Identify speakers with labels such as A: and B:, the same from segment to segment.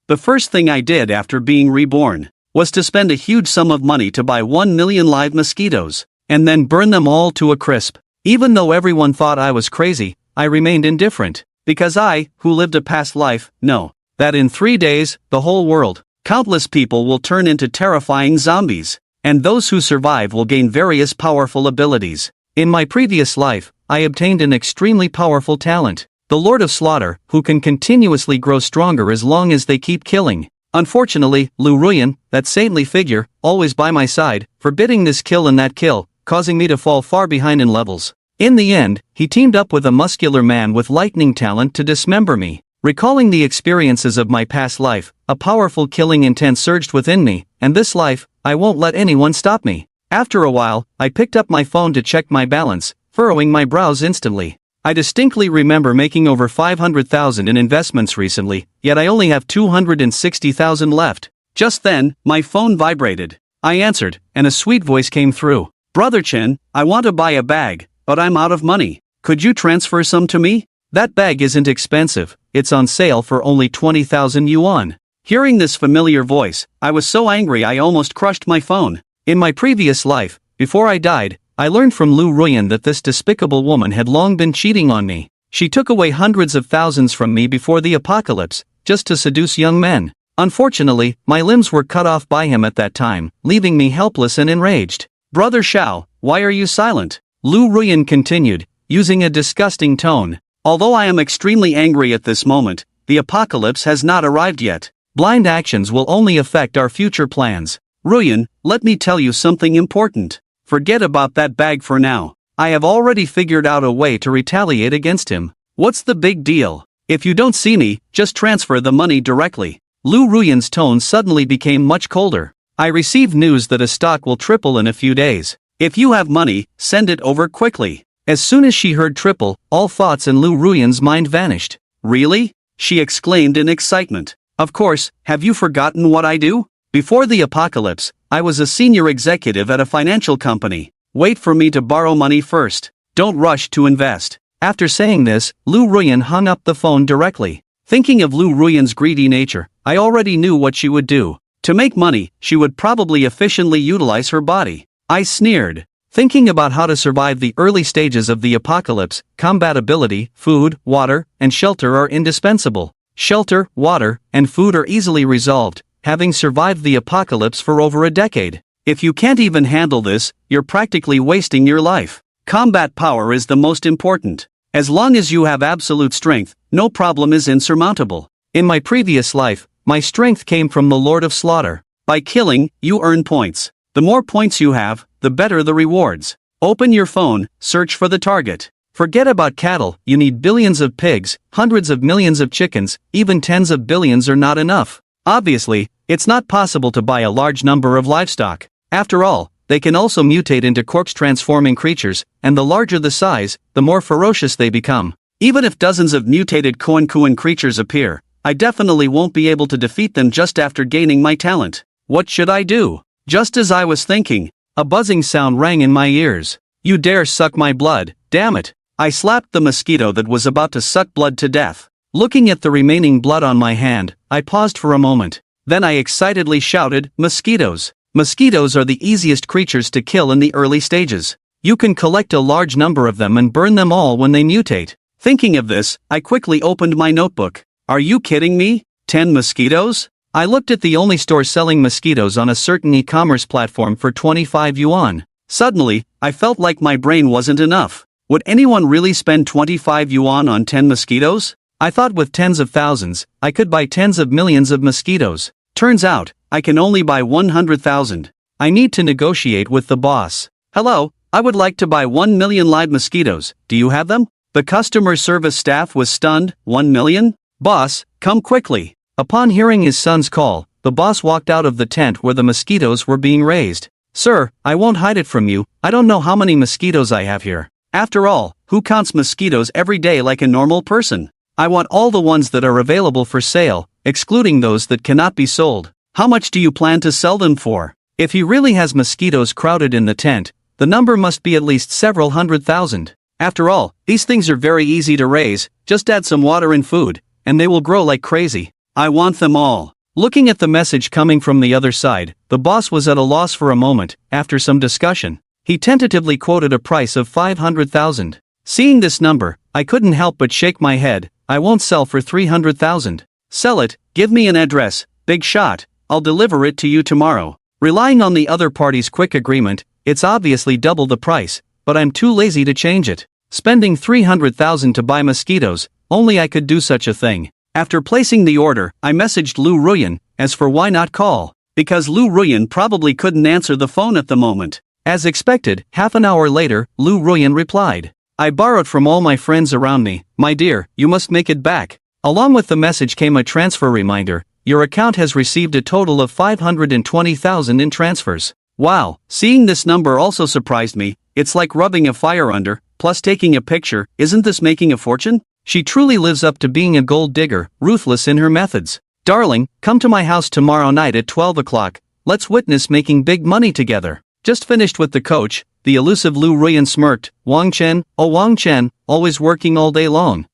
A: The first thing I did after being reborn was to spend a huge sum of money to buy 1 million live mosquitoes, and then burn them all to a crisp. Even though everyone thought I was crazy, I remained indifferent, because I, who lived a past life, know that in 3 days, the whole world, countless people will turn into terrifying zombies, and those who survive will gain various powerful abilities. In my previous life, I obtained an extremely powerful talent, the Lord of Slaughter, who can continuously grow stronger as long as they keep killing. Unfortunately, Lu Ruyan, that saintly figure, always by my side, forbidding this kill and that kill, causing me to fall far behind in levels. In the end, he teamed up with a muscular man with lightning talent to dismember me. Recalling the experiences of my past life, a powerful killing intent surged within me, and this life, I won't let anyone stop me. After a while, I picked up my phone to check my balance, furrowing my brows instantly. I distinctly remember making over 500,000 in investments recently, yet I only have 260,000 left. Just then, my phone vibrated. I answered, and a sweet voice came through. Brother Chen, I want to buy a bag, but I'm out of money. Could you transfer some to me? That bag isn't expensive, it's on sale for only 20,000 yuan. Hearing this familiar voice, I was so angry I almost crushed my phone. In my previous life, before I died, I learned from Lu Ruyan that this despicable woman had long been cheating on me. She took away hundreds of thousands from me before the apocalypse, just to seduce young men. Unfortunately, my limbs were cut off by him at that time, leaving me helpless and enraged. Brother Shao, why are you silent? Lu Ruyan continued, using a disgusting tone. Although I am extremely angry at this moment, the apocalypse has not arrived yet. Blind actions will only affect our future plans. Ruyan, let me tell you something important. Forget about that bag for now. I have already figured out a way to retaliate against him. What's the big deal? If you don't see me, just transfer the money directly. Lu Ruyan's tone suddenly became much colder. I received news that a stock will triple in a few days. If you have money, send it over quickly. As soon as she heard triple, all thoughts in Lu Ruyan's mind vanished. Really? She exclaimed in excitement. Of course, have you forgotten what I do? Before the apocalypse, I was a senior executive at a financial company. Wait for me to borrow money first. Don't rush to invest. After saying this, Lu Ruyan hung up the phone directly. Thinking of Lu Ruyan's greedy nature, I already knew what she would do. To make money, she would probably efficiently utilize her body. I sneered. Thinking about how to survive the early stages of the apocalypse, combat ability, food, water, and shelter are indispensable. Shelter, water, and food are easily resolved, having survived the apocalypse for over a decade. If you can't even handle this, you're practically wasting your life. Combat power is the most important. As long as you have absolute strength, no problem is insurmountable. In my previous life, my strength came from the Lord of Slaughter. By killing, you earn points. The more points you have, the better the rewards. Open your phone, search for the target. Forget about cattle, you need billions of pigs, hundreds of millions of chickens, even tens of billions are not enough. Obviously, it's not possible to buy a large number of livestock. After all, they can also mutate into corpse-transforming creatures, and the larger the size, the more ferocious they become. Even if dozens of mutated Koan creatures appear, I definitely won't be able to defeat them just after gaining my talent. What should I do? Just as I was thinking, a buzzing sound rang in my ears. You dare suck my blood, damn it. I slapped the mosquito that was about to suck blood to death. Looking at the remaining blood on my hand, I paused for a moment. Then I excitedly shouted, mosquitoes. Mosquitoes are the easiest creatures to kill in the early stages. You can collect a large number of them and burn them all when they mutate. Thinking of this, I quickly opened my notebook. Are you kidding me? 10 mosquitoes? I looked at the only store selling mosquitoes on a certain e-commerce platform for 25 yuan. Suddenly, I felt like my brain wasn't enough. Would anyone really spend 25 yuan on 10 mosquitoes? I thought with tens of thousands, I could buy tens of millions of mosquitoes. Turns out, I can only buy 100,000. I need to negotiate with the boss. Hello, I would like to buy 1 million live mosquitoes. Do you have them? The customer service staff was stunned. 1 million? Boss, come quickly. Upon hearing his son's call, the boss walked out of the tent where the mosquitoes were being raised. Sir, I won't hide it from you, I don't know how many mosquitoes I have here. After all, who counts mosquitoes every day like a normal person? I want all the ones that are available for sale, excluding those that cannot be sold. How much do you plan to sell them for? If he really has mosquitoes crowded in the tent, the number must be at least several 100,000. After all, these things are very easy to raise, just add some water and food, and they will grow like crazy. I want them all. Looking at the message coming from the other side, the boss was at a loss for a moment. After some discussion, he tentatively quoted a price of 500,000. Seeing this number, I couldn't help but shake my head. I won't sell for 300,000. Sell it, give me an address, big shot, I'll deliver it to you tomorrow. Relying on the other party's quick agreement, it's obviously double the price, but I'm too lazy to change it. Spending 300,000 to buy mosquitoes, only I could do such a thing. After placing the order, I messaged Lu Ruyan, as for why not call, because Lu Ruyan probably couldn't answer the phone at the moment. As expected, half an hour later, Lu Ruyan replied. I borrowed from all my friends around me, my dear, you must make it back. Along with the message came a transfer reminder. Your account has received a total of 520,000 in transfers. Wow, seeing this number also surprised me. It's like rubbing a fire under, plus taking a picture. Isn't this making a fortune? She truly lives up to being a gold digger, ruthless in her methods. Darling, come to my house tomorrow night at 12 o'clock. Let's witness making big money together. Just finished with the coach. The elusive Lu Ruyan smirked. Wang Chen, oh Wang Chen, always working all day long.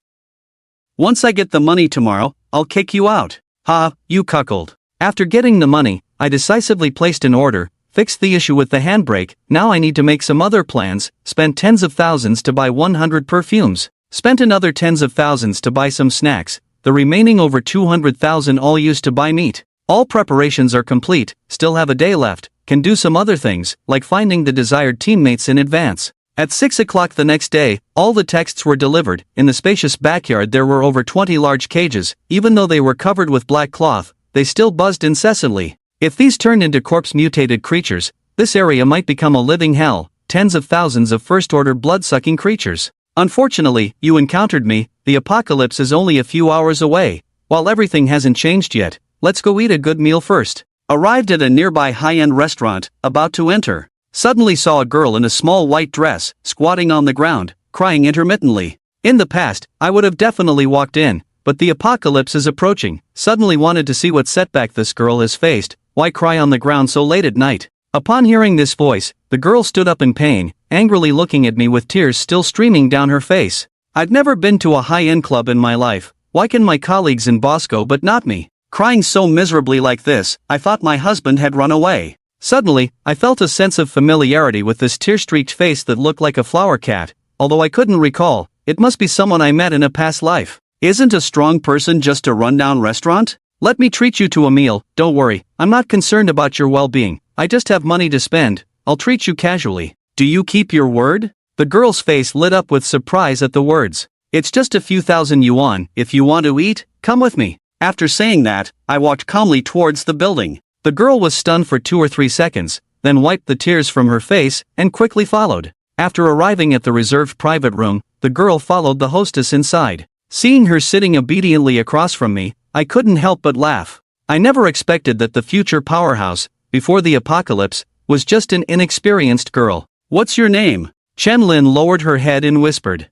A: Once I get the money tomorrow, I'll kick you out. Ha, you cuckold. After getting the money, I decisively placed an order, fixed the issue with the handbrake. Now I need to make some other plans. Spent tens of thousands to buy 100 perfumes. Spent another tens of thousands to buy some snacks. The remaining over 200,000 all used to buy meat. All preparations are complete, still have a day left. Can do some other things, like finding the desired teammates in advance. At 6 o'clock the next day, all the texts were delivered. In the spacious backyard there were over 20 large cages. Even though they were covered with black cloth, they still buzzed incessantly. If these turned into corpse-mutated creatures, this area might become a living hell. Tens of thousands of first-order blood-sucking creatures. Unfortunately, you encountered me. The apocalypse is only a few hours away. While everything hasn't changed yet, let's go eat a good meal first. Arrived at a nearby high-end restaurant, about to enter. Suddenly saw a girl in a small white dress, squatting on the ground, crying intermittently. In the past, I would have definitely walked in, but the apocalypse is approaching. Suddenly wanted to see what setback this girl has faced. Why cry on the ground so late at night? Upon hearing this voice, the girl stood up in pain, angrily looking at me with tears still streaming down her face. I'd never been to a high-end club in my life. Why can my colleagues in Bosco but not me? Crying so miserably like this, I thought my husband had run away. Suddenly, I felt a sense of familiarity with this tear-streaked face that looked like a flower cat. Although I couldn't recall, it must be someone I met in a past life. Isn't a strong person just a rundown restaurant? Let me treat you to a meal. Don't worry, I'm not concerned about your well-being. I just have money to spend. I'll treat you casually. Do you keep your word? The girl's face lit up with surprise at the words. It's just a few thousand yuan. If you want to eat, come with me. After saying that, I walked calmly towards the building. The girl was stunned for 2 or 3 seconds, then wiped the tears from her face, and quickly followed. After arriving at the reserved private room, the girl followed the hostess inside. Seeing her sitting obediently across from me, I couldn't help but laugh. I never expected that the future powerhouse, before the apocalypse, was just an inexperienced girl. What's your name? Chen Lin lowered her head and whispered.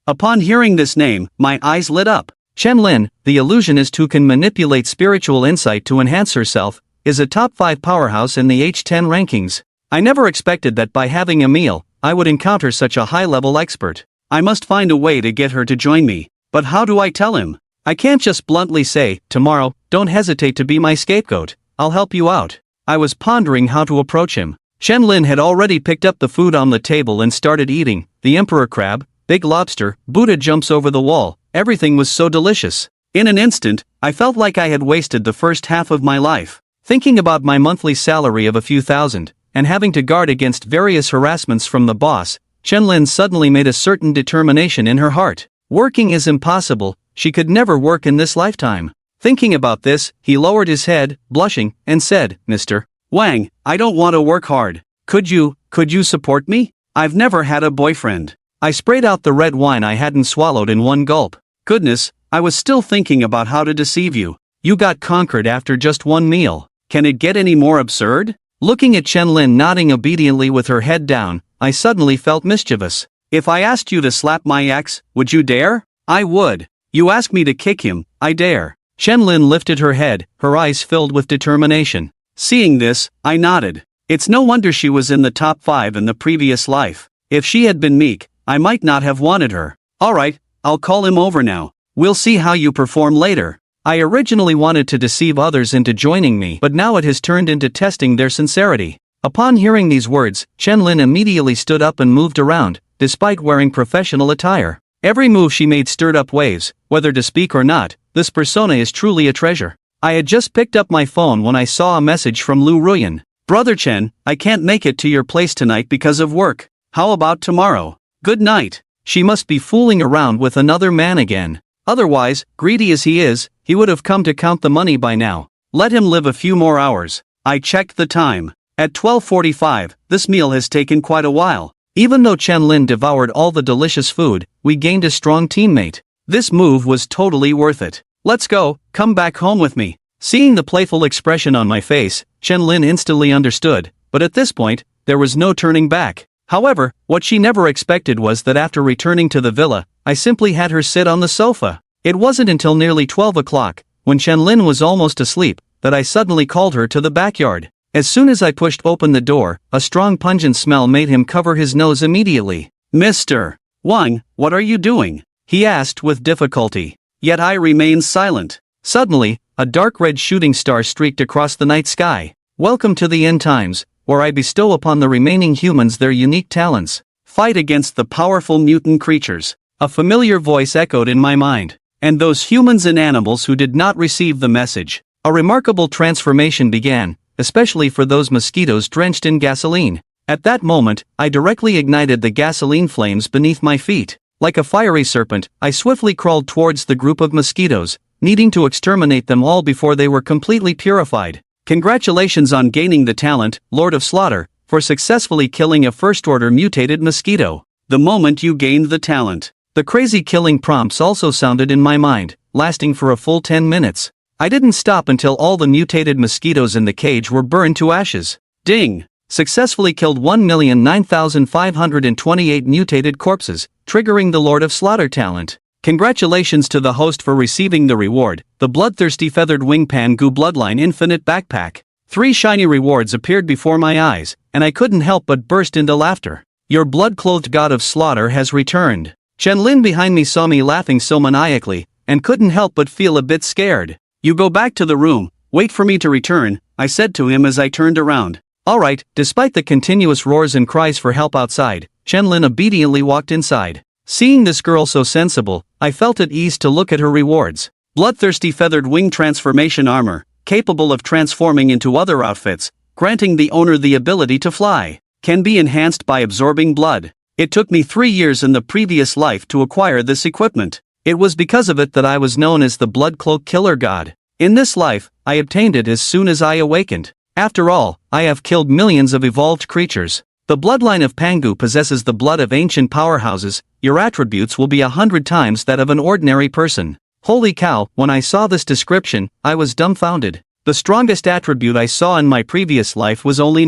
A: Upon hearing this name, my eyes lit up. Chen Lin, the illusionist who can manipulate spiritual insight to enhance herself, is a top 5 powerhouse in the H10 rankings. I never expected that by having a meal, I would encounter such a high-level expert. I must find a way to get her to join me. But how do I tell him? I can't just bluntly say, tomorrow, don't hesitate to be my scapegoat, I'll help you out. I was pondering how to approach him. Chen Lin had already picked up the food on the table and started eating. The emperor crab, big lobster, Buddha jumps over the wall. Everything was so delicious. In an instant, I felt like I had wasted the first half of my life. Thinking about my monthly salary of a few thousand, and having to guard against various harassments from the boss, Chen Lin suddenly made a certain determination in her heart. Working is impossible, she could never work in this lifetime. Thinking about this, he lowered his head, blushing, and said, Mr. Wang, I don't want to work hard. Could you support me? I've never had a boyfriend. I sprayed out the red wine I hadn't swallowed in one gulp. Goodness, I was still thinking about how to deceive you. You got conquered after just one meal. Can it get any more absurd? Looking at Chen Lin nodding obediently with her head down, I suddenly felt mischievous. If I asked you to slap my ex, would you dare? I would. You ask me to kick him, I dare. Chen Lin lifted her head, her eyes filled with determination. Seeing this, I nodded. It's no wonder she was in the top 5 in the previous life. If she had been meek, I might not have wanted her. Alright, I'll call him over now. We'll see how you perform later. I originally wanted to deceive others into joining me, but now it has turned into testing their sincerity. Upon hearing these words, Chen Lin immediately stood up and moved around, despite wearing professional attire. Every move she made stirred up waves, whether to speak or not. This persona is truly a treasure. I had just picked up my phone when I saw a message from Lu Ruyan. Brother Chen, I can't make it to your place tonight because of work. How about tomorrow? Good night. She must be fooling around with another man again. Otherwise, greedy as he is, he would have come to count the money by now. Let him live a few more hours. I checked the time. At 12:45, this meal has taken quite a while. Even though Chen Lin devoured all the delicious food, we gained a strong teammate. This move was totally worth it. Let's go, come back home with me. Seeing the playful expression on my face, Chen Lin instantly understood, but at this point, there was no turning back. However, what she never expected was that after returning to the villa, I simply had her sit on the sofa. It wasn't until nearly 12 o'clock, when Chen Lin was almost asleep, that I suddenly called her to the backyard. As soon as I pushed open the door, a strong pungent smell made him cover his nose immediately. Mr. Wang, what are you doing? He asked with difficulty. Yet I remained silent. Suddenly, a dark red shooting star streaked across the night sky. Welcome to the end times, where I bestow upon the remaining humans their unique talents. Fight against the powerful mutant creatures. A familiar voice echoed in my mind. And those humans and animals who did not receive the message. A remarkable transformation began, especially for those mosquitoes drenched in gasoline. At that moment, I directly ignited the gasoline flames beneath my feet. Like a fiery serpent, I swiftly crawled towards the group of mosquitoes, needing to exterminate them all before they were completely purified. Congratulations on gaining the talent, Lord of Slaughter, for successfully killing a first-order mutated mosquito. The moment you gained the talent. The crazy killing prompts also sounded in my mind, lasting for a full 10 minutes. I didn't stop until all the mutated mosquitoes in the cage were burned to ashes. Ding! Successfully killed 1,009,528 mutated corpses, triggering the Lord of Slaughter talent. Congratulations to the host for receiving the reward, the Bloodthirsty Feathered Wing Pangu Bloodline Infinite Backpack. 3 shiny rewards appeared before my eyes, and I couldn't help but burst into laughter. Your blood-clothed god of slaughter has returned. Chen Lin behind me saw me laughing so maniacally, and couldn't help but feel a bit scared. You go back to the room, wait for me to return, I said to him as I turned around. Alright, despite the continuous roars and cries for help outside, Chen Lin obediently walked inside. Seeing this girl so sensible, I felt at ease to look at her rewards. Bloodthirsty Feathered Wing Transformation Armor, capable of transforming into other outfits, granting the owner the ability to fly. Can be enhanced by absorbing blood. It took me 3 years in the previous life to acquire this equipment. It was because of it that I was known as the Blood Cloak Killer God. In this life, I obtained it as soon as I awakened. After all, I have killed millions of evolved creatures. The bloodline of Pangu possesses the blood of ancient powerhouses. Your attributes will be 100 times that of an ordinary person. Holy cow, when I saw this description, I was dumbfounded. The strongest attribute I saw in my previous life was only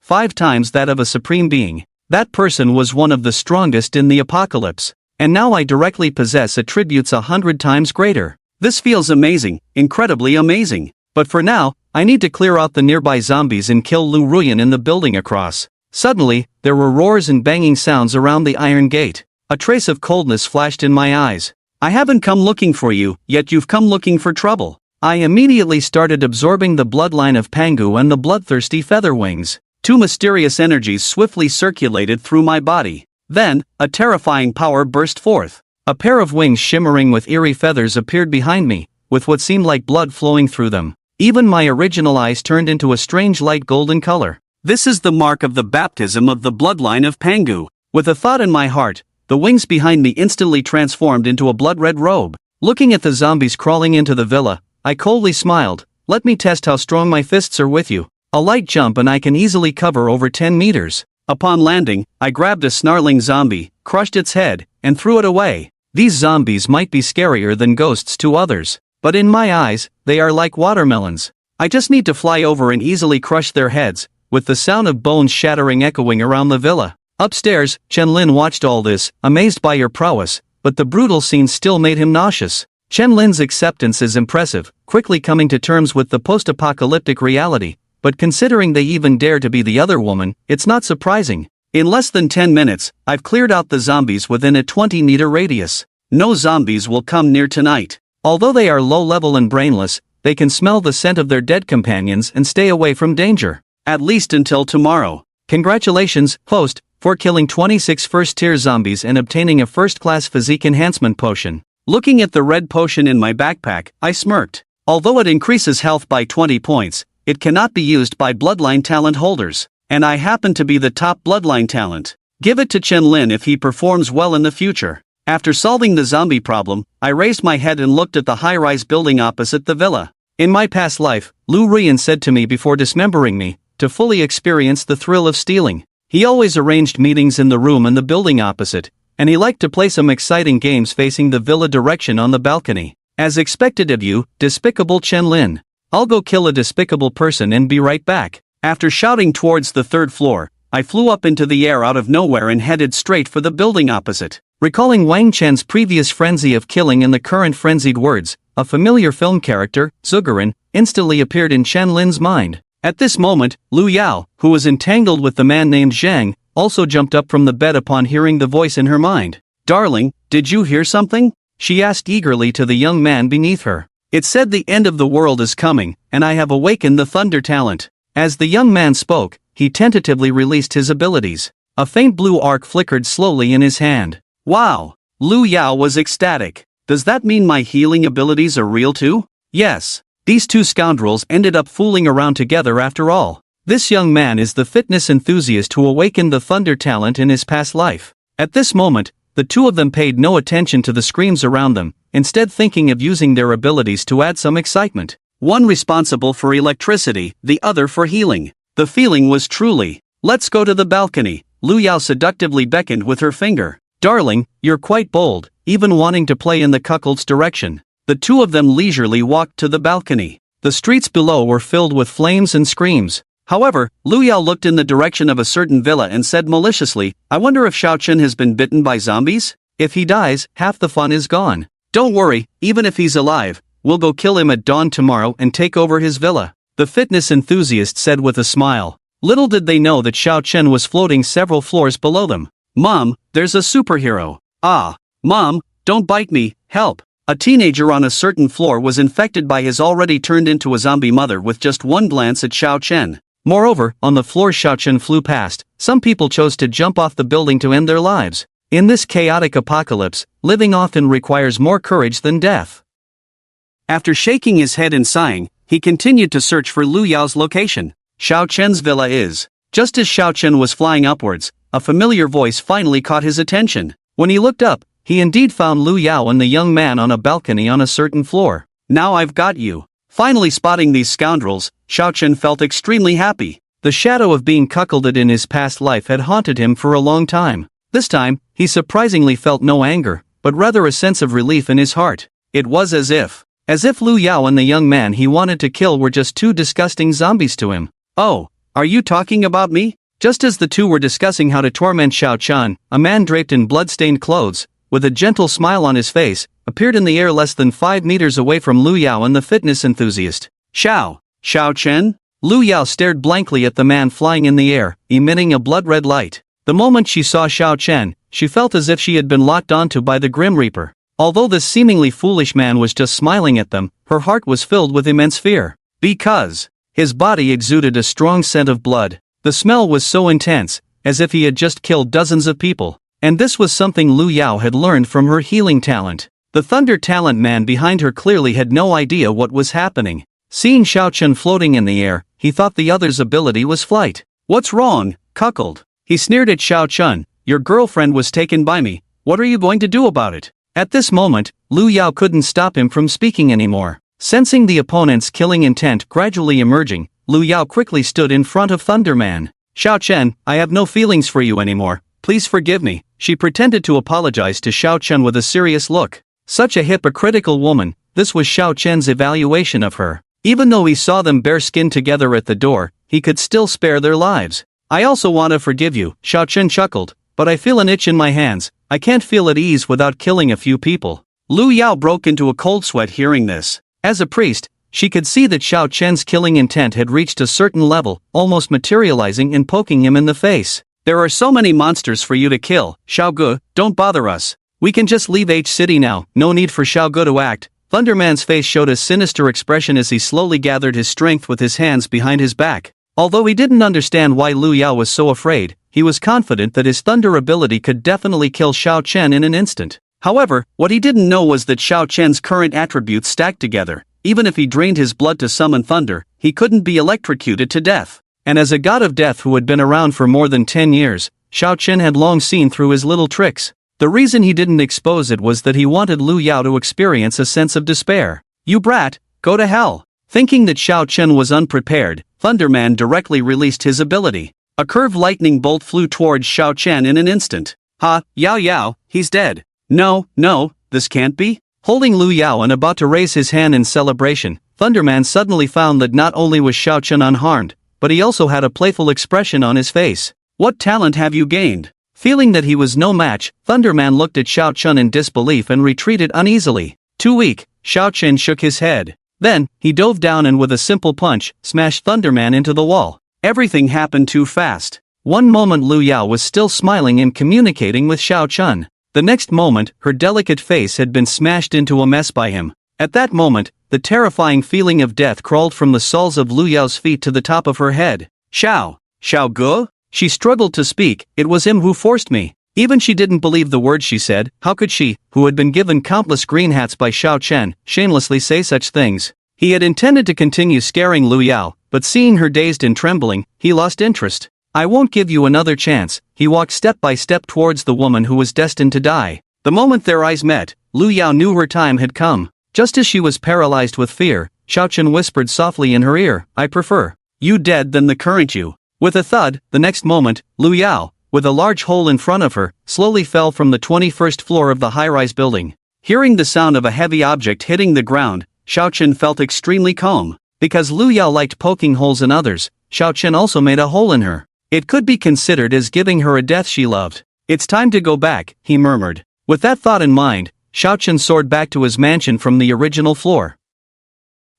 A: 5 times that of a supreme being. That person was one of the strongest in the apocalypse. And now I directly possess attributes 100 times greater. This feels amazing, incredibly amazing. But for now, I need to clear out the nearby zombies and kill Lu Ruyan in the building across. Suddenly, there were roars and banging sounds around the iron gate. A trace of coldness flashed in my eyes. I haven't come looking for you, yet you've come looking for trouble. I immediately started absorbing the bloodline of Pangu and the bloodthirsty featherwings. 2 mysterious energies swiftly circulated through my body. Then, a terrifying power burst forth. A pair of wings shimmering with eerie feathers appeared behind me, with what seemed like blood flowing through them. Even my original eyes turned into a strange light golden color. This is the mark of the baptism of the bloodline of Pangu. With a thought in my heart, the wings behind me instantly transformed into a blood-red robe. Looking at the zombies crawling into the villa, I coldly smiled. Let me test how strong my fists are with you. A light jump and I can easily cover over 10 meters. Upon landing, I grabbed a snarling zombie, crushed its head, and threw it away. These zombies might be scarier than ghosts to others, but in my eyes, they are like watermelons. I just need to fly over and easily crush their heads, with the sound of bones shattering echoing around the villa. Upstairs, Chen Lin watched all this, amazed by your prowess, but the brutal scene still made him nauseous. Chen Lin's acceptance is impressive, quickly coming to terms with the post-apocalyptic reality, but considering they even dare to be the other woman, it's not surprising. In less than 10 minutes, I've cleared out the zombies within a 20-meter radius. No zombies will come near tonight. Although they are low-level and brainless, they can smell the scent of their dead companions and stay away from danger. At least until tomorrow. Congratulations, host, for killing 26 first-tier zombies and obtaining a first-class physique enhancement potion. Looking at the red potion in my backpack, I smirked. Although it increases health by 20 points, it cannot be used by bloodline talent holders. And I happen to be the top bloodline talent. Give it to Chen Lin if he performs well in the future. After solving the zombie problem, I raised my head and looked at the high-rise building opposite the villa. In my past life, Lu Rian said to me before dismembering me, to fully experience the thrill of stealing. He always arranged meetings in the room and the building opposite, and he liked to play some exciting games facing the villa direction on the balcony. As expected of you, despicable Chen Lin. I'll go kill a despicable person and be right back. After shouting towards the third floor, I flew up into the air out of nowhere and headed straight for the building opposite. Recalling Wang Chen's previous frenzy of killing and the current frenzied words, a familiar film character, Zugerin, instantly appeared in Chen Lin's mind. At this moment, Lu Yao, who was entangled with the man named Zhang, also jumped up from the bed upon hearing the voice in her mind. "Darling, did you hear something?" she asked eagerly to the young man beneath her. "It said the end of the world is coming, and I have awakened the thunder talent." As the young man spoke, he tentatively released his abilities. A faint blue arc flickered slowly in his hand. Wow! Lu Yao was ecstatic. Does that mean my healing abilities are real too? Yes. These two scoundrels ended up fooling around together after all. This young man is the fitness enthusiast who awakened the thunder talent in his past life. At this moment, the two of them paid no attention to the screams around them, instead thinking of using their abilities to add some excitement. One responsible for electricity, the other for healing. The feeling was truly, "Let's go to the balcony." Lu Yao seductively beckoned with her finger. "Darling, you're quite bold, even wanting to play in the cuckold's direction." The two of them leisurely walked to the balcony. The streets below were filled with flames and screams. However, Lu Yao looked in the direction of a certain villa and said maliciously, "I wonder if Xiao Chen has been bitten by zombies? If he dies, half the fun is gone. Don't worry, even if he's alive, we'll go kill him at dawn tomorrow and take over his villa," the fitness enthusiast said with a smile. Little did they know that Xiao Chen was floating several floors below them. "Mom, there's a superhero." "Ah, Mom, don't bite me, help." A teenager on a certain floor was infected by his already turned into a zombie mother with just one glance at Xiao Chen. Moreover, on the floor Xiao Chen flew past, some people chose to jump off the building to end their lives. In this chaotic apocalypse, living often requires more courage than death. After shaking his head and sighing, he continued to search for Lu Yao's location. Xiao Chen's villa is. Just as Xiao Chen was flying upwards, a familiar voice finally caught his attention. When he looked up, he indeed found Lu Yao and the young man on a balcony on a certain floor. "Now I've got you." Finally spotting these scoundrels, Xiao Chen felt extremely happy. The shadow of being cuckolded in his past life had haunted him for a long time. This time, he surprisingly felt no anger, but rather a sense of relief in his heart. It was as if Lu Yao and the young man he wanted to kill were just two disgusting zombies to him. "Oh, are you talking about me?" Just as the two were discussing how to torment Xiao Chen, a man draped in blood-stained clothes, with a gentle smile on his face, appeared in the air less than 5 meters away from Lu Yao and the fitness enthusiast. Xiao Chen? Lu Yao stared blankly at the man flying in the air, emitting a blood-red light. The moment she saw Xiao Chen, she felt as if she had been locked onto by the Grim Reaper. Although this seemingly foolish man was just smiling at them, her heart was filled with immense fear. Because his body exuded a strong scent of blood. The smell was so intense, as if he had just killed dozens of people. And this was something Lu Yao had learned from her healing talent. The thunder talent man behind her clearly had no idea what was happening. Seeing Xiao Chen floating in the air, he thought the other's ability was flight. "What's wrong, cuckold?" He sneered at Xiao Chen. "Your girlfriend was taken by me. What are you going to do about it?" At this moment, Lu Yao couldn't stop him from speaking anymore. Sensing the opponent's killing intent gradually emerging, Lu Yao quickly stood in front of Thunderman. "Xiao Chen, I have no feelings for you anymore. Please forgive me." She pretended to apologize to Xiao Chen with a serious look. Such a hypocritical woman, this was Xiao Chen's evaluation of her. Even though he saw them bare skin together at the door, he could still spare their lives. "I also want to forgive you," Xiao Chen chuckled, "but I feel an itch in my hands. I can't feel at ease without killing a few people." Lu Yao broke into a cold sweat hearing this. As a priest, she could see that Xiao Chen's killing intent had reached a certain level, almost materializing and poking him in the face. "There are so many monsters for you to kill, Xiao Gu, don't bother us. We can just leave H City now, no need for Xiao Gu to act." Thunderman's face showed a sinister expression as he slowly gathered his strength with his hands behind his back. Although he didn't understand why Lu Yao was so afraid, he was confident that his thunder ability could definitely kill Xiao Chen in an instant. However, what he didn't know was that Xiao Chen's current attributes stacked together. Even if he drained his blood to summon thunder, he couldn't be electrocuted to death. And as a god of death who had been around for more than 10 years, Xiao Chen had long seen through his little tricks. The reason he didn't expose it was that he wanted Lu Yao to experience a sense of despair. "You brat, go to hell." Thinking that Xiao Chen was unprepared, Thunderman directly released his ability. A curved lightning bolt flew towards Xiao Chen in an instant. "Ha, Yao Yao, he's dead." No, this can't be." Holding Lu Yao and about to raise his hand in celebration, Thunderman suddenly found that not only was Xiao Chen unharmed, but he also had a playful expression on his face. "What talent have you gained?" Feeling that he was no match, Thunderman looked at Xiao Chen in disbelief and retreated uneasily. "Too weak." Xiao Chen shook his head. Then, he dove down and with a simple punch, smashed Thunderman into the wall. Everything happened too fast. One moment Lu Yao was still smiling and communicating with Xiao Chen. The next moment, her delicate face had been smashed into a mess by him. At that moment, the terrifying feeling of death crawled from the soles of Lu Yao's feet to the top of her head. Xiao Ge? She struggled to speak. "It was him who forced me." Even she didn't believe the words she said. How could she, who had been given countless green hats by Xiao Chen, shamelessly say such things? He had intended to continue scaring Lu Yao, but seeing her dazed and trembling, he lost interest. "I won't give you another chance." He walked step by step towards the woman who was destined to die. The moment their eyes met, Lu Yao knew her time had come. Just as she was paralyzed with fear, Xiao Chen whispered softly in her ear, "I prefer you dead than the current you." With a thud, the next moment, Lu Yao, with a large hole in front of her, slowly fell from the 21st floor of the high-rise building. Hearing the sound of a heavy object hitting the ground, Xiao Chen felt extremely calm. Because Lu Yao liked poking holes in others, Xiao Chen also made a hole in her. It could be considered as giving her a death she loved. "It's time to go back," he murmured. With that thought in mind, Xiao Chen soared back to his mansion from the original floor.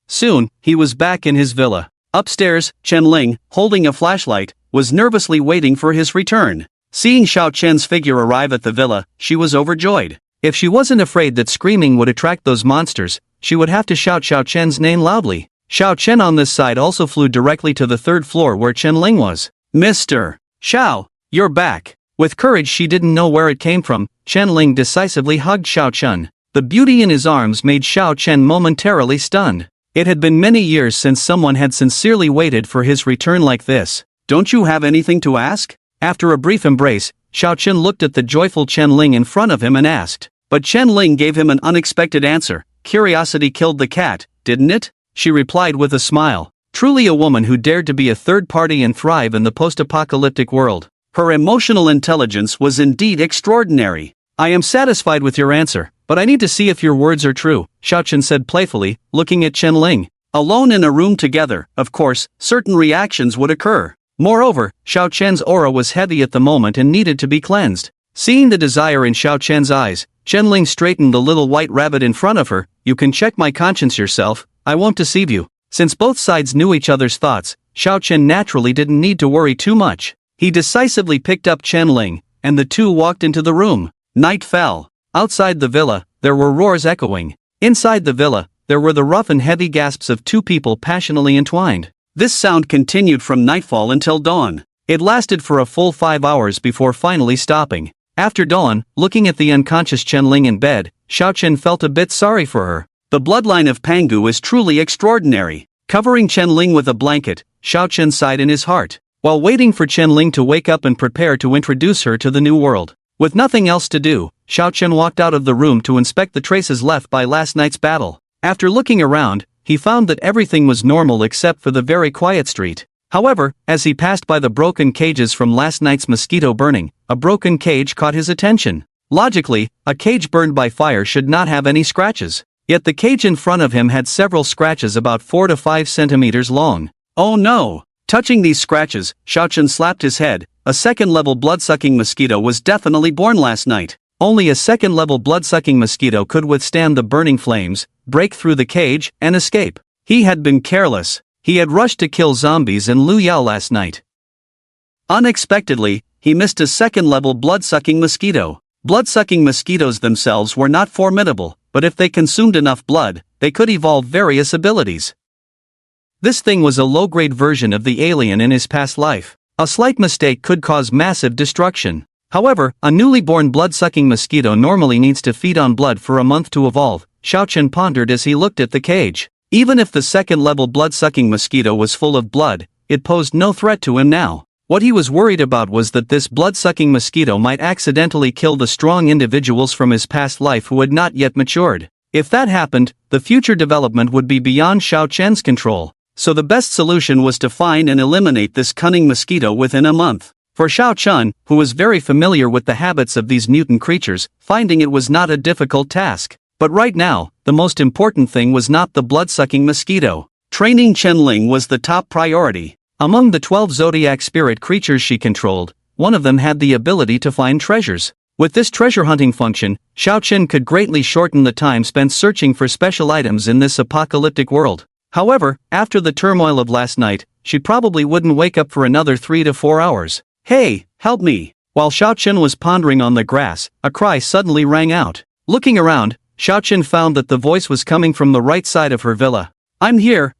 A: Soon, he was back in his villa. Upstairs, Chen Lin, holding a flashlight, was nervously waiting for his return. Seeing Xiao Chen's figure arrive at the villa, she was overjoyed. If she wasn't afraid that screaming would attract those monsters, she would have to shout Xiao Chen's name loudly. Xiao Chen on this side also flew directly to the third floor where Chen Lin was. "Mr. Xiao, you're back." With courage she didn't know where it came from, Chen Lin decisively hugged Xiao Chen. The beauty in his arms made Xiao Chen momentarily stunned. It had been many years since someone had sincerely waited for his return like this. "Don't you have anything to ask?" After a brief embrace, Xiao Chen looked at the joyful Chen Lin in front of him and asked. But Chen Lin gave him an unexpected answer. "Curiosity killed the cat, didn't it?" She replied with a smile. Truly a woman who dared to be a third party and thrive in the post-apocalyptic world. Her emotional intelligence was indeed extraordinary. "I am satisfied with your answer, but I need to see if your words are true," Xiao Chen said playfully, looking at Chen Lin. Alone in a room together, of course, certain reactions would occur. Moreover, Xiao Chen's aura was heavy at the moment and needed to be cleansed. Seeing the desire in Xiao Chen's eyes, Chen Lin straightened the little white rabbit in front of her. "You can check my conscience yourself, I won't deceive you." Since both sides knew each other's thoughts, Xiao Chen naturally didn't need to worry too much. He decisively picked up Chen Lin, and the two walked into the room. Night fell. Outside the villa, there were roars echoing. Inside the villa, there were the rough and heavy gasps of two people passionately entwined. This sound continued from nightfall until dawn. It lasted for a full 5 hours before finally stopping. After dawn, looking at the unconscious Chen Lin in bed, Xiao Chen felt a bit sorry for her. The bloodline of Pangu is truly extraordinary. Covering Chen Lin with a blanket, Xiao Chen sighed in his heart, while waiting for Chen Lin to wake up and prepare to introduce her to the new world. With nothing else to do, Xiao Chen walked out of the room to inspect the traces left by last night's battle. After looking around, he found that everything was normal except for the very quiet street. However, as he passed by the broken cages from last night's mosquito burning, a broken cage caught his attention. Logically, a cage burned by fire should not have any scratches. Yet the cage in front of him had several scratches about 4 to 5 centimeters long. "Oh no!" Touching these scratches, Xiao Chen slapped his head. A second-level blood-sucking mosquito was definitely born last night. Only a second-level blood-sucking mosquito could withstand the burning flames, break through the cage, and escape. He had been careless. He had rushed to kill zombies in Lu Yao last night. Unexpectedly, he missed a second-level blood-sucking mosquito. Blood-sucking mosquitoes themselves were not formidable, but if they consumed enough blood, they could evolve various abilities. This thing was a low-grade version of the alien in his past life. A slight mistake could cause massive destruction. However, a newly born blood-sucking mosquito normally needs to feed on blood for a month to evolve, Xiao Chen pondered as he looked at the cage. Even if the second-level blood-sucking mosquito was full of blood, it posed no threat to him now. What he was worried about was that this blood-sucking mosquito might accidentally kill the strong individuals from his past life who had not yet matured. If that happened, the future development would be beyond Xiao Chen's control. So the best solution was to find and eliminate this cunning mosquito within a month. For Xiao Chen, who was very familiar with the habits of these mutant creatures, finding it was not a difficult task. But right now, the most important thing was not the blood-sucking mosquito. Training Chen Lin was the top priority. Among the 12 zodiac spirit creatures she controlled, one of them had the ability to find treasures. With this treasure hunting function, Xiao Chen could greatly shorten the time spent searching for special items in this apocalyptic world. However, after the turmoil of last night, she probably wouldn't wake up for another 3 to 4 hours. "Hey, help me!" While Xiao Chen was pondering on the grass, a cry suddenly rang out. Looking around, Xiao Chen found that the voice was coming from the right side of her villa. I'm here.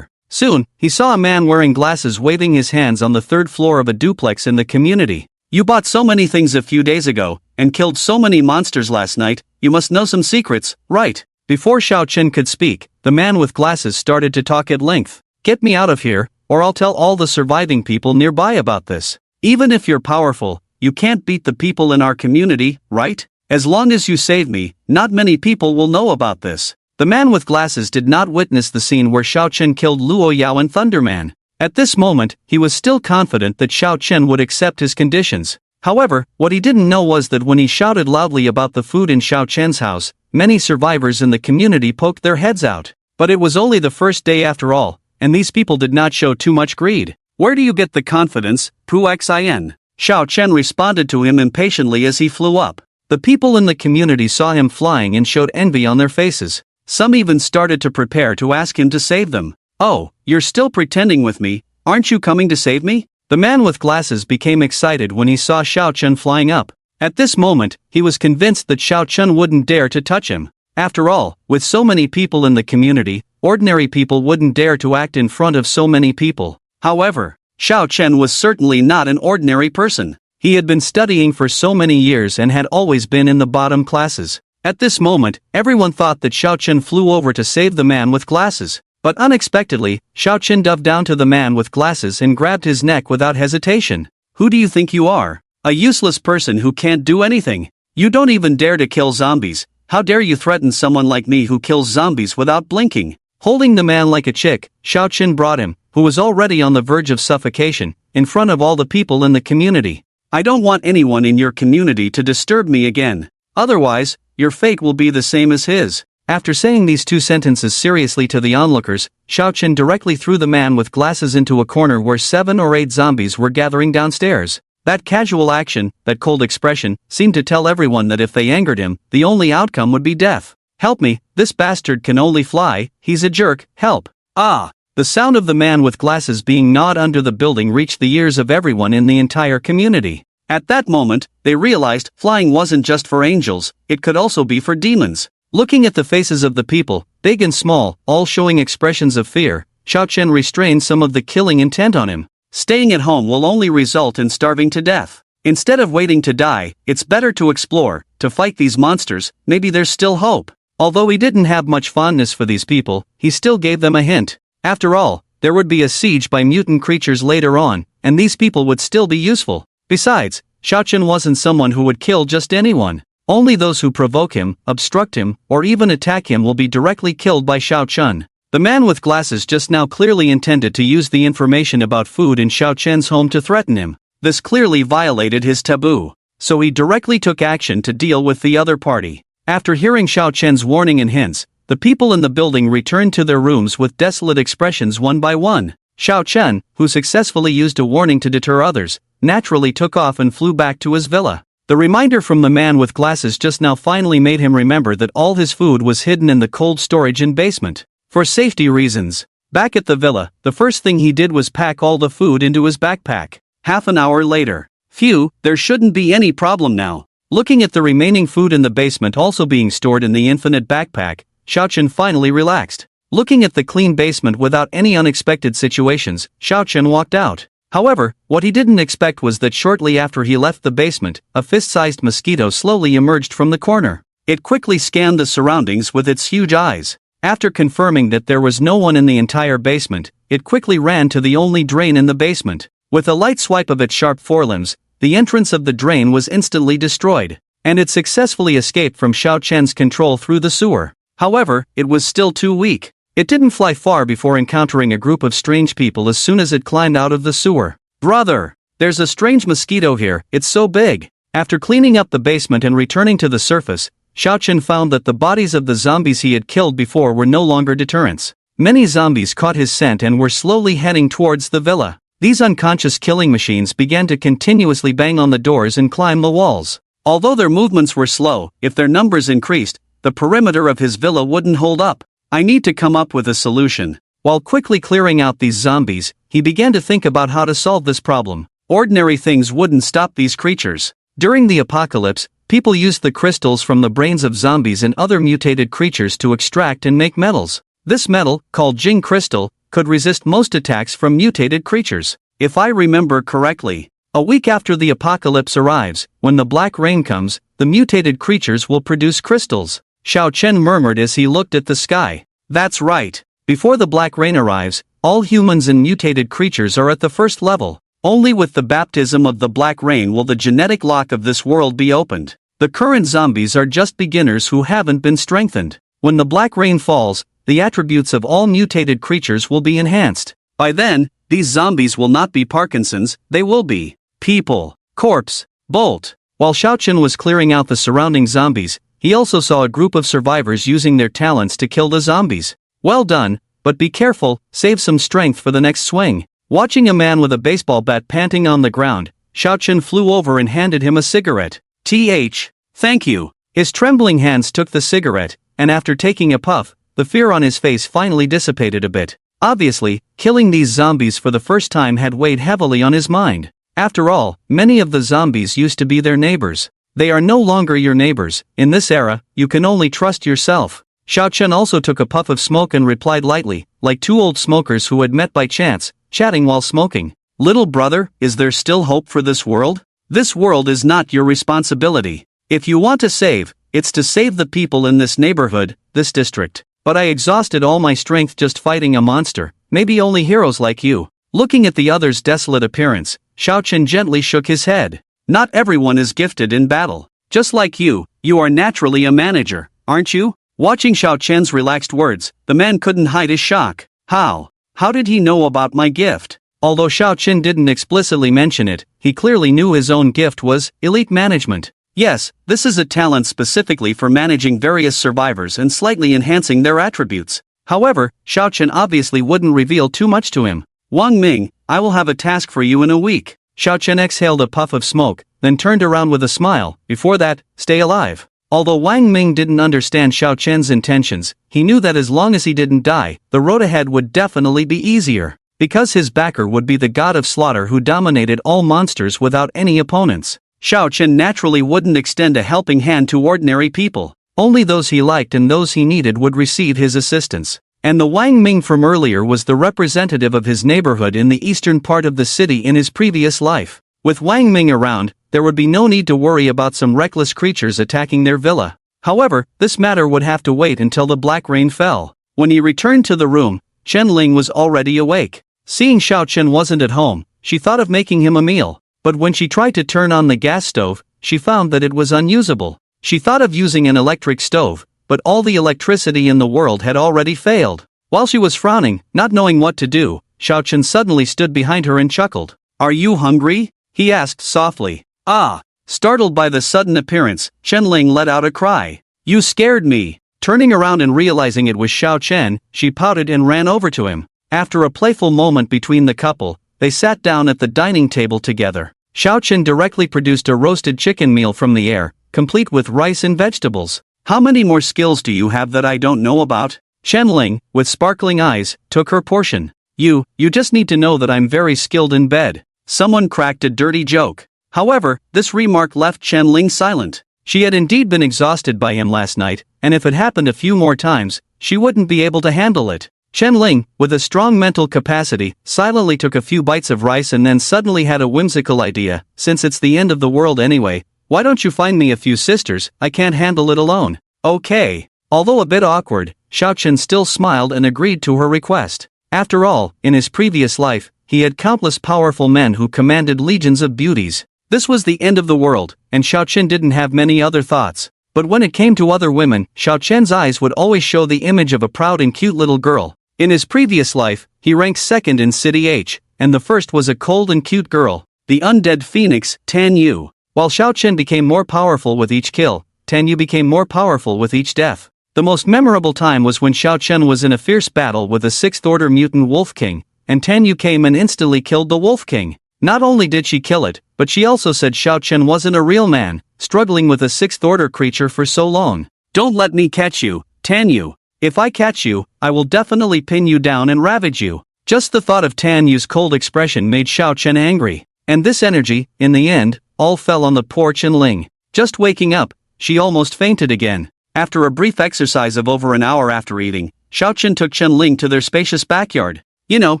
A: Soon, he saw a man wearing glasses waving his hands on the third floor of a duplex in the community. "You bought so many things a few days ago, and killed so many monsters last night, you must know some secrets, right?" Before Xiao Chen could speak, the man with glasses started to talk at length. "Get me out of here, or I'll tell all the surviving people nearby about this. Even if you're powerful, you can't beat the people in our community, right? As long as you save me, not many people will know about this." The man with glasses did not witness the scene where Xiao Chen killed Luo Yao and Thunderman. At this moment, he was still confident that Xiao Chen would accept his conditions. However, what he didn't know was that when he shouted loudly about the food in Xiao Chen's house, many survivors in the community poked their heads out. But it was only the first day after all, and these people did not show too much greed. "Where do you get the confidence, Puxin?" Xiao Chen responded to him impatiently as he flew up. The people in the community saw him flying and showed envy on their faces. Some even started to prepare to ask him to save them. "Oh, you're still pretending with me, aren't you coming to save me?" The man with glasses became excited when he saw Xiao Chen flying up. At this moment, he was convinced that Xiao Chen wouldn't dare to touch him. After all, with so many people in the community, ordinary people wouldn't dare to act in front of so many people. However, Xiao Chen was certainly not an ordinary person. He had been studying for so many years and had always been in the bottom classes. At this moment, everyone thought that Xiao Chen flew over to save the man with glasses. But unexpectedly, Xiao Chen dove down to the man with glasses and grabbed his neck without hesitation. "Who do you think you are? A useless person who can't do anything. You don't even dare to kill zombies. How dare you threaten someone like me who kills zombies without blinking?" Holding the man like a chick, Xiao Chen brought him, who was already on the verge of suffocation, in front of all the people in the community. "I don't want anyone in your community to disturb me again. Otherwise, your fate will be the same as his." After saying these two sentences seriously to the onlookers, Xiao Chen directly threw the man with glasses into a corner where 7 or 8 zombies were gathering downstairs. That casual action, that cold expression, seemed to tell everyone that if they angered him, the only outcome would be death. "Help me, this bastard can only fly, he's a jerk, help." "Ah!" The sound of the man with glasses being gnawed under the building reached the ears of everyone in the entire community. At that moment, they realized flying wasn't just for angels, it could also be for demons. Looking at the faces of the people, big and small, all showing expressions of fear, Xiao Chen restrained some of the killing intent on him. Staying at home will only result in starving to death. Instead of waiting to die, it's better to explore, to fight these monsters, maybe there's still hope. Although he didn't have much fondness for these people, he still gave them a hint. After all, there would be a siege by mutant creatures later on, and these people would still be useful. Besides, Xiao Chen wasn't someone who would kill just anyone. Only those who provoke him, obstruct him, or even attack him will be directly killed by Xiao Chen. The man with glasses just now clearly intended to use the information about food in Xiao Chen's home to threaten him. This clearly violated his taboo. So he directly took action to deal with the other party. After hearing Xiao Chen's warning and hints, the people in the building returned to their rooms with desolate expressions one by one. Xiao Chen, who successfully used a warning to deter others, naturally took off and flew back to his villa. The reminder from the man with glasses just now finally made him remember that all his food was hidden in the cold storage in basement. For safety reasons. Back at the villa, the first thing he did was pack all the food into his backpack. Half an hour later. Phew, there shouldn't be any problem now. Looking at the remaining food in the basement also being stored in the infinite backpack, Xiao Chen finally relaxed. Looking at the clean basement without any unexpected situations, Xiao Chen walked out. However, what he didn't expect was that shortly after he left the basement, a fist-sized mosquito slowly emerged from the corner. It quickly scanned the surroundings with its huge eyes. After confirming that there was no one in the entire basement, it quickly ran to the only drain in the basement. With a light swipe of its sharp forelimbs, the entrance of the drain was instantly destroyed, and it successfully escaped from Xiao Chen's control through the sewer. However, it was still too weak. It didn't fly far before encountering a group of strange people as soon as it climbed out of the sewer. "Brother! There's a strange mosquito here, it's so big." After cleaning up the basement and returning to the surface, Xiao Chen found that the bodies of the zombies he had killed before were no longer deterrents. Many zombies caught his scent and were slowly heading towards the villa. These unconscious killing machines began to continuously bang on the doors and climb the walls. Although their movements were slow, if their numbers increased, the perimeter of his villa wouldn't hold up. "I need to come up with a solution." While quickly clearing out these zombies, he began to think about how to solve this problem. Ordinary things wouldn't stop these creatures. During the apocalypse, people used the crystals from the brains of zombies and other mutated creatures to extract and make metals. This metal, called Jing crystal, could resist most attacks from mutated creatures. If I remember correctly, a week after the apocalypse arrives, when the black rain comes, the mutated creatures will produce crystals. Xiao Chen murmured as he looked at the sky. "That's right. Before the black rain arrives, all humans and mutated creatures are at the first level. Only with the baptism of the black rain will the genetic lock of this world be opened. The current zombies are just beginners who haven't been strengthened. When the black rain falls, the attributes of all mutated creatures will be enhanced. By then, these zombies will not be Parkinson's, they will be people. Corpse. Bolt." While Xiao Chen was clearing out the surrounding zombies, he also saw a group of survivors using their talents to kill the zombies. "Well done, but be careful, save some strength for the next swing." Watching a man with a baseball bat panting on the ground, Xiao Chen flew over and handed him a cigarette. Thank you." His trembling hands took the cigarette, and after taking a puff, the fear on his face finally dissipated a bit. Obviously, killing these zombies for the first time had weighed heavily on his mind. After all, many of the zombies used to be their neighbors. They are no longer your neighbors. In this era, you can only trust yourself. Xiao Chen also took a puff of smoke and replied lightly, like two old smokers who had met by chance, chatting while smoking. "Little brother, is there still hope for this world? This world is not your responsibility. If you want to save, it's to save the people in this neighborhood, this district. But I exhausted all my strength just fighting a monster, maybe only heroes like you." Looking at the other's desolate appearance, Xiao Chen gently shook his head. "Not everyone is gifted in battle. Just like you are naturally a manager, aren't you?" Watching Xiao Chen's relaxed words, the man couldn't hide his shock. How did he know about my gift? Although Xiao Chen didn't explicitly mention it, he clearly knew his own gift was elite management. Yes, this is a talent specifically for managing various survivors and slightly enhancing their attributes. However, Xiao Chen obviously wouldn't reveal too much to him. "Wang Ming, I will have a task for you in a week." Xiao Chen exhaled a puff of smoke, then turned around with a smile. "Before that, stay alive." Although Wang Ming didn't understand Xiao Chen's intentions, he knew that as long as he didn't die, the road ahead would definitely be easier. Because his backer would be the god of slaughter who dominated all monsters without any opponents, Xiao Chen naturally wouldn't extend a helping hand to ordinary people. Only those he liked and those he needed would receive his assistance. And the Wang Ming from earlier was the representative of his neighborhood in the eastern part of the city in his previous life. With Wang Ming around, there would be no need to worry about some reckless creatures attacking their villa. However, this matter would have to wait until the black rain fell. When he returned to the room, Chen Lin was already awake. Seeing Xiao Chen wasn't at home, she thought of making him a meal. But when she tried to turn on the gas stove, she found that it was unusable. She thought of using an electric stove, but all the electricity in the world had already failed. While she was frowning, not knowing what to do, Xiao Chen suddenly stood behind her and chuckled. "Are you hungry?" he asked softly. "Ah!" Startled by the sudden appearance, Chen Lin let out a cry. "You scared me." Turning around and realizing it was Xiao Chen, she pouted and ran over to him. After a playful moment between the couple, they sat down at the dining table together. Xiao Chen directly produced a roasted chicken meal from the air, complete with rice and vegetables. "How many more skills do you have that I don't know about?" Chen Lin, with sparkling eyes, took her portion. You just need to know that I'm very skilled in bed." Someone cracked a dirty joke. However, this remark left Chen Lin silent. She had indeed been exhausted by him last night, and if it happened a few more times, she wouldn't be able to handle it. Chen Lin, with a strong mental capacity, silently took a few bites of rice and then suddenly had a whimsical idea. Since it's the end of the world anyway, why don't you find me a few sisters? I can't handle it alone. Okay. Although a bit awkward, Xiaochen still smiled and agreed to her request. After all, in his previous life, he had countless powerful men who commanded legions of beauties. This was the end of the world, and Xiaochen didn't have many other thoughts. But when it came to other women, Xiaochen's eyes would always show the image of a proud and cute little girl. In his previous life, he ranked second in City H, and the first was a cold and cute girl, the undead phoenix, Tan Yu. While Xiaochen became more powerful with each kill, Tan Yu became more powerful with each death. The most memorable time was when Xiaochen was in a fierce battle with a 6th Order mutant Wolf King, and Tan Yu came and instantly killed the Wolf King. Not only did she kill it, but she also said Xiaochen wasn't a real man, struggling with a 6th Order creature for so long. Don't let me catch you, Tan Yu. If I catch you, I will definitely pin you down and ravage you. Just the thought of Tan Yu's cold expression made Xiaochen angry. And this energy, in the end, all fell on the poor Chen Lin. Just waking up, she almost fainted again. After a brief exercise of over an hour after eating, Xiaochen took Chen Lin to their spacious backyard. You know,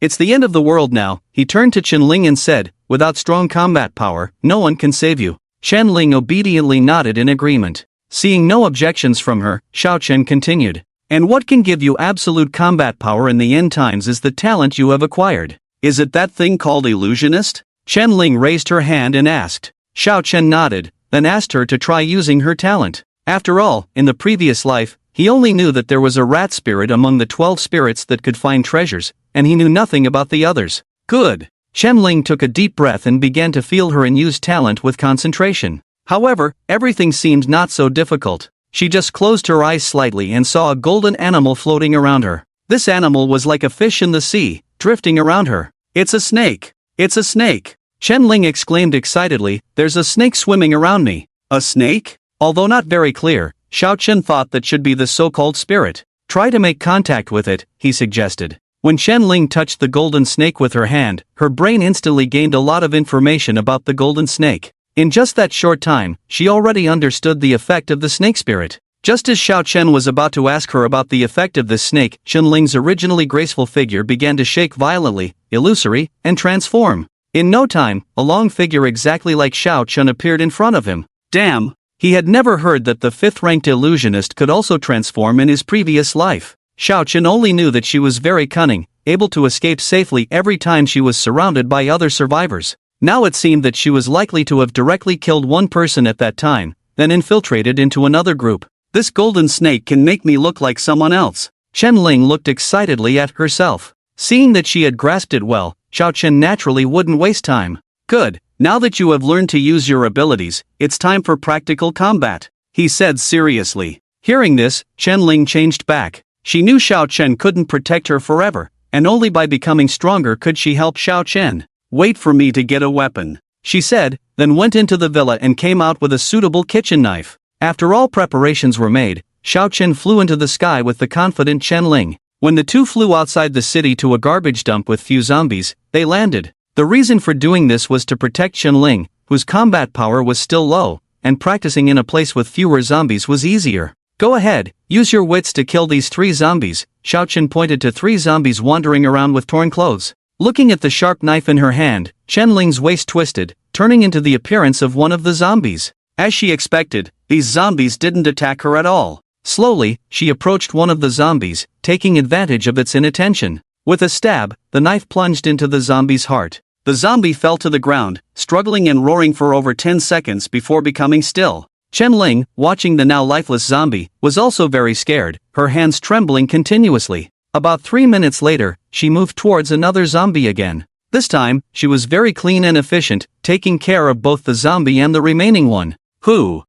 A: it's the end of the world now, he turned to Chen Lin and said, without strong combat power, no one can save you. Chen Lin obediently nodded in agreement. Seeing no objections from her, Xiaochen continued. And what can give you absolute combat power in the end times is the talent you have acquired. Is it that thing called illusionist? Chen Lin raised her hand and asked. Xiaochen nodded, then asked her to try using her talent. After all, in the previous life, he only knew that there was a rat spirit among the 12 spirits that could find treasures, and he knew nothing about the others. Good. Chen Lin took a deep breath and began to feel her and use talent with concentration. However, everything seemed not so difficult. She just closed her eyes slightly and saw a golden animal floating around her. This animal was like a fish in the sea, drifting around her. It's a snake! It's a snake! Chen Lin exclaimed excitedly, there's a snake swimming around me. A snake? Although not very clear, Xiaochen thought that should be the so-called spirit. Try to make contact with it, he suggested. When Chen Lin touched the golden snake with her hand, her brain instantly gained a lot of information about the golden snake. In just that short time, she already understood the effect of the snake spirit. Just as Xiaochen was about to ask her about the effect of this snake, Chen Lin's originally graceful figure began to shake violently, illusory, and transform. In no time, a long figure exactly like Xiaochen appeared in front of him. Damn! He had never heard that the 5th-ranked illusionist could also transform in his previous life. Xiaochen only knew that she was very cunning, able to escape safely every time she was surrounded by other survivors. Now it seemed that she was likely to have directly killed one person at that time, then infiltrated into another group. This golden snake can make me look like someone else. Chen Lin looked excitedly at herself. Seeing that she had grasped it well, Xiaochen naturally wouldn't waste time. Good, now that you have learned to use your abilities, it's time for practical combat, he said seriously. Hearing this, Chen Lin changed back. She knew Xiaochen couldn't protect her forever, and only by becoming stronger could she help Xiaochen. Wait for me to get a weapon, she said, then went into the villa and came out with a suitable kitchen knife. After all preparations were made, Xiaochen flew into the sky with the confident Chen Lin. When the two flew outside the city to a garbage dump with few zombies, they landed. The reason for doing this was to protect Chen Lin, whose combat power was still low, and practicing in a place with fewer zombies was easier. Go ahead, use your wits to kill these 3 zombies, Xiaochen pointed to 3 zombies wandering around with torn clothes. Looking at the sharp knife in her hand, Chen Lin's waist twisted, turning into the appearance of one of the zombies. As she expected, these zombies didn't attack her at all. Slowly, she approached one of the zombies, taking advantage of its inattention. With a stab, the knife plunged into the zombie's heart. The zombie fell to the ground, struggling and roaring for over 10 seconds before becoming still. Chen Lin, watching the now lifeless zombie, was also very scared, her hands trembling continuously. About 3 minutes later, she moved towards another zombie again. This time, she was very clean and efficient, taking care of both the zombie and the remaining one. Who?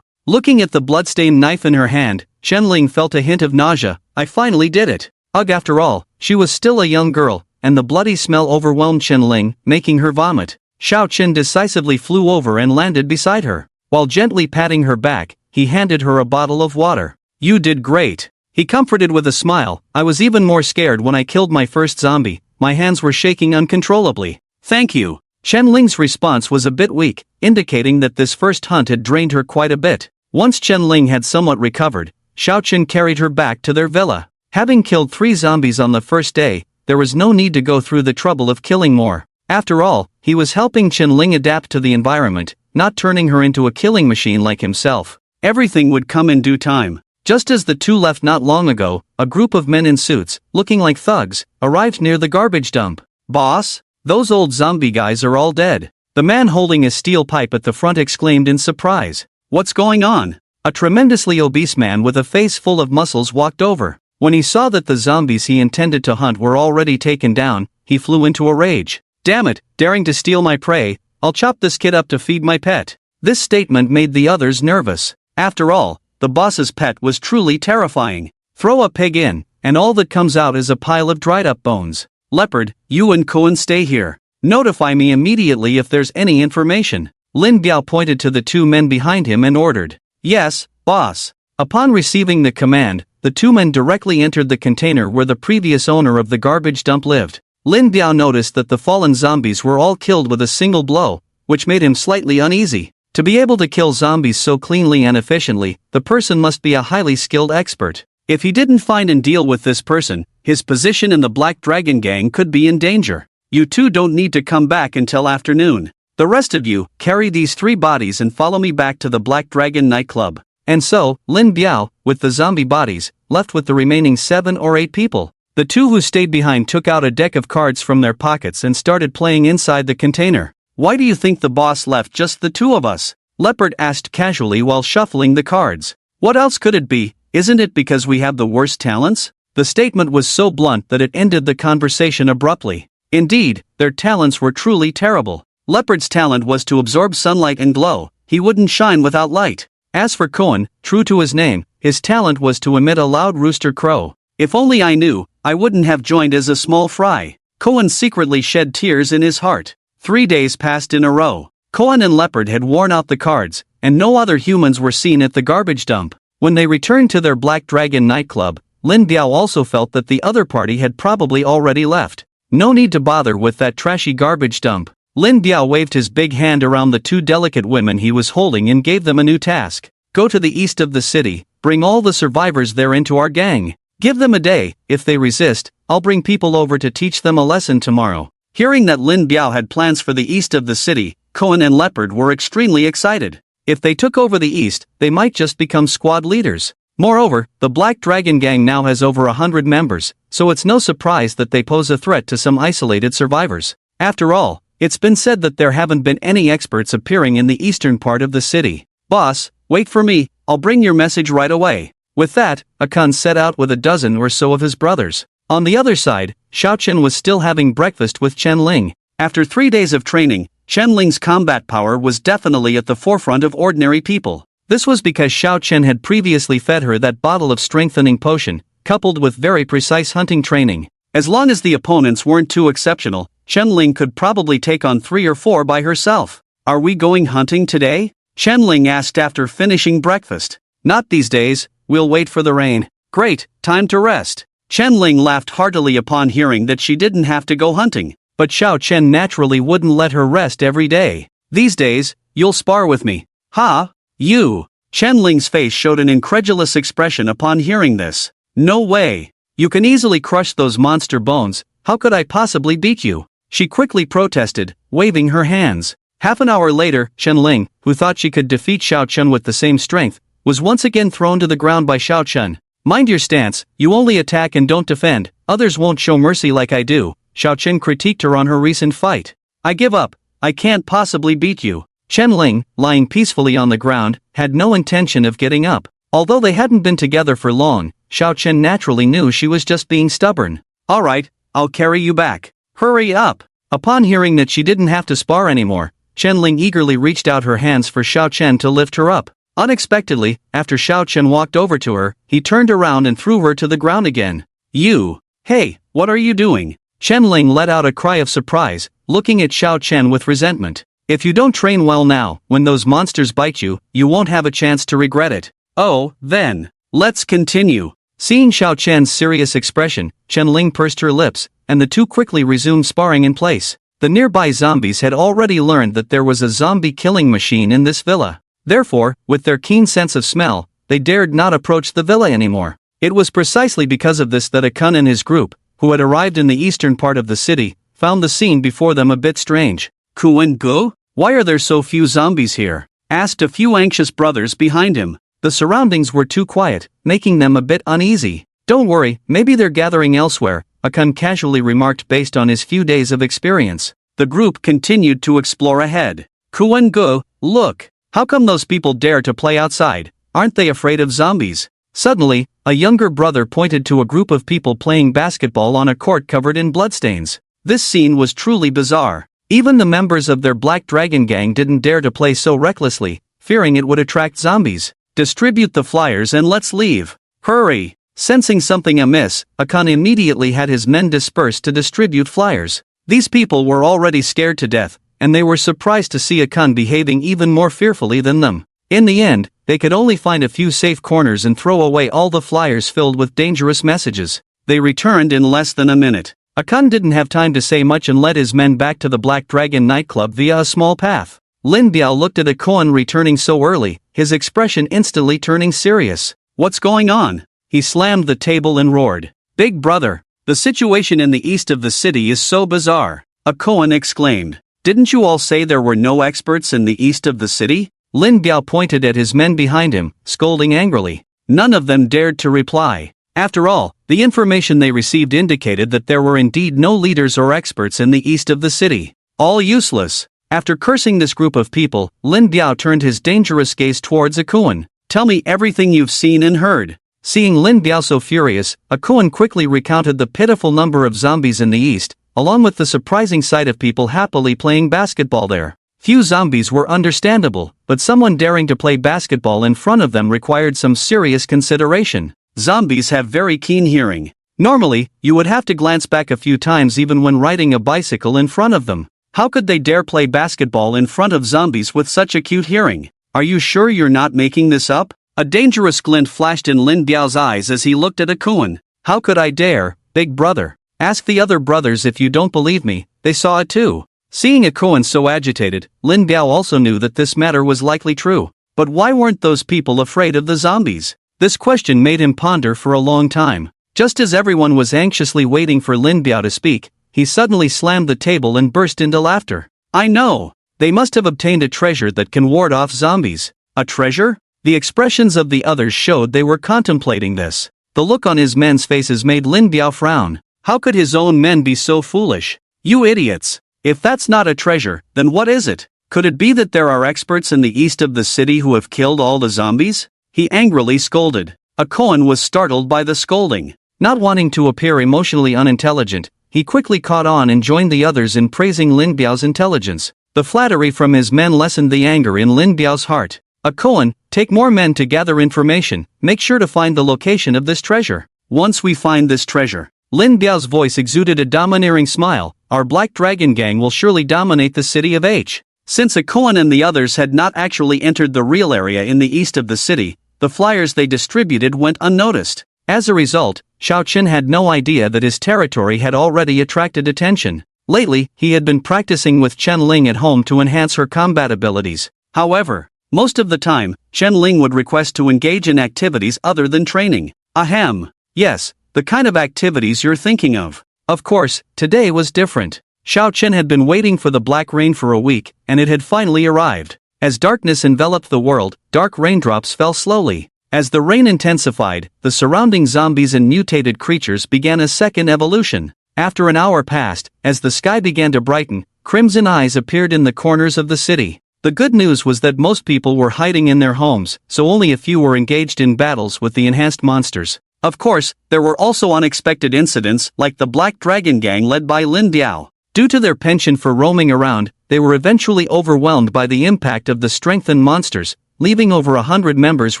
A: Looking at the bloodstained knife in her hand, Chen Lin felt a hint of nausea. I finally did it. Ugh, after all, she was still a young girl, and the bloody smell overwhelmed Chen Lin, making her vomit. Xiaochen decisively flew over and landed beside her. While gently patting her back, he handed her a bottle of water. You did great. He comforted with a smile. I was even more scared when I killed my first zombie. My hands were shaking uncontrollably. Thank you. Chen Ling's response was a bit weak, indicating that this first hunt had drained her quite a bit. Once Chen Ling had somewhat recovered, Xiao Chen carried her back to their villa. Having killed 3 zombies on the first day, there was no need to go through the trouble of killing more. After all, he was helping Chen Ling adapt to the environment, not turning her into a killing machine like himself. Everything would come in due time. Just as the two left not long ago, a group of men in suits, looking like thugs, arrived near the garbage dump. "Boss, those old zombie guys are all dead." The man holding a steel pipe at the front exclaimed in surprise. "What's going on?" A tremendously obese man with a face full of muscles walked over. When he saw that the zombies he intended to hunt were already taken down, he flew into a rage. "Damn it, daring to steal my prey, I'll chop this kid up to feed my pet." This statement made the others nervous. After all, the boss's pet was truly terrifying. Throw a pig in, and all that comes out is a pile of dried up bones. "Leopard, you and Cohen stay here. Notify me immediately if there's any information." Lin Biao pointed to the 2 men behind him and ordered. "Yes, boss." Upon receiving the command, the 2 men directly entered the container where the previous owner of the garbage dump lived. Lin Biao noticed that the fallen zombies were all killed with a single blow, which made him slightly uneasy. To be able to kill zombies so cleanly and efficiently, the person must be a highly skilled expert. If he didn't find and deal with this person, his position in the Black Dragon Gang could be in danger. "You 2 don't need to come back until afternoon. The rest of you, carry these 3 bodies and follow me back to the Black Dragon nightclub." And so, Lin Biao, with the zombie bodies, left with the remaining 7 or 8 people. The 2 who stayed behind took out a deck of cards from their pockets and started playing inside the container. "Why do you think the boss left just the 2 of us?" Leopard asked casually while shuffling the cards. "What else could it be? Isn't it because we have the worst talents?" The statement was so blunt that it ended the conversation abruptly. Indeed, their talents were truly terrible. Leopard's talent was to absorb sunlight and glow. He wouldn't shine without light. As for Cohen, true to his name, his talent was to emit a loud rooster crow. "If only I knew, I wouldn't have joined as a small fry." Cohen secretly shed tears in his heart. 3 days passed in a row. Cohen and Leopard had worn out the cards, and no other humans were seen at the garbage dump. When they returned to their Black Dragon nightclub, Lin Biao also felt that the other party had probably already left. No need to bother with that trashy garbage dump. Lin Biao waved his big hand around the 2 delicate women he was holding and gave them a new task. "Go to the east of the city, bring all the survivors there into our gang. Give them a day. If they resist, I'll bring people over to teach them a lesson tomorrow." Hearing that Lin Biao had plans for the east of the city, Cohen and Leopard were extremely excited. If they took over the east, they might just become squad leaders. Moreover, the Black Dragon Gang now has over 100 members, so it's no surprise that they pose a threat to some isolated survivors. After all, it's been said that there haven't been any experts appearing in the eastern part of the city. "Boss, wait for me, I'll bring your message right away." With that, Akan set out with a dozen or so of his brothers. On the other side, Xiao Chen was still having breakfast with Chen Ling. After 3 days of training, Chen Ling's combat power was definitely at the forefront of ordinary people. This was because Xiao Chen had previously fed her that bottle of strengthening potion, coupled with very precise hunting training. As long as the opponents weren't too exceptional, Chen Ling could probably take on 3 or 4 by herself. "Are we going hunting today?" Chen Ling asked after finishing breakfast. "Not these days, we'll wait for the rain." "Great, time to rest." Chen Ling laughed heartily upon hearing that she didn't have to go hunting. But Xiao Chen naturally wouldn't let her rest every day. "These days, you'll spar with me." "Ha? You?" Chen Ling's face showed an incredulous expression upon hearing this. "No way. You can easily crush those monster bones, how could I possibly beat you?" She quickly protested, waving her hands. Half an hour later, Chen Ling, who thought she could defeat Xiao Chen with the same strength, was once again thrown to the ground by Xiao Chen. "Mind your stance, you only attack and don't defend, others won't show mercy like I do." Xiao Chen critiqued her on her recent fight. "I give up, I can't possibly beat you." Chen Ling, lying peacefully on the ground, had no intention of getting up. Although they hadn't been together for long, Xiao Chen naturally knew she was just being stubborn. "Alright, I'll carry you back. Hurry up." Upon hearing that she didn't have to spar anymore, Chen Ling eagerly reached out her hands for Xiao Chen to lift her up. Unexpectedly, after Xiao Chen walked over to her, he turned around and threw her to the ground again. "You! Hey, what are you doing?" Chen Ling let out a cry of surprise, looking at Xiao Chen with resentment. "If you don't train well now, when those monsters bite you, you won't have a chance to regret it." "Oh, then, let's continue." Seeing Xiao Chen's serious expression, Chen Ling pursed her lips, and the two quickly resumed sparring in place. The nearby zombies had already learned that there was a zombie killing machine in this villa. Therefore, with their keen sense of smell, they dared not approach the villa anymore. It was precisely because of this that Akun and his group, who had arrived in the eastern part of the city, found the scene before them a bit strange. Kuwen-go? Why are there so few zombies here? Asked a few anxious brothers behind him. The surroundings were too quiet, making them a bit uneasy. Don't worry, maybe they're gathering elsewhere, Akun casually remarked based on his few days of experience. The group continued to explore ahead. Kuwen-go, look! How come those people dare to play outside? Aren't they afraid of zombies? Suddenly, a younger brother pointed to a group of people playing basketball on a court covered in bloodstains. This scene was truly bizarre. Even the members of their Black Dragon gang didn't dare to play so recklessly, fearing it would attract zombies. Distribute the flyers and let's leave. Hurry! Sensing something amiss, Akun immediately had his men disperse to distribute flyers. These people were already scared to death, and they were surprised to see Akun behaving even more fearfully than them. In the end, they could only find a few safe corners and throw away all the flyers filled with dangerous messages. They returned in less than a minute. Akun didn't have time to say much and led his men back to the Black Dragon nightclub via a small path. Lin Biao looked at Akun returning so early, his expression instantly turning serious. What's going on? He slammed the table and roared. Big brother, the situation in the east of the city is so bizarre. Akun exclaimed. Didn't you all say there were no experts in the east of the city? Lin Biao pointed at his men behind him, scolding angrily. None of them dared to reply. After all, the information they received indicated that there were indeed no leaders or experts in the east of the city. All useless. After cursing this group of people, Lin Biao turned his dangerous gaze towards Akun. Tell me everything you've seen and heard. Seeing Lin Biao so furious, Akun quickly recounted the pitiful number of zombies in the east, along with the surprising sight of people happily playing basketball there. Few zombies were understandable, but someone daring to play basketball in front of them required some serious consideration. Zombies have very keen hearing. Normally, you would have to glance back a few times even when riding a bicycle in front of them. How could they dare play basketball in front of zombies with such acute hearing? Are you sure you're not making this up? A dangerous glint flashed in Lin Biao's eyes as he looked at Akun. How could I dare, big brother? Ask the other brothers if you don't believe me, they saw it too. Seeing Akun so agitated, Lin Biao also knew that this matter was likely true. But why weren't those people afraid of the zombies? This question made him ponder for a long time. Just as everyone was anxiously waiting for Lin Biao to speak, he suddenly slammed the table and burst into laughter. I know! They must have obtained a treasure that can ward off zombies. A treasure? The expressions of the others showed they were contemplating this. The look on his men's faces made Lin Biao frown. How could his own men be so foolish? You idiots! If that's not a treasure, then what is it? Could it be that there are experts in the east of the city who have killed all the zombies? He angrily scolded. Akun was startled by the scolding. Not wanting to appear emotionally unintelligent, he quickly caught on and joined the others in praising Lin Biao's intelligence. The flattery from his men lessened the anger in Lin Biao's heart. Akun, take more men to gather information, make sure to find the location of this treasure. Once we find this treasure, Lin Biao's voice exuded a domineering smile, our Black Dragon gang will surely dominate the city of H. Since Akun and the others had not actually entered the real area in the east of the city, the flyers they distributed went unnoticed. As a result, Xiao Chen had no idea that his territory had already attracted attention. Lately, he had been practicing with Chen Lin at home to enhance her combat abilities. However, most of the time, Chen Lin would request to engage in activities other than training. Ahem. Yes, the kind of activities you're thinking of. Of course, today was different. Xiao Chen had been waiting for the black rain for a week, and it had finally arrived. As darkness enveloped the world, dark raindrops fell slowly. As the rain intensified, the surrounding zombies and mutated creatures began a second evolution. After an hour passed, as the sky began to brighten, crimson eyes appeared in the corners of the city. The good news was that most people were hiding in their homes, so only a few were engaged in battles with the enhanced monsters. Of course, there were also unexpected incidents like the Black Dragon gang led by Lin Biao. Due to their penchant for roaming around, they were eventually overwhelmed by the impact of the strengthened monsters, leaving over 100 members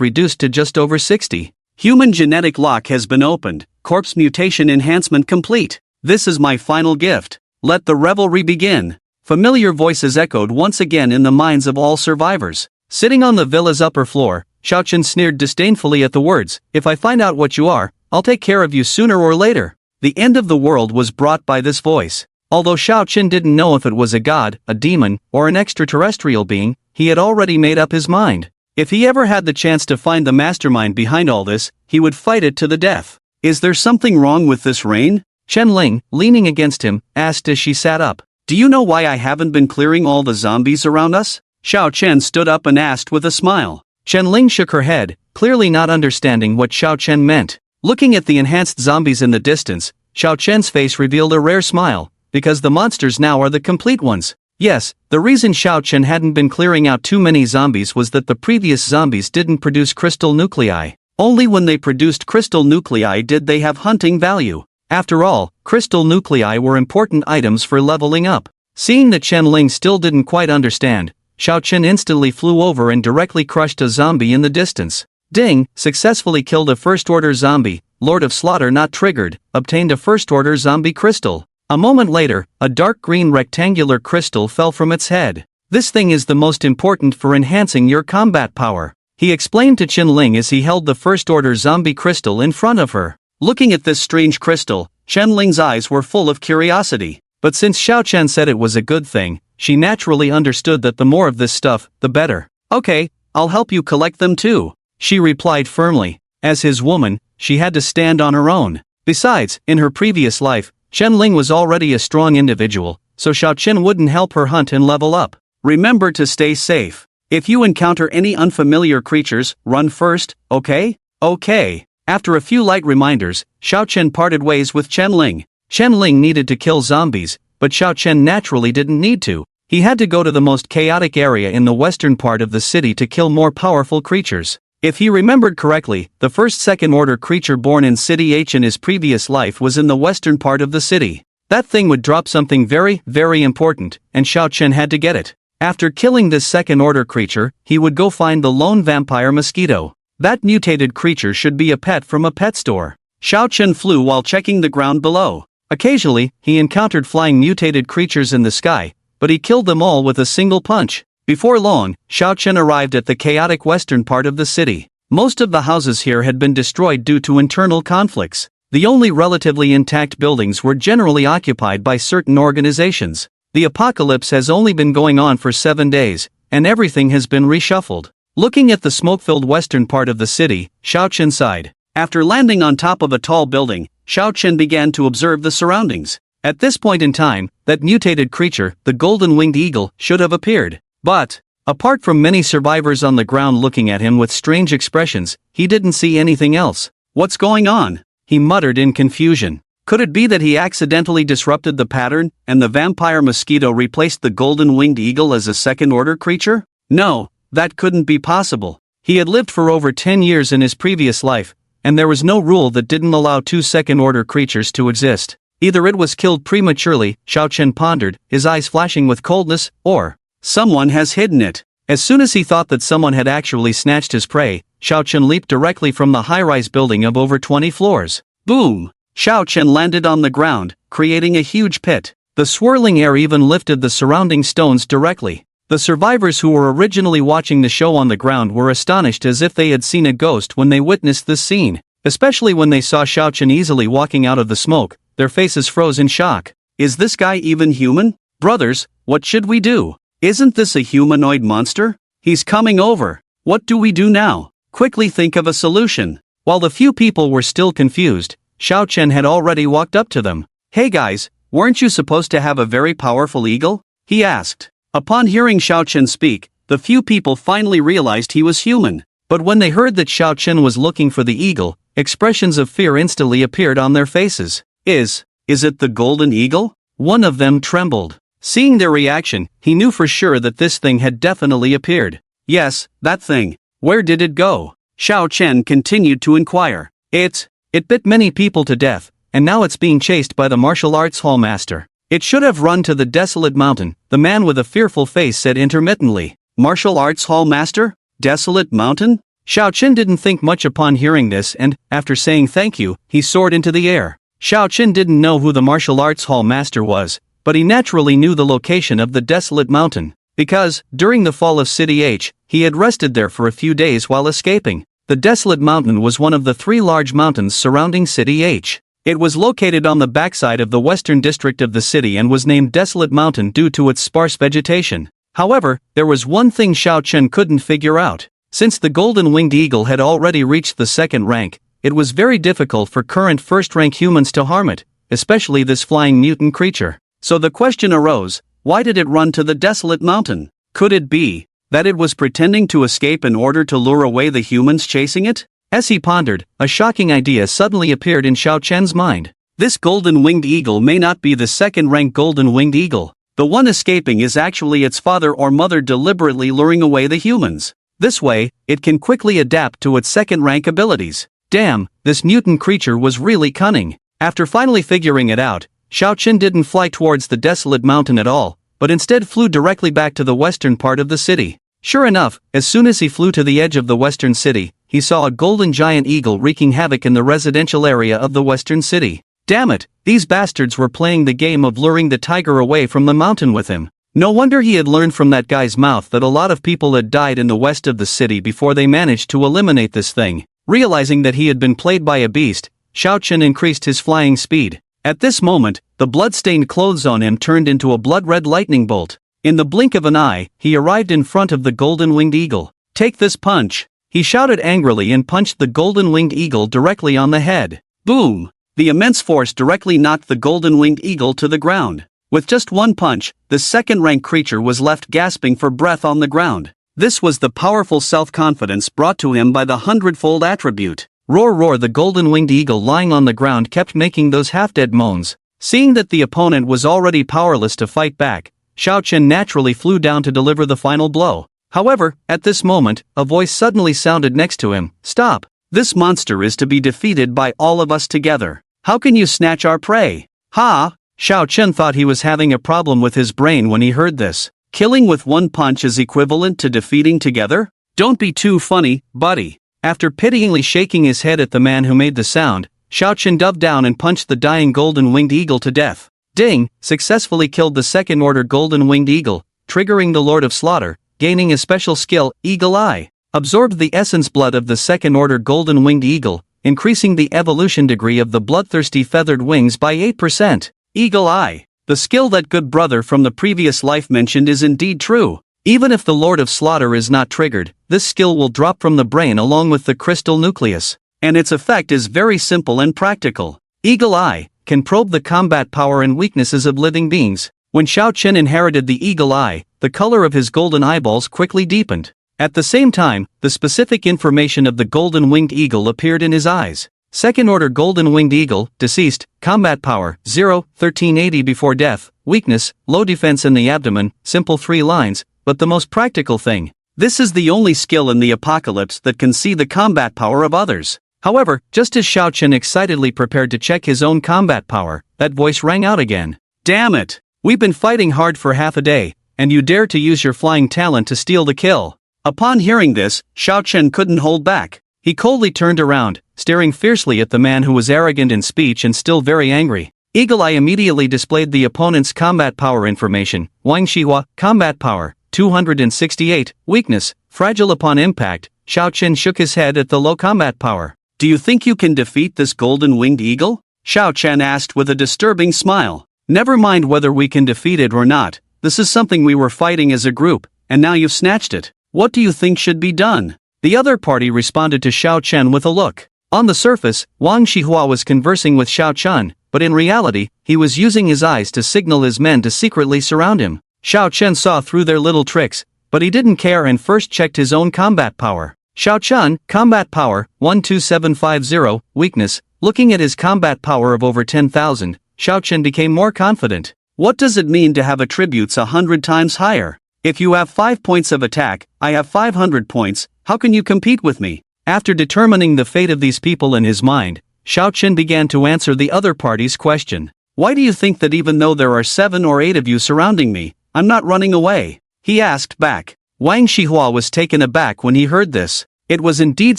A: reduced to just over 60. Human genetic lock has been opened, corpse mutation enhancement complete. This is my final gift. Let the revelry begin. Familiar voices echoed once again in the minds of all survivors. Sitting on the villa's upper floor, Xiao Chen sneered disdainfully at the words, "If I find out what you are, I'll take care of you sooner or later." The end of the world was brought by this voice. Although Xiao Chen didn't know if it was a god, a demon, or an extraterrestrial being, he had already made up his mind. If he ever had the chance to find the mastermind behind all this, he would fight it to the death. Is there something wrong with this rain? Chen Lin, leaning against him, asked as she sat up. Do you know why I haven't been clearing all the zombies around us? Xiao Chen stood up and asked with a smile. Chen Lin shook her head, clearly not understanding what Xiao Chen meant. Looking at the enhanced zombies in the distance, Xiao Chen's face revealed a rare smile, because the monsters now are the complete ones. Yes, the reason Xiao Chen hadn't been clearing out too many zombies was that the previous zombies didn't produce crystal nuclei. Only when they produced crystal nuclei did they have hunting value. After all, crystal nuclei were important items for leveling up. Seeing that Chen Lin still didn't quite understand, Xiao Chen instantly flew over and directly crushed a zombie in the distance. Ding, successfully killed a first-order zombie. Lord of Slaughter not triggered, obtained a first-order zombie crystal. A moment later, a dark green rectangular crystal fell from its head. This thing is the most important for enhancing your combat power, he explained to Chen Lin as he held the first-order zombie crystal in front of her. Looking at this strange crystal, Chen Lin's eyes were full of curiosity. But since Xiao Chen said it was a good thing, she naturally understood that the more of this stuff, the better. Okay, I'll help you collect them too, she replied firmly. As his woman, she had to stand on her own. Besides, in her previous life, Chen Lin was already a strong individual, so Xiao Chen wouldn't help her hunt and level up. Remember to stay safe. If you encounter any unfamiliar creatures, run first, okay? Okay. After a few light reminders, Xiao Chen parted ways with Chen Lin. Chen Lin needed to kill zombies, but Xiao Chen naturally didn't need to. He had to go to the most chaotic area in the western part of the city to kill more powerful creatures. If he remembered correctly, the first second-order creature born in City H in his previous life was in the western part of the city. That thing would drop something very, very important, and Xiao Chen had to get it. After killing this second-order creature, he would go find the lone vampire mosquito. That mutated creature should be a pet from a pet store. Xiao Chen flew while checking the ground below. Occasionally, he encountered flying mutated creatures in the sky, but he killed them all with a single punch. Before long, Xiao Chen arrived at the chaotic western part of the city. Most of the houses here had been destroyed due to internal conflicts. The only relatively intact buildings were generally occupied by certain organizations. The apocalypse has only been going on for 7 days, and everything has been reshuffled. Looking at the smoke-filled western part of the city, Xiao Chen sighed. After landing on top of a tall building, Xiao Chen began to observe the surroundings. At this point in time, that mutated creature, the golden-winged eagle, should have appeared. But, apart from many survivors on the ground looking at him with strange expressions, he didn't see anything else. What's going on? He muttered in confusion. Could it be that he accidentally disrupted the pattern, and the vampire mosquito replaced the golden-winged eagle as a second-order creature? No, that couldn't be possible. He had lived for over 10 years in his previous life, and there was no rule that didn't allow 2 second-order creatures to exist. Either it was killed prematurely, Xiao Chen pondered, his eyes flashing with coldness, or someone has hidden it. As soon as he thought that someone had actually snatched his prey, Xiao Chen leaped directly from the high-rise building of over 20 floors. Boom! Xiao Chen landed on the ground, creating a huge pit. The swirling air even lifted the surrounding stones directly. The survivors who were originally watching the show on the ground were astonished as if they had seen a ghost when they witnessed this scene. Especially when they saw Xiao Chen easily walking out of the smoke, their faces froze in shock. Is this guy even human? Brothers, what should we do? Isn't this a humanoid monster? He's coming over. What do we do now? Quickly think of a solution. While the few people were still confused, Xiao Chen had already walked up to them. Hey guys, weren't you supposed to have a very powerful eagle? He asked. Upon hearing Xiao Chen speak, the few people finally realized he was human. But when they heard that Xiao Chen was looking for the eagle, expressions of fear instantly appeared on their faces. Is it the golden eagle? One of them trembled. Seeing their reaction, he knew for sure that this thing had definitely appeared. Yes, that thing. Where did it go? Xiao Chen continued to inquire. It bit many people to death, and now it's being chased by the martial arts hall master. It should have run to the desolate mountain, the man with a fearful face said intermittently. Martial arts hall master? Desolate mountain? Xiao Chen didn't think much upon hearing this and, after saying thank you, he soared into the air. Xiao Chen didn't know who the martial arts hall master was, but he naturally knew the location of the desolate mountain, because, during the fall of City H, he had rested there for a few days while escaping. The desolate mountain was one of the 3 large mountains surrounding City H. It was located on the backside of the western district of the city and was named Desolate Mountain due to its sparse vegetation. However, there was one thing Xiao Chen couldn't figure out. Since the golden winged eagle had already reached the second rank, it was very difficult for current first-rank humans to harm it, especially this flying mutant creature. So the question arose, why did it run to the Desolate Mountain? Could it be that it was pretending to escape in order to lure away the humans chasing it? As he pondered, a shocking idea suddenly appeared in Xiao Chen's mind. This golden winged eagle may not be the second-rank golden winged eagle. The one escaping is actually its father or mother deliberately luring away the humans. This way, it can quickly adapt to its second-rank abilities. Damn, this mutant creature was really cunning. After finally figuring it out, Xiao Chen didn't fly towards the Desolate Mountain at all, but instead flew directly back to the western part of the city. Sure enough, as soon as he flew to the edge of the western city, he saw a golden giant eagle wreaking havoc in the residential area of the western city. Damn it, these bastards were playing the game of luring the tiger away from the mountain with him. No wonder he had learned from that guy's mouth that a lot of people had died in the west of the city before they managed to eliminate this thing. Realizing that he had been played by a beast, Xiao Chen increased his flying speed. At this moment, the blood-stained clothes on him turned into a blood-red lightning bolt. In the blink of an eye, he arrived in front of the golden-winged eagle. "Take this punch!" he shouted angrily and punched the golden-winged eagle directly on the head. Boom! The immense force directly knocked the golden-winged eagle to the ground. With just one punch, the second-rank creature was left gasping for breath on the ground. This was the powerful self-confidence brought to him by the hundredfold attribute. Roar roar, the golden-winged eagle lying on the ground kept making those half-dead moans. Seeing that the opponent was already powerless to fight back, Xiao Chen naturally flew down to deliver the final blow. However, at this moment, a voice suddenly sounded next to him. "Stop! This monster is to be defeated by all of us together. How can you snatch our prey?" Ha! Xiao Chen thought he was having a problem with his brain when he heard this. Killing with one punch is equivalent to defeating together? Don't be too funny, buddy. After pityingly shaking his head at the man who made the sound, Xiao Chen dove down and punched the dying golden-winged eagle to death. Ding! Successfully killed the second-order golden-winged eagle, triggering the Lord of Slaughter, gaining a special skill, Eagle Eye. Absorbed the essence blood of the second-order golden-winged eagle, increasing the evolution degree of the bloodthirsty feathered wings by 8%. Eagle Eye. The skill that good brother from the previous life mentioned is indeed true. Even if the Lord of Slaughter is not triggered, this skill will drop from the brain along with the crystal nucleus. And its effect is very simple and practical. Eagle Eye can probe the combat power and weaknesses of living beings. When Xiao Chen inherited the Eagle Eye, the color of his golden eyeballs quickly deepened. At the same time, the specific information of the golden-winged eagle appeared in his eyes. Second-order golden-winged eagle, deceased, combat power, 0, 1380 before death, weakness, low defense in the abdomen, simple 3 lines, but the most practical thing. This is the only skill in the apocalypse that can see the combat power of others. However, just as Xiao Chen excitedly prepared to check his own combat power, that voice rang out again. "Damn it! We've been fighting hard for half a day, and you dare to use your flying talent to steal the kill." Upon hearing this, Xiao Chen couldn't hold back. He coldly turned around, staring fiercely at the man who was arrogant in speech and still very angry. Eagle Eye immediately displayed the opponent's combat power information. Wang Shihua, combat power, 268, weakness, fragile upon impact. Xiao Chen shook his head at the low combat power. "Do you think you can defeat this golden-winged eagle?" Xiao Chen asked with a disturbing smile. "Never mind whether we can defeat it or not. This is something we were fighting as a group, and now you've snatched it. What do you think should be done?" The other party responded to Xiao Chen with a look. On the surface, Wang Shihua was conversing with Xiao Chen, but in reality, he was using his eyes to signal his men to secretly surround him. Xiao Chen saw through their little tricks, but he didn't care and first checked his own combat power. Xiao Chen, combat power, 12750, weakness. Looking at his combat power of over 10,000, Xiao Chen became more confident. What does it mean to have attributes 100 times higher? If you have 5 points of attack, I have 500 points, how can you compete with me? After determining the fate of these people in his mind, Xiao Chen began to answer the other party's question. "Why do you think that even though there are 7 or 8 of you surrounding me, I'm not running away?" he asked back. Wang Shihua was taken aback when he heard this. It was indeed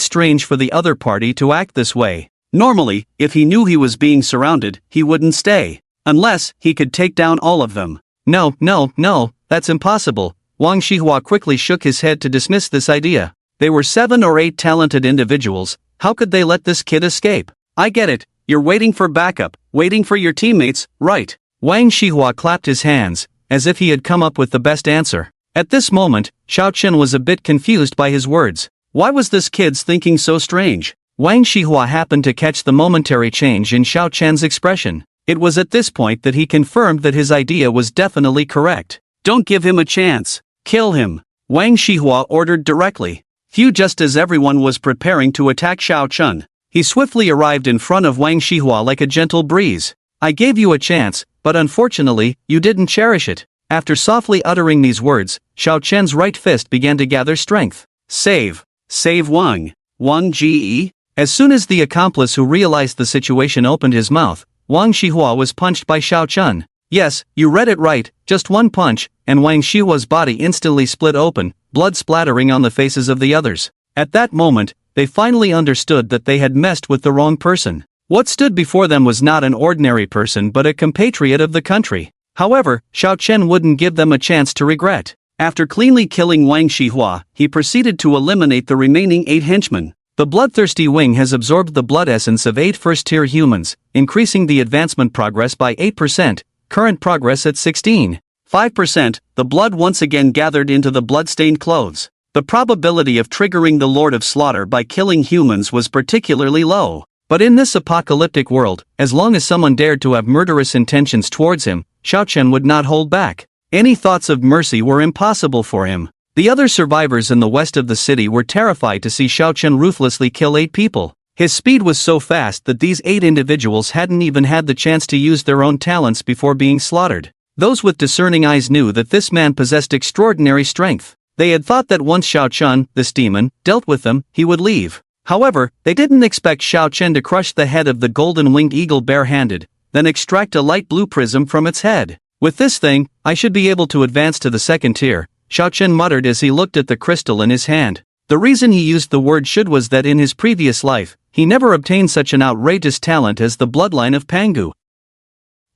A: strange for the other party to act this way. Normally, if he knew he was being surrounded, he wouldn't stay. Unless, he could take down all of them. No, that's impossible. Wang Shihua quickly shook his head to dismiss this idea. They were 7 or 8 talented individuals, how could they let this kid escape? I get it, You're waiting for backup, waiting for your teammates, right? Wang Shihua clapped his hands, as if he had come up with the best answer. At this moment, Xiao Chen was a bit confused by his words. Why was this kid's thinking so strange? Wang Shihua happened to catch the momentary change in Xiao Chen's expression. It was at this point that he confirmed that his idea was definitely correct. Don't give him a chance. Kill him. Wang Shihua ordered directly. Just as everyone was preparing to attack Xiao Chen, he swiftly arrived in front of Wang Shihua like a gentle breeze. I gave you a chance, but unfortunately, you didn't cherish it. After softly uttering these words, Xiao Chen's right fist began to gather strength. Save Wang. Wang Ge? As soon as the accomplice who realized the situation opened his mouth, Wang Shihua was punched by Xiao Chen. Yes, you read it right, just one punch, and Wang Shihua's body instantly split open, blood splattering on the faces of the others. At that moment, they finally understood that they had messed with the wrong person. What stood before them was not an ordinary person but a compatriot of the country. However, Xiao Chen wouldn't give them a chance to regret. After cleanly killing Wang Shihua, he proceeded to eliminate the remaining 8 henchmen. The bloodthirsty wing has absorbed the blood essence of 8 first-tier humans, increasing the advancement progress by 8%, current progress at 16.5%. The blood once again gathered into the blood-stained clothes. The probability of triggering the Lord of Slaughter by killing humans was particularly low. But in this apocalyptic world, as long as someone dared to have murderous intentions towards him, Xiao Chen would not hold back. Any thoughts of mercy were impossible for him. The other survivors in the west of the city were terrified to see Xiao Chen ruthlessly kill 8 people. His speed was so fast that these 8 individuals hadn't even had the chance to use their own talents before being slaughtered. Those with discerning eyes knew that this man possessed extraordinary strength. They had thought that once Xiao Chen, this demon, dealt with them, he would leave. However, they didn't expect Xiao Chen to crush the head of the golden-winged eagle bare-handed, then extract a light blue prism from its head. With this thing, I should be able to advance to the 2nd tier, Xiao Chen muttered as he looked at the crystal in his hand. The reason he used the word should was that in his previous life, he never obtained such an outrageous talent as the bloodline of Pangu.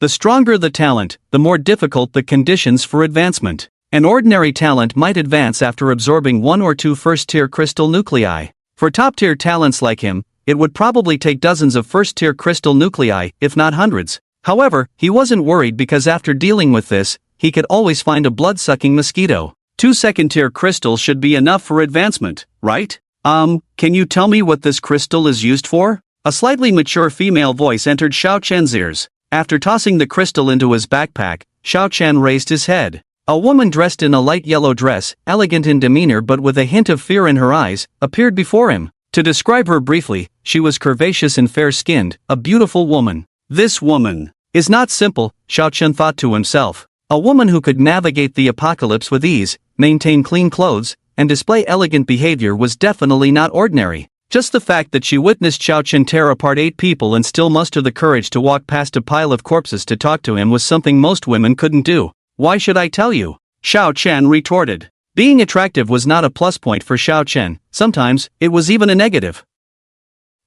A: The stronger the talent, the more difficult the conditions for advancement. An ordinary talent might advance after absorbing 1 or 2 first-tier crystal nuclei. For top-tier talents like him, it would probably take dozens of first-tier crystal nuclei, if not hundreds. However, he wasn't worried because after dealing with this, he could always find a blood-sucking mosquito. 2 second-tier crystals should be enough for advancement, right? Can you tell me what this crystal is used for? A slightly mature female voice entered Xiao Chen's ears. After tossing the crystal into his backpack, Xiao Chen raised his head. A woman dressed in a light yellow dress, elegant in demeanor but with a hint of fear in her eyes, appeared before him. To describe her briefly, she was curvaceous and fair-skinned, a beautiful woman. This woman is not simple, Xiao Chen thought to himself. A woman who could navigate the apocalypse with ease, maintain clean clothes, and display elegant behavior was definitely not ordinary. Just the fact that she witnessed Xiao Chen tear apart 8 people and still muster the courage to walk past a pile of corpses to talk to him was something most women couldn't do. Why should I tell you? Xiao Chen retorted. Being attractive was not a plus point for Xiao Chen, sometimes, it was even a negative.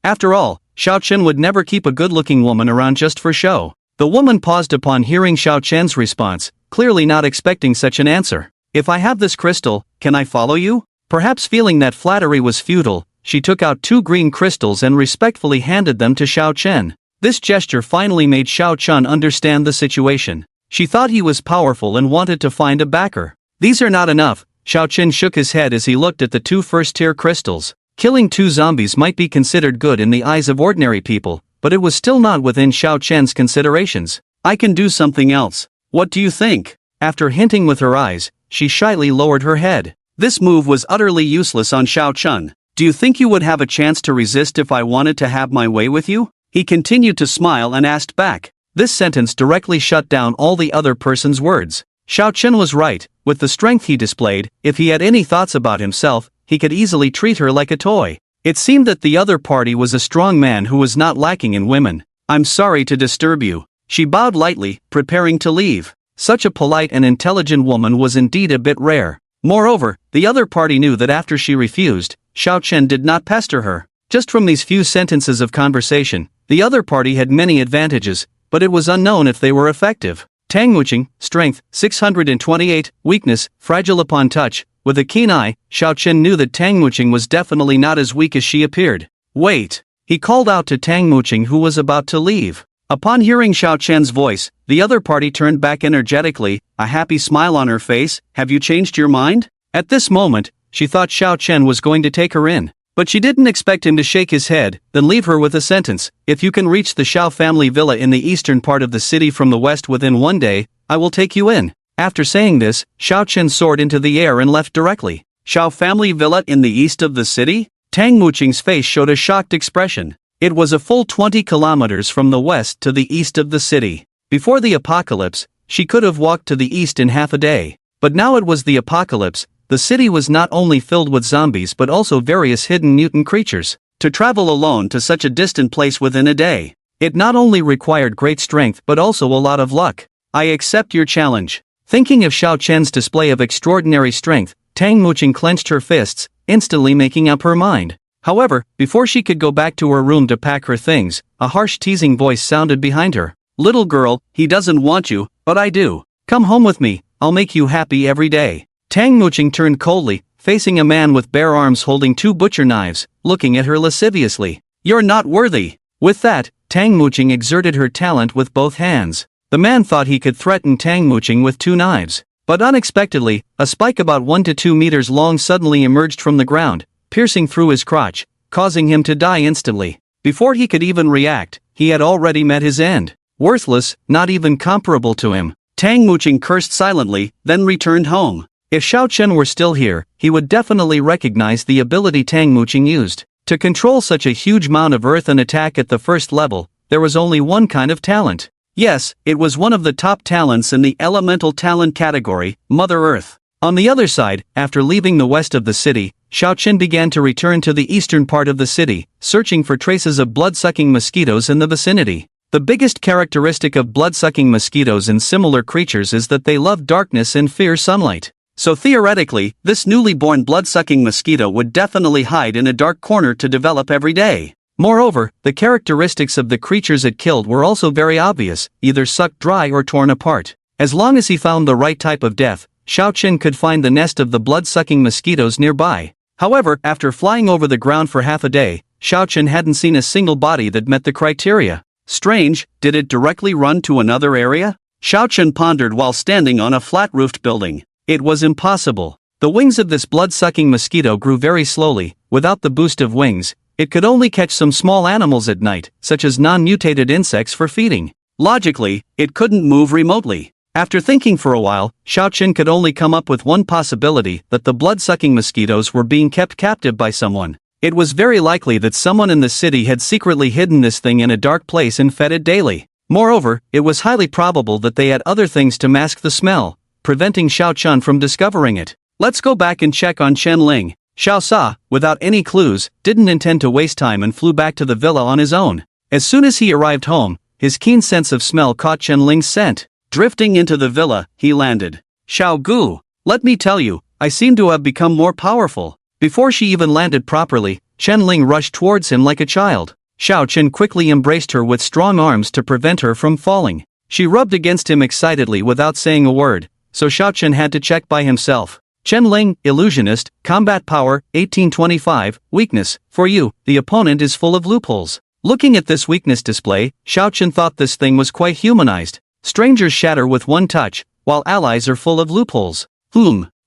A: After all, Xiao Chen would never keep a good-looking woman around just for show. The woman paused upon hearing Xiao Chen's response, clearly not expecting such an answer. If I have this crystal, can I follow you? Perhaps feeling that flattery was futile, she took out 2 green crystals and respectfully handed them to Xiao Chen. This gesture finally made Xiao Chen understand the situation. She thought he was powerful and wanted to find a backer. These are not enough, Xiao Chen shook his head as he looked at the 2 first-tier crystals. Killing 2 zombies might be considered good in the eyes of ordinary people, but it was still not within Xiao Chen's considerations. I can do something else. What do you think? After hinting with her eyes, she shyly lowered her head. This move was utterly useless on Xiao Chen. Do you think you would have a chance to resist if I wanted to have my way with you? He continued to smile and asked back. This sentence directly shut down all the other person's words. Xiao Chen was right. With the strength he displayed, if he had any thoughts about himself, he could easily treat her like a toy. It seemed that the other party was a strong man who was not lacking in women. I'm sorry to disturb you. She bowed lightly, preparing to leave. Such a polite and intelligent woman was indeed a bit rare. Moreover, the other party knew that after she refused, Xiao Chen did not pester her. Just from these few sentences of conversation, the other party had many advantages, but it was unknown if they were effective. Tang Wuqing, strength, 628, weakness, fragile upon touch. With a keen eye, Xiao Chen knew that Tang Wuqing was definitely not as weak as she appeared. Wait, He called out to Tang Muqing, who was about to leave. Upon hearing Xiao Chen's voice, the other party turned back energetically, a happy smile on her face. Have you changed your mind? At this moment, she thought Xiao Chen was going to take her in. But she didn't expect him to shake his head, then leave her with a sentence. If you can reach the Xiao family villa in the eastern part of the city from the west within 1 day, I will take you in. After saying this, Xiao Chen soared into the air and left directly. Xiao family villa in the east of the city? Tang Muqing's face showed a shocked expression. It was a full 20 kilometers from the west to the east of the city. Before the apocalypse, she could have walked to the east in half a day. But now it was the apocalypse. The city was not only filled with zombies but also various hidden mutant creatures. To travel alone to such a distant place within a day, it not only required great strength but also a lot of luck. I accept your challenge. Thinking of Xiao Chen's display of extraordinary strength, Tang Muqing clenched her fists, instantly making up her mind. However, before she could go back to her room to pack her things, a harsh teasing voice sounded behind her. Little girl, he doesn't want you, but I do. Come home with me, I'll make you happy every day. Tang Muqing turned coldly, facing a man with bare arms holding 2 butcher knives, looking at her lasciviously. You're not worthy. With that, Tang Muqing exerted her talent with both hands. The man thought he could threaten Tang Muqing with 2 knives. But unexpectedly, a spike about 1 to 2 meters long suddenly emerged from the ground, piercing through his crotch, causing him to die instantly. Before he could even react, he had already met his end. Worthless, not even comparable to him. Tang Muqing cursed silently, then returned home. If Xiao Chen were still here, he would definitely recognize the ability Tang Muqing used. To control such a huge mound of earth and attack at the first level, there was only one kind of talent. Yes, it was one of the top talents in the elemental talent category, Mother Earth. On the other side, after leaving the west of the city, Xiao Chen began to return to the eastern part of the city, searching for traces of blood-sucking mosquitoes in the vicinity. The biggest characteristic of blood-sucking mosquitoes and similar creatures is that they love darkness and fear sunlight. So theoretically, this newly born blood-sucking mosquito would definitely hide in a dark corner to develop every day. Moreover, the characteristics of the creatures it killed were also very obvious, either sucked dry or torn apart. As long as he found the right type of death, Xiao Chen could find the nest of the blood-sucking mosquitoes nearby. However, after flying over the ground for half a day, Xiao Chen hadn't seen a single body that met the criteria. Strange, did it directly run to another area? Xiao Chen pondered while standing on a flat-roofed building. It was impossible. The wings of this blood-sucking mosquito grew very slowly. Without the boost of wings, it could only catch some small animals at night, such as non-mutated insects for feeding. Logically, it couldn't move remotely. After thinking for a while, Xiao Chen could only come up with one possibility, that the blood-sucking mosquitoes were being kept captive by someone. It was very likely that someone in the city had secretly hidden this thing in a dark place and fed it daily. Moreover, it was highly probable that they had other things to mask the smell, preventing Xiao Chen from discovering it. Let's go back and check on Chen Lin. Xiao Sa, without any clues, didn't intend to waste time and flew back to the villa on his own. As soon as he arrived home, his keen sense of smell caught Chen Lin's scent. Drifting into the villa, he landed. Xiao Gu, let me tell you, I seem to have become more powerful. Before she even landed properly, Chen Lin rushed towards him like a child. Xiao Chen quickly embraced her with strong arms to prevent her from falling. She rubbed against him excitedly without saying a word, so Xiao Chen had to check by himself. Chen Lin, Illusionist, Combat Power, 1825, Weakness, for you, the opponent is full of loopholes. Looking at this weakness display, Xiao Chen thought this thing was quite humanized. Strangers shatter with one touch, while allies are full of loopholes.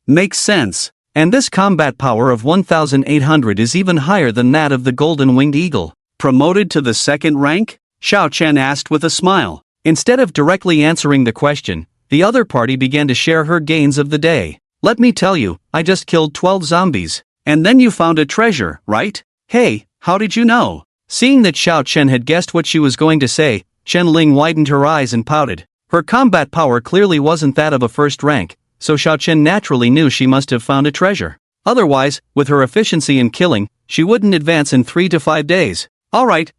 A: Makes sense. And this combat power of 1800 is even higher than that of the golden-winged eagle. Promoted to the 2nd rank? Xiao Chen asked with a smile. Instead of directly answering the question, the other party began to share her gains of the day. Let me tell you, I just killed 12 zombies. And then you found a treasure, right? Hey, how did you know? Seeing that Xiao Chen had guessed what she was going to say, Chen Lin widened her eyes and pouted. Her combat power clearly wasn't that of a 1st rank, so Xiao Chen naturally knew she must have found a treasure. Otherwise, with her efficiency in killing, she wouldn't advance in 3 to 5 days. Alright,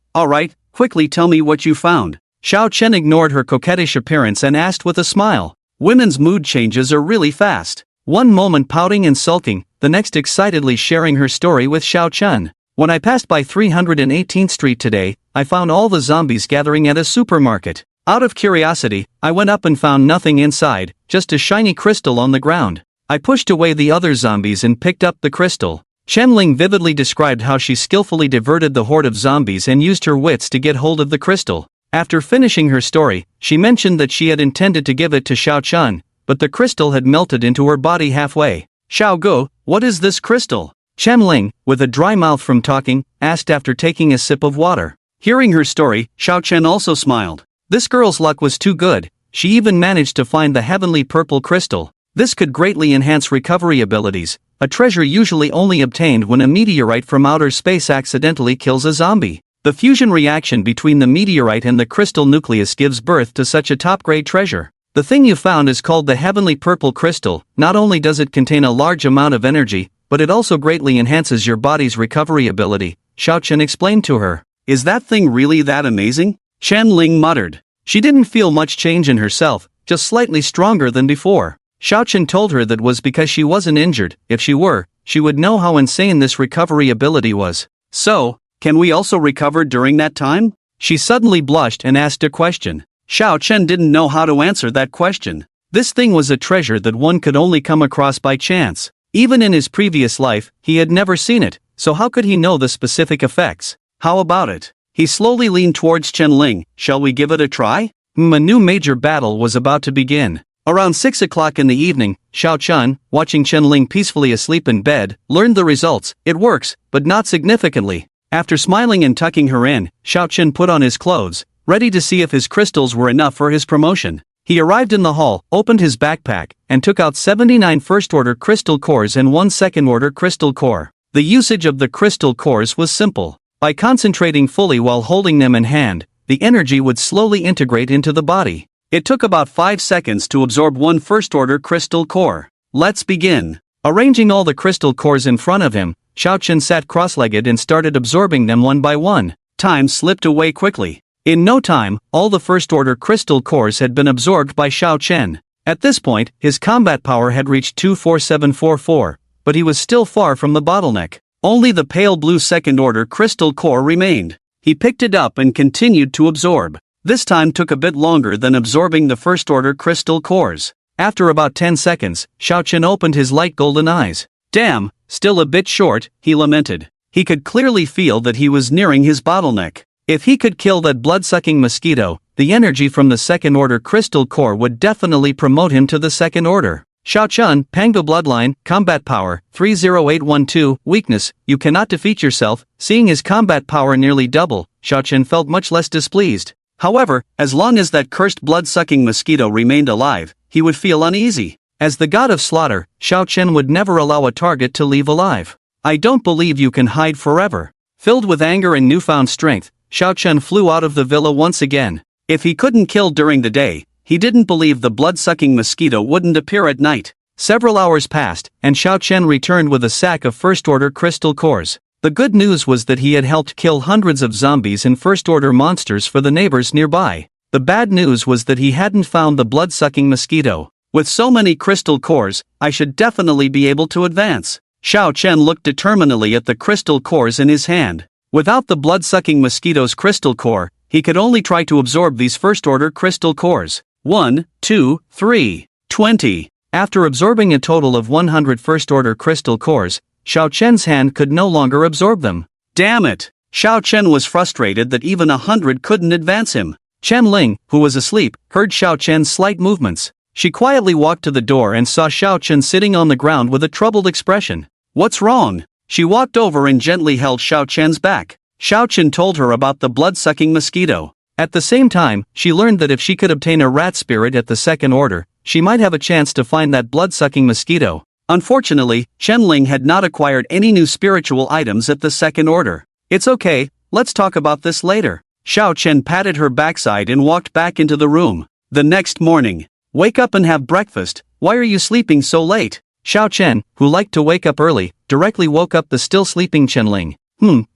A: quickly tell me what you found. Xiao Chen ignored her coquettish appearance and asked with a smile. Women's mood changes are really fast. One moment pouting and sulking, the next excitedly sharing her story with Xiao Chen. When I passed by 318th Street today, I found all the zombies gathering at a supermarket. Out of curiosity, I went up and found nothing inside, just a shiny crystal on the ground. I pushed away the other zombies and picked up the crystal. Chen Lin vividly described how she skillfully diverted the horde of zombies and used her wits to get hold of the crystal. After finishing her story, she mentioned that she had intended to give it to Xiao Chun, but the crystal had melted into her body halfway. Xiao Go, what is this crystal? Chen Lin, with a dry mouth from talking, asked after taking a sip of water. Hearing her story, Xiao Chen also smiled. This girl's luck was too good, she even managed to find the heavenly purple crystal. This could greatly enhance recovery abilities, a treasure usually only obtained when a meteorite from outer space accidentally kills a zombie. The fusion reaction between the meteorite and the crystal nucleus gives birth to such a top-grade treasure. The thing you found is called the heavenly purple crystal. Not only does it contain a large amount of energy, but it also greatly enhances your body's recovery ability, Xiao Chen explained to her. Is that thing really that amazing? Chen Lin muttered. She didn't feel much change in herself, just slightly stronger than before. Xiao Chen told her that was because she wasn't injured. If she were, she would know how insane this recovery ability was. So, can we also recover during that time? She suddenly blushed and asked a question. Xiao Chen didn't know how to answer that question. This thing was a treasure that one could only come across by chance. Even in his previous life, he had never seen it, so how could he know the specific effects? How about it? He slowly leaned towards Chen Lin. Shall we give it a try? A new major battle was about to begin. Around 6 o'clock in the evening, Xiao Chun, watching Chen Lin peacefully asleep in bed, learned the results. It works, but not significantly. After smiling and tucking her in, Xiao Chun put on his clothes, ready to see if his crystals were enough for his promotion. He arrived in the hall, opened his backpack, and took out 79 first-order crystal cores and 1 second-order crystal core. The usage of the crystal cores was simple. By concentrating fully while holding them in hand, the energy would slowly integrate into the body. It took about 5 seconds to absorb 1 first-order crystal core. Let's begin. Arranging all the crystal cores in front of him, Xiao Chen sat cross-legged and started absorbing them one by one. Time slipped away quickly. In no time, all the first-order crystal cores had been absorbed by Xiao Chen. At this point, his combat power had reached 24744, but he was still far from the bottleneck. Only the pale blue second-order crystal core remained. He picked it up and continued to absorb. This time took a bit longer than absorbing the first-order crystal cores. After about 10 seconds, Xiao Chen opened his light golden eyes. Damn, still a bit short, he lamented. He could clearly feel that he was nearing his bottleneck. If he could kill that blood-sucking mosquito, the energy from the second-order crystal core would definitely promote him to the second order. Xiao Chun, Panga Bloodline, Combat Power, 30812, Weakness, you cannot defeat yourself. Seeing his combat power nearly double, Xiao Chen felt much less displeased. However, as long as that cursed blood-sucking mosquito remained alive, he would feel uneasy. As the god of slaughter, Xiao Chen would never allow a target to leave alive. I don't believe you can hide forever. Filled with anger and newfound strength, Xiao Chen flew out of the villa once again. If he couldn't kill during the day, he didn't believe the blood-sucking mosquito wouldn't appear at night. Several hours passed, and Xiao Chen returned with a sack of first-order crystal cores. The good news was that he had helped kill hundreds of zombies and first-order monsters for the neighbors nearby. The bad news was that he hadn't found the blood-sucking mosquito. With so many crystal cores, I should definitely be able to advance. Xiao Chen looked determinedly at the crystal cores in his hand. Without the blood-sucking mosquito's crystal core, he could only try to absorb these first-order crystal cores. 1, 2, 3, 20. After absorbing a total of 100 first-order crystal cores, Xiao Chen's hand could no longer absorb them. Damn it! Xiao Chen was frustrated that even 100 couldn't advance him. Chen Lin, who was asleep, heard Xiao Chen's slight movements. She quietly walked to the door and saw Xiao Chen sitting on the ground with a troubled expression. What's wrong? She walked over and gently held Xiao Chen's back. Xiao Chen told her about the blood-sucking mosquito. At the same time, she learned that if she could obtain a rat spirit at the second order, she might have a chance to find that blood-sucking mosquito. Unfortunately, Chen Lin had not acquired any new spiritual items at the second order. It's okay, let's talk about this later. Xiao Chen patted her backside and walked back into the room. The next morning. Wake up and have breakfast. Why are you sleeping so late? Xiao Chen, who liked to wake up early, directly woke up the still sleeping Chen Lin.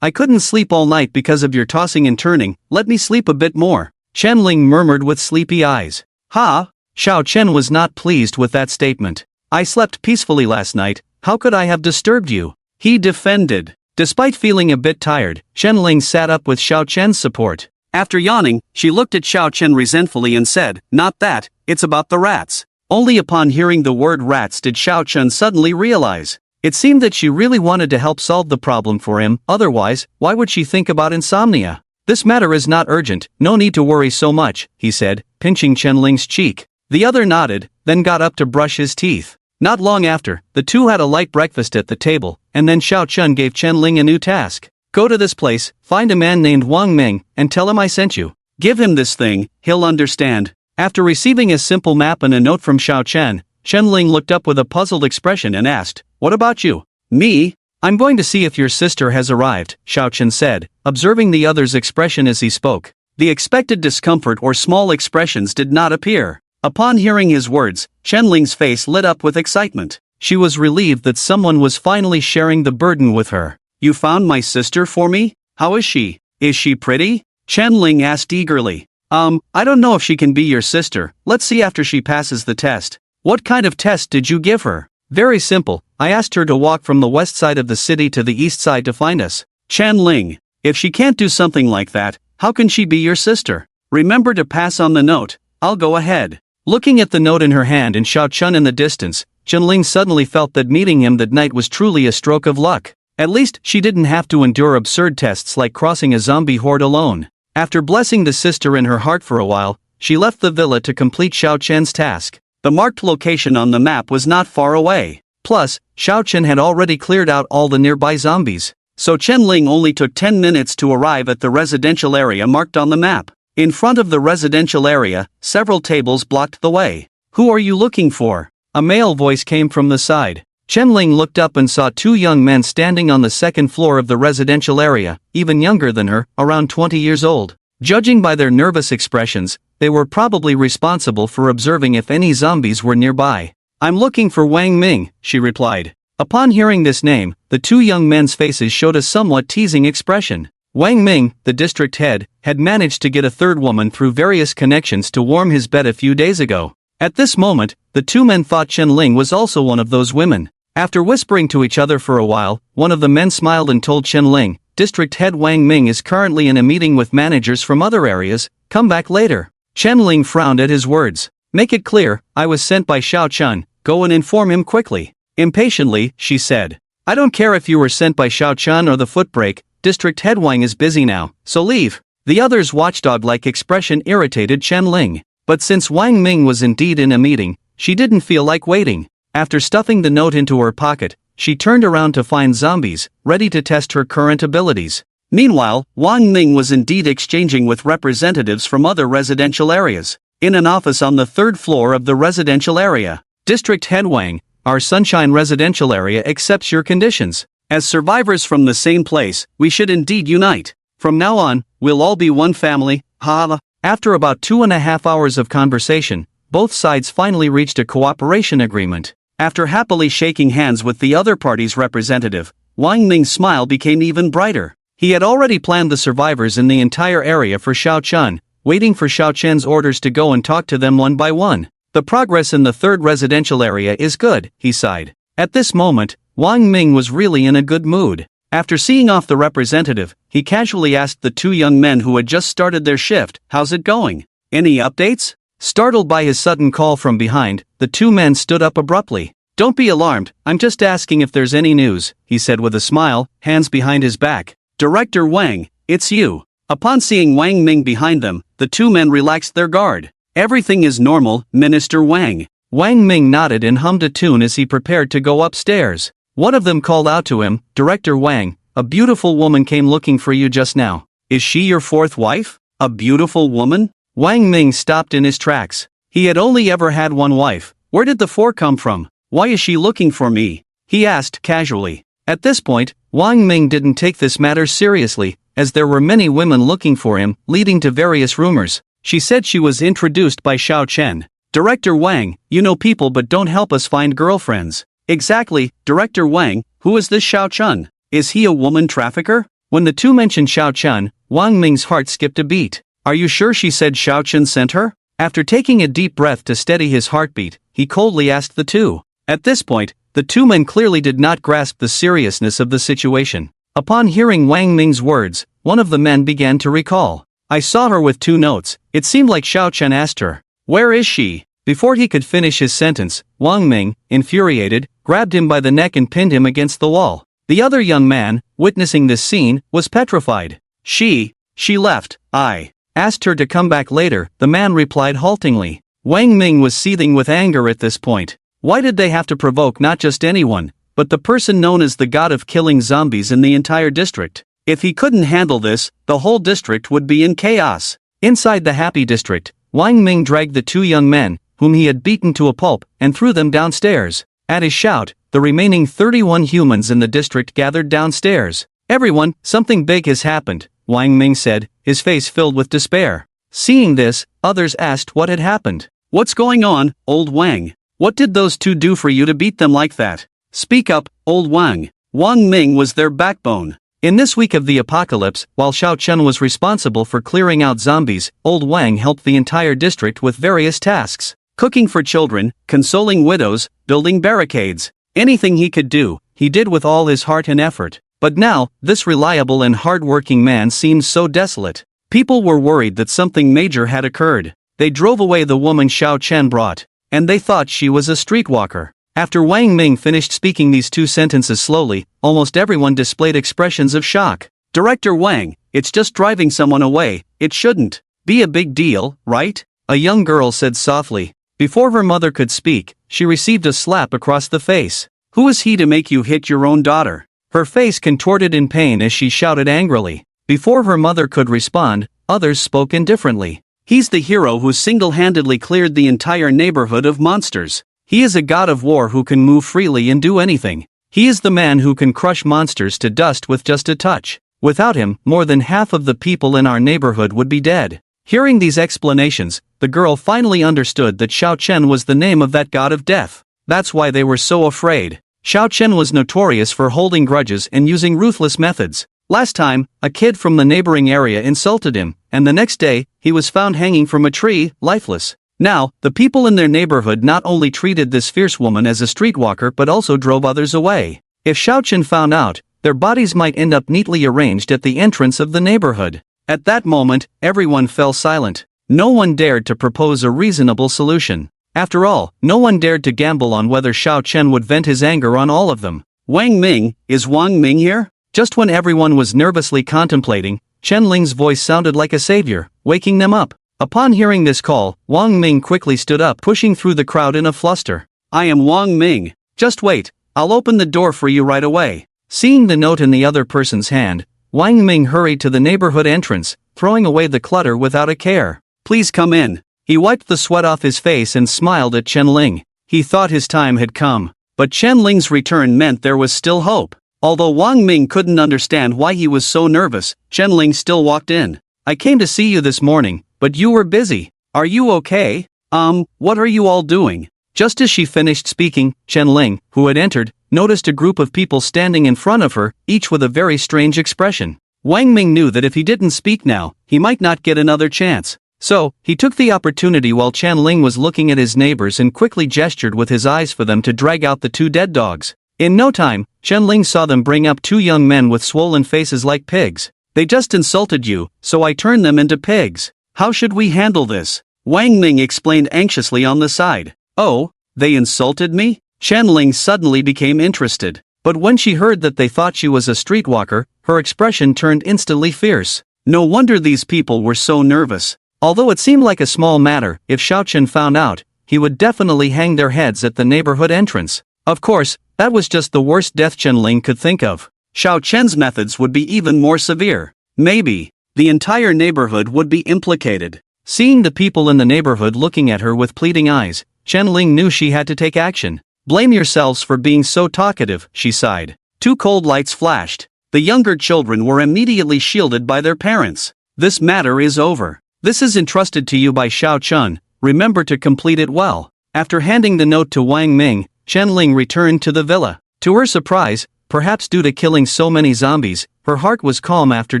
A: I couldn't sleep all night because of your tossing and turning, let me sleep a bit more. Chen Lin murmured with sleepy eyes. Ha! Xiao Chen was not pleased with that statement. I slept peacefully last night, how could I have disturbed you? He defended. Despite feeling a bit tired, Chen Lin sat up with Xiao Chen's support. After yawning, she looked at Xiao Chen resentfully and said, not that, it's about the rats. Only upon hearing the word rats did Xiao Chen suddenly realize. It seemed that she really wanted to help solve the problem for him, otherwise, why would she think about insomnia? This matter is not urgent, no need to worry so much, he said, pinching Chen Lin's cheek. The other nodded, then got up to brush his teeth. Not long after, the two had a light breakfast at the table, and then Xiao Chun gave Chen Ling a new task. Go to this place, find a man named Wang Ming, and tell him I sent you. Give him this thing, he'll understand. After receiving a simple map and a note from Xiao Chen, Chen Ling looked up with a puzzled expression and asked, What about you? Me? I'm going to see if your sister has arrived, Xiao Chen said, observing the other's expression as he spoke. The expected discomfort or small expressions did not appear. Upon hearing his words, Chen Ling's face lit up with excitement. She was relieved that someone was finally sharing the burden with her. You found my sister for me? How is she? Is she pretty? Chen Ling asked eagerly. I don't know if she can be your sister, let's see after she passes the test. What kind of test did you give her? Very simple, I asked her to walk from the west side of the city to the east side to find us. Chen Ling, if she can't do something like that, how can she be your sister? Remember to pass on the note, I'll go ahead. Looking at the note in her hand and Xiao Chun in the distance, Chen Ling suddenly felt that meeting him that night was truly a stroke of luck. At least, she didn't have to endure absurd tests like crossing a zombie horde alone. After blessing the sister in her heart for a while, she left the villa to complete Xiao Chen's task. The marked location on the map was not far away. Plus, Xiao Chen had already cleared out all the nearby zombies. So Chen Ling only took 10 minutes to arrive at the residential area marked on the map. In front of the residential area, several tables blocked the way. Who are you looking for? A male voice came from the side. Chen Ling looked up and saw two young men standing on the second floor of the residential area, even younger than her, around 20 years old. Judging by their nervous expressions, they were probably responsible for observing if any zombies were nearby. I'm looking for Wang Ming, she replied. Upon hearing this name, the two young men's faces showed a somewhat teasing expression. Wang Ming, the district head, had managed to get a third woman through various connections to warm his bed a few days ago. At this moment, the two men thought Chen Ling was also one of those women. After whispering to each other for a while, one of the men smiled and told Chen Ling, District head Wang Ming is currently in a meeting with managers from other areas, come back later. Chen Ling frowned at his words. Make it clear, I was sent by Xiao Chun, go and inform him quickly. Impatiently, she said. I don't care if you were sent by Xiao Chun or the footbreak, District head Wang is busy now, so leave. The other's watchdog-like expression irritated Chen Ling. But since Wang Ming was indeed in a meeting, she didn't feel like waiting. After stuffing the note into her pocket, she turned around to find zombies, ready to test her current abilities. Meanwhile, Wang Ming was indeed exchanging with representatives from other residential areas. In an office on the third floor of the residential area. District head Wang, our Sunshine residential area accepts your conditions. As survivors from the same place, we should indeed unite. From now on, we'll all be one family, ha. After about 2.5 hours of conversation, both sides finally reached a cooperation agreement. After happily shaking hands with the other party's representative, Wang Ming's smile became even brighter. He had already planned the survivors in the entire area for Xiao Chun, waiting for Xiao Chen's orders to go and talk to them one by one. The progress in the third residential area is good, he sighed. At this moment, Wang Ming was really in a good mood. After seeing off the representative, he casually asked the two young men who had just started their shift, how's it going? Any updates? Startled by his sudden call from behind, the two men stood up abruptly. Don't be alarmed, I'm just asking if there's any news, he said with a smile, hands behind his back. Director Wang, it's you. Upon seeing Wang Ming behind them, the two men relaxed their guard. Everything is normal, Minister Wang. Wang Ming nodded and hummed a tune as he prepared to go upstairs. One of them called out to him, Director Wang, a beautiful woman came looking for you just now. Is she your fourth wife? A beautiful woman? Wang Ming stopped in his tracks. He had only ever had one wife. Where did the four come from? Why is she looking for me? He asked casually. At this point, Wang Ming didn't take this matter seriously, as there were many women looking for him, leading to various rumors. She said she was introduced by Xiao Chen. Director Wang, you know people but don't help us find girlfriends. Exactly, Director Wang, who is this Xiao Chun? Is he a woman trafficker? When the two mentioned Xiao Chun, Wang Ming's heart skipped a beat. Are you sure she said Xiao Chun sent her? After taking a deep breath to steady his heartbeat, he coldly asked the two. At this point, the two men clearly did not grasp the seriousness of the situation. Upon hearing Wang Ming's words, one of the men began to recall. I saw her with two notes. It seemed like Xiao Chen asked her, where is she? Before he could finish his sentence, Wang Ming, infuriated, grabbed him by the neck and pinned him against the wall. The other young man, witnessing this scene, was petrified. She left. I asked her to come back later, the man replied haltingly. Wang Ming was seething with anger at this point. Why did they have to provoke not just anyone, but the person known as the god of killing zombies in the entire district? If he couldn't handle this, the whole district would be in chaos. Inside the happy district, Wang Ming dragged the two young men, whom he had beaten to a pulp, and threw them downstairs. At his shout, the remaining 31 humans in the district gathered downstairs. Everyone, something big has happened, Wang Ming said, his face filled with despair. Seeing this, others asked what had happened. What's going on, old Wang? What did those two do for you to beat them like that? Speak up, old Wang. Wang Ming was their backbone. In this week of the apocalypse, while Xiao Chen was responsible for clearing out zombies, old Wang helped the entire district with various tasks. Cooking for children, consoling widows, building barricades. Anything he could do, he did with all his heart and effort. But now, this reliable and hard-working man seemed so desolate. People were worried that something major had occurred. They drove away the woman Xiao Chen brought, and they thought she was a streetwalker. After Wang Ming finished speaking these two sentences slowly, almost everyone displayed expressions of shock. Director Wang, it's just driving someone away, it shouldn't be a big deal, right? A young girl said softly. Before her mother could speak, she received a slap across the face. Who is he to make you hit your own daughter? Her face contorted in pain as she shouted angrily. Before her mother could respond, others spoke indifferently. He's the hero who single-handedly cleared the entire neighborhood of monsters. He is a god of war who can move freely and do anything. He is the man who can crush monsters to dust with just a touch. Without him, more than half of the people in our neighborhood would be dead. Hearing these explanations, the girl finally understood that Xiao Chen was the name of that god of death. That's why they were so afraid. Xiao Chen was notorious for holding grudges and using ruthless methods. Last time, a kid from the neighboring area insulted him, and the next day, he was found hanging from a tree, lifeless. Now, the people in their neighborhood not only treated this fierce woman as a streetwalker but also drove others away. If Xiao Chen found out, their bodies might end up neatly arranged at the entrance of the neighborhood. At that moment, everyone fell silent. No one dared to propose a reasonable solution. After all, no one dared to gamble on whether Xiao Chen would vent his anger on all of them. Wang Ming, is Wang Ming here? Just when everyone was nervously contemplating, Chen Lin's voice sounded like a savior, waking them up. Upon hearing this call, Wang Ming quickly stood up, pushing through the crowd in a fluster. I am Wang Ming. Just wait, I'll open the door for you right away. Seeing the note in the other person's hand, Wang Ming hurried to the neighborhood entrance, throwing away the clutter without a care. Please come in. He wiped the sweat off his face and smiled at Chen Lin. He thought his time had come. But Chen Lin's return meant there was still hope. Although Wang Ming couldn't understand why he was so nervous, Chen Lin still walked in. I came to see you this morning, but you were busy. Are you okay? What are you all doing? Just as she finished speaking, Chen Lin, who had entered, noticed a group of people standing in front of her, each with a very strange expression. Wang Ming knew that if he didn't speak now, he might not get another chance. So, he took the opportunity while Chen Lin was looking at his neighbors and quickly gestured with his eyes for them to drag out the two dead dogs. In no time, Chen Lin saw them bring up two young men with swollen faces like pigs. They just insulted you, so I turned them into pigs. How should we handle this? Wang Ming explained anxiously on the side. Oh, they insulted me? Chen Lin suddenly became interested. But when she heard that they thought she was a streetwalker, her expression turned instantly fierce. No wonder these people were so nervous. Although it seemed like a small matter, if Xiao Chen found out, he would definitely hang their heads at the neighborhood entrance. Of course, that was just the worst death Chen Lin could think of. Xiao Chen's methods would be even more severe. Maybe the entire neighborhood would be implicated. Seeing the people in the neighborhood looking at her with pleading eyes, Chen Lin knew she had to take action. Blame yourselves for being so talkative, she sighed. Two cold lights flashed. The younger children were immediately shielded by their parents. This matter is over. This is entrusted to you by Xiao Chen. Remember to complete it well. After handing the note to Wang Ming, Chen Lin returned to the villa. To her surprise, perhaps due to killing so many zombies, her heart was calm after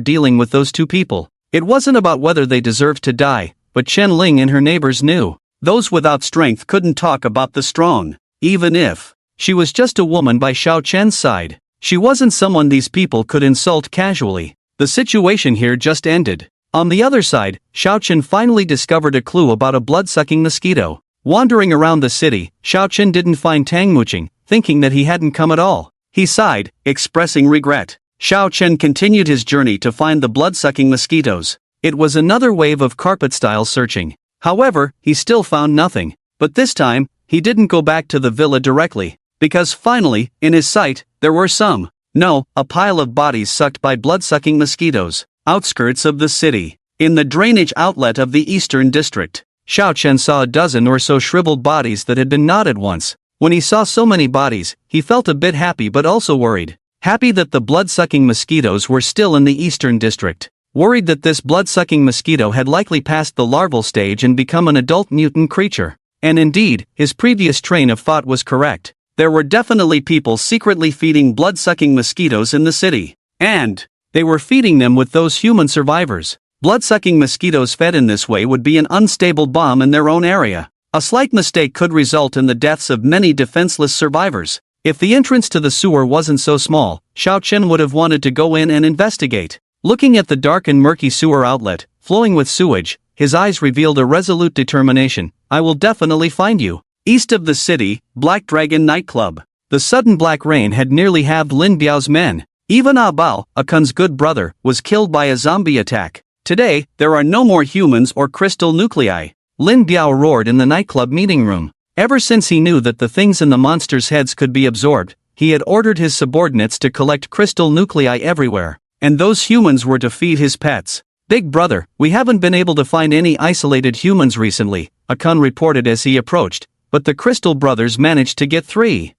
A: dealing with those two people. It wasn't about whether they deserved to die, but Chen Lin and her neighbors knew. Those without strength couldn't talk about the strong. Even if she was just a woman by Xiao Chen's side, she wasn't someone these people could insult casually. The situation here just ended. On the other side, Xiao Chen finally discovered a clue about a blood-sucking mosquito. Wandering around the city, Xiao Chen didn't find Tang Muqing, thinking that he hadn't come at all. He sighed, expressing regret. Xiao Chen continued his journey to find the blood-sucking mosquitoes. It was another wave of carpet-style searching. However, he still found nothing. But this time, he didn't go back to the villa directly, because finally, in his sight, there were some. No, a pile of bodies sucked by blood-sucking mosquitoes. Outskirts of the city. In the drainage outlet of the Eastern District, Xiao Chen saw a dozen or so shriveled bodies that had been knotted once. When he saw so many bodies, he felt a bit happy but also worried. Happy that the blood-sucking mosquitoes were still in the Eastern District. Worried that this blood-sucking mosquito had likely passed the larval stage and become an adult mutant creature. And indeed, his previous train of thought was correct. There were definitely people secretly feeding blood-sucking mosquitoes in the city. And they were feeding them with those human survivors. Blood-sucking mosquitoes fed in this way would be an unstable bomb in their own area. A slight mistake could result in the deaths of many defenseless survivors. If the entrance to the sewer wasn't so small, Xiao Chen would have wanted to go in and investigate. Looking at the dark and murky sewer outlet, flowing with sewage, his eyes revealed a resolute determination. I will definitely find you. East of the city, Black Dragon Nightclub. The sudden black rain had nearly halved Lin Biao's men. Even Ah Bao, Akun's good brother, was killed by a zombie attack. Today, there are no more humans or crystal nuclei. Lin Biao roared in the nightclub meeting room. Ever since he knew that the things in the monsters' heads could be absorbed, he had ordered his subordinates to collect crystal nuclei everywhere. And those humans were to feed his pets. Big brother, we haven't been able to find any isolated humans recently, Akun reported as he approached, but the crystal brothers managed to get 3.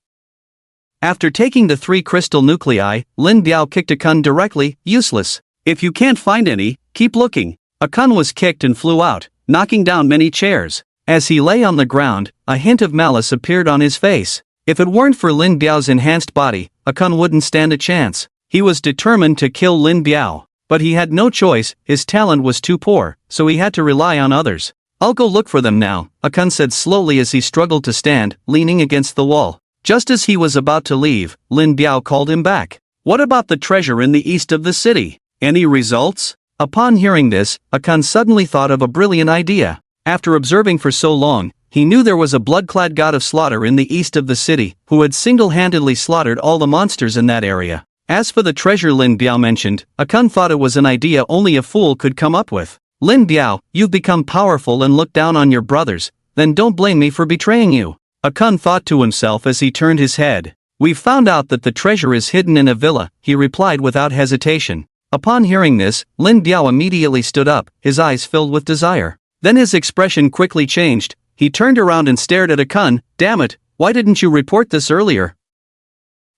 A: After taking the 3 crystal nuclei, Lin Biao kicked Akun directly. Useless. If you can't find any, keep looking. Akun was kicked and flew out, knocking down many chairs. As he lay on the ground, a hint of malice appeared on his face. If it weren't for Lin Biao's enhanced body, Akun wouldn't stand a chance. He was determined to kill Lin Biao. But he had no choice, his talent was too poor, so he had to rely on others. I'll go look for them now, Akun said slowly as he struggled to stand, leaning against the wall. Just as he was about to leave, Lin Biao called him back. What about the treasure in the east of the city? Any results? Upon hearing this, Akun suddenly thought of a brilliant idea. After observing for so long, he knew there was a blood-clad god of slaughter in the east of the city, who had single-handedly slaughtered all the monsters in that area. As for the treasure Lin Biao mentioned, Akun thought it was an idea only a fool could come up with. Lin Biao, you've become powerful and look down on your brothers, then don't blame me for betraying you. Akun thought to himself as he turned his head. We've found out that the treasure is hidden in a villa, he replied without hesitation. Upon hearing this, Lin Biao immediately stood up, his eyes filled with desire. Then his expression quickly changed. He turned around and stared at Akun. Damn it, why didn't you report this earlier?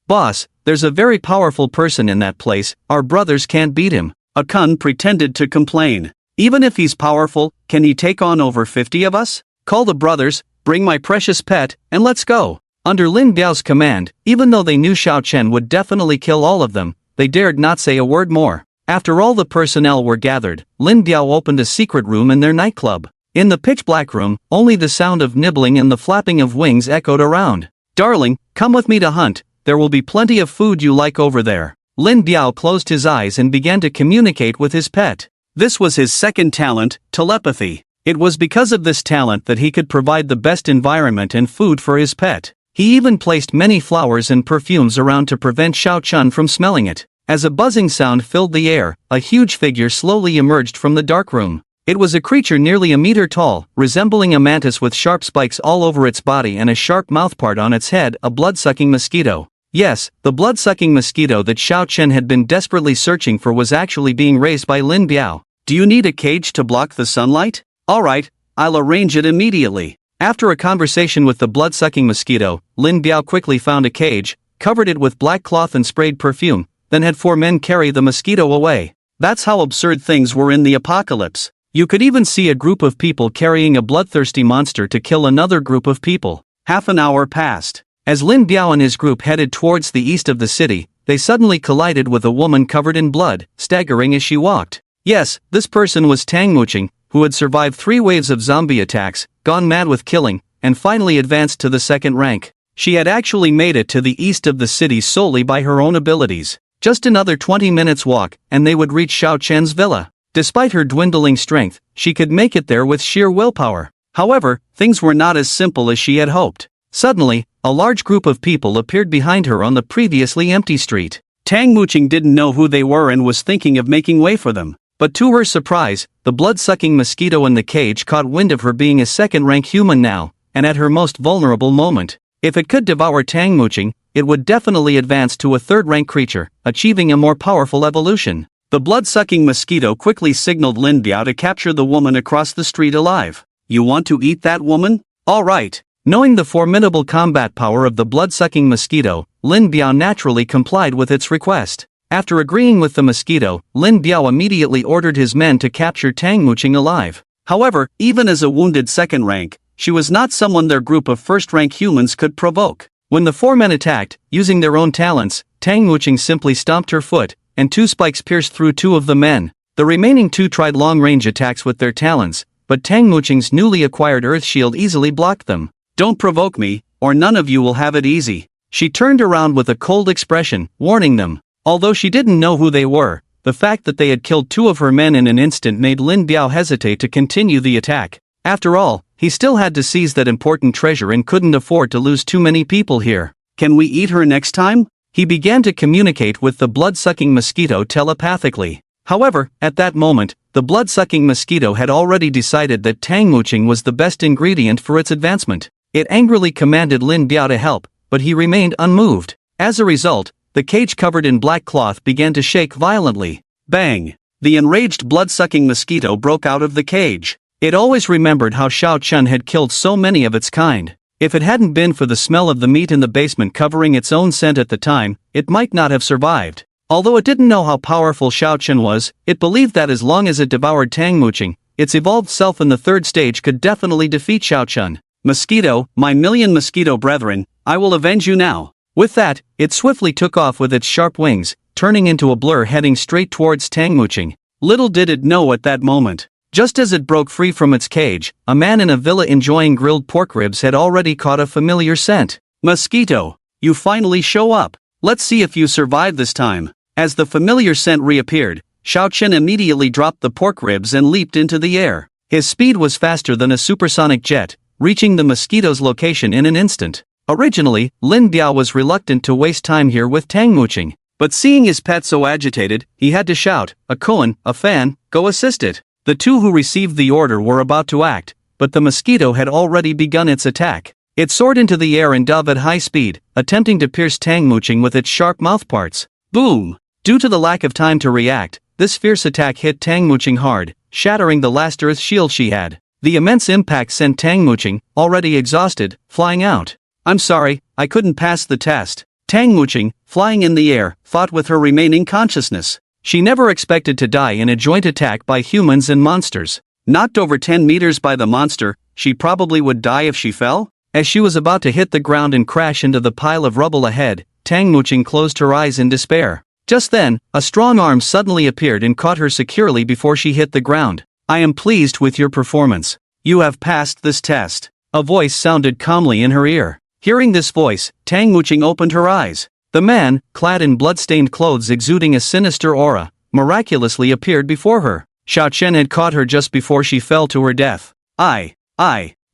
A: Boss, there's a very powerful person in that place, our brothers can't beat him. Akun pretended to complain. Even if he's powerful, can he take on over 50 of us? Call the brothers, bring my precious pet, and let's go. Under Lin Biao's command, even though they knew Xiao Chen would definitely kill all of them, they dared not say a word more. After all the personnel were gathered, Lin Biao opened a secret room in their nightclub. In the pitch-black room, only the sound of nibbling and the flapping of wings echoed around. Darling, come with me to hunt, there will be plenty of food you like over there. Lin Biao closed his eyes and began to communicate with his pet. This was his second talent, telepathy. It was because of this talent that he could provide the best environment and food for his pet. He even placed many flowers and perfumes around to prevent Xiao Chen from smelling it. As a buzzing sound filled the air, a huge figure slowly emerged from the dark room. It was a creature nearly a meter tall, resembling a mantis with sharp spikes all over its body and a sharp mouthpart on its head, a blood-sucking mosquito. Yes, the blood-sucking mosquito that Xiao Chen had been desperately searching for was actually being raised by Lin Biao. Do you need a cage to block the sunlight? Alright, I'll arrange it immediately. After a conversation with the blood-sucking mosquito, Lin Biao quickly found a cage, covered it with black cloth and sprayed perfume, then had 4 men carry the mosquito away. That's how absurd things were in the apocalypse. You could even see a group of people carrying a bloodthirsty monster to kill another group of people. Half an hour passed. As Lin Biao and his group headed towards the east of the city, they suddenly collided with a woman covered in blood, staggering as she walked. Yes, this person was Tang Muqing, who had survived 3 waves of zombie attacks, gone mad with killing, and finally advanced to the 2nd rank. She had actually made it to the east of the city solely by her own abilities. Just another 20 minutes walk, and they would reach Xiao Chen's villa. Despite her dwindling strength, she could make it there with sheer willpower. However, things were not as simple as she had hoped. Suddenly, a large group of people appeared behind her on the previously empty street. Tang Muqing didn't know who they were and was thinking of making way for them. But to her surprise, the blood-sucking mosquito in the cage caught wind of her being a second-rank human now, and at her most vulnerable moment. If it could devour Tang Muqing, it would definitely advance to a third-rank creature, achieving a more powerful evolution. The blood-sucking mosquito quickly signaled Lin Biao to capture the woman across the street alive. You want to eat that woman? All right. Knowing the formidable combat power of the blood-sucking mosquito, Lin Biao naturally complied with its request. After agreeing with the mosquito, Lin Biao immediately ordered his men to capture Tang Muqing alive. However, even as a wounded second rank, she was not someone their group of first-rank humans could provoke. When the four men attacked, using their own talents, Tang Muqing simply stomped her foot, and two spikes pierced through two of the men. The remaining two tried long-range attacks with their talons, but Tang Muqing's newly acquired Earth Shield easily blocked them. Don't provoke me, or none of you will have it easy. She turned around with a cold expression, warning them. Although she didn't know who they were, the fact that they had killed two of her men in an instant made Lin Biao hesitate to continue the attack. After all, he still had to seize that important treasure and couldn't afford to lose too many people here. Can we eat her next time? He began to communicate with the blood-sucking mosquito telepathically. However, at that moment, the blood-sucking mosquito had already decided that Tang Muqing was the best ingredient for its advancement. It angrily commanded Lin Biao to help, but he remained unmoved. As a result, the cage covered in black cloth began to shake violently. Bang! The enraged blood-sucking mosquito broke out of the cage. It always remembered how Xiao Chun had killed so many of its kind. If it hadn't been for the smell of the meat in the basement covering its own scent at the time, it might not have survived. Although it didn't know how powerful Xiao Chun was, it believed that as long as it devoured Tang Muqing, its evolved self in the third stage could definitely defeat Xiao Chun. Mosquito, my million mosquito brethren, I will avenge you now. With that, it swiftly took off with its sharp wings, turning into a blur heading straight towards Tang Muqing. Little did it know at that moment. Just as it broke free from its cage, a man in a villa enjoying grilled pork ribs had already caught a familiar scent. Mosquito, you finally show up. Let's see if you survive this time. As the familiar scent reappeared, Xiao Chen immediately dropped the pork ribs and leaped into the air. His speed was faster than a supersonic jet, reaching the mosquito's location in an instant. Originally, Lin Biao was reluctant to waste time here with Tang Muqing, but seeing his pet so agitated, he had to shout, "A koan, a fan, go assist it." The two who received the order were about to act, but the mosquito had already begun its attack. It soared into the air and dove at high speed, attempting to pierce Tang Muqing with its sharp mouthparts. Boom! Due to the lack of time to react, this fierce attack hit Tang Muqing hard, shattering the last Earth Shield she had. The immense impact sent Tang Muqing, already exhausted, flying out. I'm sorry, I couldn't pass the test. Tang Muqing, flying in the air, fought with her remaining consciousness. She never expected to die in a joint attack by humans and monsters. Knocked over 10 meters by the monster, she probably would die if she fell? As she was about to hit the ground and crash into the pile of rubble ahead, Tang Muqing closed her eyes in despair. Just then, a strong arm suddenly appeared and caught her securely before she hit the ground. I am pleased with your performance. You have passed this test. A voice sounded calmly in her ear. Hearing this voice, Tang Muqing opened her eyes. The man, clad in blood-stained clothes exuding a sinister aura, miraculously appeared before her. Xiao Chen had caught her just before she fell to her death.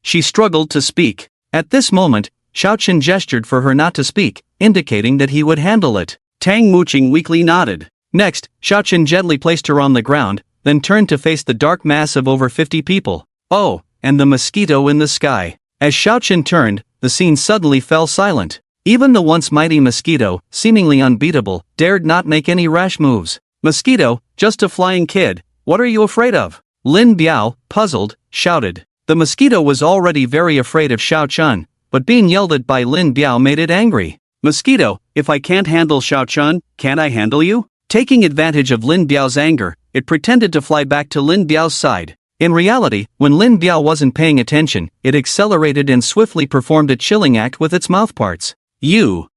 A: She struggled to speak. At this moment, Xiao Chen gestured for her not to speak, indicating that he would handle it. Tang Muqing weakly nodded. Next, Xiao Chen gently placed her on the ground, then turned to face the dark mass of over 50 people. Oh, and the mosquito in the sky. As Xiao Chen turned, the scene suddenly fell silent. Even the once mighty mosquito, seemingly unbeatable, dared not make any rash moves. Mosquito, just a flying kid, what are you afraid of? Lin Biao, puzzled, shouted. The mosquito was already very afraid of Xiao Chun, but being yelled at by Lin Biao made it angry. Mosquito, if I can't handle Xiao Chun, can't I handle you? Taking advantage of Lin Biao's anger, it pretended to fly back to Lin Biao's side. In reality, when Lin Biao wasn't paying attention, it accelerated and swiftly performed a chilling act with its mouthparts. You.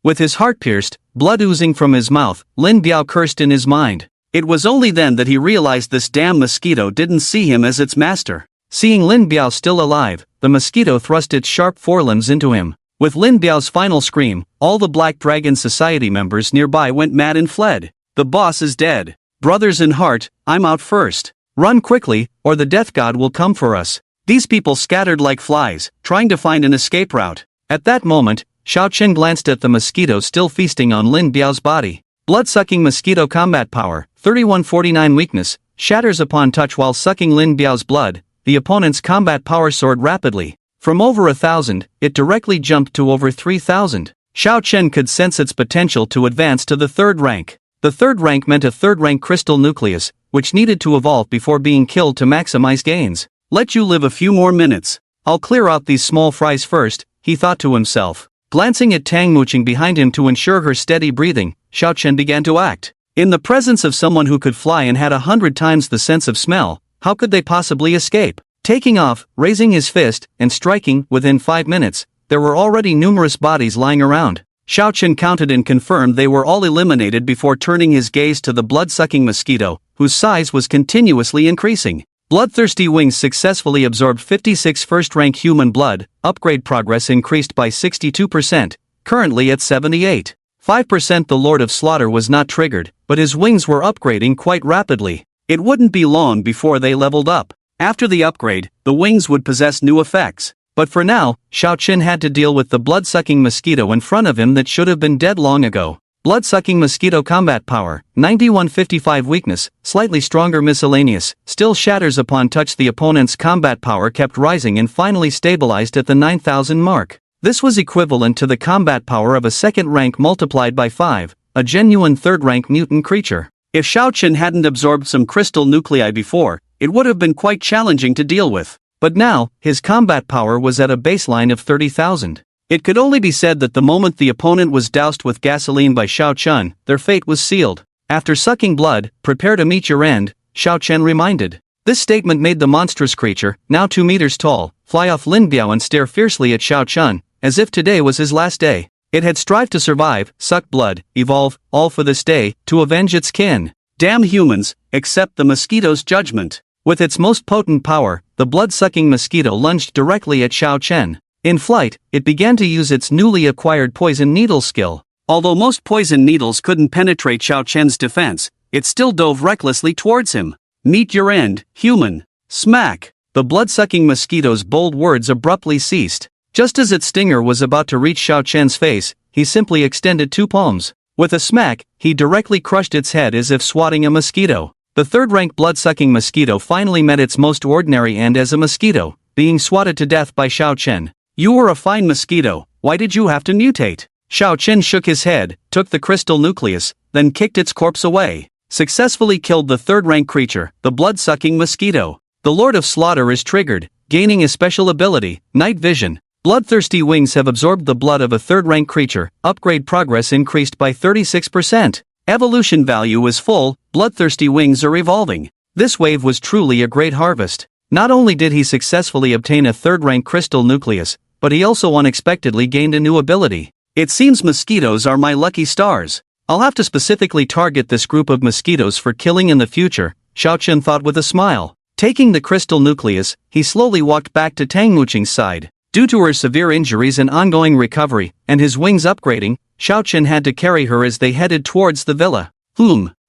A: With his heart pierced, blood oozing from his mouth, Lin Biao cursed in his mind. It was only then that he realized this damn mosquito didn't see him as its master. Seeing Lin Biao still alive, the mosquito thrust its sharp forelimbs into him. With Lin Biao's final scream, all the Black Dragon Society members nearby went mad and fled. The boss is dead. Brothers in heart, I'm out first. Run quickly, or the death god will come for us. These people scattered like flies, trying to find an escape route. At that moment, Xiao Chen glanced at the mosquito still feasting on Lin Biao's body. Blood-sucking mosquito combat power, 3149 weakness, shatters upon touch while sucking Lin Biao's blood. The opponent's combat power soared rapidly. From over 1,000, it directly jumped to over 3,000. Xiao Chen could sense its potential to advance to the third rank. The third rank meant a third-rank crystal nucleus, which needed to evolve before being killed to maximize gains. Let you live a few more minutes. I'll clear out these small fries first, he thought to himself. Glancing at Tang mooching behind him to ensure her steady breathing, Xiao Chen began to act. In the presence of someone who could fly and had 100 times the sense of smell, how could they possibly escape? Taking off, raising his fist, and striking, within 5 minutes, there were already numerous bodies lying around. Xiao Chen counted and confirmed they were all eliminated before turning his gaze to the blood-sucking mosquito, whose size was continuously increasing. Bloodthirsty wings successfully absorbed 56 first-rank human blood, upgrade progress increased by 62%, currently at 78. 5%. The Lord of Slaughter was not triggered, but his wings were upgrading quite rapidly. It wouldn't be long before they leveled up. After the upgrade, the wings would possess new effects. But for now, Xiao Chen had to deal with the blood-sucking mosquito in front of him that should have been dead long ago. Blood-sucking mosquito combat power, 9155 weakness, slightly stronger miscellaneous, still shatters upon touch. The opponent's combat power kept rising and finally stabilized at the 9,000 mark. This was equivalent to the combat power of a second rank multiplied by 5, a genuine third-rank mutant creature. If Xiao Chen hadn't absorbed some crystal nuclei before, it would have been quite challenging to deal with. But now, his combat power was at a baseline of 30,000. It could only be said that the moment the opponent was doused with gasoline by Xiao Chen, their fate was sealed. After sucking blood, prepare to meet your end, Xiao Chen reminded. This statement made the monstrous creature, now 2 meters tall, fly off Lin Biao and stare fiercely at Xiao Chen, as if today was his last day. It had strived to survive, suck blood, evolve, all for this day, to avenge its kin. Damn humans, accept the mosquito's judgment. With its most potent power, the blood-sucking mosquito lunged directly at Xiao Chen. In flight, it began to use its newly acquired poison needle skill. Although most poison needles couldn't penetrate Xiao Chen's defense, it still dove recklessly towards him. Meet your end, human. Smack! The blood-sucking mosquito's bold words abruptly ceased. Just as its stinger was about to reach Xiao Chen's face, he simply extended 2 palms. With a smack, he directly crushed its head as if swatting a mosquito. The third-rank blood-sucking mosquito finally met its most ordinary end as a mosquito, being swatted to death by Xiao Chen. You were a fine mosquito, why did you have to mutate? Xiao Chen shook his head, took the crystal nucleus, then kicked its corpse away. Successfully killed the third-rank creature, the blood-sucking mosquito. The Lord of Slaughter is triggered, gaining a special ability, night vision. Bloodthirsty wings have absorbed the blood of a third-rank creature, upgrade progress increased by 36%. Evolution value is full, bloodthirsty wings are evolving. This wave was truly a great harvest. Not only did he successfully obtain a third-rank crystal nucleus, but he also unexpectedly gained a new ability. It seems mosquitoes are my lucky stars. I'll have to specifically target this group of mosquitoes for killing in the future, Xiao Chen thought with a smile. Taking the crystal nucleus, he slowly walked back to Tang Muqing's side. Due to her severe injuries and ongoing recovery, and his wings upgrading, Xiao Chen had to carry her as they headed towards the villa.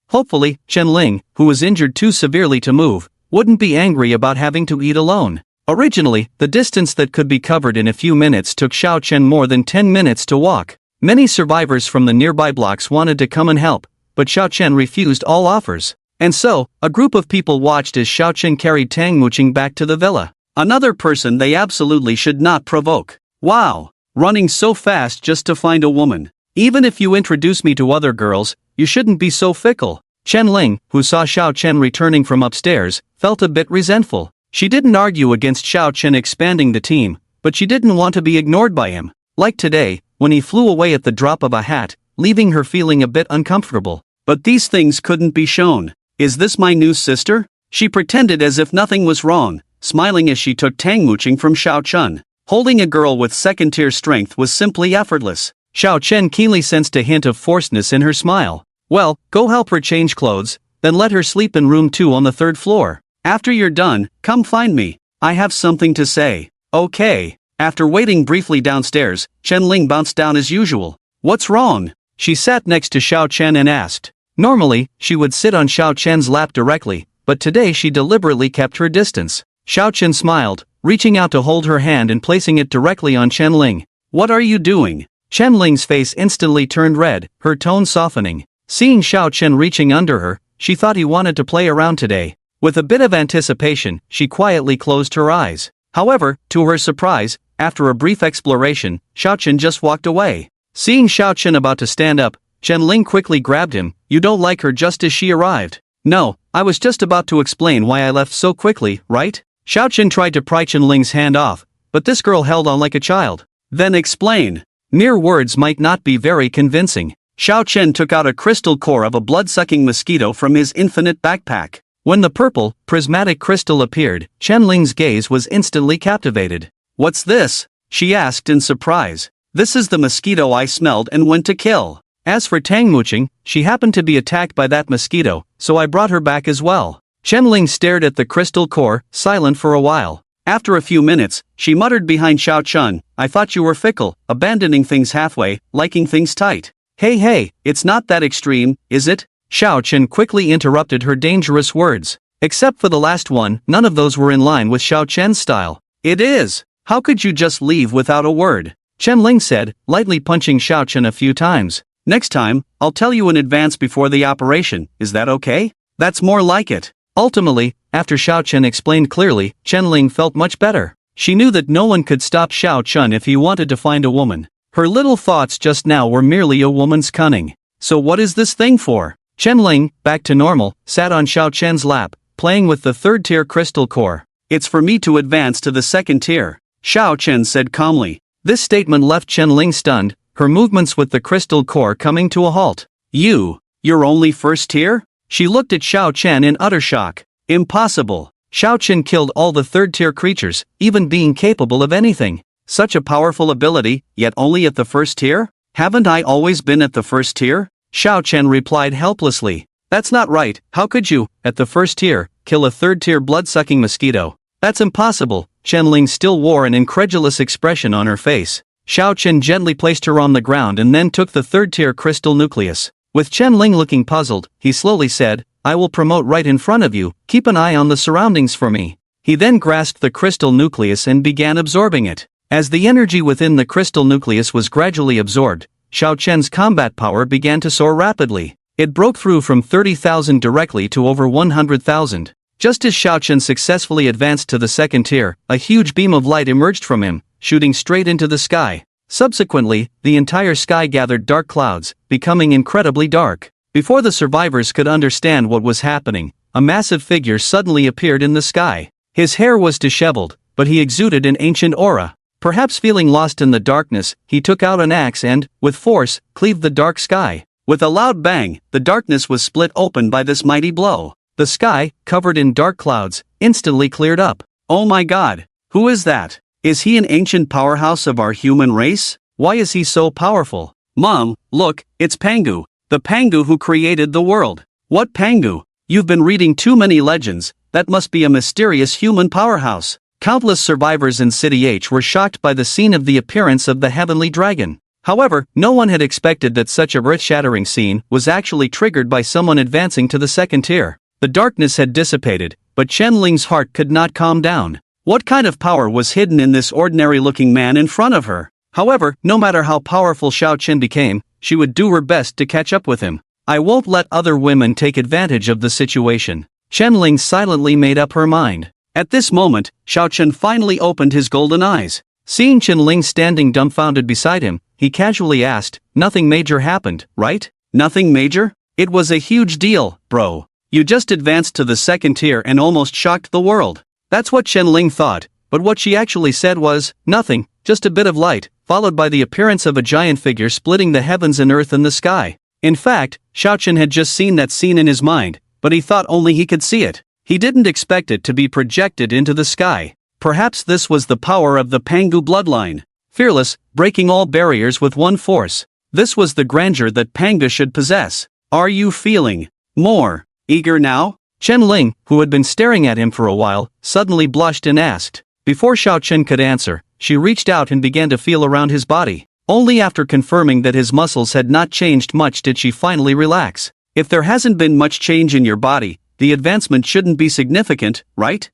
A: Hopefully, Chen Lin, who was injured too severely to move, wouldn't be angry about having to eat alone. Originally, the distance that could be covered in a few minutes took Xiao Chen more than 10 minutes to walk. Many survivors from the nearby blocks wanted to come and help, but Xiao Chen refused all offers. And so, a group of people watched as Xiao Chen carried Tang Muqing back to the villa. Another person they absolutely should not provoke. Wow! Running so fast just to find a woman. Even if you introduce me to other girls, you shouldn't be so fickle. Chen Lin, who saw Xiao Chen returning from upstairs, felt a bit resentful. She didn't argue against Xiao Chen expanding the team, but she didn't want to be ignored by him. Like today, when he flew away at the drop of a hat, leaving her feeling a bit uncomfortable. But these things couldn't be shown. Is this my new sister? She pretended as if nothing was wrong, smiling as she took Tang Muqing from Xiao Chen. Holding a girl with second-tier strength was simply effortless. Xiao Chen keenly sensed a hint of forcedness in her smile. Well, go help her change clothes, then let her sleep in room 2 on the 3rd floor. After you're done, come find me. I have something to say. Okay. After waiting briefly downstairs, Chen Ling bounced down as usual. What's wrong? She sat next to Xiao Chen and asked. Normally, she would sit on Xiao Chen's lap directly, but today she deliberately kept her distance. Xiao Chen smiled, reaching out to hold her hand and placing it directly on Chen Lin. What are you doing? Chen Lin's face instantly turned red, her tone softening. Seeing Xiao Chen reaching under her, she thought he wanted to play around today. With a bit of anticipation, she quietly closed her eyes. However, to her surprise, after a brief exploration, Xiao Chen just walked away. Seeing Xiao Chen about to stand up, Chen Lin quickly grabbed him. You don't like her just as she arrived? No, I was just about to explain why I left so quickly, right? Xiao Chen tried to pry Chen Lin's hand off, but this girl held on like a child. Then explain. Mere words might not be very convincing. Xiao Chen took out a crystal core of a blood-sucking mosquito from his infinite backpack. When the purple, prismatic crystal appeared, Chen Ling's gaze was instantly captivated. What's this? She asked in surprise. This is the mosquito I smelled and went to kill. As for Tang Muching, she happened to be attacked by that mosquito, so I brought her back as well. Chen Ling stared at the crystal core, silent for a while. After a few minutes, she muttered behind Xiao Chen, I thought you were fickle, abandoning things halfway, liking things tight. Hey, it's not that extreme, is it? Xiao Chen quickly interrupted her dangerous words. Except for the last one, none of those were in line with Xiao Chen's style. It is. How could you just leave without a word? Chen Ling said, lightly punching Xiao Chen a few times. Next time, I'll tell you in advance before the operation, is that okay? That's more like it. Ultimately, after Xiao Chen explained clearly, Chen Ling felt much better. She knew that no one could stop Xiao Chen if he wanted to find a woman. Her little thoughts just now were merely a woman's cunning. So what is this thing for? Chen Ling, back to normal, sat on Xiao Chen's lap, playing with the third-tier crystal core. It's for me to advance to the second tier, Xiao Chen said calmly. This statement left Chen Ling stunned, her movements with the crystal core coming to a halt. You're only first tier? She looked at Xiao Chen in utter shock. Impossible. Xiao Chen killed all the third-tier creatures, even being capable of anything. Such a powerful ability, yet only at the first tier? Haven't I always been at the first tier? Xiao Chen replied helplessly. That's not right, how could you, at the first tier, kill a third-tier blood-sucking mosquito? That's impossible. Chen Ling still wore an incredulous expression on her face. Xiao Chen gently placed her on the ground and then took the third-tier crystal nucleus. With Chen Ling looking puzzled, he slowly said, I will promote right in front of you, keep an eye on the surroundings for me. He then grasped the crystal nucleus and began absorbing it. As the energy within the crystal nucleus was gradually absorbed, Xiao Chen's combat power began to soar rapidly. It broke through from 30,000 directly to over 100,000. Just as Xiao Chen successfully advanced to the second tier, a huge beam of light emerged from him, shooting straight into the sky. Subsequently, the entire sky gathered dark clouds, becoming incredibly dark. Before the survivors could understand what was happening, a massive figure suddenly appeared in the sky. His hair was disheveled, but he exuded an ancient aura. Perhaps feeling lost in the darkness, he took out an axe and, with force, cleaved the dark sky. With a loud bang, the darkness was split open by this mighty blow. The sky, covered in dark clouds, instantly cleared up. Oh my god! Who is that? Is he an ancient powerhouse of our human race? Why is he so powerful? Mom, look, it's Pangu, the Pangu who created the world. What Pangu? You've been reading too many legends, that must be a mysterious human powerhouse. Countless survivors in City H were shocked by the scene of the appearance of the heavenly dragon. However, no one had expected that such a earth-shattering scene was actually triggered by someone advancing to the second tier. The darkness had dissipated, but Chen Ling's heart could not calm down. What kind of power was hidden in this ordinary-looking man in front of her? However, no matter how powerful Xiao Chen became, she would do her best to catch up with him. I won't let other women take advantage of the situation. Chen Ling silently made up her mind. At this moment, Xiao Chen finally opened his golden eyes. Seeing Chen Ling standing dumbfounded beside him, he casually asked, nothing major happened, right? Nothing major? It was a huge deal, bro. You just advanced to the second tier and almost shocked the world. That's what Chen Ling thought, but what she actually said was, nothing, just a bit of light, followed by the appearance of a giant figure splitting the heavens and earth and the sky. In fact, Xiao Chen had just seen that scene in his mind, but he thought only he could see it. He didn't expect it to be projected into the sky. Perhaps this was the power of the Pangu bloodline. Fearless, breaking all barriers with one force. This was the grandeur that Pangu should possess. Are you feeling more eager now? Chen Ling, who had been staring at him for a while, suddenly blushed and asked. Before Xiao Chen could answer, she reached out and began to feel around his body. Only after confirming that his muscles had not changed much did she finally relax. If there hasn't been much change in your body, the advancement shouldn't be significant, right?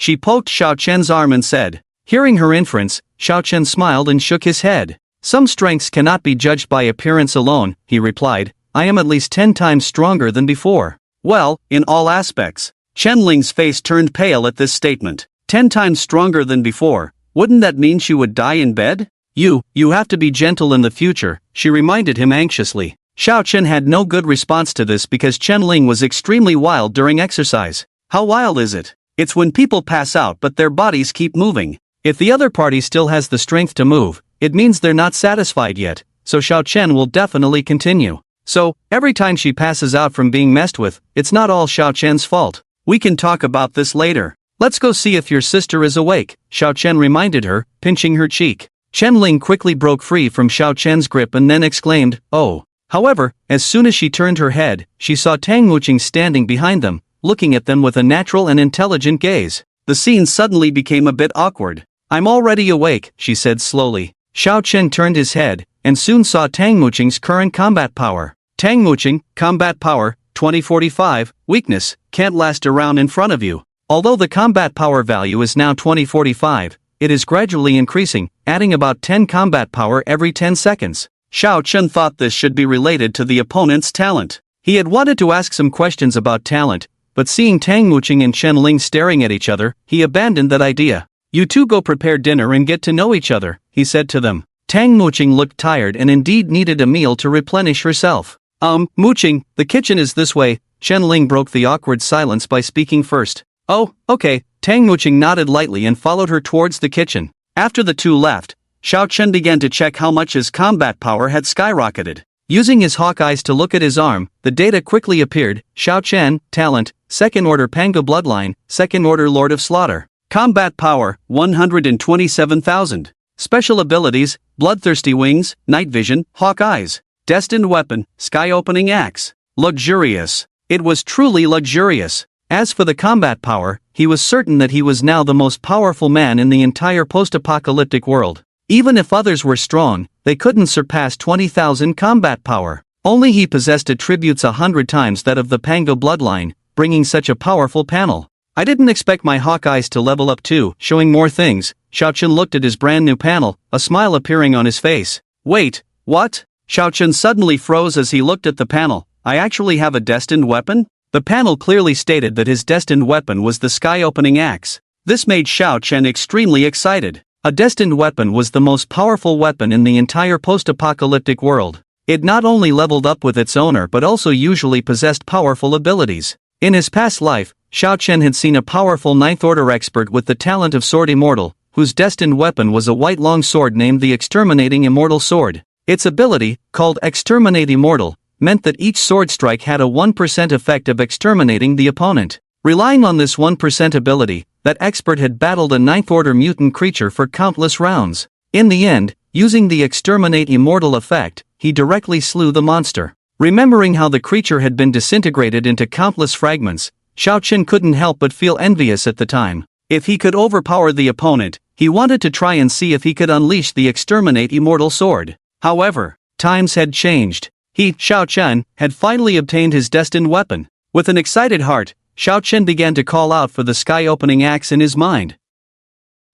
A: She poked Xiao Chen's arm and said. Hearing her inference, Xiao Chen smiled and shook his head. Some strengths cannot be judged by appearance alone, he replied. I am at least 10 times stronger than before. Well, in all aspects. Chen Lin's face turned pale at this statement. 10 times stronger than before. Wouldn't that mean she would die in bed? You have to be gentle in the future, she reminded him anxiously. Xiao Chen had no good response to this because Chen Lin was extremely wild during exercise. How wild is it? It's when people pass out but their bodies keep moving. If the other party still has the strength to move, it means they're not satisfied yet, so Xiao Chen will definitely continue. So, every time she passes out from being messed with, it's not all Xiao Chen's fault. We can talk about this later. Let's go see if your sister is awake, Xiao Chen reminded her, pinching her cheek. Chen Lin quickly broke free from Xiao Chen's grip and then exclaimed, oh. However, as soon as she turned her head, she saw Tang Muqing standing behind them, looking at them with a natural and intelligent gaze. The scene suddenly became a bit awkward. I'm already awake, she said slowly. Xiao Chen turned his head, and soon saw Tang Muqing's current combat power. Tang Muqing, combat power, 2045, weakness, can't last around in front of you. Although the combat power value is now 2045, it is gradually increasing, adding about 10 combat power every 10 seconds. Xiao Chen thought this should be related to the opponent's talent. He had wanted to ask some questions about talent, but seeing Tang Muqing and Chen Lin staring at each other, he abandoned that idea. You two go prepare dinner and get to know each other, he said to them. Tang Muqing looked tired and indeed needed a meal to replenish herself. Muqing, the kitchen is this way, Chen Lin broke the awkward silence by speaking first. Oh, okay, Tang Muqing nodded lightly and followed her towards the kitchen. After the two left, Xiao Chen began to check how much his combat power had skyrocketed. Using his hawk eyes to look at his arm, the data quickly appeared. Xiao Chen, talent, 2nd order Panga bloodline, 2nd order Lord of Slaughter. Combat power, 127,000. Special abilities, Bloodthirsty Wings, Night Vision, Hawk Eyes. Destined weapon, Sky-Opening Axe. Luxurious. It was truly luxurious. As for the combat power, he was certain that he was now the most powerful man in the entire post-apocalyptic world. Even if others were strong, they couldn't surpass 20,000 combat power. Only he possessed attributes 100 times that of the Pango bloodline, bringing such a powerful panel. I didn't expect my Hawkeyes to level up too, showing more things. Xiao Chen looked at his brand new panel, a smile appearing on his face. Wait, what? Xiao Chen suddenly froze as he looked at the panel. I actually have a destined weapon? The panel clearly stated that his destined weapon was the Sky-Opening Axe. This made Xiao Chen extremely excited. A destined weapon was the most powerful weapon in the entire post-apocalyptic world. It not only leveled up with its owner but also usually possessed powerful abilities. In his past life, Xiao Chen had seen a powerful 9th order expert with the talent of Sword Immortal, whose destined weapon was a white long sword named the Exterminating Immortal Sword. Its ability, called Exterminate Immortal, meant that each sword strike had a 1% effect of exterminating the opponent. Relying on this 1% ability, that expert had battled a 9th order mutant creature for countless rounds. In the end, using the Exterminate Immortal effect, he directly slew the monster. Remembering how the creature had been disintegrated into countless fragments, Xiao Chen couldn't help but feel envious at the time. If he could overpower the opponent, he wanted to try and see if he could unleash the Exterminate Immortal Sword. However, times had changed. He, Xiao Chen, had finally obtained his destined weapon. With an excited heart, Xiao Chen began to call out for the Sky-Opening Axe in his mind.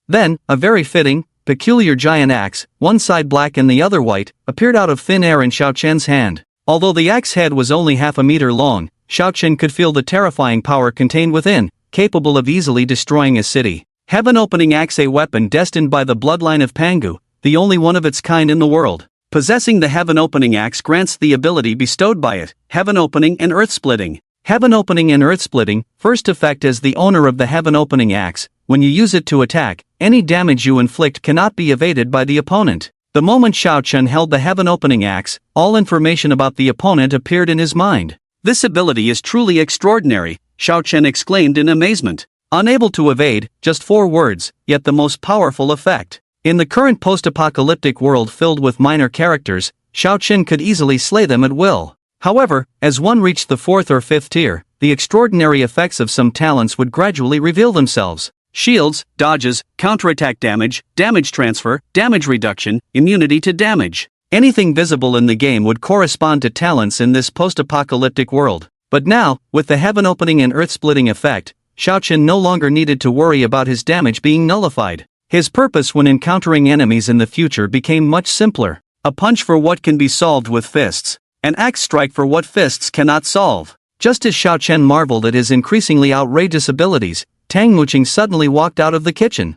A: Then, a very fitting, peculiar giant axe, one side black and the other white, appeared out of thin air in Xiao Chen's hand. Although the axe head was only half a meter long, Xiao Chen could feel the terrifying power contained within, capable of easily destroying a city. Heaven-Opening Axe, a weapon destined by the bloodline of Pangu, the only one of its kind in the world. Possessing the Heaven-Opening Axe grants the ability bestowed by it, Heaven-Opening and Earth-Splitting. Heaven-Opening and Earth-Splitting, first effect as the owner of the Heaven-Opening Axe, when you use it to attack, any damage you inflict cannot be evaded by the opponent. The moment Xiao Chen held the Heaven-Opening Axe, all information about the opponent appeared in his mind. This ability is truly extraordinary, Xiao Chen exclaimed in amazement. Unable to evade, just 4 words, yet the most powerful effect. In the current post-apocalyptic world filled with minor characters, Xiao Chen could easily slay them at will. However, as one reached the 4th or 5th tier, the extraordinary effects of some talents would gradually reveal themselves. Shields, dodges, counterattack damage, damage transfer, damage reduction, immunity to damage. Anything visible in the game would correspond to talents in this post-apocalyptic world. But now, with the Heaven-Opening and Earth-Splitting effect, Xiao Chen no longer needed to worry about his damage being nullified. His purpose when encountering enemies in the future became much simpler. A punch for what can be solved with fists. An axe strike for what fists cannot solve. Just as Xiao Chen marveled at his increasingly outrageous abilities, Tang Muqing suddenly walked out of the kitchen.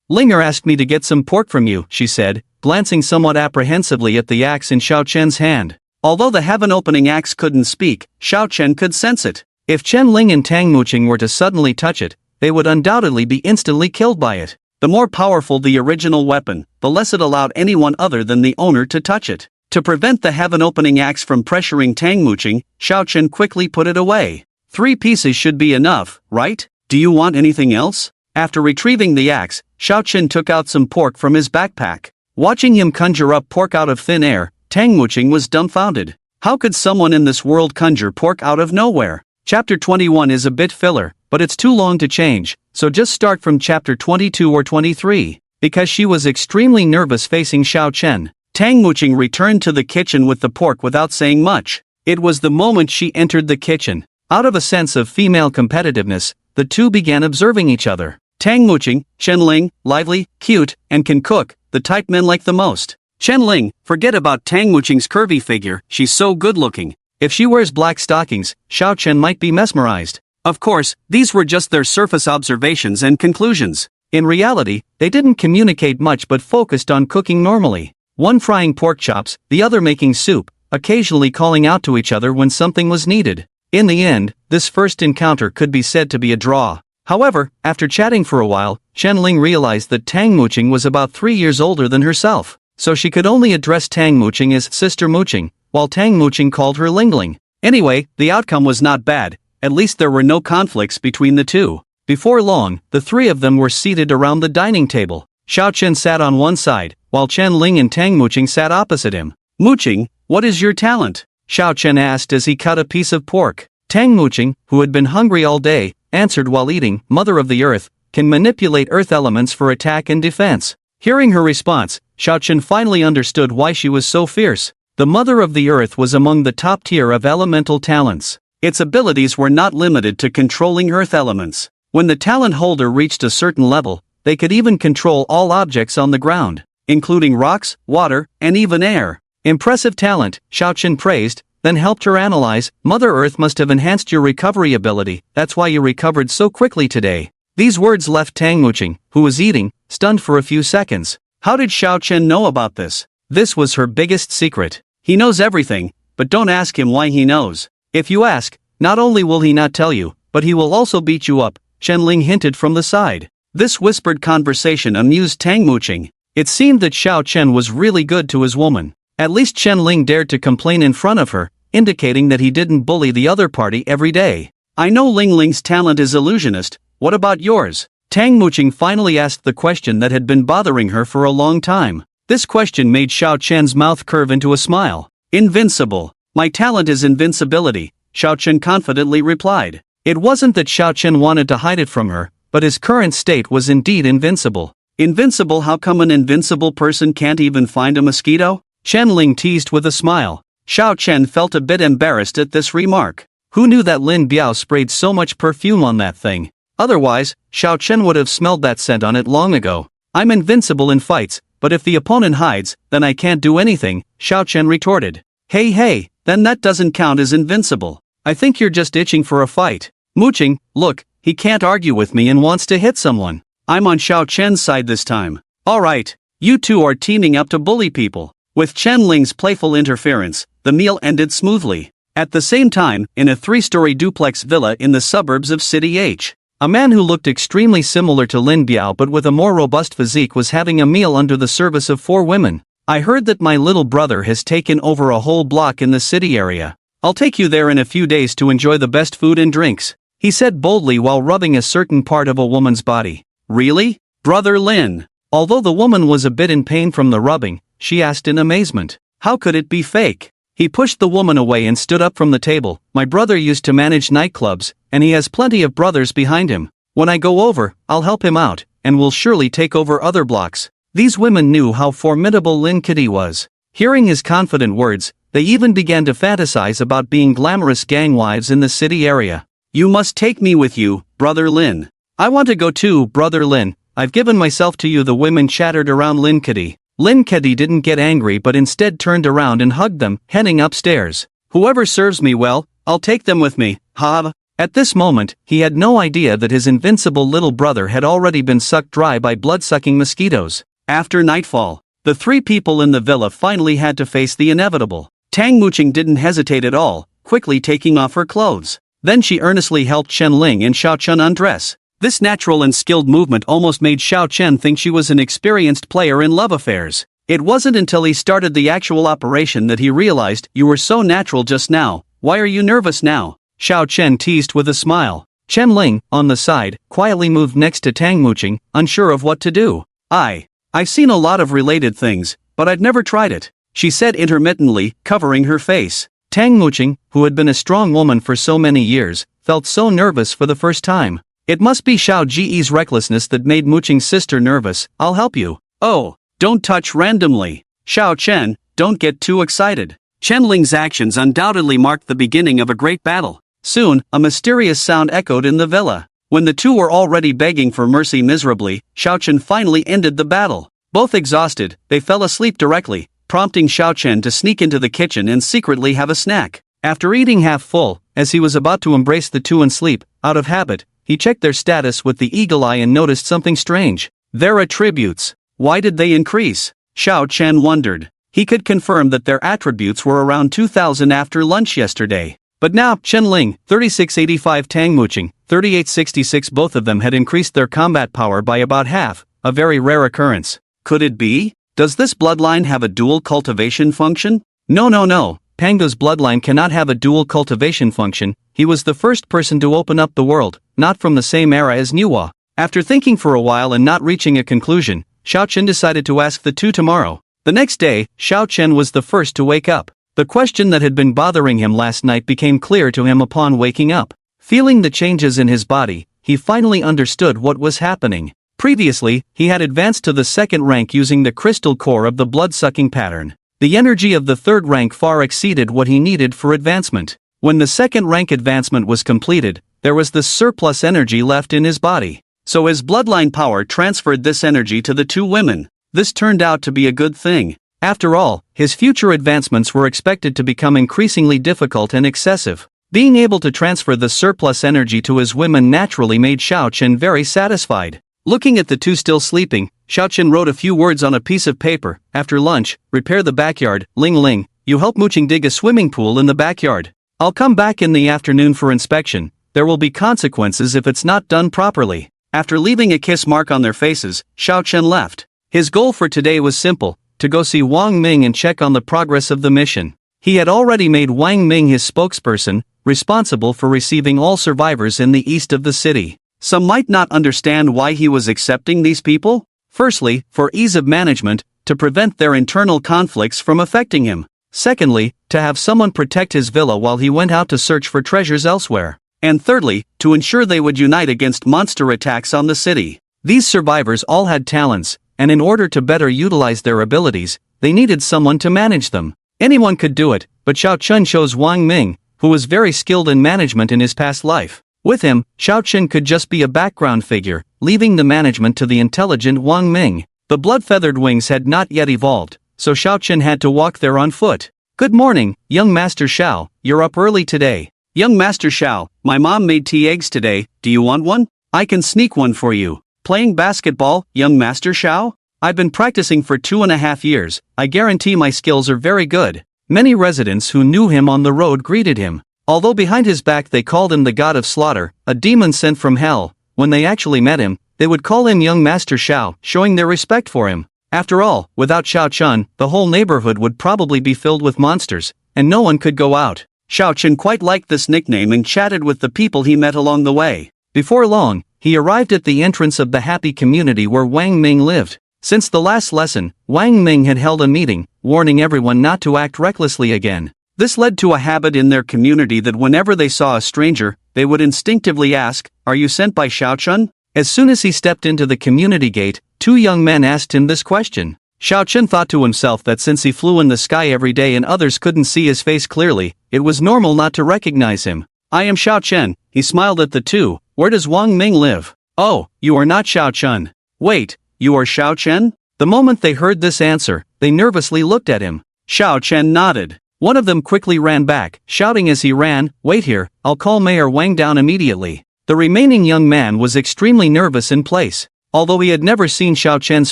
A: Linger asked me to get some pork from you, she said, glancing somewhat apprehensively at the axe in Xiao Chen's hand. Although the heaven-opening axe couldn't speak, Xiao Chen could sense it. If Chen Lin and Tang Muqing were to suddenly touch it, they would undoubtedly be instantly killed by it. The more powerful the original weapon, the less it allowed anyone other than the owner to touch it. To prevent the heaven-opening axe from pressuring Tang Muqing, Xiao Chen quickly put it away. 3 pieces should be enough, right? Do you want anything else? After retrieving the axe, Xiao Chen took out some pork from his backpack. Watching him conjure up pork out of thin air, Tang Muqing was dumbfounded. How could someone in this world conjure pork out of nowhere? Chapter 21 is a bit filler, but it's too long to change, so just start from chapter 22 or 23. Because she was extremely nervous facing Xiao Chen, Tang Muqing returned to the kitchen with the pork without saying much. It was the moment she entered the kitchen. Out of a sense of female competitiveness, the two began observing each other. Tang Muqing, Chen Lin, lively, cute, and can cook, the type men like the most. Chen Lin, forget about Tang Muqing's curvy figure, she's so good-looking. If she wears black stockings, Xiao Chen might be mesmerized. Of course, these were just their surface observations and conclusions. In reality, they didn't communicate much but focused on cooking normally. One frying pork chops, the other making soup, occasionally calling out to each other when something was needed. In the end, this first encounter could be said to be a draw. However, after chatting for a while, Chen Lin realized that Tang Muqing was about 3 years older than herself, so she could only address Tang Muqing as Sister Muqing, while Tang Muqing called her Lingling. Anyway, the outcome was not bad, at least there were no conflicts between the two. Before long, the three of them were seated around the dining table. Xiao Chen sat on one side, while Chen Lin and Tang Muqing sat opposite him. Muqing, what is your talent? Xiao Chen asked as he cut a piece of pork. Tang Muqing, who had been hungry all day, answered while eating, Mother of the Earth, can manipulate earth elements for attack and defense. Hearing her response, Xiao Chen finally understood why she was so fierce. The Mother of the Earth was among the top tier of elemental talents. Its abilities were not limited to controlling earth elements. When the talent holder reached a certain level, they could even control all objects on the ground, including rocks, water, and even air. Impressive talent, Xiao Chen praised, then helped her analyze. Mother Earth must have enhanced your recovery ability, that's why you recovered so quickly today. These words left Tang Muqing, who was eating, stunned for a few seconds. How did Xiao Chen know about this? This was her biggest secret. He knows everything, but don't ask him why he knows. If you ask, not only will he not tell you, but he will also beat you up, Chen Lin hinted from the side. This whispered conversation amused Tang Muqing. It seemed that Xiao Chen was really good to his woman. At least Chen Lin dared to complain in front of her, indicating that he didn't bully the other party every day. I know Ling Ling's talent is illusionist, what about yours? Tang Muqing finally asked the question that had been bothering her for a long time. This question made Xiao Chen's mouth curve into a smile. Invincible. My talent is invincibility, Xiao Chen confidently replied. It wasn't that Xiao Chen wanted to hide it from her, but his current state was indeed invincible. Invincible? How come an invincible person can't even find a mosquito? Chen Ling teased with a smile. Xiao Chen felt a bit embarrassed at this remark. Who knew that Lin Biao sprayed so much perfume on that thing? Otherwise, Xiao Chen would have smelled that scent on it long ago. I'm invincible in fights, but if the opponent hides, then I can't do anything, Xiao Chen retorted. Hey, then that doesn't count as invincible. I think you're just itching for a fight. Muqing, look, he can't argue with me and wants to hit someone. I'm on Xiao Chen's side this time. Alright, you two are teaming up to bully people. With Chen Ling's playful interference, the meal ended smoothly. At the same time, in a 3-story duplex villa in the suburbs of City H, a man who looked extremely similar to Lin Biao but with a more robust physique was having a meal under the service of 4 women. I heard that my little brother has taken over a whole block in the city area. I'll take you there in a few days to enjoy the best food and drinks, he said boldly while rubbing a certain part of a woman's body. Really? Brother Lin? Although the woman was a bit in pain from the rubbing, she asked in amazement. How could it be fake? He pushed the woman away and stood up from the table. My brother used to manage nightclubs, and he has plenty of brothers behind him. When I go over, I'll help him out, and will surely take over other blocks. These women knew how formidable Lin Kitty was. Hearing his confident words, they even began to fantasize about being glamorous gang wives in the city area. You must take me with you, Brother Lin. I want to go too, Brother Lin. I've given myself to you, the women chattered around Lin Kedi. Lin Kedi didn't get angry but instead turned around and hugged them, heading upstairs. Whoever serves me well, I'll take them with me, ha. At this moment, he had no idea that his invincible little brother had already been sucked dry by blood-sucking mosquitoes. After nightfall, the three people in the villa finally had to face the inevitable. Tang Muqing didn't hesitate at all, quickly taking off her clothes. Then she earnestly helped Chen Lin and Xiao Chen undress. This natural and skilled movement almost made Xiao Chen think she was an experienced player in love affairs. It wasn't until he started the actual operation that he realized, "You were so natural just now, why are you nervous now?" Xiao Chen teased with a smile. Chen Lin, on the side, quietly moved next to Tang Muqing, unsure of what to do. I've seen a lot of related things, but I've never tried it, she said intermittently, covering her face. Tang Muqing, who had been a strong woman for so many years, felt so nervous for the first time. It must be Xiao Ji's recklessness that made Muqing's sister nervous. "I'll help you." "Oh, don't touch randomly. Xiao Chen, don't get too excited." Chen Ling's actions undoubtedly marked the beginning of a great battle. Soon, a mysterious sound echoed in the villa. When the two were already begging for mercy miserably, Xiao Chen finally ended the battle. Both exhausted, they fell asleep directly, prompting Xiao Chen to sneak into the kitchen and secretly have a snack. After eating half full, as he was about to embrace the two in sleep, out of habit, he checked their status with the eagle eye and noticed something strange. Their attributes. Why did they increase? Xiao Chen wondered. He could confirm that their attributes were around 2,000 after lunch yesterday. But now, Chen Lin, 3685, Tang Muqing, 3866, both of them had increased their combat power by about half, a very rare occurrence. Could it be? Does this bloodline have a dual cultivation function? No. Pango's bloodline cannot have a dual cultivation function. He was the first person to open up the world, not from the same era as Nuwa. After thinking for a while and not reaching a conclusion, Xiao Chen decided to ask the two tomorrow. The next day, Xiao Chen was the first to wake up. The question that had been bothering him last night became clear to him upon waking up. Feeling the changes in his body, he finally understood what was happening. Previously, he had advanced to the second rank using the crystal core of the blood-sucking pattern. The energy of the third rank far exceeded what he needed for advancement. When the second rank advancement was completed, there was this surplus energy left in his body. So his bloodline power transferred this energy to the two women. This turned out to be a good thing. After all, his future advancements were expected to become increasingly difficult and excessive. Being able to transfer the surplus energy to his women naturally made Xiao Chen very satisfied. Looking at the two still sleeping, Xiao Chen wrote a few words on a piece of paper. After lunch, repair the backyard. Ling, you help Muqing dig a swimming pool in the backyard. I'll come back in the afternoon for inspection. There will be consequences if it's not done properly. After leaving a kiss mark on their faces, Xiao Chen left. His goal for today was simple, to go see Wang Ming and check on the progress of the mission. He had already made Wang Ming his spokesperson, responsible for receiving all survivors in the east of the city. Some might not understand why he was accepting these people. Firstly, for ease of management, to prevent their internal conflicts from affecting him. Secondly, to have someone protect his villa while he went out to search for treasures elsewhere. And thirdly, to ensure they would unite against monster attacks on the city. These survivors all had talents, and in order to better utilize their abilities, they needed someone to manage them. Anyone could do it, but Xiao Chen chose Wang Ming, who was very skilled in management in his past life. With him, Xiao Chen could just be a background figure, leaving the management to the intelligent Wang Ming. The blood-feathered wings had not yet evolved, so Xiao Chen had to walk there on foot. "Good morning, young Master Xiao, you're up early today." "Young Master Xiao, my mom made tea eggs today, do you want one? I can sneak one for you." "Playing basketball, young Master Xiao? I've been practicing for 2.5 years, I guarantee my skills are very good." Many residents who knew him on the road greeted him. Although behind his back they called him the god of slaughter, a demon sent from hell, when they actually met him, they would call him young Master Xiao, showing their respect for him. After all, without Xiao Chen, the whole neighborhood would probably be filled with monsters, and no one could go out. Xiao Chen quite liked this nickname and chatted with the people he met along the way. Before long, he arrived at the entrance of the happy community where Wang Ming lived. Since the last lesson, Wang Ming had held a meeting, warning everyone not to act recklessly again. This led to a habit in their community that whenever they saw a stranger, they would instinctively ask, "Are you sent by Xiao Chen?" As soon as he stepped into the community gate, two young men asked him this question. Xiao Chen thought to himself that since he flew in the sky every day and others couldn't see his face clearly, it was normal not to recognize him. I am Xiao Chen. He smiled at the two. Where does Wang Ming live? Oh, you are not Xiao Chen. Wait, you are Xiao Chen? The moment they heard this answer, they nervously looked at him. Xiao Chen nodded. One of them quickly ran back, shouting as he ran, wait here, I'll call Mayor Wang down immediately. The remaining young man was extremely nervous in place. Although he had never seen Xiao Chen's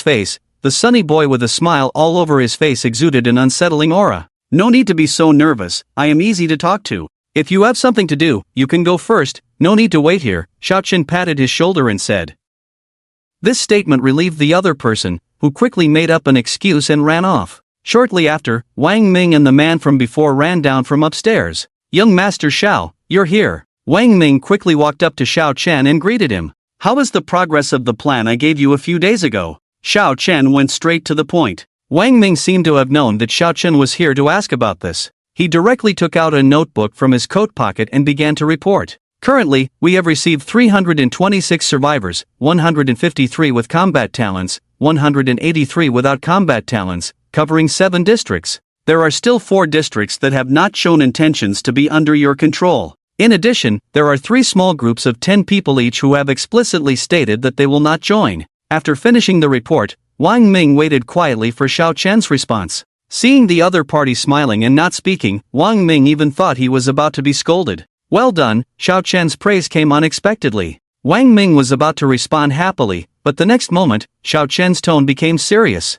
A: face, the sunny boy with a smile all over his face exuded an unsettling aura. No need to be so nervous, I am easy to talk to. If you have something to do, you can go first, no need to wait here, Xiao Chen patted his shoulder and said. This statement relieved the other person, who quickly made up an excuse and ran off. Shortly after, Wang Ming and the man from before ran down from upstairs. Young Master Xiao, you're here. Wang Ming quickly walked up to Xiao Chen and greeted him. How is the progress of the plan I gave you a few days ago? Xiao Chen went straight to the point. Wang Ming seemed to have known that Xiao Chen was here to ask about this. He directly took out a notebook from his coat pocket and began to report. Currently, we have received 326 survivors, 153 with combat talents, 183 without combat talents, covering 7 districts. There are still 4 districts that have not shown intentions to be under your control. In addition, there are 3 small groups of 10 people each who have explicitly stated that they will not join. After finishing the report, Wang Ming waited quietly for Xiao Chen's response. Seeing the other party smiling and not speaking, Wang Ming even thought he was about to be scolded. Well done, Xiao Chen's praise came unexpectedly. Wang Ming was about to respond happily, but the next moment, Xiao Chen's tone became serious.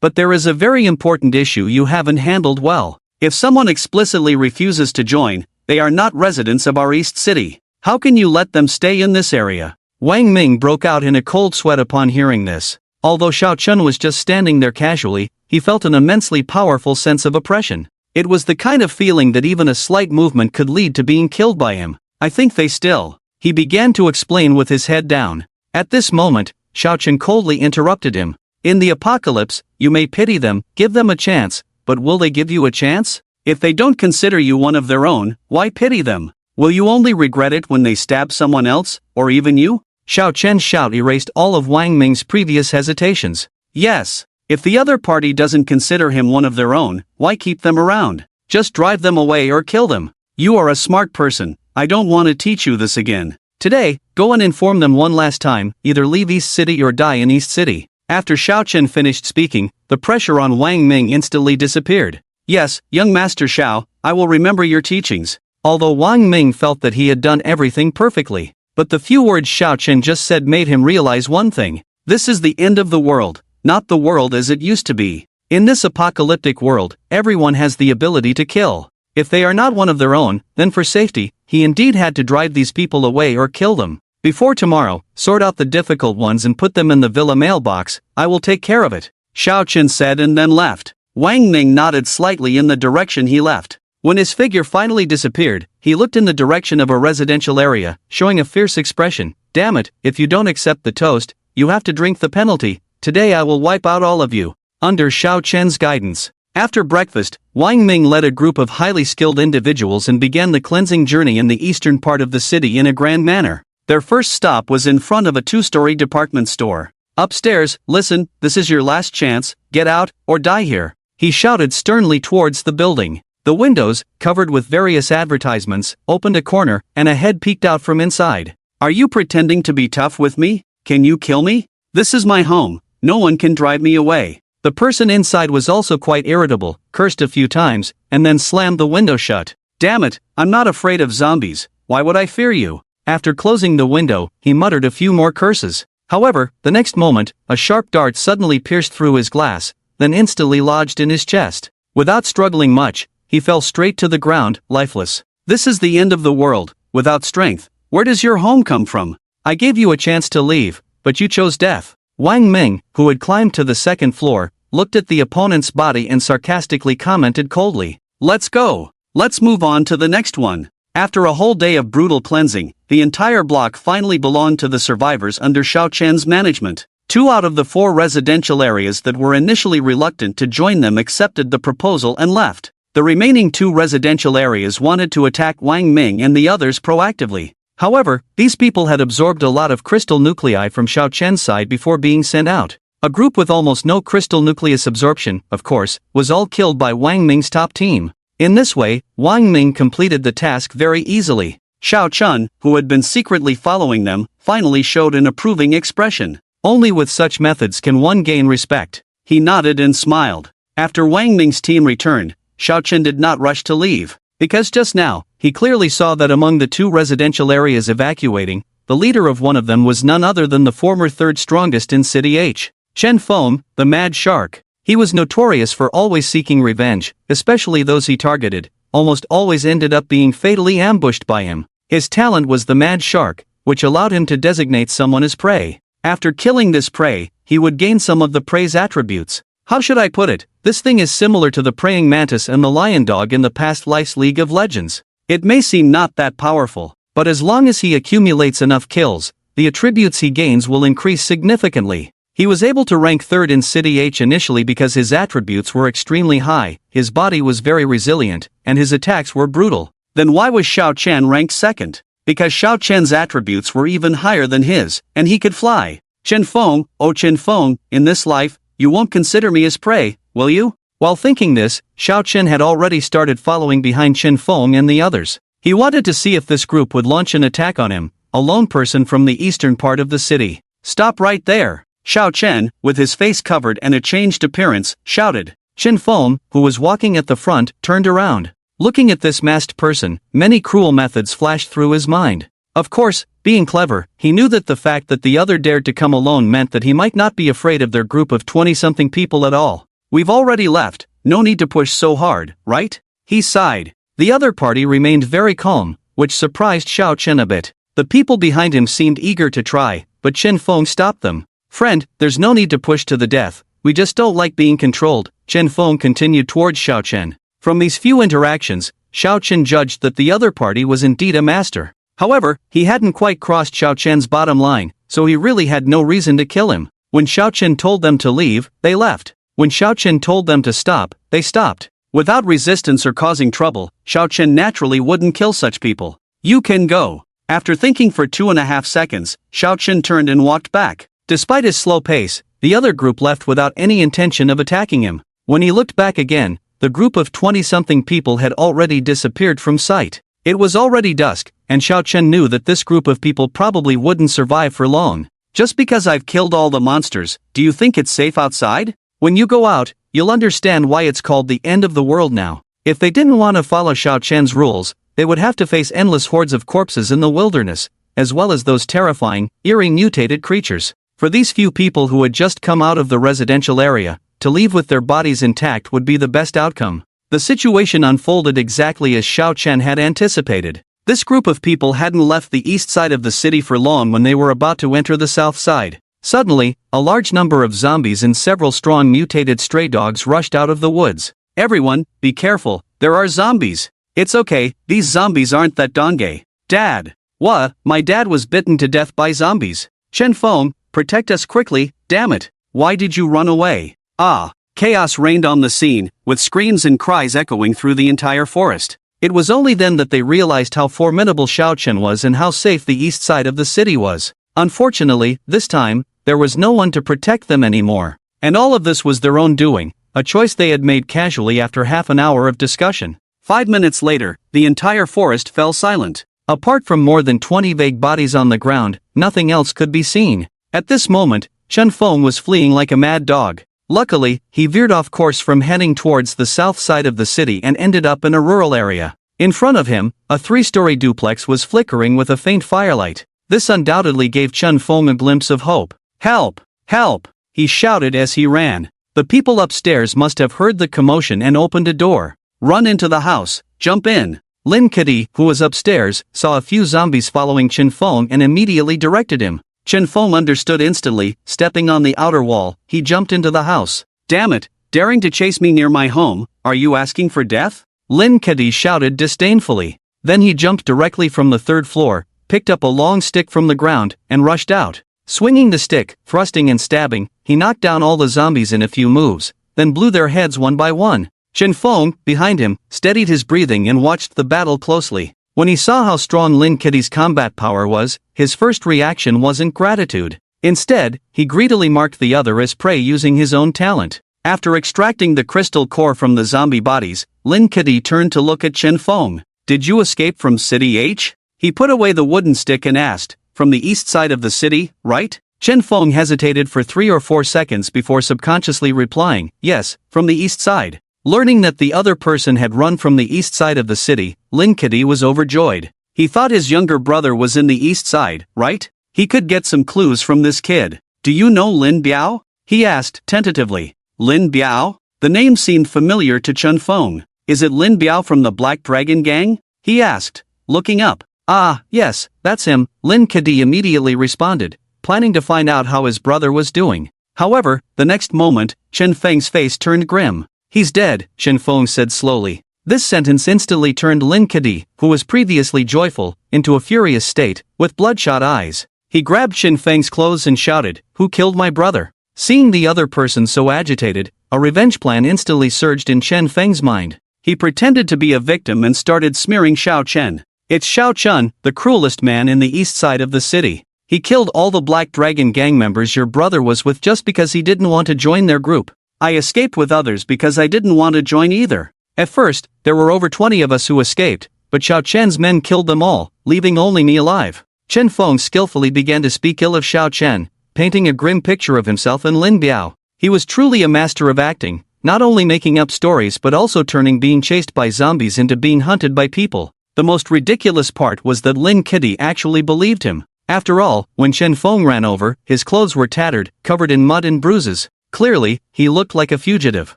A: But there is a very important issue you haven't handled well. If someone explicitly refuses to join, they are not residents of our East City. How can you let them stay in this area? Wang Ming broke out in a cold sweat upon hearing this. Although Xiao Chen was just standing there casually, he felt an immensely powerful sense of oppression. It was the kind of feeling that even a slight movement could lead to being killed by him. I think they still. He began to explain with his head down. At this moment, Xiao Chen coldly interrupted him. In the apocalypse, you may pity them, give them a chance, but will they give you a chance? If they don't consider you one of their own, why pity them? Will you only regret it when they stab someone else, or even you? Xiao Chen's shout erased all of Wang Ming's previous hesitations. Yes, if the other party doesn't consider him one of their own, why keep them around? Just drive them away or kill them. You are a smart person, I don't want to teach you this again. Today, go and inform them one last time, either leave East City or die in East City. After Xiao Chen finished speaking, the pressure on Wang Ming instantly disappeared. Yes, young Master Xiao, I will remember your teachings. Although Wang Ming felt that he had done everything perfectly. But the few words Xiao Chen just said made him realize one thing. This is the end of the world, not the world as it used to be. In this apocalyptic world, everyone has the ability to kill. If they are not one of their own, then for safety, he indeed had to drive these people away or kill them. Before tomorrow, sort out the difficult ones and put them in the villa mailbox, I will take care of it, Xiao Chen said and then left. Wang Ming nodded slightly in the direction he left. When his figure finally disappeared, he looked in the direction of a residential area, showing a fierce expression. Damn it, if you don't accept the toast, you have to drink the penalty. Today I will wipe out all of you. Under Xiao Chen's guidance. After breakfast, Wang Ming led a group of highly skilled individuals and began the cleansing journey in the eastern part of the city in a grand manner. Their first stop was in front of a 2-story department store. Upstairs, listen, this is your last chance, get out, or die here. He shouted sternly towards the building. The windows, covered with various advertisements, opened a corner, and a head peeked out from inside. Are you pretending to be tough with me? Can you kill me? This is my home, no one can drive me away. The person inside was also quite irritable, cursed a few times, and then slammed the window shut. Damn it, I'm not afraid of zombies, why would I fear you? After closing the window, he muttered a few more curses. However, the next moment, a sharp dart suddenly pierced through his glass, then instantly lodged in his chest. Without struggling much, he fell straight to the ground, lifeless. This is the end of the world, without strength. Where does your home come from? I gave you a chance to leave, but you chose death. Wang Ming, who had climbed to the second floor, looked at the opponent's body and sarcastically commented coldly. Let's go. Let's move on to the next one. After a whole day of brutal cleansing, the entire block finally belonged to the survivors under Xiao Chen's management. 2 out of the 4 residential areas that were initially reluctant to join them accepted the proposal and left. The remaining 2 residential areas wanted to attack Wang Ming and the others proactively. However, these people had absorbed a lot of crystal nuclei from Xiao Chen's side before being sent out. A group with almost no crystal nucleus absorption, of course, was all killed by Wang Ming's top team. In this way, Wang Ming completed the task very easily. Xiao Chun, who had been secretly following them, finally showed an approving expression. Only with such methods can one gain respect. He nodded and smiled. After Wang Ming's team returned, Xiao Chun did not rush to leave. Because just now, he clearly saw that among the 2 residential areas evacuating, the leader of one of them was none other than the former 3rd strongest in City H. Chen Feng, the Mad Shark. He was notorious for always seeking revenge, especially those he targeted, almost always ended up being fatally ambushed by him. His talent was the Mad Shark, which allowed him to designate someone as prey. After killing this prey, he would gain some of the prey's attributes. How should I put it? This thing is similar to the praying mantis and the lion dog in the past life's League of Legends. It may seem not that powerful, but as long as he accumulates enough kills, the attributes he gains will increase significantly. He was able to rank 3rd in City H initially because his attributes were extremely high, his body was very resilient, and his attacks were brutal. Then why was Xiao Chen ranked 2nd? Because Xiao Chen's attributes were even higher than his, and he could fly. Chen Feng, oh Chen Feng, in this life, you won't consider me as prey, will you? While thinking this, Xiao Chen had already started following behind Chen Feng and the others. He wanted to see if this group would launch an attack on him, a lone person from the eastern part of the city. Stop right there! Xiao Chen, with his face covered and a changed appearance, shouted. Chen Feng, who was walking at the front, turned around. Looking at this masked person, many cruel methods flashed through his mind. Of course, being clever, he knew that the fact that the other dared to come alone meant that he might not be afraid of their group of 20-something people at all. We've already left, no need to push so hard, right? He sighed. The other party remained very calm, which surprised Xiao Chen a bit. The people behind him seemed eager to try, but Chen Feng stopped them. Friend, there's no need to push to the death, we just don't like being controlled, Chen Feng continued towards Xiao Chen. From these few interactions, Xiao Chen judged that the other party was indeed a master. However, he hadn't quite crossed Xiao Chen's bottom line, so he really had no reason to kill him. When Xiao Chen told them to leave, they left. When Xiao Chen told them to stop, they stopped. Without resistance or causing trouble, Xiao Chen naturally wouldn't kill such people. You can go. After thinking for 2.5 seconds, Xiao Chen turned and walked back. Despite his slow pace, the other group left without any intention of attacking him. When he looked back again, the group of 20-something people had already disappeared from sight. It was already dusk, and Xiao Chen knew that this group of people probably wouldn't survive for long. Just because I've killed all the monsters, do you think it's safe outside? When you go out, you'll understand why it's called the end of the world now. If they didn't want to follow Xiao Chen's rules, they would have to face endless hordes of corpses in the wilderness, as well as those terrifying, eerie mutated creatures. For these few people who had just come out of the residential area, to leave with their bodies intact would be the best outcome. The situation unfolded exactly as Xiao Chen had anticipated. This group of people hadn't left the east side of the city for long when they were about to enter the south side. Suddenly, a large number of zombies and several strong mutated stray dogs rushed out of the woods. Everyone, be careful, there are zombies. It's okay, these zombies aren't that dongay. Dad. What? My dad was bitten to death by zombies. Chen Feng, protect us quickly, damn it. Why did you run away? Ah. Chaos reigned on the scene, with screams and cries echoing through the entire forest. It was only then that they realized how formidable Xiao Chen was and how safe the east side of the city was. Unfortunately, this time, there was no one to protect them anymore. And all of this was their own doing, a choice they had made casually after half an hour of discussion. 5 minutes later, the entire forest fell silent. Apart from more than 20 vague bodies on the ground, nothing else could be seen. At this moment, Chen Feng was fleeing like a mad dog. Luckily, he veered off course from heading towards the south side of the city and ended up in a rural area. In front of him, a 3-story duplex was flickering with a faint firelight. This undoubtedly gave Chen Feng a glimpse of hope. Help! Help! He shouted as he ran. The people upstairs must have heard the commotion and opened a door. Run into the house, jump in. Lin Kedi, who was upstairs, saw a few zombies following Chen Feng and immediately directed him. Chen Feng understood instantly. Stepping on the outer wall, he jumped into the house. Damn it, daring to chase me near my home, are you asking for death? Lin Kedi shouted disdainfully. Then he jumped directly from the 3rd floor, picked up a long stick from the ground, and rushed out. Swinging the stick, thrusting and stabbing, he knocked down all the zombies in a few moves, then blew their heads one by one. Chen Feng, behind him, steadied his breathing and watched the battle closely. When he saw how strong Lin Kedi's combat power was, his first reaction wasn't gratitude. Instead, he greedily marked the other as prey using his own talent. After extracting the crystal core from the zombie bodies, Lin Kedi turned to look at Chen Feng. Did you escape from City H? He put away the wooden stick and asked, from the east side of the city, right? Chen Feng hesitated for 3 or 4 seconds before subconsciously replying, yes, from the east side. Learning that the other person had run from the east side of the city, Lin Kedi was overjoyed. He thought his younger brother was in the east side, right? He could get some clues from this kid. Do you know Lin Biao? He asked, tentatively. Lin Biao? The name seemed familiar to Chen Feng. Is it Lin Biao from the Black Dragon Gang? He asked, looking up. Ah, yes, that's him, Lin Kedi immediately responded, planning to find out how his brother was doing. However, the next moment, Chen Feng's face turned grim. He's dead, Chen Feng said slowly. This sentence instantly turned Lin Kedi, who was previously joyful, into a furious state, with bloodshot eyes. He grabbed Chen Feng's clothes and shouted, "Who killed my brother?" Seeing the other person so agitated, a revenge plan instantly surged in Chen Feng's mind. He pretended to be a victim and started smearing Xiao Chen. It's Xiao Chen, the cruelest man in the east side of the city. He killed all the Black Dragon gang members your brother was with just because he didn't want to join their group. I escaped with others because I didn't want to join either. At first, there were over 20 of us who escaped, but Xiao Chen's men killed them all, leaving only me alive. Chen Feng skillfully began to speak ill of Xiao Chen, painting a grim picture of himself and Lin Biao. He was truly a master of acting, not only making up stories but also turning being chased by zombies into being hunted by people. The most ridiculous part was that Lin Kedi actually believed him. After all, when Chen Feng ran over, his clothes were tattered, covered in mud and bruises. Clearly, he looked like a fugitive.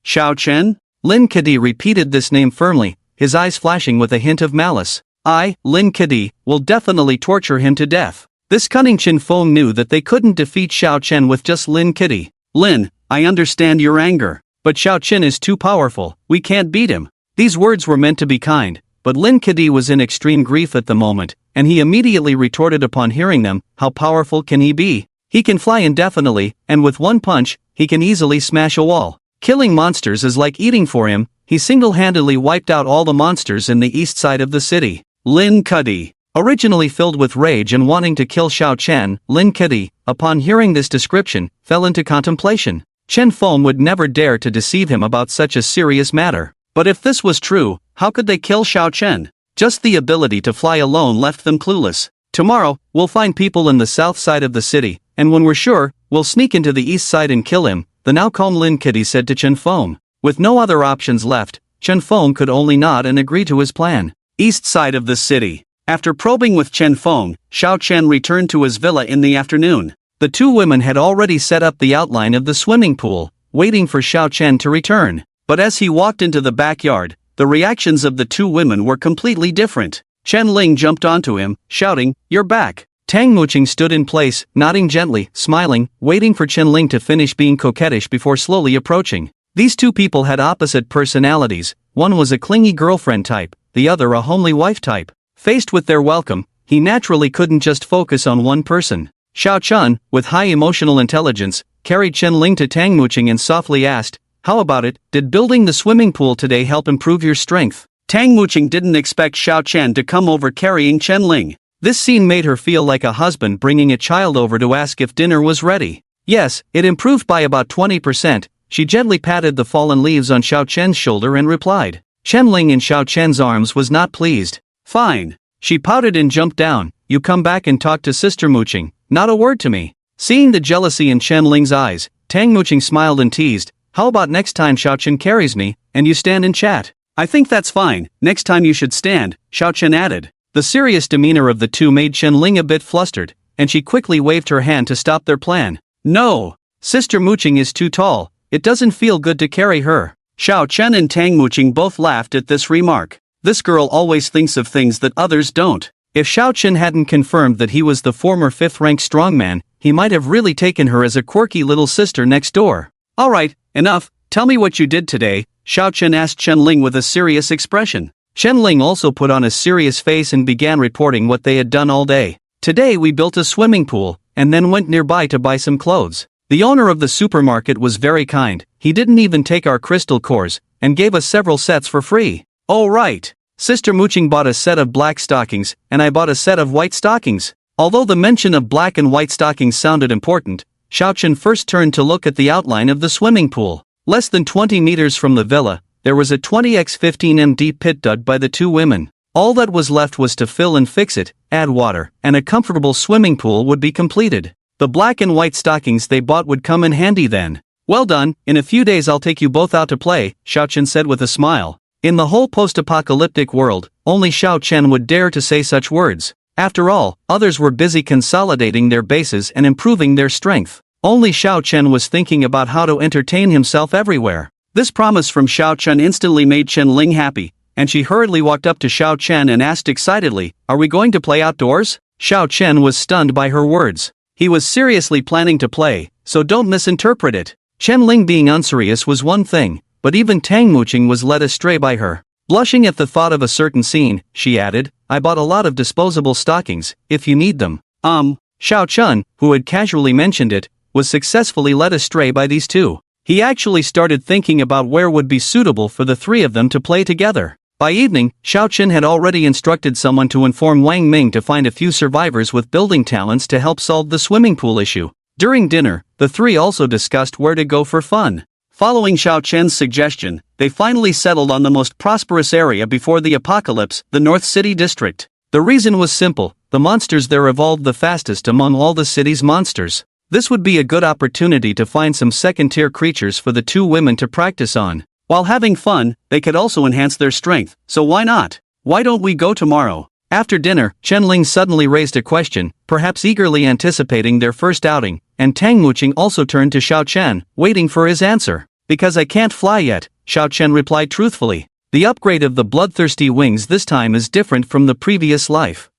A: Xiao Chen? Lin Kedi repeated this name firmly, his eyes flashing with a hint of malice. I, Lin Kedi, will definitely torture him to death. This cunning Chen Feng knew that they couldn't defeat Xiao Chen with just Lin Kedi. Lin, I understand your anger, but Xiao Chen is too powerful, we can't beat him. These words were meant to be kind, but Lin Kedi was in extreme grief at the moment, and he immediately retorted upon hearing them, how powerful can he be? He can fly indefinitely, and with one punch, he can easily smash a wall. Killing monsters is like eating for him. He single-handedly wiped out all the monsters in the east side of the city. Lin Kedi. Originally filled with rage and wanting to kill Xiao Chen, Lin Kedi, upon hearing this description, fell into contemplation. Chen Feng would never dare to deceive him about such a serious matter. But if this was true, how could they kill Xiao Chen? Just the ability to fly alone left them clueless. Tomorrow, we'll find people in the south side of the city, and when we're sure, we'll sneak into the east side and kill him, the now calm Lin Kedi said to Chen Feng. With no other options left, Chen Feng could only nod and agree to his plan. East side of the city. After probing with Chen Feng, Xiao Chen returned to his villa in the afternoon. The two women had already set up the outline of the swimming pool, waiting for Xiao Chen to return. But as he walked into the backyard, the reactions of the two women were completely different. Chen Lin jumped onto him, shouting, "You're back." Tang Muqing stood in place, nodding gently, smiling, waiting for Chen Lin to finish being coquettish before slowly approaching. These two people had opposite personalities. One was a clingy girlfriend type, the other a homely wife type. Faced with their welcome, he naturally couldn't just focus on one person. Xiao Chen, with high emotional intelligence, carried Chen Lin to Tang Muqing and softly asked, "How about it? Did building the swimming pool today help improve your strength?" Tang Muqing didn't expect Xiao Chen to come over carrying Chen Lin. This scene made her feel like a husband bringing a child over to ask if dinner was ready. Yes, it improved by about 20%. She gently patted the fallen leaves on Xiao Chen's shoulder and replied. Chen Lin in Xiao Chen's arms was not pleased. Fine. She pouted and jumped down. You come back and talk to Sister Muqing, not a word to me. Seeing the jealousy in Chen Lin's eyes, Tang Muqing smiled and teased. How about next time Xiao Chen carries me, and you stand and chat? I think that's fine, next time you should stand, Xiao Chen added. The serious demeanor of the two made Chen Lin a bit flustered, and she quickly waved her hand to stop their plan. No! Sister Muqing is too tall, it doesn't feel good to carry her. Xiao Chen and Tang Muqing both laughed at this remark. This girl always thinks of things that others don't. If Xiao Chen hadn't confirmed that he was the former 5th-ranked strongman, he might have really taken her as a quirky little sister next door. Alright, enough, tell me what you did today, Xiao Chen asked Chen Lin with a serious expression. Chen Lin also put on a serious face and began reporting what they had done all day. Today we built a swimming pool, and then went nearby to buy some clothes. The owner of the supermarket was very kind, he didn't even take our crystal cores, and gave us several sets for free. Oh right. Sister Muqing bought a set of black stockings, and I bought a set of white stockings. Although the mention of black and white stockings sounded important, Xiao Chen first turned to look at the outline of the swimming pool. Less than 20 meters from the villa, there was a 20x15 deep pit dug by the two women. All that was left was to fill and fix it, add water, and a comfortable swimming pool would be completed. The black and white stockings they bought would come in handy then. Well done, in a few days I'll take you both out to play, Xiao Chen said with a smile. In the whole post-apocalyptic world, only Xiao Chen would dare to say such words. After all, others were busy consolidating their bases and improving their strength. Only Xiao Chen was thinking about how to entertain himself everywhere. This promise from Xiao Chen instantly made Chen Lin happy, and she hurriedly walked up to Xiao Chen and asked excitedly, "Are we going to play outdoors?" Xiao Chen was stunned by her words. He was seriously planning to play, so don't misinterpret it. Chen Lin being unserious was one thing, but even Tang Muqing was led astray by her. Blushing at the thought of a certain scene, she added, "I bought a lot of disposable stockings, if you need them." Xiao Chen, who had casually mentioned it, was successfully led astray by these two. He actually started thinking about where would be suitable for the three of them to play together. By evening, Xiao Chen had already instructed someone to inform Wang Ming to find a few survivors with building talents to help solve the swimming pool issue. During dinner, the three also discussed where to go for fun. Following Xiao Chen's suggestion, they finally settled on the most prosperous area before the apocalypse, the North City District. The reason was simple: the monsters there evolved the fastest among all the city's monsters. This would be a good opportunity to find some second-tier creatures for the two women to practice on. While having fun, they could also enhance their strength, so why not? Why don't we go tomorrow? After dinner, Chen Lin suddenly raised a question, perhaps eagerly anticipating their first outing, and Tang Muqing also turned to Xiao Chen, waiting for his answer. "Because I can't fly yet," Xiao Chen replied truthfully. "The upgrade of the bloodthirsty wings this time is different from the previous life.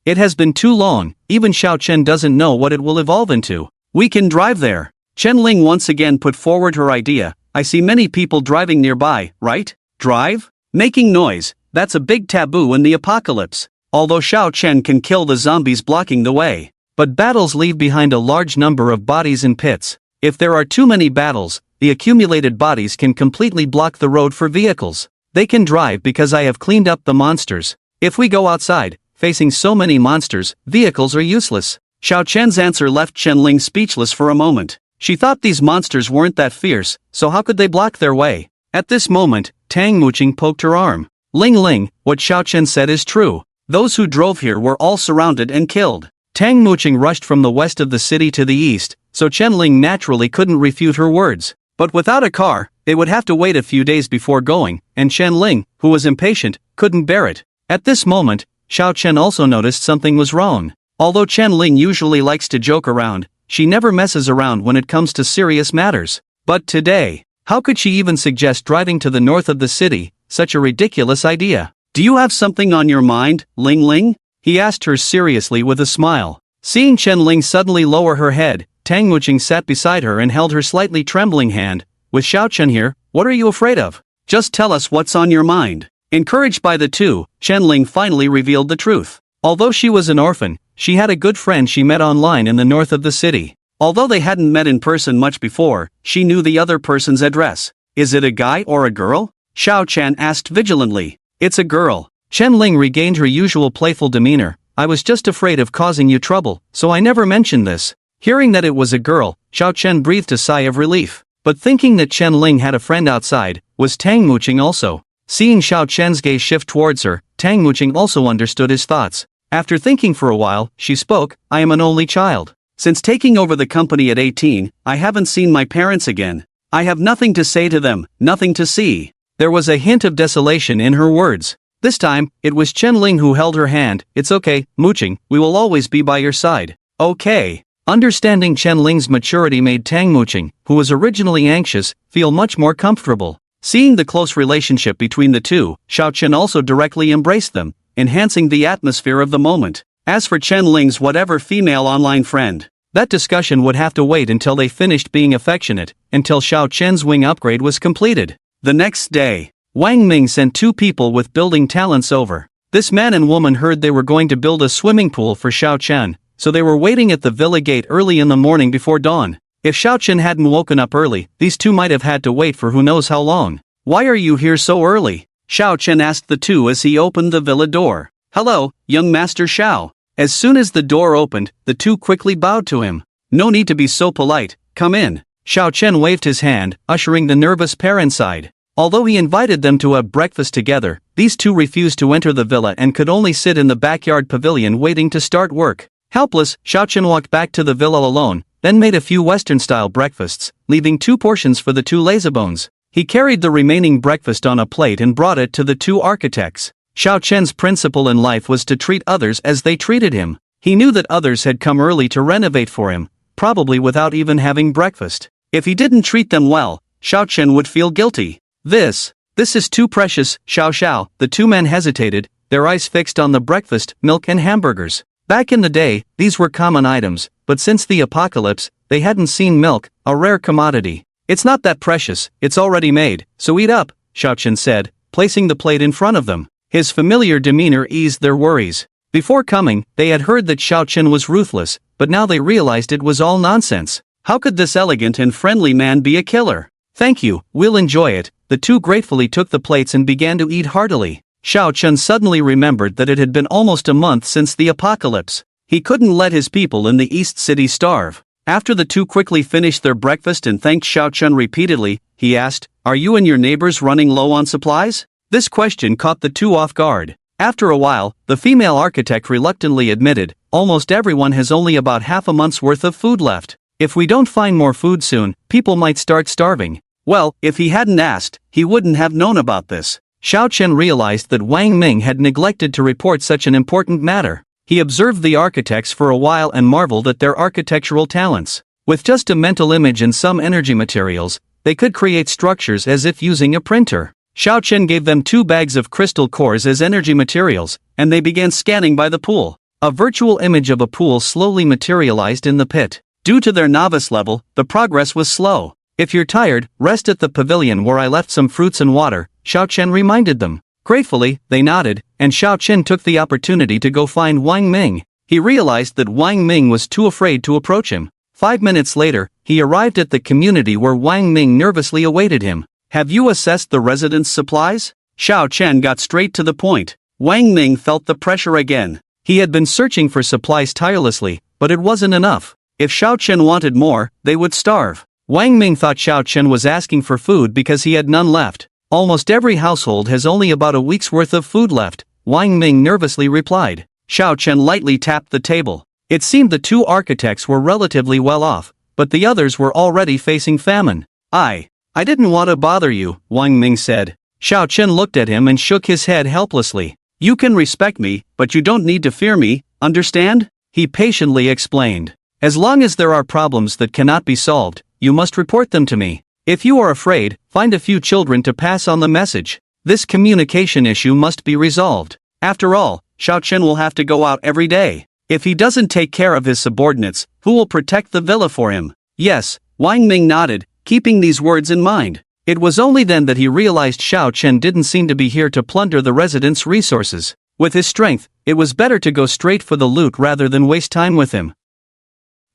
A: It has been too long, even Xiao Chen doesn't know what it will evolve into. We can drive there." Chen Lin once again put forward her idea. "I see many people driving nearby, right? Drive? Making noise, that's a big taboo in the apocalypse. Although Xiao Chen can kill the zombies blocking the way. But battles leave behind a large number of bodies in pits. If there are too many battles, the accumulated bodies can completely block the road for vehicles. They can drive because I have cleaned up the monsters. If we go outside, facing so many monsters, vehicles are useless." Xiao Chen's answer left Chen Lin speechless for a moment. She thought these monsters weren't that fierce, so how could they block their way? At this moment, Tang Muqing poked her arm. "Ling Ling, what Xiao Chen said is true. Those who drove here were all surrounded and killed." Tang Muqing rushed from the west of the city to the east, so Chen Lin naturally couldn't refute her words. But without a car, they would have to wait a few days before going, and Chen Lin, who was impatient, couldn't bear it. At this moment, Xiao Chen also noticed something was wrong. Although Chen Lin usually likes to joke around, she never messes around when it comes to serious matters. But today, how could she even suggest driving to the north of the city? Such a ridiculous idea. "Do you have something on your mind, Ling Ling?" he asked her seriously with a smile. Seeing Chen Ling suddenly lower her head, Tang Muqing sat beside her and held her slightly trembling hand. "With Xiao Chen here, what are you afraid of? Just tell us what's on your mind." Encouraged by the two, Chen Ling finally revealed the truth. Although she was an orphan, she had a good friend she met online in the north of the city. Although they hadn't met in person much before, she knew the other person's address. "Is it a guy or a girl?" Xiao Chen asked vigilantly. "It's a girl." Chen Ling regained her usual playful demeanor. "I was just afraid of causing you trouble, so I never mentioned this." Hearing that it was a girl, Xiao Chen breathed a sigh of relief. But thinking that Chen Ling had a friend outside, was Tang Muqing also. Seeing Xiao Chen's gaze shift towards her, Tang Muqing also understood his thoughts. After thinking for a while, she spoke. "I am an only child. Since taking over the company at 18, I haven't seen my parents again. I have nothing to say to them, nothing to see." There was a hint of desolation in her words. This time, it was Chen Ling who held her hand. "It's okay, Muqing, we will always be by your side." "Okay." Understanding Chen Ling's maturity made Tang Muqing, who was originally anxious, feel much more comfortable. Seeing the close relationship between the two, Xiao Chen also directly embraced them, enhancing the atmosphere of the moment. As for Chen Ling's whatever female online friend, that discussion would have to wait until they finished being affectionate, until Xiao Chen's wing upgrade was completed. The next day, Wang Ming sent two people with building talents over. This man and woman heard they were going to build a swimming pool for Xiao Chen, so they were waiting at the villa gate early in the morning before dawn. If Xiao Chen hadn't woken up early, these two might have had to wait for who knows how long. "Why are you here so early?" Xiao Chen asked the two as he opened the villa door. "Hello, young Master Xiao." As soon as the door opened, the two quickly bowed to him. "No need to be so polite, come in." Xiao Chen waved his hand, ushering the nervous pair inside. Although he invited them to have breakfast together, these two refused to enter the villa and could only sit in the backyard pavilion waiting to start work. Helpless, Xiao Chen walked back to the villa alone, then made a few Western-style breakfasts, leaving 2 portions for the 2 lazybones. He carried the remaining breakfast on a plate and brought it to the 2 architects. Xiao Chen's principle in life was to treat others as they treated him. He knew that others had come early to renovate for him, probably without even having breakfast. If he didn't treat them well, Xiao Chen would feel guilty. This is too precious, Xiao. The 2 men hesitated, their eyes fixed on the breakfast, milk and hamburgers. Back in the day, these were common items, but since the apocalypse, they hadn't seen milk, a rare commodity. It's not that precious, it's already made, so eat up, Xiao Chen said, placing the plate in front of them. His familiar demeanor eased their worries. Before coming, they had heard that Xiao Chen was ruthless, but now they realized it was all nonsense. How could this elegant and friendly man be a killer? Thank you, we'll enjoy it. The 2 gratefully took the plates and began to eat heartily. Xiao Chen suddenly remembered that it had been almost a month since the apocalypse. He couldn't let his people in the East City starve. After the 2 quickly finished their breakfast and thanked Xiao Chen repeatedly, he asked, "Are you and your neighbors running low on supplies?" This question caught the 2 off guard. After a while, the female architect reluctantly admitted, "Almost everyone has only about half a month's worth of food left. If we don't find more food soon, people might start starving." Well, if he hadn't asked, he wouldn't have known about this. Xiao Chen realized that Wang Ming had neglected to report such an important matter. He observed the architects for a while and marveled at their architectural talents. With just a mental image and some energy materials, they could create structures as if using a printer. Xiao Chen gave them 2 bags of crystal cores as energy materials, and they began scanning by the pool. A virtual image of a pool slowly materialized in the pit. Due to their novice level, the progress was slow. "If you're tired, rest at the pavilion where I left some fruits and water," Xiao Chen reminded them. Gratefully, they nodded, and Xiao Chen took the opportunity to go find Wang Ming. He realized that Wang Ming was too afraid to approach him. 5 minutes later, he arrived at the community where Wang Ming nervously awaited him. "Have you assessed the residents' supplies?" Xiao Chen got straight to the point. Wang Ming felt the pressure again. He had been searching for supplies tirelessly, but it wasn't enough. If Xiao Chen wanted more, they would starve. Wang Ming thought Xiao Chen was asking for food because he had none left. "Almost every household has only about a week's worth of food left," Wang Ming nervously replied. Xiao Chen lightly tapped the table. It seemed the 2 architects were relatively well off, but the others were already facing famine. I didn't want to bother you," Wang Ming said. Xiao Chen looked at him and shook his head helplessly. "You can respect me, but you don't need to fear me, understand?" He patiently explained. "As long as there are problems that cannot be solved, you must report them to me. If you are afraid, find a few children to pass on the message. This communication issue must be resolved. After all, Xiao Chen will have to go out every day. If he doesn't take care of his subordinates, who will protect the villa for him?" "Yes," Wang Ming nodded, keeping these words in mind. It was only then that he realized Xiao Chen didn't seem to be here to plunder the residents' resources. With his strength, it was better to go straight for the loot rather than waste time with him.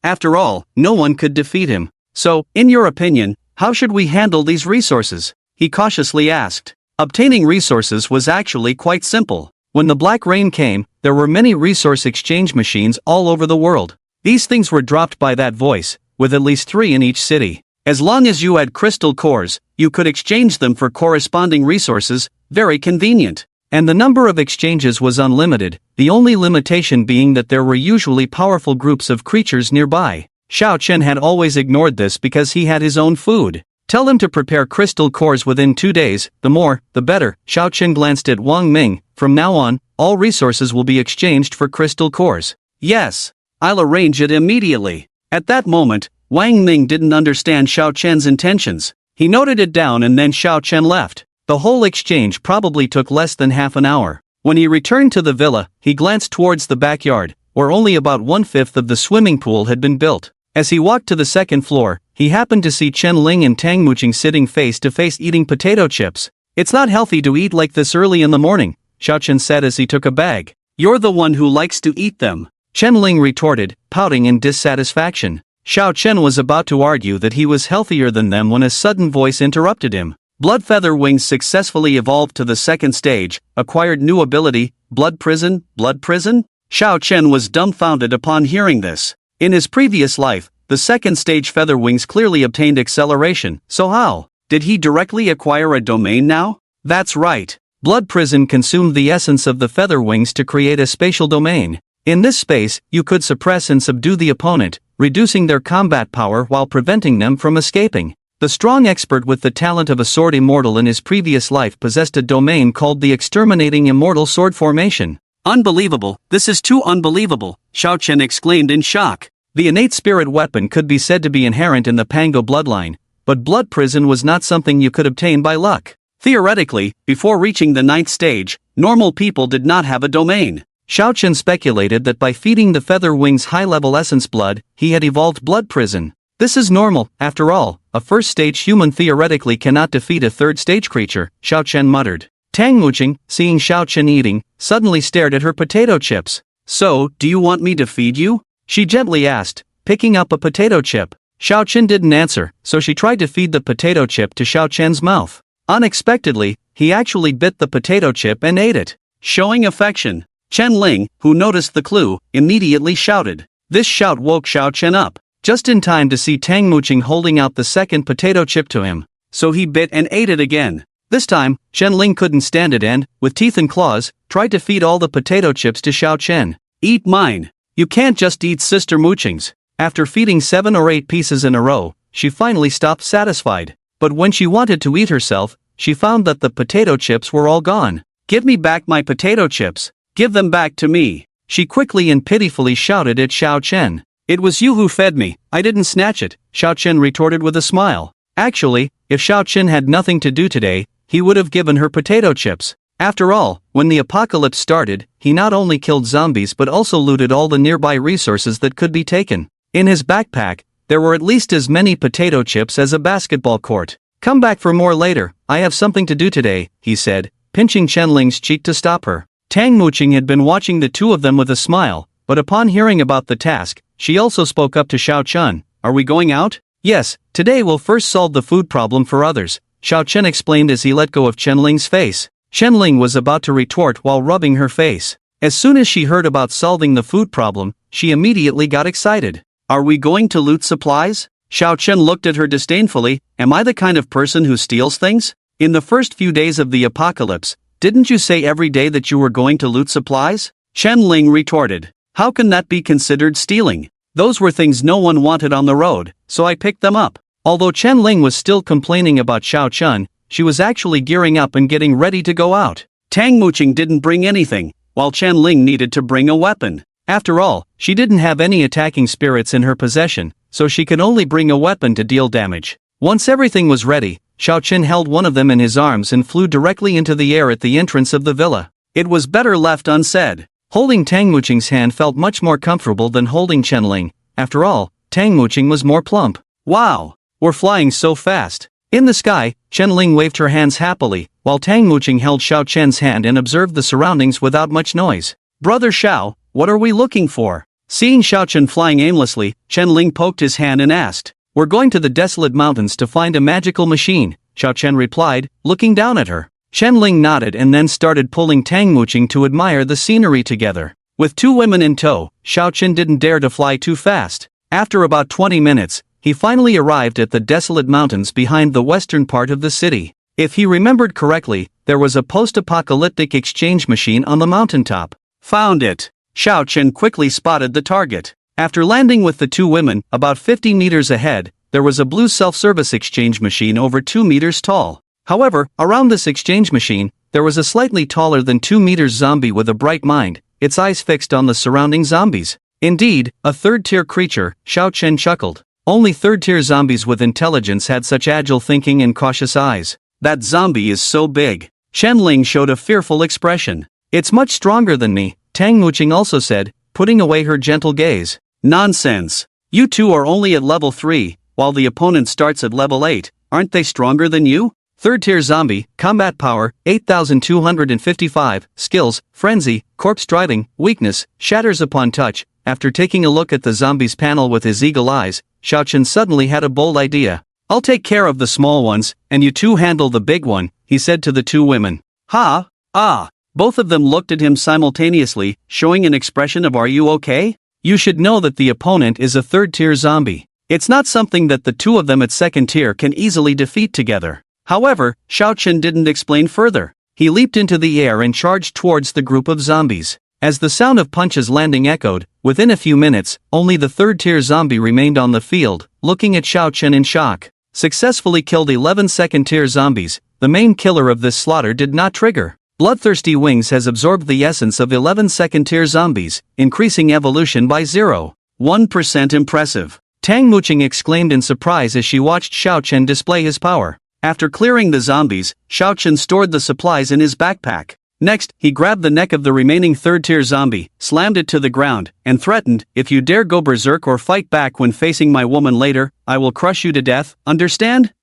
A: After all, no one could defeat him. "So, in your opinion, how should we handle these resources?" he cautiously asked. Obtaining resources was actually quite simple. When the Black Rain came, there were many resource exchange machines all over the world. These things were dropped by that voice, with at least 3 in each city. As long as you had crystal cores, you could exchange them for corresponding resources, very convenient. And the number of exchanges was unlimited, the only limitation being that there were usually powerful groups of creatures nearby. Xiao Chen had always ignored this because he had his own food. "Tell them to prepare crystal cores within 2 days, the more, the better." Xiao Chen glanced at Wang Ming. "From now on, all resources will be exchanged for crystal cores." "Yes, I'll arrange it immediately." At that moment, Wang Ming didn't understand Xiao Chen's intentions. He noted it down and then Xiao Chen left. The whole exchange probably took less than half an hour. When he returned to the villa, he glanced towards the backyard, where only about 1/5 of the swimming pool had been built. As he walked to the second floor, he happened to see Chen Lin and Tang Muqing sitting face to face eating potato chips. "It's not healthy to eat like this early in the morning," Xiao Chen said as he took a bag. "You're the one who likes to eat them," Chen Lin retorted, pouting in dissatisfaction. Xiao Chen was about to argue that he was healthier than them when a sudden voice interrupted him. Blood Feather Wings successfully evolved to the second stage, acquired new ability, Blood Prison, Blood Prison? Xiao Chen was dumbfounded upon hearing this. In his previous life, the second stage feather wings clearly obtained acceleration, so how? Did he directly acquire a domain now? That's right. Blood Prison consumed the essence of the feather wings to create a spatial domain. In this space, you could suppress and subdue the opponent, reducing their combat power while preventing them from escaping. The strong expert with the talent of a sword immortal in his previous life possessed a domain called the Exterminating Immortal Sword Formation. Unbelievable, this is too unbelievable, Xiao Chen exclaimed in shock. The innate spirit weapon could be said to be inherent in the Pango bloodline, but Blood Prison was not something you could obtain by luck. Theoretically, before reaching the 9th stage, normal people did not have a domain. Xiao Chen speculated that by feeding the feather wings high-level essence blood, he had evolved Blood Prison. This is normal, after all, a first-stage human theoretically cannot defeat a third-stage creature, Xiao Chen muttered. Tang Muqing, seeing Xiao Chen eating, suddenly stared at her potato chips. So, do you want me to feed you? She gently asked, picking up a potato chip. Xiao Chen didn't answer, so she tried to feed the potato chip to Xiao Chen's mouth. Unexpectedly, he actually bit the potato chip and ate it. Showing affection, Chen Lin, who noticed the clue, immediately shouted. This shout woke Xiao Chen up, just in time to see Tang Muqing holding out the second potato chip to him. So he bit and ate it again. This time, Chen Lin couldn't stand it and, with teeth and claws, tried to feed all the potato chips to Xiao Chen. Eat mine. You can't just eat Sister Muqing's. After feeding 7 or 8 pieces in a row, she finally stopped satisfied. But when she wanted to eat herself, she found that the potato chips were all gone. Give me back my potato chips. Give them back to me. She quickly and pitifully shouted at Xiao Chen. It was you who fed me, I didn't snatch it, Xiao Chen retorted with a smile. Actually, if Xiao Chen had nothing to do today, he would have given her potato chips. After all, when the apocalypse started, he not only killed zombies but also looted all the nearby resources that could be taken. In his backpack, there were at least as many potato chips as a basketball court. Come back for more later, I have something to do today, he said, pinching Chen Ling's cheek to stop her. Tang Muqing had been watching the two of them with a smile, but upon hearing about the task, she also spoke up to Xiao Chen. Are we going out? Yes, today we'll first solve the food problem for others, Xiao Chen explained as he let go of Chen Ling's face. Chen Ling was about to retort while rubbing her face. As soon as she heard about solving the food problem, she immediately got excited. Are we going to loot supplies? Xiao Chen looked at her disdainfully. Am I the kind of person who steals things? In the first few days of the apocalypse, didn't you say every day that you were going to loot supplies? Chen Ling retorted. How can that be considered stealing? Those were things no one wanted on the road, so I picked them up. Although Chen Ling was still complaining about Xiao Chen, she was actually gearing up and getting ready to go out. Tang Muqing didn't bring anything, while Chen Ling needed to bring a weapon. After all, she didn't have any attacking spirits in her possession, so she could only bring a weapon to deal damage. Once everything was ready, Xiao Chen held one of them in his arms and flew directly into the air at the entrance of the villa. It was better left unsaid. Holding Tang Muqing's hand felt much more comfortable than holding Chen Ling. After all, Tang Muqing was more plump. Wow! We're flying so fast. In the sky, Chen Ling waved her hands happily, while Tang Muqing held Xiao Chen's hand and observed the surroundings without much noise. Brother Xiao, what are we looking for? Seeing Xiao Chen flying aimlessly, Chen Ling poked his hand and asked. We're going to the desolate mountains to find a magical machine, Xiao Chen replied, looking down at her. Chen Ling nodded and then started pulling Tang Muqing to admire the scenery together. With two women in tow, Xiao Chen didn't dare to fly too fast. After about 20 minutes, he finally arrived at the desolate mountains behind the western part of the city. If he remembered correctly, there was a post-apocalyptic exchange machine on the mountaintop. Found it. Xiao Chen quickly spotted the target. After landing with the two women, about 50 meters ahead, there was a blue self-service exchange machine over 2 meters tall. However, around this exchange machine, there was a slightly taller than 2 meters zombie with a bright mind, its eyes fixed on the surrounding zombies. Indeed, a third-tier creature, Xiao Chen chuckled. Only third-tier zombies with intelligence had such agile thinking and cautious eyes. That zombie is so big. Chen Ling showed a fearful expression. It's much stronger than me, Tang Muqing also said, putting away her gentle gaze. Nonsense. You two are only at level 3, while the opponent starts at level 8, aren't they stronger than you? Third-tier zombie, combat power, 8,255, skills, frenzy, corpse driving, weakness, shatters upon touch. After taking a look at the zombie's panel with his eagle eyes, Xiao Chen suddenly had a bold idea. I'll take care of the small ones, and you two handle the big one, he said to the two women. Ha! Ah! Both of them looked at him simultaneously, showing an expression of are you okay? You should know that the opponent is a third-tier zombie. It's not something that the two of them at second tier can easily defeat together. However, Xiao Chen didn't explain further. He leaped into the air and charged towards the group of zombies. As the sound of punches landing echoed, within a few minutes, only the third-tier zombie remained on the field, looking at Xiao Chen in shock. Successfully killed 11 second-tier zombies, the main killer of this slaughter did not trigger. Bloodthirsty Wings has absorbed the essence of 11 second-tier zombies, increasing evolution by 0.1%. Impressive. Tang Muqing exclaimed in surprise as she watched Xiao Chen display his power. After clearing the zombies, Xiao Chen stored the supplies in his backpack. Next, he grabbed the neck of the remaining third-tier zombie, slammed it to the ground, and threatened, "If you dare go berserk or fight back when facing my woman later, I will crush you to death, understand?"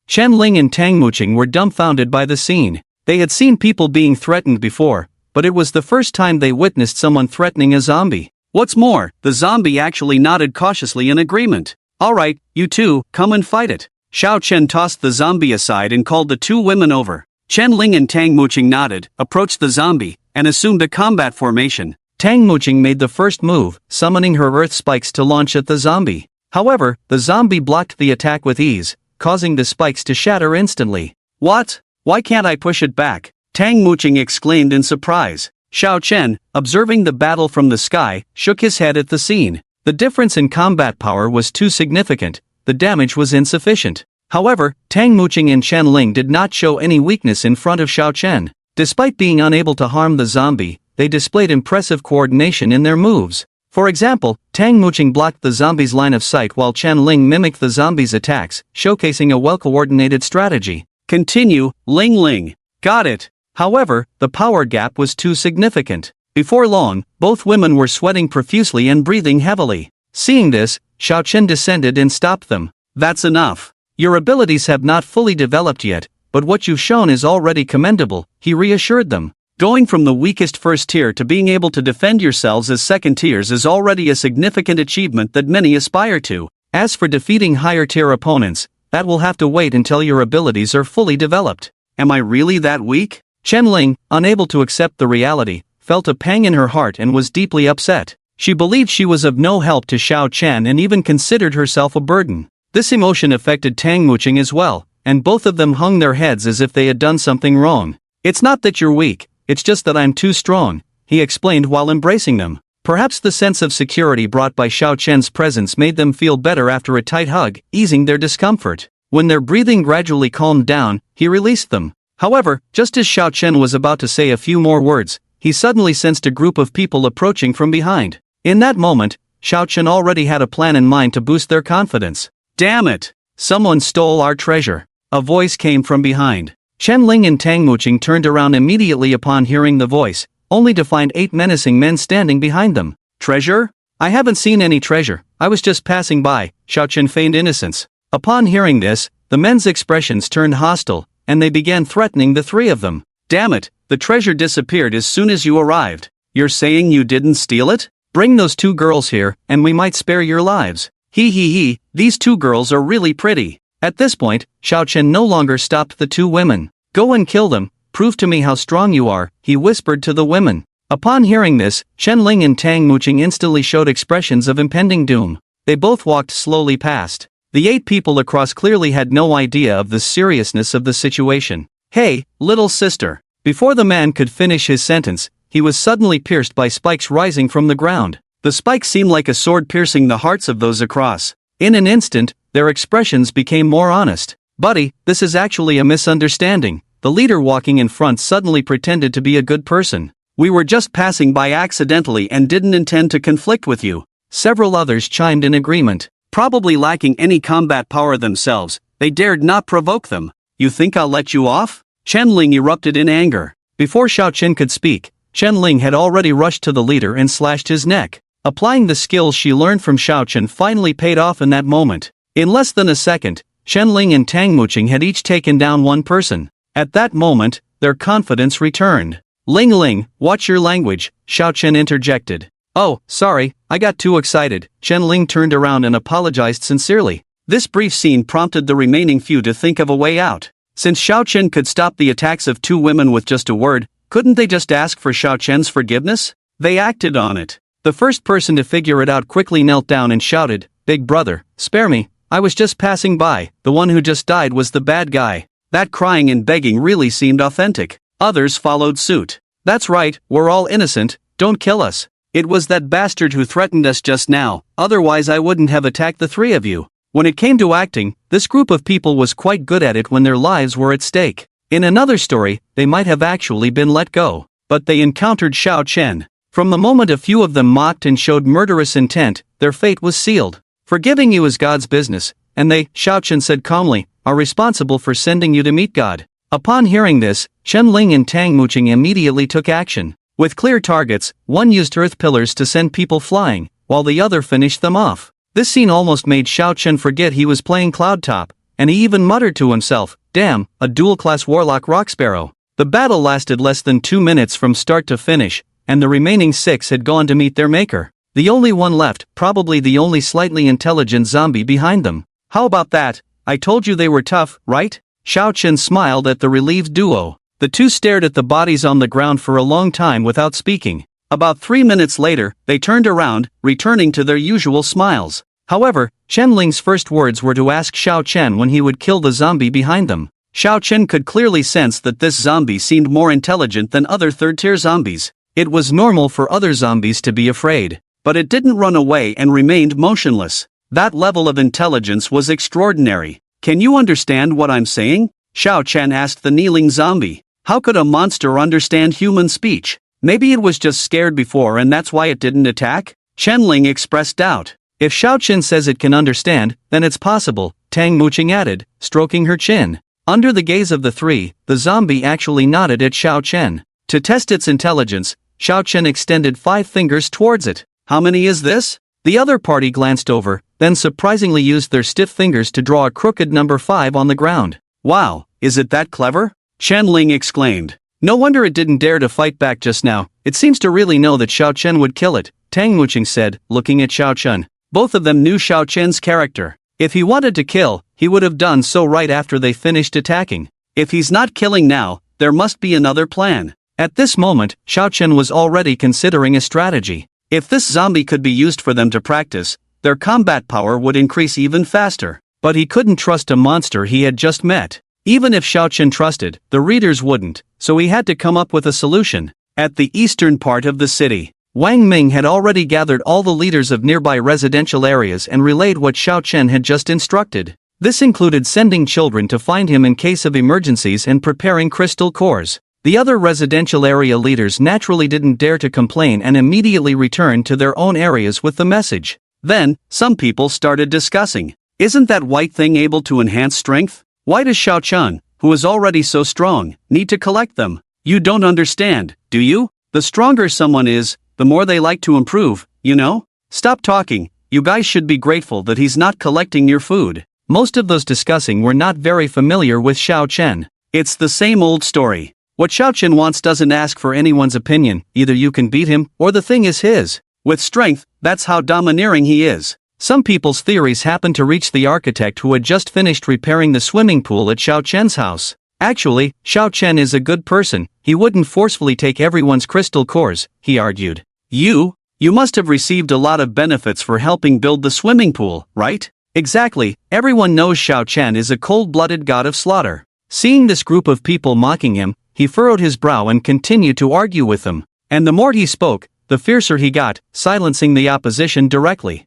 A: Chen Lin and Tang Muqing were dumbfounded by the scene. They had seen people being threatened before, but it was the first time they witnessed someone threatening a zombie. What's more, the zombie actually nodded cautiously in agreement. "Alright, you two, come and fight it." Xiao Chen tossed the zombie aside and called the two women over. Chen Lin and Tang Muqing nodded, approached the zombie, and assumed a combat formation. Tang Muqing made the first move, summoning her earth spikes to launch at the zombie. However, the zombie blocked the attack with ease, causing the spikes to shatter instantly. "What? Why can't I push it back?" Tang Muqing exclaimed in surprise. Xiao Chen, observing the battle from the sky, shook his head at the scene. The difference in combat power was too significant, the damage was insufficient. However, Tang Muqing and Chen Lin did not show any weakness in front of Xiao Chen. Despite being unable to harm the zombie, they displayed impressive coordination in their moves. For example, Tang Muqing blocked the zombie's line of sight while Chen Lin mimicked the zombie's attacks, showcasing a well-coordinated strategy. "Continue, Ling Ling." "Got it." However, the power gap was too significant. Before long, both women were sweating profusely and breathing heavily. Seeing this, Xiao Chen descended and stopped them. "That's enough. Your abilities have not fully developed yet, but what you've shown is already commendable," he reassured them. Going from the weakest first tier to being able to defend yourselves as second tiers is already a significant achievement that many aspire to. As for defeating higher tier opponents, that will have to wait until your abilities are fully developed. Am I really that weak? Chen Lin, unable to accept the reality, felt a pang in her heart and was deeply upset. She believed she was of no help to Xiao Chen and even considered herself a burden. This emotion affected Tang Muqing as well, and both of them hung their heads as if they had done something wrong. "It's not that you're weak, it's just that I'm too strong," he explained while embracing them. Perhaps the sense of security brought by Xiao Chen's presence made them feel better after a tight hug, easing their discomfort. When their breathing gradually calmed down, he released them. However, just as Xiao Chen was about to say a few more words, he suddenly sensed a group of people approaching from behind. In that moment, Xiao Chen already had a plan in mind to boost their confidence. "Damn it! Someone stole our treasure!" A voice came from behind. Chen Lin and Tang Muqing turned around immediately upon hearing the voice, only to find 8 menacing men standing behind them. "Treasure? I haven't seen any treasure, I was just passing by," Xiao Chen feigned innocence. Upon hearing this, the men's expressions turned hostile, and they began threatening the three of them. "Damn it, the treasure disappeared as soon as you arrived. You're saying you didn't steal it? Bring those 2 girls here, and we might spare your lives. He, these 2 girls are really pretty." At this point, Xiao Chen no longer stopped the 2 women. "Go and kill them, prove to me how strong you are," he whispered to the women. Upon hearing this, Chen Lin and Tang Muqing instantly showed expressions of impending doom. They both walked slowly past. The 8 people across clearly had no idea of the seriousness of the situation. "Hey, little sister." Before the man could finish his sentence, he was suddenly pierced by spikes rising from the ground. The spikes seemed like a sword piercing the hearts of those across. In an instant, their expressions became more honest. "Buddy, this is actually a misunderstanding." The leader walking in front suddenly pretended to be a good person. "We were just passing by accidentally and didn't intend to conflict with you." Several others chimed in agreement. Probably lacking any combat power themselves, they dared not provoke them. "You think I'll let you off?" Chen Lin erupted in anger. Before Xiao Chen could speak, Chen Lin had already rushed to the leader and slashed his neck. Applying the skills she learned from Xiao Chen finally paid off in that moment. In less than a second, Chen Lin and Tang Muqing had each taken down 1 person. At that moment, their confidence returned. Ling, watch your language," Xiao Chen interjected. "Oh, sorry, I got too excited." Chen Lin turned around and apologized sincerely. This brief scene prompted the remaining few to think of a way out. Since Xiao Chen could stop the attacks of 2 women with just a word, couldn't they just ask for Xiao Chen's forgiveness? They acted on it. The first person to figure it out quickly knelt down and shouted, "Big brother, spare me, I was just passing by, the one who just died was the bad guy." That crying and begging really seemed authentic. Others followed suit. "That's right, we're all innocent, don't kill us. It was that bastard who threatened us just now, otherwise I wouldn't have attacked the three of you." When it came to acting, this group of people was quite good at it when their lives were at stake. In another story, they might have actually been let go. But they encountered Xiao Chen. From the moment a few of them mocked and showed murderous intent, their fate was sealed. "Forgiving you is God's business, and they," Xiao Chen said calmly, "are responsible for sending you to meet God." Upon hearing this, Chen Lin and Tang Muqing immediately took action. With clear targets, one used earth pillars to send people flying, while the other finished them off. This scene almost made Xiao Chen forget he was playing Cloud Top, and he even muttered to himself, "Damn, a dual-class warlock rock sparrow." The battle lasted less than 2 minutes from start to finish, and the remaining 6 had gone to meet their maker. The only one left, probably the only slightly intelligent zombie behind them. "How about that? I told you they were tough, right?" Xiao Chen smiled at the relieved duo. The two stared at the bodies on the ground for a long time without speaking. About 3 minutes later, they turned around, returning to their usual smiles. However, Chen Ling's first words were to ask Xiao Chen when he would kill the zombie behind them. Xiao Chen could clearly sense that this zombie seemed more intelligent than other third-tier zombies. It was normal for other zombies to be afraid, but it didn't run away and remained motionless. That level of intelligence was extraordinary. "Can you understand what I'm saying?" Xiao Chen asked the kneeling zombie. How could a monster understand human speech? Maybe it was just scared before and that's why it didn't attack? Chen Ling expressed doubt. "If Xiao Chen says it can understand, then it's possible," Tang Muqing added, stroking her chin. Under the gaze of the three, the zombie actually nodded at Xiao Chen. To test its intelligence, Xiao Chen extended 5 fingers towards it. "How many is this?" The other party glanced over, then surprisingly used their stiff fingers to draw a crooked number 5 on the ground. "Wow, is it that clever?" Chen Ling exclaimed. "No wonder it didn't dare to fight back just now. It seems to really know that Xiao Chen would kill it," Tang Muqing said, looking at Xiao Chen. Both of them knew Xiao Chen's character. If he wanted to kill, he would have done so right after they finished attacking. If he's not killing now, there must be another plan. At this moment, Xiao Chen was already considering a strategy. If this zombie could be used for them to practice, their combat power would increase even faster. But he couldn't trust a monster he had just met. Even if Xiao Chen trusted, the readers wouldn't, so he had to come up with a solution. At the eastern part of the city, Wang Ming had already gathered all the leaders of nearby residential areas and relayed what Xiao Chen had just instructed. This included sending children to find him in case of emergencies and preparing crystal cores. The other residential area leaders naturally didn't dare to complain and immediately returned to their own areas with the message. Then, some people started discussing. "Isn't that white thing able to enhance strength? Why does Xiao Chen, who is already so strong, need to collect them? You don't understand, do you? The stronger someone is, the more they like to improve, you know? Stop talking, you guys should be grateful that he's not collecting your food." Most of those discussing were not very familiar with Xiao Chen. It's the same old story. What Xiao Chen wants doesn't ask for anyone's opinion, either you can beat him, or the thing is his. With strength, that's how domineering he is. Some people's theories happened to reach the architect who had just finished repairing the swimming pool at Xiao Chen's house. Actually, Xiao Chen is a good person, he wouldn't forcefully take everyone's crystal cores, he argued. You must have received a lot of benefits for helping build the swimming pool, right? Exactly, everyone knows Xiao Chen is a cold-blooded god of slaughter. Seeing this group of people mocking him, he furrowed his brow and continued to argue with them. And the more he spoke, the fiercer he got, silencing the opposition directly.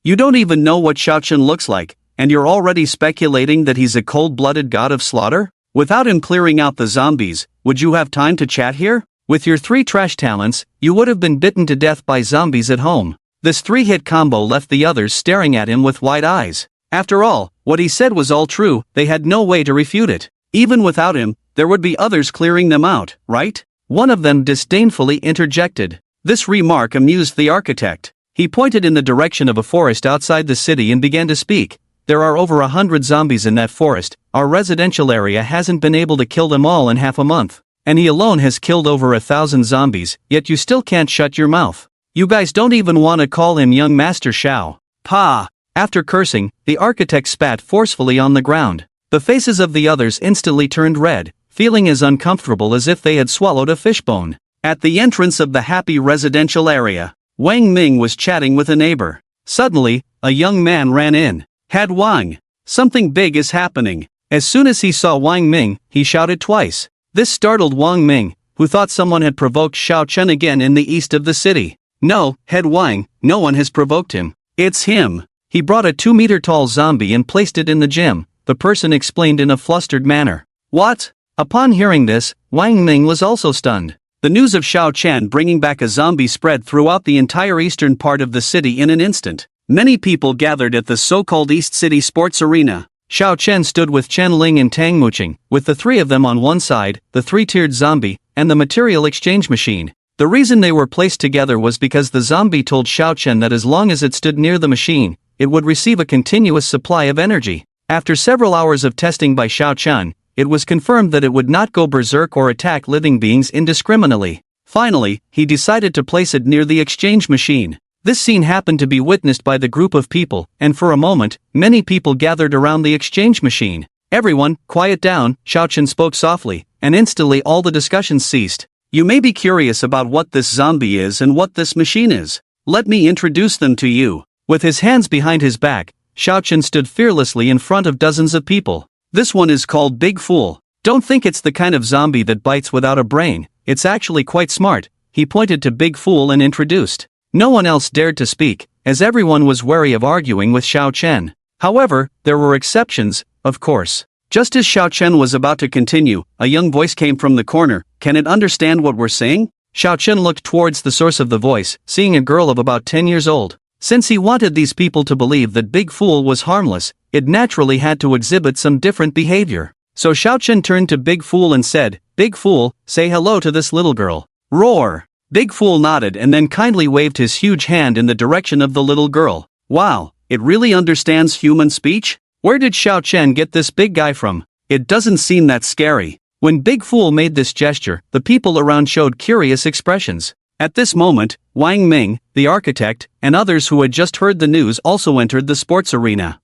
A: "You don't even know what Xiao Chen looks like, and you're already speculating that he's a cold-blooded god of slaughter? Without him clearing out the zombies, would you have time to chat here? With your 3 trash talents, you would have been bitten to death by zombies at home." This 3-hit combo left the others staring at him with wide eyes. After all, what he said was all true, they had no way to refute it. Even without him, there would be others clearing them out, right? One of them disdainfully interjected. This remark amused the architect. He pointed in the direction of a forest outside the city and began to speak. "There are over 100 zombies in that forest, our residential area hasn't been able to kill them all in half a month. And he alone has killed over 1,000 zombies, yet you still can't shut your mouth. You guys don't even want to call him young Master Xiao. Pa!" After cursing, the architect spat forcefully on the ground. The faces of the others instantly turned red, feeling as uncomfortable as if they had swallowed a fishbone. At the entrance of the happy residential area, Wang Ming was chatting with a neighbor. Suddenly, a young man ran in. Had Wang. Something big is happening. As soon as he saw Wang Ming, he shouted twice. This startled Wang Ming, who thought someone had provoked Xiao Chen again in the east of the city. No, head Wang, no one has provoked him. It's him. He brought a 2-meter-tall zombie and placed it in the gym, the person explained in a flustered manner. What? Upon hearing this, Wang Ming was also stunned. The news of Xiao Chen bringing back a zombie spread throughout the entire eastern part of the city in an instant. Many people gathered at the so-called East City Sports Arena. Xiao Chen stood with Chen Lin and Tang Muqing, with the three of them on one side, the three-tiered zombie, and the material exchange machine. The reason they were placed together was because the zombie told Xiao Chen that as long as it stood near the machine, it would receive a continuous supply of energy. After several hours of testing by Xiao Chen, it was confirmed that it would not go berserk or attack living beings indiscriminately. Finally, he decided to place it near the exchange machine. This scene happened to be witnessed by the group of people, and for a moment, many people gathered around the exchange machine. Everyone, quiet down, Xiao Chen spoke softly, and instantly all the discussions ceased. You may be curious about what this zombie is and what this machine is. Let me introduce them to you. With his hands behind his back, Xiao Chen stood fearlessly in front of dozens of people. This one is called Big Fool. Don't think it's the kind of zombie that bites without a brain, it's actually quite smart. He pointed to Big Fool and introduced. No one else dared to speak, as everyone was wary of arguing with Xiao Chen. However, there were exceptions, of course. Just as Xiao Chen was about to continue, a young voice came from the corner. Can it understand what we're saying? Xiao Chen looked towards the source of the voice, seeing a girl of about 10 years old. Since he wanted these people to believe that Big Fool was harmless, it naturally had to exhibit some different behavior. So Xiao Chen turned to Big Fool and said, Big Fool, say hello to this little girl. Roar! Big Fool nodded and then kindly waved his huge hand in the direction of the little girl. Wow, it really understands human speech? Where did Xiao Chen get this big guy from? It doesn't seem that scary. When Big Fool made this gesture, the people around showed curious expressions. At this moment, Wang Ming, the architect, and others who had just heard the news also entered the sports arena.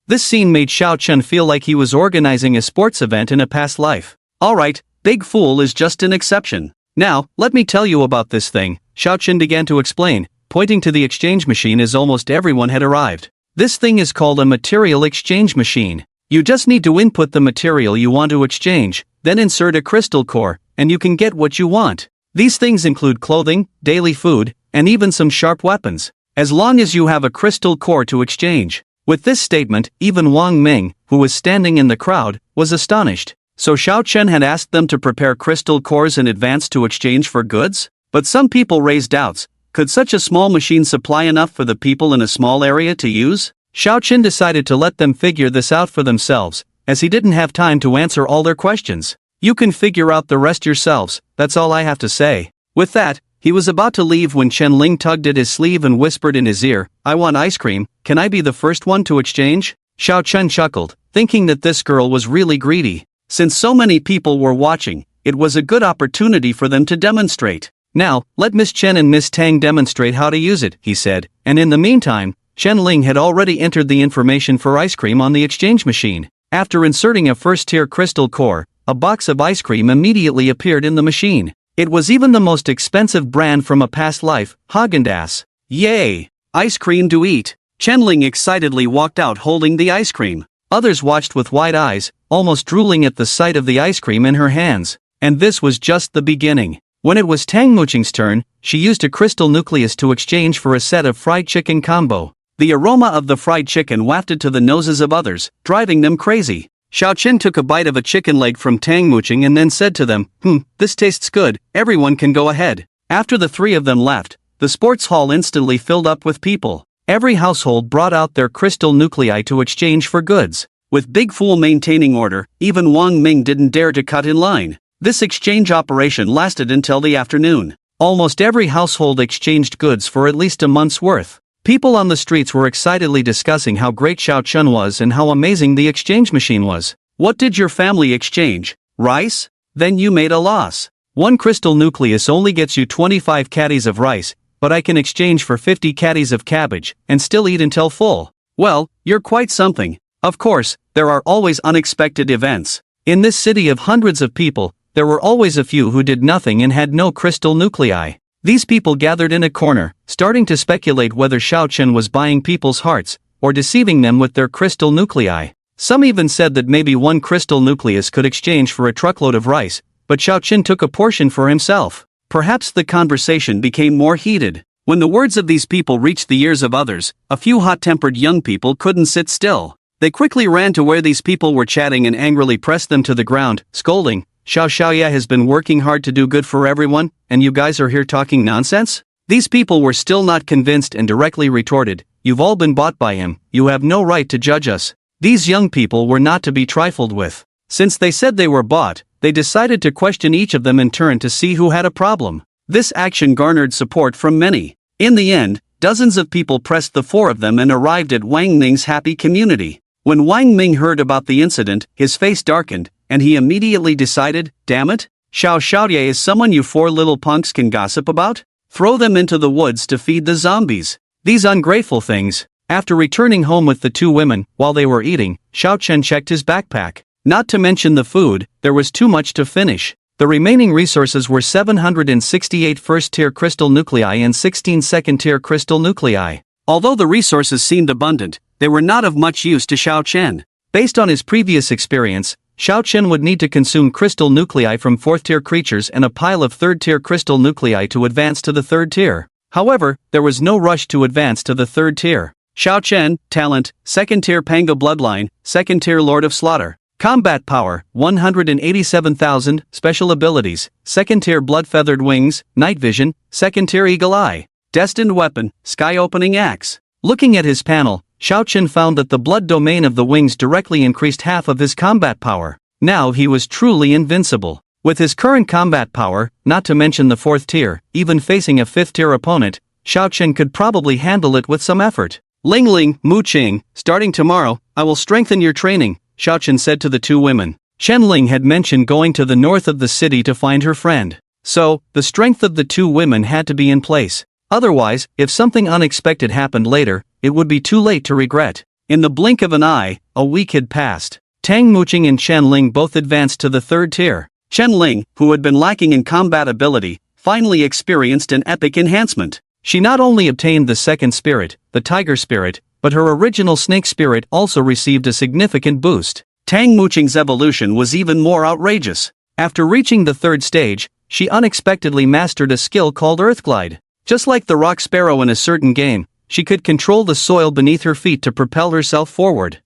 A: This scene made Xiao Chen feel like he was organizing a sports event in a past life. Alright, Big Fool is just an exception. Now, let me tell you about this thing, Xiao Chen began to explain, pointing to the exchange machine as almost everyone had arrived. This thing is called a material exchange machine. You just need to input the material you want to exchange, then insert a crystal core, and you can get what you want. These things include clothing, daily food, and even some sharp weapons, as long as you have a crystal core to exchange. With this statement, even Wang Ming, who was standing in the crowd, was astonished. So Xiao Chen had asked them to prepare crystal cores in advance to exchange for goods? But some people raised doubts. Could such a small machine supply enough for the people in a small area to use? Xiao Chen decided to let them figure this out for themselves, as he didn't have time to answer all their questions. You can figure out the rest yourselves, that's all I have to say. With that, he was about to leave when Chen Lin tugged at his sleeve and whispered in his ear, I want ice cream, can I be the first one to exchange? Xiao Chen chuckled, thinking that this girl was really greedy. Since so many people were watching, it was a good opportunity for them to demonstrate. Now, let Miss Chen and Miss Tang demonstrate how to use it, he said, and in the meantime, Chen Ling had already entered the information for ice cream on the exchange machine. After inserting a first-tier crystal core, a box of ice cream immediately appeared in the machine. It was even the most expensive brand from a past life, Haagen-Dazs. Yay! Ice cream to eat! Chen Ling excitedly walked out holding the ice cream. Others watched with wide eyes, almost drooling at the sight of the ice cream in her hands. And this was just the beginning. When it was Tang Muqing's turn, she used a crystal nucleus to exchange for a set of fried chicken combo. The aroma of the fried chicken wafted to the noses of others, driving them crazy. Xiao Chen took a bite of a chicken leg from Tang Muqing and then said to them, this tastes good, everyone can go ahead. After the three of them left, the sports hall instantly filled up with people. Every household brought out their crystal nuclei to exchange for goods. With Big Fool maintaining order, even Wang Ming didn't dare to cut in line. This exchange operation lasted until the afternoon. Almost every household exchanged goods for at least a month's worth. People on the streets were excitedly discussing how great Xiao Chen was and how amazing the exchange machine was. What did your family exchange? Rice? Then you made a loss. One crystal nucleus only gets you 25 caddies of rice, but I can exchange for 50 caddies of cabbage, and still eat until full. Well, you're quite something. Of course, there are always unexpected events. In this city of hundreds of people, there were always a few who did nothing and had no crystal nuclei. These people gathered in a corner, starting to speculate whether Xiao Chen was buying people's hearts, or deceiving them with their crystal nuclei. Some even said that maybe one crystal nucleus could exchange for a truckload of rice, but Xiao Chen took a portion for himself. Perhaps the conversation became more heated. When the words of these people reached the ears of others, a few hot-tempered young people couldn't sit still. They quickly ran to where these people were chatting and angrily pressed them to the ground, scolding, "Xiao Xiaoya has been working hard to do good for everyone, and you guys are here talking nonsense?" These people were still not convinced and directly retorted, "You've all been bought by him, you have no right to judge us." These young people were not to be trifled with. Since they said they were bought, they decided to question each of them in turn to see who had a problem. This action garnered support from many. In the end, dozens of people pressed the four of them and arrived at Wang Ming's happy community. When Wang Ming heard about the incident, his face darkened, and he immediately decided, "Damn it, Xiao Xiaoye is someone you four little punks can gossip about? Throw them into the woods to feed the zombies. These ungrateful things." After returning home with the two women, while they were eating, Xiao Chen checked his backpack. Not to mention the food, there was too much to finish. The remaining resources were 768 first-tier crystal nuclei and 16 second-tier crystal nuclei. Although the resources seemed abundant, they were not of much use to Xiao Chen. Based on his previous experience, Xiao Chen would need to consume crystal nuclei from 4th-tier creatures and a pile of 3rd-tier crystal nuclei to advance to the 3rd tier. However, there was no rush to advance to the 3rd tier. Xiao Chen, talent, 2nd-tier Panga bloodline, 2nd-tier Lord of Slaughter. Combat power, 187,000, special abilities, 2nd-tier blood-feathered wings, night vision, 2nd-tier eagle eye. Destined weapon, sky-opening axe. Looking at his panel, Xiao Chen found that the blood domain of the wings directly increased half of his combat power. Now he was truly invincible. With his current combat power, not to mention the 4th tier, even facing a 5th-tier opponent, Xiao Chen could probably handle it with some effort. "Ling Ling, Mu Qing, starting tomorrow, I will strengthen your training," Xiao Chen said to the two women. Chen Lin had mentioned going to the north of the city to find her friend. So, the strength of the two women had to be in place. Otherwise, if something unexpected happened later, it would be too late to regret. In the blink of an eye, a week had passed. Tang Muqing and Chen Ling both advanced to the 3rd tier. Chen Ling, who had been lacking in combat ability, finally experienced an epic enhancement. She not only obtained the 2nd spirit, the tiger spirit, but her original snake spirit also received a significant boost. Tang Muqing's evolution was even more outrageous. After reaching the 3rd stage, she unexpectedly mastered a skill called Earthglide. Just like the rock sparrow in a certain game, she could control the soil beneath her feet to propel herself forward.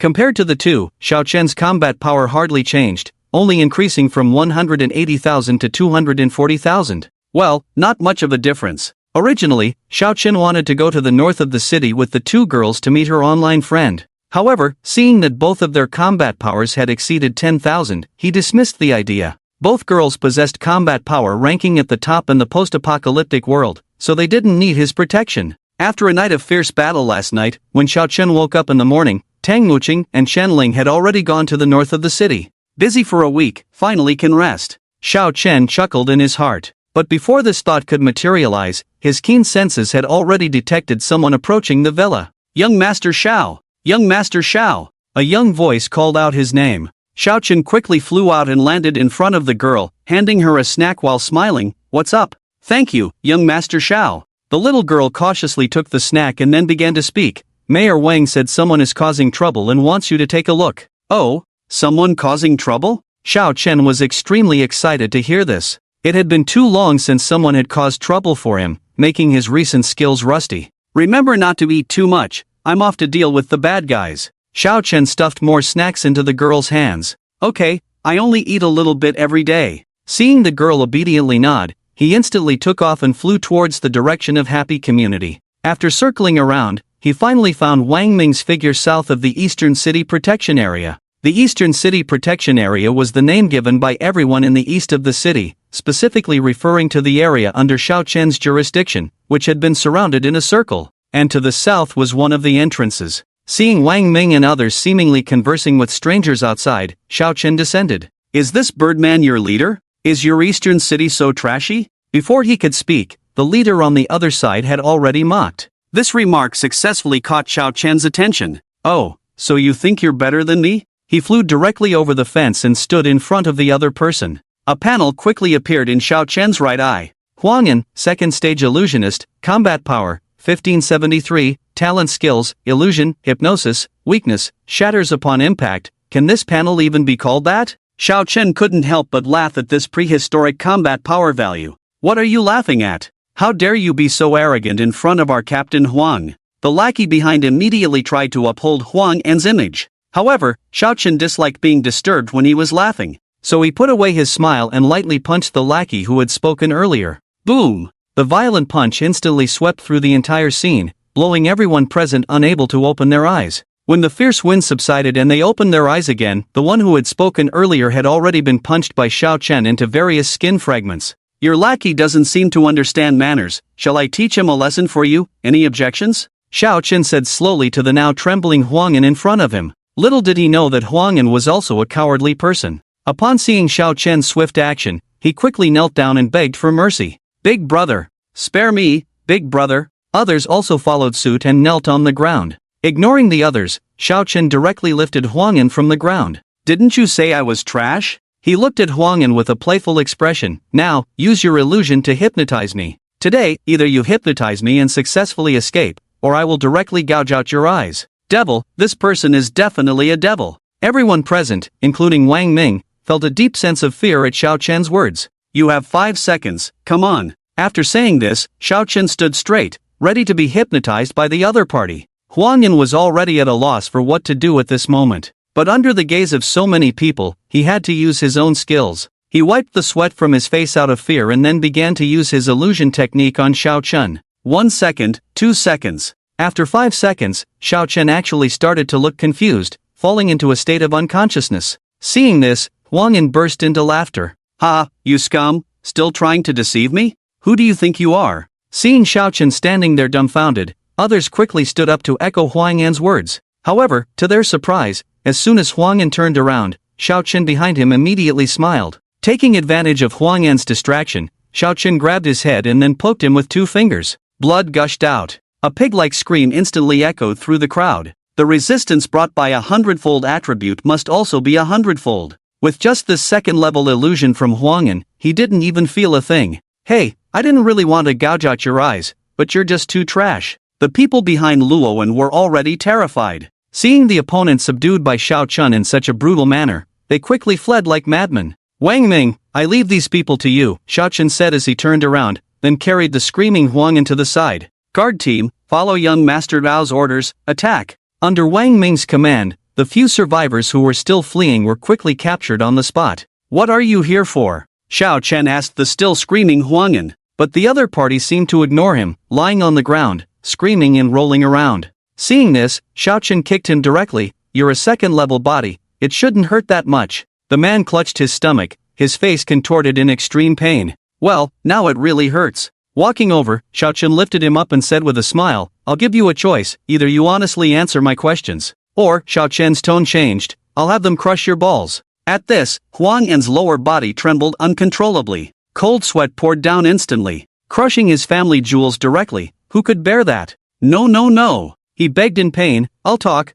A: Compared to the two, Xiao Chen's combat power hardly changed, only increasing from 180,000 to 240,000. Well, not much of a difference. Originally, Xiao Chen wanted to go to the north of the city with the two girls to meet her online friend. However, seeing that both of their combat powers had exceeded 10,000, he dismissed the idea. Both girls possessed combat power ranking at the top in the post-apocalyptic world, so they didn't need his protection. After a night of fierce battle last night, when Xiao Chen woke up in the morning, Tang Muqing and Chen Ling had already gone to the north of the city. Busy for a week, finally can rest. Xiao Chen chuckled in his heart. But before this thought could materialize, his keen senses had already detected someone approaching the villa. "Young Master Xiao! Young Master Xiao!" A young voice called out his name. Xiao Chen quickly flew out and landed in front of the girl, handing her a snack while smiling. "What's up?" "Thank you, young Master Xiao." The little girl cautiously took the snack and then began to speak. "Mayor Wang said someone is causing trouble and wants you to take a look." "Oh, someone causing trouble?" Xiao Chen was extremely excited to hear this. It had been too long since someone had caused trouble for him, making his recent skills rusty. "Remember not to eat too much, I'm off to deal with the bad guys." Xiao Chen stuffed more snacks into the girl's hands. "Okay, I only eat a little bit every day." Seeing the girl obediently nod, he instantly took off and flew towards the direction of Happy Community. After circling around, he finally found Wang Ming's figure south of the Eastern City Protection Area. The Eastern City Protection Area was the name given by everyone in the east of the city, specifically referring to the area under Xiao Chen's jurisdiction, which had been surrounded in a circle, and to the south was one of the entrances. Seeing Wang Ming and others seemingly conversing with strangers outside, Xiao Chen descended. "Is this Birdman your leader? Is your Eastern City so trashy?" Before he could speak, the leader on the other side had already mocked. This remark successfully caught Xiao Chen's attention. "Oh, so you think you're better than me?" He flew directly over the fence and stood in front of the other person. A panel quickly appeared in Xiao Chen's right eye. Huangyan, second stage illusionist, combat power, 1573, talent skills, illusion, hypnosis, weakness, shatters upon impact. Can this panel even be called that? Xiao Chen couldn't help but laugh at this prehistoric combat power value. What are you laughing at? How dare you be so arrogant in front of our Captain Huang? The lackey behind immediately tried to uphold Huang An's image. However, Xiao Chen disliked being disturbed when he was laughing, so he put away his smile and lightly punched the lackey who had spoken earlier. Boom! The violent punch instantly swept through the entire scene, blowing everyone present unable to open their eyes. When the fierce wind subsided and they opened their eyes again, the one who had spoken earlier had already been punched by Xiao Chen into various skin fragments. Your lackey doesn't seem to understand manners. Shall I teach him a lesson for you? Any objections? Xiao Chen said slowly to the now trembling Huangyan in front of him. Little did he know that Huangyan was also a cowardly person. Upon seeing Xiao Chen's swift action, he quickly knelt down and begged for mercy. Big brother, spare me, big brother. Others also followed suit and knelt on the ground. Ignoring the others, Xiao Chen directly lifted Huangyan from the ground. Didn't you say I was trash? He looked at Huangyan with a playful expression. Now, use your illusion to hypnotize me. Today, either you hypnotize me and successfully escape, or I will directly gouge out your eyes. Devil, this person is definitely a devil. Everyone present, including Wang Ming, felt a deep sense of fear at Xiao Chen's words. You have 5 seconds, come on. After saying this, Xiao Chen stood straight, ready to be hypnotized by the other party. Huangyan was already at a loss for what to do at this moment, but under the gaze of so many people, he had to use his own skills. He wiped the sweat from his face out of fear and then began to use his illusion technique on Xiao Chen. 1 second, 2 seconds. After 5 seconds, Xiao Chen actually started to look confused, falling into a state of unconsciousness. Seeing this, Huangyan burst into laughter. Ha, you scum, still trying to deceive me? Who do you think you are? Seeing Xiao Chen standing there dumbfounded, others quickly stood up to echo Huangyan's words. However, to their surprise, as soon as Huangyan turned around, Xiao Chen behind him immediately smiled. Taking advantage of Huangyan's distraction, Xiao Chen grabbed his head and then poked him with 2 fingers. Blood gushed out. A pig-like scream instantly echoed through the crowd. The resistance brought by a 100-fold attribute must also be 100-fold. With just this second-level illusion from Huangyan, he didn't even feel a thing. Hey, I didn't really want to gouge out your eyes, but you're just too trash. The people behind Luowan were already terrified. Seeing the opponent subdued by Xiao Chen in such a brutal manner, they quickly fled like madmen. Wang Ming, I leave these people to you, Xiao Chen said as he turned around, then carried the screaming Huangyan to the side. Guard team, follow young Master Rao's orders, attack. Under Wang Ming's command, the few survivors who were still fleeing were quickly captured on the spot. What are you here for? Xiao Chen asked the still screaming Huangyan, but the other party seemed to ignore him, lying on the ground, screaming and rolling around. Seeing this, Xiao Chen kicked him directly. You're a second-level body, it shouldn't hurt that much. The man clutched his stomach, his face contorted in extreme pain. Well, now it really hurts. Walking over, Xiao Chen lifted him up and said with a smile, I'll give you a choice, either you honestly answer my questions, or, Xiao Chen's tone changed, I'll have them crush your balls. At this, Huang An's lower body trembled uncontrollably. Cold sweat poured down instantly, crushing his family jewels directly. Who could bear that? No, no, no. He begged in pain, I'll talk.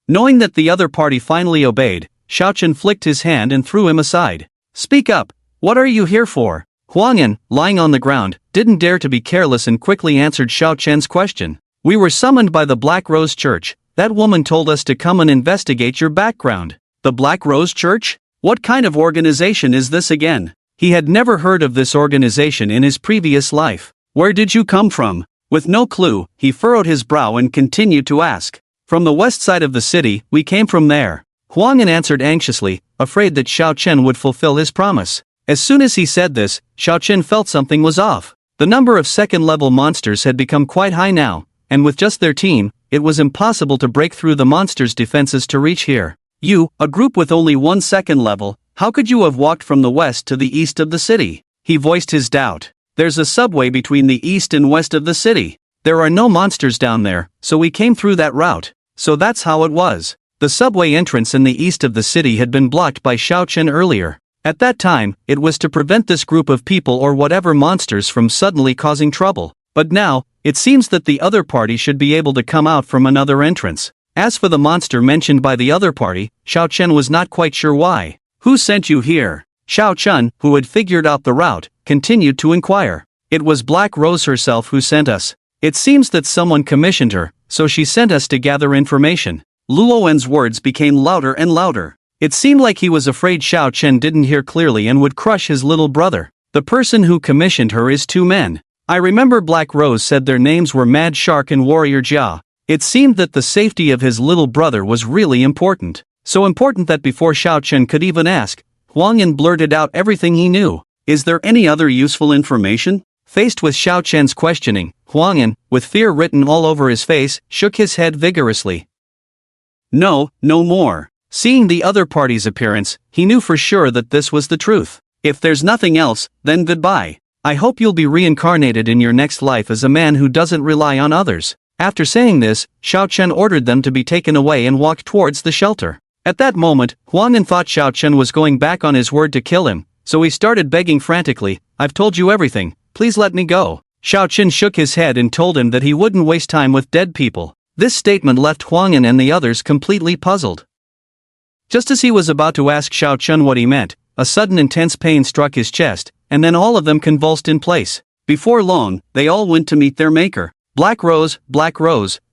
A: Knowing that the other party finally obeyed, Xiao Chen flicked his hand and threw him aside. Speak up, what are you here for? Huangyan, lying on the ground, didn't dare to be careless and quickly answered Xiao Chen's question. We were summoned by the Black Rose Church. That woman told us to come and investigate your background. The Black Rose Church? What kind of organization is this again? He had never heard of this organization in his previous life. Where did you come from? With no clue, he furrowed his brow and continued to ask. From the west side of the city, we came from there. Huangyan answered anxiously, afraid that Xiao Chen would fulfill his promise. As soon as he said this, Xiao Chen felt something was off. The number of second-level monsters had become quite high now, and with just their team, it was impossible to break through the monsters' defenses to reach here. You, a group with only 1 second level, how could you have walked from the west to the east of the city? He voiced his doubt. There's a subway between the east and west of the city. There are no monsters down there, so we came through that route. So that's how it was. The subway entrance in the east of the city had been blocked by Xiao Chen earlier. At that time, it was to prevent this group of people or whatever monsters from suddenly causing trouble. But now, it seems that the other party should be able to come out from another entrance. As for the monster mentioned by the other party, Xiao Chen was not quite sure why. Who sent you here? Xiao Chen, who had figured out the route, continued to inquire. It was Black Rose herself who sent us. It seems that someone commissioned her, so she sent us to gather information. Luowen's words became louder and louder. It seemed like he was afraid Xiao Chen didn't hear clearly and would crush his little brother. The person who commissioned her is two men. I remember Black Rose said their names were Mad Shark and Warrior Jia. It seemed that the safety of his little brother was really important. So important that before Xiao Chen could even ask, Huang Yan blurted out everything he knew. Is there any other useful information? Faced with Xiao Chen's questioning, Huang Yan, with fear written all over his face, shook his head vigorously. No, no more. Seeing the other party's appearance, he knew for sure that this was the truth. If there's nothing else, then goodbye. I hope you'll be reincarnated in your next life as a man who doesn't rely on others. After saying this, Xiao Chen ordered them to be taken away and walked towards the shelter. At that moment, Huang Yan thought Xiao Chen was going back on his word to kill him, so he started begging frantically, I've told you everything, please let me go. Xiao Chen shook his head and told him that he wouldn't waste time with dead people. This statement left Huang Yan and the others completely puzzled. Just as he was about to ask Xiao Chen what he meant, a sudden intense pain struck his chest, and then all of them convulsed in place. Before long, they all went to meet their maker. Black Rose,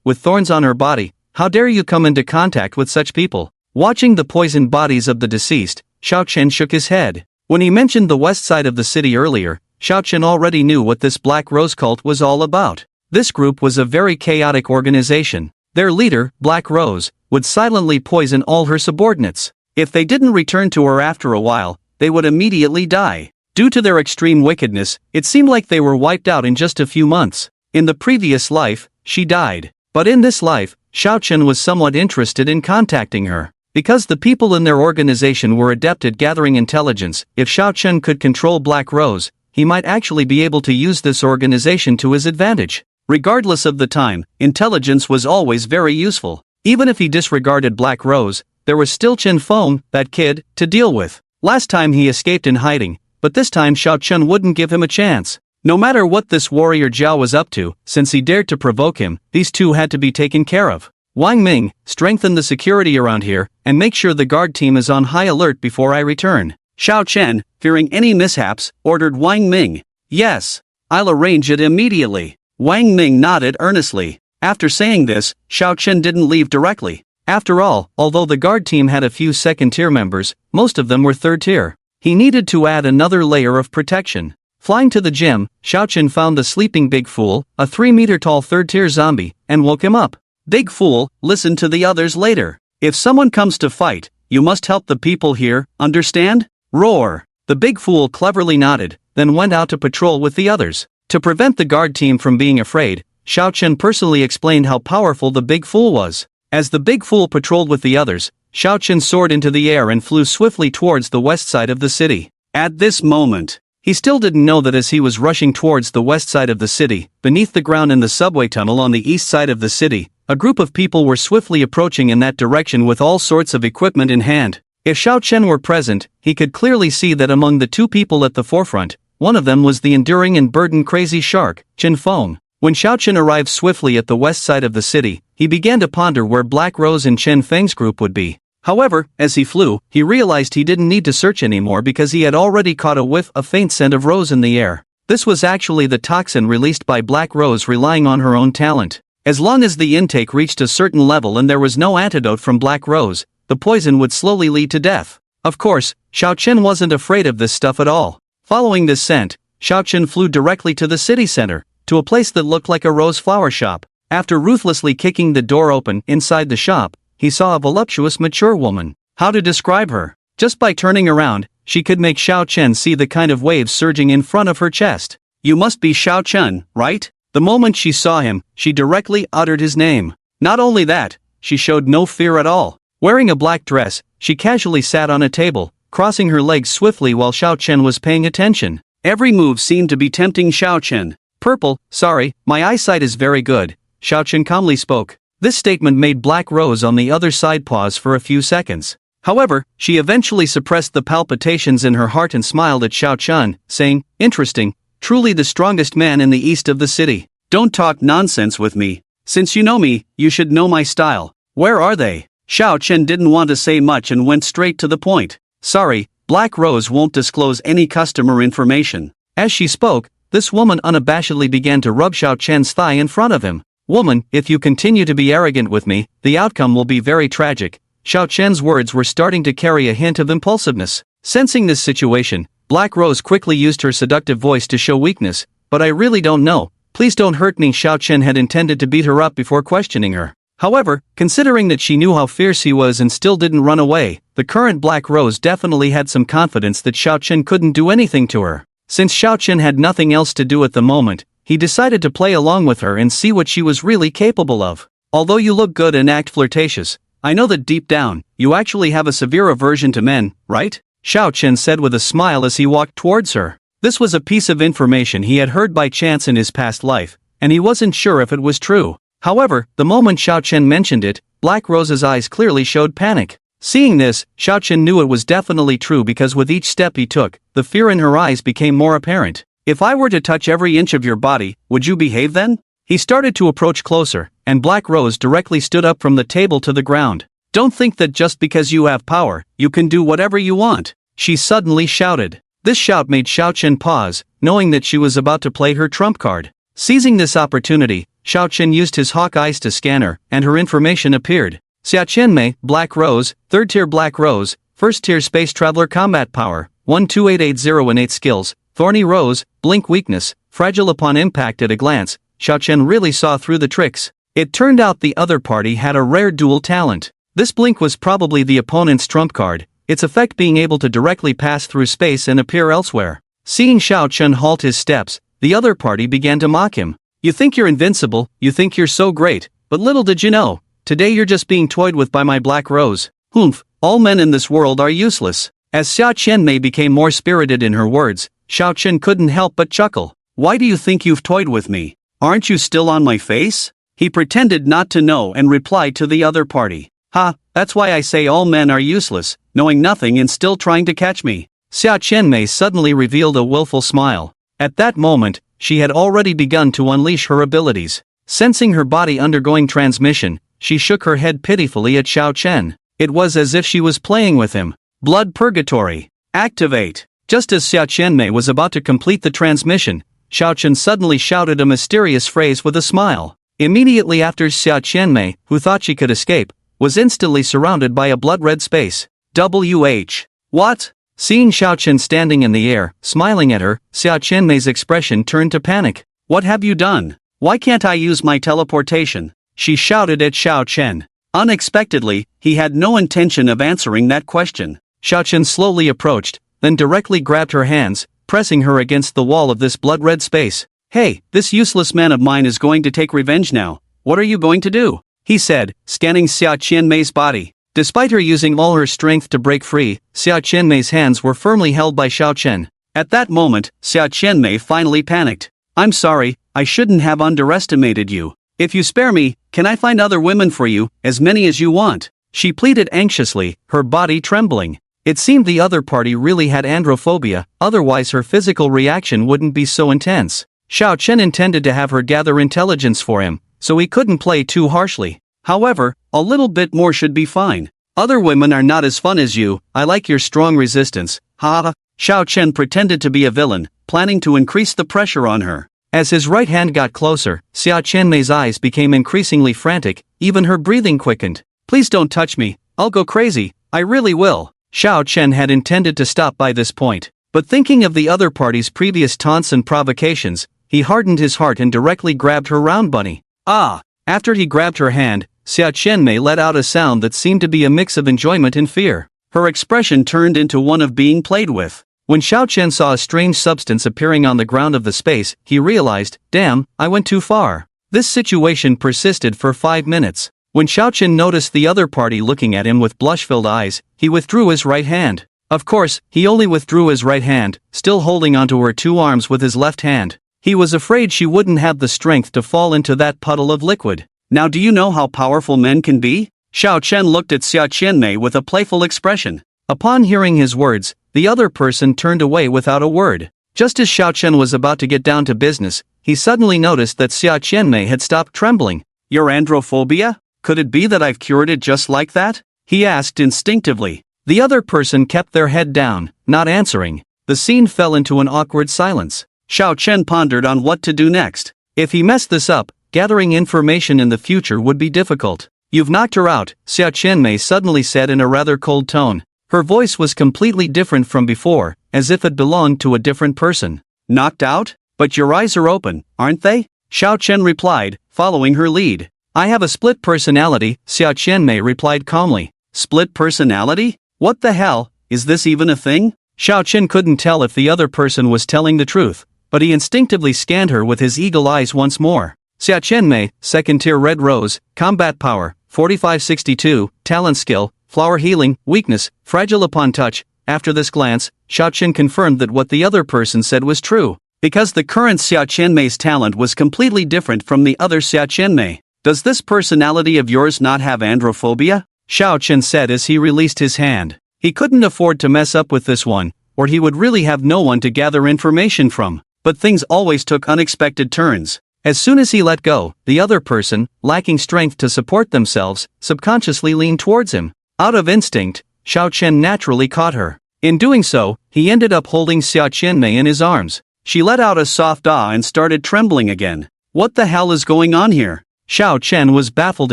A: with thorns on her body, how dare you come into contact with such people? Watching the poisoned bodies of the deceased, Xiao Chen shook his head. When he mentioned the west side of the city earlier, Xiao Chen already knew what this Black Rose cult was all about. This group was a very chaotic organization. Their leader, Black Rose, would silently poison all her subordinates. If they didn't return to her after a while, they would immediately die. Due to their extreme wickedness, it seemed like they were wiped out in just a few months. In the previous life, she died. But in this life, Xiao Chen was somewhat interested in contacting her. Because the people in their organization were adept at gathering intelligence, if Xiao Chen could control Black Rose, he might actually be able to use this organization to his advantage. Regardless of the time, intelligence was always very useful. Even if he disregarded Black Rose, there was still Chen Feng, that kid, to deal with. Last time he escaped in hiding, but this time Xiao Chen wouldn't give him a chance. No matter what this warrior Jiao was up to, since he dared to provoke him, these two had to be taken care of. Wang Ming, strengthen the security around here, and make sure the guard team is on high alert before I return. Xiao Chen, fearing any mishaps, ordered Wang Ming. Yes, I'll arrange it immediately. Wang Ming nodded earnestly. After saying this, Xiao Chen didn't leave directly. After all, although the guard team had a few second-tier members, most of them were third-tier. He needed to add another layer of protection. Flying to the gym, Xiao Chen found the sleeping Big Fool, a 3-meter-tall third-tier zombie, and woke him up. Big Fool, listen to the others later. If someone comes to fight, you must help the people here, understand? Roar. The Big Fool cleverly nodded, then went out to patrol with the others. To prevent the guard team from being afraid, Xiao Chen personally explained how powerful the Big Fool was. As the Big Fool patrolled with the others, Xiao Chen soared into the air and flew swiftly towards the west side of the city. At this moment, he still didn't know that as he was rushing towards the west side of the city, beneath the ground in the subway tunnel on the east side of the city, a group of people were swiftly approaching in that direction with all sorts of equipment in hand. If Xiao Chen were present, he could clearly see that among the two people at the forefront, one of them was the enduring and burden-crazy shark, Chen Feng. When Xiao Chen arrived swiftly at the west side of the city, he began to ponder where Black Rose and Chen Feng's group would be. However, as he flew, he realized he didn't need to search anymore because he had already caught a faint scent of rose in the air. This was actually the toxin released by Black Rose relying on her own talent. As long as the intake reached a certain level and there was no antidote from Black Rose, the poison would slowly lead to death. Of course, Xiao Chen wasn't afraid of this stuff at all. Following this scent, Xiao Chen flew directly to the city center, to a place that looked like a rose flower shop. After ruthlessly kicking the door open inside the shop, he saw a voluptuous mature woman. How to describe her? Just by turning around, she could make Xiao Chen see the kind of waves surging in front of her chest. You must be Xiao Chen, right? The moment she saw him, she directly uttered his name. Not only that, she showed no fear at all. Wearing a black dress, she casually sat on a table, crossing her legs swiftly while Xiao Chen was paying attention. Every move seemed to be tempting Xiao Chen. Purple, sorry, my eyesight is very good, Xiao Chen calmly spoke. This statement made Black Rose on the other side pause for a few seconds. However, she eventually suppressed the palpitations in her heart and smiled at Xiao Chen, saying, interesting, truly the strongest man in the east of the city. Don't talk nonsense with me. Since you know me, you should know my style. Where are they? Xiao Chen didn't want to say much and went straight to the point. Sorry, Black Rose won't disclose any customer information. As she spoke, this woman unabashedly began to rub Xiao Chen's thigh in front of him. Woman, if you continue to be arrogant with me, the outcome will be very tragic. Xiao Chen's words were starting to carry a hint of impulsiveness. Sensing this situation, Black Rose quickly used her seductive voice to show weakness. But I really don't know. Please don't hurt me. Xiao Chen had intended to beat her up before questioning her. However, considering that she knew how fierce he was and still didn't run away, the current Black Rose definitely had some confidence that Xiao Chen couldn't do anything to her. Since Xiao Chen had nothing else to do at the moment, he decided to play along with her and see what she was really capable of. Although you look good and act flirtatious, I know that deep down, you actually have a severe aversion to men, right? Xiao Chen said with a smile as he walked towards her. This was a piece of information he had heard by chance in his past life, and he wasn't sure if it was true. However, the moment Xiao Chen mentioned it, Black Rose's eyes clearly showed panic. Seeing this, Xiao Chen knew it was definitely true because with each step he took, the fear in her eyes became more apparent. If I were to touch every inch of your body, would you behave then? He started to approach closer, and Black Rose directly stood up from the table to the ground. Don't think that just because you have power, you can do whatever you want, she suddenly shouted. This shout made Xiao Chen pause, knowing that she was about to play her trump card. Seizing this opportunity, Xiao Chen used his hawk eyes to scan her, and her information appeared. Xia Qianmei, Black Rose, 3rd tier Black Rose, 1st tier Space Traveler Combat Power, 12880 innate skills, Thorny Rose, Blink Weakness, Fragile upon impact. At a glance, Xiao Chen really saw through the tricks. It turned out the other party had a rare dual talent. This Blink was probably the opponent's trump card, its effect being able to directly pass through space and appear elsewhere. Seeing Xiao Chen halt his steps, the other party began to mock him. You think you're invincible, you think you're so great, but little did you know, today you're just being toyed with by my Black Rose. Humph, all men in this world are useless. As Xia Qianmei became more spirited in her words, Xiao Chen couldn't help but chuckle. Why do you think you've toyed with me? Aren't you still on my face? He pretended not to know and replied to the other party. Ha, that's why I say all men are useless, knowing nothing and still trying to catch me. Xia Qianmei suddenly revealed a willful smile. At that moment, she had already begun to unleash her abilities. Sensing her body undergoing transmission, she shook her head pitifully at Xiao Chen. It was as if she was playing with him. Blood Purgatory. Activate. Just as Xia Qianmei was about to complete the transmission, Xiao Chen suddenly shouted a mysterious phrase with a smile. Immediately after, Xia Qianmei, who thought she could escape, was instantly surrounded by a blood-red space. WH. What? Seeing Xiao Chen standing in the air, smiling at her, Xia Qianmei's expression turned to panic. What have you done? Why can't I use my teleportation? She shouted at Xiao Chen. Unexpectedly, he had no intention of answering that question. Xiao Chen slowly approached, then directly grabbed her hands, pressing her against the wall of this blood-red space. Hey, this useless man of mine is going to take revenge now. What are you going to do? He said, scanning Xia Qianmei's body. Despite her using all her strength to break free, Xia Qianmei's hands were firmly held by Xiao Chen. At that moment, Xia Qianmei finally panicked. I'm sorry, I shouldn't have underestimated you. If you spare me, can I find other women for you, as many as you want? She pleaded anxiously, her body trembling. It seemed the other party really had androphobia, otherwise her physical reaction wouldn't be so intense. Xiao Chen intended to have her gather intelligence for him, so he couldn't play too harshly. However, a little bit more should be fine. Other women are not as fun as you, I like your strong resistance, ha. Xiao Chen pretended to be a villain, planning to increase the pressure on her. As his right hand got closer, Xia Qianmei's eyes became increasingly frantic, even her breathing quickened. Please don't touch me, I'll go crazy, I really will. Xiao Chen had intended to stop by this point, but thinking of the other party's previous taunts and provocations, he hardened his heart and directly grabbed her round bunny. Ah! After he grabbed her hand, Xia Qianmei let out a sound that seemed to be a mix of enjoyment and fear. Her expression turned into one of being played with. When Xiao Chen saw a strange substance appearing on the ground of the space, he realized, damn, I went too far. This situation persisted for 5 minutes. When Xiao Chen noticed the other party looking at him with blush-filled eyes, he withdrew his right hand. Of course, he only withdrew his right hand, still holding onto her 2 arms with his left hand. He was afraid she wouldn't have the strength to fall into that puddle of liquid. Now do you know how powerful men can be? Xiao Chen looked at Xia Qianmei with a playful expression. Upon hearing his words, the other person turned away without a word. Just as Xiao Chen was about to get down to business, he suddenly noticed that Xia Qianmei had stopped trembling. Your androphobia? Could it be that I've cured it just like that? He asked instinctively. The other person kept their head down, not answering. The scene fell into an awkward silence. Xiao Chen pondered on what to do next. If he messed this up, gathering information in the future would be difficult. "You've knocked her out," Xiao Qianmei suddenly said in a rather cold tone. Her voice was completely different from before, as if it belonged to a different person. "Knocked out? But your eyes are open, aren't they?" Xiao Chen replied, following her lead. "I have a split personality," Xiao Qianmei replied calmly. "Split personality? What the hell, is this even a thing?" Xiao Chen couldn't tell if the other person was telling the truth, but he instinctively scanned her with his eagle eyes once more. Xiao Qianmei, second tier red rose, combat power, 4562, talent skill, flower healing, weakness, fragile upon touch. After this glance, Xiao Chen confirmed that what the other person said was true. Because the current Xiao Qianmei's talent was completely different from the other Xiao Qianmei. "Does this personality of yours not have androphobia?" Xiao Chen said as he released his hand. He couldn't afford to mess up with this one, or he would really have no one to gather information from. But things always took unexpected turns. As soon as he let go, the other person, lacking strength to support themselves, subconsciously leaned towards him. Out of instinct, Xiao Chen naturally caught her. In doing so, he ended up holding Xiao Qianmei in his arms. She let out a soft ah and started trembling again. What the hell is going on here? Xiao Chen was baffled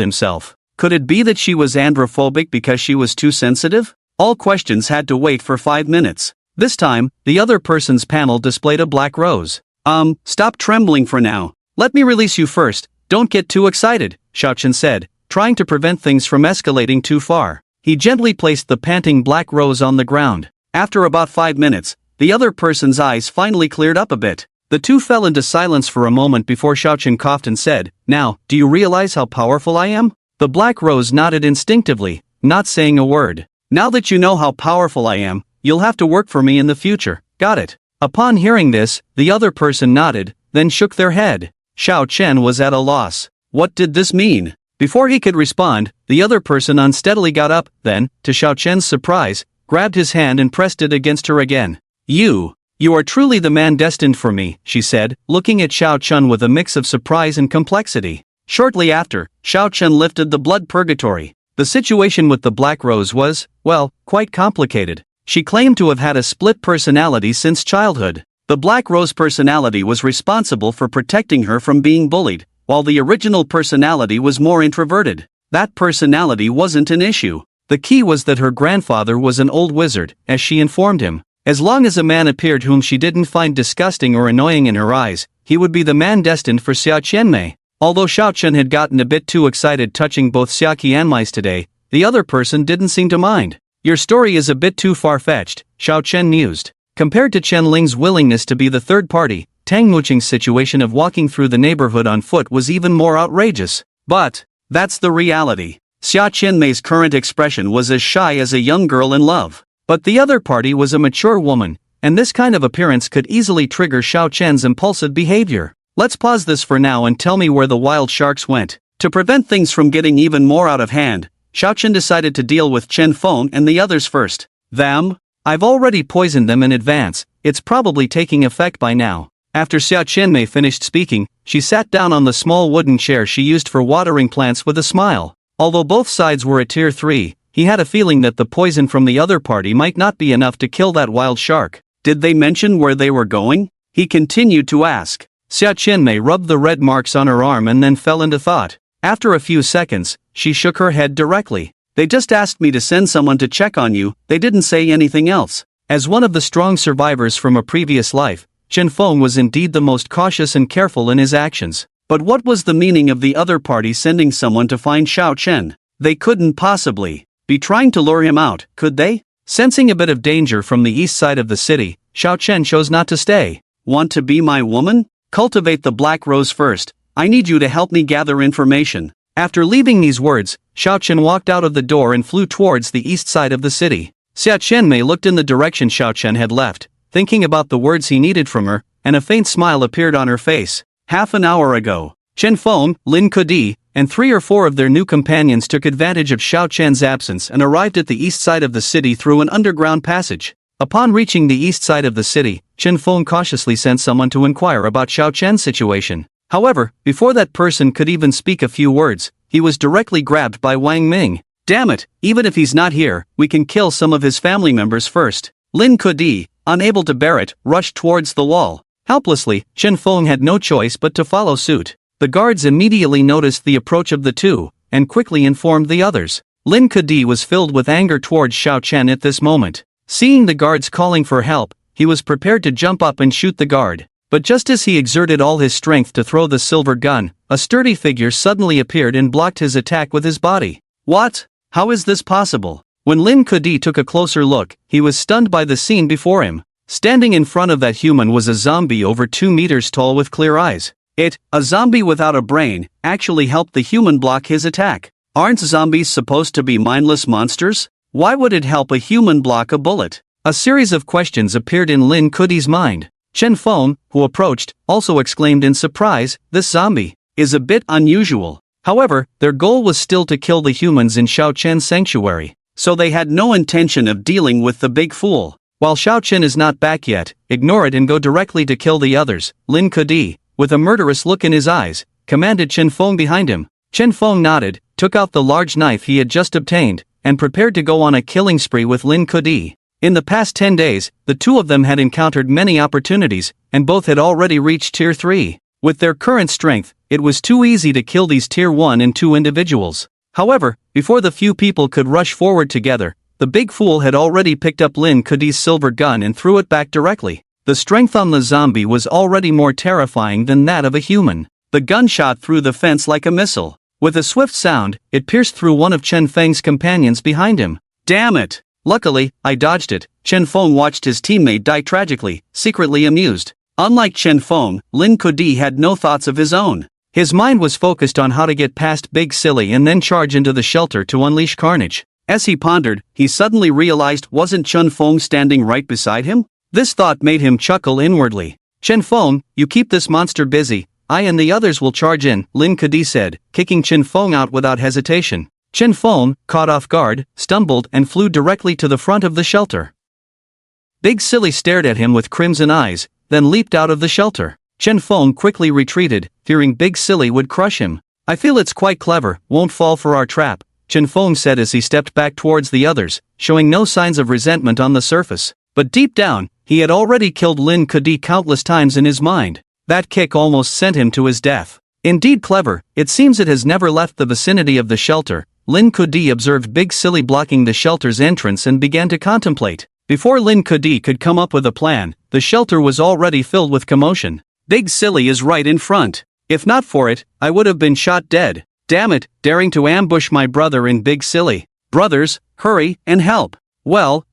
A: himself. Could it be that she was androphobic because she was too sensitive? All questions had to wait for 5 minutes. This time, the other person's panel displayed a black rose. Stop trembling for now. Let me release you first. Don't get too excited, Xiao Chen said, trying to prevent things from escalating too far. He gently placed the panting black rose on the ground. After about 5 minutes, the other person's eyes finally cleared up a bit. The two fell into silence for a moment before Xiao Chen coughed and said, "Now, do you realize how powerful I am?" The black rose nodded instinctively, not saying a word. "Now that you know how powerful I am, you'll have to work for me in the future, got it?" Upon hearing this, the other person nodded, then shook their head. Xiao Chen was at a loss. What did this mean? Before he could respond, the other person unsteadily got up, then, to Xiao Chen's surprise, grabbed his hand and pressed it against her again. You are truly the man destined for me," she said, looking at Xiao Chen with a mix of surprise and complexity. Shortly after, Xiao Chen lifted the blood purgatory. The situation with the black rose was, well, quite complicated. She claimed to have had a split personality since childhood. The black rose personality was responsible for protecting her from being bullied, while the original personality was more introverted. That personality wasn't an issue. The key was that her grandfather was an old wizard, as she informed him. As long as a man appeared whom she didn't find disgusting or annoying in her eyes, he would be the man destined for Xiao Qianmei. Although Xiao Chen had gotten a bit too excited touching both Xiao Qianmei's today, the other person didn't seem to mind. "Your story is a bit too far-fetched," Xiao Chen mused. Compared to Chen Lin's willingness to be the third party, Tang Muqing's situation of walking through the neighborhood on foot was even more outrageous. But that's the reality. Xiao Qianmei's current expression was as shy as a young girl in love. But the other party was a mature woman, and this kind of appearance could easily trigger Xiao Chen's impulsive behavior. Let's pause this for now and tell me where the wild sharks went. To prevent things from getting even more out of hand, Xiao Chen decided to deal with Chen Feng and the others first. Them? I've already poisoned them in advance, it's probably taking effect by now. After Xiao Qianmei finished speaking, she sat down on the small wooden chair she used for watering plants with a smile. Although both sides were at tier 3, he had a feeling that the poison from the other party might not be enough to kill that wild shark. Did they mention where they were going? He continued to ask. Xiao Qianmei rubbed the red marks on her arm and then fell into thought. After a few seconds, she shook her head directly. They just asked me to send someone to check on you, they didn't say anything else. As one of the strong survivors from a previous life, Chen Feng was indeed the most cautious and careful in his actions. But what was the meaning of the other party sending someone to find Xiao Chen? They couldn't possibly be trying to lure him out, could they? Sensing a bit of danger from the east side of the city, Xiao Chen chose not to stay. Want to be my woman? Cultivate the black rose first. I need you to help me gather information. After leaving these words, Xiao Chen walked out of the door and flew towards the east side of the city. Xiao Qianmei looked in the direction Xiao Chen had left, thinking about the words he needed from her, and a faint smile appeared on her face. Half an hour ago, Chen Feng, Lin Kudi, and 3 or 4 of their new companions took advantage of Xiao Chen's absence and arrived at the east side of the city through an underground passage. Upon reaching the east side of the city, Chen Feng cautiously sent someone to inquire about Xiao Chen's situation. However, before that person could even speak a few words, he was directly grabbed by Wang Ming. Damn it, even if he's not here, we can kill some of his family members first. Lin Kudi, unable to bear it, rushed towards the wall. Helplessly, Chen Feng had no choice but to follow suit. The guards immediately noticed the approach of the two, and quickly informed the others. Lin Kudi was filled with anger towards Xiao Chen at this moment. Seeing the guards calling for help, he was prepared to jump up and shoot the guard. But just as he exerted all his strength to throw the silver gun, a sturdy figure suddenly appeared and blocked his attack with his body. What? How is this possible? When Lin Kudi took a closer look, he was stunned by the scene before him. Standing in front of that human was a zombie over 2 meters tall with clear eyes. A zombie without a brain, actually helped the human block his attack. Aren't zombies supposed to be mindless monsters? Why would it help a human block a bullet? A series of questions appeared in Lin Kudi's mind. Chen Feng, who approached, also exclaimed in surprise, "This zombie is a bit unusual." However, their goal was still to kill the humans in Xiao Chen's sanctuary, so they had no intention of dealing with the big fool. While Xiao Chen is not back yet, ignore it and go directly to kill the others. Lin Kudi, with a murderous look in his eyes, commanded Chen Feng behind him. Chen Feng nodded, took out the large knife he had just obtained, and prepared to go on a killing spree with Lin Kudi. In the past 10 days, the two of them had encountered many opportunities, and both had already reached Tier 3. With their current strength, it was too easy to kill these Tier 1 and 2 individuals. However, before the few people could rush forward together, the big fool had already picked up Lin Kudi's silver gun and threw it back directly. The strength on the zombie was already more terrifying than that of a human. The gun shot through the fence like a missile. With a swift sound, it pierced through one of Chen Feng's companions behind him. Damn it! Luckily, I dodged it. Chen Feng watched his teammate die tragically, secretly amused. Unlike Chen Feng, Lin Kudi had no thoughts of his own. His mind was focused on how to get past Big Silly and then charge into the shelter to unleash carnage. As he pondered, he suddenly realized wasn't Chen Feng standing right beside him? This thought made him chuckle inwardly. Chen Feng, you keep this monster busy, I and the others will charge in, Lin Kudi said, kicking Chen Feng out without hesitation. Chen Feng, caught off guard, stumbled and flew directly to the front of the shelter. Big Silly stared at him with crimson eyes, then leaped out of the shelter. Chen Feng quickly retreated, fearing Big Silly would crush him. I feel it's quite clever, won't fall for our trap, Chen Feng said as he stepped back towards the others, showing no signs of resentment on the surface. But deep down, he had already killed Lin Kudi countless times in his mind. That kick almost sent him to his death. Indeed clever, it seems it has never left the vicinity of the shelter. Lin Kudi observed Big Silly blocking the shelter's entrance and began to contemplate. Before Lin Kudi could come up with a plan, the shelter was already filled with commotion. Big Silly is right in front. If not for it, I would have been shot dead. Damn it, daring to ambush my brother in Big Silly. Brothers, hurry and help. Well.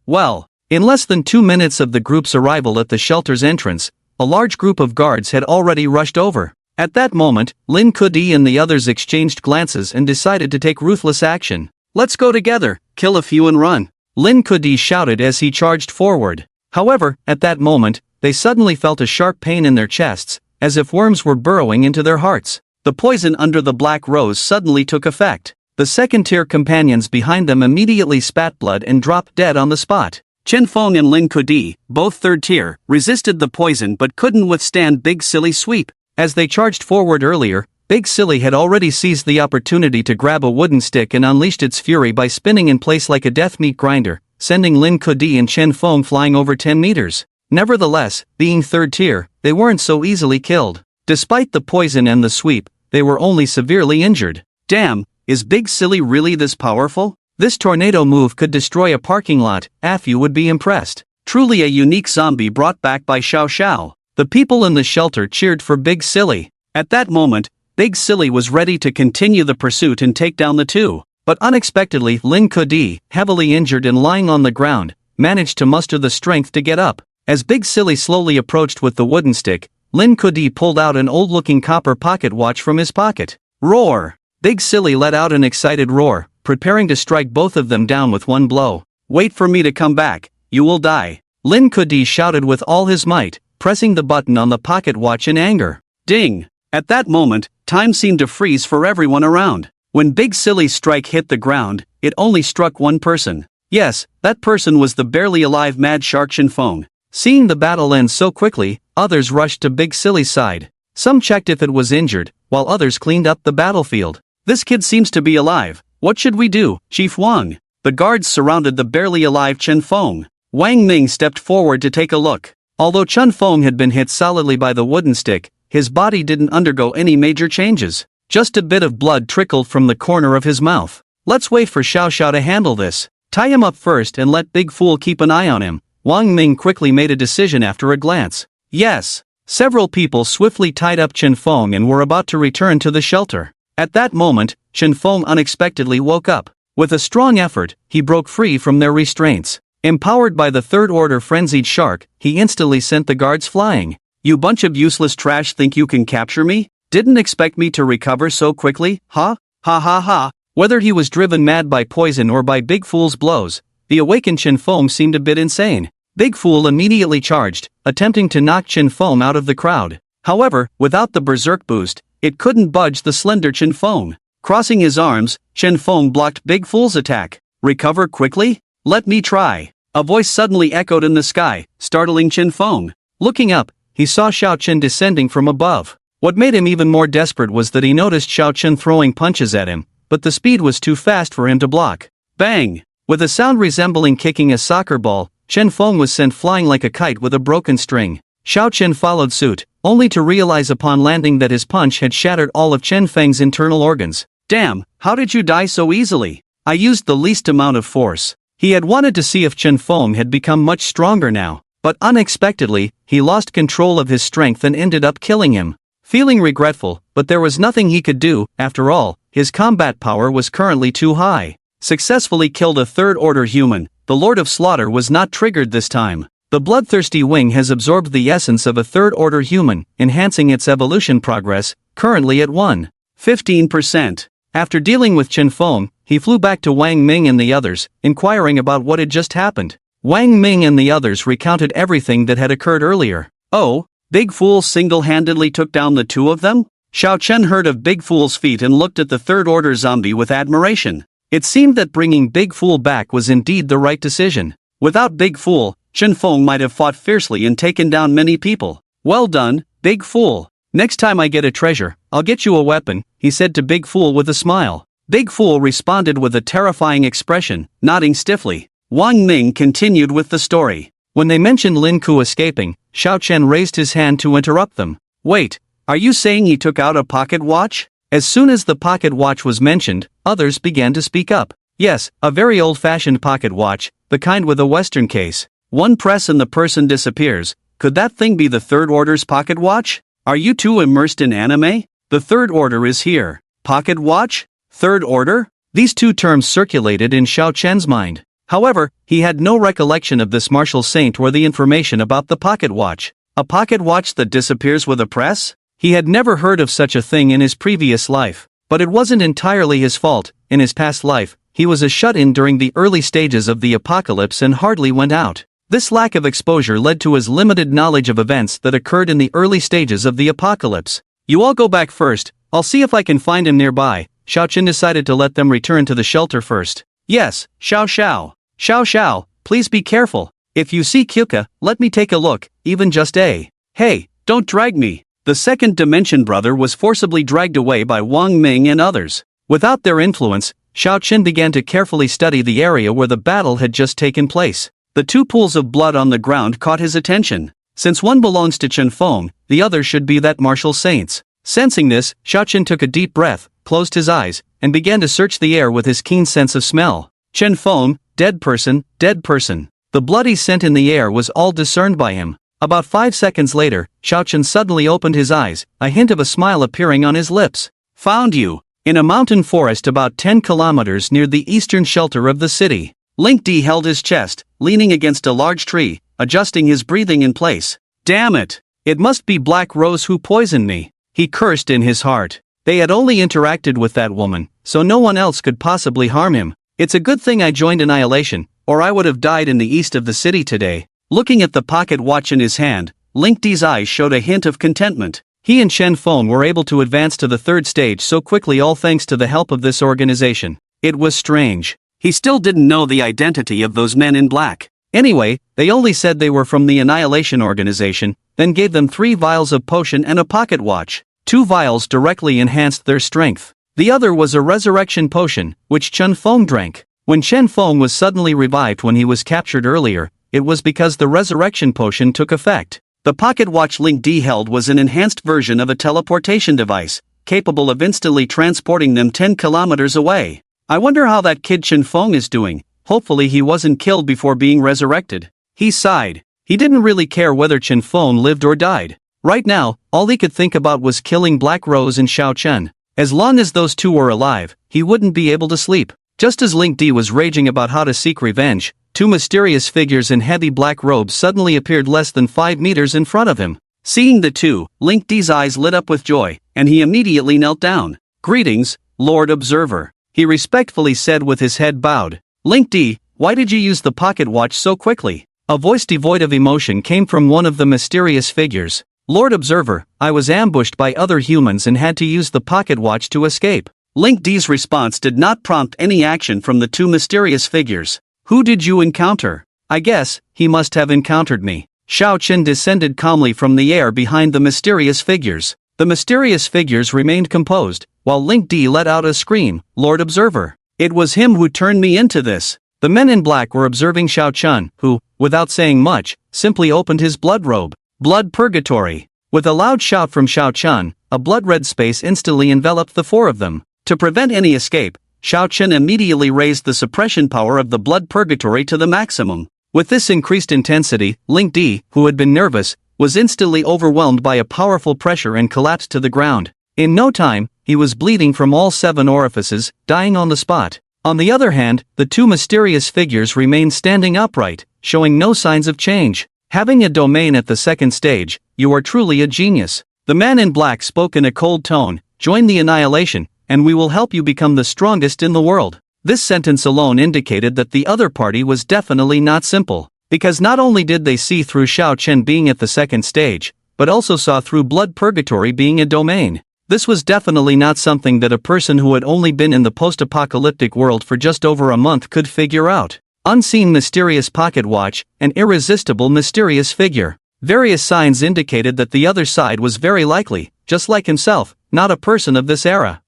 A: In less than 2 minutes of the group's arrival at the shelter's entrance, a large group of guards had already rushed over. At that moment, Lin Kudi and the others exchanged glances and decided to take ruthless action. Let's go together, kill a few and run, Lin Kudi shouted as he charged forward. However, at that moment, they suddenly felt a sharp pain in their chests, as if worms were burrowing into their hearts. The poison under the black rose suddenly took effect. The second-tier companions behind them immediately spat blood and dropped dead on the spot. Chen Feng and Lin Kudi, both third tier, resisted the poison but couldn't withstand Big Silly's sweep. As they charged forward earlier, Big Silly had already seized the opportunity to grab a wooden stick and unleashed its fury by spinning in place like a death meat grinder, sending Lin Kudi and Chen Feng flying over 10 meters. Nevertheless, being third tier, they weren't so easily killed. Despite the poison and the sweep, they were only severely injured. Damn, is Big Silly really this powerful? This tornado move could destroy a parking lot, Afu would be impressed. Truly a unique zombie brought back by Xiao Xiao. The people in the shelter cheered for Big Silly. At that moment, Big Silly was ready to continue the pursuit and take down the two. But unexpectedly, Lin Kudi, heavily injured and lying on the ground, managed to muster the strength to get up. As Big Silly slowly approached with the wooden stick, Lin Kudi pulled out an old-looking copper pocket watch from his pocket. Roar! Big Silly let out an excited roar, preparing to strike both of them down with one blow. Wait for me to come back, you will die, Lin Kudi shouted with all his might, pressing the button on the pocket watch in anger. Ding! At that moment, time seemed to freeze for everyone around. When Big Silly's strike hit the ground, it only struck one person. Yes, that person was the barely alive Mad Shark Chen Feng. Seeing the battle end so quickly, others rushed to Big Silly's side. Some checked if it was injured, while others cleaned up the battlefield. This kid seems to be alive, What should we do, Chief Wang? The guards surrounded the barely alive Chen Feng. Wang Ming stepped forward to take a look. Although Chen Feng had been hit solidly by the wooden stick, his body didn't undergo any major changes. Just a bit of blood trickled from the corner of his mouth. Let's wait for Xiao Xiao to handle this. Tie him up first and let Big Fool keep an eye on him. Wang Ming quickly made a decision after a glance. Yes. Several people swiftly tied up Chen Feng and were about to return to the shelter. At that moment, Chen Feng unexpectedly woke up. With a strong effort, he broke free from their restraints. Empowered by the third-order frenzied shark, he instantly sent the guards flying. You bunch of useless trash think you can capture me? Didn't expect me to recover so quickly, huh? Ha ha ha. Whether he was driven mad by poison or by Big Fool's blows, the awakened Chen Feng seemed a bit insane. Big Fool immediately charged, attempting to knock Chen Feng out of the crowd. However, without the berserk boost, it couldn't budge the slender Chen Feng. Crossing his arms, Chen Feng blocked Big Fool's attack. Recover quickly? Let me try. A voice suddenly echoed in the sky, startling Chen Feng. Looking up, he saw Xiao Chen descending from above. What made him even more desperate was that he noticed Xiao Chen throwing punches at him, but the speed was too fast for him to block. Bang! With a sound resembling kicking a soccer ball, Chen Feng was sent flying like a kite with a broken string. Xiao Chen followed suit, only to realize upon landing that his punch had shattered all of Chen Feng's internal organs. Damn, how did you die so easily? I used the least amount of force. He had wanted to see if Chen Feng had become much stronger now, but unexpectedly, he lost control of his strength and ended up killing him. Feeling regretful, but there was nothing he could do. After all, his combat power was currently too high. Successfully killed a third-order human, the Lord of Slaughter was not triggered this time. The bloodthirsty wing has absorbed the essence of a third-order human, enhancing its evolution progress, currently at 115%. After dealing with Chen Feng, he flew back to Wang Ming and the others, inquiring about what had just happened. Wang Ming and the others recounted everything that had occurred earlier. Oh, Big Fool single-handedly took down the two of them? Xiao Chen heard of Big Fool's feat and looked at the third-order zombie with admiration. It seemed that bringing Big Fool back was indeed the right decision. Without Big Fool, Chen Feng might have fought fiercely and taken down many people. Well done, Big Fool. Next time I get a treasure, I'll get you a weapon, he said to Big Fool with a smile. Big Fool responded with a terrifying expression, nodding stiffly. Wang Ming continued with the story. When they mentioned Lin Ku escaping, Xiao Chen raised his hand to interrupt them. Wait, are you saying he took out a pocket watch? As soon as the pocket watch was mentioned, others began to speak up. Yes, a very old-fashioned pocket watch, the kind with a western case. One press and the person disappears. Could that thing be the Third Order's pocket watch? Are you too immersed in anime? The Third Order is here. Pocket watch? Third Order? These two terms circulated in Xiao Chen's mind. However, he had no recollection of this martial saint or the information about the pocket watch. A pocket watch that disappears with a press? He had never heard of such a thing in his previous life. But it wasn't entirely his fault. In his past life, he was a shut-in during the early stages of the apocalypse and hardly went out. This lack of exposure led to his limited knowledge of events that occurred in the early stages of the apocalypse. You all go back first, I'll see if I can find him nearby. Xiao Chen decided to let them return to the shelter first. Yes, Xiao Xiao. Xiao Xiao, please be careful. If you see Kyuka, let me take a look, even just a. Hey, don't drag me. The second dimension brother was forcibly dragged away by Wang Ming and others. Without their influence, Xiao Chen began to carefully study the area where the battle had just taken place. The two pools of blood on the ground caught his attention. Since one belongs to Chen Feng, the other should be that martial saint's. Sensing this, Xiao Chen took a deep breath, closed his eyes, and began to search the air with his keen sense of smell. Chen Feng, dead person, dead person. The bloody scent in the air was all discerned by him. About 5 seconds later, Xiao Chen suddenly opened his eyes, a hint of a smile appearing on his lips. Found you. In a mountain forest about 10 kilometers near the eastern shelter of the city. Link D held his chest, leaning against a large tree, adjusting his breathing in place. Damn it! It must be Black Rose who poisoned me. He cursed in his heart. They had only interacted with that woman, so no one else could possibly harm him. It's a good thing I joined Annihilation, or I would have died in the east of the city today. Looking at the pocket watch in his hand, Link D's eyes showed a hint of contentment. He and Chen Feng were able to advance to the third stage so quickly, all thanks to the help of this organization. It was strange. He still didn't know the identity of those men in black. Anyway, they only said they were from the Annihilation organization, then gave them 3 vials of potion and a pocket watch. 2 vials directly enhanced their strength. The other was a resurrection potion, which Chen Feng drank. When Chen Feng was suddenly revived when he was captured earlier, it was because the resurrection potion took effect. The pocket watch Link D held was an enhanced version of a teleportation device, capable of instantly transporting them 10 kilometers away. I wonder how that kid Chen Feng is doing. Hopefully he wasn't killed before being resurrected. He sighed. He didn't really care whether Chen Feng lived or died. Right now, all he could think about was killing Black Rose and Xiao Chen. As long as those two were alive, he wouldn't be able to sleep. Just as Link D was raging about how to seek revenge, two mysterious figures in heavy black robes suddenly appeared less than 5 meters in front of him. Seeing the two, Link D's eyes lit up with joy, and he immediately knelt down. "Greetings, Lord Observer," he respectfully said with his head bowed. "Link D, why did you use the pocket watch so quickly?" A voice devoid of emotion came from one of the mysterious figures. "Lord Observer, I was ambushed by other humans and had to use the pocket watch to escape." Link D's response did not prompt any action from the two mysterious figures. "Who did you encounter?" "I guess he must have encountered me." Xiao Chen descended calmly from the air behind the mysterious figures. The mysterious figures remained composed, while Link D let out a scream, "Lord Observer! It was him who turned me into this." The men in black were observing Xiao Chen, who, without saying much, simply opened his blood robe. Blood purgatory. With a loud shout from Xiao Chen, a blood-red space instantly enveloped the four of them. To prevent any escape, Xiao Chen immediately raised the suppression power of the blood purgatory to the maximum. With this increased intensity, Link D, who had been nervous, was instantly overwhelmed by a powerful pressure and collapsed to the ground. In no time, he was bleeding from all 7 orifices, dying on the spot. On the other hand, the two mysterious figures remained standing upright, showing no signs of change. "Having a domain at the second stage, you are truly a genius." The man in black spoke in a cold tone. "Join the annihilation, and we will help you become the strongest in the world." This sentence alone indicated that the other party was definitely not simple, because not only did they see through Xiao Chen being at the second stage, but also saw through blood purgatory being a domain. This was definitely not something that a person who had only been in the post-apocalyptic world for just over a month could figure out. Unseen mysterious pocket watch, an irresistible mysterious figure. Various signs indicated that the other side was very likely, just like himself, not a person of this era.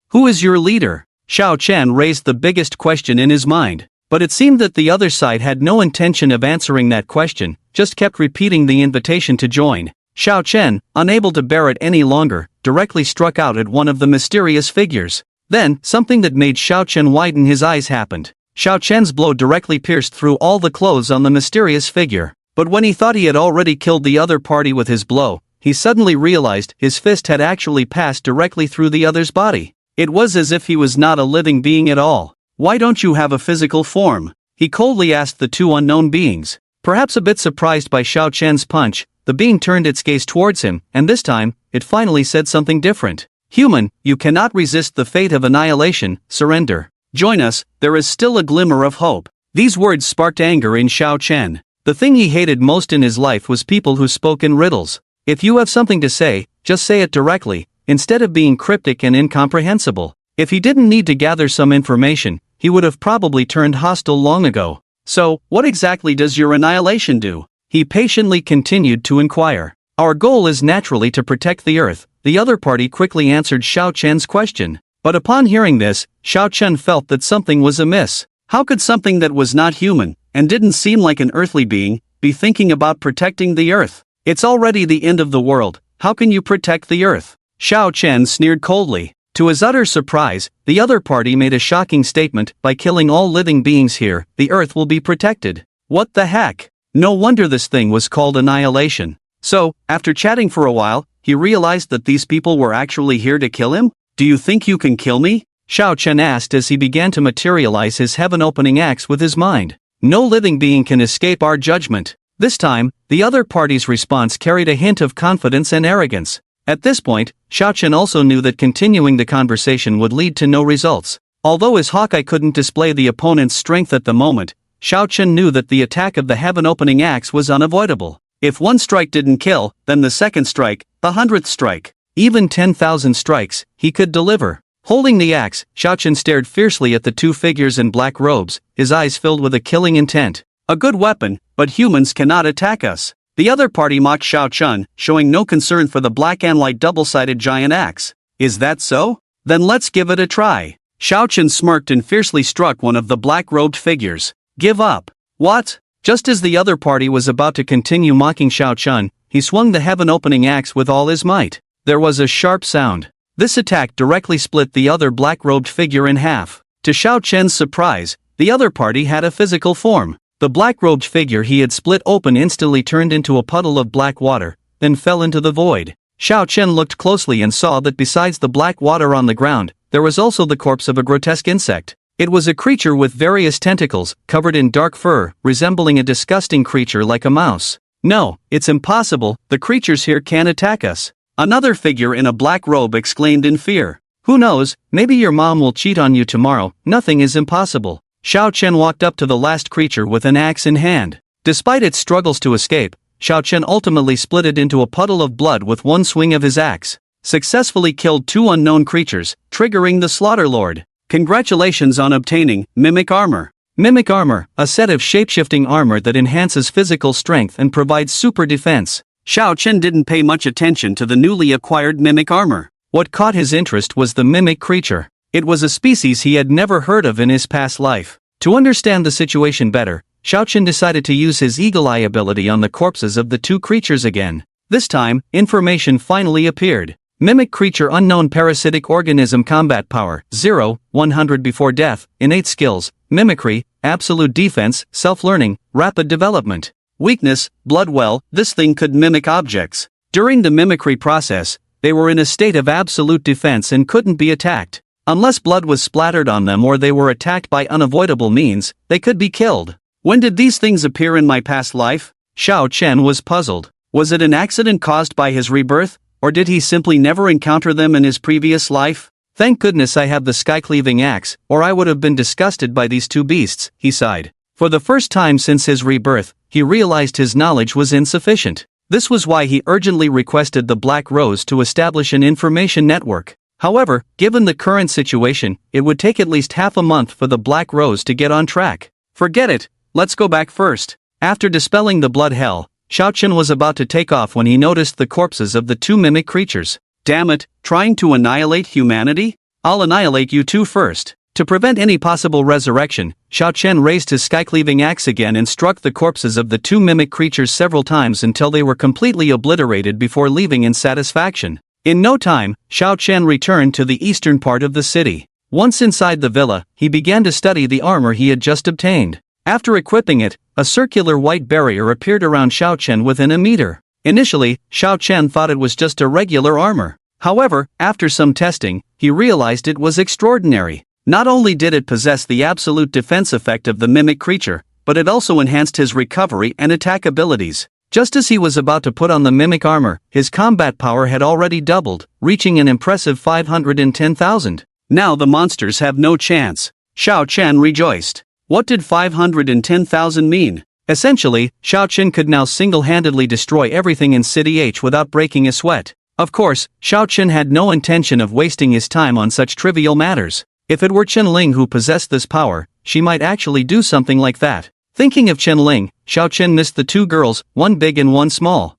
A: "Who is your leader?" Xiao Chen raised the biggest question in his mind, but it seemed that the other side had no intention of answering that question, just kept repeating the invitation to join. Xiao Chen, unable to bear it any longer, directly struck out at one of the mysterious figures. Then, something that made Xiao Chen widen his eyes happened. Xiao Chen's blow directly pierced through all the clothes on the mysterious figure. But when he thought he had already killed the other party with his blow, he suddenly realized his fist had actually passed directly through the other's body. It was as if he was not a living being at all. "Why don't you have a physical form?" he coldly asked the two unknown beings. Perhaps a bit surprised by Xiao Chen's punch, the being turned its gaze towards him, and this time, it finally said something different. "Human, you cannot resist the fate of annihilation, surrender. Join us, there is still a glimmer of hope." These words sparked anger in Xiao Chen. The thing he hated most in his life was people who spoke in riddles. If you have something to say, just say it directly, instead of being cryptic and incomprehensible. If he didn't need to gather some information, he would have probably turned hostile long ago. "So, what exactly does your annihilation do?" he patiently continued to inquire. "Our goal is naturally to protect the earth," the other party quickly answered Xiao Chen's question. But upon hearing this, Xiao Chen felt that something was amiss. How could something that was not human, and didn't seem like an earthly being, be thinking about protecting the earth? It's already the end of the world, how can you protect the earth? Xiao Chen sneered coldly. To his utter surprise, the other party made a shocking statement: "By killing all living beings here, the earth will be protected." What the heck? No wonder this thing was called annihilation. So, after chatting for a while, he realized that these people were actually here to kill him? "Do you think you can kill me?" Xiao Chen asked as he began to materialize his heaven-opening axe with his mind. "No living being can escape our judgment." This time, the other party's response carried a hint of confidence and arrogance. At this point, Xiao Chen also knew that continuing the conversation would lead to no results. Although his Hawkeye couldn't display the opponent's strength at the moment, Xiao Chen knew that the attack of the heaven-opening axe was unavoidable. If one strike didn't kill, then the second strike, the 100th strike, even 10,000 strikes, he could deliver. Holding the axe, Xiao Chen stared fiercely at the two figures in black robes, his eyes filled with a killing intent. "A good weapon, but humans cannot attack us." The other party mocked Xiao Chen, showing no concern for the black and white double-sided giant axe. "Is that so? Then let's give it a try. Xiao Chen smirked and fiercely struck one of the black-robed figures. Give up. What? Just as the other party was about to continue mocking Xiao Chen, he swung the heaven-opening axe with all his might. There was a sharp sound. This attack directly split the other black-robed figure in half. To Xiao Chen's surprise, the other party had a physical form. The black-robed figure he had split open instantly turned into a puddle of black water, then fell into the void. Xiao Chen looked closely and saw that besides the black water on the ground, there was also the corpse of a grotesque insect. It was a creature with various tentacles, covered in dark fur, resembling a disgusting creature like a mouse. No, it's impossible, the creatures here can't attack us. Another figure in a black robe exclaimed in fear. Who knows, maybe your mom will cheat on you tomorrow, nothing is impossible. Xiao Chen walked up to the last creature with an axe in hand. Despite its struggles to escape, Xiao Chen ultimately split it into a puddle of blood with one swing of his axe. Successfully killed two unknown creatures, triggering the Slaughter Lord. Congratulations on obtaining Mimic Armor. Mimic Armor, a set of shapeshifting armor that enhances physical strength and provides super defense. Xiao Chen didn't pay much attention to the newly acquired Mimic Armor. What caught his interest was the Mimic creature. It was a species he had never heard of in his past life. To understand the situation better, Xiao Chen decided to use his eagle eye ability on the corpses of the two creatures again. This time, information finally appeared. Mimic creature unknown parasitic organism combat power, 0, 100 before death, innate skills, mimicry, absolute defense, self-learning, rapid development. Weakness, blood well, this thing could mimic objects. During the mimicry process, they were in a state of absolute defense and couldn't be attacked. Unless blood was splattered on them or they were attacked by unavoidable means, they could be killed. When did these things appear in my past life? Xiao Chen was puzzled. Was it an accident caused by his rebirth? Or did he simply never encounter them in his previous life? Thank goodness I have the sky-cleaving axe, or I would have been disgusted by these two beasts, he sighed. For the first time since his rebirth, he realized his knowledge was insufficient. This was why he urgently requested the Black Rose to establish an information network. However, given the current situation, it would take at least half a month for the Black Rose to get on track. Forget it, let's go back first. After dispelling the blood hell, Xiao Chen was about to take off when he noticed the corpses of the two mimic creatures. Damn it, trying to annihilate humanity? I'll annihilate you two first. To prevent any possible resurrection, Xiao Chen raised his sky-cleaving axe again and struck the corpses of the two mimic creatures several times until they were completely obliterated before leaving in satisfaction. In no time, Xiao Chen returned to the eastern part of the city. Once inside the villa, he began to study the armor he had just obtained. After equipping it, a circular white barrier appeared around Xiao Chen within a meter. Initially, Xiao Chen thought it was just a regular armor. However, after some testing, he realized it was extraordinary. Not only did it possess the absolute defense effect of the mimic creature, but it also enhanced his recovery and attack abilities. Just as he was about to put on the mimic armor, his combat power had already doubled, reaching an impressive 510,000. Now the monsters have no chance. Xiao Chen rejoiced. What did 510,000 mean? Essentially, Xiao Chen could now single-handedly destroy everything in City H without breaking a sweat. Of course, Xiao Chen had no intention of wasting his time on such trivial matters. If it were Chen Lin who possessed this power, she might actually do something like that. Thinking of Chen Lin, Xiao Chen missed the two girls, one big and one small.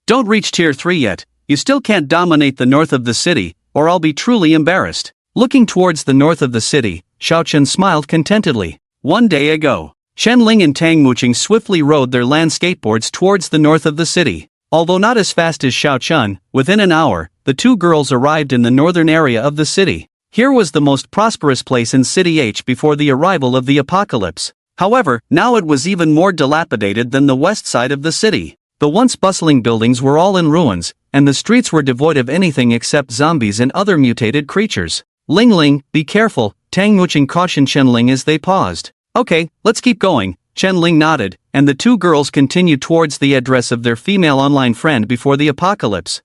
A: Don't reach tier 3 yet, you still can't dominate the north of the city, or I'll be truly embarrassed. Looking towards the north of the city, Xiao Chen smiled contentedly. One day ago, Chen Lin and Tang Muqing swiftly rode their land skateboards towards the north of the city. Although not as fast as Xiao Chen, within an hour, the two girls arrived in the northern area of the city. Here was the most prosperous place in City H before the arrival of the apocalypse. However, now it was even more dilapidated than the west side of the city. The once bustling buildings were all in ruins, and the streets were devoid of anything except zombies and other mutated creatures. Ling Ling, be careful, Tang Muqing cautioned Chen Ling as they paused. Okay, let's keep going, Chen Ling nodded, and the two girls continued towards the address of their female online friend before the apocalypse.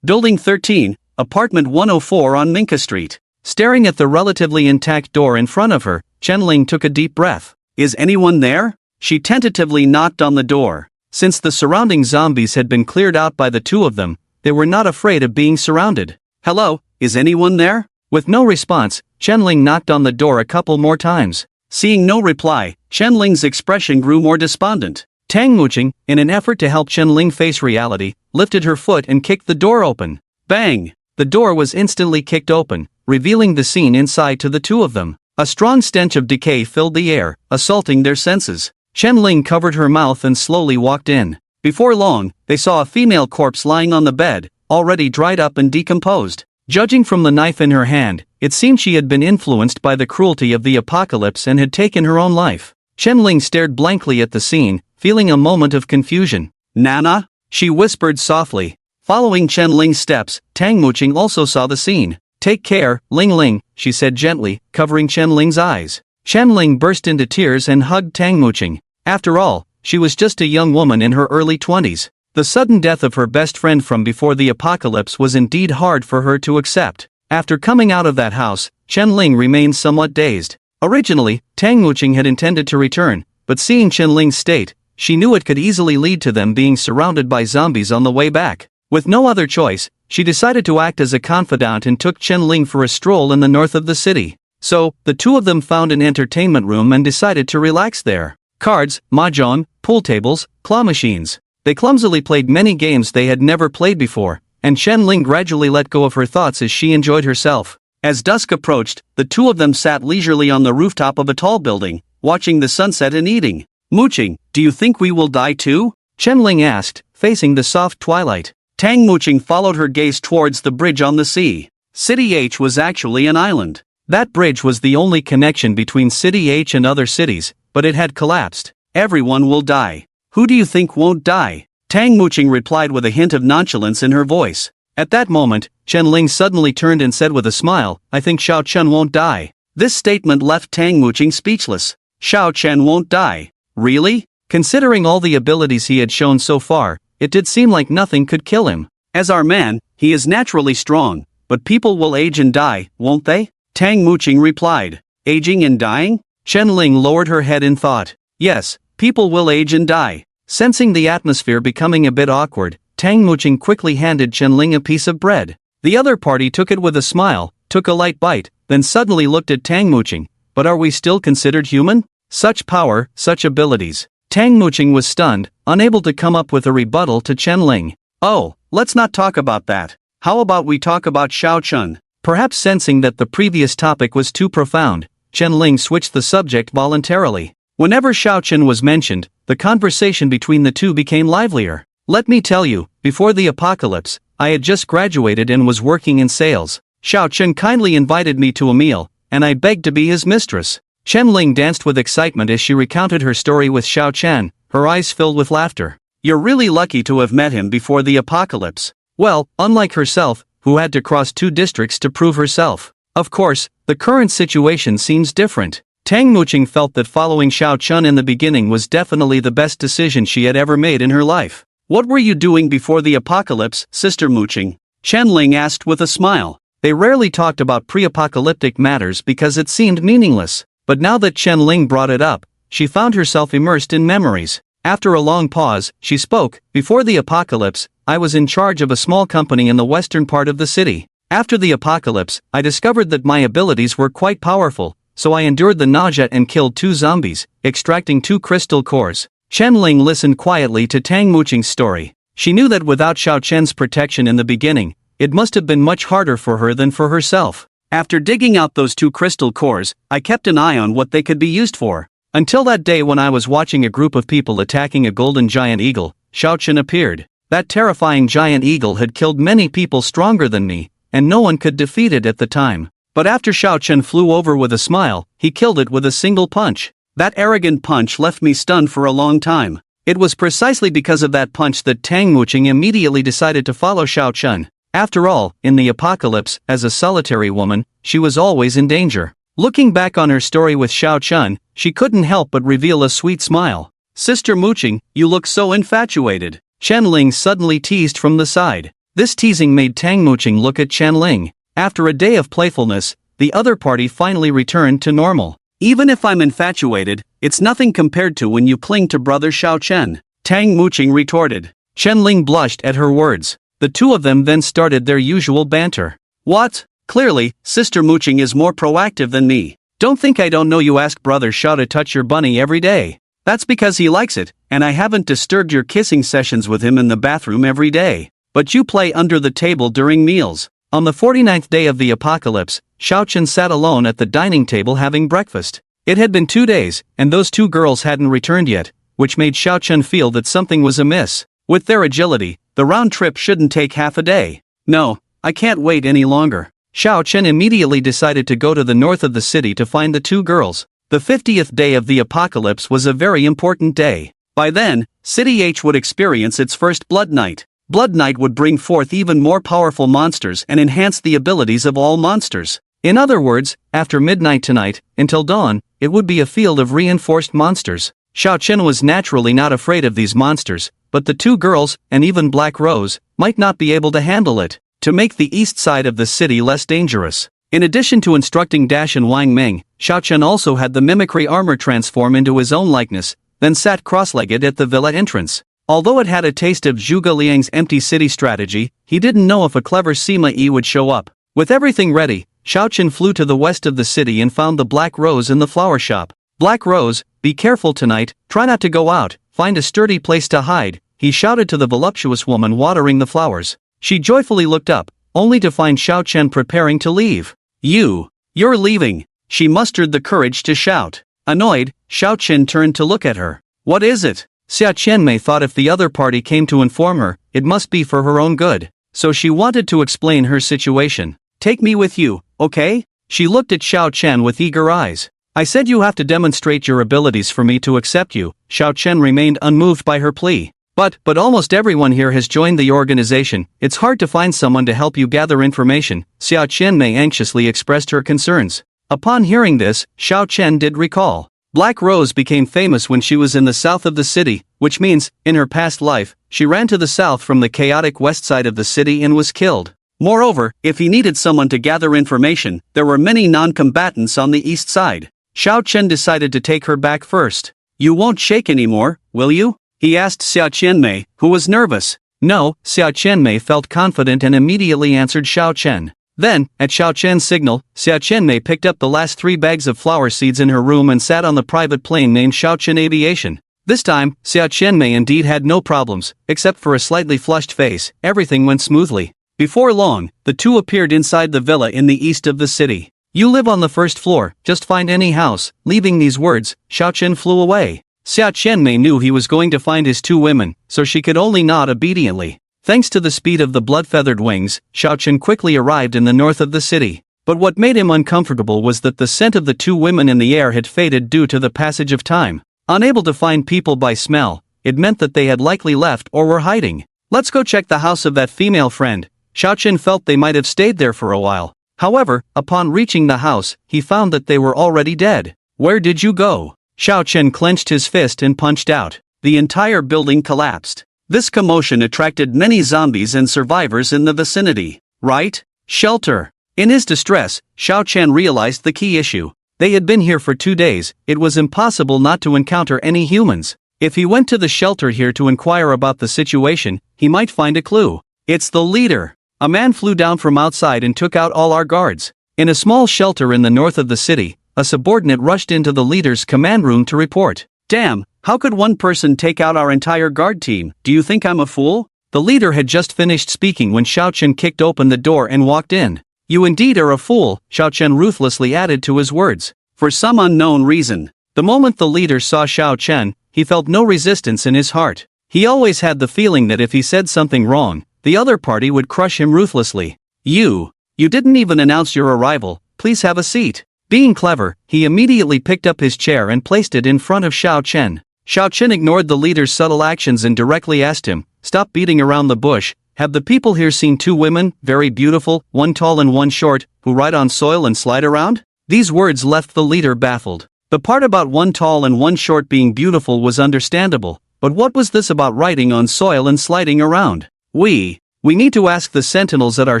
A: Building 13, Apartment 104 on Minka Street. Staring at the relatively intact door in front of her, Chen Ling took a deep breath. Is anyone there? She tentatively knocked on the door. Since the surrounding zombies had been cleared out by the two of them, they were not afraid of being surrounded. Hello, is anyone there? With no response, Chen Ling knocked on the door a couple more times. Seeing no reply, Chen Ling's expression grew more despondent. Tang Muqing, in an effort to help Chen Ling face reality, lifted her foot and kicked the door open. Bang! the door was instantly kicked open, revealing the scene inside to the two of them. A strong stench of decay filled the air, assaulting their senses. Chen Lin covered her mouth and slowly walked in. Before long, they saw a female corpse lying on the bed, already dried up and decomposed. Judging from the knife in her hand, it seemed she had been influenced by the cruelty of the apocalypse and had taken her own life. Chen Lin stared blankly at the scene, feeling a moment of confusion. "Nana?" she whispered softly. Following Chen Lin's steps, Tang Muqing also saw the scene. "Take care, Ling Ling," she said gently, covering Chen Ling's eyes. Chen Ling burst into tears and hugged Tang Muqing. After all, she was just a young woman in her early 20s. The sudden death of her best friend from before the apocalypse was indeed hard for her to accept. After coming out of that house, Chen Ling remained somewhat dazed. Originally, Tang Muqing had intended to return, but seeing Chen Ling's state, she knew it could easily lead to them being surrounded by zombies on the way back. With no other choice, she decided to act as a confidant and took Chen Ling for a stroll in the north of the city. So, the two of them found an entertainment room and decided to relax there. Cards, mahjong, pool tables, claw machines. They clumsily played many games they had never played before, and Chen Ling gradually let go of her thoughts as she enjoyed herself. As dusk approached, the two of them sat leisurely on the rooftop of a tall building, watching the sunset and eating. "Muqing, do you think we will die too?" Chen Ling asked, facing the soft twilight. Tang Muqing followed her gaze towards the bridge on the sea. City H was actually an island. That bridge was the only connection between City H and other cities, but it had collapsed. "Everyone will die. Who do you think won't die?" Tang Muqing replied with a hint of nonchalance in her voice. At that moment, Chen Ling suddenly turned and said with a smile, "I think Xiao Chen won't die." This statement left Tang Muqing speechless. Xiao Chen won't die? Really? Considering all the abilities he had shown so far, it did seem like nothing could kill him. As our man, he is naturally strong, but people will age and die, won't they? Tang Muqing replied. Aging and dying? Chen Ling lowered her head in thought. Yes, people will age and die. Sensing the atmosphere becoming a bit awkward, Tang Muqing quickly handed Chen Ling a piece of bread. The other party took it with a smile, took a light bite, then suddenly looked at Tang Muqing. But are we still considered human? Such power, such abilities. Tang Muqing was stunned, unable to come up with a rebuttal to Chen Ling. Oh, let's not talk about that. How about we talk about Xiao Chen? Perhaps sensing that the previous topic was too profound, Chen Ling switched the subject voluntarily. Whenever Xiao Chen was mentioned, the conversation between the two became livelier. Let me tell you, before the apocalypse, I had just graduated and was working in sales. Xiao Chen kindly invited me to a meal, and I begged to be his mistress. Chen Ling danced with excitement as she recounted her story with Xiao Chen, her eyes filled with laughter. You're really lucky to have met him before the apocalypse. Well, unlike herself, who had to cross 2 districts to prove herself. Of course, the current situation seems different. Tang Muqing felt that following Xiao Chen in the beginning was definitely the best decision she had ever made in her life. What were you doing before the apocalypse, Sister Muqing? Chen Ling asked with a smile. They rarely talked about pre-apocalyptic matters because it seemed meaningless. But now that Chen Ling brought it up, she found herself immersed in memories. After a long pause, she spoke. Before the apocalypse, I was in charge of a small company in the western part of the city. After the apocalypse, I discovered that my abilities were quite powerful, so I endured the nausea and killed 2 zombies, extracting 2 crystal cores. Chen Ling listened quietly to Tang Muqing's story. She knew that without Xiao Chen's protection in the beginning, it must have been much harder for her than for herself. After digging out those 2 crystal cores, I kept an eye on what they could be used for. Until that day when I was watching a group of people attacking a golden giant eagle, Xiao Chen appeared. That terrifying giant eagle had killed many people stronger than me, and no one could defeat it at the time. But after Xiao Chen flew over with a smile, he killed it with a single punch. That arrogant punch left me stunned for a long time. It was precisely because of that punch that Tang Muqing immediately decided to follow Xiao Chen. After all, in the apocalypse, as a solitary woman, she was always in danger. Looking back on her story with Xiao Chen, she couldn't help but reveal a sweet smile. Sister Muqing, you look so infatuated. Chen Ling suddenly teased from the side. This teasing made Tang Muqing look at Chen Ling. After a day of playfulness, the other party finally returned to normal. Even if I'm infatuated, it's nothing compared to when you cling to brother Xiao Chen. Tang Muqing retorted. Chen Ling blushed at her words. The two of them then started their usual banter. What? Clearly, Sister Muqing is more proactive than me. Don't think I don't know you ask brother Xiao to touch your bunny every day. That's because he likes it, and I haven't disturbed your kissing sessions with him in the bathroom every day. But you play under the table during meals. On the 49th day of the apocalypse, Xiao Chen sat alone at the dining table having breakfast. It had been 2 days, and those two girls hadn't returned yet, which made Xiao Chen feel that something was amiss. With their agility, the round trip shouldn't take half a day. No, I can't wait any longer. Xiao Chen immediately decided to go to the north of the city to find the two girls. The 50th day of the apocalypse was a very important day. By then, City H would experience its first Blood Night. Blood Night would bring forth even more powerful monsters and enhance the abilities of all monsters. In other words, after midnight tonight, until dawn, it would be a field of reinforced monsters. Xiao Chen was naturally not afraid of these monsters, but the two girls, and even Black Rose, might not be able to handle it. To make the east side of the city less dangerous. In addition to instructing Dash and Wang Ming, Xiao Chen also had the mimicry armor transform into his own likeness, then sat cross-legged at the villa entrance. Although it had a taste of Zhuge Liang's empty city strategy, he didn't know if a clever Sima Yi would show up. With everything ready, Xiao Chen flew to the west of the city and found the Black Rose in the flower shop. Black Rose, be careful tonight, try not to go out, find a sturdy place to hide, he shouted to the voluptuous woman watering the flowers. She joyfully looked up, only to find Xiao Chen preparing to leave. You're leaving, she mustered the courage to shout. Annoyed, Xiao Chen turned to look at her. What is it? Xia Qianmei thought if the other party came to inform her, it must be for her own good. So she wanted to explain her situation. Take me with you, okay? She looked at Xiao Chen with eager eyes. I said you have to demonstrate your abilities for me to accept you. Xiao Chen remained unmoved by her plea. But almost everyone here has joined the organization, it's hard to find someone to help you gather information, Xia Qianmei anxiously expressed her concerns. Upon hearing this, Xiao Chen did recall. Black Rose became famous when she was in the south of the city, which means, in her past life, she ran to the south from the chaotic west side of the city and was killed. Moreover, if he needed someone to gather information, there were many non-combatants on the east side. Xiao Chen decided to take her back first. You won't shake anymore, will you? He asked Xia Qianmei, who was nervous. No, Xia Qianmei felt confident and immediately answered Xiao Chen. Then, at Xiao Chen's signal, Xia Qianmei picked up the last 3 bags of flower seeds in her room and sat on the private plane named Xiao Chen Aviation. This time, Xia Qianmei indeed had no problems, except for a slightly flushed face. Everything went smoothly. Before long, the two appeared inside the villa in the east of the city. You live on the first floor, just find any house. Leaving these words, Xiao Chen flew away. Xia Qianmei knew he was going to find his 2 women, so she could only nod obediently. Thanks to the speed of the blood-feathered wings, Xiao Chen quickly arrived in the north of the city. But what made him uncomfortable was that the scent of the 2 women in the air had faded due to the passage of time. Unable to find people by smell, it meant that they had likely left or were hiding. Let's go check the house of that female friend. Xiao Chen felt they might have stayed there for a while. However, upon reaching the house, he found that they were already dead. Where did you go? Xiao Chen clenched his fist and punched out. The entire building collapsed. This commotion attracted many zombies and survivors in the vicinity. Right? Shelter. In his distress, Xiao Chen realized the key issue. They had been here for 2 days, it was impossible not to encounter any humans. If he went to the shelter here to inquire about the situation, he might find a clue. It's the leader. A man flew down from outside and took out all our guards. In a small shelter in the north of the city, a subordinate rushed into the leader's command room to report. Damn, how could one person take out our entire guard team? Do you think I'm a fool? The leader had just finished speaking when Xiao Chen kicked open the door and walked in. You indeed are a fool, Xiao Chen ruthlessly added to his words. For some unknown reason. The moment the leader saw Xiao Chen, he felt no resistance in his heart. He always had the feeling that if he said something wrong, the other party would crush him ruthlessly. You didn't even announce your arrival, please have a seat. Being clever, he immediately picked up his chair and placed it in front of Xiao Chen. Xiao Chen ignored the leader's subtle actions and directly asked him, stop beating around the bush. Have the people here seen 2 women, very beautiful, one tall and one short, who ride on soil and slide around? These words left the leader baffled. The part about one tall and one short being beautiful was understandable, but what was this about riding on soil and sliding around? We need to ask the sentinels at our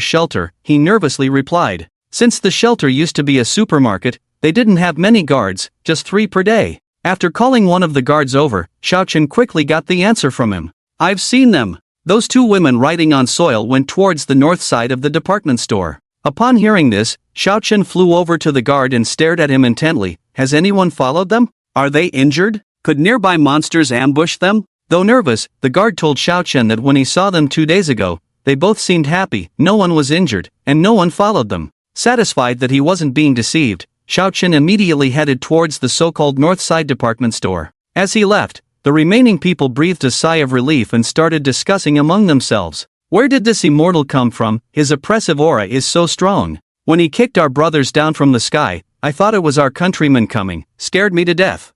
A: shelter, he nervously replied. Since the shelter used to be a supermarket, they didn't have many guards, just 3 per day. After calling one of the guards over, Xiao Chen quickly got the answer from him. I've seen them. Those 2 women riding on soil went towards the north side of the department store. Upon hearing this, Xiao Chen flew over to the guard and stared at him intently. Has anyone followed them? Are they injured? Could nearby monsters ambush them? Though nervous, the guard told Xiao Chen that when he saw them 2 days ago, they both seemed happy, no one was injured, and no one followed them. Satisfied that he wasn't being deceived, Xiao Chen immediately headed towards the so-called North Side department store. As he left, the remaining people breathed a sigh of relief and started discussing among themselves. Where did this immortal come from? His oppressive aura is so strong. When he kicked our brothers down from the sky, I thought it was our countrymen coming, scared me to death.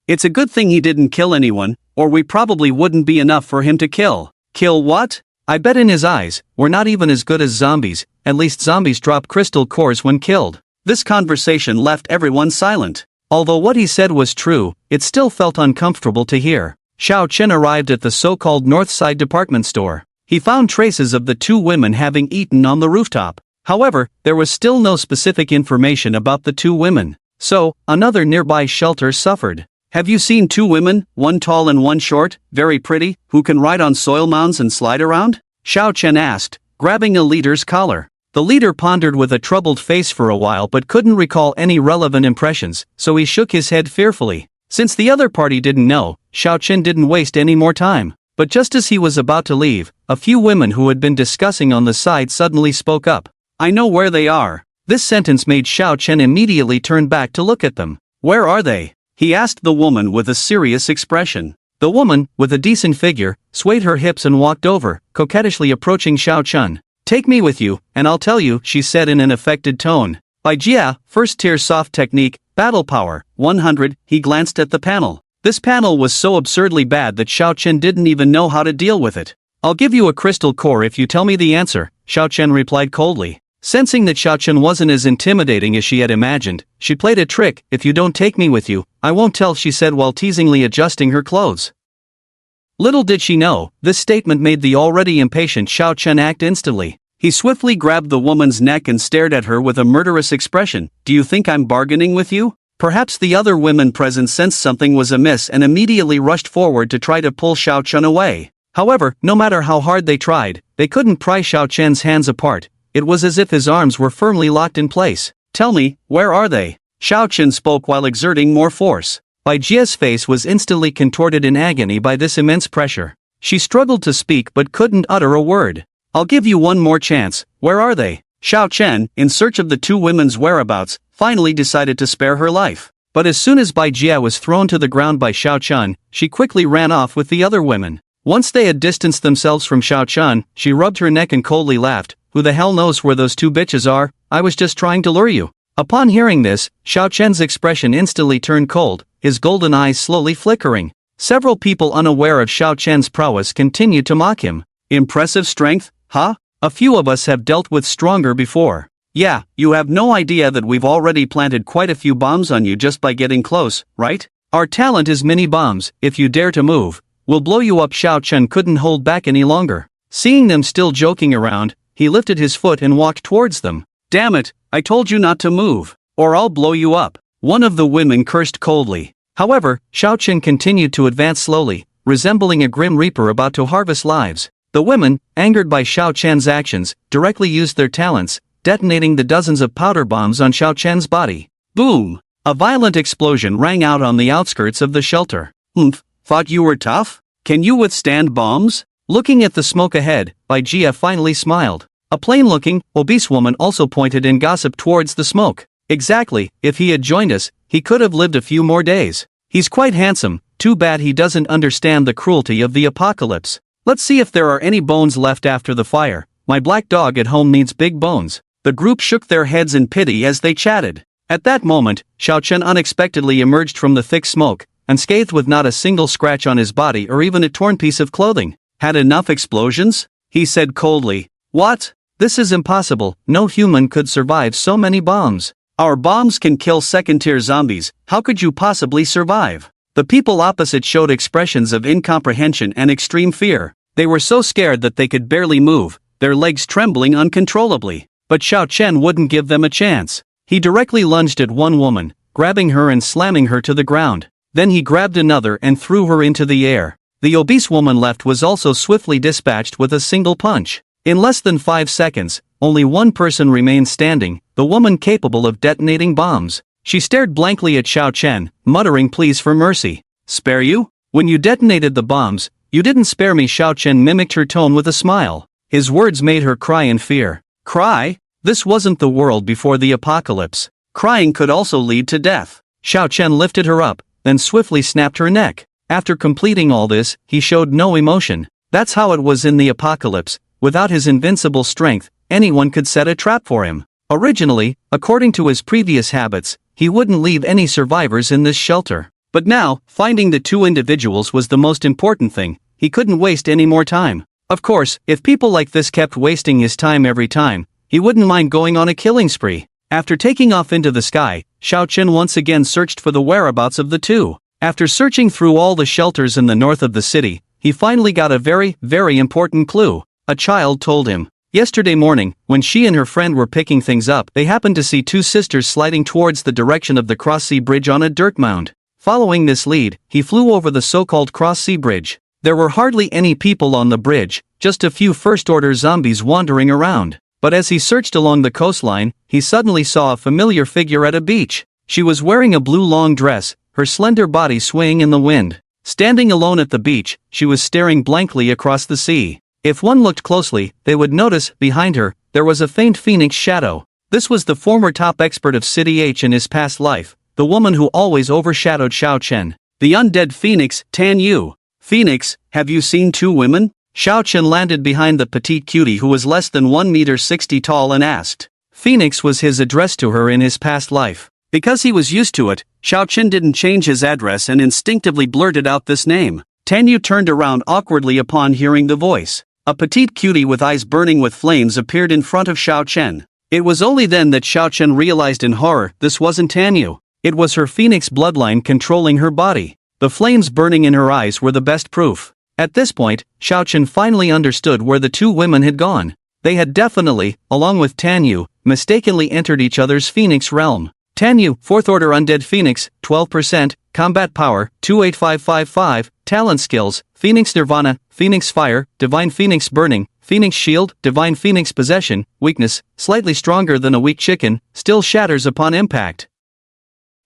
A: It's a good thing he didn't kill anyone, or we probably wouldn't be enough for him to kill. Kill what? I bet in his eyes, we're not even as good as zombies, at least zombies drop crystal cores when killed. This conversation left everyone silent. Although what he said was true, it still felt uncomfortable to hear. Xiao Chen arrived at the so-called North Side department store. He found traces of the two women having eaten on the rooftop. However, there was still no specific information about the two women. So, another nearby shelter suffered. Have you seen two women, one tall and one short, very pretty, who can ride on soil mounds and slide around? Xiao Chen asked, grabbing a leader's collar. The leader pondered with a troubled face for a while but couldn't recall any relevant impressions, so he shook his head fearfully. Since the other party didn't know, Xiao Chen didn't waste any more time. But just as he was about to leave, a few women who had been discussing on the side suddenly spoke up. I know where they are. This sentence made Xiao Chen immediately turn back to look at them. Where are they? He asked the woman with a serious expression. The woman, with a decent figure, swayed her hips and walked over, coquettishly approaching Xiao Chen. Take me with you, and I'll tell you, she said in an affected tone. By Jia, first tier soft technique, battle power, 100, he glanced at the panel. This panel was so absurdly bad that Xiao Chen didn't even know how to deal with it. I'll give you a crystal core if you tell me the answer, Xiao Chen replied coldly. Sensing that Xiao Chen wasn't as intimidating as she had imagined, she played a trick. If you don't take me with you, I won't tell, she said while teasingly adjusting her clothes. Little did she know, this statement made the already impatient Xiao Chen act instantly. He swiftly grabbed the woman's neck and stared at her with a murderous expression. Do you think I'm bargaining with you? Perhaps the other women present sensed something was amiss and immediately rushed forward to try to pull Xiao Chen away. However, no matter how hard they tried, they couldn't pry Xiao Chen's hands apart. It was as if his arms were firmly locked in place. Tell me, where are they? Xiao Chen spoke while exerting more force. Bai Jia's face was instantly contorted in agony by this immense pressure. She struggled to speak but couldn't utter a word. I'll give you one more chance. Where are they? Xiao Chen, in search of the two women's whereabouts, finally decided to spare her life. But as soon as Bai Jia was thrown to the ground by Xiao Chen, she quickly ran off with the other women. Once they had distanced themselves from Xiao Chen, she rubbed her neck and coldly laughed. Who the hell knows where those two bitches are? I was just trying to lure you. Upon hearing this, Xiao Chen's expression instantly turned cold, his golden eyes slowly flickering. Several people unaware of Xiao Chen's prowess continued to mock him. Impressive strength, huh? A few of us have dealt with stronger before. Yeah, you have no idea that we've already planted quite a few bombs on you just by getting close, right? Our talent is mini bombs. If you dare to move, we'll blow you up. Xiao Chen couldn't hold back any longer. Seeing them still joking around, he lifted his foot and walked towards them. Damn it, I told you not to move, or I'll blow you up. One of the women cursed coldly. However, Xiao Chen continued to advance slowly, resembling a grim reaper about to harvest lives. The women, angered by Xiao Chen's actions, directly used their talents, detonating the dozens of powder bombs on Xiao Chen's body. Boom! A violent explosion rang out on the outskirts of the shelter. Thought you were tough? Can you withstand bombs? Looking at the smoke ahead, Bai Jia finally smiled. A plain-looking, obese woman also pointed and gossiped towards the smoke. Exactly, if he had joined us, he could have lived a few more days. He's quite handsome, too bad he doesn't understand the cruelty of the apocalypse. Let's see if there are any bones left after the fire. My black dog at home needs big bones. The group shook their heads in pity as they chatted. At that moment, Xiao Chen unexpectedly emerged from the thick smoke, unscathed with not a single scratch on his body or even a torn piece of clothing. Had enough explosions? He said coldly. What? This is impossible. No human could survive so many bombs. Our bombs can kill second-tier zombies. How could you possibly survive? The people opposite showed expressions of incomprehension and extreme fear. They were so scared that they could barely move, their legs trembling uncontrollably. But Xiao Chen wouldn't give them a chance. He directly lunged at one woman, grabbing her and slamming her to the ground. Then he grabbed another and threw her into the air. The obese woman left was also swiftly dispatched with a single punch. In less than 5 seconds, only one person remained standing, the woman capable of detonating bombs. She stared blankly at Xiao Chen, muttering pleas for mercy. Spare you? When you detonated the bombs, you didn't spare me. Xiao Chen mimicked her tone with a smile. His words made her cry in fear. Cry? This wasn't the world before the apocalypse. Crying could also lead to death. Xiao Chen lifted her up, then swiftly snapped her neck. After completing all this, he showed no emotion. That's how it was in the apocalypse. Without his invincible strength, anyone could set a trap for him. Originally, according to his previous habits, he wouldn't leave any survivors in this shelter. But now, finding the two individuals was the most important thing. He couldn't waste any more time. Of course, if people like this kept wasting his time every time, he wouldn't mind going on a killing spree. After taking off into the sky, Xiao Chen once again searched for the whereabouts of the two. After searching through all the shelters in the north of the city, he finally got a very, very important clue. A child told him. Yesterday morning, when she and her friend were picking things up, they happened to see two sisters sliding towards the direction of the cross-sea bridge on a dirt mound. Following this lead, he flew over the so-called cross-sea bridge. There were hardly any people on the bridge, just a few first-order zombies wandering around. But as he searched along the coastline, he suddenly saw a familiar figure at a beach. She was wearing a blue long dress, her slender body swaying in the wind. Standing alone at the beach, she was staring blankly across the sea. If one looked closely, they would notice, behind her, there was a faint phoenix shadow. This was the former top expert of City H in his past life, the woman who always overshadowed Xiao Chen. The undead phoenix, Tan Yu. Phoenix, have you seen two women? Xiao Chen landed behind the petite cutie who was less than 1.60 meters tall and asked. Phoenix was his address to her in his past life. Because he was used to it, Xiao Chen didn't change his address and instinctively blurted out this name. Tan Yu turned around awkwardly upon hearing the voice. A petite cutie with eyes burning with flames appeared in front of Xiao Chen. It was only then that Xiao Chen realized in horror this wasn't Tan Yu. It was her phoenix bloodline controlling her body. The flames burning in her eyes were the best proof. At this point, Xiao Chen finally understood where the two women had gone. They had definitely, along with Tan Yu, mistakenly entered each other's phoenix realm. Tan Yu, 4th Order Undead Phoenix, 12%, Combat Power, 28555, Talent Skills, Phoenix Nirvana, Phoenix Fire, Divine Phoenix Burning, Phoenix Shield, Divine Phoenix Possession, Weakness, slightly stronger than a weak chicken, still shatters upon impact.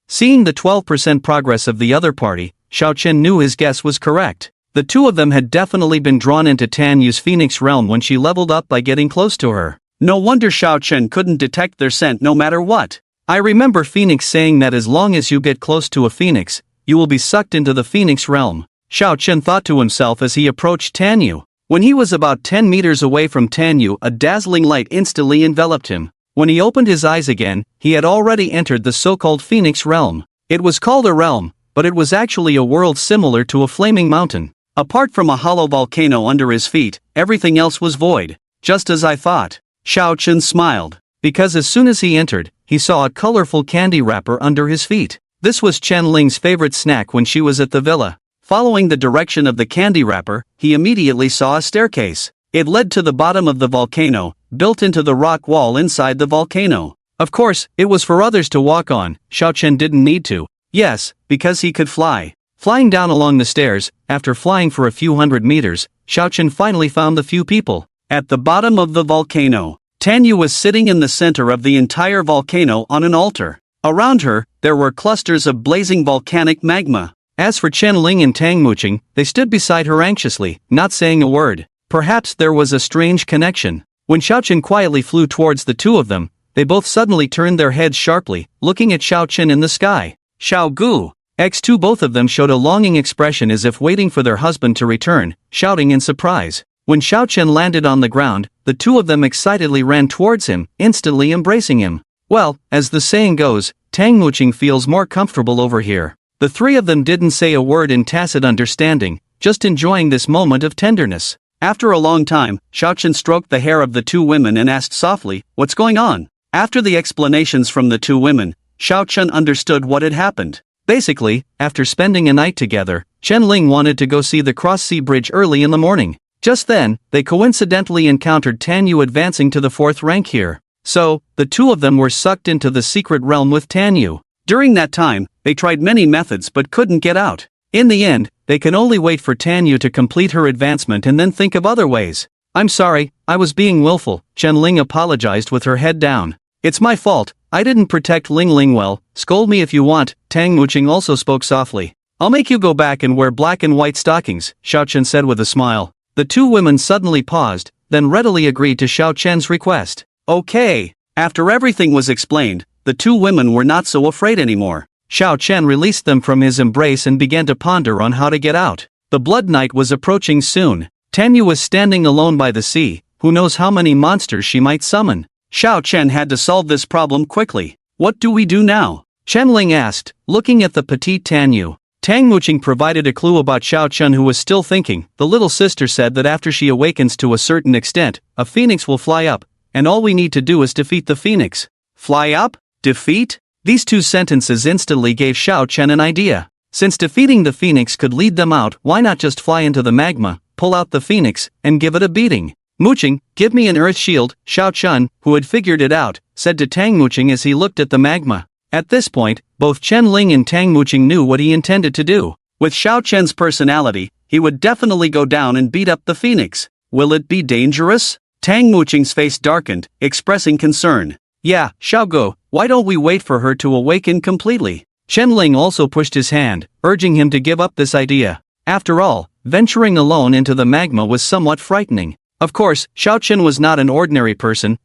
A: Seeing the 12% progress of the other party, Xiao Chen knew his guess was correct. The two of them had definitely been drawn into Tan Yu's Phoenix realm when she leveled up by getting close to her. No wonder Xiao Chen couldn't detect their scent no matter what. I remember Phoenix saying that as long as you get close to a phoenix, you will be sucked into the Phoenix realm. Xiao Chen thought to himself as he approached Tan Yu. When he was about 10 meters away from Tan Yu, a dazzling light instantly enveloped him. When he opened his eyes again, he had already entered the so-called Phoenix realm. It was called a realm, but it was actually a world similar to a flaming mountain. Apart from a hollow volcano under his feet, everything else was void. Just as I thought. Xiao Chen smiled. Because as soon as he entered, he saw a colorful candy wrapper under his feet. This was Chen Lin's favorite snack when she was at the villa. Following the direction of the candy wrapper, he immediately saw a staircase. It led to the bottom of the volcano, built into the rock wall inside the volcano. Of course, it was for others to walk on. Xiao Chen didn't need to. Yes, because he could fly. Flying down along the stairs, after flying for a few hundred meters, Xiao Chen finally found the few people. At the bottom of the volcano, Tan Yu was sitting in the center of the entire volcano on an altar. Around her, there were clusters of blazing volcanic magma. As for Chen Lin and Tang Muqing, they stood beside her anxiously, not saying a word. Perhaps there was a strange connection. When Xiao Chen quietly flew towards the two of them, they both suddenly turned their heads sharply, looking at Xiao Chen in the sky. Xiao Gu. X2 both of them showed a longing expression as if waiting for their husband to return, shouting in surprise. When Xiao Chen landed on the ground, the two of them excitedly ran towards him, instantly embracing him. Well, as the saying goes, Tang Muqing feels more comfortable over here. The three of them didn't say a word in tacit understanding, just enjoying this moment of tenderness. After a long time, Xiao Chen stroked the hair of the two women and asked softly, "What's going on?" After the explanations from the two women, Xiao Chen understood what had happened. Basically, after spending a night together, Chen Lin wanted to go see the cross-sea bridge early in the morning. Just then, they coincidentally encountered Tan Yu advancing to the 4th rank here. So, the two of them were sucked into the secret realm with Tan Yu. During that time, they tried many methods but couldn't get out. In the end, they can only wait for Tan Yu to complete her advancement and then think of other ways. "I'm sorry, I was being willful," Chen Ling apologized with her head down. "It's my fault, I didn't protect Ling Ling well, scold me if you want." Tang Muqing also spoke softly. "I'll make you go back and wear black and white stockings," Xiao Chen said with a smile. The two women suddenly paused, then readily agreed to Xiao Chen's request. Okay. After everything was explained, the two women were not so afraid anymore. Xiao Chen released them from his embrace and began to ponder on how to get out. The blood night was approaching soon. Tanyu was standing alone by the sea, who knows how many monsters she might summon. Xiao Chen had to solve this problem quickly. What do we do now? Chen Lin asked, looking at the petite Tanyu. Tang Muqing provided a clue about Xiao Chen, who was still thinking. The little sister said that after she awakens to a certain extent, a phoenix will fly up, and all we need to do is defeat the phoenix. Fly up? Defeat? These two sentences instantly gave Xiao Chen an idea. Since defeating the phoenix could lead them out, why not just fly into the magma, pull out the phoenix, and give it a beating? Muqing, give me an earth shield, Xiao Chen, who had figured it out, said to Tang Muqing as he looked at the magma. At this point, both Chen Lin and Tang Muqing knew what he intended to do. With Xiao Chen's personality, he would definitely go down and beat up the phoenix. Will it be dangerous? Tang Muqing's face darkened, expressing concern. Yeah, Xiao Go, why don't we wait for her to awaken completely? Chen Lin also pushed his hand, urging him to give up this idea. After all, venturing alone into the magma was somewhat frightening. Of course, Xiao Chen was not an ordinary person.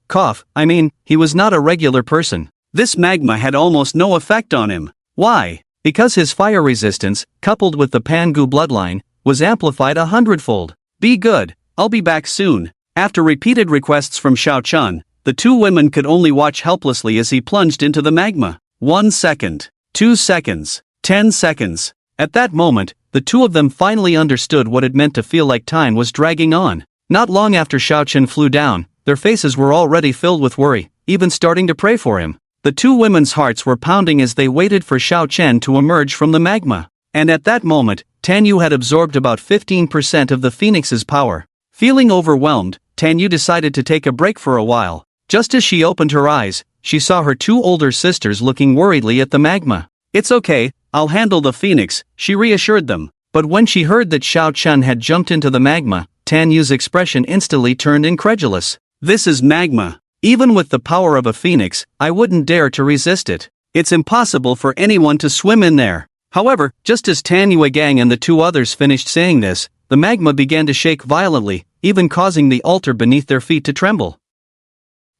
A: He was not a regular person. This magma had almost no effect on him. Why? Because his fire resistance, coupled with the Pangu bloodline, was amplified 100-fold. Be good, I'll be back soon. After repeated requests from Xiao Chen, the two women could only watch helplessly as he plunged into the magma. 1 second. 2 seconds. 10 seconds. At that moment, the two of them finally understood what it meant to feel like time was dragging on. Not long after Xiao Chen flew down, their faces were already filled with worry, even starting to pray for him. The two women's hearts were pounding as they waited for Xiao Chen to emerge from the magma. And at that moment, Tanyu had absorbed about 15% of the phoenix's power. Feeling overwhelmed, Tanyu decided to take a break for a while. Just as she opened her eyes, she saw her two older sisters looking worriedly at the magma. It's okay, I'll handle the phoenix, she reassured them. But when she heard that Xiao Chen had jumped into the magma, Tanyu's expression instantly turned incredulous. This is magma. Even with the power of a phoenix, I wouldn't dare to resist it. It's impossible for anyone to swim in there. However, just as Tanyu Gang and the two others finished saying this, the magma began to shake violently, even causing the altar beneath their feet to tremble.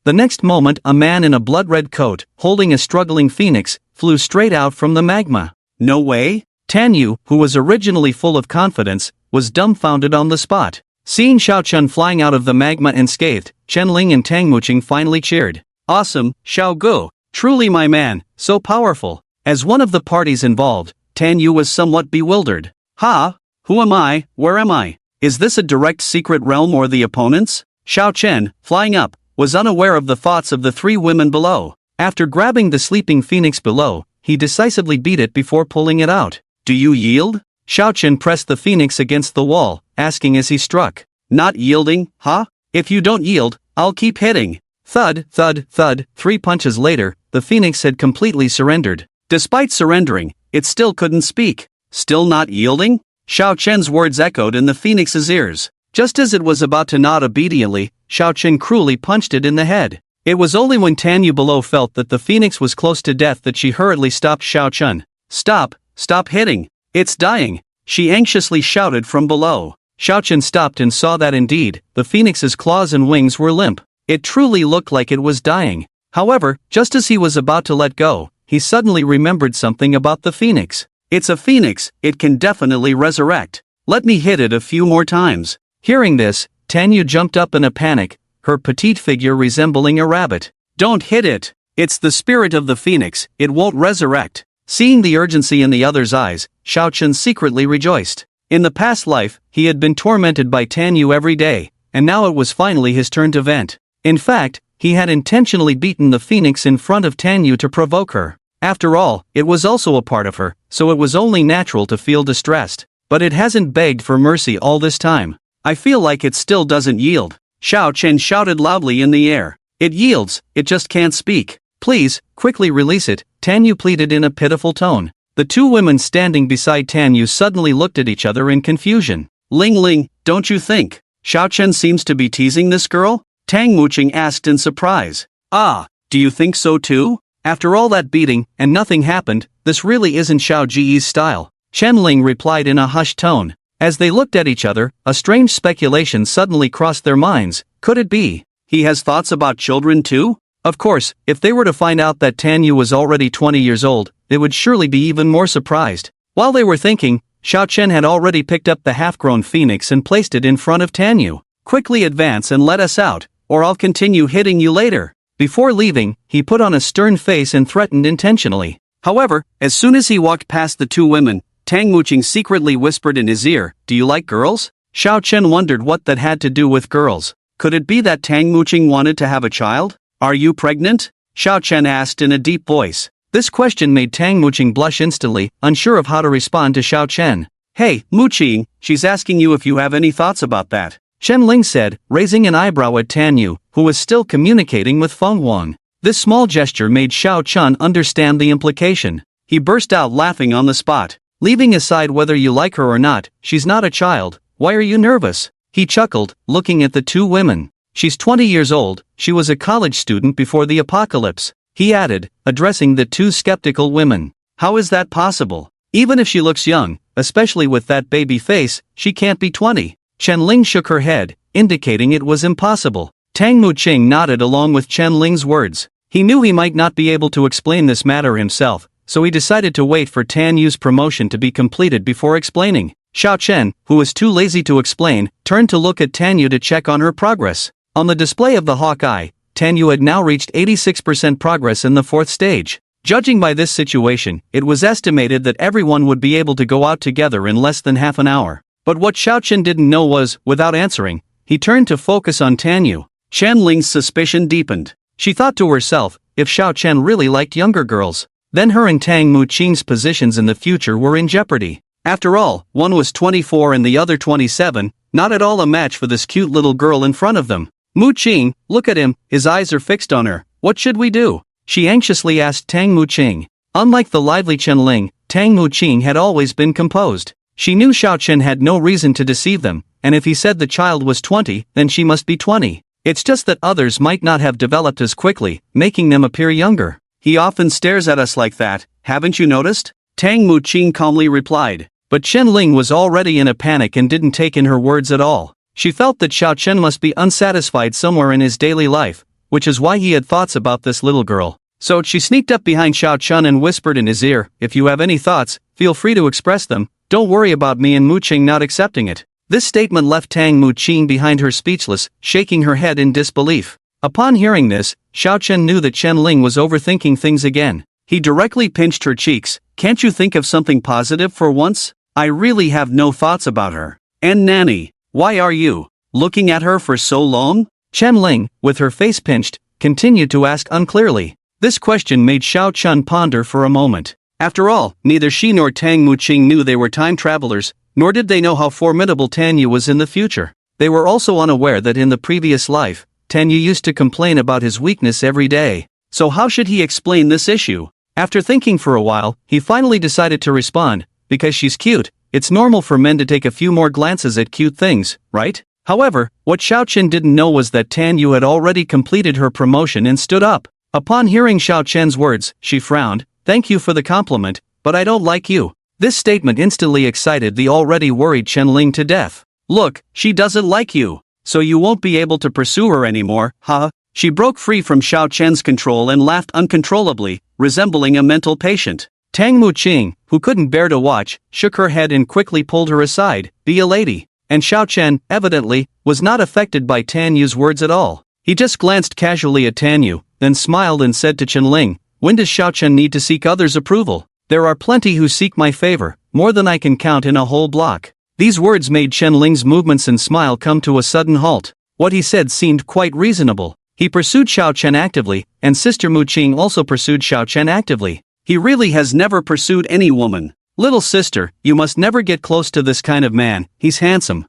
A: The next moment, a man in a blood-red coat, holding a struggling phoenix, flew straight out from the magma. No way? Tanyu, who was originally full of confidence, was dumbfounded on the spot. Seeing Xiao Chen flying out of the magma unscathed, Chen Lin and Tang Muqing finally cheered. Awesome, Xiao Go. Truly my man, so powerful. As one of the parties involved, Tanyu was somewhat bewildered. Ha? Who am I? Where am I? Is this a direct secret realm or the opponents? Xiao Chen, flying up, was unaware of the thoughts of the three women below. After grabbing the sleeping phoenix below, he decisively beat it before pulling it out. Do you yield? Xiao Chen pressed the phoenix against the wall, asking as he struck. Not yielding, huh? If you don't yield, I'll keep hitting. Thud, thud, thud. 3 punches later, the phoenix had completely surrendered. Despite surrendering, it still couldn't speak. Still not yielding? Xiao Chen's words echoed in the phoenix's ears. Just as it was about to nod obediently, Xiao Chen cruelly punched it in the head. It was only when Tanyu below felt that the phoenix was close to death that she hurriedly stopped Xiao Chen. Stop hitting. It's dying, she anxiously shouted from below. Xiao Chen stopped and saw that indeed, the phoenix's claws and wings were limp. It truly looked like it was dying. However, just as he was about to let go, he suddenly remembered something about the phoenix. It's a phoenix, it can definitely resurrect. Let me hit it a few more times. Hearing this, Tanyu jumped up in a panic, her petite figure resembling a rabbit. Don't hit it. It's the spirit of the phoenix, it won't resurrect. Seeing the urgency in the other's eyes, Xiao Chen secretly rejoiced. In the past life, he had been tormented by Tanyu every day, and now it was finally his turn to vent. In fact, he had intentionally beaten the phoenix in front of Tanyu to provoke her. After all, it was also a part of her, so it was only natural to feel distressed. But it hasn't begged for mercy all this time. I feel like it still doesn't yield. Xiao Chen shouted loudly in the air. It yields, it just can't speak. Please, quickly release it, Tanyu pleaded in a pitiful tone. The two women standing beside Tanyu suddenly looked at each other in confusion. Ling, don't you think Xiao Chen seems to be teasing this girl? Tang Muqing asked in surprise. Ah, do you think so too? After all that beating, and nothing happened, this really isn't Xiao Ji's style. Chen Ling replied in a hushed tone. As they looked at each other, a strange speculation suddenly crossed their minds. Could it be he has thoughts about children too? Of course, if they were to find out that Tanyu was already 20 years old, they would surely be even more surprised. While they were thinking, Xiao Chen had already picked up the half-grown phoenix and placed it in front of Tanyu. Quickly advance and let us out, or I'll continue hitting you later. Before leaving, he put on a stern face and threatened intentionally. However, as soon as he walked past the two women, Tang Muqing secretly whispered in his ear, "Do you like girls?" Xiao Chen wondered what that had to do with girls. Could it be that Tang Muqing wanted to have a child? "Are you pregnant?" Xiao Chen asked in a deep voice. This question made Tang Muqing blush instantly, unsure of how to respond to Xiao Chen. "Hey, Muqing, she's asking you if you have any thoughts about that," Chen Lin said, raising an eyebrow at Tanyu, who was still communicating with Feng Wang. This small gesture made Xiao Chen understand the implication. He burst out laughing on the spot. "Leaving aside whether you like her or not, she's not a child. Why are you nervous?" He chuckled, looking at the two women. "She's 20 years old, she was a college student before the apocalypse," he added, addressing the two skeptical women. "How is that possible? Even if she looks young, especially with that baby face, she can't be 20. Chen Ling shook her head, indicating it was impossible. Tang Muqing nodded along with Chen Ling's words. He knew he might not be able to explain this matter himself, so he decided to wait for Tanyu's promotion to be completed before explaining. Xiao Chen, who was too lazy to explain, turned to look at Tanyu to check on her progress. On the display of the Hawkeye, Tanyu had now reached 86% progress in the 4th stage. Judging by this situation, it was estimated that everyone would be able to go out together in less than half an hour. But what Xiao Chen didn't know was, without answering, he turned to focus on Tanyu. Chen Ling's suspicion deepened. She thought to herself, if Xiao Chen really liked younger girls, then her and Tang Muqing's positions in the future were in jeopardy. After all, one was 24 and the other 27, not at all a match for this cute little girl in front of them. "Muqing, look at him, his eyes are fixed on her. What should we do?" she anxiously asked Tang Muqing. Unlike the lively Chen Ling, Tang Muqing had always been composed. She knew Xiao Chen had no reason to deceive them, and if he said the child was 20, then she must be 20. It's just that others might not have developed as quickly, making them appear younger. "He often stares at us like that, haven't you noticed?" Tang Muqing calmly replied. But Chen Ling was already in a panic and didn't take in her words at all. She felt that Xiao Chen must be unsatisfied somewhere in his daily life, which is why he had thoughts about this little girl. So she sneaked up behind Xiao Chen and whispered in his ear, "If you have any thoughts, feel free to express them, don't worry about me and Muqing not accepting it." This statement left Tang Muqing behind her speechless, shaking her head in disbelief. Upon hearing this, Xiao Chen knew that Chen Ling was overthinking things again. He directly pinched her cheeks. "Can't you think of something positive for once? I really have no thoughts about her. And Nanny, why are you looking at her for so long?" Chen Ling, with her face pinched, continued to ask unclearly. This question made Xiao Chen ponder for a moment. After all, neither she nor Tang Muqing knew they were time travelers, nor did they know how formidable Tanyu was in the future. They were also unaware that in the previous life, Tanyu used to complain about his weakness every day. So how should he explain this issue? After thinking for a while, he finally decided to respond, "Because she's cute, it's normal for men to take a few more glances at cute things, right?" However, what Xiao Chen didn't know was that Tanyu had already completed her promotion and stood up. Upon hearing Xiao Chen's words, she frowned. "Thank you for the compliment, but I don't like you." This statement instantly excited the already worried Chen Ling to death. "Look, she doesn't like you, so you won't be able to pursue her anymore, huh?" She broke free from Xiao Chen's control and laughed uncontrollably, resembling a mental patient. Tang Muqing, who couldn't bear to watch, shook her head and quickly pulled her aside. "Be a lady." And Xiao Chen, evidently, was not affected by Tanyu's words at all. He just glanced casually at Tanyu, then smiled and said to Chen Ling, "When does Xiao Chen need to seek others' approval? There are plenty who seek my favor, more than I can count in a whole block." These words made Chen Ling's movements and smile come to a sudden halt. What he said seemed quite reasonable. He pursued Xiao Chen actively, and Sister Muqing also pursued Xiao Chen actively. He really has never pursued any woman. "Little sister, you must never get close to this kind of man, he's handsome.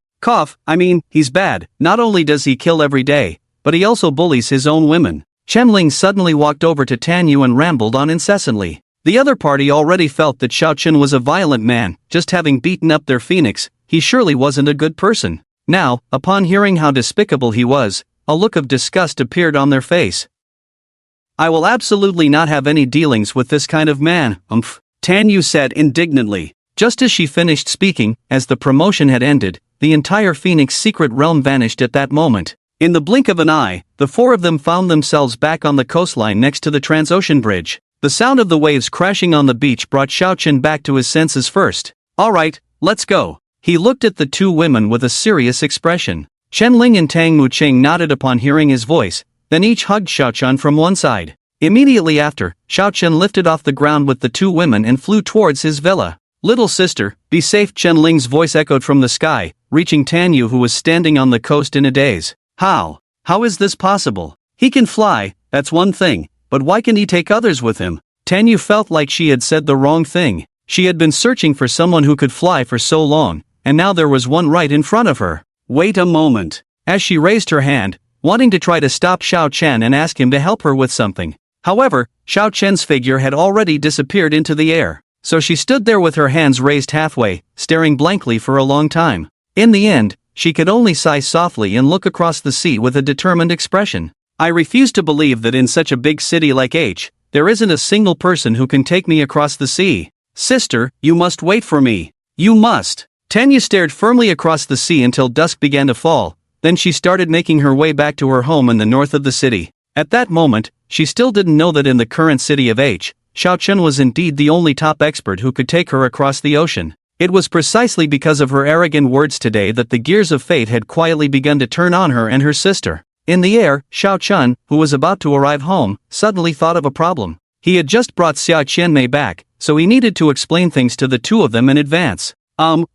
A: He's bad. Not only does he kill every day, but he also bullies his own women." Chen Ling suddenly walked over to Tanyu and rambled on incessantly. The other party already felt that Xiao Chen was a violent man, just having beaten up their phoenix. He surely wasn't a good person. Now, upon hearing how despicable he was, a look of disgust appeared on their face. "I will absolutely not have any dealings with this kind of man, Tanyu said indignantly. Just as she finished speaking, as the promotion had ended, the entire Phoenix secret realm vanished at that moment. In the blink of an eye, the four of them found themselves back on the coastline next to the Transocean Bridge. The sound of the waves crashing on the beach brought Xiao Chen back to his senses first. Alright, let's go. He looked at the two women with a serious expression. Chen Lin and Tang Muqing nodded upon hearing his voice, then each hugged Xiao Chen from one side. Immediately after, Xiao Chen lifted off the ground with the two women and flew towards his villa. Little sister, be safe, Chen Ling's voice echoed from the sky, reaching Tan Yu, who was standing on the coast in a daze. How is this possible? He can fly, that's one thing, but why can he take others with him? Tan Yu felt like she had said the wrong thing. She had been searching for someone who could fly for so long, and now there was one right in front of her. Wait a moment. As she raised her hand, wanting to try to stop Xiao Chen and ask him to help her with something. However, Xiao Chen's figure had already disappeared into the air, so she stood there with her hands raised halfway, staring blankly for a long time. In the end, she could only sigh softly and look across the sea with a determined expression. I refuse to believe that in such a big city like H, there isn't a single person who can take me across the sea. Sister, you must wait for me. You must. Tanya stared firmly across the sea until dusk began to fall, then she started making her way back to her home in the north of the city. At that moment, she still didn't know that in the current city of H, Xiao Chen was indeed the only top expert who could take her across the ocean. It was precisely because of her arrogant words today that the gears of fate had quietly begun to turn on her and her sister. In the air, Xiao Chen, who was about to arrive home, suddenly thought of a problem. He had just brought Xia Qianmei back, so he needed to explain things to the two of them in advance.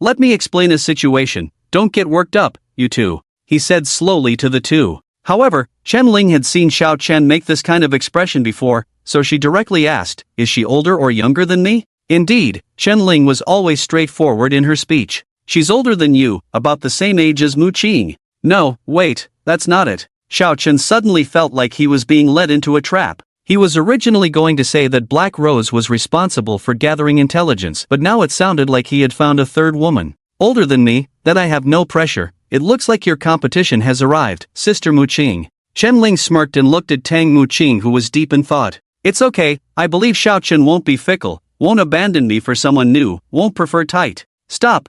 A: Let me explain a situation. Don't get worked up, you two, he said slowly to the two. However, Chen Ling had seen Xiao Chen make this kind of expression before, so she directly asked, is she older or younger than me? Indeed, Chen Ling was always straightforward in her speech. She's older than you, about the same age as Mu Qing. No, wait, that's not it. Xiao Chen suddenly felt like he was being led into a trap. He was originally going to say that Black Rose was responsible for gathering intelligence, but now it sounded like he had found a third woman. Older than me, that I have no pressure. It looks like your competition has arrived, Sister Mu Qing. Chen Ling smirked and looked at Tang Mu Qing, who was deep in thought. It's okay, I believe Xiao Chen won't be fickle, won't abandon me for someone new, won't prefer tight. Stop.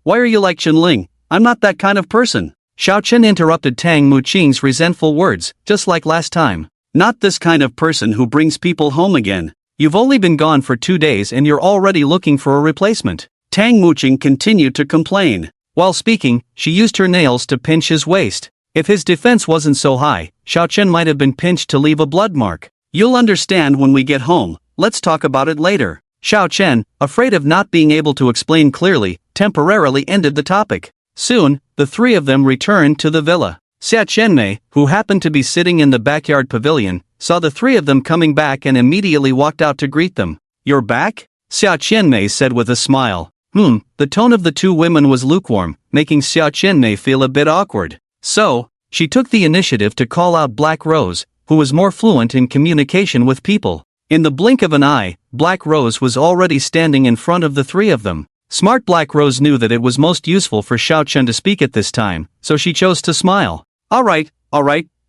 A: Why are you like Chen Ling? I'm not that kind of person. Xiao Chen interrupted Tang Mu Qing's resentful words, just like last time. Not this kind of person who brings people home again. You've only been gone for 2 days and you're already looking for a replacement. Tang Muqing continued to complain. While speaking, she used her nails to pinch his waist. If his defense wasn't so high, Xiao Chen might have been pinched to leave a blood mark. You'll understand when we get home, let's talk about it later. Xiao Chen, afraid of not being able to explain clearly, temporarily ended the topic. Soon, the three of them returned to the villa. Xia Qianmei, who happened to be sitting in the backyard pavilion, saw the three of them coming back and immediately walked out to greet them. You're back? Xia Qianmei said with a smile. The tone of the two women was lukewarm, making Xia Qianmei feel a bit awkward. So, she took the initiative to call out Black Rose, who was more fluent in communication with people. In the blink of an eye, Black Rose was already standing in front of the three of them. Smart Black Rose knew that it was most useful for Xiao Chen to speak at this time, so she chose to smile. Alright,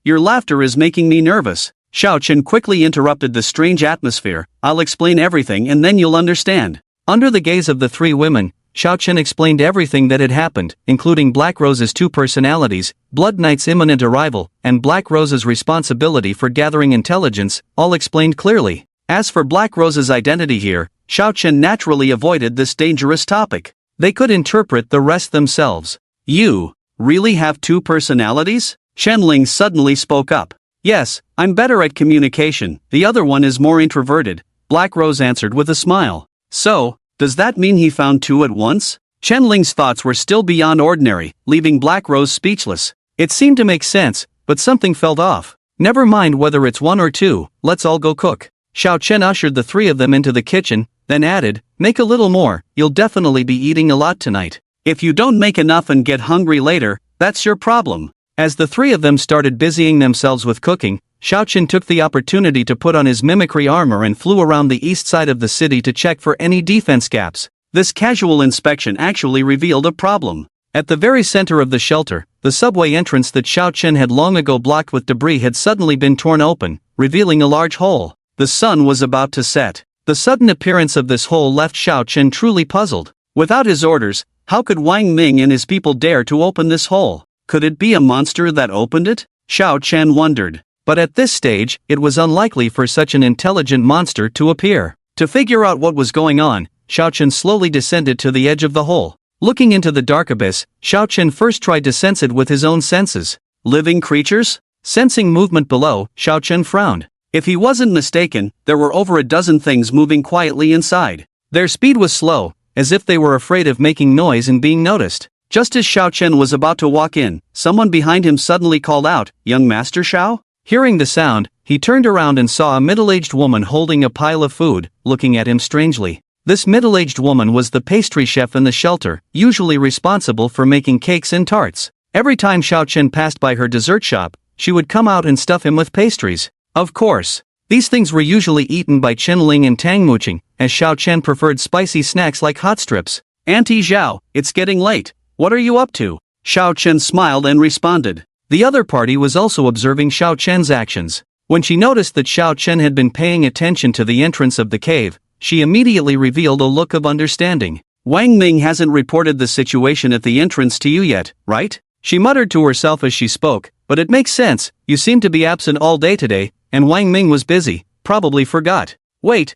A: your laughter is making me nervous. Xiao Chen quickly interrupted the strange atmosphere. I'll explain everything and then you'll understand. Under the gaze of the three women, Xiao Chen explained everything that had happened, including Black Rose's two personalities, Blood Knight's imminent arrival, and Black Rose's responsibility for gathering intelligence, all explained clearly. As for Black Rose's identity here, Xiao Chen naturally avoided this dangerous topic. They could interpret the rest themselves. You really have two personalities? Chen Ling suddenly spoke up. Yes, I'm better at communication, the other one is more introverted, Black Rose answered with a smile. So, does that mean he found two at once? Chen Ling's thoughts were still beyond ordinary, leaving Black Rose speechless. It seemed to make sense, but something felt off. Never mind whether it's one or two, let's all go cook. Xiao Chen ushered the three of them into the kitchen, then added, make a little more, you'll definitely be eating a lot tonight. If you don't make enough and get hungry later, that's your problem. As the three of them started busying themselves with cooking, Xiao Chen took the opportunity to put on his mimicry armor and flew around the east side of the city to check for any defense gaps. This casual inspection actually revealed a problem. At the very center of the shelter, the subway entrance that Xiao Chen had long ago blocked with debris had suddenly been torn open, revealing a large hole. The sun was about to set. The sudden appearance of this hole left Xiao Chen truly puzzled. Without his orders, how could Wang Ming and his people dare to open this hole? Could it be a monster that opened it? Xiao Chen wondered. But at this stage, it was unlikely for such an intelligent monster to appear. To figure out what was going on, Xiao Chen slowly descended to the edge of the hole. Looking into the dark abyss, Xiao Chen first tried to sense it with his own senses. Living creatures? Sensing movement below, Xiao Chen frowned. If he wasn't mistaken, there were over a dozen things moving quietly inside. Their speed was slow, as if they were afraid of making noise and being noticed. Just as Xiao Chen was about to walk in, someone behind him suddenly called out, "Young Master Xiao?" Hearing the sound, he turned around and saw a middle-aged woman holding a pile of food, looking at him strangely. This middle-aged woman was the pastry chef in the shelter, usually responsible for making cakes and tarts. Every time Xiao Chen passed by her dessert shop, she would come out and stuff him with pastries. Of course, these things were usually eaten by Chen Lin and Tang Muqing, as Xiao Chen preferred spicy snacks like hot strips. "Auntie Zhao, it's getting late. What are you up to?" Xiao Chen smiled and responded. The other party was also observing Xiao Chen's actions. When she noticed that Xiao Chen had been paying attention to the entrance of the cave, she immediately revealed a look of understanding. "Wang Ming hasn't reported the situation at the entrance to you yet, right?" She muttered to herself as she spoke, "But it makes sense, you seem to be absent all day today, and Wang Ming was busy, probably forgot." Wait,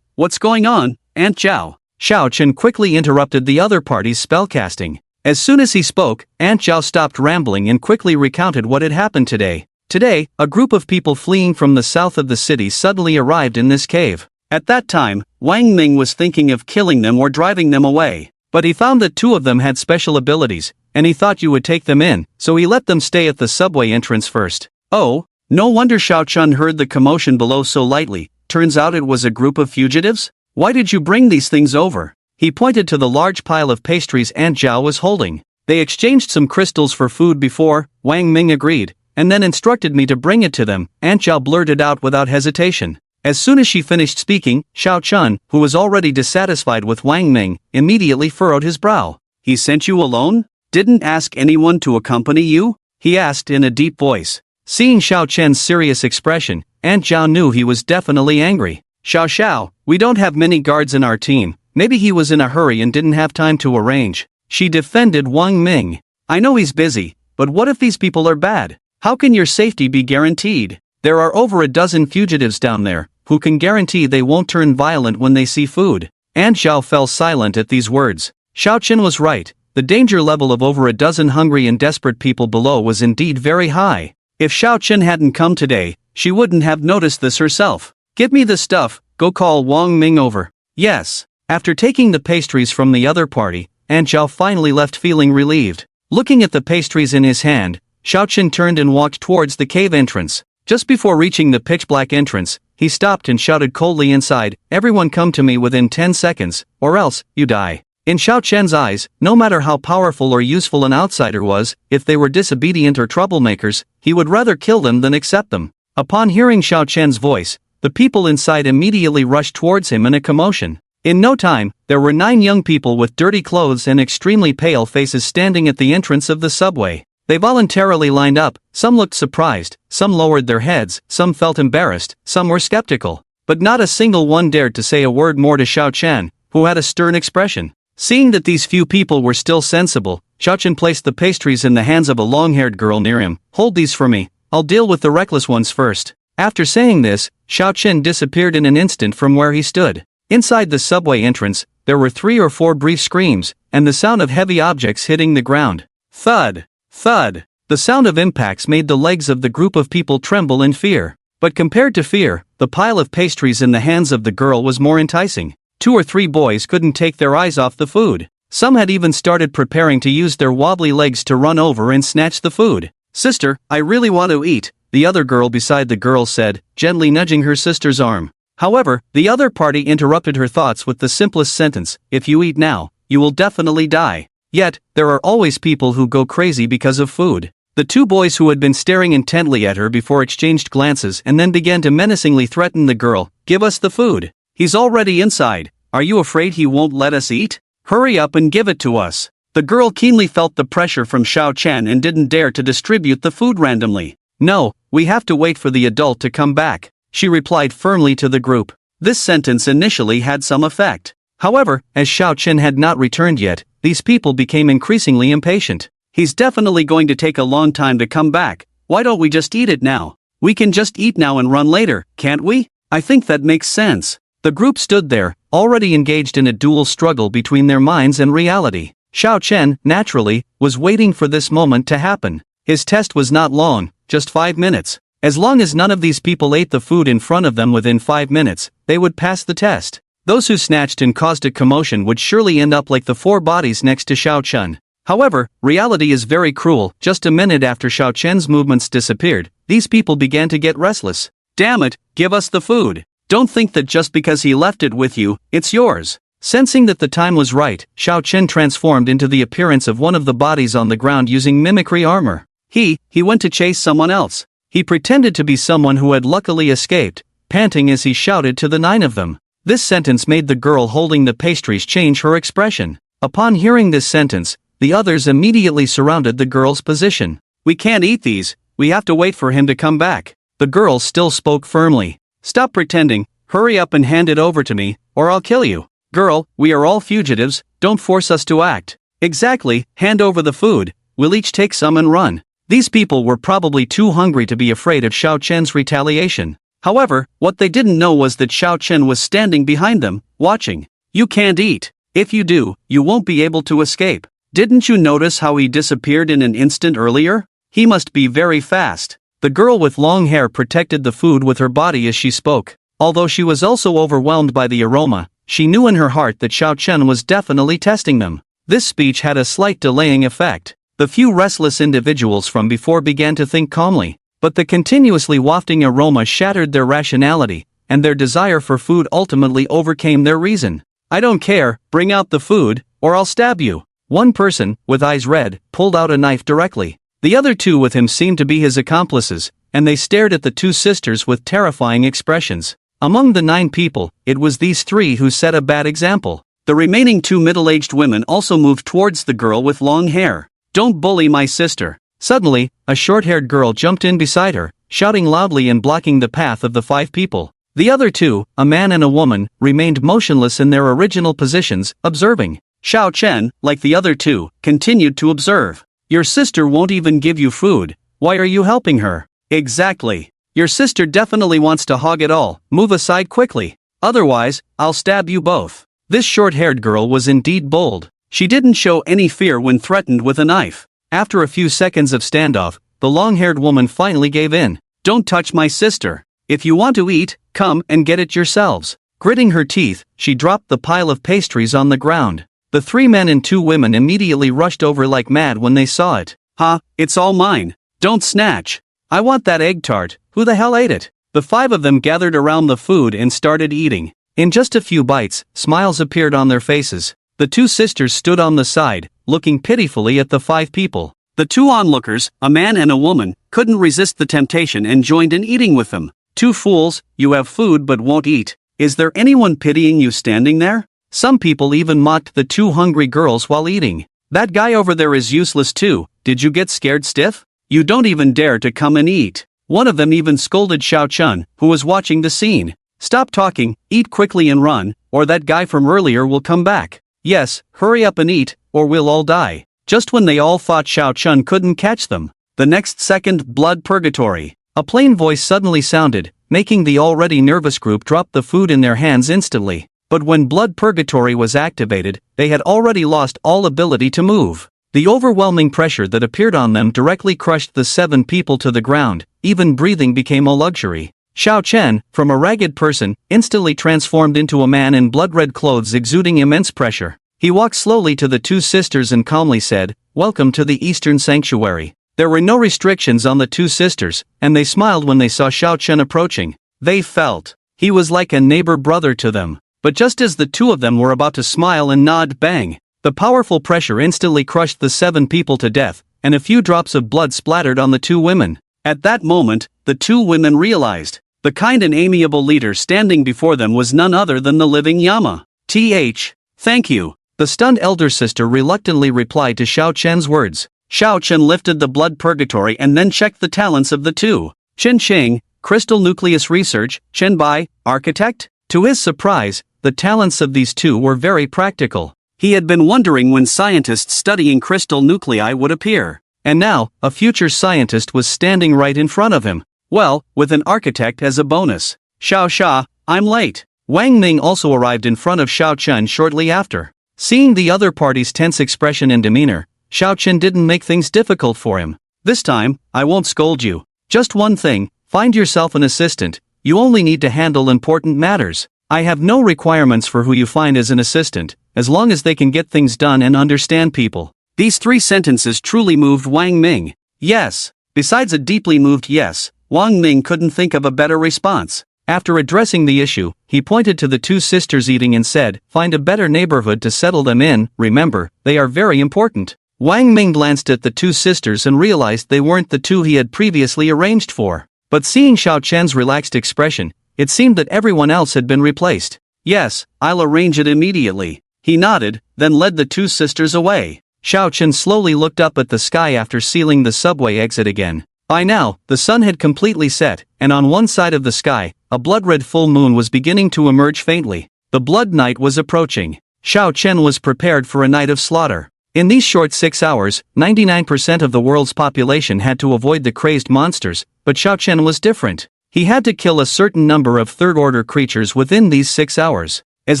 A: what's going on, Aunt Zhao?" Xiao Chen quickly interrupted the other party's spellcasting. As soon as he spoke, Aunt Zhao stopped rambling and quickly recounted what had happened today. Today, a group of people fleeing from the south of the city suddenly arrived in this cave. At that time, Wang Ming was thinking of killing them or driving them away. But he found that two of them had special abilities, and he thought you would take them in, so he let them stay at the subway entrance first. Oh, no wonder Xiao Chen heard the commotion below so lightly. Turns out it was a group of fugitives? Why did you bring these things over? He pointed to the large pile of pastries Aunt Zhao was holding. They exchanged some crystals for food before, Wang Ming agreed, and then instructed me to bring it to them, Aunt Zhao blurted out without hesitation. As soon as she finished speaking, Xiao Chen, who was already dissatisfied with Wang Ming, immediately furrowed his brow. "He sent you alone? Didn't ask anyone to accompany you?" he asked in a deep voice. Seeing Xiao Chen's serious expression, Aunt Zhao knew he was definitely angry. Xiao, we don't have many guards in our team. Maybe he was in a hurry and didn't have time to arrange." She defended Wang Ming. "I know he's busy, but what if these people are bad? How can your safety be guaranteed? There are over a dozen fugitives down there, who can guarantee they won't turn violent when they see food?" Aunt Zhao fell silent at these words. Xiao Chen was right. The danger level of over a dozen hungry and desperate people below was indeed very high. If Xiao Chen hadn't come today, she wouldn't have noticed this herself. "Give me the stuff, go call Wang Ming over." "Yes." After taking the pastries from the other party, Aunt Zhao finally left feeling relieved. Looking at the pastries in his hand, Xiao Chen turned and walked towards the cave entrance. Just before reaching the pitch-black entrance, he stopped and shouted coldly inside, "Everyone come to me within 10 seconds, or else, you die." In Xiao Chen's eyes, no matter how powerful or useful an outsider was, if they were disobedient or troublemakers, he would rather kill them than accept them. Upon hearing Xiao Chen's voice, the people inside immediately rushed towards him in a commotion. In no time, there were 9 young people with dirty clothes and extremely pale faces standing at the entrance of the subway. They voluntarily lined up, some looked surprised, some lowered their heads, some felt embarrassed, some were skeptical. But not a single one dared to say a word more to Xiao Chen, who had a stern expression. Seeing that these few people were still sensible, Xiao Chen placed the pastries in the hands of a long-haired girl near him. "Hold these for me, I'll deal with the reckless ones first." After saying this, Xiao Chen disappeared in an instant from where he stood. Inside the subway entrance, there were 3 or 4 brief screams, and the sound of heavy objects hitting the ground. Thud! Thud! The sound of impacts made the legs of the group of people tremble in fear. But compared to fear, the pile of pastries in the hands of the girl was more enticing. 2 or 3 boys couldn't take their eyes off the food. Some had even started preparing to use their wobbly legs to run over and snatch the food. "Sister, I really want to eat," the other girl beside the girl said, gently nudging her sister's arm. However, the other party interrupted her thoughts with the simplest sentence, "If you eat now, you will definitely die." Yet, there are always people who go crazy because of food. The 2 boys who had been staring intently at her before exchanged glances and then began to menacingly threaten the girl, "Give us the food. He's already inside. Are you afraid he won't let us eat? Hurry up and give it to us." The girl keenly felt the pressure from Xiao Chen and didn't dare to distribute the food randomly. "No, we have to wait for the adult to come back," she replied firmly to the group. This sentence initially had some effect. However, as Xiao Chen had not returned yet, these people became increasingly impatient. He's definitely going to take a long time to come back. Why don't we just eat it now? We can just eat now and run later, can't we? I think that makes sense. The group stood there, already engaged in a dual struggle between their minds and reality. Xiao Chen, naturally, was waiting for this moment to happen. His test was not long, just 5 minutes. As long as none of these people ate the food in front of them within 5 minutes, they would pass the test. Those who snatched and caused a commotion would surely end up like the 4 bodies next to Xiao Chen. However, reality is very cruel. Just a minute after Xiao Chen's movements disappeared, these people began to get restless. Damn it, give us the food. Don't think that just because he left it with you, it's yours. Sensing that the time was right, Xiao Chen transformed into the appearance of one of the bodies on the ground using mimicry armor. He went to chase someone else. He pretended to be someone who had luckily escaped, panting as he shouted to the 9 of them. This sentence made the girl holding the pastries change her expression. Upon hearing this sentence, the others immediately surrounded the girl's position. We can't eat these, we have to wait for him to come back. The girl still spoke firmly. Stop pretending, hurry up and hand it over to me, or I'll kill you. Girl, we are all fugitives, don't force us to act. Exactly, hand over the food, we'll each take some and run. These people were probably too hungry to be afraid of Xiao Chen's retaliation. However, what they didn't know was that Xiao Chen was standing behind them, watching. You can't eat. If you do, you won't be able to escape. Didn't you notice how he disappeared in an instant earlier? He must be very fast. The girl with long hair protected the food with her body as she spoke. Although she was also overwhelmed by the aroma, she knew in her heart that Xiao Chen was definitely testing them. This speech had a slight delaying effect. The few restless individuals from before began to think calmly, but the continuously wafting aroma shattered their rationality, and their desire for food ultimately overcame their reason. I don't care, bring out the food, or I'll stab you. One person, with eyes red, pulled out a knife directly. The other 2 with him seemed to be his accomplices, and they stared at the 2 sisters with terrifying expressions. Among the 9 people, it was these 3 who set a bad example. The remaining 2 middle-aged women also moved towards the girl with long hair. Don't bully my sister. Suddenly, a short-haired girl jumped in beside her, shouting loudly and blocking the path of the 5 people. The other 2, a man and a woman, remained motionless in their original positions, observing. Xiao Chen, like the other 2, continued to observe. Your sister won't even give you food. Why are you helping her? Exactly. Your sister definitely wants to hog it all. Move aside quickly. Otherwise, I'll stab you both. This short-haired girl was indeed bold. She didn't show any fear when threatened with a knife. After a few seconds of standoff, the long-haired woman finally gave in. Don't touch my sister. If you want to eat, come and get it yourselves. Gritting her teeth, she dropped the pile of pastries on the ground. The 3 men and 2 women immediately rushed over like mad when they saw it. Ha, it's all mine. Don't snatch. I want that egg tart. Who the hell ate it? The 5 of them gathered around the food and started eating. In just a few bites, smiles appeared on their faces. The 2 sisters stood on the side, looking pitifully at the 5 people. The 2 onlookers, a man and a woman, couldn't resist the temptation and joined in eating with them. 2 fools, you have food but won't eat. Is there anyone pitying you standing there? Some people even mocked the 2 hungry girls while eating. That guy over there is useless too. Did you get scared stiff? You don't even dare to come and eat. One of them even scolded Xiao Chen, who was watching the scene. Stop talking, eat quickly and run, or that guy from earlier will come back. Yes, hurry up and eat, or we'll all die. Just when they all thought Xiao Chen couldn't catch them, the next second, blood purgatory. A plain voice suddenly sounded, making the already nervous group drop the food in their hands instantly. But when blood purgatory was activated, they had already lost all ability to move. The overwhelming pressure that appeared on them directly crushed the 7 people to the ground. Even breathing became a luxury. Xiao Chen, from a ragged person, instantly transformed into a man in blood-red clothes exuding immense pressure. He walked slowly to the 2 sisters and calmly said, "Welcome to the Eastern Sanctuary." There were no restrictions on the 2 sisters, and they smiled when they saw Xiao Chen approaching. They felt he was like a neighbor brother to them. But just as the 2 of them were about to smile and nod, bang! The powerful pressure instantly crushed the 7 people to death, and a few drops of blood splattered on the 2 women. At that moment, the 2 women realized the kind and amiable leader standing before them was none other than the living Yama. Thank you. The stunned elder sister reluctantly replied to Xiao Chen's words. Xiao Chen lifted the blood purgatory and then checked the talents of the 2. Chen Cheng, Crystal Nucleus Research, Chen Bai, Architect, To his surprise, the talents of these two were very practical. He had been wondering when scientists studying crystal nuclei would appear. And now, a future scientist was standing right in front of him. Well, with an architect as a bonus. Xiao Xia, I'm late. Wang Ming also arrived in front of Xiao Chen shortly after. Seeing the other party's tense expression and demeanor, Xiao Chen didn't make things difficult for him. This time, I won't scold you. Just one thing, find yourself an assistant. You only need to handle important matters. I have no requirements for who you find as an assistant, as long as they can get things done and understand people. These 3 sentences truly moved Wang Ming. Yes. Besides a deeply moved yes, Wang Ming couldn't think of a better response. After addressing the issue, he pointed to the 2 sisters eating and said, find a better neighborhood to settle them in, remember, they are very important. Wang Ming glanced at the 2 sisters and realized they weren't the 2 he had previously arranged for. But seeing Xiao Chen's relaxed expression, it seemed that everyone else had been replaced. Yes, I'll arrange it immediately. He nodded, then led the 2 sisters away. Xiao Chen slowly looked up at the sky after sealing the subway exit again. By now, the sun had completely set, and on one side of the sky, a blood-red full moon was beginning to emerge faintly. The blood night was approaching. Xiao Chen was prepared for a night of slaughter. In these short 6 hours, 99% of the world's population had to avoid the crazed monsters, but Xiao Chen was different. He had to kill a certain number of third-order creatures within these 6 hours. As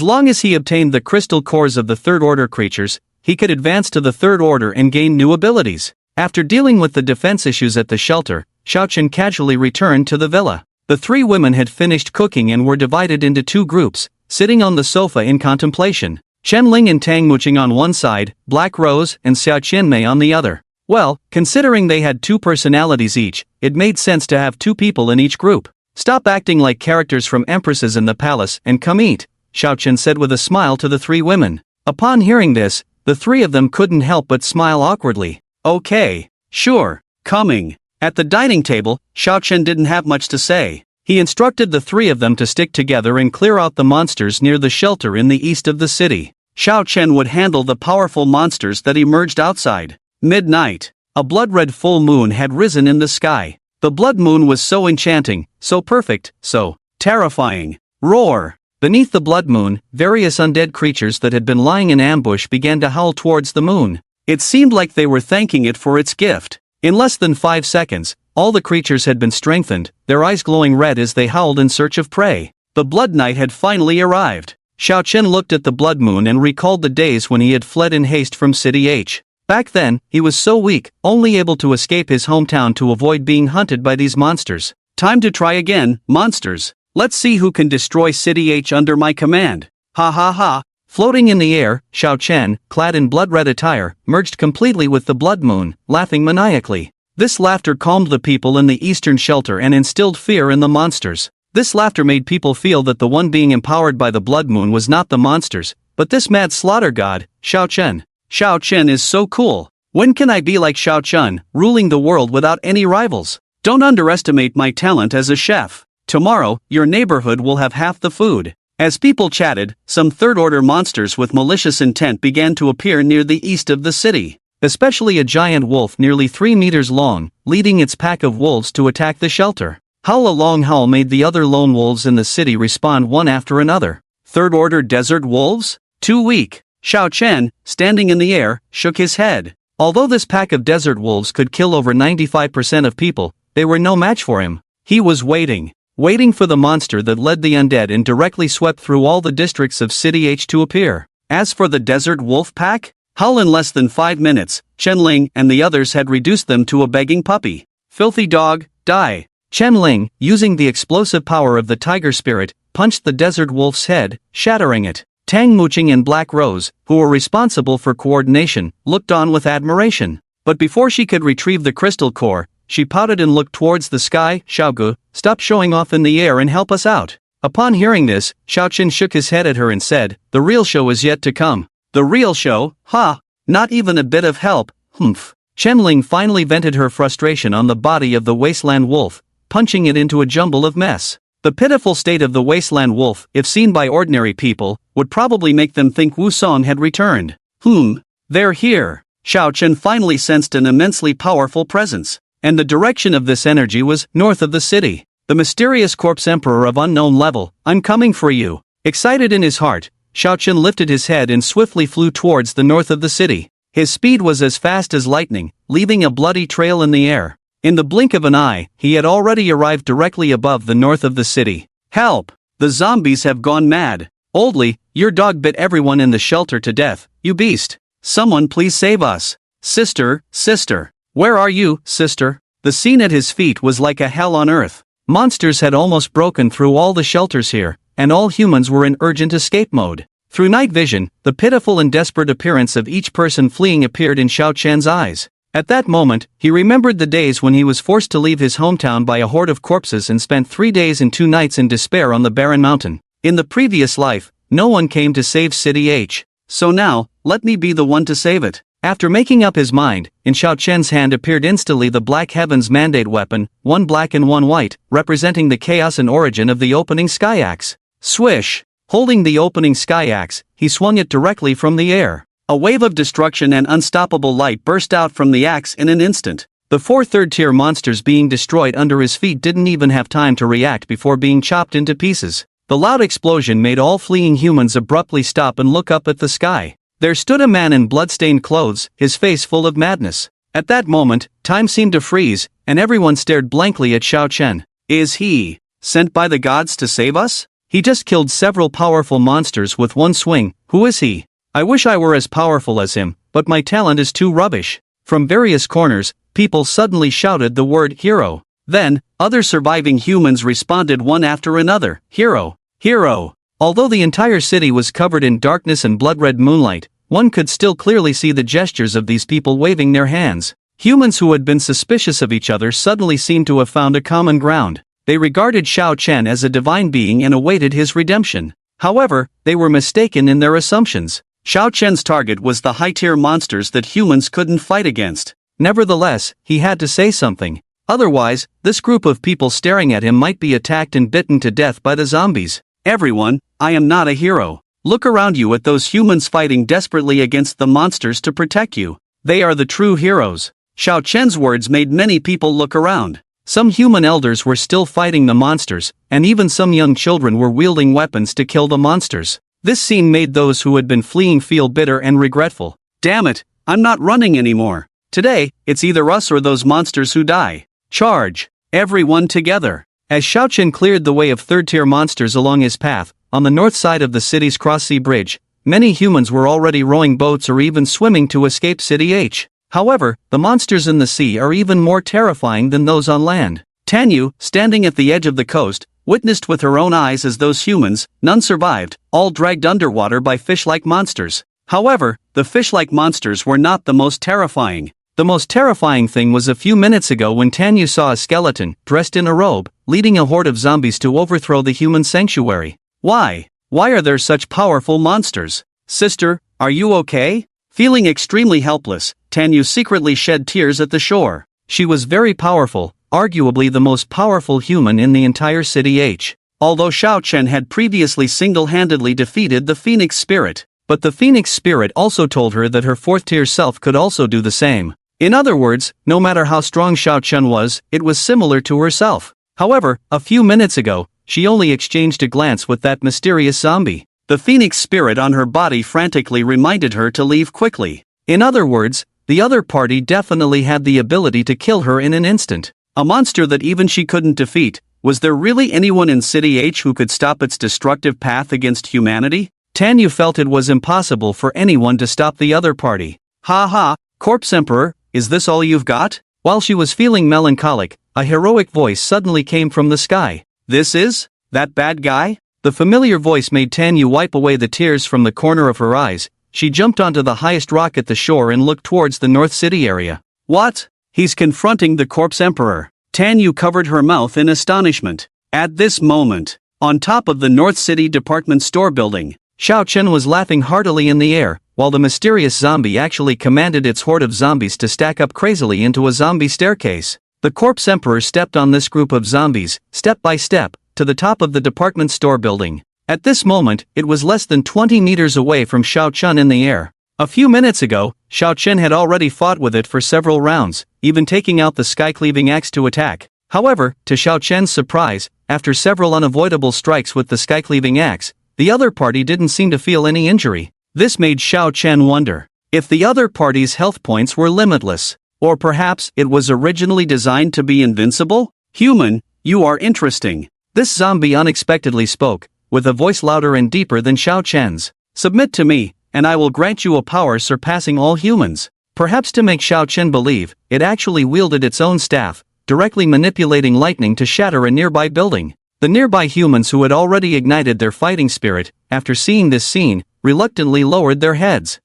A: long as he obtained the crystal cores of the third-order creatures, he could advance to the third order and gain new abilities. After dealing with the defense issues at the shelter, Xiao Chen casually returned to the villa. The 3 women had finished cooking and were divided into 2 groups, sitting on the sofa in contemplation. Chen Lin and Tang Muqing on one side, Black Rose and Xiao Qianmei on the other. Well, considering they had 2 personalities each, it made sense to have 2 people in each group. Stop acting like characters from Empresses in the Palace and come eat, Xiao Chen said with a smile to the 3 women. Upon hearing this, the 3 of them couldn't help but smile awkwardly. Okay, sure, coming. At the dining table, Xiao Chen didn't have much to say. He instructed the 3 of them to stick together and clear out the monsters near the shelter in the east of the city. Xiao Chen would handle the powerful monsters that emerged outside. Midnight. A blood-red full moon had risen in the sky. The blood moon was so enchanting, so perfect, so terrifying. Roar! Beneath the blood moon, various undead creatures that had been lying in ambush began to howl towards the moon. It seemed like they were thanking it for its gift. In less than 5 seconds, all the creatures had been strengthened, their eyes glowing red as they howled in search of prey. The blood night had finally arrived. Xiao Chen looked at the blood moon and recalled the days when he had fled in haste from City H. Back then, he was so weak, only able to escape his hometown to avoid being hunted by these monsters. Time to try again, monsters. Let's see who can destroy City H under my command. Ha ha ha. Floating in the air, Xiao Chen, clad in blood-red attire, merged completely with the blood moon, laughing maniacally. This laughter calmed the people in the eastern shelter and instilled fear in the monsters. This laughter made people feel that the one being empowered by the blood moon was not the monsters, but this mad slaughter god, Xiao Chen. Xiao Chen is so cool. When can I be like Xiao Chen, ruling the world without any rivals? Don't underestimate my talent as a chef. Tomorrow, your neighborhood will have half the food. As people chatted, some third-order monsters with malicious intent began to appear near the east of the city, especially a giant wolf nearly 3 meters long, leading its pack of wolves to attack the shelter. Howl a long howl made the other lone wolves in the city respond one after another. Third-order desert wolves? Too weak. Xiao Chen, standing in the air, shook his head. Although this pack of desert wolves could kill over 95% of people, they were no match for him. He was waiting for the monster that led the undead and directly swept through all the districts of City H to appear. As for the desert wolf pack, howl in less than 5 minutes, Chen Lin and the others had reduced them to a begging puppy. Filthy dog, die. Chen Lin, using the explosive power of the tiger spirit, punched the desert wolf's head, shattering it. Tang Muqing and Black Rose, who were responsible for coordination, looked on with admiration. But before she could retrieve the crystal core, she pouted and looked towards the sky. Xiaogu, stop showing off in the air and help us out. Upon hearing this, Xiao Chen shook his head at her and said, the real show is yet to come. The real show? Ha! Not even a bit of help, humph. Chen Ling finally vented her frustration on the body of the wasteland wolf, punching it into a jumble of mess. The pitiful state of the wasteland wolf, if seen by ordinary people, would probably make them think Wu Song had returned. They're here. Xiao Chen finally sensed an immensely powerful presence. And the direction of this energy was north of the city. The mysterious corpse emperor of unknown level, I'm coming for you. Excited in his heart, Xiao Chen lifted his head and swiftly flew towards the north of the city. His speed was as fast as lightning, leaving a bloody trail in the air. In the blink of an eye, he had already arrived directly above the north of the city. Help! The zombies have gone mad. Oldly, your dog bit everyone in the shelter to death, you beast. Someone please save us. Sister, sister. Where are you, sister? The scene at his feet was like a hell on earth. Monsters had almost broken through all the shelters here, and all humans were in urgent escape mode. Through night vision, the pitiful and desperate appearance of each person fleeing appeared in Xiao Chen's eyes. At that moment, he remembered the days when he was forced to leave his hometown by a horde of corpses and spent 3 days and 2 nights in despair on the barren mountain. In the previous life, no one came to save City H. So now, let me be the one to save it. After making up his mind, in Xiao Chen's hand appeared instantly the Black Heavens Mandate weapon, one black and one white, representing the chaos and origin of the opening sky axe. Swish! Holding the opening sky axe, he swung it directly from the air. A wave of destruction and unstoppable light burst out from the axe in an instant. The 4 third-tier monsters being destroyed under his feet didn't even have time to react before being chopped into pieces. The loud explosion made all fleeing humans abruptly stop and look up at the sky. There stood a man in blood-stained clothes, his face full of madness. At that moment, time seemed to freeze, and everyone stared blankly at Xiao Chen. Is he sent by the gods to save us? He just killed several powerful monsters with one swing. Who is he? I wish I were as powerful as him, but my talent is too rubbish. From various corners, people suddenly shouted the word hero. Then, other surviving humans responded one after another. Hero! Hero! Although the entire city was covered in darkness and blood-red moonlight, one could still clearly see the gestures of these people waving their hands. Humans who had been suspicious of each other suddenly seemed to have found a common ground. They regarded Xiao Chen as a divine being and awaited his redemption. However, they were mistaken in their assumptions. Xiao Chen's target was the high-tier monsters that humans couldn't fight against. Nevertheless, he had to say something. Otherwise, this group of people staring at him might be attacked and bitten to death by the zombies. Everyone, I am not a hero. Look around you at those humans fighting desperately against the monsters to protect you. They are the true heroes. Xiao Chen's words made many people look around. Some human elders were still fighting the monsters, and even some young children were wielding weapons to kill the monsters. This scene made those who had been fleeing feel bitter and regretful. Damn it, I'm not running anymore. Today, it's either us or those monsters who die. Charge! Everyone together! As Xiao Chen cleared the way of third-tier monsters along his path, on the north side of the city's cross-sea bridge, many humans were already rowing boats or even swimming to escape City H. However, the monsters in the sea are even more terrifying than those on land. Tanyu, standing at the edge of the coast, witnessed with her own eyes as those humans, none survived, all dragged underwater by fish-like monsters. However, the fish-like monsters were not the most terrifying. The most terrifying thing was a few minutes ago when Tanyu saw a skeleton, dressed in a robe, leading a horde of zombies to overthrow the human sanctuary. Why? Why are there such powerful monsters? Sister, are you okay? Feeling extremely helpless, Tanyu secretly shed tears at the shore. She was very powerful, arguably the most powerful human in the entire City H. Although Xiao Chen had previously single-handedly defeated the Phoenix Spirit, but the Phoenix Spirit also told her that her fourth-tier self could also do the same. In other words, no matter how strong Xiao Chen was, it was similar to herself. However, a few minutes ago, she only exchanged a glance with that mysterious zombie. The Phoenix Spirit on her body frantically reminded her to leave quickly. In other words, the other party definitely had the ability to kill her in an instant. A monster that even she couldn't defeat. Was there really anyone in City H who could stop its destructive path against humanity? Tanyu felt it was impossible for anyone to stop the other party. Ha ha, Corpse Emperor, is this all you've got? While she was feeling melancholic, a heroic voice suddenly came from the sky. This is? That bad guy? The familiar voice made Tanyu wipe away the tears from the corner of her eyes. She jumped onto the highest rock at the shore and looked towards the North City area. What? He's confronting the Corpse Emperor. Tanyu covered her mouth in astonishment. At this moment, on top of the North City department store building, Xiao Chen was laughing heartily in the air, while the mysterious zombie actually commanded its horde of zombies to stack up crazily into a zombie staircase. The Corpse Emperor stepped on this group of zombies, step by step, to the top of the department store building. At this moment, it was less than 20 meters away from Xiao Chen in the air. A few minutes ago, Xiao Chen had already fought with it for several rounds, even taking out the sky-cleaving axe to attack. However, to Xiao Chen's surprise, after several unavoidable strikes with the sky-cleaving axe, the other party didn't seem to feel any injury. This made Xiao Chen wonder if the other party's health points were limitless, or perhaps it was originally designed to be invincible? Human, you are interesting. This zombie unexpectedly spoke, with a voice louder and deeper than Xiao Chen's. Submit to me, and I will grant you a power surpassing all humans. Perhaps to make Xiao Chen believe, it actually wielded its own staff, directly manipulating lightning to shatter a nearby building. The nearby humans who had already ignited their fighting spirit, after seeing this scene, reluctantly lowered their heads.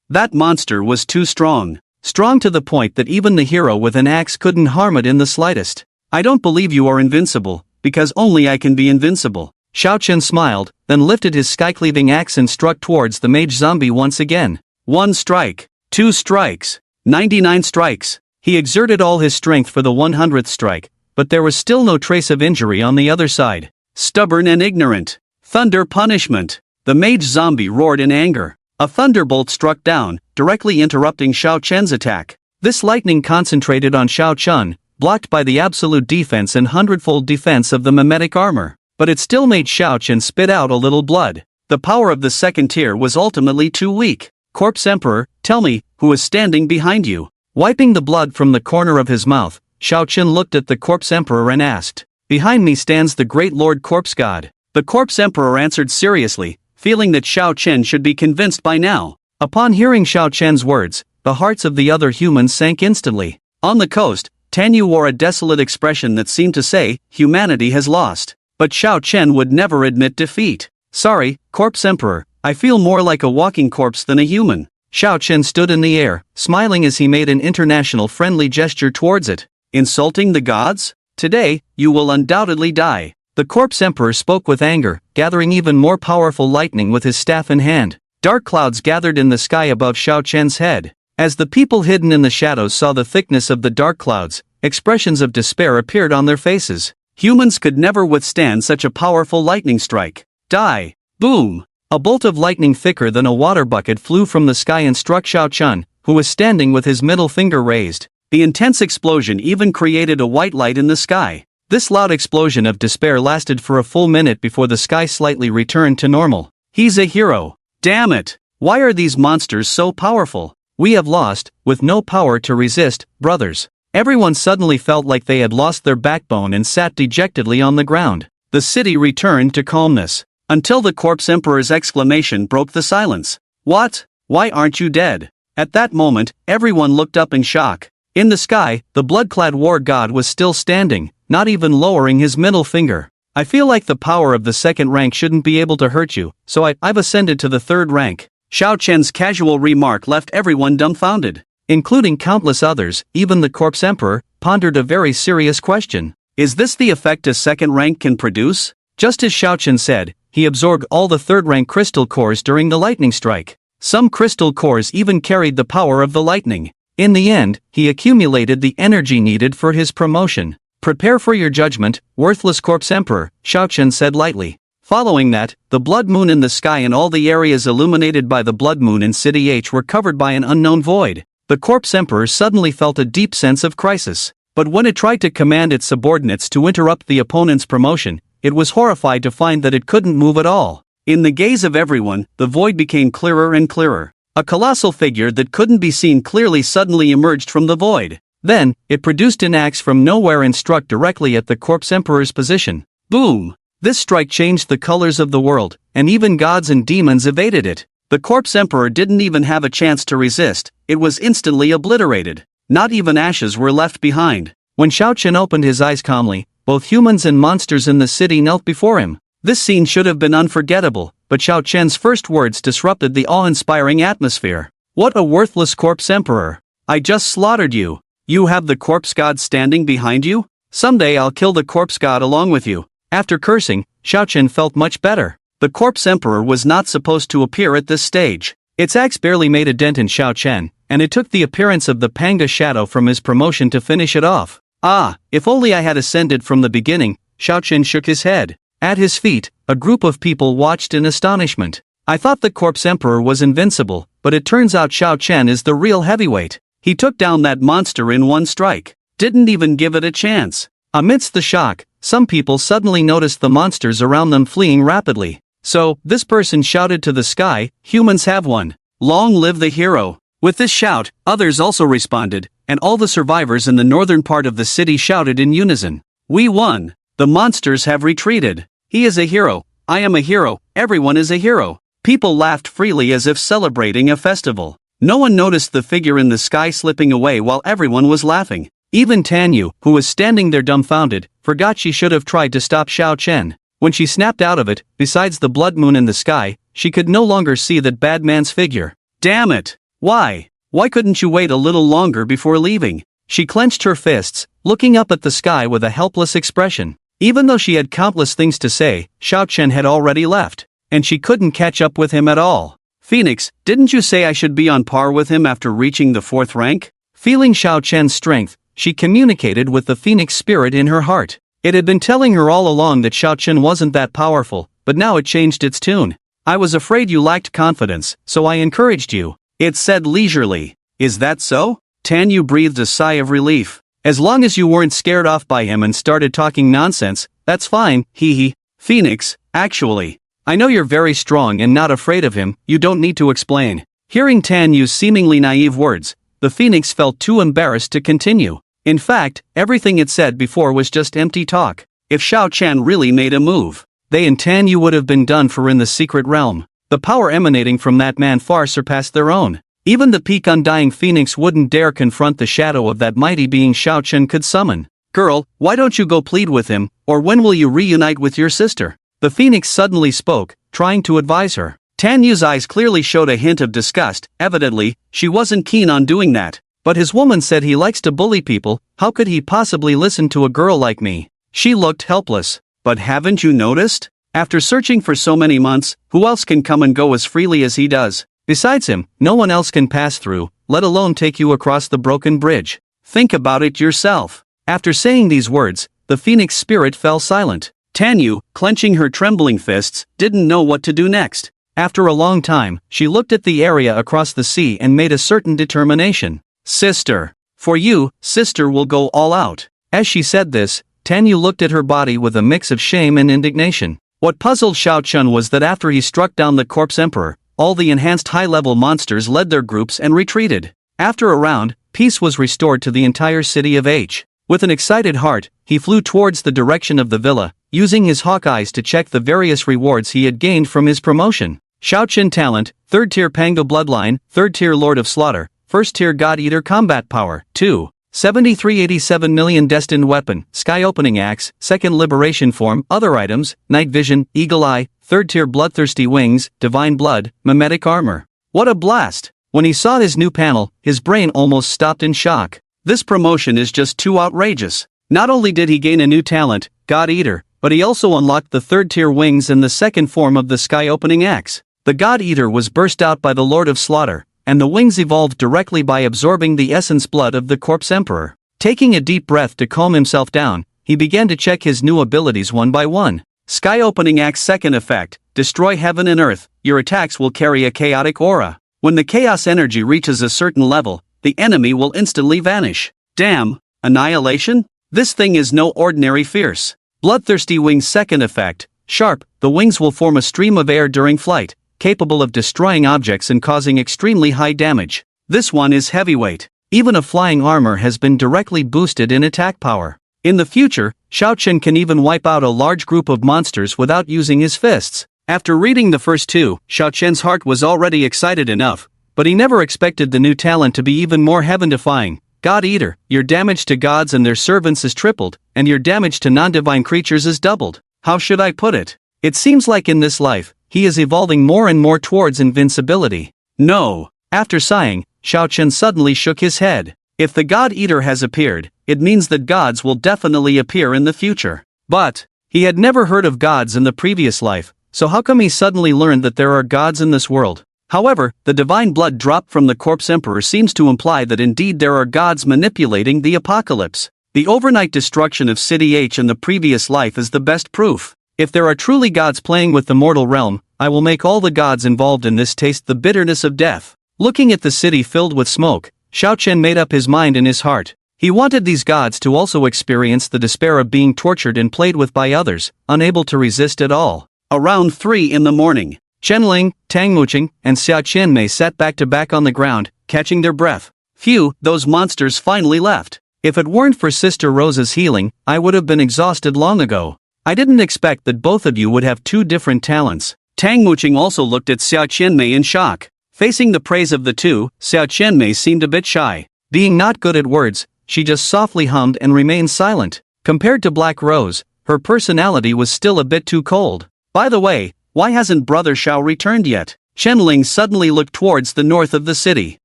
A: That monster was too strong. Strong to the point that even the hero with an axe couldn't harm it in the slightest. I don't believe you are invincible, because only I can be invincible. Xiao Chen smiled, then lifted his sky-cleaving axe and struck towards the mage zombie once again. 1 strike, 2 strikes, 99 strikes. He exerted all his strength for the 100th strike, but there was still no trace of injury on the other side. Stubborn and ignorant. Thunder punishment. The mage zombie roared in anger. A thunderbolt struck down, directly interrupting Xiao Chen's attack. This lightning concentrated on Xiao Chen, blocked by the absolute defense and hundredfold defense of the mimetic armor. But it still made Xiao Chen spit out a little blood. The power of the second tier was ultimately too weak. Corpse Emperor, tell me, who is standing behind you? Wiping the blood from the corner of his mouth, Xiao Chen looked at the Corpse Emperor and asked, "Behind me stands the great Lord Corpse God." The Corpse Emperor answered seriously, feeling that Xiao Chen should be convinced by now. Upon hearing Xiao Chen's words, the hearts of the other humans sank instantly. On the coast, Tanyu wore a desolate expression that seemed to say, humanity has lost. But Xiao Chen would never admit defeat. Sorry, Corpse Emperor, I feel more like a walking corpse than a human. Xiao Chen stood in the air, smiling as he made an international friendly gesture towards it. Insulting the gods? Today, you will undoubtedly die. The Corpse Emperor spoke with anger, gathering even more powerful lightning with his staff in hand. Dark clouds gathered in the sky above Xiao Chen's head. As the people hidden in the shadows saw the thickness of the dark clouds, expressions of despair appeared on their faces. Humans could never withstand such a powerful lightning strike. Die! Boom! A bolt of lightning thicker than a water bucket flew from the sky and struck Xiao Chen, who was standing with his middle finger raised. The intense explosion even created a white light in the sky. This loud explosion of despair lasted for a full minute before the sky slightly returned to normal. He's a hero. Damn it! Why are these monsters so powerful? We have lost, with no power to resist, brothers. Everyone suddenly felt like they had lost their backbone and sat dejectedly on the ground. The city returned to calmness, until the Corpse Emperor's exclamation broke the silence. What? Why aren't you dead? At that moment, everyone looked up in shock. In the sky, the blood-clad war god was still standing, not even lowering his middle finger. I feel like the power of the second rank shouldn't be able to hurt you, so I've ascended to the third rank. Xiao Chen's casual remark left everyone dumbfounded. Including countless others, even the Corpse Emperor pondered a very serious question. Is this the effect a second rank can produce? Just as Xiao Chen said, he absorbed all the third-rank crystal cores during the lightning strike. Some crystal cores even carried the power of the lightning. In the end, he accumulated the energy needed for his promotion. Prepare for your judgment, worthless Corpse Emperor, Xiao Chen said lightly. Following that, the blood moon in the sky and all the areas illuminated by the blood moon in City H were covered by an unknown void. The Corpse Emperor suddenly felt a deep sense of crisis. But when it tried to command its subordinates to interrupt the opponent's promotion, it was horrified to find that it couldn't move at all. In the gaze of everyone, the void became clearer and clearer. A colossal figure that couldn't be seen clearly suddenly emerged from the void. Then, it produced an axe from nowhere and struck directly at the Corpse Emperor's position. Boom! This strike changed the colors of the world, and even gods and demons evaded it. The Corpse Emperor didn't even have a chance to resist. It was instantly obliterated. Not even ashes were left behind. When Xiao Chen opened his eyes calmly, both humans and monsters in the city knelt before him. This scene should have been unforgettable, but Xiao Chen's first words disrupted the awe-inspiring atmosphere. What a worthless Corpse Emperor! I just slaughtered you. You have the Corpse God standing behind you? Someday I'll kill the Corpse God along with you. After cursing, Xiao Chen felt much better. The Corpse Emperor was not supposed to appear at this stage. Its axe barely made a dent in Xiao Chen, and it took the appearance of the Panga shadow from his promotion to finish it off. Ah, if only I had ascended from the beginning, Xiao Chen shook his head. At his feet, a group of people watched in astonishment. I thought the Corpse Emperor was invincible, but it turns out Xiao Chen is the real heavyweight. He took down that monster in one strike. Didn't even give it a chance. Amidst the shock, some people suddenly noticed the monsters around them fleeing rapidly. So, this person shouted to the sky, "Humans have won. Long live the hero." With this shout, others also responded, and all the survivors in the northern part of the city shouted in unison, "We won! The monsters have retreated. He is a hero. I am a hero. Everyone is a hero." People laughed freely as if celebrating a festival. No one noticed the figure in the sky slipping away while everyone was laughing. Even Tanyu, who was standing there dumbfounded, forgot she should have tried to stop Xiao Chen. When she snapped out of it, besides the blood moon in the sky, she could no longer see that bad man's figure. Damn it! Why? Why couldn't you wait a little longer before leaving? She clenched her fists, looking up at the sky with a helpless expression. Even though she had countless things to say, Xiao Chen had already left, and she couldn't catch up with him at all. "Phoenix, didn't you say I should be on par with him after reaching the 4th rank?" Feeling Xiao Chen's strength, she communicated with the Phoenix spirit in her heart. It had been telling her all along that Xiao Chen wasn't that powerful, but now it changed its tune. "I was afraid you lacked confidence, so I encouraged you," it said leisurely. "Is that so?" Tanyu breathed a sigh of relief. "As long as you weren't scared off by him and started talking nonsense, that's fine, hee. Phoenix, actually, I know you're very strong and not afraid of him, you don't need to explain." Hearing Tanyu's seemingly naive words, the Phoenix felt too embarrassed to continue. In fact, everything it said before was just empty talk. If Xiao Chen really made a move, they and Tanyu would have been done for in the secret realm. The power emanating from that man far surpassed their own. Even the peak undying Phoenix wouldn't dare confront the shadow of that mighty being Xiao Chen could summon. "Girl, why don't you go plead with him, or when will you reunite with your sister?" The Phoenix suddenly spoke, trying to advise her. Tanyu's eyes clearly showed a hint of disgust. Evidently, she wasn't keen on doing that. "But his woman said he likes to bully people, how could he possibly listen to a girl like me?" She looked helpless. "But haven't you noticed? After searching for so many months, who else can come and go as freely as he does? Besides him, no one else can pass through, let alone take you across the broken bridge. Think about it yourself." After saying these words, the Phoenix spirit fell silent. Tanyu, clenching her trembling fists, didn't know what to do next. After a long time, she looked at the area across the sea and made a certain determination. "Sister. For you, sister will go all out." As she said this, Tanyu looked at her body with a mix of shame and indignation. What puzzled Xiao Chen was that after he struck down the corpse emperor, all the enhanced high-level monsters led their groups and retreated. After a round, peace was restored to the entire city of H. With an excited heart, he flew towards the direction of the villa, using his hawk eyes to check the various rewards he had gained from his promotion. Xiao Chen talent, 3rd tier Pango bloodline, 3rd tier Lord of Slaughter, 1st tier God Eater combat power, 2. 7387 million destined weapon, sky opening axe, 2nd liberation form, other items, night vision, eagle eye, 3rd tier bloodthirsty wings, divine blood, mimetic armor. What a blast! When he saw his new panel, his brain almost stopped in shock. This promotion is just too outrageous. Not only did he gain a new talent, God Eater, but he also unlocked the 3rd tier wings and the 2nd form of the sky opening axe. The God Eater was burst out by the Lord of Slaughter, and the wings evolved directly by absorbing the essence blood of the corpse emperor. Taking a deep breath to calm himself down, he began to check his new abilities one by one. Sky opening axe 2nd effect, destroy heaven and earth, your attacks will carry a chaotic aura. When the chaos energy reaches a certain level, the enemy will instantly vanish. Damn, annihilation? This thing is no ordinary fierce. Bloodthirsty wings 2nd effect, sharp, the wings will form a stream of air during flight, capable of destroying objects and causing extremely high damage. This one is heavyweight. Even a flying armor has been directly boosted in attack power. In the future, Xiao Chen can even wipe out a large group of monsters without using his fists. After reading the first two, Xiao Chen's heart was already excited enough, but he never expected the new talent to be even more heaven-defying. God Eater, your damage to gods and their servants is tripled, and your damage to non-divine creatures is doubled. How should I put it? It seems like in this life, he is evolving more and more towards invincibility. No. After sighing, Xiao Chen suddenly shook his head. If the God Eater has appeared, it means that gods will definitely appear in the future. But he had never heard of gods in the previous life, so how come he suddenly learned that there are gods in this world? However, the divine blood dropped from the corpse emperor seems to imply that indeed there are gods manipulating the apocalypse. The overnight destruction of City H in the previous life is the best proof. If there are truly gods playing with the mortal realm, I will make all the gods involved in this taste the bitterness of death. Looking at the city filled with smoke, Xiao Chen made up his mind in his heart. He wanted these gods to also experience the despair of being tortured and played with by others, unable to resist at all. Around 3 in the morning, Chen Lin, Tang Muqing, and Xiao Qianmei sat back to back on the ground, catching their breath. Phew, those monsters finally left. If it weren't for Sister Rose's healing, I would have been exhausted long ago. I didn't expect that both of you would have two different talents. Tang Muqing also looked at Xiao Qianmei in shock. Facing the praise of the two, Xiao Qianmei seemed a bit shy. Being not good at words, she just softly hummed and remained silent. Compared to Black Rose, her personality was still a bit too cold. By the way, why hasn't Brother Xiao returned yet? Chen Lin suddenly looked towards the north of the city.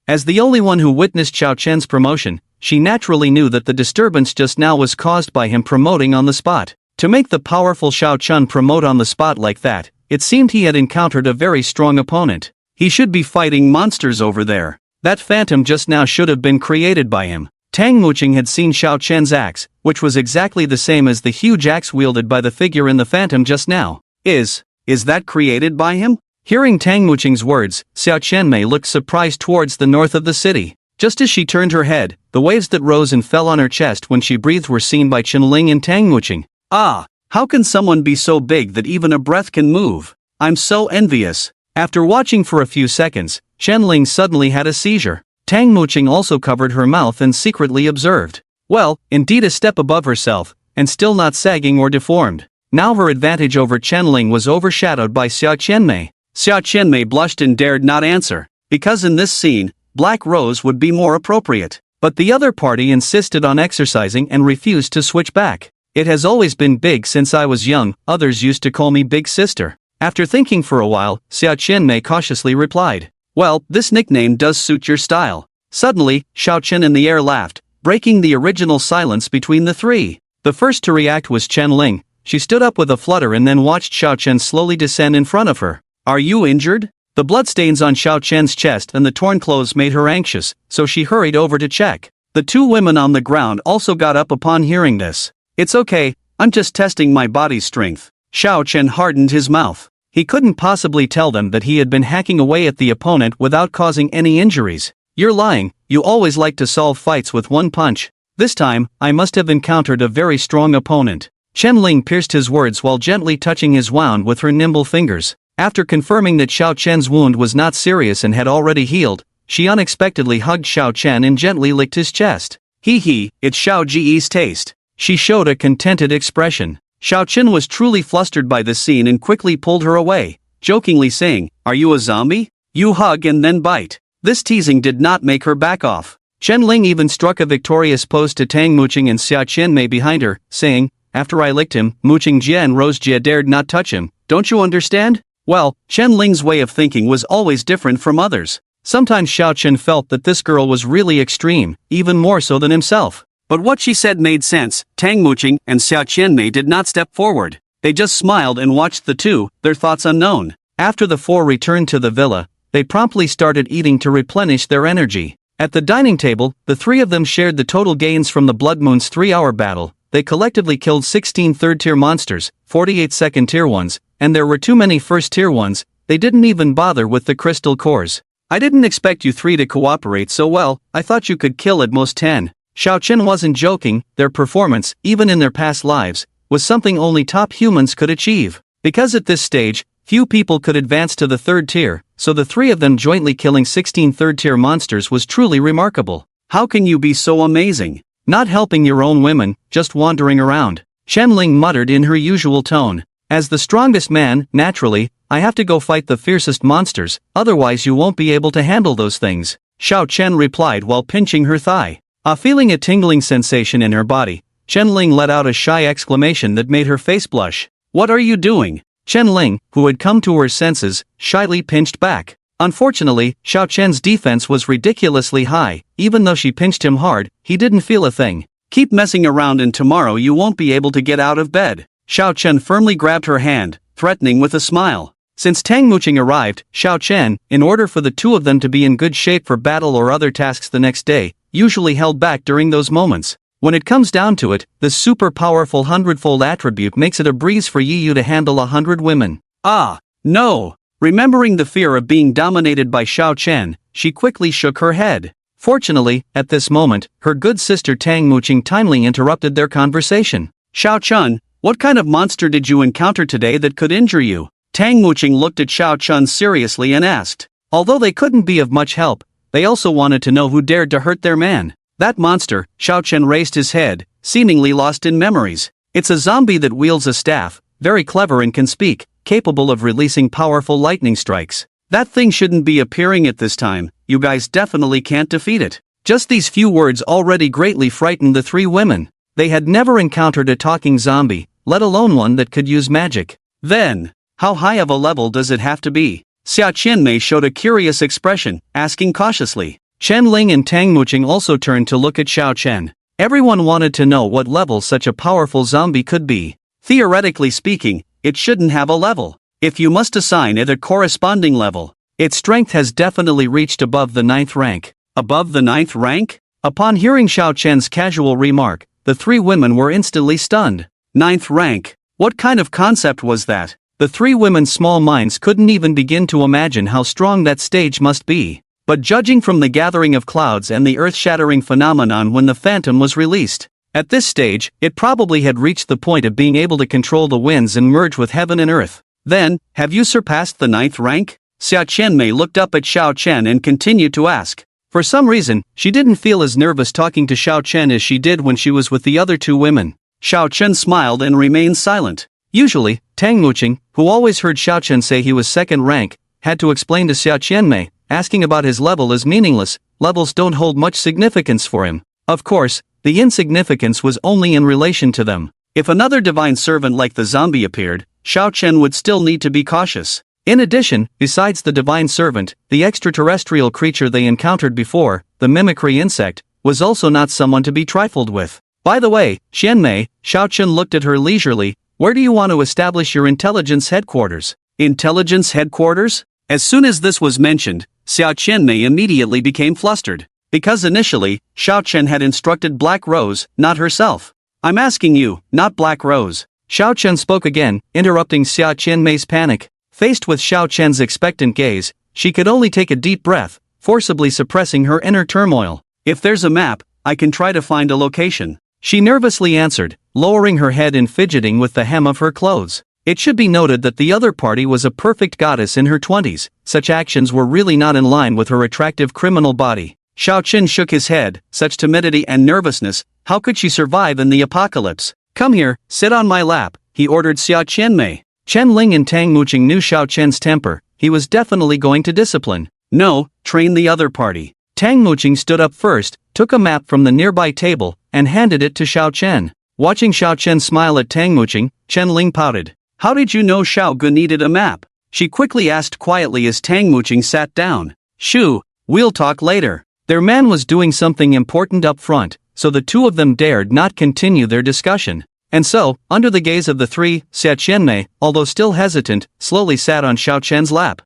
A: As the only one who witnessed Xiao Chen's promotion, she naturally knew that the disturbance just now was caused by him promoting on the spot. To make the powerful Xiao Chun promote on the spot like that, it seemed he had encountered a very strong opponent. He should be fighting monsters over there. That phantom just now should have been created by him. Tang Muqing had seen Xiao Chen's axe, which was exactly the same as the huge axe wielded by the figure in the phantom just now. Is that created by him? Hearing Tang Muqing's words, Xiao Qianmei looked surprised towards the north of the city. Just as she turned her head, the waves that rose and fell on her chest when she breathed were seen by Chen Lin and Tang Muqing. Ah, how can someone be so big that even a breath can move? I'm so envious. After watching for a few seconds, Chen Lin suddenly had a seizure. Tang Muqing also covered her mouth and secretly observed. Well, indeed a step above herself, and still not sagging or deformed. Now her advantage over Chen Lin was overshadowed by Xiao Qianmei. Xiao Qianmei blushed and dared not answer, because in this scene, Black Rose would be more appropriate. But the other party insisted on exercising and refused to switch back. It has always been big since I was young, others used to call me Big Sister. After thinking for a while, Xiao Qianmei cautiously replied, well, this nickname does suit your style. Suddenly, Xiao Chen in the air laughed, breaking the original silence between the three. The first to react was Chen Lin. She stood up with a flutter and then watched Xiao Chen slowly descend in front of her. Are you injured? The bloodstains on Xiao Chen's chest and the torn clothes made her anxious, so she hurried over to check. The two women on the ground also got up upon hearing this. It's okay, I'm just testing my body's strength. Xiao Chen hardened his mouth. He couldn't possibly tell them that he had been hacking away at the opponent without causing any injuries. You're lying, you always like to solve fights with one punch. This time, I must have encountered a very strong opponent. Chen Lin pierced his words while gently touching his wound with her nimble fingers. After confirming that Xiao Chen's wound was not serious and had already healed, she unexpectedly hugged Xiao Chen and gently licked his chest. Hee, it's Xiao Ji's taste. She showed a contented expression. Xiao Chen was truly flustered by this scene and quickly pulled her away, jokingly saying, are you a zombie? You hug and then bite. This teasing did not make her back off. Chen Lin even struck a victorious pose to Tang Muqing and Xiao Qianmei behind her, saying, after I licked him, Muqing Jie and Rose Jie dared not touch him. Don't you understand? Well, Chen Ling's way of thinking was always different from others. Sometimes Xiao Chen felt that this girl was really extreme, even more so than himself. But what she said made sense. Tang Muqing and Xiao Qianmei did not step forward. They just smiled and watched the two, their thoughts unknown. After the four returned to the villa, they promptly started eating to replenish their energy. At the dining table, the three of them shared the total gains from the Blood Moon's 3-hour battle. They collectively killed 16 third-tier monsters, 48 second-tier ones, and there were too many first-tier ones. They didn't even bother with the crystal cores. I didn't expect you three to cooperate so well. I thought you could kill at most 10. Xiao Chen wasn't joking. Their performance, even in their past lives, was something only top humans could achieve. Because at this stage, few people could advance to the third tier, so the three of them jointly killing 16 third-tier monsters was truly remarkable. How can you be so amazing? Not helping your own women, just wandering around. Chen Lin muttered in her usual tone. As the strongest man, naturally, I have to go fight the fiercest monsters, otherwise you won't be able to handle those things. Xiao Chen replied while pinching her thigh. Feeling a tingling sensation in her body, Chen Lin let out a shy exclamation that made her face blush. What are you doing? Chen Lin, who had come to her senses, shyly pinched back. Unfortunately, Xiao Chen's defense was ridiculously high. Even though she pinched him hard, he didn't feel a thing. Keep messing around and tomorrow you won't be able to get out of bed. Xiao Chen firmly grabbed her hand, threatening with a smile. Since Tang Muqing arrived, Xiao Chen, in order for the two of them to be in good shape for battle or other tasks the next day, usually held back during those moments. When it comes down to it, the super powerful hundredfold attribute makes it a breeze for Yu to handle 100 women. Ah, no! Remembering the fear of being dominated by Xiao Chen, she quickly shook her head. Fortunately, at this moment, her good sister Tang Muqing timely interrupted their conversation. Xiao Chen, What kind of monster did you encounter today that could injure you? Tang Muqing looked at Xiao Chen seriously and asked. Although they couldn't be of much help, they also wanted to know who dared to hurt their man. That monster, Xiao Chen raised his head, seemingly lost in memories. It's a zombie that wields a staff, very clever and can speak, capable of releasing powerful lightning strikes. That thing shouldn't be appearing at this time, you guys definitely can't defeat it. Just these few words already greatly frightened the three women. They had never encountered a talking zombie, let alone one that could use magic. Then, how high of a level does it have to be? Xia Qianmei showed a curious expression, asking cautiously. Chen Lin and Tang Muqing also turned to look at Xiao Chen. Everyone wanted to know what level such a powerful zombie could be. Theoretically speaking, it shouldn't have a level. If you must assign it a corresponding level, its strength has definitely reached above the 9th rank. Above the 9th rank? Upon hearing Xiao Chen's casual remark, the three women were instantly stunned. 9th rank? What kind of concept was that? The three women's small minds couldn't even begin to imagine how strong that stage must be. But judging from the gathering of clouds and the earth-shattering phenomenon when the phantom was released, at this stage, it probably had reached the point of being able to control the winds and merge with heaven and earth. Then, have you surpassed the 9th rank? Xia Qianmei looked up at Xiao Chen and continued to ask. For some reason, she didn't feel as nervous talking to Xiao Chen as she did when she was with the other two women. Xiao Chen smiled and remained silent. Usually, Tang Muqing, who always heard Xiao Chen say he was 2nd rank, had to explain to Xia Qianmei, asking about his level is meaningless, levels don't hold much significance for him. Of course, the insignificance was only in relation to them. If another divine servant like the zombie appeared, Xiao Chen would still need to be cautious. In addition, besides the divine servant, the extraterrestrial creature they encountered before, the mimicry insect, was also not someone to be trifled with. By the way, Qianmei, Xiao Chen looked at her leisurely, where do you want to establish your intelligence headquarters? Intelligence headquarters? As soon as this was mentioned, Xia Qianmei immediately became flustered. Because initially, Xiao Chen had instructed Black Rose, not herself. I'm asking you, not Black Rose. Xiao Chen spoke again, interrupting Xia Qianmei's panic. Faced with Xiao Chen's expectant gaze, she could only take a deep breath, forcibly suppressing her inner turmoil. If there's a map, I can try to find a location. She nervously answered, lowering her head and fidgeting with the hem of her clothes. It should be noted that the other party was a perfect goddess in her 20s. Such actions were really not in line with her attractive criminal body. Xiao Chen shook his head, such timidity and nervousness, how could she survive in the apocalypse? Come here, sit on my lap, he ordered Xia Qianmei. Chen Lin and Tang Muqing knew Xiao Chen's temper, he was definitely going to discipline. No, train the other party. Tang Muqing stood up first, took a map from the nearby table, and handed it to Xiao Chen. Watching Xiao Chen smile at Tang Muqing, Chen Lin pouted. How did you know Xiao Gu needed a map? She quickly asked quietly as Tang Muqing sat down. Shoo, we'll talk later. Their man was doing something important up front, so the two of them dared not continue their discussion. And so, under the gaze of the three, Xia Qianmei, although still hesitant, slowly sat on Xiao Chen's lap.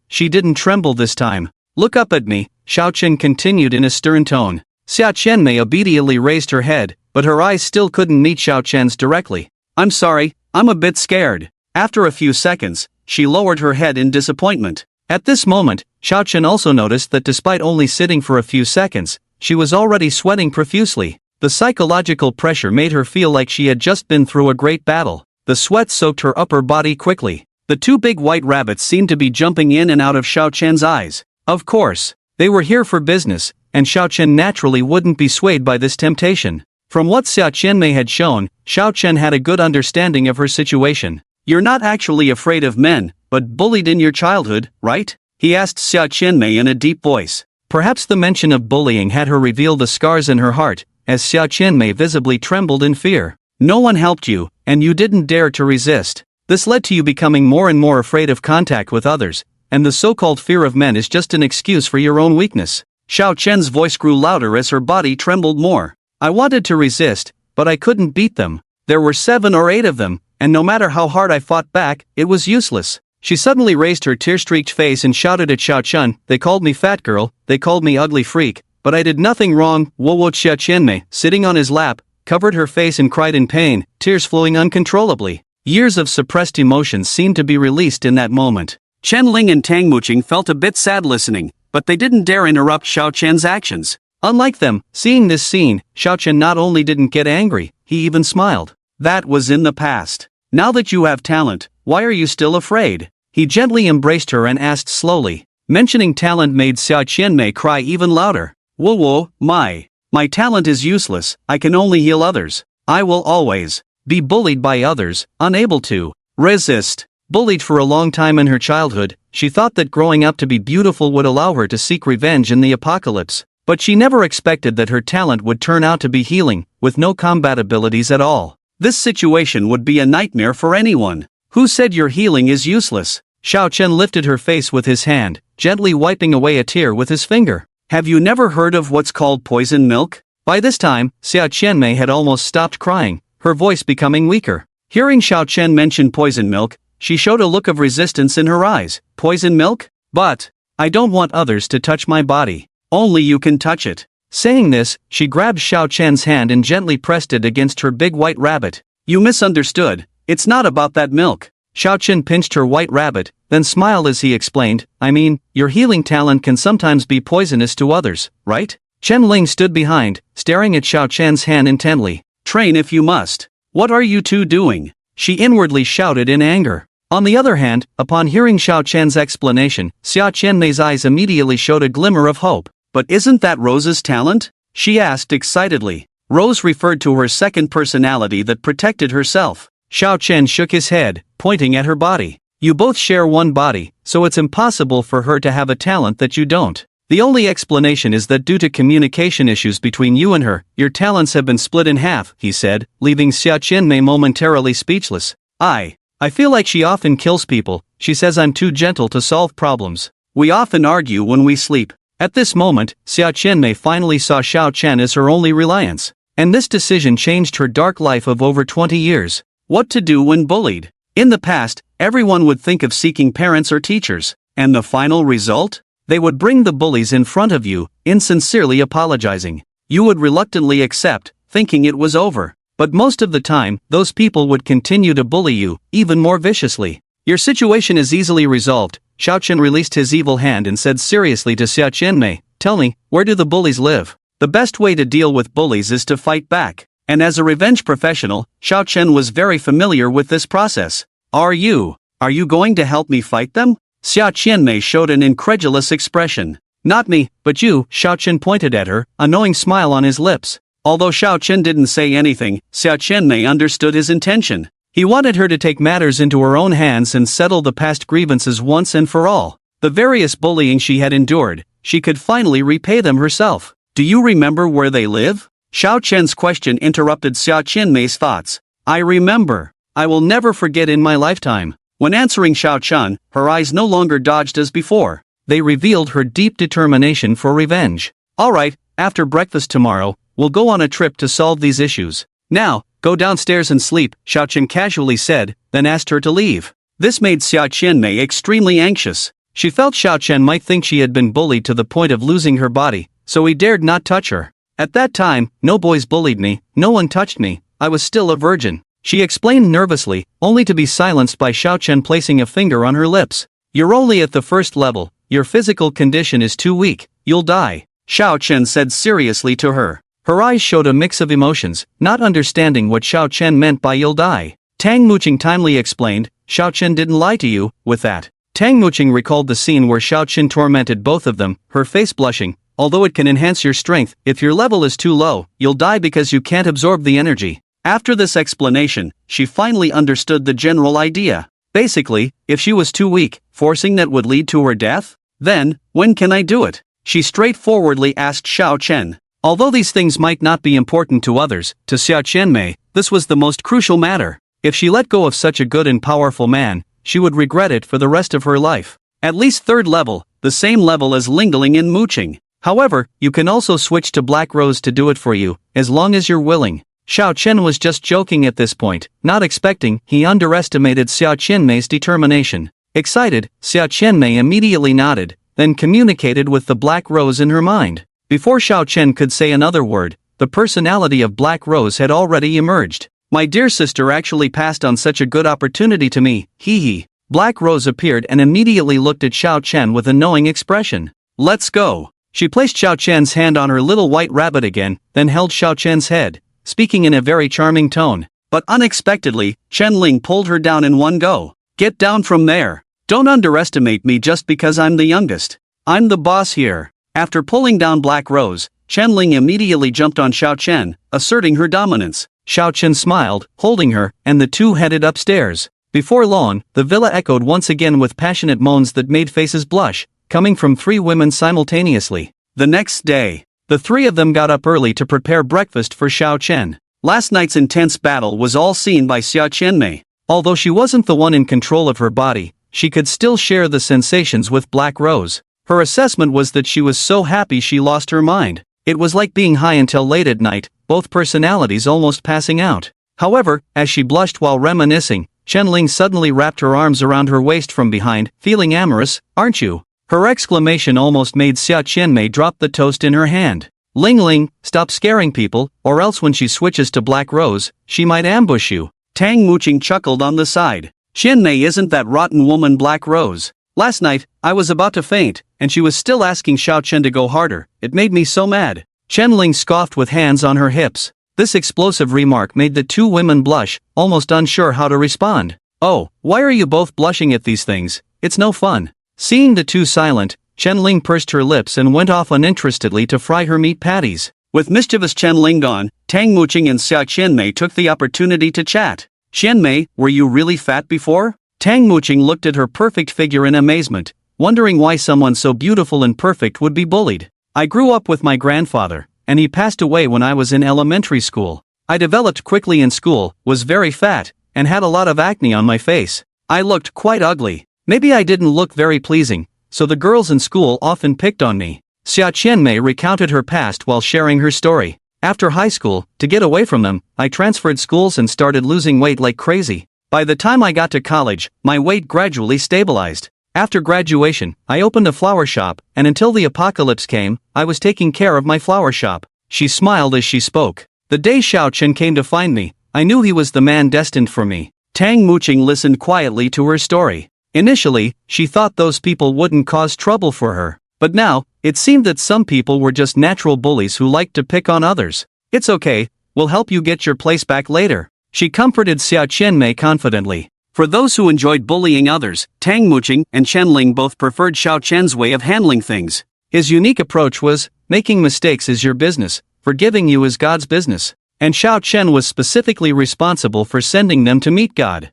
A: She didn't tremble this time. Look up at me, Xiao Chen continued in a stern tone. Xia Qianmei obediently raised her head, but her eyes still couldn't meet Xiao Chen's directly. I'm sorry, I'm a bit scared. After a few seconds, she lowered her head in disappointment. At this moment, Xiao Chen also noticed that despite only sitting for a few seconds, she was already sweating profusely. The psychological pressure made her feel like she had just been through a great battle. The sweat soaked her upper body quickly. The two big white rabbits seemed to be jumping in and out of Xiao Chen's eyes. Of course, they were here for business, and Xiao Chen naturally wouldn't be swayed by this temptation. From what Xia Qianmei had shown, Xiao Chen had a good understanding of her situation. You're not actually afraid of men, but bullied in your childhood, right? He asked Xia Qianmei in a deep voice. Perhaps the mention of bullying had her reveal the scars in her heart, as Xia Qianmei visibly trembled in fear. No one helped you, and you didn't dare to resist. This led to you becoming more and more afraid of contact with others, and the so-called fear of men is just an excuse for your own weakness. Xiao Chen's voice grew louder as her body trembled more. I wanted to resist, but I couldn't beat them. There were 7 or 8 of them, and no matter how hard I fought back, it was useless. She suddenly raised her tear-streaked face and shouted at Xiao Chen, they called me fat girl, they called me ugly freak, but I did nothing wrong. Xia Qianmei, sitting on his lap, covered her face and cried in pain, tears flowing uncontrollably. Years of suppressed emotions seemed to be released in that moment. Chen Lin and Tang Muqing felt a bit sad listening, but they didn't dare interrupt Xiao Chen's actions. Unlike them, seeing this scene, Xiao Chen not only didn't get angry, he even smiled. That was in the past. Now that you have talent, why are you still afraid? He gently embraced her and asked slowly. Mentioning talent made Xia Qianmei cry even louder. Whoa, my talent is useless, I can only heal others. I will always be bullied by others, unable to resist. Bullied for a long time in her childhood, she thought that growing up to be beautiful would allow her to seek revenge in the apocalypse. But she never expected that her talent would turn out to be healing, with no combat abilities at all. This situation would be a nightmare for anyone. Who said your healing is useless? Xiao Chen lifted her face with his hand, gently wiping away a tear with his finger. Have you never heard of what's called poison milk? By this time, Xia Qianmei had almost stopped crying, her voice becoming weaker. Hearing Xiao Chen mention poison milk, she showed a look of resistance in her eyes. Poison milk? But I don't want others to touch my body. Only you can touch it. Saying this, she grabbed Xiao Chen's hand and gently pressed it against her big white rabbit. You misunderstood. It's not about that milk. Xiao Chen pinched her white rabbit, then smiled as he explained, I mean, your healing talent can sometimes be poisonous to others, right? Chen Lin stood behind, staring at Xiao Chen's hand intently. Train if you must. What are you two doing? She inwardly shouted in anger. On the other hand, upon hearing Xiao Chen's explanation, Xia Qianmei's eyes immediately showed a glimmer of hope. But isn't that Rose's talent? She asked excitedly. Rose referred to her second personality that protected herself. Xiao Chen shook his head, pointing at her body. You both share one body, so it's impossible for her to have a talent that you don't. The only explanation is that due to communication issues between you and her, your talents have been split in half, he said, leaving Xia Qianmei momentarily speechless. I feel like she often kills people. She says I'm too gentle to solve problems. We often argue when we sleep. At this moment, Xia Qianmei finally saw Xiao Chen as her only reliance. And this decision changed her dark life of over 20 years. What to do when bullied? In the past, everyone would think of seeking parents or teachers. And the final result? They would bring the bullies in front of you, insincerely apologizing. You would reluctantly accept, thinking it was over. But most of the time, those people would continue to bully you, even more viciously. Your situation is easily resolved. Xiao Chen released his evil hand and said seriously to Xia Qianmei, Tell me, where do the bullies live? The best way to deal with bullies is to fight back. And as a revenge professional, Xiao Chen was very familiar with this process. Are you going to help me fight them? Xia Qianmei showed an incredulous expression. Not me, but you, Xiao Chen pointed at her, a knowing smile on his lips. Although Xiao Chen didn't say anything, Xia Qianmei understood his intention. He wanted her to take matters into her own hands and settle the past grievances once and for all. The various bullying she had endured, she could finally repay them herself. Do you remember where they live? Xiao Chen's question interrupted Xia Qianmei's thoughts. I remember. I will never forget in my lifetime. When answering Xiao Chen, her eyes no longer dodged as before. They revealed her deep determination for revenge. Alright, after breakfast tomorrow, we'll go on a trip to solve these issues. Now, go downstairs and sleep, Xiao Chen casually said, then asked her to leave. This made Xia Qianmei extremely anxious. She felt Xiao Chen might think she had been bullied to the point of losing her body, so he dared not touch her. At that time, no boys bullied me, no one touched me, I was still a virgin. She explained nervously, only to be silenced by Xiao Chen placing a finger on her lips. You're only at the first level, your physical condition is too weak, you'll die, Xiao Chen said seriously to her. Her eyes showed a mix of emotions, not understanding what Xiao Chen meant by you'll die. Tang Muqing timely explained, Xiao Chen didn't lie to you, with that. Tang Muqing recalled the scene where Xiao Chen tormented both of them, her face blushing. Although it can enhance your strength, if your level is too low, you'll die because you can't absorb the energy. After this explanation, she finally understood the general idea. Basically, if she was too weak, forcing that would lead to her death? Then, when can I do it? She straightforwardly asked Xiao Chen. Although these things might not be important to others, to Xia Qianmei, this was the most crucial matter. If she let go of such a good and powerful man, she would regret it for the rest of her life. At least third level, the same level as Lingling and Muqing. However, you can also switch to Black Rose to do it for you, as long as you're willing. Xiao Chen was just joking at this point, not expecting. He underestimated Xia Qianmei's determination. Excited, Xia Qianmei immediately nodded, then communicated with the Black Rose in her mind. Before Xiao Chen could say another word, the personality of Black Rose had already emerged. My dear sister actually passed on such a good opportunity to me, hee hee. Black Rose appeared and immediately looked at Xiao Chen with a knowing expression. Let's go. She placed Xiao Chen's hand on her little white rabbit again, then held Xiao Chen's head, speaking in a very charming tone. but unexpectedly, Chen Lin pulled her down in one go. Get down from there. Don't underestimate me just because I'm the youngest. I'm the boss here. After pulling down Black Rose, Chen Lin immediately jumped on Xiao Chen, asserting her dominance. Xiao Chen smiled, holding her, and the two headed upstairs. Before long, the villa echoed once again with passionate moans that made faces blush, coming from three women simultaneously. The next day, the three of them got up early to prepare breakfast for Xiao Chen. Last night's intense battle was all seen by Xiao Qianmei. Although she wasn't the one in control of her body, she could still share the sensations with Black Rose. Her assessment was that she was so happy she lost her mind. It was like being high until late at night, both personalities almost passing out. However, as she blushed while reminiscing, Chen Lin suddenly wrapped her arms around her waist from behind, feeling amorous, aren't you? Her exclamation almost made Xiao Qianmei drop the toast in her hand. Ling Ling, stop scaring people, or else when she switches to Black Rose, she might ambush you. Tang Muqing chuckled on the side. Qianmei isn't that rotten woman Black Rose. Last night, I was about to faint, and she was still asking Xiao Chen to go harder. It made me so mad. Chen Ling scoffed with hands on her hips. This explosive remark made the two women blush, almost unsure how to respond. Oh, why are you both blushing at these things? It's no fun. Seeing the two silent, Chen Ling pursed her lips and went off uninterestedly to fry her meat patties. With mischievous Chen Ling gone, Tang Muqing and Xiao Qianmei took the opportunity to chat. Qianmei, were you really fat before? Tang Muqing looked at her perfect figure in amazement, wondering why someone so beautiful and perfect would be bullied. I grew up with my grandfather, and he passed away when I was in elementary school. I developed quickly in school, was very fat, and had a lot of acne on my face. I looked quite ugly. Maybe I didn't look very pleasing, so the girls in school often picked on me. Xiao Qianmei recounted her past while sharing her story. After high school, to get away from them, I transferred schools and started losing weight like crazy. By the time I got to college, my weight gradually stabilized. After graduation, I opened a flower shop, and until the apocalypse came, I was taking care of my flower shop. She smiled as she spoke. The day Xiao Chen came to find me, I knew he was the man destined for me. Tang Muqing listened quietly to her story. Initially, she thought those people wouldn't cause trouble for her. But now, it seemed that some people were just natural bullies who liked to pick on others. It's okay, we'll help you get your place back later. She comforted Xiao Qianmei confidently. For those who enjoyed bullying others, Tang Muqing and Chen Ling both preferred Xiao Chen's way of handling things. His unique approach was, making mistakes is your business, forgiving you is God's business. And Xiao Chen was specifically responsible for sending them to meet God.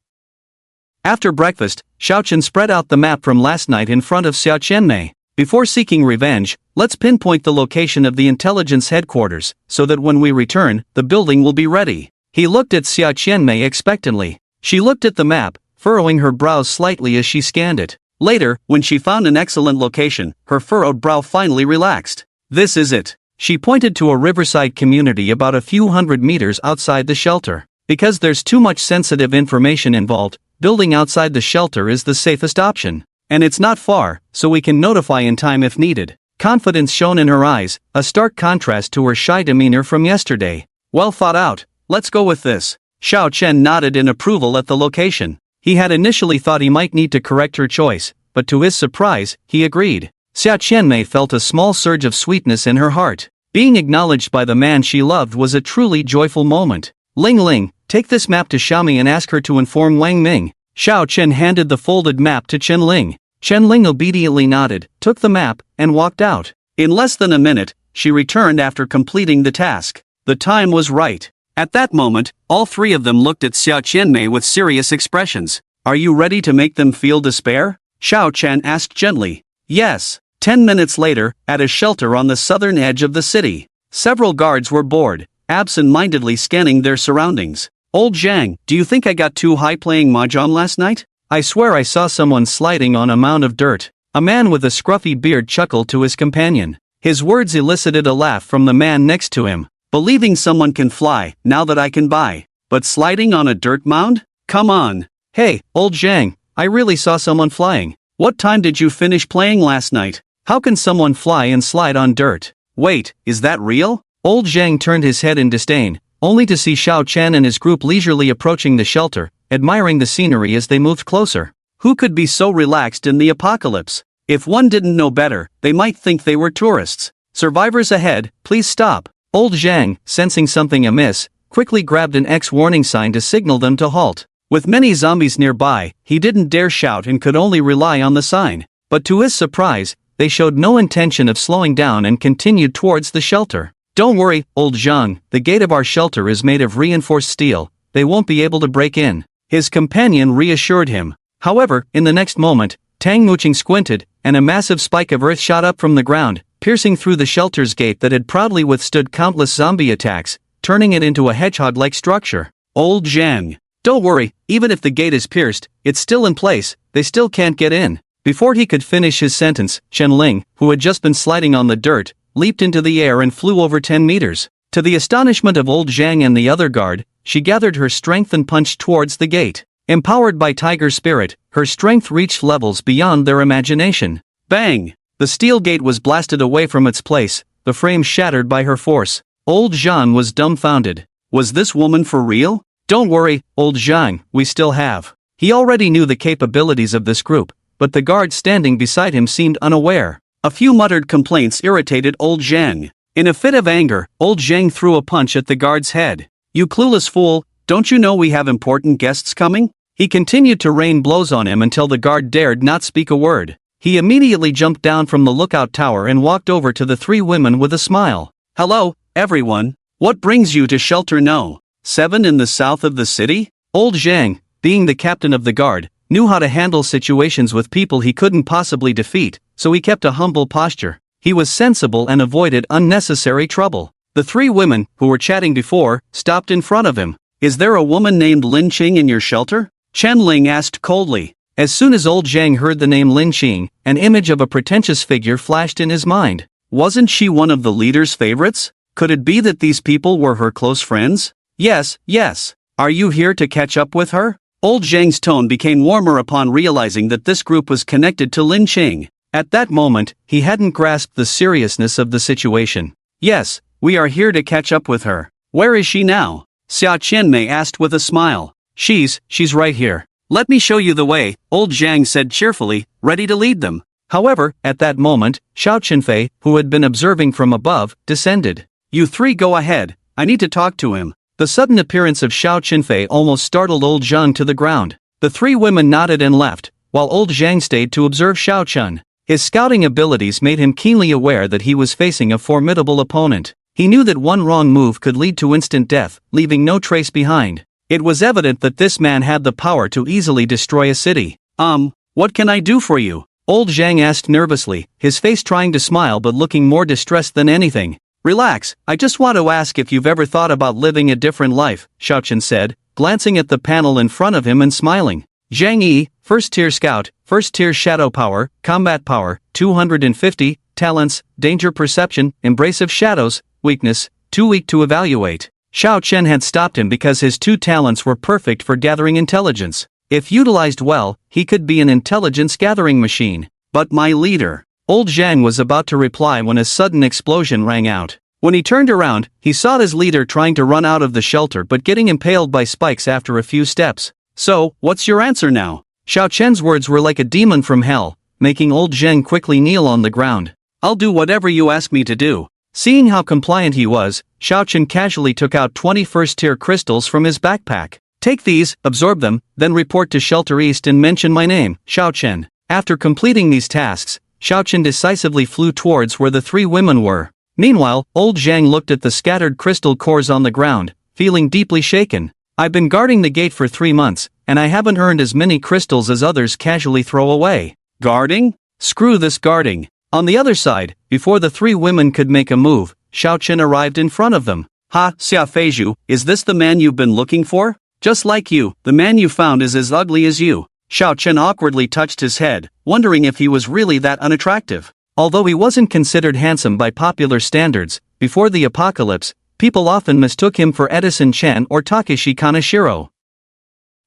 A: After breakfast, Xiao Chen spread out the map from last night in front of Xiao Qianmei. Before seeking revenge, let's pinpoint the location of the intelligence headquarters, so that when we return, the building will be ready. He looked at Xiao Qianmei expectantly. She looked at the map, furrowing her brows slightly as she scanned it. Later, when she found an excellent location, her furrowed brow finally relaxed. This is it. She pointed to a riverside community about a few hundred meters outside the shelter. Because there's too much sensitive information involved, building outside the shelter is the safest option. And it's not far, so we can notify in time if needed. Confidence shone in her eyes, a stark contrast to her shy demeanor from yesterday. Well thought out. Let's go with this. Xiao Chen nodded in approval at the location. He had initially thought he might need to correct her choice, but to his surprise, he agreed. Xiao Qianmei felt a small surge of sweetness in her heart. Being acknowledged by the man she loved was a truly joyful moment. Ling Ling, take this map to Xiaomi and ask her to inform Wang Ming. Xiao Chen handed the folded map to Chen Ling. Chen Ling obediently nodded, took the map, and walked out. In less than a minute, she returned after completing the task. The time was right. At that moment, all three of them looked at Xiao Qianmei with serious expressions. Are you ready to make them feel despair? Xiao Chen asked gently. Yes. 10 minutes later, at a shelter on the southern edge of the city, several guards were bored, absent-mindedly scanning their surroundings. Old Zhang, do you think I got too high playing mahjong last night? I swear I saw someone sliding on a mound of dirt. A man with a scruffy beard chuckled to his companion. His words elicited a laugh from the man next to him. Believing someone can fly, now that I can buy. But sliding on a dirt mound? Come on. Hey, old Zhang, I really saw someone flying. What time did you finish playing last night? How can someone fly and slide on dirt? Wait, is that real? Old Zhang turned his head in disdain, only to see Xiao Chen and his group leisurely approaching the shelter, admiring the scenery as they moved closer. Who could be so relaxed in the apocalypse? If one didn't know better, they might think they were tourists. Survivors ahead, please stop. Old Zhang, sensing something amiss, quickly grabbed an X warning sign to signal them to halt. With many zombies nearby, he didn't dare shout and could only rely on the sign. But to his surprise, they showed no intention of slowing down and continued towards the shelter. "Don't worry, old Zhang, the gate of our shelter is made of reinforced steel, they won't be able to break in," his companion reassured him. However, in the next moment, Tang Muching squinted, and a massive spike of earth shot up from the ground, piercing through the shelter's gate that had proudly withstood countless zombie attacks, turning it into a hedgehog-like structure. "Old Zhang, don't worry, even if the gate is pierced, it's still in place, they still can't get in." Before he could finish his sentence, Chen Lin, who had just been sliding on the dirt, leaped into the air and flew over 10 meters. To the astonishment of old Zhang and the other guard, she gathered her strength and punched towards the gate. Empowered by tiger spirit, her strength reached levels beyond their imagination. Bang! The steel gate was blasted away from its place, the frame shattered by her force. Old Zhang was dumbfounded. Was this woman for real? "Don't worry, old Zhang, we still have." He already knew the capabilities of this group, but the guard standing beside him seemed unaware. A few muttered complaints irritated old Zhang. In a fit of anger, old Zhang threw a punch at the guard's head. "You clueless fool, don't you know we have important guests coming?" He continued to rain blows on him until the guard dared not speak a word. He immediately jumped down from the lookout tower and walked over to the three women with a smile. "Hello, everyone. What brings you to Shelter No. 7 in the south of the city?" Old Zhang, being the captain of the guard, knew how to handle situations with people he couldn't possibly defeat, so he kept a humble posture. He was sensible and avoided unnecessary trouble. The three women, who were chatting before, stopped in front of him. "Is there a woman named Lin Qing in your shelter?" Chen Lin asked coldly. As soon as old Zhang heard the name Lin Qing, an image of a pretentious figure flashed in his mind. Wasn't she one of the leader's favorites? Could it be that these people were her close friends? Yes. Are you here to catch up with her?" Old Zhang's tone became warmer upon realizing that this group was connected to Lin Qing. At that moment, he hadn't grasped the seriousness of the situation. "Yes, we are here to catch up with her." "Where is she now?" Xia Qianmei asked with a smile. She's right here. "Let me show you the way," old Zhang said cheerfully, ready to lead them. However, at that moment, Xiao Qinfei, who had been observing from above, descended. "You three go ahead, I need to talk to him." The sudden appearance of Xiao Qinfei almost startled old Zhang to the ground. The three women nodded and left, while old Zhang stayed to observe Xiao Chun. His scouting abilities made him keenly aware that he was facing a formidable opponent. He knew that one wrong move could lead to instant death, leaving no trace behind. It was evident that this man had the power to easily destroy a city. What can I do for you?" Old Zhang asked nervously, his face trying to smile but looking more distressed than anything. "Relax, I just want to ask if you've ever thought about living a different life," Xiaochen said, glancing at the panel in front of him and smiling. Zhang Yi, First Tier Scout, First Tier Shadow Power, Combat Power, 250, Talents, Danger Perception, Embrace of Shadows, Weakness, too weak to evaluate. Xiao Chen had stopped him because his two talents were perfect for gathering intelligence. If utilized well, he could be an intelligence gathering machine. "But my leader," old Zhang was about to reply when a sudden explosion rang out. When he turned around, he saw his leader trying to run out of the shelter but getting impaled by spikes after a few steps. "So, what's your answer now?" Xiao Chen's words were like a demon from hell, making old Zhang quickly kneel on the ground. "I'll do whatever you ask me to do." Seeing how compliant he was, Xiao Chen casually took out 20 first-tier crystals from his backpack. "Take these, absorb them, then report to Shelter East and mention my name, Xiao Chen." After completing these tasks, Xiao Chen decisively flew towards where the three women were. Meanwhile, old Zhang looked at the scattered crystal cores on the ground, feeling deeply shaken. "I've been guarding the gate for 3 months, and I haven't earned as many crystals as others casually throw away." "Guarding? Screw this guarding." On the other side, before the three women could make a move, Xiao Chen arrived in front of them. "Ha, Xia Feizhu, is this the man you've been looking for? Just like you, the man you found is as ugly as you." Xiao Chen awkwardly touched his head, wondering if he was really that unattractive. Although he wasn't considered handsome by popular standards, before the apocalypse, people often mistook him for Edison Chen or Takeshi Kaneshiro.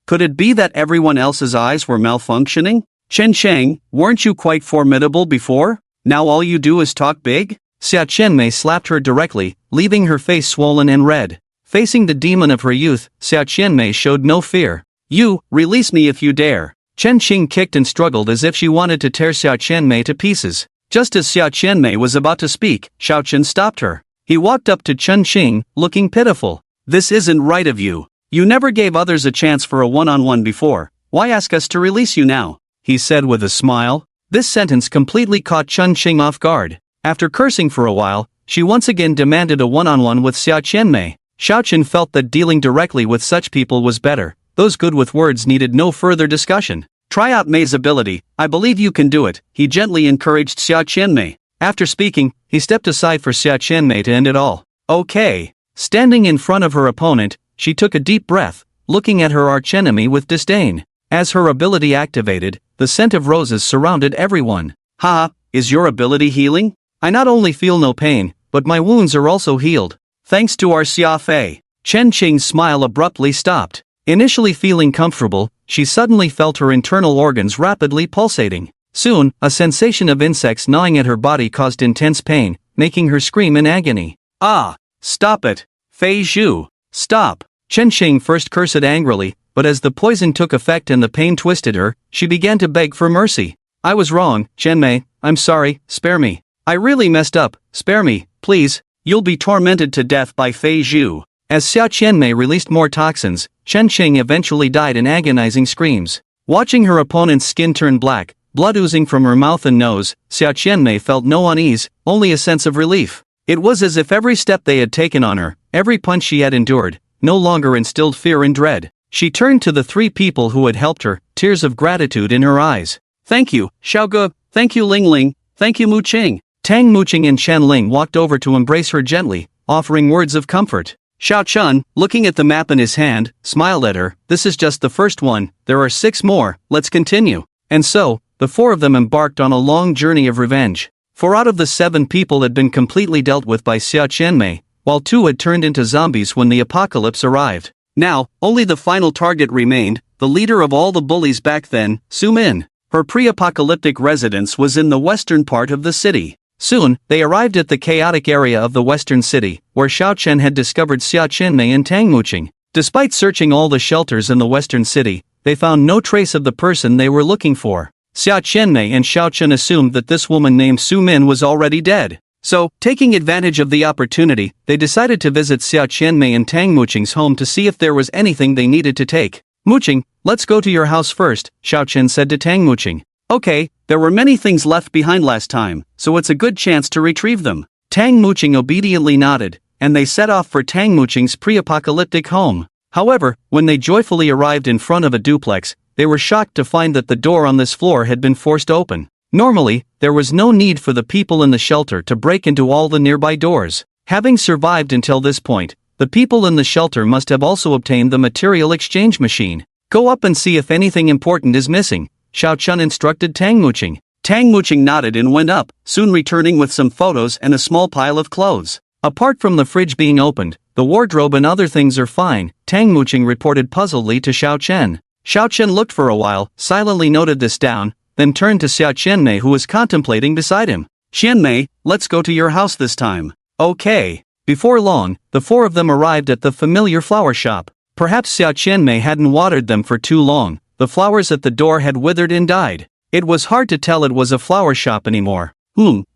A: Could it be that everyone else's eyes were malfunctioning? "Chen Cheng, weren't you quite formidable before? Now all you do is talk big?" Xia Qianmei slapped her directly, leaving her face swollen and red. Facing the demon of her youth, Xia Qianmei showed no fear. "You, release me if you dare." Chen Qing kicked and struggled as if she wanted to tear Xia Qianmei to pieces. Just as Xia Qianmei was about to speak, Xiao Chen stopped her. He walked up to Chen Qing, looking pitiful. This isn't right of you. You never gave others a chance for a one-on-one before. Why ask us to release you now? He said with a smile. This sentence completely caught Chen Qing off guard. After cursing for a while, she once again demanded a one-on-one with Xiao Qianmei. Xiao Qian felt that dealing directly with such people was better. Those good with words needed no further discussion. Try out Mei's ability, I believe you can do it, he gently encouraged Xiao Qianmei. After speaking, he stepped aside for Xiao Qianmei to end it all. Okay. Standing in front of her opponent, she took a deep breath, looking at her archenemy with disdain. As her ability activated, the scent of roses surrounded everyone. Haha, is your ability healing? I not only feel no pain, but my wounds are also healed. Thanks to our Xia Fei. Chen Qing's smile abruptly stopped. Initially feeling comfortable, she suddenly felt her internal organs rapidly pulsating. Soon, a sensation of insects gnawing at her body caused intense pain, making her scream in agony. Ah! Stop it! Fei Zhu! Stop! Chen Qing first cursed angrily, but as the poison took effect and the pain twisted her, she began to beg for mercy. I was wrong, Qianmei, I'm sorry, spare me. I really messed up, spare me, please. You'll be tormented to death by Fei Zhu. As Xiao Qianmei released more toxins, Chen Qing eventually died in agonizing screams. Watching her opponent's skin turn black, blood oozing from her mouth and nose, Xiao Qianmei felt no unease, only a sense of relief. It was as if every step they had taken on her, every punch she had endured, no longer instilled fear and dread. She turned to the three people who had helped her, tears of gratitude in her eyes. Thank you, Xiaoge, thank you Ling Ling, thank you Mu Qing. Tang Muqing and Chen Lin walked over to embrace her gently, offering words of comfort. Xiao Chun, looking at the map in his hand, smiled at her. This is just the first one, there are 6 more, let's continue. And so, the 4 of them embarked on a long journey of revenge. 4 out of the 7 people had been completely dealt with by Xiao Qianmei, while 2 had turned into zombies when the apocalypse arrived. Now, only the final target remained, the leader of all the bullies back then, Su Min. Her pre-apocalyptic residence was in the western part of the city. Soon, they arrived at the chaotic area of the western city, where Xiao Chen had discovered Xiao Qianmei and Tang Muqing. Despite searching all the shelters in the western city, they found no trace of the person they were looking for. Xiao Qianmei and Xiao Chen assumed that this woman named Su Min was already dead. So, taking advantage of the opportunity, they decided to visit Xiao Qianmei and Tang Muqing's home to see if there was anything they needed to take. Muqing, let's go to your house first, Xiao Chen said to Tang Muqing. Okay, there were many things left behind last time, so it's a good chance to retrieve them. Tang Muqing obediently nodded, and they set off for Tang Muqing's pre-apocalyptic home. However, when they joyfully arrived in front of a duplex, they were shocked to find that the door on this floor had been forced open. Normally, there was no need for the people in the shelter to break into all the nearby doors. Having survived until this point, the people in the shelter must have also obtained the material exchange machine. Go up and see if anything important is missing, Xiao Chun instructed Tang Muqing. Tang Muqing nodded and went up, soon returning with some photos and a small pile of clothes. Apart from the fridge being opened, the wardrobe and other things are fine, Tang Muqing reported puzzledly to Xiao Chen. Xiao Chen looked for a while, silently noted this down, then turned to Xiao Qianmei who was contemplating beside him. Qianmei, let's go to your house this time. Okay. Before long, the 4 of them arrived at the familiar flower shop. Perhaps Xiao Qianmei hadn't watered them for too long, the flowers at the door had withered and died. It was hard to tell it was a flower shop anymore.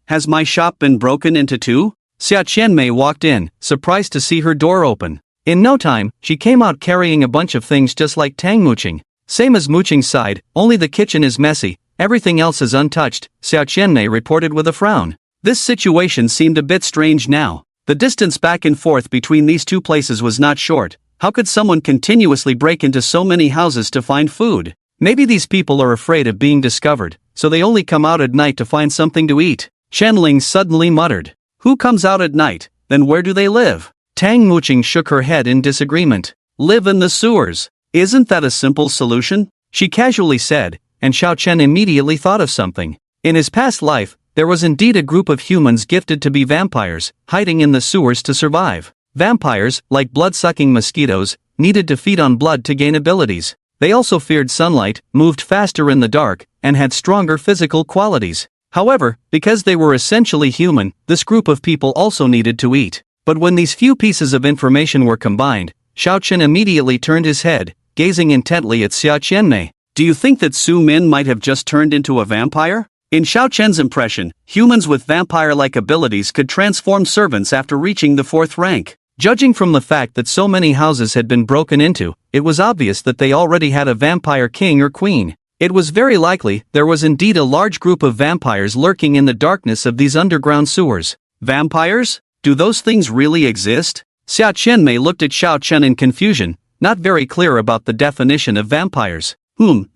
A: Has my shop been broken into 2? Xiao Qianmei walked in, surprised to see her door open. In no time, she came out carrying a bunch of things just like Tang Muqing. Same as Muqing's side, only the kitchen is messy, everything else is untouched, Xiao Qianmei reported with a frown. This situation seemed a bit strange now. The distance back and forth between these 2 places was not short. How could someone continuously break into so many houses to find food? Maybe these people are afraid of being discovered, so they only come out at night to find something to eat. Chen Lin suddenly muttered. Who comes out at night, then where do they live? Tang Muqing shook her head in disagreement. Live in the sewers. Isn't that a simple solution? She casually said, and Xiao Chen immediately thought of something. In his past life, there was indeed a group of humans gifted to be vampires, hiding in the sewers to survive. Vampires, like blood-sucking mosquitoes, needed to feed on blood to gain abilities. They also feared sunlight, moved faster in the dark, and had stronger physical qualities. However, because they were essentially human, this group of people also needed to eat. But when these few pieces of information were combined, Xiao Chen immediately turned his head, gazing intently at Xiao Qianmei. Do you think that Su Min might have just turned into a vampire? In Xiao Chen's impression, humans with vampire-like abilities could transform servants after reaching the 4th rank. Judging from the fact that so many houses had been broken into, it was obvious that they already had a vampire king or queen. It was very likely there was indeed a large group of vampires lurking in the darkness of these underground sewers. Vampires? Do those things really exist? Xiao Qianmei looked at Xiao Chen in confusion, not very clear about the definition of vampires.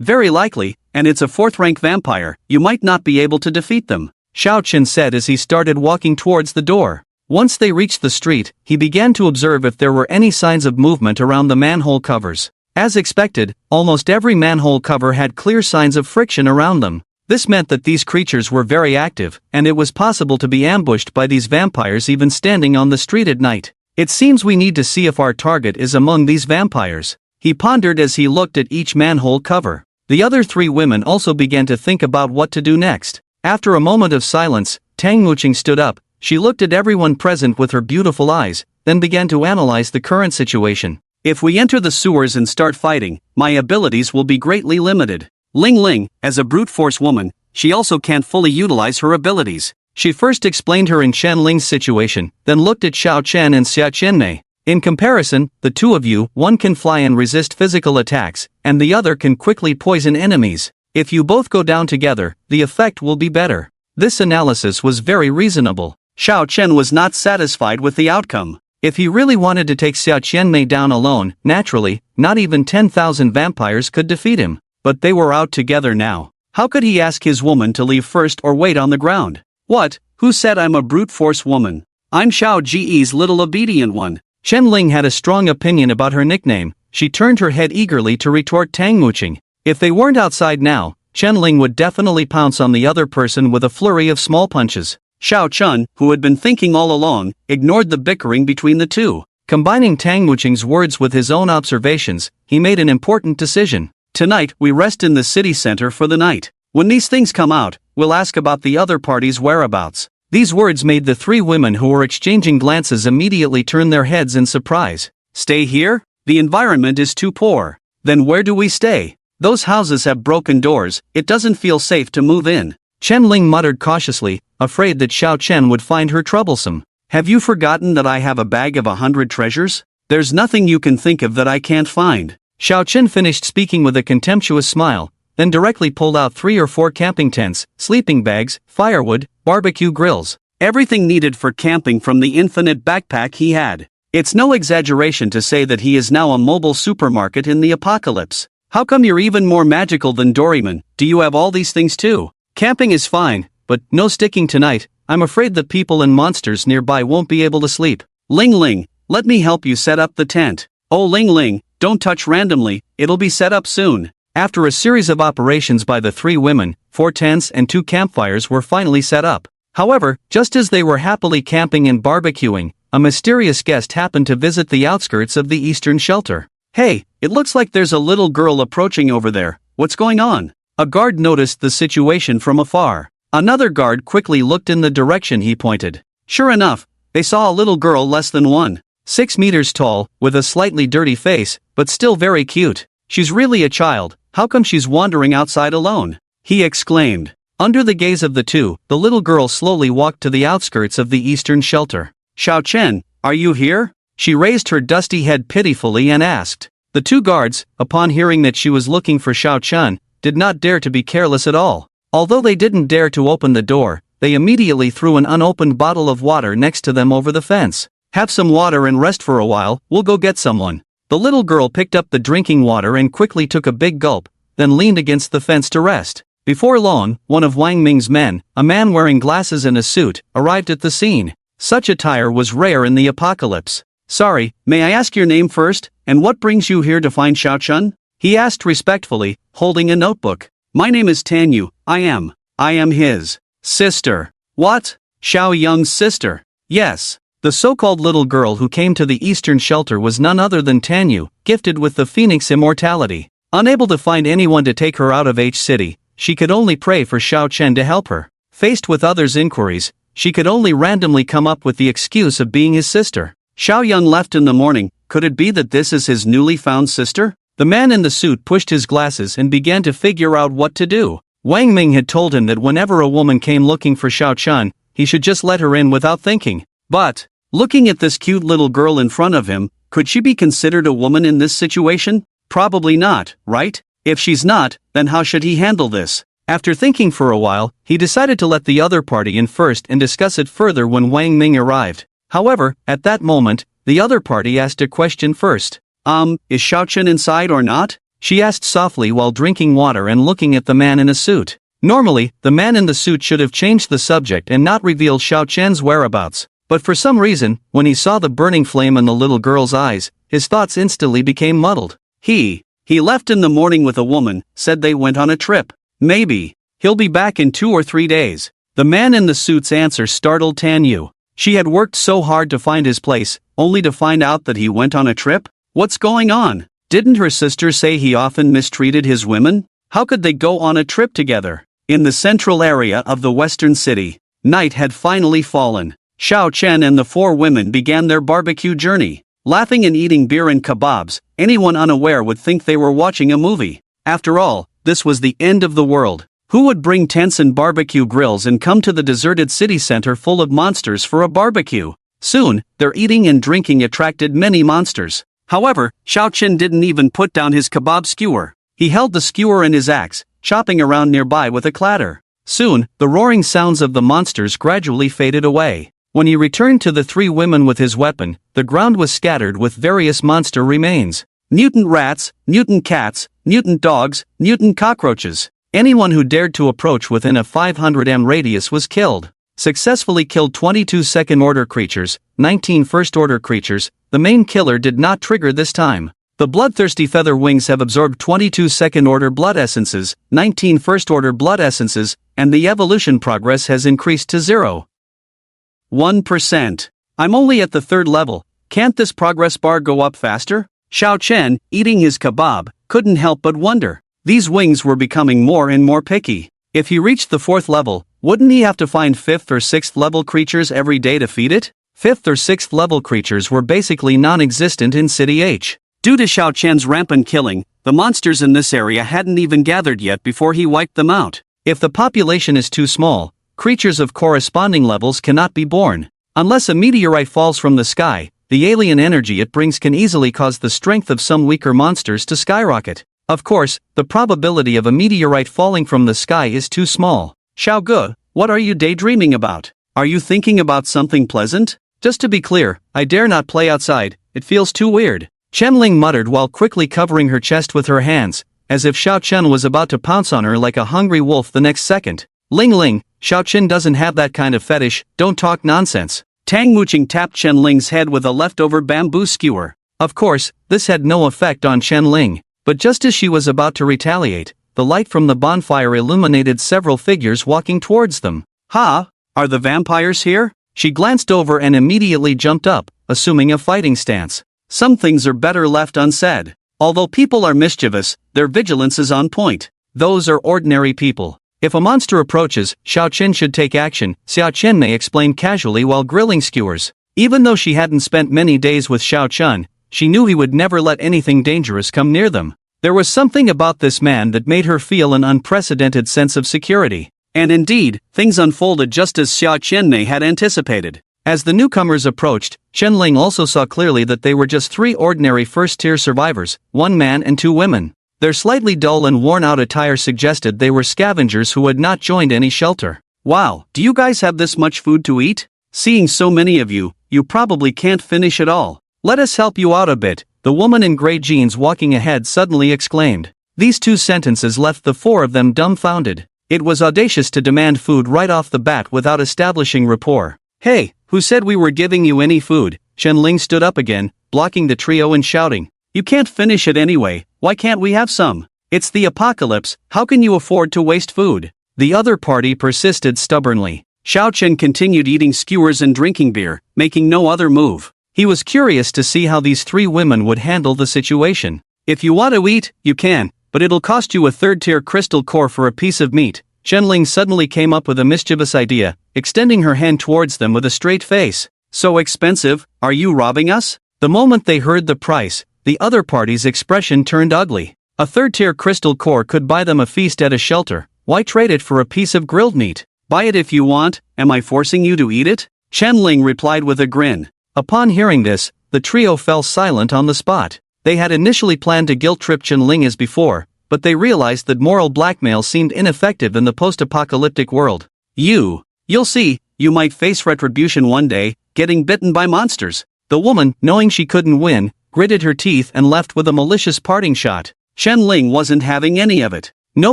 A: Very likely, and it's a fourth-rank vampire, you might not be able to defeat them, Xiao Chen said as he started walking towards the door. Once they reached the street, he began to observe if there were any signs of movement around the manhole covers. As expected, almost every manhole cover had clear signs of friction around them. This meant that these creatures were very active, and it was possible to be ambushed by these vampires even standing on the street at night. It seems we need to see if our target is among these vampires, he pondered as he looked at each manhole cover. The other three women also began to think about what to do next. After a moment of silence, Tang Muqing stood up. She looked at everyone present with her beautiful eyes, then began to analyze the current situation. If we enter the sewers and start fighting, my abilities will be greatly limited. Ling Ling, as a brute force woman, she also can't fully utilize her abilities. She first explained her and Chen Ling's situation, then looked at Xiao Chen and Xia Qianmei. In comparison, the two of you, one can fly and resist physical attacks, and the other can quickly poison enemies. If you both go down together, the effect will be better. This analysis was very reasonable. Xiao Chen was not satisfied with the outcome. If he really wanted to take Xia Qianmei down alone, naturally, not even 10,000 vampires could defeat him. But they were out together now. How could he ask his woman to leave first or wait on the ground? What? Who said I'm a brute force woman? I'm Xiao Ji's little obedient one. Chen Ling had a strong opinion about her nickname. She turned her head eagerly to retort Tang Muqing. If they weren't outside now, Chen Ling would definitely pounce on the other person with a flurry of small punches. Xiao Chen, who had been thinking all along, ignored the bickering between the two. Combining Tang Muqing's words with his own observations, he made an important decision. Tonight, we rest in the city center for the night. When these things come out, we'll ask about the other party's whereabouts. These words made the three women who were exchanging glances immediately turn their heads in surprise. Stay here? The environment is too poor. Then where do we stay? Those houses have broken doors, it doesn't feel safe to move in. Chen Ling muttered cautiously, afraid that Xiao Chen would find her troublesome. Have you forgotten that I have a bag of 100 treasures? There's nothing you can think of that I can't find. Xiao Chen finished speaking with a contemptuous smile, then directly pulled out 3 or 4 camping tents, sleeping bags, firewood, barbecue grills, everything needed for camping from the infinite backpack he had. It's no exaggeration to say that he is now a mobile supermarket in the apocalypse. How come you're even more magical than Doraemon? Do you have all these things too? Camping is fine, but no sticking tonight. I'm afraid the people and monsters nearby won't be able to sleep. Ling Ling, let me help you set up the tent. Oh Ling Ling, don't touch randomly, it'll be set up soon. After a series of operations by the 3 women, 4 tents and 2 campfires were finally set up. However, just as they were happily camping and barbecuing, a mysterious guest happened to visit the outskirts of the eastern shelter. Hey, it looks like there's a little girl approaching over there. What's going on? A guard noticed the situation from afar. Another guard quickly looked in the direction he pointed. Sure enough, they saw a little girl less than 1.6 meters tall, with a slightly dirty face, but still very cute. She's really a child. How come she's wandering outside alone? He exclaimed. Under the gaze of the two, the little girl slowly walked to the outskirts of the eastern shelter. Xiao Chen, are you here? She raised her dusty head pitifully and asked. The 2 guards, upon hearing that she was looking for Xiao Chen, did not dare to be careless at all. Although they didn't dare to open the door, they immediately threw an unopened bottle of water next to them over the fence. Have some water and rest for a while, we'll go get someone. The little girl picked up the drinking water and quickly took a big gulp, then leaned against the fence to rest. Before long, one of Wang Ming's men, a man wearing glasses and a suit, arrived at the scene. Such attire was rare in the apocalypse. Sorry, may I ask your name first, and what brings you here to find Xiao Chen? He asked respectfully, holding a notebook. My name is Tanyu, I am his sister. What? Xiao Yang's sister? Yes. The so-called little girl who came to the eastern shelter was none other than Tanyu, gifted with the phoenix immortality. Unable to find anyone to take her out of H City, she could only pray for Xiao Chen to help her. Faced with others' inquiries, she could only randomly come up with the excuse of being his sister. Xiao Yang left in the morning. Could it be that this is his newly found sister? The man in the suit pushed his glasses and began to figure out what to do. Wang Ming had told him that whenever a woman came looking for Xiao Chen, he should just let her in without thinking. But Looking at this cute little girl in front of him, could she be considered a woman in this situation? Probably not, right? If she's not, then how should he handle this? After thinking for a while, he decided to let the other party in first and discuss it further when Wang Ming arrived. However, at that moment, the other party asked a question first. Is Xiaochen inside or not? She asked softly while drinking water and looking at the man in a suit. Normally, the man in the suit should have changed the subject and not revealed Xiaochen's whereabouts. But for some reason, when he saw the burning flame in the little girl's eyes, his thoughts instantly became muddled. He left in the morning with a woman, said they went on a trip. Maybe. He'll be back in 2 or 3 days. The man in the suit's answer startled Tan Yu. She had worked so hard to find his place, only to find out that he went on a trip? What's going on? Didn't her sister say he often mistreated his women? How could they go on a trip together? In the central area of the western city, night had finally fallen. Xiao Chen and the 4 women began their barbecue journey. Laughing and eating beer and kebabs, anyone unaware would think they were watching a movie. After all, this was the end of the world. Who would bring tents and barbecue grills and come to the deserted city center full of monsters for a barbecue? Soon, their eating and drinking attracted many monsters. However, Xiao Chen didn't even put down his kebab skewer. He held the skewer in his axe, chopping around nearby with a clatter. Soon, the roaring sounds of the monsters gradually faded away. When he returned to the 3 women with his weapon, the ground was scattered with various monster remains. Mutant rats, mutant cats, mutant dogs, mutant cockroaches. Anyone who dared to approach within a 500 m radius was killed. Successfully killed 22 second-order creatures, 19 first-order creatures. The main killer did not trigger this time. The bloodthirsty feather wings have absorbed 22 second-order blood essences, 19 first-order blood essences, and the evolution progress has increased to 0.1%. I'm only at the 3rd level. Can't this progress bar go up faster? Xiao Chen, eating his kebab, couldn't help but wonder. These wings were becoming more and more picky. If he reached the 4th level, wouldn't he have to find 5th or 6th level creatures every day to feed it? 5th or 6th level creatures were basically non-existent in City H. Due to Xiao Chen's rampant killing, the monsters in this area hadn't even gathered yet before he wiped them out. If the population is too small, creatures of corresponding levels cannot be born. Unless a meteorite falls from the sky, the alien energy it brings can easily cause the strength of some weaker monsters to skyrocket. Of course, the probability of a meteorite falling from the sky is too small. Xiao Ge, what are you daydreaming about? Are you thinking about something pleasant? Just to be clear, I dare not play outside, it feels too weird. Chen Lin muttered while quickly covering her chest with her hands, as if Xiao Chen was about to pounce on her like a hungry wolf the next second. Ling, Xiao Chen doesn't have that kind of fetish, don't talk nonsense. Tang Muqing tapped Chen Ling's head with a leftover bamboo skewer. Of course, this had no effect on Chen Ling, but just as she was about to retaliate, the light from the bonfire illuminated several figures walking towards them. Ha! Are the vampires here? She glanced over and immediately jumped up, assuming a fighting stance. Some things are better left unsaid. Although people are mischievous, their vigilance is on point. Those are ordinary people. If a monster approaches, Xiao Chen should take action, Xiao Chen may explain casually while grilling skewers. Even though she hadn't spent many days with Xiao Chen, she knew he would never let anything dangerous come near them. There was something about this man that made her feel an unprecedented sense of security. And indeed, things unfolded just as Xiao Qianmei had anticipated. As the newcomers approached, Chen Ling also saw clearly that they were just 3 ordinary first-tier survivors, 1 man and 2 women. Their slightly dull and worn-out attire suggested they were scavengers who had not joined any shelter. Wow, do you guys have this much food to eat? Seeing so many of you, you probably can't finish it all. Let us help you out a bit, the woman in gray jeans walking ahead suddenly exclaimed. These 2 sentences left the 4 of them dumbfounded. It was audacious to demand food right off the bat without establishing rapport. Hey, who said we were giving you any food? Chen Ling stood up again, blocking the trio and shouting. You can't finish it anyway, why can't we have some? It's the apocalypse, how can you afford to waste food? The other party persisted stubbornly. Xiao Chen continued eating skewers and drinking beer, making no other move. He was curious to see how these 3 women would handle the situation. If you want to eat, you can, but it'll cost you a 3rd-tier crystal core for a piece of meat. Chen Ling suddenly came up with a mischievous idea, extending her hand towards them with a straight face. So expensive, are you robbing us? The moment they heard the price, the other party's expression turned ugly. A 3rd-tier crystal core could buy them a feast at a shelter, why trade it for a piece of grilled meat? Buy it if you want, am I forcing you to eat it? Chen Ling replied with a grin. Upon hearing this, the trio fell silent on the spot. They had initially planned to guilt-trip Chen Lin as before, but they realized that moral blackmail seemed ineffective in the post-apocalyptic world. You'll see, you might face retribution one day, getting bitten by monsters. The woman, knowing she couldn't win, gritted her teeth and left with a malicious parting shot. Chen Lin wasn't having any of it. No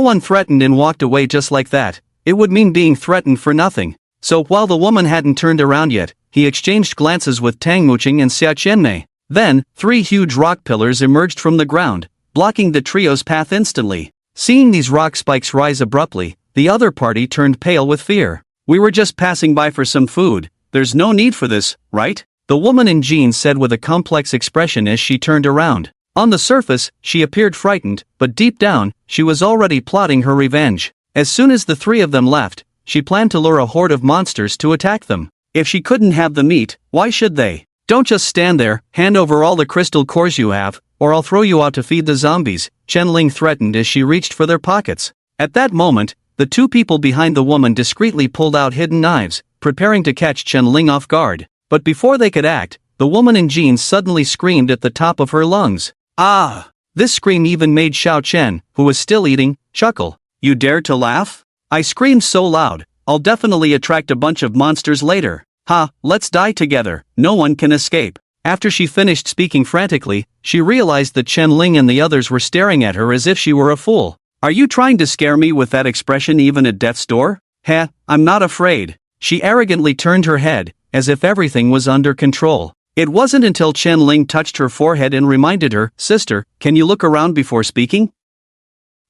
A: one threatened and walked away just like that. It would mean being threatened for nothing. So while the woman hadn't turned around yet, he exchanged glances with Tang Muqing and Xia Qianmei. Then, 3 huge rock pillars emerged from the ground, blocking the trio's path instantly. Seeing these rock spikes rise abruptly, the other party turned pale with fear. "We were just passing by for some food. There's no need for this, right?" The woman in jeans said with a complex expression as she turned around. On the surface, she appeared frightened, but deep down, she was already plotting her revenge. As soon as the 3 of them left, she planned to lure a horde of monsters to attack them. If she couldn't have the meat, why should they? "Don't just stand there, hand over all the crystal cores you have, or I'll throw you out to feed the zombies," Chen Lin threatened as she reached for their pockets. At that moment, the 2 people behind the woman discreetly pulled out hidden knives, preparing to catch Chen Lin off guard. But before they could act, the woman in jeans suddenly screamed at the top of her lungs. "Ah!" This scream even made Xiao Chen, who was still eating, chuckle. "You dare to laugh?" I screamed so loud, "I'll definitely attract a bunch of monsters later. Ha, let's die together, no one can escape." After she finished speaking frantically, she realized that Chen Lin and the others were staring at her as if she were a fool. "Are you trying to scare me with that expression even at death's door? Heh, I'm not afraid." She arrogantly turned her head, as if everything was under control. It wasn't until Chen Lin touched her forehead and reminded her, "Sister, can you look around before speaking?"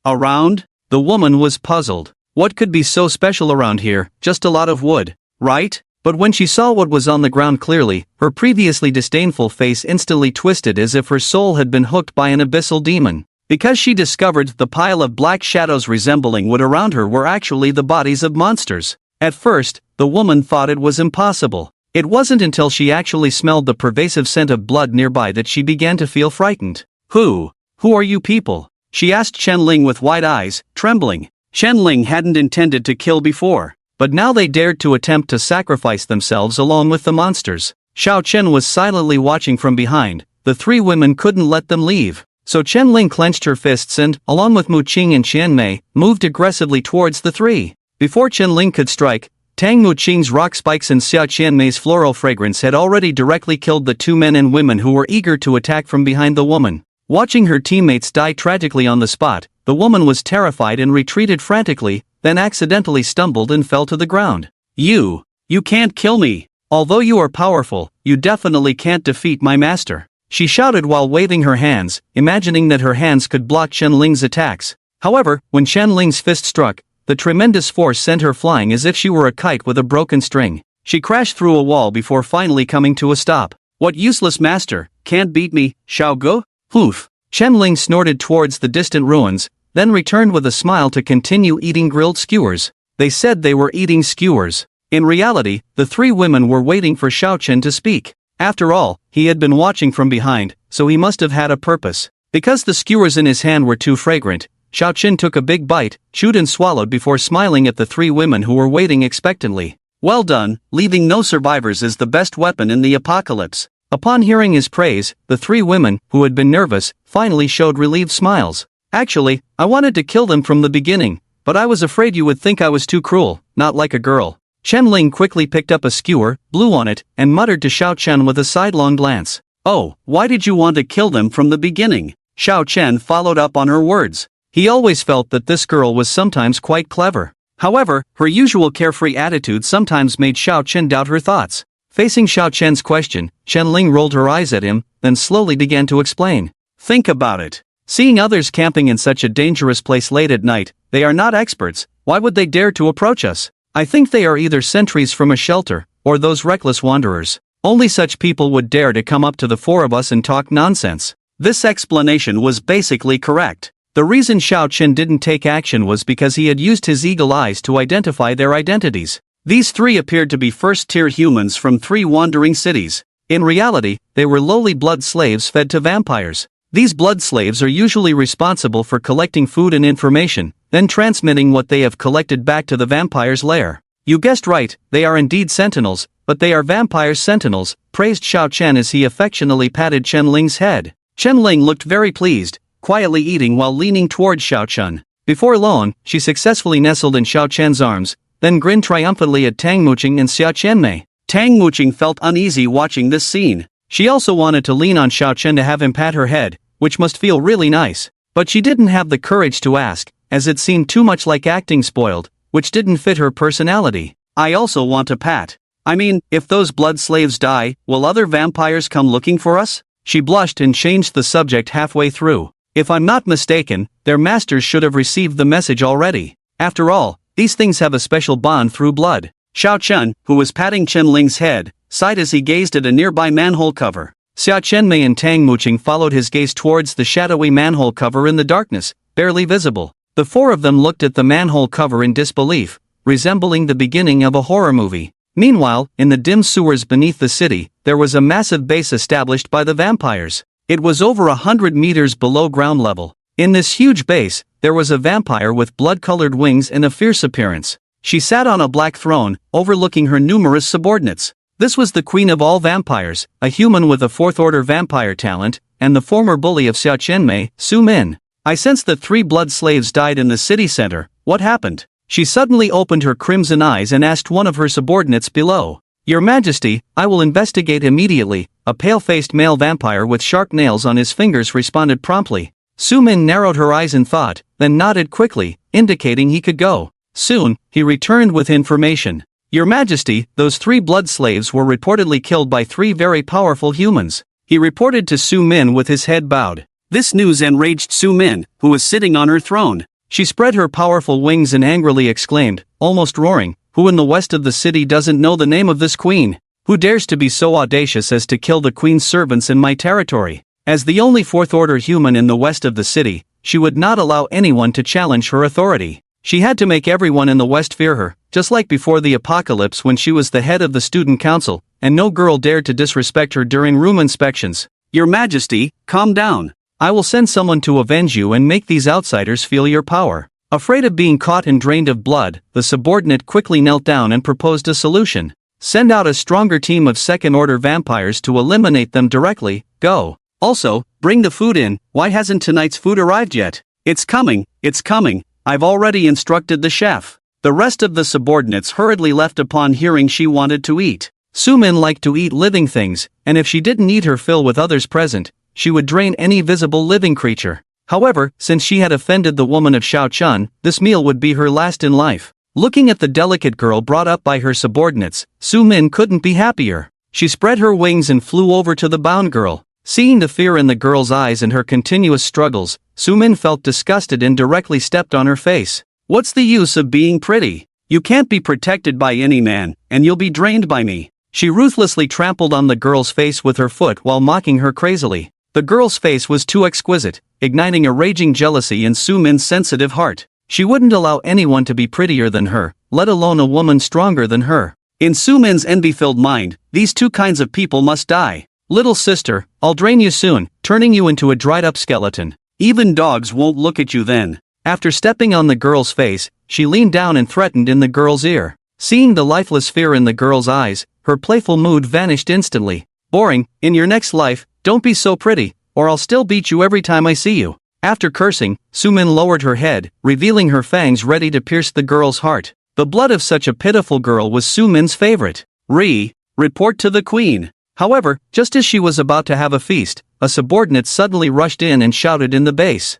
A: "Around?" The woman was puzzled. What could be so special around here? Just a lot of wood, right? But when she saw what was on the ground clearly, her previously disdainful face instantly twisted as if her soul had been hooked by an abyssal demon. Because she discovered the pile of black shadows resembling wood around her were actually the bodies of monsters. At first, the woman thought it was impossible. It wasn't until she actually smelled the pervasive scent of blood nearby that she began to feel frightened. Who are you people?" she asked Chen Lin with wide eyes, trembling. Chen Lin hadn't intended to kill before, but now they dared to attempt to sacrifice themselves along with the monsters. Xiao Chen was silently watching from behind. The 3 women couldn't let them leave. So Chen Lin clenched her fists and, along with Muqing and Qianmei, moved aggressively towards the 3. Before Chen Lin could strike, Tang Muqing's rock spikes and Xia Qianmei's floral fragrance had already directly killed the 2 men and women who were eager to attack from behind the woman. Watching her teammates die tragically on the spot, the woman was terrified and retreated frantically, then accidentally stumbled and fell to the ground. You can't kill me. Although you are powerful, you definitely can't defeat my master," she shouted while waving her hands, imagining that her hands could block Chen Ling's attacks. However, when Chen Ling's fist struck, the tremendous force sent her flying as if she were a kite with a broken string. She crashed through a wall before finally coming to a stop. "What useless master, can't beat me, Xiao Ge?" "Poof." Chen Lin snorted towards the distant ruins, then returned with a smile to continue eating grilled skewers. They said they were eating skewers. In reality, the 3 women were waiting for Xiao Chen to speak. After all, he had been watching from behind, so he must have had a purpose. Because the skewers in his hand were too fragrant, Xiao Chen took a big bite, chewed and swallowed before smiling at the 3 women who were waiting expectantly. "Well done, leaving no survivors is the best weapon in the apocalypse." Upon hearing his praise, the 3 women, who had been nervous, finally showed relieved smiles. "Actually, I wanted to kill them from the beginning, but I was afraid you would think I was too cruel, not like a girl." Chen Lin quickly picked up a skewer, blew on it, and muttered to Xiao Chen with a sidelong glance. "Oh, why did you want to kill them from the beginning?" Xiao Chen followed up on her words. He always felt that this girl was sometimes quite clever. However, her usual carefree attitude sometimes made Xiao Chen doubt her thoughts. Facing Xiao Chen's question, Chen Lin rolled her eyes at him, then slowly began to explain. "Think about it. Seeing others camping in such a dangerous place late at night, they are not experts. Why would they dare to approach us? I think they are either sentries from a shelter, or those reckless wanderers. Only such people would dare to come up to the 4 of us and talk nonsense." This explanation was basically correct. The reason Xiao Chen didn't take action was because he had used his eagle eyes to identify their identities. These 3 appeared to be first-tier humans from 3 wandering cities. In reality, they were lowly blood slaves fed to vampires. These blood slaves are usually responsible for collecting food and information, then transmitting what they have collected back to the vampire's lair. You guessed right, they are indeed sentinels, but they are vampire sentinels, praised Xiao Chen as he affectionately patted Chen Ling's head. Chen Ling looked very pleased, quietly eating while leaning towards Xiao Chen. Before long, she successfully nestled in Xiao Chen's arms, then grinned triumphantly at Tang Muqing and Xiao Qianmei. Tang Muqing felt uneasy watching this scene. She also wanted to lean on Xiao Chen to have him pat her head, which must feel really nice. But she didn't have the courage to ask, as it seemed too much like acting spoiled, which didn't fit her personality. I also want a pat. I mean, if those blood slaves die, will other vampires come looking for us? She blushed and changed the subject halfway through. If I'm not mistaken, their masters should have received the message already. After all, these things have a special bond through blood. Xiao Chen, who was patting Chen Ling's head, sighed as he gazed at a nearby manhole cover. Xiao Qianmei and Tang Muqing followed his gaze towards the shadowy manhole cover in the darkness, barely visible. The four of them looked at the manhole cover in disbelief, resembling the beginning of a horror movie. Meanwhile, in the dim sewers beneath the city, there was a massive base established by the vampires. It was over 100 meters below ground level. In this huge base, there was a vampire with blood-colored wings and a fierce appearance. She sat on a black throne, overlooking her numerous subordinates. This was the queen of all vampires, a human with a fourth-order vampire talent, and the former bully of Xiao Qianmei, Su Min. I sense that 3 blood slaves died in the city center. What happened? She suddenly opened her crimson eyes and asked one of her subordinates below. Your Majesty, I will investigate immediately, a pale-faced male vampire with sharp nails on his fingers responded promptly. Su Min narrowed her eyes in thought, then nodded quickly, indicating he could go. Soon, he returned with information. Your Majesty, those 3 blood slaves were reportedly killed by 3 very powerful humans. He reported to Su Min with his head bowed. This news enraged Su Min, who was sitting on her throne. She spread her powerful wings and angrily exclaimed, almost roaring, who in the west of the city doesn't know the name of this queen? Who dares to be so audacious as to kill the queen's servants in my territory? As the only fourth-order human in the west of the city, she would not allow anyone to challenge her authority. She had to make everyone in the west fear her, just like before the apocalypse when she was the head of the student council, and no girl dared to disrespect her during room inspections. Your Majesty, calm down. I will send someone to avenge you and make these outsiders feel your power. Afraid of being caught and drained of blood, the subordinate quickly knelt down and proposed a solution. Send out a stronger team of second-order vampires to eliminate them directly. Go. Also, bring the food in. Why hasn't tonight's food arrived yet? It's coming. I've already instructed the chef. The rest of the subordinates hurriedly left upon hearing she wanted to eat. Su Min liked to eat living things, and if she didn't eat her fill with others present, she would drain any visible living creature. However, since she had offended the woman of Xiao Chen, this meal would be her last in life. Looking at the delicate girl brought up by her subordinates, Su Min couldn't be happier. She spread her wings and flew over to the bound girl. Seeing the fear in the girl's eyes and her continuous struggles, Su Min felt disgusted and directly stepped on her face. What's the use of being pretty? You can't be protected by any man, and you'll be drained by me. She ruthlessly trampled on the girl's face with her foot while mocking her crazily. The girl's face was too exquisite, igniting a raging jealousy in Su Min's sensitive heart. She wouldn't allow anyone to be prettier than her, let alone a woman stronger than her. In Su Min's envy-filled mind, these 2 kinds of people must die. Little sister, I'll drain you soon, turning you into a dried-up skeleton. Even dogs won't look at you then. After stepping on the girl's face, she leaned down and threatened in the girl's ear. Seeing the lifeless fear in the girl's eyes, her playful mood vanished instantly. Boring, in your next life, don't be so pretty, or I'll still beat you every time I see you. After cursing, Su Min lowered her head, revealing her fangs ready to pierce the girl's heart. The blood of such a pitiful girl was Su Min's favorite. Report to the queen. However, just as she was about to have a feast, a subordinate suddenly rushed in and shouted in the base.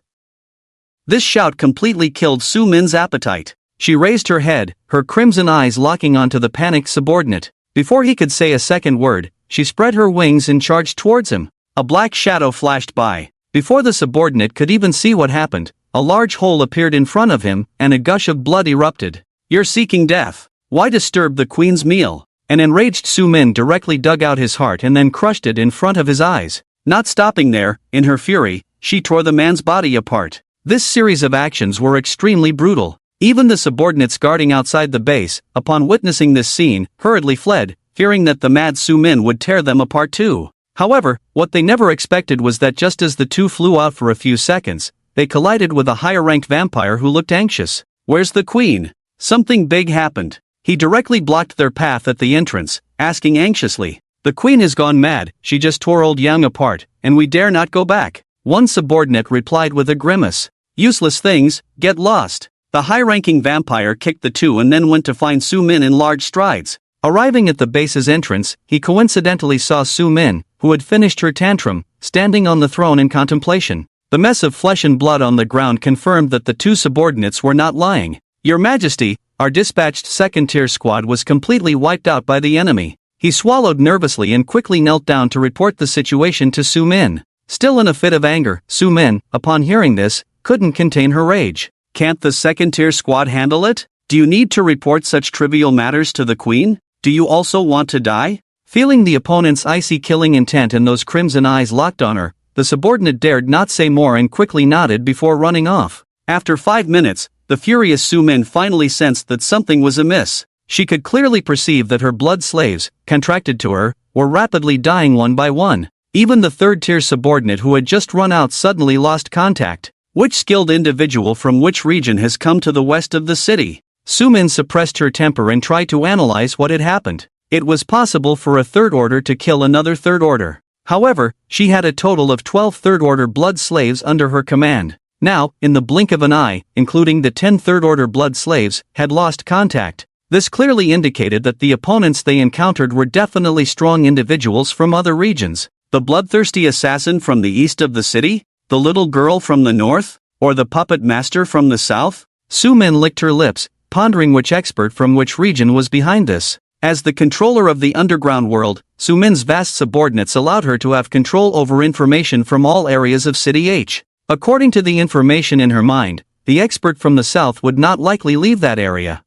A: This shout completely killed Su Min's appetite. She raised her head, her crimson eyes locking onto the panicked subordinate. Before he could say a second word, she spread her wings and charged towards him. A black shadow flashed by. Before the subordinate could even see what happened, a large hole appeared in front of him, and a gush of blood erupted. You're seeking death. Why disturb the queen's meal? An enraged Su Min directly dug out his heart and then crushed it in front of his eyes. Not stopping there, in her fury, she tore the man's body apart. This series of actions were extremely brutal. Even the subordinates guarding outside the base, upon witnessing this scene, hurriedly fled, fearing that the mad Su Min would tear them apart too. However, what they never expected was that just as the 2 flew out for a few seconds, they collided with a higher-ranked vampire who looked anxious. Where's the queen? Something big happened. He directly blocked their path at the entrance, asking anxiously, The queen has gone mad, she just tore old Yang apart, and we dare not go back. One subordinate replied with a grimace. Useless things, get lost. The high-ranking vampire kicked the two and then went to find Su Min in large strides. Arriving at the base's entrance, he coincidentally saw Su Min, who had finished her tantrum, standing on the throne in contemplation. The mess of flesh and blood on the ground confirmed that the two subordinates were not lying. Your Majesty, our dispatched second-tier squad was completely wiped out by the enemy. He swallowed nervously and quickly knelt down to report the situation to Su Min. Still in a fit of anger, Su Min, upon hearing this, couldn't contain her rage. Can't the second-tier squad handle it? Do you need to report such trivial matters to the queen? Do you also want to die? Feeling the opponent's icy killing intent and those crimson eyes locked on her, the subordinate dared not say more and quickly nodded before running off. After 5 minutes, the furious Su Min finally sensed that something was amiss. She could clearly perceive that her blood slaves, contracted to her, were rapidly dying one by one. Even the third-tier subordinate who had just run out suddenly lost contact. Which skilled individual from which region has come to the west of the city? Su Min suppressed her temper and tried to analyze what had happened. It was possible for a third order to kill another third order. However, she had a total of 12 third-order blood slaves under her command. Now, in the blink of an eye, including the 10 third-order blood slaves, had lost contact. This clearly indicated that the opponents they encountered were definitely strong individuals from other regions. The bloodthirsty assassin from the east of the city? The little girl from the north? Or the puppet master from the south? Su Min licked her lips, pondering which expert from which region was behind this. As the controller of the underground world, Su Min's vast subordinates allowed her to have control over information from all areas of City H. According to the information in her mind, the expert from the south would not likely leave that area.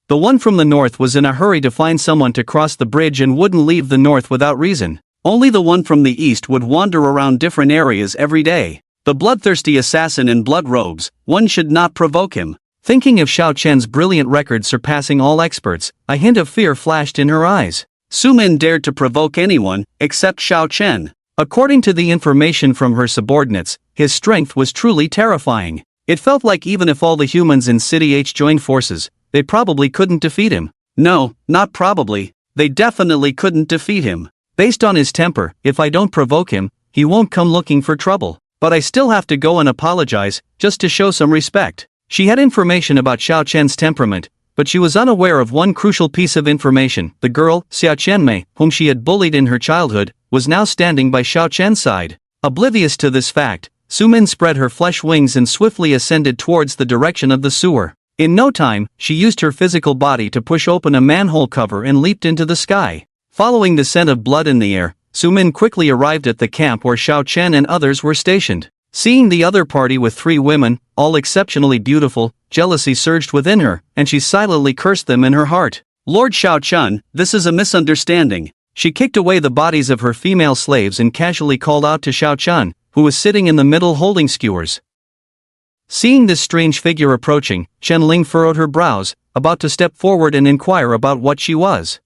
A: The one from the north was in a hurry to find someone to cross the bridge and wouldn't leave the north without reason. Only the one from the east would wander around different areas every day. The bloodthirsty assassin in blood robes, one should not provoke him. Thinking of Xiao Chen's brilliant record surpassing all experts, a hint of fear flashed in her eyes. Su Min dared to provoke anyone, except Xiao Chen. According to the information from her subordinates, his strength was truly terrifying. It felt like even if all the humans in City H joined forces, they probably couldn't defeat him. No, not probably. They definitely couldn't defeat him. Based on his temper, if I don't provoke him, he won't come looking for trouble. But I still have to go and apologize, just to show some respect. She had information about Xiao Chen's temperament, but she was unaware of one crucial piece of information. The girl, Xia Qianmei, whom she had bullied in her childhood, was now standing by Xiao Chen's side. Oblivious to this fact, Su Min spread her flesh wings and swiftly ascended towards the direction of the sewer. In no time, she used her physical body to push open a manhole cover and leaped into the sky. Following the scent of blood in the air, Su Min quickly arrived at the camp where Xiao Chen and others were stationed. Seeing the other party with 3 women, all exceptionally beautiful, jealousy surged within her, and she silently cursed them in her heart. Lord Xiao Chen, this is a misunderstanding. She kicked away the bodies of her female slaves and casually called out to Xiao Chen, who was sitting in the middle holding skewers. Seeing this strange figure approaching, Chen Lin furrowed her brows, about to step forward and inquire about what she was.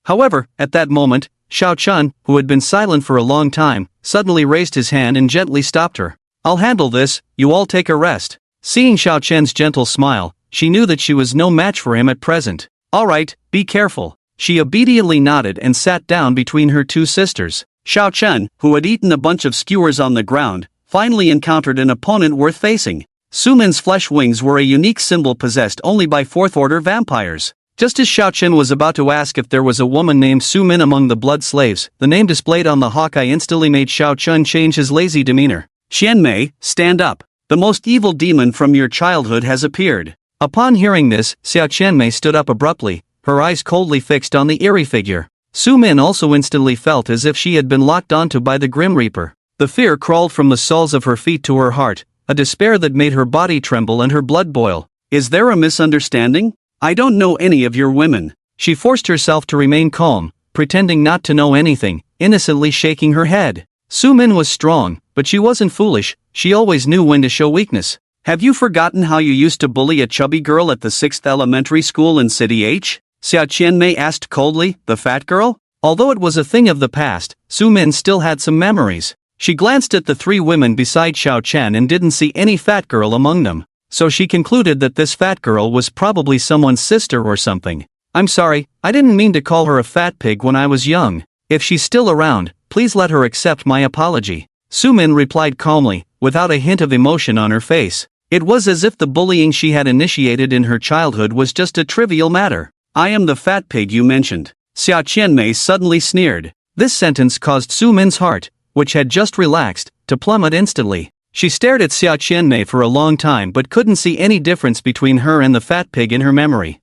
A: However, at that moment, Xiao Chen, who had been silent for a long time, suddenly raised his hand and gently stopped her. I'll handle this, you all take a rest. Seeing Xiao Chen's gentle smile, she knew that she was no match for him at present. Alright, be careful. She obediently nodded and sat down between her 2 sisters. Xiao Chen, who had eaten a bunch of skewers on the ground, finally encountered an opponent worth facing. Su Min's flesh wings were a unique symbol possessed only by 4th-order vampires. Just as Xiao Chen was about to ask if there was a woman named Su Min among the blood slaves, the name displayed on the Hawkeye instantly made Xiao Chen change his lazy demeanor. Qianmei, stand up. The most evil demon from your childhood has appeared. Upon hearing this, Xia Qianmei stood up abruptly, her eyes coldly fixed on the eerie figure. Su Min also instantly felt as if she had been locked onto by the Grim Reaper. The fear crawled from the soles of her feet to her heart, a despair that made her body tremble and her blood boil. Is there a misunderstanding? I don't know any of your women. She forced herself to remain calm, pretending not to know anything, innocently shaking her head. Su Min was strong, but she wasn't foolish, she always knew when to show weakness. Have you forgotten how you used to bully a chubby girl at the 6th elementary school in City H? Xia Qianmei asked coldly, the fat girl? Although it was a thing of the past, Su Min still had some memories. She glanced at the 3 women beside Xiao Chen and didn't see any fat girl among them. So she concluded that this fat girl was probably someone's sister or something. I'm sorry, I didn't mean to call her a fat pig when I was young. If she's still around, please let her accept my apology. Sumin replied calmly, without a hint of emotion on her face. It was as if the bullying she had initiated in her childhood was just a trivial matter. I am the fat pig you mentioned. Xia Qianmei suddenly sneered. This sentence caused Sumin's heart, which had just relaxed, to plummet instantly. She stared at Xia Qianmei for a long time but couldn't see any difference between her and the fat pig in her memory.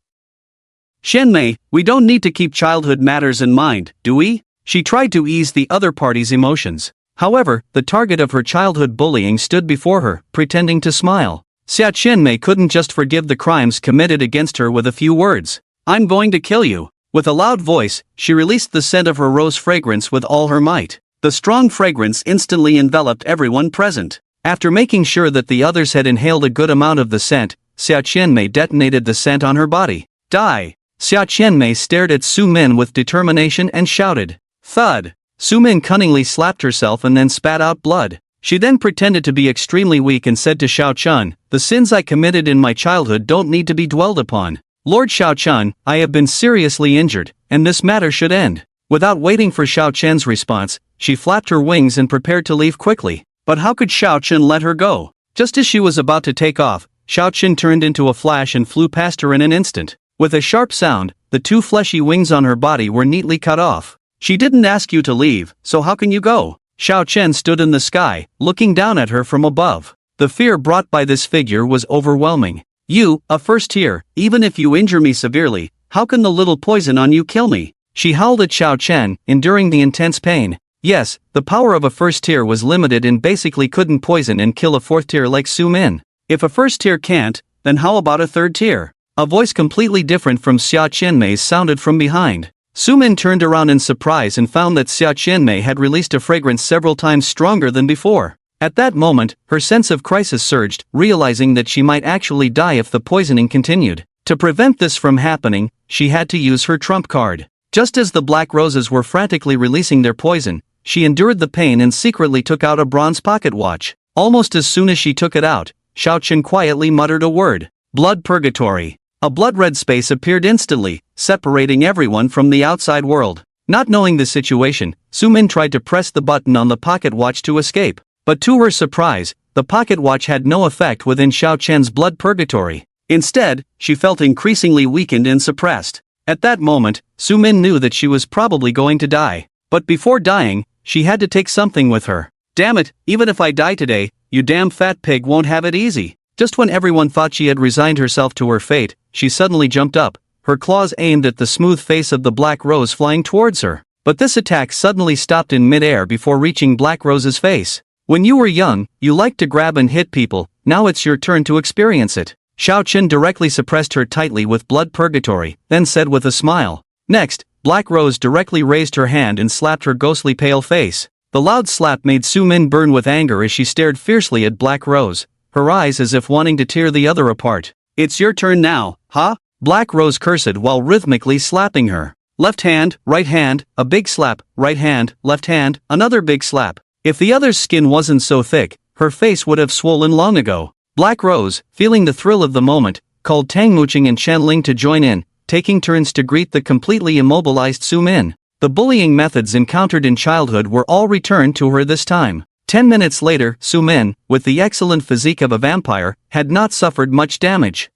A: Qianmei, we don't need to keep childhood matters in mind, do we? She tried to ease the other party's emotions. However, the target of her childhood bullying stood before her, pretending to smile. Xia Qianmei couldn't just forgive the crimes committed against her with a few words. I'm going to kill you. With a loud voice, she released the scent of her rose fragrance with all her might. The strong fragrance instantly enveloped everyone present. After making sure that the others had inhaled a good amount of the scent, Xia Qianmei detonated the scent on her body. Die! Xia Qianmei stared at Su Min with determination and shouted. Thud! Su Min cunningly slapped herself and then spat out blood. She then pretended to be extremely weak and said to Xiao Chun, the sins I committed in my childhood don't need to be dwelled upon. Lord Xiao Chun, I have been seriously injured, and this matter should end. Without waiting for Xiao Chen's response, she flapped her wings and prepared to leave quickly. But how could Xiao Chen let her go? Just as she was about to take off, Xiao Chen turned into a flash and flew past her in an instant. With a sharp sound, the two fleshy wings on her body were neatly cut off. She didn't ask you to leave, so how can you go? Xiao Chen stood in the sky, looking down at her from above. The fear brought by this figure was overwhelming. You, a first tier, even if you injure me severely, how can the little poison on you kill me? She howled at Xiao Chen, enduring the intense pain. Yes, the power of a first tier was limited and basically couldn't poison and kill a fourth tier like Su Min. If a first tier can't, then how about a third tier? A voice completely different from Xia Qianmei's sounded from behind. Su Min turned around in surprise and found that Xia Qianmei had released a fragrance several times stronger than before. At that moment, her sense of crisis surged, realizing that she might actually die if the poisoning continued. To prevent this from happening, she had to use her trump card. Just as the black roses were frantically releasing their poison, she endured the pain and secretly took out a bronze pocket watch. Almost as soon as she took it out, Xiao Chen quietly muttered a word. Blood purgatory. A blood-red space appeared instantly, separating everyone from the outside world. Not knowing the situation, Su Min tried to press the button on the pocket watch to escape. But to her surprise, the pocket watch had no effect within Xiao Chen's blood purgatory. Instead, she felt increasingly weakened and suppressed. At that moment, Su Min knew that she was probably going to die. But before dying, she had to take something with her. Damn it, even if I die today, you damn fat pig won't have it easy. Just when everyone thought she had resigned herself to her fate, she suddenly jumped up, her claws aimed at the smooth face of the Black Rose flying towards her. But this attack suddenly stopped in mid-air before reaching Black Rose's face. When you were young, you liked to grab and hit people, now it's your turn to experience it. Xiao Chen directly suppressed her tightly with blood purgatory, then said with a smile. Next, Black Rose directly raised her hand and slapped her ghostly pale face. The loud slap made Su Min burn with anger as she stared fiercely at Black Rose, her eyes as if wanting to tear the other apart. It's your turn now, huh? Black Rose cursed while rhythmically slapping her. Left hand, right hand, a big slap, right hand, left hand, another big slap. If the other's skin wasn't so thick, her face would have swollen long ago. Black Rose, feeling the thrill of the moment, called Tang Muqing and Chen Lin to join in, taking turns to greet the completely immobilized Su Min. The bullying methods encountered in childhood were all returned to her this time. 10 minutes later, Su Min, with the excellent physique of a vampire, had not suffered much damage.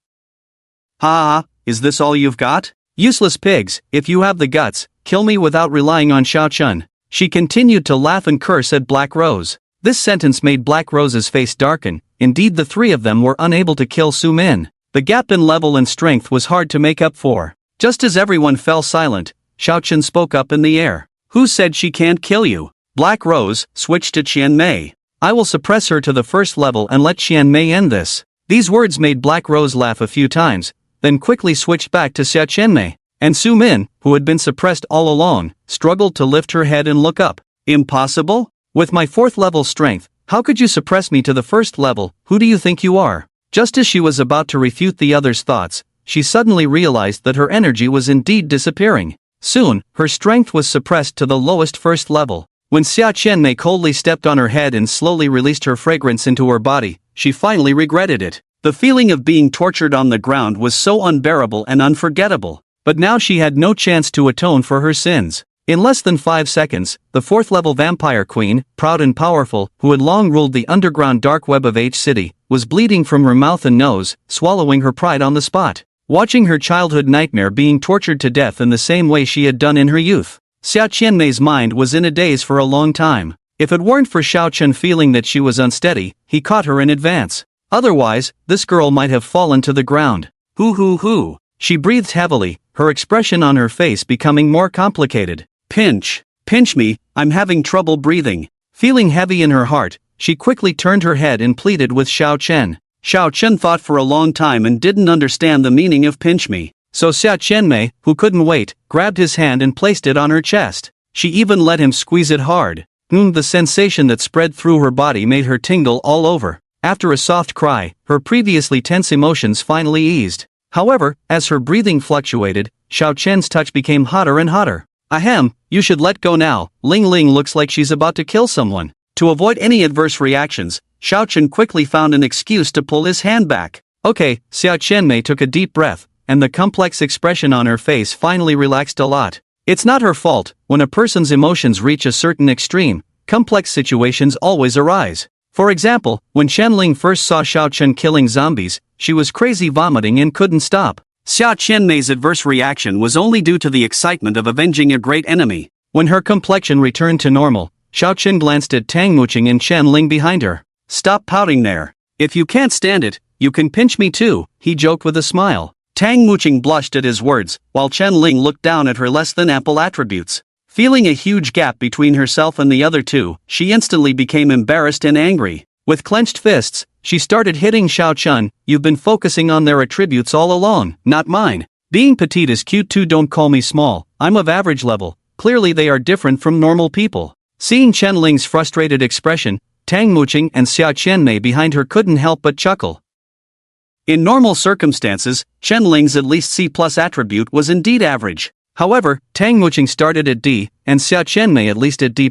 A: Ha ha, is this all you've got? Useless pigs, if you have the guts, kill me without relying on Xiao Chun. She continued to laugh and curse at Black Rose. This sentence made Black Rose's face darken. Indeed, the three of them were unable to kill Su Min. The gap in level and strength was hard to make up for. Just as everyone fell silent, Xiao Chun spoke up in the air. Who said she can't kill you? Black Rose switched to Qianmei. I will suppress her to the first level and let Qianmei end this. These words made Black Rose laugh a few times, then quickly switched back to Xia Qianmei. And Su Min, who had been suppressed all along, struggled to lift her head and look up. Impossible? With my fourth level strength, how could you suppress me to the first level? Who do you think you are? Just as she was about to refute the other's thoughts, she suddenly realized that her energy was indeed disappearing. Soon, her strength was suppressed to the lowest first level. When Xia Qianmei coldly stepped on her head and slowly released her fragrance into her body, she finally regretted it. The feeling of being tortured on the ground was so unbearable and unforgettable. but now she had no chance to atone for her sins. In less than 5 seconds, the 4th-level vampire queen, proud and powerful, who had long ruled the underground dark web of H City, was bleeding from her mouth and nose, swallowing her pride on the spot. Watching her childhood nightmare being tortured to death in the same way she had done in her youth. Xiao Qianmei's mind was in a daze for a long time. If it weren't for Xiao Chen feeling that she was unsteady, he caught her in advance. Otherwise, this girl might have fallen to the ground. Hoo. She breathed heavily, her expression on her face becoming more complicated. Pinch me, I'm having trouble breathing. Feeling heavy in her heart, she quickly turned her head and pleaded with Xiao Chen. Xiao Chen thought for a long time and didn't understand the meaning of pinch me. So Xiao Qianmei, who couldn't wait, grabbed his hand and placed it on her chest. She even let him squeeze it hard. The sensation that spread through her body made her tingle all over. After a soft cry, her previously tense emotions finally eased. However, as her breathing fluctuated, Xiao Chen's touch became hotter and hotter. Ahem, you should let go now, Ling Ling looks like she's about to kill someone. To avoid any adverse reactions, Xiao Chen quickly found an excuse to pull his hand back. Okay, Xiao Qianmei took a deep breath, and the complex expression on her face finally relaxed a lot. It's not her fault, when a person's emotions reach a certain extreme, complex situations always arise. For example, when Chen Lin first saw Xiao Chen killing zombies, she was crazy vomiting and couldn't stop. Xiao Qianmei's adverse reaction was only due to the excitement of avenging a great enemy. When her complexion returned to normal, Xiao Chen glanced at Tang Muqing and Chen Lin behind her. Stop pouting there. If you can't stand it, you can pinch me too, he joked with a smile. Tang Muqing blushed at his words, while Chen Lin looked down at her less than ample attributes. Feeling a huge gap between herself and the other two, she instantly became embarrassed and angry. With clenched fists, she started hitting Xiao Chen. You've been focusing on their attributes all along, not mine. Being petite is cute too, don't call me small, I'm of average level. Clearly they are different from normal people. Seeing Chen Ling's frustrated expression, Tang Muqing and Xiao Qianmei behind her couldn't help but chuckle. In normal circumstances, Chen Ling's at least C+ attribute was indeed average. However, Tang Muqing started at D, and Xiao Qianmei at least at D+,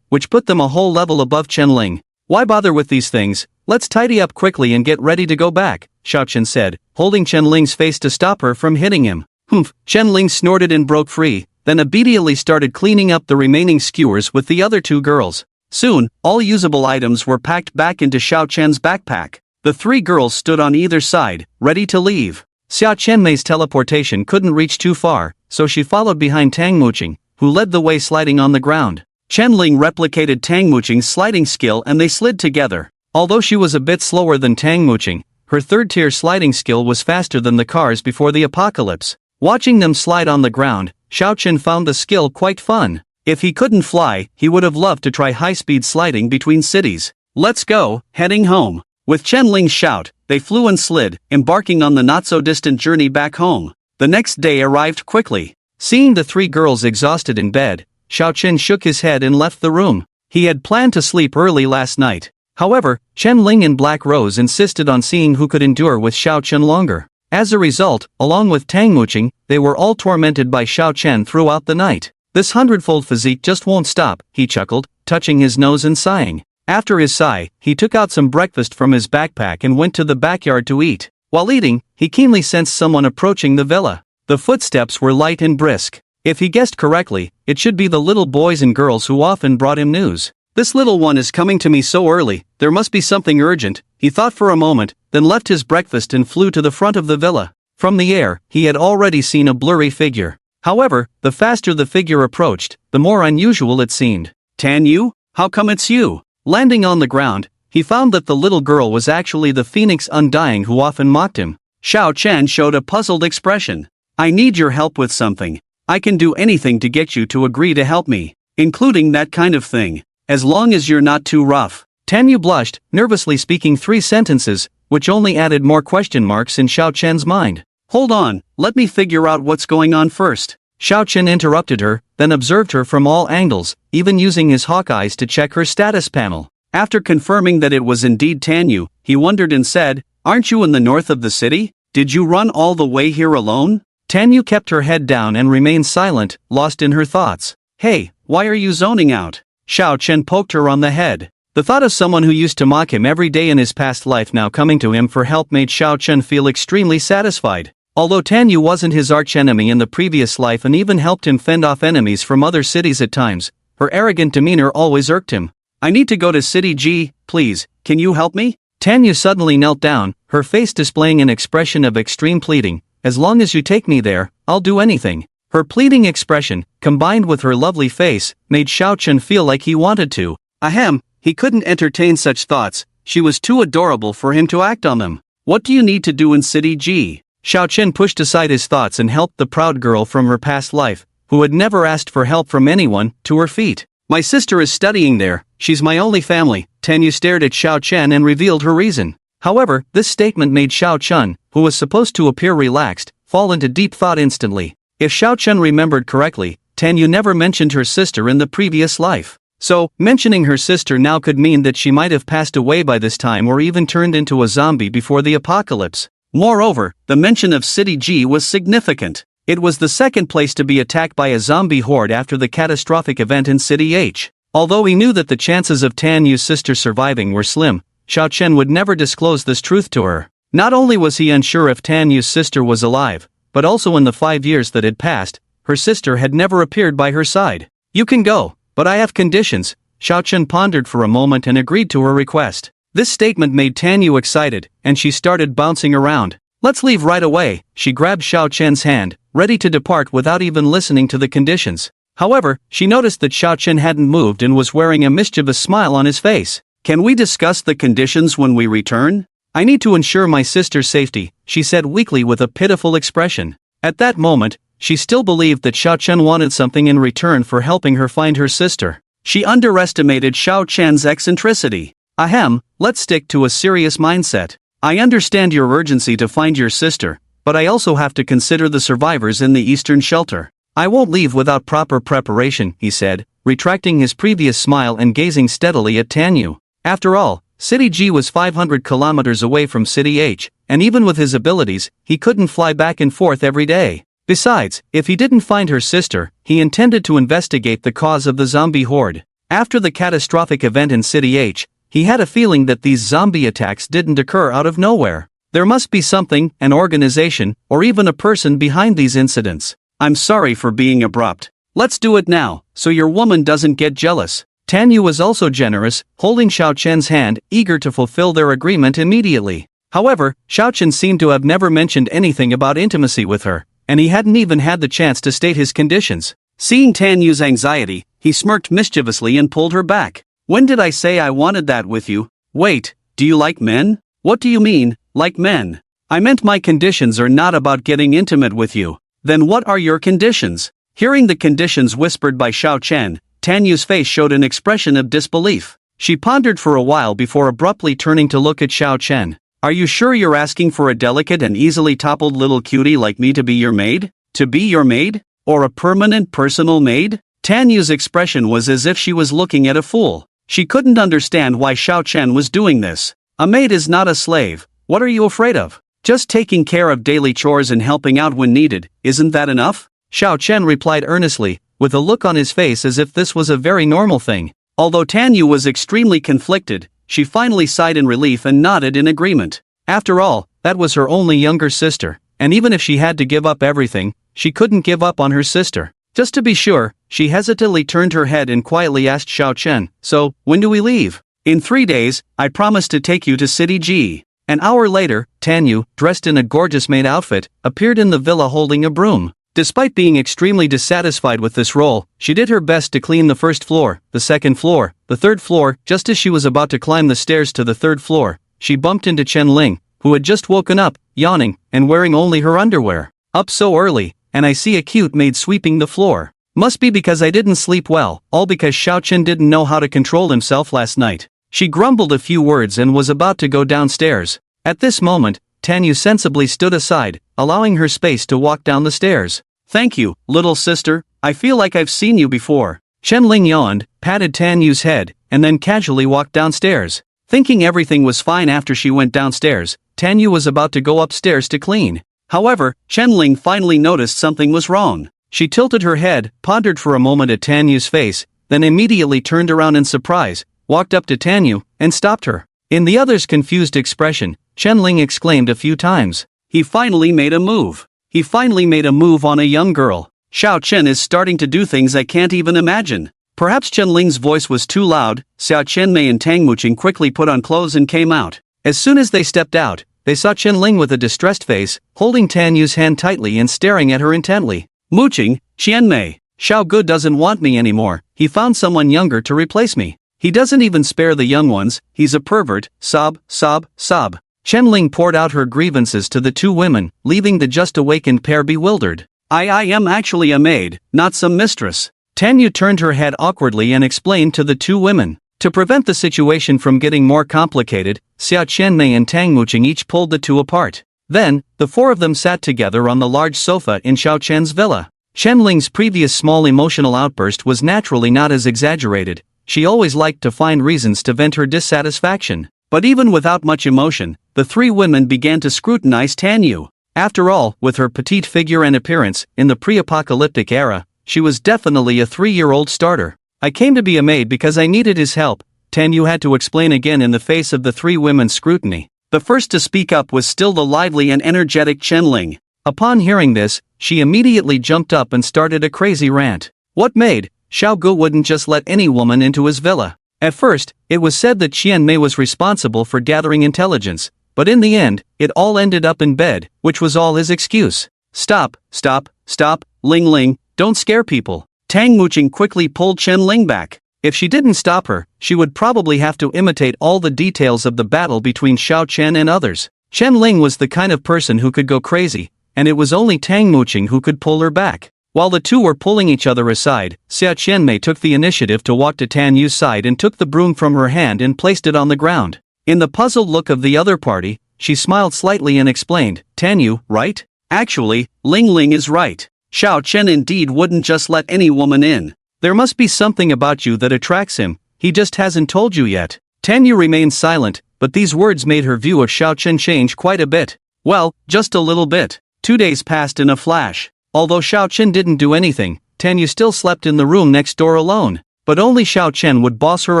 A: which put them a whole level above Chen Ling. Why bother with these things? Let's tidy up quickly and get ready to go back, Xiao Chen said, holding Chen Ling's face to stop her from hitting him. Humph, Chen Ling snorted and broke free, then obediently started cleaning up the remaining skewers with the other two girls. Soon, all usable items were packed back into Xiao Chen's backpack. The three girls stood on either side, ready to leave. Xiao Qianmei's teleportation couldn't reach too far, so she followed behind Tang Muqing, who led the way sliding on the ground. Chen Ling replicated Tang Muqing's sliding skill and they slid together. Although she was a bit slower than Tang Muqing, her third-tier sliding skill was faster than the cars before the apocalypse. Watching them slide on the ground, Xiao Chen found the skill quite fun. If he couldn't fly, he would have loved to try high-speed sliding between cities. Let's go, heading home. With Chen Ling's shout, they flew and slid, embarking on the not-so-distant journey back home. The next day arrived quickly. Seeing the three girls exhausted in bed, Xiao Chen shook his head and left the room. He had planned to sleep early last night. However, Chen Ling and Black Rose insisted on seeing who could endure with Xiao Chen longer. As a result, along with Tang Muqing, they were all tormented by Xiao Chen throughout the night. This hundredfold physique just won't stop, he chuckled, touching his nose and sighing. After his sigh, he took out some breakfast from his backpack and went to the backyard to eat. While eating, he keenly sensed someone approaching the villa. The footsteps were light and brisk. If he guessed correctly, it should be the little boys and girls who often brought him news. This little one is coming to me so early, there must be something urgent, he thought for a moment, then left his breakfast and flew to the front of the villa. From the air, he had already seen a blurry figure. However, the faster the figure approached, the more unusual it seemed. Tan Yu? How come it's you? Landing on the ground, he found that the little girl was actually the Phoenix Undying who often mocked him. Xiao Chen showed a puzzled expression. I need your help with something. I can do anything to get you to agree to help me, including that kind of thing, as long as you're not too rough. Tan Yu blushed, nervously speaking 3 sentences, which only added more question marks in Xiao Chen's mind. Hold on, let me figure out what's going on first. Xiao Chen interrupted her, then observed her from all angles, even using his hawk eyes to check her status panel. After confirming that it was indeed Tan Yu, he wondered and said, Aren't you in the north of the city? Did you run all the way here alone? Tan Yu kept her head down and remained silent, lost in her thoughts. Hey, why are you zoning out? Xiao Chen poked her on the head. The thought of someone who used to mock him every day in his past life now coming to him for help made Xiao Chen feel extremely satisfied. Although Tan Yu wasn't his archenemy in the previous life and even helped him fend off enemies from other cities at times, her arrogant demeanor always irked him. I need to go to City G, please, can you help me? Tan Yu suddenly knelt down, her face displaying an expression of extreme pleading. As long as you take me there, I'll do anything. Her pleading expression, combined with her lovely face, made Xiao Chen feel like he wanted to. Ahem, he couldn't entertain such thoughts, she was too adorable for him to act on them. What do you need to do in City G? Xiao Chen pushed aside his thoughts and helped the proud girl from her past life, who had never asked for help from anyone, to her feet. My sister is studying there, she's my only family. Tan Yu stared at Xiao Chen and revealed her reason. However, this statement made Xiao Chen, who was supposed to appear relaxed, fall into deep thought instantly. If Xiao Chen remembered correctly, Tan Yu never mentioned her sister in the previous life. So, mentioning her sister now could mean that she might have passed away by this time or even turned into a zombie before the apocalypse. Moreover, the mention of City G was significant. It was the second place to be attacked by a zombie horde after the catastrophic event in City H. Although he knew that the chances of Tan Yu's sister surviving were slim, Xiao Chen would never disclose this truth to her. Not only was he unsure if Tan Yu's sister was alive, but also in the 5 years that had passed, her sister had never appeared by her side. You can go, but I have conditions. Xiao Chen pondered for a moment and agreed to her request. This statement made Tan Yu excited, and she started bouncing around. Let's leave right away. She grabbed Xiao Chen's hand, ready to depart without even listening to the conditions. However, she noticed that Xiao Chen hadn't moved and was wearing a mischievous smile on his face. Can we discuss the conditions when we return? I need to ensure my sister's safety, she said weakly with a pitiful expression. At that moment, she still believed that Xiao Chen wanted something in return for helping her find her sister. She underestimated Xiao Chen's eccentricity. Ahem, let's stick to a serious mindset. I understand your urgency to find your sister, but I also have to consider the survivors in the Eastern Shelter. I won't leave without proper preparation, he said, retracting his previous smile and gazing steadily at Tan Yu. After all, City G was 500 kilometers away from City H, and even with his abilities, he couldn't fly back and forth every day. Besides, if he didn't find her sister, he intended to investigate the cause of the zombie horde. After the catastrophic event in City H, he had a feeling that these zombie attacks didn't occur out of nowhere. There must be something, an organization, or even a person behind these incidents. I'm sorry for being abrupt. Let's do it now, so your woman doesn't get jealous. Tan Yu was also generous, holding Xiao Chen's hand, eager to fulfill their agreement immediately. However, Xiao Chen seemed to have never mentioned anything about intimacy with her, and he hadn't even had the chance to state his conditions. Seeing Tan Yu's anxiety, he smirked mischievously and pulled her back. When did I say I wanted that with you? Wait, do you like men? What do you mean, like men? I meant my conditions are not about getting intimate with you. Then what are your conditions? Hearing the conditions whispered by Xiao Chen, Tan Yu's face showed an expression of disbelief. She pondered for a while before abruptly turning to look at Xiao Chen. Are you sure you're asking for a delicate and easily toppled little cutie like me to be your maid? To be your maid? Or a permanent personal maid? Tan Yu's expression was as if she was looking at a fool. She couldn't understand why Xiao Chen was doing this. A maid is not a slave. What are you afraid of? Just taking care of daily chores and helping out when needed, isn't that enough? Xiao Chen replied earnestly, with a look on his face as if this was a very normal thing. Although Tan Yu was extremely conflicted, she finally sighed in relief and nodded in agreement. After all, that was her only younger sister, and even if she had to give up everything, she couldn't give up on her sister. Just to be sure, she hesitantly turned her head and quietly asked Xiao Chen, so, when do we leave? In 3 days, I promise to take you to City G. An hour later, Tan Yu, dressed in a gorgeous maid outfit, appeared in the villa holding a broom. Despite being extremely dissatisfied with this role, she did her best to clean the first floor, the second floor, the third floor. Just as she was about to climb the stairs to the third floor, she bumped into Chen Lin, who had just woken up, yawning, and wearing only her underwear. Up so early, and I see a cute maid sweeping the floor. Must be because I didn't sleep well, all because Xiao Chen didn't know how to control himself last night. She grumbled a few words and was about to go downstairs. At this moment, Tan Yu sensibly stood aside, allowing her space to walk down the stairs. Thank you, little sister, I feel like I've seen you before. Chen Lin yawned, patted Tan Yu's head, and then casually walked downstairs. Thinking everything was fine after she went downstairs, Tan Yu was about to go upstairs to clean. However, Chen Lin finally noticed something was wrong. She tilted her head, pondered for a moment at Tan Yu's face, then immediately turned around in surprise, walked up to Tan Yu, and stopped her. In the other's confused expression, Chen Lin exclaimed a few times. He finally made a move. He finally made a move on a young girl. Xiao Chen is starting to do things I can't even imagine. Perhaps Chen Ling's voice was too loud. Xiao Qianmei and Tang Muqing quickly put on clothes and came out. As soon as they stepped out, they saw Chen Ling with a distressed face, holding Tan Yu's hand tightly and staring at her intently. Muqing, Qianmei, Xiao Gu doesn't want me anymore. He found someone younger to replace me. He doesn't even spare the young ones. He's a pervert. Sob, sob, sob. Chen Ling poured out her grievances to the two women, leaving the just awakened pair bewildered. I am actually a maid, not some mistress. Tan Yu turned her head awkwardly and explained to the two women. To prevent the situation from getting more complicated, Xiao Qianmei and Tang Muqing each pulled the two apart. Then, the four of them sat together on the large sofa in Xiao Chen's villa. Chen Ling's previous small emotional outburst was naturally not as exaggerated. She always liked to find reasons to vent her dissatisfaction. But even without much emotion, the three women began to scrutinize Tan Yu. After all, with her petite figure and appearance, in the pre-apocalyptic era, she was definitely a 3-year-old starter. I came to be a maid because I needed his help, Tan Yu had to explain again in the face of the three women's scrutiny. The first to speak up was still the lively and energetic Chen Ling. Upon hearing this, she immediately jumped up and started a crazy rant. What maid? Xiao Gu wouldn't just let any woman into his villa. At first, it was said that Qianmei was responsible for gathering intelligence, but in the end, it all ended up in bed, which was all his excuse. Stop, stop, stop, Ling Ling, don't scare people. Tang Muqing quickly pulled Chen Ling back. If she didn't stop her, she would probably have to imitate all the details of the battle between Xiao Chen and others. Chen Ling was the kind of person who could go crazy, and it was only Tang Muqing who could pull her back. While the two were pulling each other aside, Xiao Qianmei took the initiative to walk to Tan Yu's side and took the broom from her hand and placed it on the ground. In the puzzled look of the other party, she smiled slightly and explained, Tan Yu, right? Actually, Ling Ling is right. Xiao Chen indeed wouldn't just let any woman in. There must be something about you that attracts him, he just hasn't told you yet. Tan Yu remained silent, but these words made her view of Xiao Chen change quite a bit. Well, just a little bit. 2 days passed in a flash. Although Xiao Chen didn't do anything, Tan Yu still slept in the room next door alone. But only Xiao Chen would boss her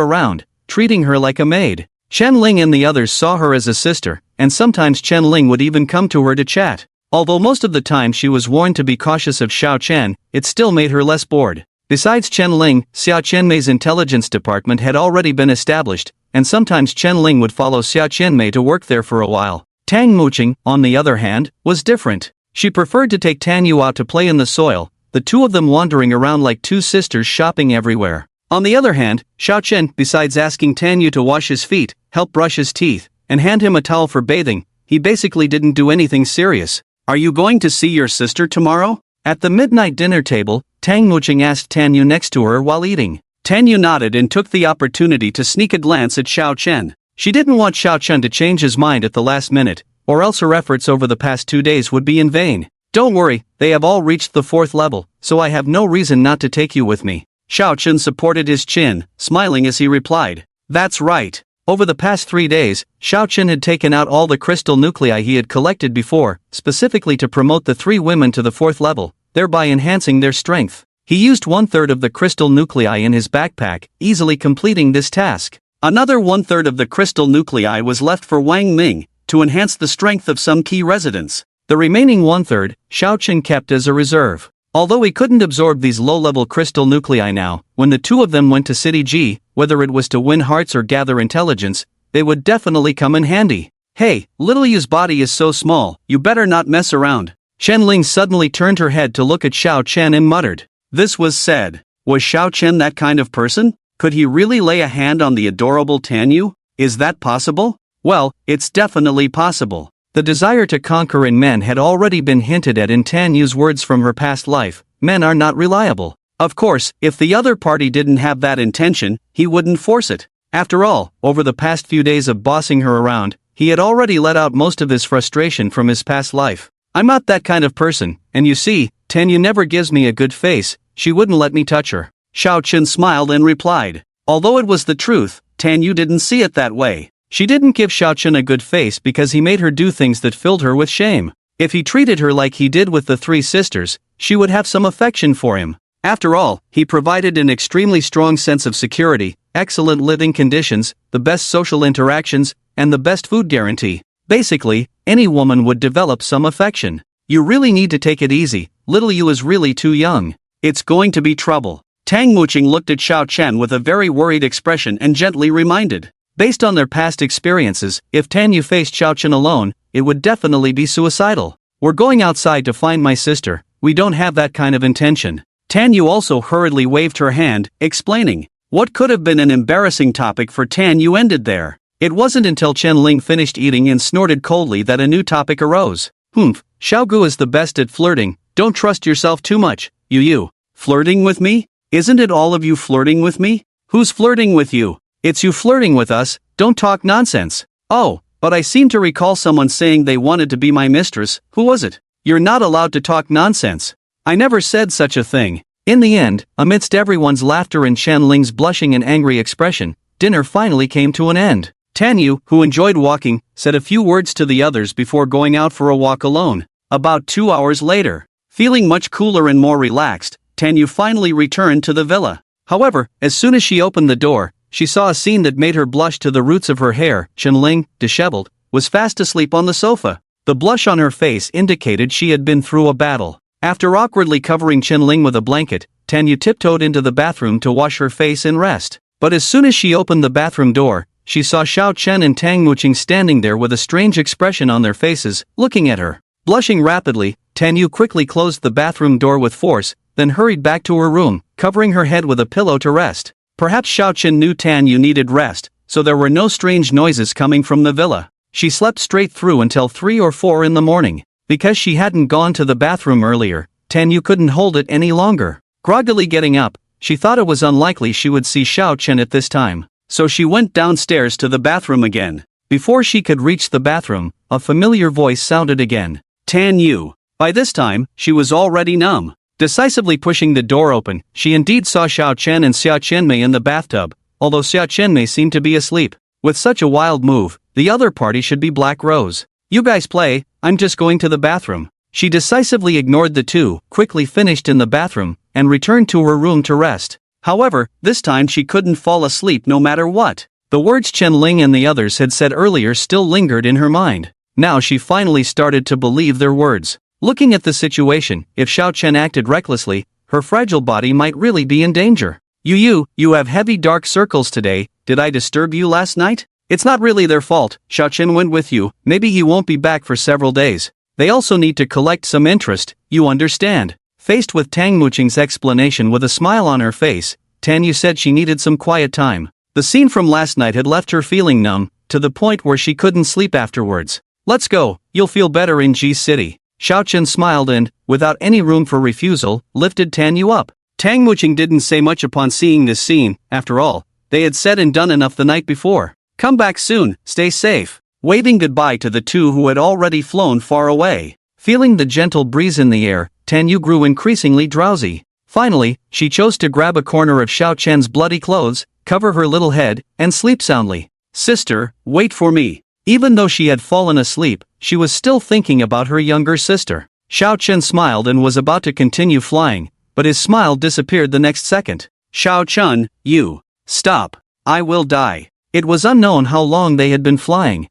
A: around, treating her like a maid. Chen Ling and the others saw her as a sister, and sometimes Chen Ling would even come to her to chat. Although most of the time she was warned to be cautious of Xiao Chen, it still made her less bored. Besides Chen Ling, Xiao Qianmei's intelligence department had already been established, and sometimes Chen Ling would follow Xiao Qianmei to work there for a while. Tang Muqing, on the other hand, was different. She preferred to take Tan Yu out to play in the soil, the two of them wandering around like two sisters shopping everywhere. On the other hand, Xiao Chen, besides asking Tan Yu to wash his feet, help brush his teeth, and hand him a towel for bathing, he basically didn't do anything serious. Are you going to see your sister tomorrow? At the midnight dinner table, Tang Muqing asked Tan Yu next to her while eating. Tan Yu nodded and took the opportunity to sneak a glance at Xiao Chen. She didn't want Xiao Chen to change his mind at the last minute, or else her efforts over the past 2 days would be in vain. Don't worry, they have all reached the 4th level, so I have no reason not to take you with me. Xiao Chen supported his chin, smiling as he replied. That's right. Over the past 3 days, Xiao Chen had taken out all the crystal nuclei he had collected before, specifically to promote the 3 women to the 4th level, thereby enhancing their strength. He used 1/3 of the crystal nuclei in his backpack, easily completing this task. Another 1/3 of the crystal nuclei was left for Wang Ming, to enhance the strength of some key residents. The remaining 1/3, Xiao Chen kept as a reserve. Although he couldn't absorb these low-level crystal nuclei now, when the two of them went to City G, whether it was to win hearts or gather intelligence, they would definitely come in handy. Hey, little Yu's body is so small, you better not mess around. Chen Ling suddenly turned her head to look at Xiao Chen and muttered. This was said. Was Xiao Chen that kind of person? Could he really lay a hand on the adorable Tan Yu? Is that possible? Well, it's definitely possible. The desire to conquer in men had already been hinted at in Tan Yu's words from her past life. Men are not reliable. Of course, if the other party didn't have that intention, he wouldn't force it. After all, over the past few days of bossing her around, he had already let out most of his frustration from his past life. I'm not that kind of person, and you see, Tan Yu never gives me a good face, she wouldn't let me touch her. Xiao Chen smiled and replied. Although it was the truth, Tan Yu didn't see it that way. She didn't give Xiao Chen a good face because he made her do things that filled her with shame. If he treated her like he did with the 3 sisters, she would have some affection for him. After all, he provided an extremely strong sense of security, excellent living conditions, the best social interactions, and the best food guarantee. Basically, any woman would develop some affection. You really need to take it easy, little you is really too young. It's going to be trouble. Tang Muqing looked at Xiao Chen with a very worried expression and gently reminded. Based on their past experiences, if Tan Yu faced Xiao Chen alone, it would definitely be suicidal. We're going outside to find my sister, we don't have that kind of intention. Tan Yu also hurriedly waved her hand, explaining. What could have been an embarrassing topic for Tan Yu ended there. It wasn't until Chen Lin finished eating and snorted coldly that a new topic arose. Xiaogu is the best at flirting, don't trust yourself too much, you. Flirting with me? Isn't it all of you flirting with me? Who's flirting with you? It's you flirting with us, don't talk nonsense. Oh, but I seem to recall someone saying they wanted to be my mistress, who was it? You're not allowed to talk nonsense. I never said such a thing. In the end, amidst everyone's laughter and Chen Ling's blushing and angry expression, dinner finally came to an end. Tan Yu, who enjoyed walking, said a few words to the others before going out for a walk alone. About 2 hours later, feeling much cooler and more relaxed, Tan Yu finally returned to the villa. However, as soon as she opened the door, she saw a scene that made her blush to the roots of her hair. Chen Lin, disheveled, was fast asleep on the sofa. The blush on her face indicated she had been through a battle. After awkwardly covering Chen Lin with a blanket, Tan Yu tiptoed into the bathroom to wash her face and rest. But as soon as she opened the bathroom door, she saw Xiao Chen and Tang Muqing standing there with a strange expression on their faces, looking at her. Blushing rapidly, Tan Yu quickly closed the bathroom door with force, then hurried back to her room, covering her head with a pillow to rest. Perhaps Xiao Chen knew Tan Yu needed rest, so there were no strange noises coming from the villa. She slept straight through until 3 or 4 in the morning. Because she hadn't gone to the bathroom earlier, Tan Yu couldn't hold it any longer. Groggily getting up, she thought it was unlikely she would see Xiao Chen at this time, so she went downstairs to the bathroom again. Before she could reach the bathroom, a familiar voice sounded again. Tan Yu. By this time, she was already numb. Decisively pushing the door open, she indeed saw Xiao Chen and Xia Qianmei in the bathtub, although Xia Qianmei seemed to be asleep. With such a wild move, the other party should be Black Rose. You guys play, I'm just going to the bathroom. She decisively ignored the two, quickly finished in the bathroom, and returned to her room to rest. However, this time she couldn't fall asleep no matter what. The words Chen Ling and the others had said earlier still lingered in her mind. Now she finally started to believe their words. Looking at the situation, if Xiao Chen acted recklessly, her fragile body might really be in danger. You have heavy dark circles today, did I disturb you last night? It's not really their fault, Xiao Chen went with you, maybe he won't be back for several days. They also need to collect some interest, you understand. Faced with Tang Muqing's explanation with a smile on her face, Tan Yu said she needed some quiet time. The scene from last night had left her feeling numb, to the point where she couldn't sleep afterwards. Let's go, you'll feel better in G City. Xiao Chen smiled and, without any room for refusal, lifted Tan Yu up. Tang Muqing didn't say much upon seeing this scene, after all, they had said and done enough the night before. Come back soon, stay safe. Waving goodbye to the two who had already flown far away. Feeling the gentle breeze in the air, Tan Yu grew increasingly drowsy. Finally, she chose to grab a corner of Xiao Chen's bloody clothes, cover her little head, and sleep soundly. Sister, wait for me. Even though she had fallen asleep, she was still thinking about her younger sister. Xiao Chen smiled and was about to continue flying, but his smile disappeared the next second. Xiao Chen, you. Stop. I will die. It was unknown how long they had been flying.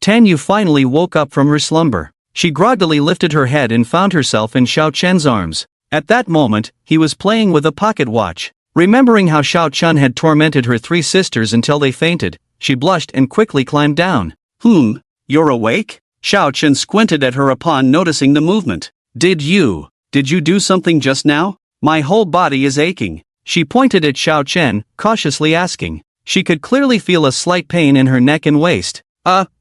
A: Tan Yu finally woke up from her slumber. She groggily lifted her head and found herself in Xiao Chen's arms. At that moment, he was playing with a pocket watch. Remembering how Xiao Chen had tormented her 3 sisters until they fainted, she blushed and quickly climbed down. You're awake? Xiao Chen squinted at her upon noticing the movement. Did you do something just now? My whole body is aching. She pointed at Xiao Chen, cautiously asking. She could clearly feel a slight pain in her neck and waist.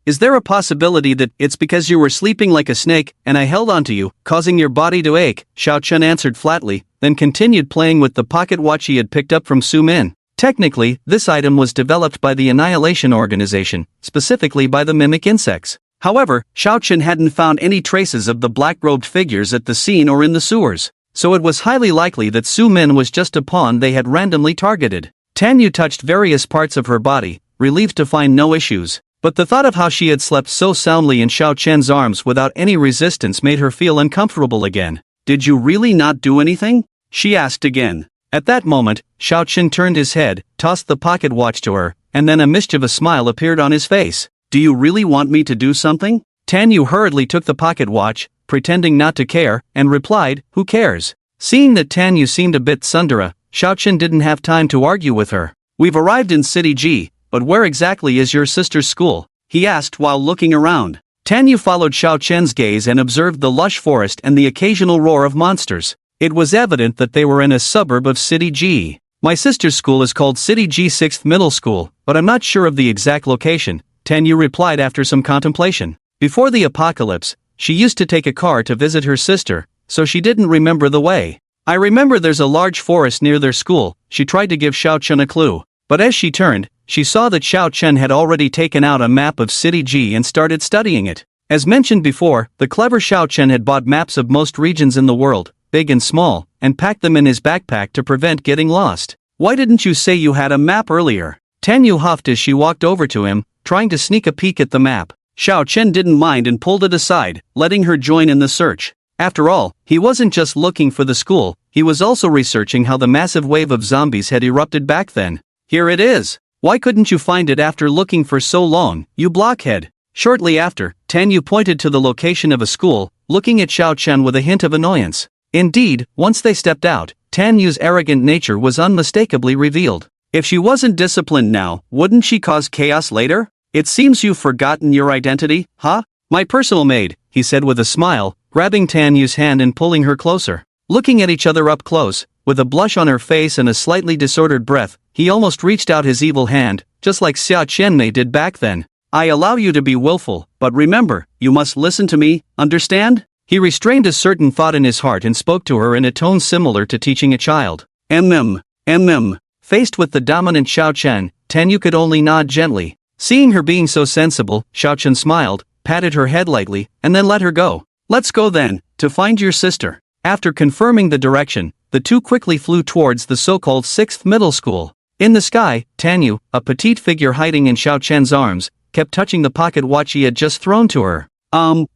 A: Is there a possibility that it's because you were sleeping like a snake, and I held onto you, causing your body to ache? Xiao Chen answered flatly, then continued playing with the pocket watch he had picked up from Su Min. Technically, this item was developed by the Annihilation Organization, specifically by the mimic insects. However, Xiao Chen hadn't found any traces of the black-robed figures at the scene or in the sewers, so it was highly likely that Su Min was just a pawn they had randomly targeted. Tan Yu touched various parts of her body, relieved to find no issues. But the thought of how she had slept so soundly in Xiao Chen's arms without any resistance made her feel uncomfortable again. Did you really not do anything? She asked again. At that moment, Xiao Chen turned his head, tossed the pocket watch to her, and then a mischievous smile appeared on his face. Do you really want me to do something? Tanyu hurriedly took the pocket watch, pretending not to care, and replied, "Who cares?" Seeing that Tanyu seemed a bit tsundere, Xiaochen didn't have time to argue with her. "We've arrived in City G, but where exactly is your sister's school?" he asked while looking around. Tanyu followed Xiaochen's gaze and observed the lush forest and the occasional roar of monsters. It was evident that they were in a suburb of City G. "My sister's school is called City G 6th Middle School, but I'm not sure of the exact location," Tanyu replied after some contemplation. Before the apocalypse, she used to take a car to visit her sister, so she didn't remember the way. "I remember there's a large forest near their school," she tried to give Xiaochen a clue. But as she turned, she saw that Xiaochen had already taken out a map of City G and started studying it. As mentioned before, the clever Xiaochen had bought maps of most regions in the world, big and small, and packed them in his backpack to prevent getting lost. "Why didn't you say you had a map earlier?" Tanyu huffed as she walked over to him, trying to sneak a peek at the map. Xiaochen didn't mind and pulled it aside, letting her join in the search. After all, he wasn't just looking for the school, he was also researching how the massive wave of zombies had erupted back then. "Here it is. Why couldn't you find it after looking for so long, you blockhead?" Shortly after, Tanyu pointed to the location of a school, looking at Xiaochen with a hint of annoyance. Indeed, once they stepped out, Tanyu's arrogant nature was unmistakably revealed. If she wasn't disciplined now, wouldn't she cause chaos later? "It seems you've forgotten your identity, huh? My personal maid," he said with a smile, grabbing Tanyu's hand and pulling her closer. Looking at each other up close, with a blush on her face and a slightly disordered breath, he almost reached out his evil hand, just like Xia Qianmei did back then. "I allow you to be willful, but remember, you must listen to me, understand?" He restrained a certain thought in his heart and spoke to her in a tone similar to teaching a child. Mm. Faced with the dominant Xiaochen, Tanyu could only nod gently. Seeing her being so sensible, Xiaochen smiled, patted her head lightly, and then let her go. "Let's go then, to find your sister." After confirming the direction, the two quickly flew towards the so-called 6th middle school. In the sky, Tanyu, a petite figure hiding in Xiaochen's arms, kept touching the pocket watch he had just thrown to her.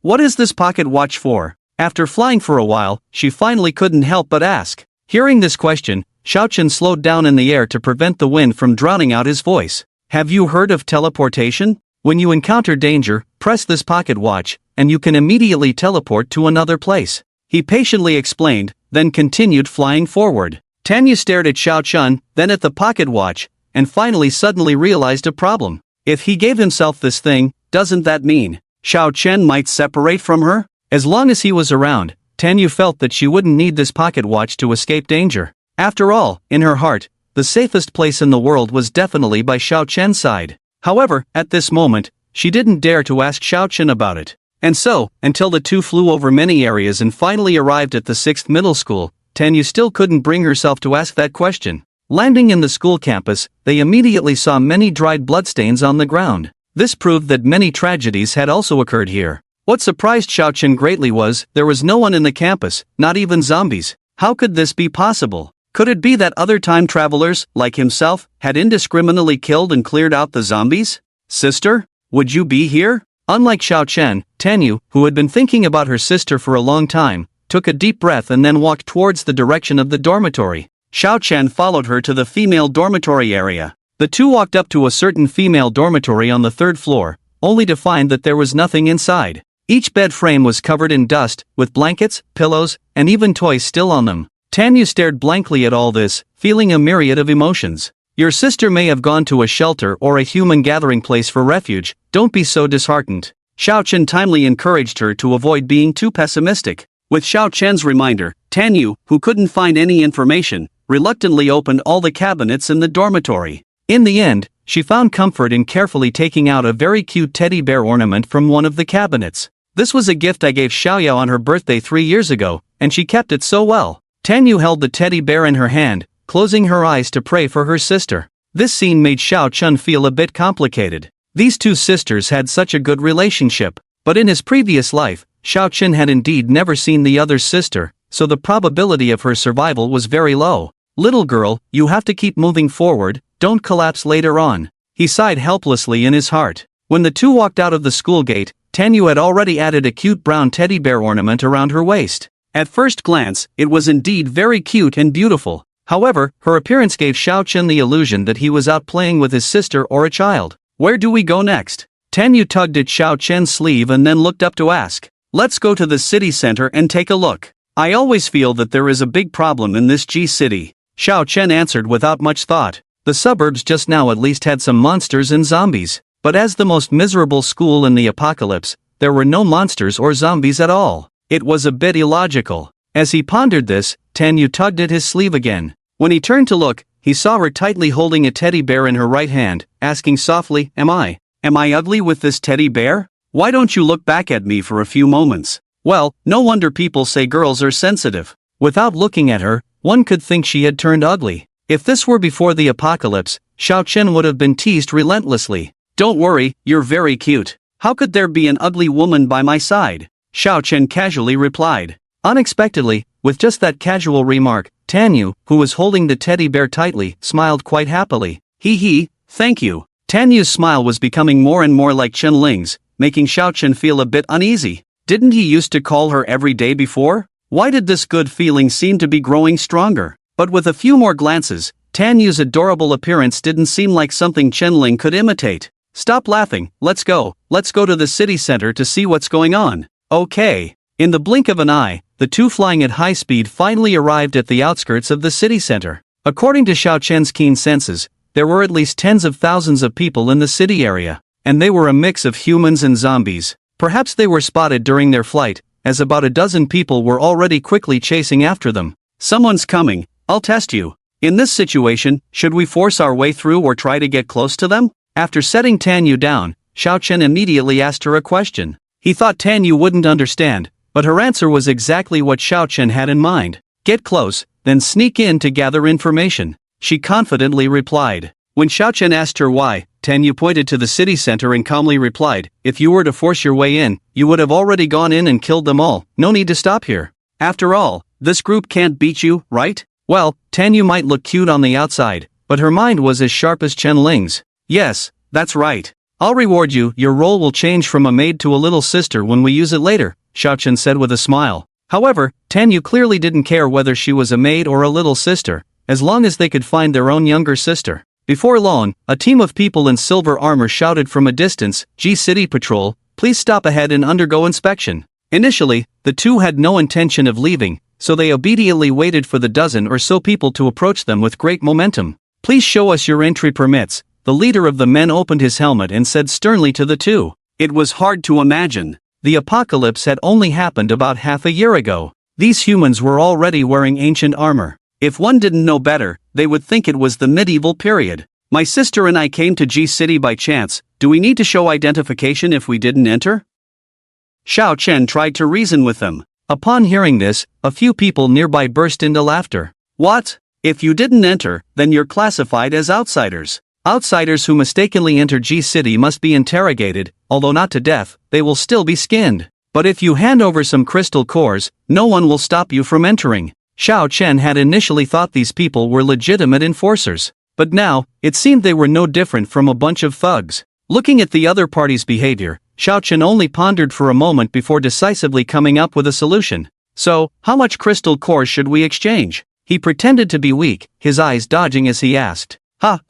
A: What is this pocket watch for?" After flying for a while, she finally couldn't help but ask. Hearing this question, Xiaochen slowed down in the air to prevent the wind from drowning out his voice. "Have you heard of teleportation? When you encounter danger, press this pocket watch, and you can immediately teleport to another place," he patiently explained, then continued flying forward. Tanyu stared at Xiaochen, then at the pocket watch, and finally suddenly realized a problem. If he gave himself this thing, doesn't that mean Xiaochen might separate from her? As long as he was around, Tanyu felt that she wouldn't need this pocket watch to escape danger. After all, in her heart, the safest place in the world was definitely by Xiaochen's side. However, at this moment, she didn't dare to ask Xiaochen about it. And so, until the two flew over many areas and finally arrived at the 6th middle school, Tanyu still couldn't bring herself to ask that question. Landing in the school campus, they immediately saw many dried bloodstains on the ground. This proved that many tragedies had also occurred here. What surprised Xiaochen greatly was, there was no one in the campus, not even zombies. How could this be possible? Could it be that other time travelers, like himself, had indiscriminately killed and cleared out the zombies? "Sister, would you be here?" Unlike Xiaochen, Tanyu, who had been thinking about her sister for a long time, took a deep breath and then walked towards the direction of the dormitory. Xiaochen followed her to the female dormitory area. The two walked up to a certain female dormitory on the 3rd floor, only to find that there was nothing inside. Each bed frame was covered in dust, with blankets, pillows, and even toys still on them. Tanyu stared blankly at all this, feeling a myriad of emotions. "Your sister may have gone to a shelter or a human gathering place for refuge, don't be so disheartened." Xiaochen timely encouraged her to avoid being too pessimistic. With Xiaochen's reminder, Tanyu, who couldn't find any information, reluctantly opened all the cabinets in the dormitory. In the end, she found comfort in carefully taking out a very cute teddy bear ornament from one of the cabinets. "This was a gift I gave Xiaoyao on her birthday 3 years ago, and she kept it so well." Tanyu held the teddy bear in her hand, closing her eyes to pray for her sister. This scene made Xiaochen feel a bit complicated. These two sisters had such a good relationship, but in his previous life, Xiaochen had indeed never seen the other sister, so the probability of her survival was very low. "Little girl, you have to keep moving forward, don't collapse later on," he sighed helplessly in his heart. When the two walked out of the school gate, Tanyu had already added a cute brown teddy bear ornament around her waist. At first glance, it was indeed very cute and beautiful. However, her appearance gave Xiaochen the illusion that he was out playing with his sister or a child. "Where do we go next?" Tanyu tugged at Xiao Chen's sleeve and then looked up to ask, "Let's go to the city center and take a look. I always feel that there is a big problem in this G city." Xiao Chen answered without much thought. The suburbs just now at least had some monsters and zombies, but as the most miserable school in the apocalypse, there were no monsters or zombies at all. It was a bit illogical. As he pondered this, Tanyu tugged at his sleeve again. When he turned to look, he saw her tightly holding a teddy bear in her right hand, asking softly, Am I ugly with this teddy bear? Why don't you look back at me for a few moments?" Well, no wonder people say girls are sensitive. Without looking at her, one could think she had turned ugly. If this were before the apocalypse, Xiao Chen would have been teased relentlessly. "Don't worry, you're very cute. How could there be an ugly woman by my side?" Xiao Chen casually replied. Unexpectedly, with just that casual remark, Tanyu, who was holding the teddy bear tightly, smiled quite happily. Hee, thank you." Tanyu's smile was becoming more and more like Chen Lin's, making Xiao Chen feel a bit uneasy. Didn't he used to call her every day before? Why did this good feeling seem to be growing stronger? But with a few more glances, Tanyu's adorable appearance didn't seem like something Chen Lin could imitate. "Stop laughing, let's go to the city center to see what's going on." Okay. In the blink of an eye, the two flying at high speed finally arrived at the outskirts of the city center. According to Xiao Chen's keen senses, there were at least tens of thousands of people in the city area, and they were a mix of humans and zombies. Perhaps they were spotted during their flight, as about a dozen people were already quickly chasing after them. "Someone's coming, I'll test you." In this situation, should we force our way through or try to get close to them? After setting Tanyu down, Xiao Chen immediately asked her a question. He thought Tanyu wouldn't understand, but her answer was exactly what Xiao Chen had in mind. "Get close, then sneak in to gather information," she confidently replied. When Xiao Chen asked her why, Tanyu pointed to the city center and calmly replied, "If you were to force your way in, you would have already gone in and killed them all. No need to stop here. After all, this group can't beat you, right?" Well, Tanyu might look cute on the outside, but her mind was as sharp as Chen Ling's. "Yes, that's right. I'll reward you. Your role will change from a maid to a little sister when we use it later," Xiao Chen said with a smile. However, Tanyu clearly didn't care whether she was a maid or a little sister, as long as they could find their own younger sister. Before long, a team of people in silver armor shouted from a distance, "G City Patrol, please stop ahead and undergo inspection." Initially, the two had no intention of leaving, so they obediently waited for the dozen or so people to approach them with great momentum. "Please show us your entry permits." The leader of the men opened his helmet and said sternly to the two. It was hard to imagine. The apocalypse had only happened about half a year ago. These humans were already wearing ancient armor. If one didn't know better, they would think it was the medieval period. "My sister and I came to G City by chance. Do we need to show identification if we didn't enter?" Xiao Chen tried to reason with them. Upon hearing this, a few people nearby burst into laughter. "What? If you didn't enter, then you're classified as outsiders. Outsiders who mistakenly enter G City must be interrogated, although not to death, they will still be skinned. But if you hand over some crystal cores, no one will stop you from entering." Xiao Chen had initially thought these people were legitimate enforcers, but now, it seemed they were no different from a bunch of thugs. Looking at the other party's behavior, Xiao Chen only pondered for a moment before decisively coming up with a solution. "So, how much crystal cores should we exchange?" He pretended to be weak, his eyes dodging as he asked.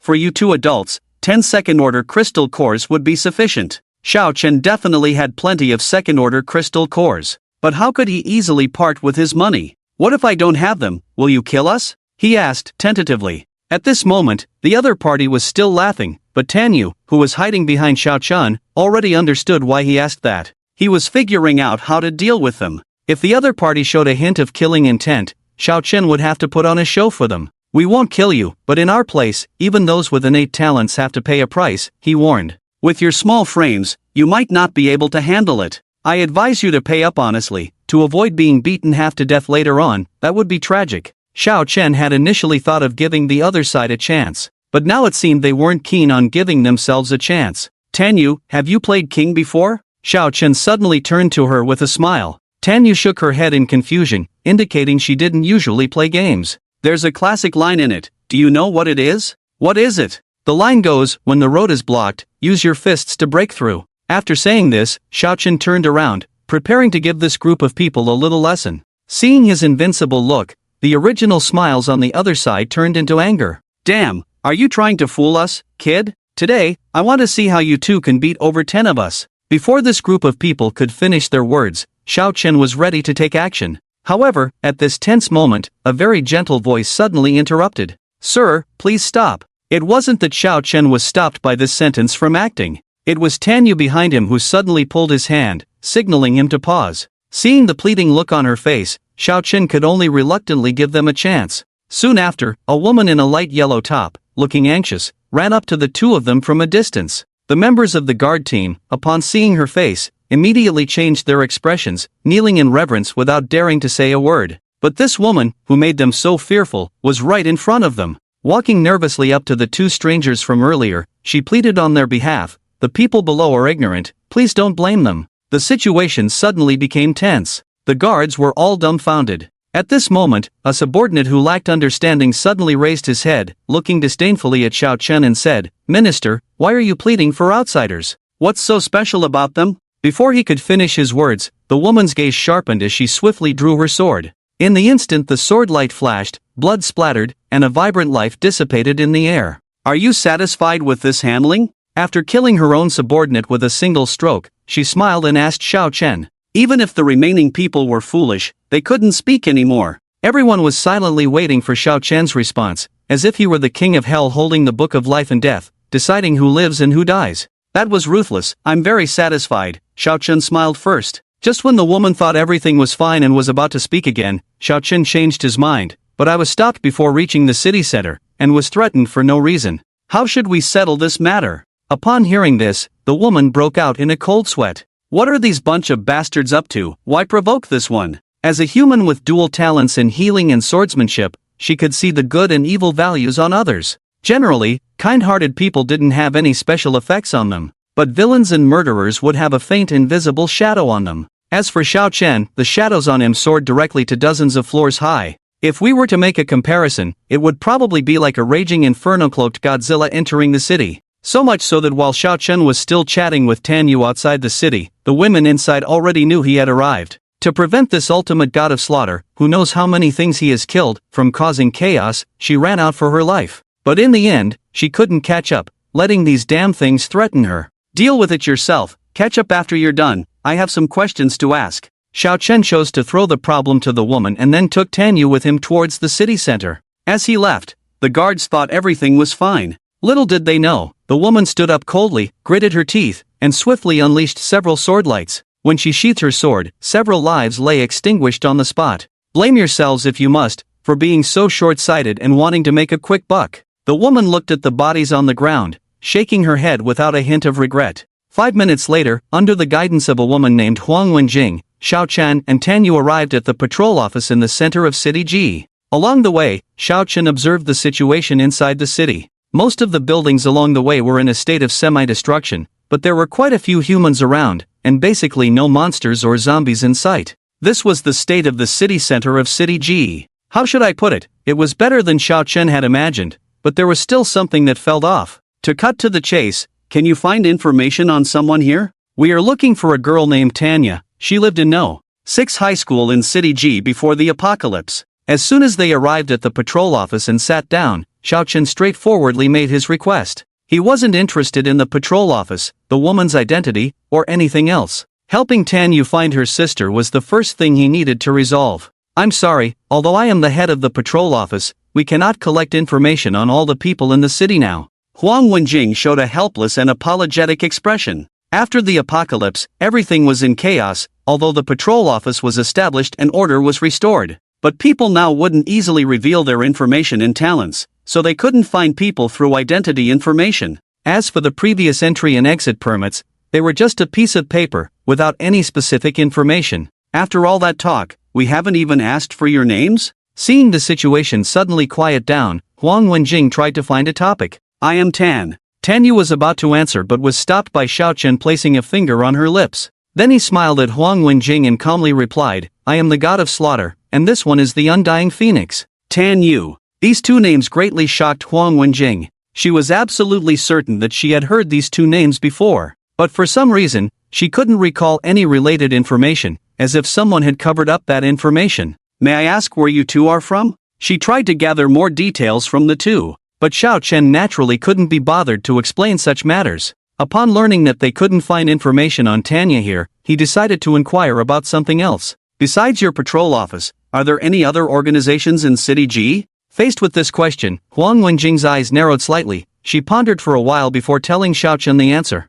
A: For you two adults, 10 second-order crystal cores would be sufficient." Xiao Chen definitely had plenty of second-order crystal cores. But how could he easily part with his money? "What if I don't have them, will you kill us?" he asked tentatively. At this moment, the other party was still laughing, but Tanyu, who was hiding behind Xiao Chen, already understood why he asked that. He was figuring out how to deal with them. If the other party showed a hint of killing intent, Xiao Chen would have to put on a show for them. "We won't kill you, but in our place, even those with innate talents have to pay a price," he warned. "With your small frames, you might not be able to handle it. I advise you to pay up honestly, to avoid being beaten half to death later on. That would be tragic." Xiao Chen had initially thought of giving the other side a chance, but now it seemed they weren't keen on giving themselves a chance. "Tanyu, have you played King before?" Xiao Chen suddenly turned to her with a smile. Tanyu shook her head in confusion, indicating she didn't usually play games. "There's a classic line in it. Do you know what it is?" "What is it?" "The line goes, when the road is blocked, use your fists to break through." After saying this, Xiao Chen turned around, preparing to give this group of people a little lesson. Seeing his invincible look, the original smiles on the other side turned into anger. "Damn, are you trying to fool us, kid?" Today, I want to see how you two can beat over 10 of us." Before this group of people could finish their words, Xiao Chen was ready to take action. However, at this tense moment, a very gentle voice suddenly interrupted. "Sir, please stop." It wasn't that Xiao Chen was stopped by this sentence from acting. It was Tanyu behind him who suddenly pulled his hand, signaling him to pause. Seeing the pleading look on her face, Xiao Chen could only reluctantly give them a chance. Soon after, a woman in a light yellow top, looking anxious, ran up to the two of them from a distance. The members of the guard team, upon seeing her face, immediately changed their expressions, kneeling in reverence without daring to say a word. But this woman, who made them so fearful, was right in front of them. Walking nervously up to the two strangers from earlier, she pleaded on their behalf, "The people below are ignorant, please don't blame them." The situation suddenly became tense. The guards were all dumbfounded. At this moment, a subordinate who lacked understanding suddenly raised his head, looking disdainfully at Xiao Chen and said, "Minister, why are you pleading for outsiders? What's so special about them?" Before he could finish his words, the woman's gaze sharpened as she swiftly drew her sword. In the instant the sword light flashed, blood splattered, and a vibrant life dissipated in the air. "Are you satisfied with this handling?" After killing her own subordinate with a single stroke, she smiled and asked Xiao Chen. Even if the remaining people were foolish, they couldn't speak anymore. Everyone was silently waiting for Xiao Chen's response, as if he were the king of hell holding the book of life and death, deciding who lives and who dies. "That was ruthless, I'm very satisfied," Xiao Chen smiled first. Just when the woman thought everything was fine and was about to speak again, Xiao Chen changed his mind. "But I was stopped before reaching the city center, and was threatened for no reason. How should we settle this matter?" Upon hearing this, the woman broke out in a cold sweat. "What are these bunch of bastards up to? Why provoke this one?" As a human with dual talents in healing and swordsmanship, she could see the good and evil values on others. Generally, kind-hearted people didn't have any special effects on them, but villains and murderers would have a faint invisible shadow on them. As for Xiao Chen, the shadows on him soared directly to dozens of floors high. If we were to make a comparison, it would probably be like a raging inferno-cloaked Godzilla entering the city. So much so that while Xiao Chen was still chatting with Tanyu outside the city, the women inside already knew he had arrived. To prevent this ultimate god of slaughter, who knows how many things he has killed, from causing chaos, she ran out for her life. But in the end, she couldn't catch up, letting these damn things threaten her. "Deal with it yourself, catch up after you're done, I have some questions to ask." Xiao Chen chose to throw the problem to the woman and then took Tanyu with him towards the city center. As he left, the guards thought everything was fine. Little did they know, the woman stood up coldly, gritted her teeth, and swiftly unleashed several sword lights. When she sheathed her sword, several lives lay extinguished on the spot. "Blame yourselves if you must, for being so short-sighted and wanting to make a quick buck." The woman looked at the bodies on the ground, shaking her head without a hint of regret. 5 minutes later, under the guidance of a woman named Huang Wenjing, Xiao Chen and Tanyu arrived at the patrol office in the center of City G. Along the way, Xiao Chen observed the situation inside the city. Most of the buildings along the way were in a state of semi-destruction, but there were quite a few humans around, and basically no monsters or zombies in sight. This was the state of the city center of City G. How should I put it? It was better than Xiao Chen had imagined, but there was still something that felt off. To cut to the chase, "Can you find information on someone here? We are looking for a girl named Tanya. She lived in No. 6 high school in City G before the apocalypse." As soon as they arrived at the patrol office and sat down, Xiao Chen straightforwardly made his request. He wasn't interested in the patrol office, the woman's identity, or anything else. Helping Tanyu find her sister was the first thing he needed to resolve. "I'm sorry, although I am the head of the patrol office, we cannot collect information on all the people in the city now." Huang Wenjing showed a helpless and apologetic expression. After the apocalypse, everything was in chaos, although the patrol office was established and order was restored. But people now wouldn't easily reveal their information and talents, so they couldn't find people through identity information. As for the previous entry and exit permits, they were just a piece of paper, without any specific information. "After all that talk, we haven't even asked for your names?" Seeing the situation suddenly quiet down, Huang Wenjing tried to find a topic. "I am Tan." Tanyu was about to answer but was stopped by Xiao Chen placing a finger on her lips. Then he smiled at Huang Wenjing and calmly replied, "I am the god of slaughter, and this one is the undying phoenix." Tanyu. These two names greatly shocked Huang Wenjing. She was absolutely certain that she had heard these two names before, but for some reason, she couldn't recall any related information, as if someone had covered up that information. "May I ask where you two are from?" She tried to gather more details from the two. but Xiao Chen naturally couldn't be bothered to explain such matters. Upon learning that they couldn't find information on Tanya here, he decided to inquire about something else. Besides your patrol office, are there any other organizations in City G? Faced with this question, Huang Wenjing's eyes narrowed slightly. She pondered for a while before telling Xiao Chen the answer.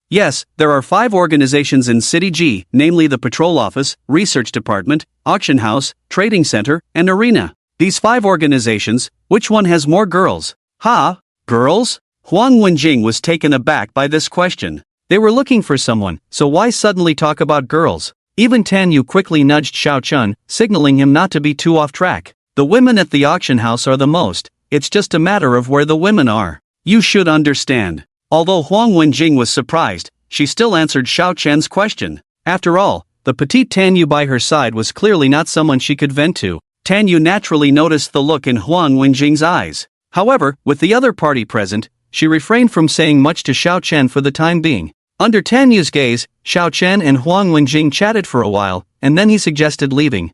A: Yes, there are 5 organizations in City G, namely the Patrol Office, Research Department, Auction House, Trading Center, and Arena. These 5 organizations, which one has more girls? Ha? Girls? Huang Wenjing was taken aback by this question. They were looking for someone, so why suddenly talk about girls? Even Tan Yu quickly nudged Xiao Chen, signaling him not to be too off track. The women at the auction house are the most, it's just a matter of where the women are. You should understand. Although Huang Wenjing was surprised, she still answered Xiao Chen's question. After all, the petite Tan Yu by her side was clearly not someone she could vent to. Tan Yu naturally noticed the look in Huang Wenjing's eyes. However, with the other party present, she refrained from saying much to Xiao Chen for the time being. Under Tan Yu's gaze, Xiao Chen and Huang Wenjing chatted for a while, and then he suggested leaving.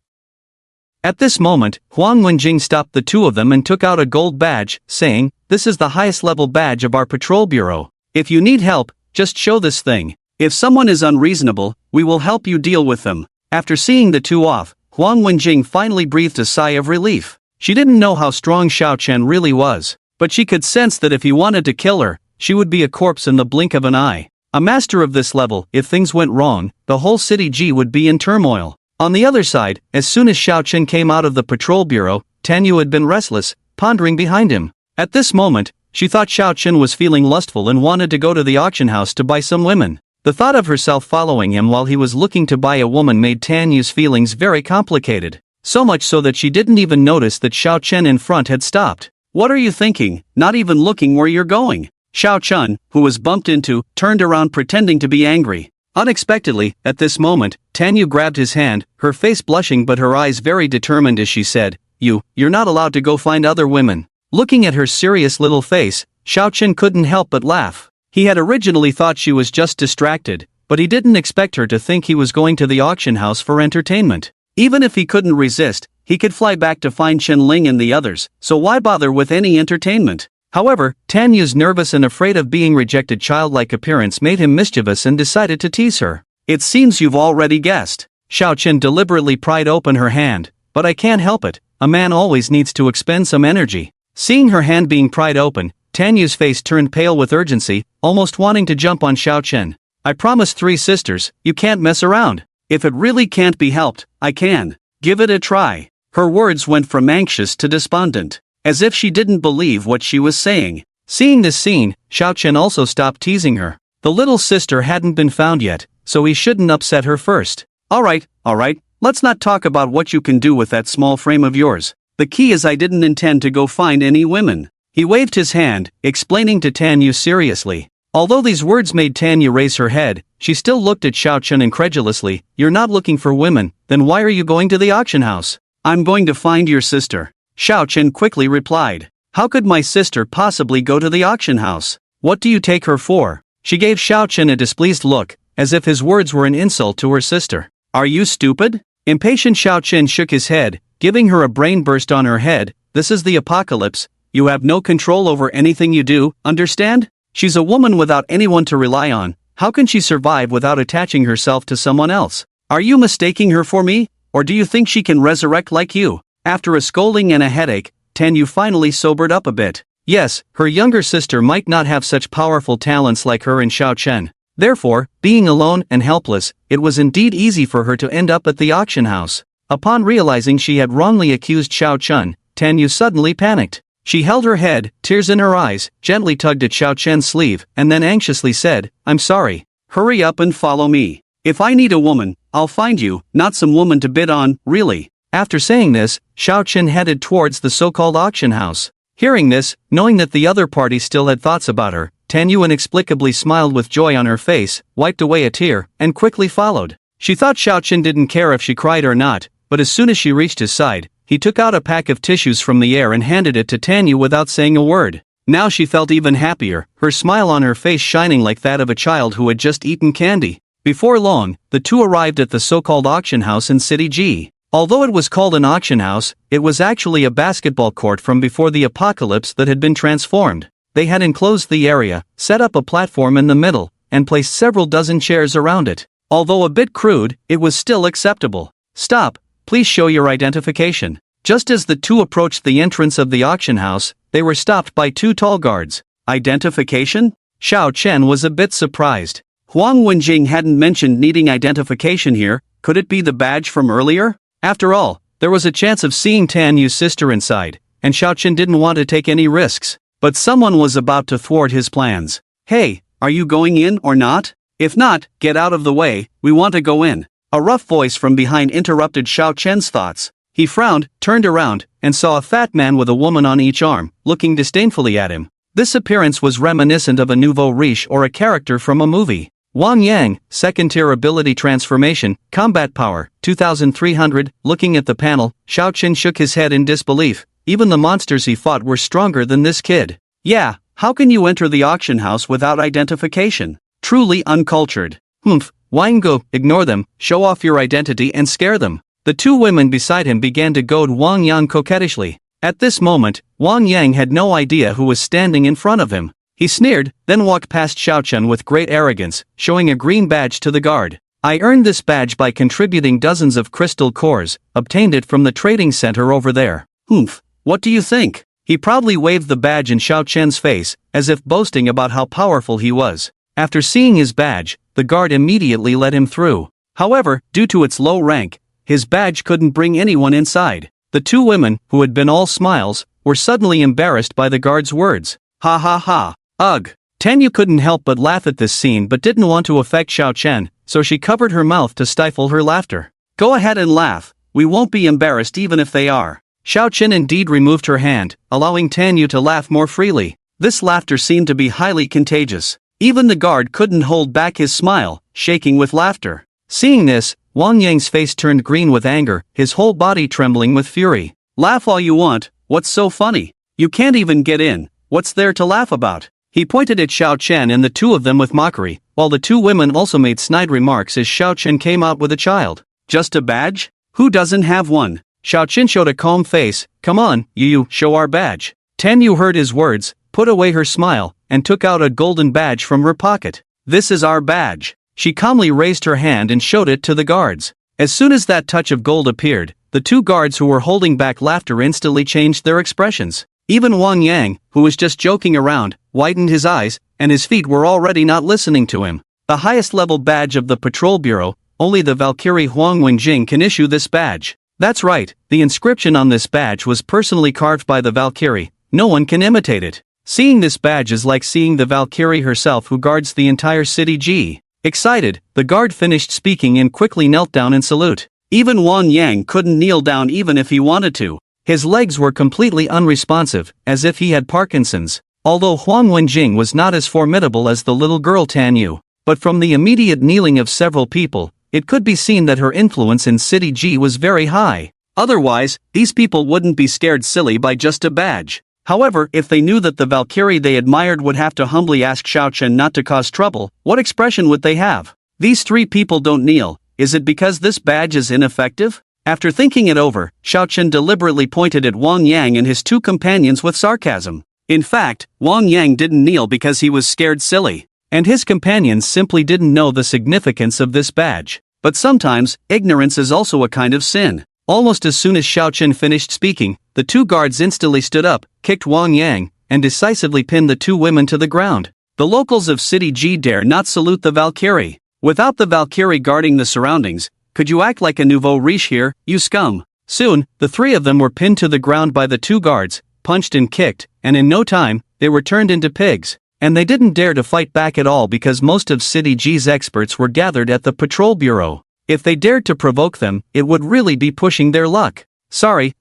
A: At this moment, Huang Wenjing stopped the two of them and took out a gold badge, saying, "This is the highest level badge of our patrol bureau. If you need help, just show this thing. If someone is unreasonable, we will help you deal with them." After seeing the two off, Huang Wenjing finally breathed a sigh of relief. She didn't know how strong Xiao Chen really was, but she could sense that if he wanted to kill her, she would be a corpse in the blink of an eye. A master of this level, if things went wrong, the whole City G would be in turmoil. On the other side, as soon as Xiao Chen came out of the patrol bureau, Tan Yu had been restless, pondering behind him. At this moment, she thought Xiao Chen was feeling lustful and wanted to go to the auction house to buy some women. The thought of herself following him while he was looking to buy a woman made Tan Yu's feelings very complicated. So much so that she didn't even notice that Xiao Chen in front had stopped. "What are you thinking, not even looking where you're going?" Xiao Chen, who was bumped into, turned around pretending to be angry. Unexpectedly, at this moment, Tan Yu grabbed his hand, her face blushing but her eyes very determined as she said, You're not allowed to go find other women." Looking at her serious little face, Xiao Chen couldn't help but laugh. He had originally thought she was just distracted, but he didn't expect her to think he was going to the auction house for entertainment. Even if he couldn't resist, he could fly back to find Chen Lin and the others, so why bother with any entertainment? However, Tan Yu's nervous and afraid of being rejected childlike appearance made him mischievous and decided to tease her. "It seems you've already guessed." Xiao Chen deliberately pried open her hand. "But I can't help it, a man always needs to expend some energy." Seeing her hand being pried open, Tan Yu's face turned pale with urgency, almost wanting to jump on Xiao Chen. "I promised 3 sisters, you can't mess around. If it really can't be helped, I can. Give it a try." Her words went from anxious to despondent, as if she didn't believe what she was saying. Seeing this scene, Xiao Chen also stopped teasing her. The little sister hadn't been found yet, so he shouldn't upset her first. Alright, let's not talk about what you can do with that small frame of yours. The key is I didn't intend to go find any women." He waved his hand, explaining to Tan Yu seriously. Although these words made Tan Yu raise her head, she still looked at Xiao Chen incredulously. "You're not looking for women, then why are you going to the auction house?" "I'm going to find your sister," Xiao Chen quickly replied. "How could my sister possibly go to the auction house? What do you take her for?" She gave Xiao Chen a displeased look, as if his words were an insult to her sister. "Are you stupid?" Impatient Xiao Chen shook his head, giving her a brain burst on her head. "This is the apocalypse. You have no control over anything you do, understand? She's a woman without anyone to rely on. How can she survive without attaching herself to someone else? Are you mistaking her for me? Or do you think she can resurrect like you?" After a scolding and a headache, Tan Yu finally sobered up a bit. Yes, her younger sister might not have such powerful talents like her and Xiao Chen. Therefore, being alone and helpless, it was indeed easy for her to end up at the auction house. Upon realizing she had wrongly accused Xiao Chen, Tan Yu suddenly panicked. She held her head, tears in her eyes, gently tugged at Xiao Chen's sleeve, and then anxiously said, "I'm sorry. Hurry up and follow me. If I need a woman, I'll find you, not some woman to bid on, really." After saying this, Xiao Chen headed towards the so-called auction house. Hearing this, knowing that the other party still had thoughts about her, Tan Yu inexplicably smiled with joy on her face, wiped away a tear, and quickly followed. She thought Xiao Chen didn't care if she cried or not, but as soon as she reached his side, he took out a pack of tissues from the air and handed it to Tan Yu without saying a word. Now she felt even happier, her smile on her face shining like that of a child who had just eaten candy. Before long, the two arrived at the so-called auction house in City G. Although it was called an auction house, it was actually a basketball court from before the apocalypse that had been transformed. They had enclosed the area, set up a platform in the middle, and placed several dozen chairs around it. Although a bit crude, it was still acceptable. "Stop, please show your identification." Just as the two approached the entrance of the auction house, they were stopped by two tall guards. "Identification?" Xiao Chen was a bit surprised. Huang Wenjing hadn't mentioned needing identification here. Could it be the badge from earlier? After all, there was a chance of seeing Tan Yu's sister inside, and Xiao Chen didn't want to take any risks. But someone was about to thwart his plans. "Hey, are you going in or not? If not, get out of the way, we want to go in." A rough voice from behind interrupted Xiao Chen's thoughts. He frowned, turned around, and saw a fat man with a woman on each arm, looking disdainfully at him. This appearance was reminiscent of a nouveau riche or a character from a movie. Wang Yang, second-tier ability transformation, combat power, 2300. Looking at the panel, Xiao Chen shook his head in disbelief. Even the monsters he fought were stronger than this kid. "Yeah, how can you enter the auction house without identification? Truly uncultured." "Humph, Wang Go, ignore them, show off your identity and scare them." The two women beside him began to goad Wang Yang coquettishly. At this moment, Wang Yang had no idea who was standing in front of him. He sneered, then walked past Xiao Chen with great arrogance, showing a green badge to the guard. "I earned this badge by contributing dozens of crystal cores, obtained it from the trading center over there." "Humph, what do you think?" He proudly waved the badge in Xiao Chen's face, as if boasting about how powerful he was. After seeing his badge, the guard immediately let him through. However, due to its low rank, his badge couldn't bring anyone inside. The two women, who had been all smiles, were suddenly embarrassed by the guard's words. "Ha ha ha. Ugh." Tenyu couldn't help but laugh at this scene but didn't want to affect Xiao Chen, so she covered her mouth to stifle her laughter. "Go ahead and laugh, we won't be embarrassed even if they are." Xiao Chen indeed removed her hand, allowing Tenyu to laugh more freely. This laughter seemed to be highly contagious. Even the guard couldn't hold back his smile, shaking with laughter. Seeing this, Wang Yang's face turned green with anger, his whole body trembling with fury. "Laugh all you want, what's so funny? You can't even get in, what's there to laugh about?" He pointed at Xiao Chen and the two of them with mockery, while the two women also made snide remarks as Xiao Chen came out with a child. "Just a badge? Who doesn't have one?" Xiao Chen showed a calm face. "Come on, you, show our badge." Tenyu heard his words, put away her smile, and took out a golden badge from her pocket. "This is our badge." She calmly raised her hand and showed it to the guards. As soon as that touch of gold appeared, the two guards who were holding back laughter instantly changed their expressions. Even Wang Yang, who was just joking around, widened his eyes, and his feet were already not listening to him. The highest level badge of the patrol bureau, only the Valkyrie Huang Wenjing can issue this badge. That's right, the inscription on this badge was personally carved by the Valkyrie. No one can imitate it. Seeing this badge is like seeing the Valkyrie herself who guards the entire city G. Excited, the guard finished speaking and quickly knelt down in salute. Even Wang Yang couldn't kneel down even if he wanted to. His legs were completely unresponsive, as if he had Parkinson's. Although Huang Wenjing was not as formidable as the little girl Tanyu, but from the immediate kneeling of several people, it could be seen that her influence in City G was very high. Otherwise, these people wouldn't be scared silly by just a badge. However, if they knew that the Valkyrie they admired would have to humbly ask Xiao Chen not to cause trouble, what expression would they have? These three people don't kneel. Is it because this badge is ineffective? After thinking it over, Xiao Chen deliberately pointed at Wang Yang and his two companions with sarcasm. In fact, Wang Yang didn't kneel because he was scared silly, and his companions simply didn't know the significance of this badge. But sometimes, ignorance is also a kind of sin. Almost as soon as Xiao Chen finished speaking, the two guards instantly stood up, kicked Wang Yang, and decisively pinned the two women to the ground. The locals of City G dare not salute the Valkyrie. Without the Valkyrie guarding the surroundings, could you act like a nouveau riche here, you scum? Soon, the three of them were pinned to the ground by the two guards, punched and kicked, and in no time, they were turned into pigs. And they didn't dare to fight back at all because most of City G's experts were gathered at the patrol bureau. If they dared to provoke them, it would really be pushing their luck. Sorry,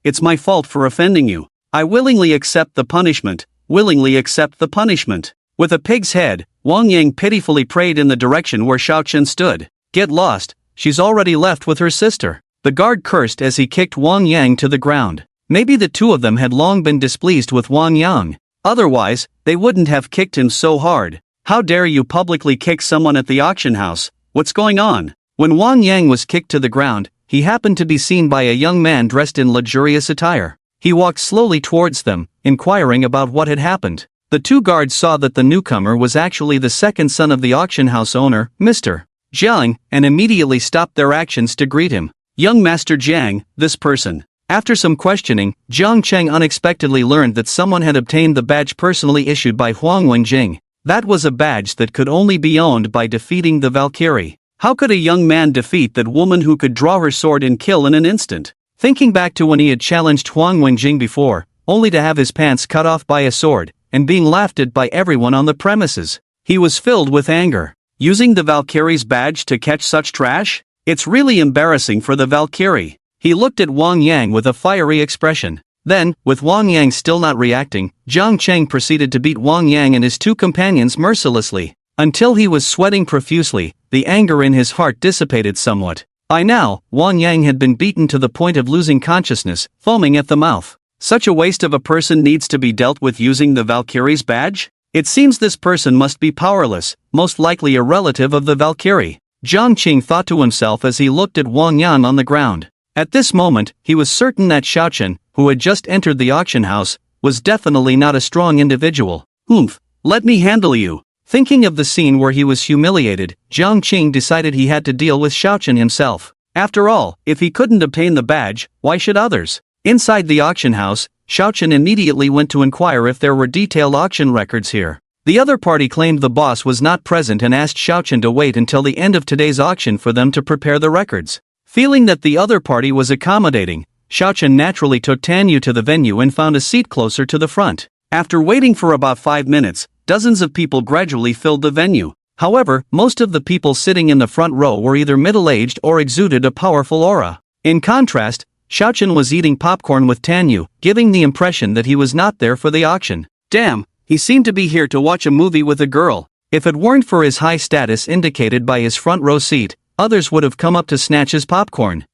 A: it's my fault for offending you. I willingly accept the punishment, With a pig's head, Wang Yang pitifully prayed in the direction where Xiao Chen stood. Get lost, she's already left with her sister. The guard cursed as he kicked Wang Yang to the ground. Maybe the two of them had long been displeased with Wang Yang. Otherwise, they wouldn't have kicked him so hard. How dare you publicly kick someone at the auction house? What's going on? When Wang Yang was kicked to the ground, he happened to be seen by a young man dressed in luxurious attire. He walked slowly towards them, inquiring about what had happened. The two guards saw that the newcomer was actually the second son of the auction house owner, Mr. Jiang, and immediately stopped their actions to greet him. Young Master Jiang, this person. After some questioning, Jiang Cheng unexpectedly learned that someone had obtained the badge personally issued by Huang Wenjing. That was a badge that could only be owned by defeating the Valkyrie. How could a young man defeat that woman who could draw her sword and kill in an instant? Thinking back to when he had challenged Huang Wenjing before, only to have his pants cut off by a sword, and being laughed at by everyone on the premises, he was filled with anger. Using the Valkyrie's badge to catch such trash? It's really embarrassing for the Valkyrie. He looked at Wang Yang with a fiery expression. Then, with Wang Yang still not reacting, Jiang Cheng proceeded to beat Wang Yang and his two companions mercilessly. Until he was sweating profusely, the anger in his heart dissipated somewhat. By now, Wang Yang had been beaten to the point of losing consciousness, foaming at the mouth. Such a waste of a person needs to be dealt with using the Valkyrie's badge? It seems this person must be powerless, most likely a relative of the Valkyrie. Jiang Qing thought to himself as he looked at Wang Yang on the ground. At this moment, he was certain that Xiaochen, who had just entered the auction house, was definitely not a strong individual. Oomph, let me handle you. Thinking of the scene where he was humiliated, Jiang Qing decided he had to deal with Xiaochen himself. After all, if he couldn't obtain the badge, why should others? Inside the auction house, Xiaochen immediately went to inquire if there were detailed auction records here. The other party claimed the boss was not present and asked Xiaochen to wait until the end of today's auction for them to prepare the records. Feeling that the other party was accommodating, Xiaochen naturally took Tanyu to the venue and found a seat closer to the front. After waiting for about 5 minutes, dozens of people gradually filled the venue. However, most of the people sitting in the front row were either middle-aged or exuded a powerful aura. In contrast, Xiaochen was eating popcorn with Tanyu, giving the impression that he was not there for the auction. Damn, he seemed to be here to watch a movie with a girl. If it weren't for his high status indicated by his front row seat, others would have come up to snatch his popcorn.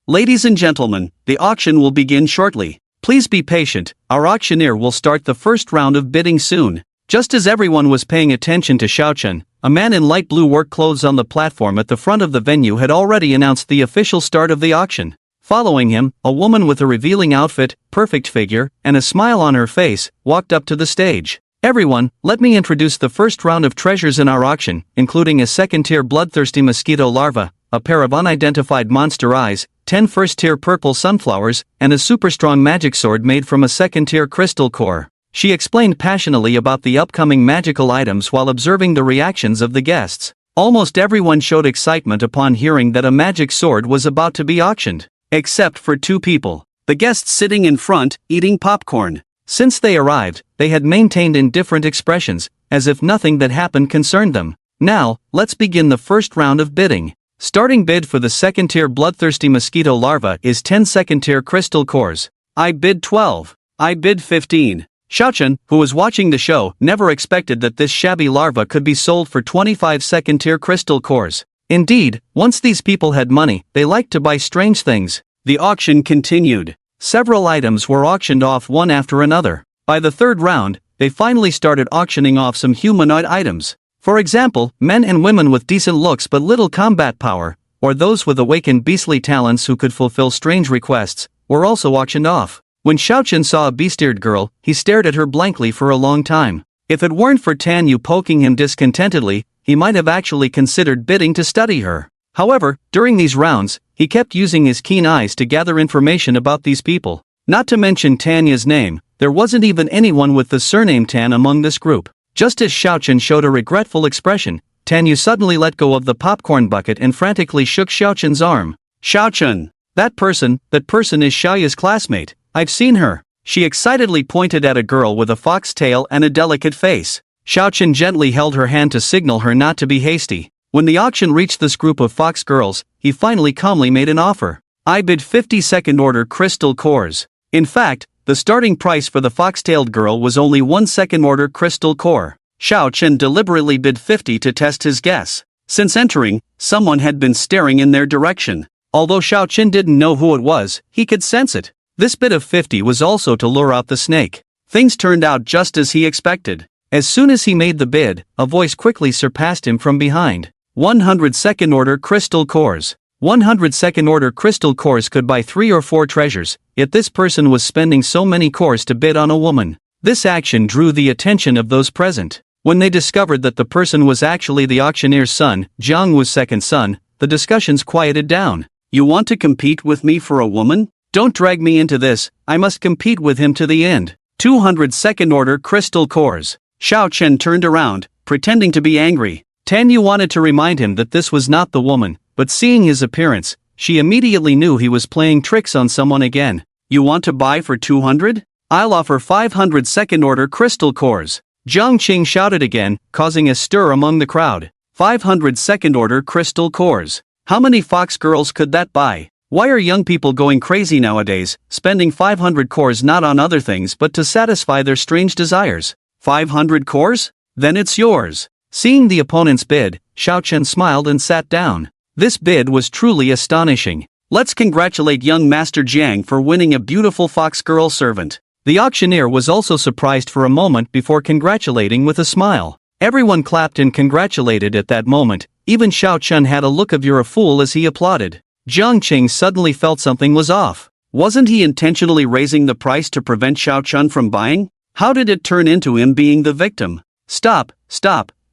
A: Ladies and gentlemen, the auction will begin shortly. Please be patient, our auctioneer will start the first round of bidding soon. Just as everyone was paying attention to Xiaochen, a man in light blue work clothes on the platform at the front of the venue had already announced the official start of the auction. Following him, a woman with a revealing outfit, perfect figure, and a smile on her face, walked up to the stage. Everyone, let me introduce the first round of treasures in our auction, including a second-tier bloodthirsty mosquito larva, a pair of unidentified monster eyes, 10 first-tier purple sunflowers, and a super-strong magic sword made from a second-tier crystal core. She explained passionately about the upcoming magical items while observing the reactions of the guests. Almost everyone showed excitement upon hearing that a magic sword was about to be auctioned. Except for two people. The guests sitting in front, eating popcorn. Since they arrived, they had maintained indifferent expressions, as if nothing that happened concerned them. Now, let's begin the first round of bidding. Starting bid for the second-tier bloodthirsty mosquito larva is 10 second-tier crystal cores. I bid 12. I bid 15. Xiaochen, who was watching the show, never expected that this shabby larva could be sold for 25 second-tier crystal cores. Indeed, once these people had money, they liked to buy strange things. The auction continued. Several items were auctioned off one after another. By the third round, they finally started auctioning off some humanoid items. For example, men and women with decent looks but little combat power, or those with awakened beastly talents who could fulfill strange requests, were also auctioned off. When Xiaochen saw a beast-eared girl, he stared at her blankly for a long time. If it weren't for Tanyu poking him discontentedly, he might have actually considered bidding to study her. However, during these rounds, he kept using his keen eyes to gather information about these people. Not to mention Tanya's name, there wasn't even anyone with the surname Tan among this group. Just as Xiaochen showed a regretful expression, Tanyu suddenly let go of the popcorn bucket and frantically shook Xiaochen's arm. Xiaochen! That person is Xiaoya's classmate. I've seen her. She excitedly pointed at a girl with a fox tail and a delicate face. Xiaochen gently held her hand to signal her not to be hasty. When the auction reached this group of fox girls, he finally calmly made an offer. I bid 50 second-order crystal cores. In fact, the starting price for the fox-tailed girl was only 1 second-order crystal core. Xiaochen deliberately bid 50 to test his guess. Since entering, someone had been staring in their direction. Although Xiaochen didn't know who it was, he could sense it. This bid of 50 was also to lure out the snake. Things turned out just as he expected. As soon as he made the bid, a voice quickly surpassed him from behind. 100 second-order crystal cores. 100 second-order crystal cores could buy 3 or 4 treasures, yet this person was spending so many cores to bid on a woman. This action drew the attention of those present. When they discovered that the person was actually the auctioneer's son, Jiang Wu's second son, the discussions quieted down. You want to compete with me for a woman? Don't drag me into this, I must compete with him to the end. 200 second-order crystal cores. Xiao Chen turned around, pretending to be angry. Tan Yu wanted to remind him that this was not the woman, but seeing his appearance, she immediately knew he was playing tricks on someone again. You want to buy for 200? I'll offer 500 second-order crystal cores. Jiang Qing shouted again, causing a stir among the crowd. 500 second-order crystal cores. How many fox girls could that buy? Why are young people going crazy nowadays, spending 500 cores not on other things but to satisfy their strange desires? 500 cores? Then it's yours. Seeing the opponent's bid, Xiao Chen smiled and sat down. This bid was truly astonishing. Let's congratulate young Master Jiang for winning a beautiful fox girl servant. The auctioneer was also surprised for a moment before congratulating with a smile. Everyone clapped and congratulated at that moment. Even Xiao Chen had a look of "you're a fool" as he applauded. Jiang Qing suddenly felt something was off. Wasn't he intentionally raising the price to prevent Xiao Chen from buying? How did it turn into him being the victim? Stop,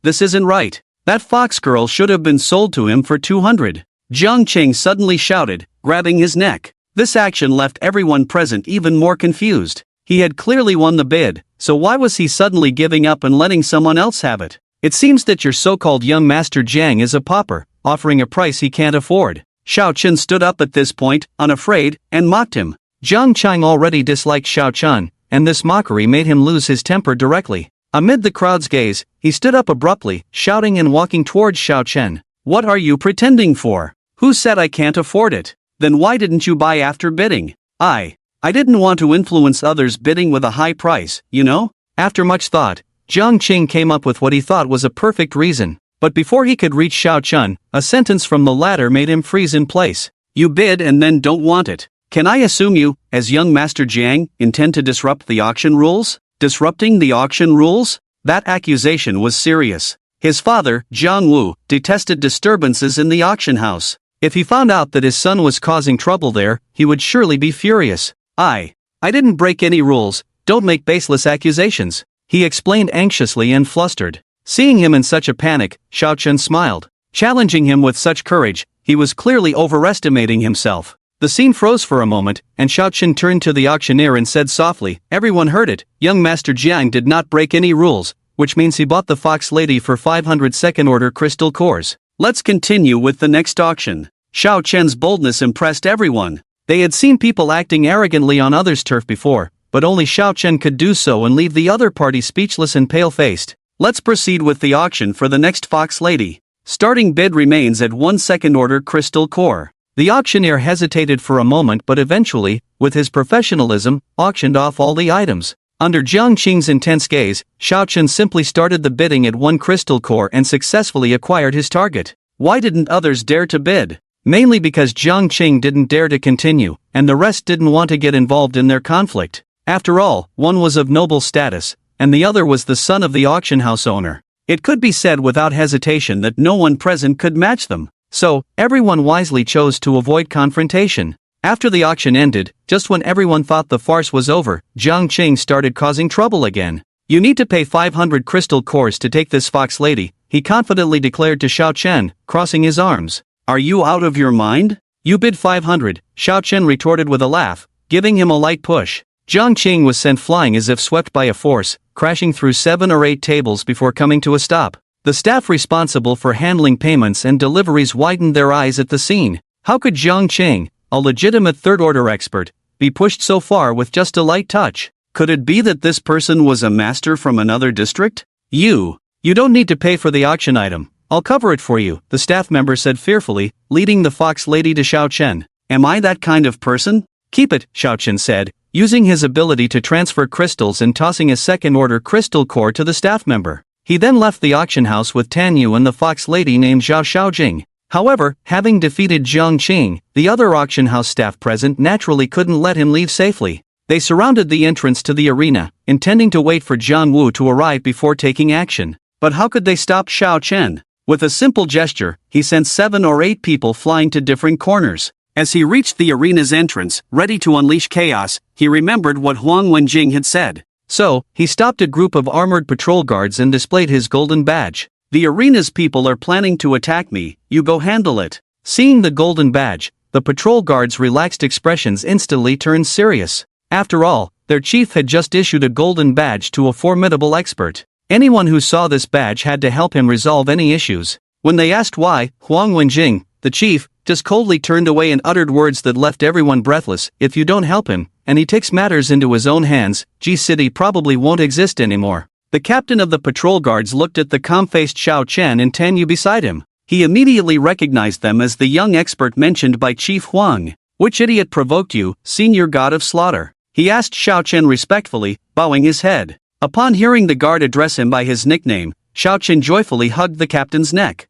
A: this isn't right. That fox girl should have been sold to him for 200. Jiang Qing suddenly shouted, grabbing his neck. This action left everyone present even more confused. He had clearly won the bid, so why was he suddenly giving up and letting someone else have it? It seems that your so-called young Master Jiang is a pauper, offering a price he can't afford. Xiao Chen stood up at this point, unafraid, and mocked him. Jiang Qing already disliked Xiao Chen, and this mockery made him lose his temper directly. Amid the crowd's gaze, he stood up abruptly, shouting and walking towards Xiao Chen. What are you pretending for? Who said I can't afford it? Then why didn't you buy after bidding? I didn't want to influence others bidding with a high price, you know? After much thought, Jiang Qing came up with what he thought was a perfect reason. But before he could reach Xiao Chen, a sentence from the latter made him freeze in place. You bid and then don't want it. Can I assume you, as young Master Jiang, intend to disrupt the auction rules? Disrupting the auction rules? That accusation was serious. His father, Jiang Wu, detested disturbances in the auction house. If he found out that his son was causing trouble there, he would surely be furious. I didn't break any rules, don't make baseless accusations, he explained anxiously and flustered. Seeing him in such a panic, Xiao Chen smiled. Challenging him with such courage, he was clearly overestimating himself. The scene froze for a moment, and Xiao Chen turned to the auctioneer and said softly, everyone heard it, young Master Jiang did not break any rules, which means he bought the fox lady for 500 second-order crystal cores. Let's continue with the next auction. Xiao Chen's boldness impressed everyone. They had seen people acting arrogantly on others' turf before, but only Xiao Chen could do so and leave the other party speechless and pale-faced. Let's proceed with the auction for the next fox lady. Starting bid remains at 1 second-order crystal core. The auctioneer hesitated for a moment but eventually, with his professionalism, auctioned off all the items. Under Jiang Qing's intense gaze, Xiao Chen simply started the bidding at 1 crystal core and successfully acquired his target. Why didn't others dare to bid? Mainly because Jiang Qing didn't dare to continue, and the rest didn't want to get involved in their conflict. After all, one was of noble status, and the other was the son of the auction house owner. It could be said without hesitation that no one present could match them, so everyone wisely chose to avoid confrontation. After the auction ended, just when everyone thought the farce was over, Jiang Qing started causing trouble again. You need to pay 500 crystal cores to take this fox lady, he confidently declared to Xiao Chen, crossing his arms. Are you out of your mind? You bid 500, Xiao Chen retorted with a laugh, giving him a light push. Jiang Qing was sent flying as if swept by a force, crashing through 7 or 8 tables before coming to a stop. The staff responsible for handling payments and deliveries widened their eyes at the scene. How could Jiang Qing, a legitimate third-order expert, be pushed so far with just a light touch? Could it be that this person was a master from another district? You don't need to pay for the auction item. I'll cover it for you, the staff member said fearfully, leading the fox lady to Xiao Chen. Am I that kind of person? Keep it, Xiao Chen said, using his ability to transfer crystals and tossing a second-order crystal core to the staff member. He then left the auction house with Tan Yu and the fox lady named Zhao Xiaojing. However, having defeated Jiang Qing, the other auction house staff present naturally couldn't let him leave safely. They surrounded the entrance to the arena, intending to wait for Jiang Wu to arrive before taking action. But how could they stop Xiao Chen? With a simple gesture, he sent 7 or 8 people flying to different corners. As he reached the arena's entrance, ready to unleash chaos, he remembered what Huang Wenjing had said. So, he stopped a group of armored patrol guards and displayed his golden badge. "The arena's people are planning to attack me, you go handle it." Seeing the golden badge, the patrol guards' relaxed expressions instantly turned serious. After all, their chief had just issued a golden badge to a formidable expert. Anyone who saw this badge had to help him resolve any issues. When they asked why, Huang Wenjing, the chief, just coldly turned away and uttered words that left everyone breathless. "If you don't help him, and he takes matters into his own hands, G-City probably won't exist anymore." The captain of the patrol guards looked at the calm-faced Xiao Chen and Tan Yu beside him. He immediately recognized them as the young expert mentioned by Chief Huang. "Which idiot provoked you, senior god of slaughter?" he asked Xiao Chen respectfully, bowing his head. Upon hearing the guard address him by his nickname, Xiao Chen joyfully hugged the captain's neck.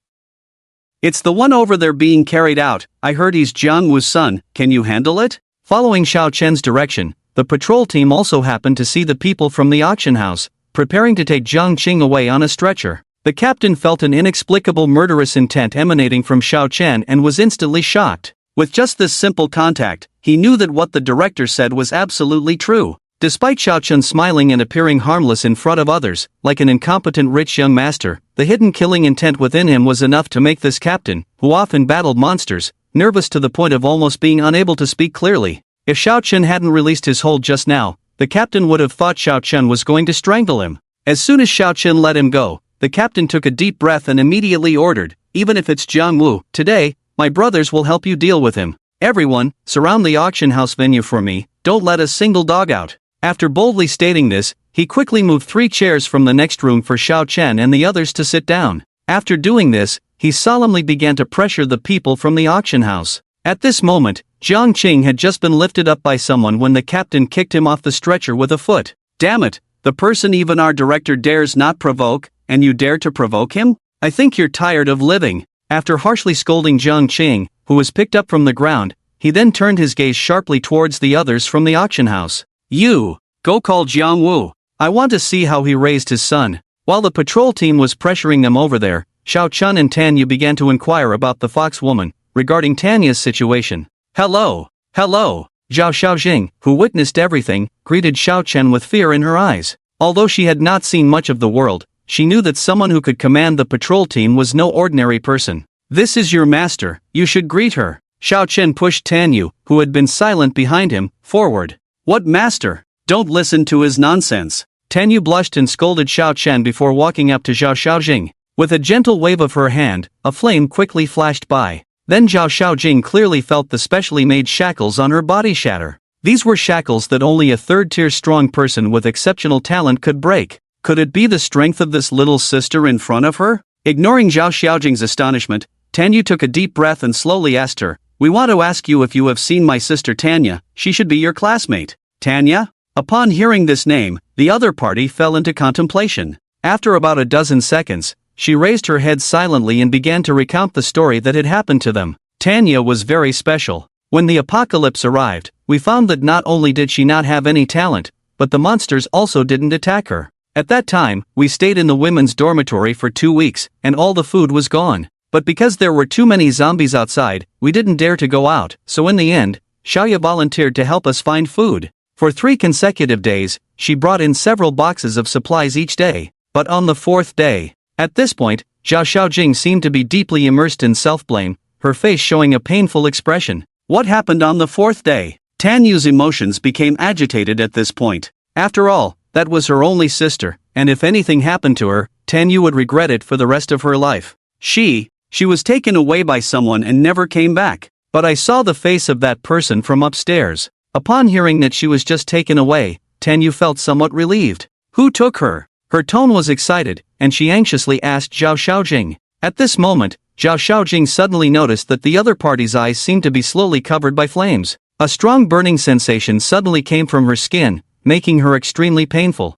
A: "It's the one over there being carried out. I heard he's Jiang Wu's son, can you handle it?" Following Xiao Chen's direction, the patrol team also happened to see the people from the auction house, preparing to take Jiang Qing away on a stretcher. The captain felt an inexplicable murderous intent emanating from Xiao Chen and was instantly shocked. With just this simple contact, he knew that what the director said was absolutely true. Despite Xiao Chen smiling and appearing harmless in front of others, like an incompetent rich young master, the hidden killing intent within him was enough to make this captain, who often battled monsters, nervous to the point of almost being unable to speak clearly. If Xiao Chen hadn't released his hold just now, the captain would have thought Xiao Chen was going to strangle him. As soon as Xiao Chen let him go, the captain took a deep breath and immediately ordered, "Even if it's Jiang Wu, today, my brothers will help you deal with him. Everyone, surround the auction house venue for me, don't let a single dog out." After boldly stating this, he quickly moved 3 chairs from the next room for Xiao Chen and the others to sit down. After doing this, he solemnly began to pressure the people from the auction house. At this moment, Jiang Qing had just been lifted up by someone when the captain kicked him off the stretcher with a foot. "Damn it, the person even our director dares not provoke, and you dare to provoke him? I think you're tired of living." After harshly scolding Jiang Qing, who was picked up from the ground, he then turned his gaze sharply towards the others from the auction house. "You, go call Jiang Wu. I want to see how he raised his son." While the patrol team was pressuring them over there, Xiao Chen and Tanya began to inquire about the fox woman, regarding Tanya's situation. "Hello, hello." Zhao Xiaojing, who witnessed everything, greeted Xiao Chen with fear in her eyes. Although she had not seen much of the world, she knew that someone who could command the patrol team was no ordinary person. "This is your master, you should greet her." Xiao Chen pushed Tanyu, who had been silent behind him, forward. "What master? Don't listen to his nonsense." Tanyu blushed and scolded Xiao Chen before walking up to Zhao Xiaojing. With a gentle wave of her hand, a flame quickly flashed by. Then Zhao Xiaojing clearly felt the specially made shackles on her body shatter. These were shackles that only a third-tier strong person with exceptional talent could break. Could it be the strength of this little sister in front of her? Ignoring Zhao Xiaojing's astonishment, Tanyu took a deep breath and slowly asked her, "We want to ask you if you have seen my sister Tanya, she should be your classmate." "Tanya?" Upon hearing this name, the other party fell into contemplation. After about a dozen seconds, she raised her head silently and began to recount the story that had happened to them. Tanya was very special. When the apocalypse arrived, we found that not only did she not have any talent, but the monsters also didn't attack her. At that time, we stayed in the women's dormitory for 2 weeks, and all the food was gone. But because there were too many zombies outside, we didn't dare to go out, so in the end, Xiaoya volunteered to help us find food. For 3 consecutive days, she brought in several boxes of supplies each day. But on the 4th day, at this point, Zhao Xiaojing seemed to be deeply immersed in self-blame, her face showing a painful expression. What happened on the 4th day? Tanyu's emotions became agitated at this point. After all, that was her only sister, and if anything happened to her, Tanyu would regret it for the rest of her life. She was taken away by someone and never came back. But I saw the face of that person from upstairs. Upon hearing that she was just taken away, Tanyu felt somewhat relieved. Who took her? Her tone was excited, and she anxiously asked Zhao Xiaojing. At this moment, Zhao Xiaojing suddenly noticed that the other party's eyes seemed to be slowly covered by flames. A strong burning sensation suddenly came from her skin, making her extremely painful.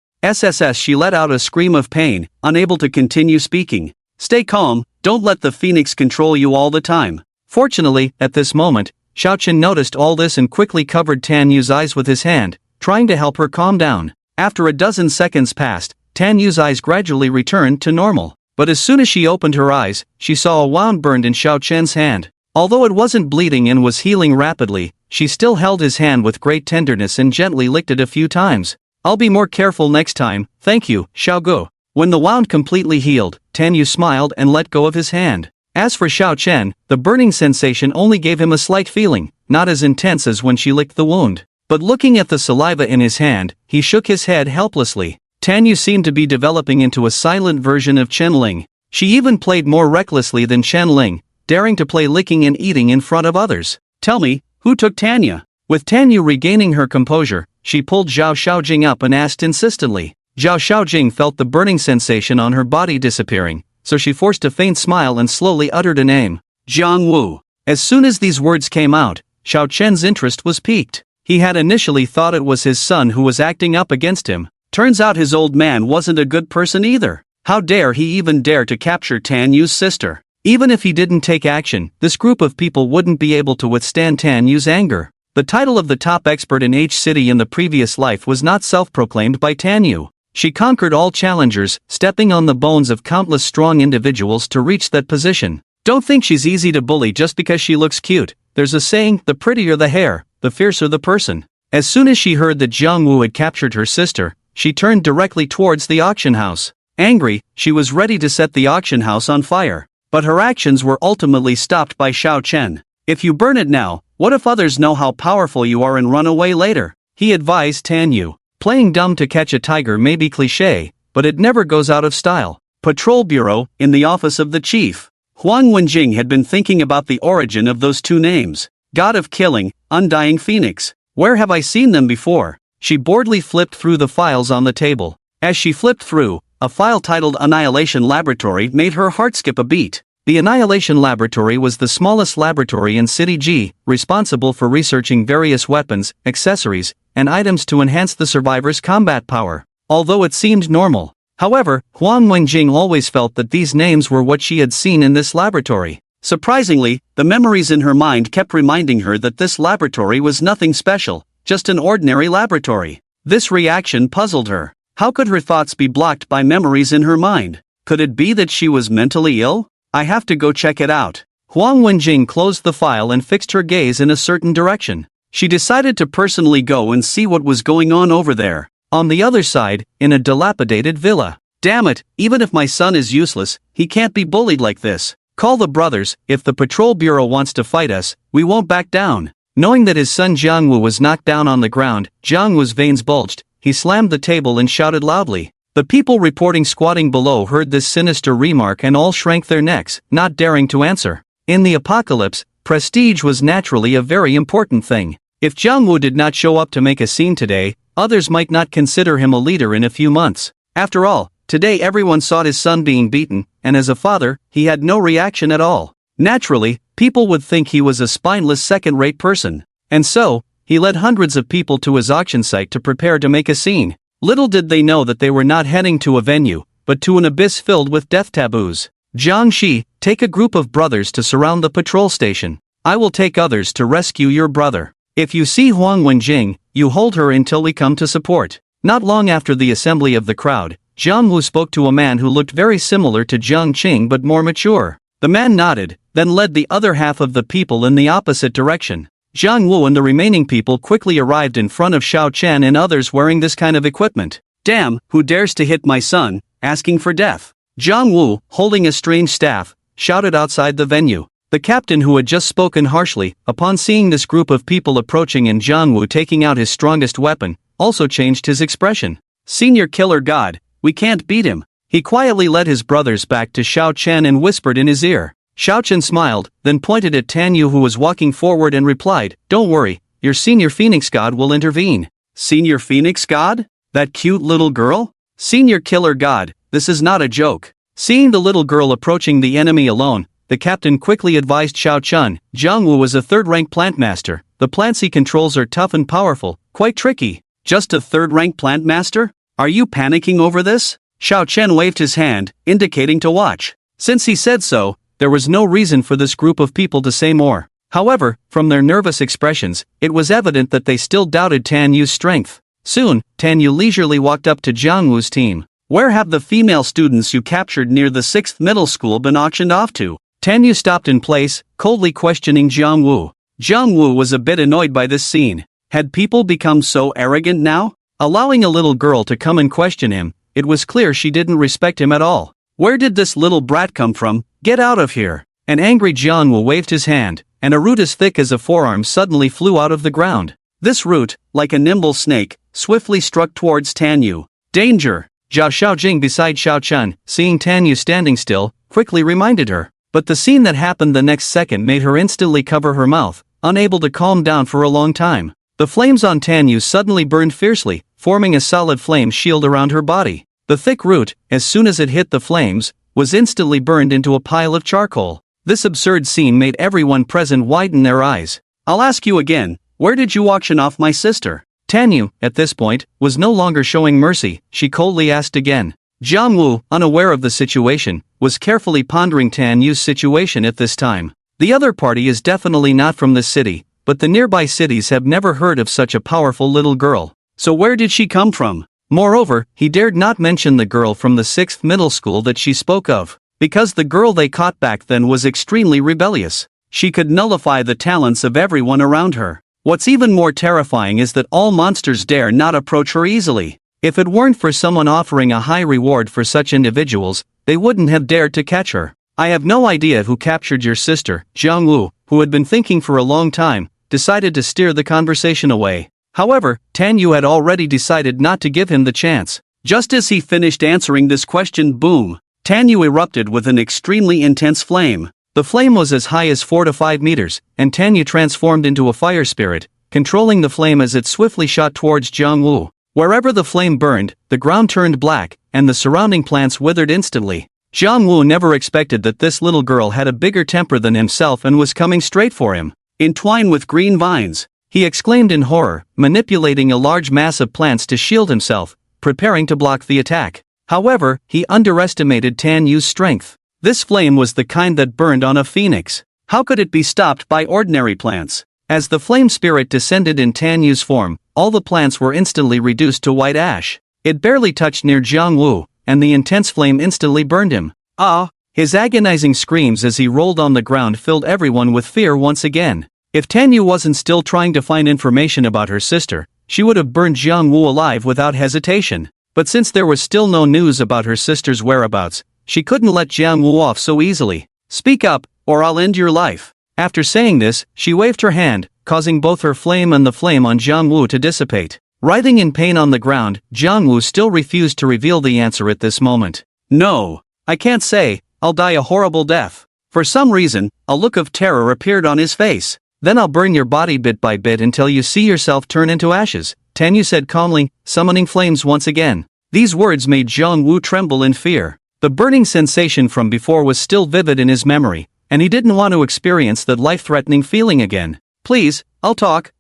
A: She let out a scream of pain, unable to continue speaking. "Stay calm, don't let the phoenix control you all the time." Fortunately, at this moment, Xiao Chen noticed all this and quickly covered Tanyu's eyes with his hand, trying to help her calm down. After a dozen seconds passed, Tanyu's eyes gradually returned to normal. But as soon as she opened her eyes, she saw a wound burned in Xiao Chen's hand. Although it wasn't bleeding and was healing rapidly, she still held his hand with great tenderness and gently licked it a few times. "I'll be more careful next time, thank you, Xiaogu." When the wound completely healed, Tan Yu smiled and let go of his hand. As for Xiao Chen, the burning sensation only gave him a slight feeling, not as intense as when she licked the wound. But looking at the saliva in his hand, he shook his head helplessly. Tan Yu seemed to be developing into a silent version of Chen Lin. She even played more recklessly than Chen Lin, daring to play licking and eating in front of others. "Tell me, who took Tanya?" With Tan Yu regaining her composure, she pulled Zhao Xiaojing up and asked insistently. Zhao Xiaojing felt the burning sensation on her body disappearing, so she forced a faint smile and slowly uttered a name. "Jiang Wu." As soon as these words came out, Xiao Chen's interest was piqued. He had initially thought it was his son who was acting up against him. Turns out his old man wasn't a good person either. How dare he even dare to capture Tan Yu's sister? Even if he didn't take action, this group of people wouldn't be able to withstand Tan Yu's anger. The title of the top expert in H City in the previous life was not self-proclaimed by Tan Yu. She conquered all challengers, stepping on the bones of countless strong individuals to reach that position. Don't think she's easy to bully just because she looks cute. There's a saying, the prettier the hair, the fiercer the person. As soon as she heard that Jiang Wu had captured her sister, she turned directly towards the auction house. Angry, she was ready to set the auction house on fire. But her actions were ultimately stopped by Xiao Chen. "If you burn it now, what if others know how powerful you are and run away later?" he advised Tan Yu. Playing dumb to catch a tiger may be cliché, but it never goes out of style. Patrol Bureau, in the office of the chief. Huang Wenjing had been thinking about the origin of those two names. God of Killing, Undying Phoenix. Where have I seen them before? She boredly flipped through the files on the table. As she flipped through, a file titled Annihilation Laboratory made her heart skip a beat. The Annihilation Laboratory was the smallest laboratory in City G, responsible for researching various weapons, accessories, and items to enhance the survivor's combat power. Although it seemed normal. However, Huang Wenjing always felt that these names were what she had seen in this laboratory. Surprisingly, the memories in her mind kept reminding her that this laboratory was nothing special, just an ordinary laboratory. This reaction puzzled her. How could her thoughts be blocked by memories in her mind? Could it be that she was mentally ill? I have to go check it out. Huang Wenjing closed the file and fixed her gaze in a certain direction. She decided to personally go and see what was going on over there. On the other side, in a dilapidated villa. Damn it, even if my son is useless, he can't be bullied like this. Call the brothers, if the patrol bureau wants to fight us, we won't back down. Knowing that his son Jiang Wu was knocked down on the ground, Jiang Wu's veins bulged, he slammed the table and shouted loudly. The people reporting squatting below heard this sinister remark and all shrank their necks, not daring to answer. In the apocalypse, prestige was naturally a very important thing. If Jiang Wu did not show up to make a scene today, others might not consider him a leader in a few months. After all, today everyone saw his son being beaten, and as a father, he had no reaction at all. Naturally, people would think he was a spineless second-rate person. And so, he led hundreds of people to his auction site to prepare to make a scene. Little did they know that they were not heading to a venue, but to an abyss filled with death taboos. Jiang Shi, take a group of brothers to surround the patrol station. I will take others to rescue your brother. If you see Huang Wenjing, you hold her until we come to support. Not long after the assembly of the crowd, Jiang Wu spoke to a man who looked very similar to Jiang Qing but more mature. The man nodded, then led the other half of the people in the opposite direction. Jiang Wu and the remaining people quickly arrived in front of Xiao Chen and others wearing this kind of equipment. Damn, who dares to hit my son, asking for death? Jiang Wu, holding a strange staff, shouted outside the venue. The captain who had just spoken harshly, upon seeing this group of people approaching and Jiang Wu taking out his strongest weapon, also changed his expression. Senior Killer God, we can't beat him. He quietly led his brothers back to Xiao Chen and whispered in his ear. Xiao Chen smiled, then pointed at Tan Yu who was walking forward and replied, don't worry, your senior Phoenix God will intervene. Senior Phoenix God? That cute little girl? Senior Killer God, this is not a joke. Seeing the little girl approaching the enemy alone, the captain quickly advised Xiao Chen, Jiang Wu was a third-rank plant master. The plants he controls are tough and powerful, quite tricky. Just a third-rank plant master? Are you panicking over this? Xiao Chen waved his hand, indicating to watch. Since he said so, there was no reason for this group of people to say more. However, from their nervous expressions, it was evident that they still doubted Tan Yu's strength. Soon, Tan Yu leisurely walked up to Jiang Wu's team. Where have the female students you captured near the 6th middle school been auctioned off to? Tanyu stopped in place, coldly questioning Jiangwu. Jiangwu was a bit annoyed by this scene. Had people become so arrogant now? Allowing a little girl to come and question him, it was clear she didn't respect him at all. Where did this little brat come from? Get out of here! An angry Jiangwu waved his hand, and a root as thick as a forearm suddenly flew out of the ground. This root, like a nimble snake, swiftly struck towards Tanyu. Danger! Zhao Xiaojing beside Xiao Chun, seeing Tanyu standing still, quickly reminded her. But the scene that happened the next second made her instantly cover her mouth, unable to calm down for a long time. The flames on Tanyu suddenly burned fiercely, forming a solid flame shield around her body. The thick root, as soon as it hit the flames, was instantly burned into a pile of charcoal. This absurd scene made everyone present widen their eyes. I'll ask you again, where did you auction off my sister? Tanyu, at this point, was no longer showing mercy. She coldly asked again. Jiangwu, unaware of the situation, was carefully pondering Tanyu's situation at this time. The other party is definitely not from this city, but the nearby cities have never heard of such a powerful little girl. So where did she come from? Moreover, he dared not mention the girl from the 6th middle school that she spoke of, because the girl they caught back then was extremely rebellious. She could nullify the talents of everyone around her. What's even more terrifying is that all monsters dare not approach her easily. If it weren't for someone offering a high reward for such individuals, they wouldn't have dared to catch her. I have no idea who captured your sister. Jiangwu, who had been thinking for a long time, decided to steer the conversation away. However, Tanyu had already decided not to give him the chance. Just as he finished answering this question, boom! Tanyu erupted with an extremely intense flame. The flame was as high as 4 to 5 meters, and Tanyu transformed into a fire spirit, controlling the flame as it swiftly shot towards Jiangwu. Wherever the flame burned, the ground turned black, and the surrounding plants withered instantly. Jiangwu never expected that this little girl had a bigger temper than himself and was coming straight for him. Entwined with green vines, he exclaimed in horror, manipulating a large mass of plants to shield himself, preparing to block the attack. However, he underestimated Tanyu's strength. This flame was the kind that burned on a phoenix. How could it be stopped by ordinary plants? As the flame spirit descended in Tanyu's form, all the plants were instantly reduced to white ash. It barely touched near Jiangwu, and the intense flame instantly burned him. Ah! His agonizing screams as he rolled on the ground filled everyone with fear once again. If Tanyu wasn't still trying to find information about her sister, she would have burned Jiangwu alive without hesitation. But since there was still no news about her sister's whereabouts, she couldn't let Jiangwu off so easily. Speak up, or I'll end your life. After saying this, she waved her hand, causing both her flame and the flame on Jiangwu to dissipate. Writhing in pain on the ground, Jiangwu still refused to reveal the answer at this moment. No, I can't say. I'll die a horrible death. For some reason, a look of terror appeared on his face. Then I'll burn your body bit by bit until you see yourself turn into ashes, Tanyu said calmly, summoning flames once again. These words made Jiangwu tremble in fear. The burning sensation from before was still vivid in his memory, and he didn't want to experience that life-threatening feeling again. Please, I'll talk.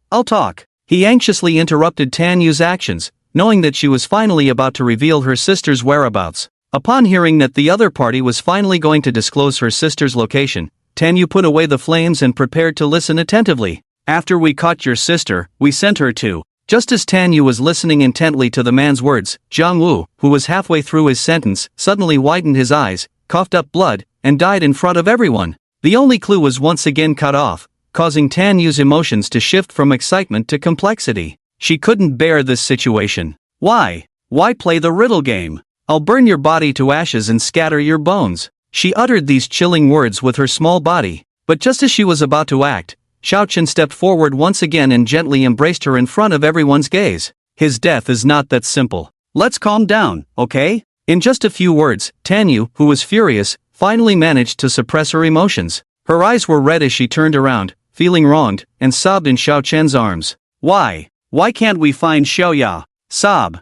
A: He anxiously interrupted Tanyu's actions, knowing that she was finally about to reveal her sister's whereabouts. Upon hearing that the other party was finally going to disclose her sister's location, Tanyu put away the flames and prepared to listen attentively. After we caught your sister, we sent her to. Just as Tanyu was listening intently to the man's words, Jiangwu, who was halfway through his sentence, suddenly widened his eyes, coughed up blood, and died in front of everyone. The only clue was once again cut off, causing Tanyu's emotions to shift from excitement to complexity. She couldn't bear this situation. Why? Why play the riddle game? I'll burn your body to ashes and scatter your bones. She uttered these chilling words with her small body, but just as she was about to act, Xiao Chen stepped forward once again and gently embraced her in front of everyone's gaze. His death is not that simple. Let's calm down, okay? In just a few words, Tanyu, who was furious, finally managed to suppress her emotions. Her eyes were red as she turned around, feeling wronged, and sobbed in Xiao Chen's arms. Why? Why can't we find Xiaoya? Sob.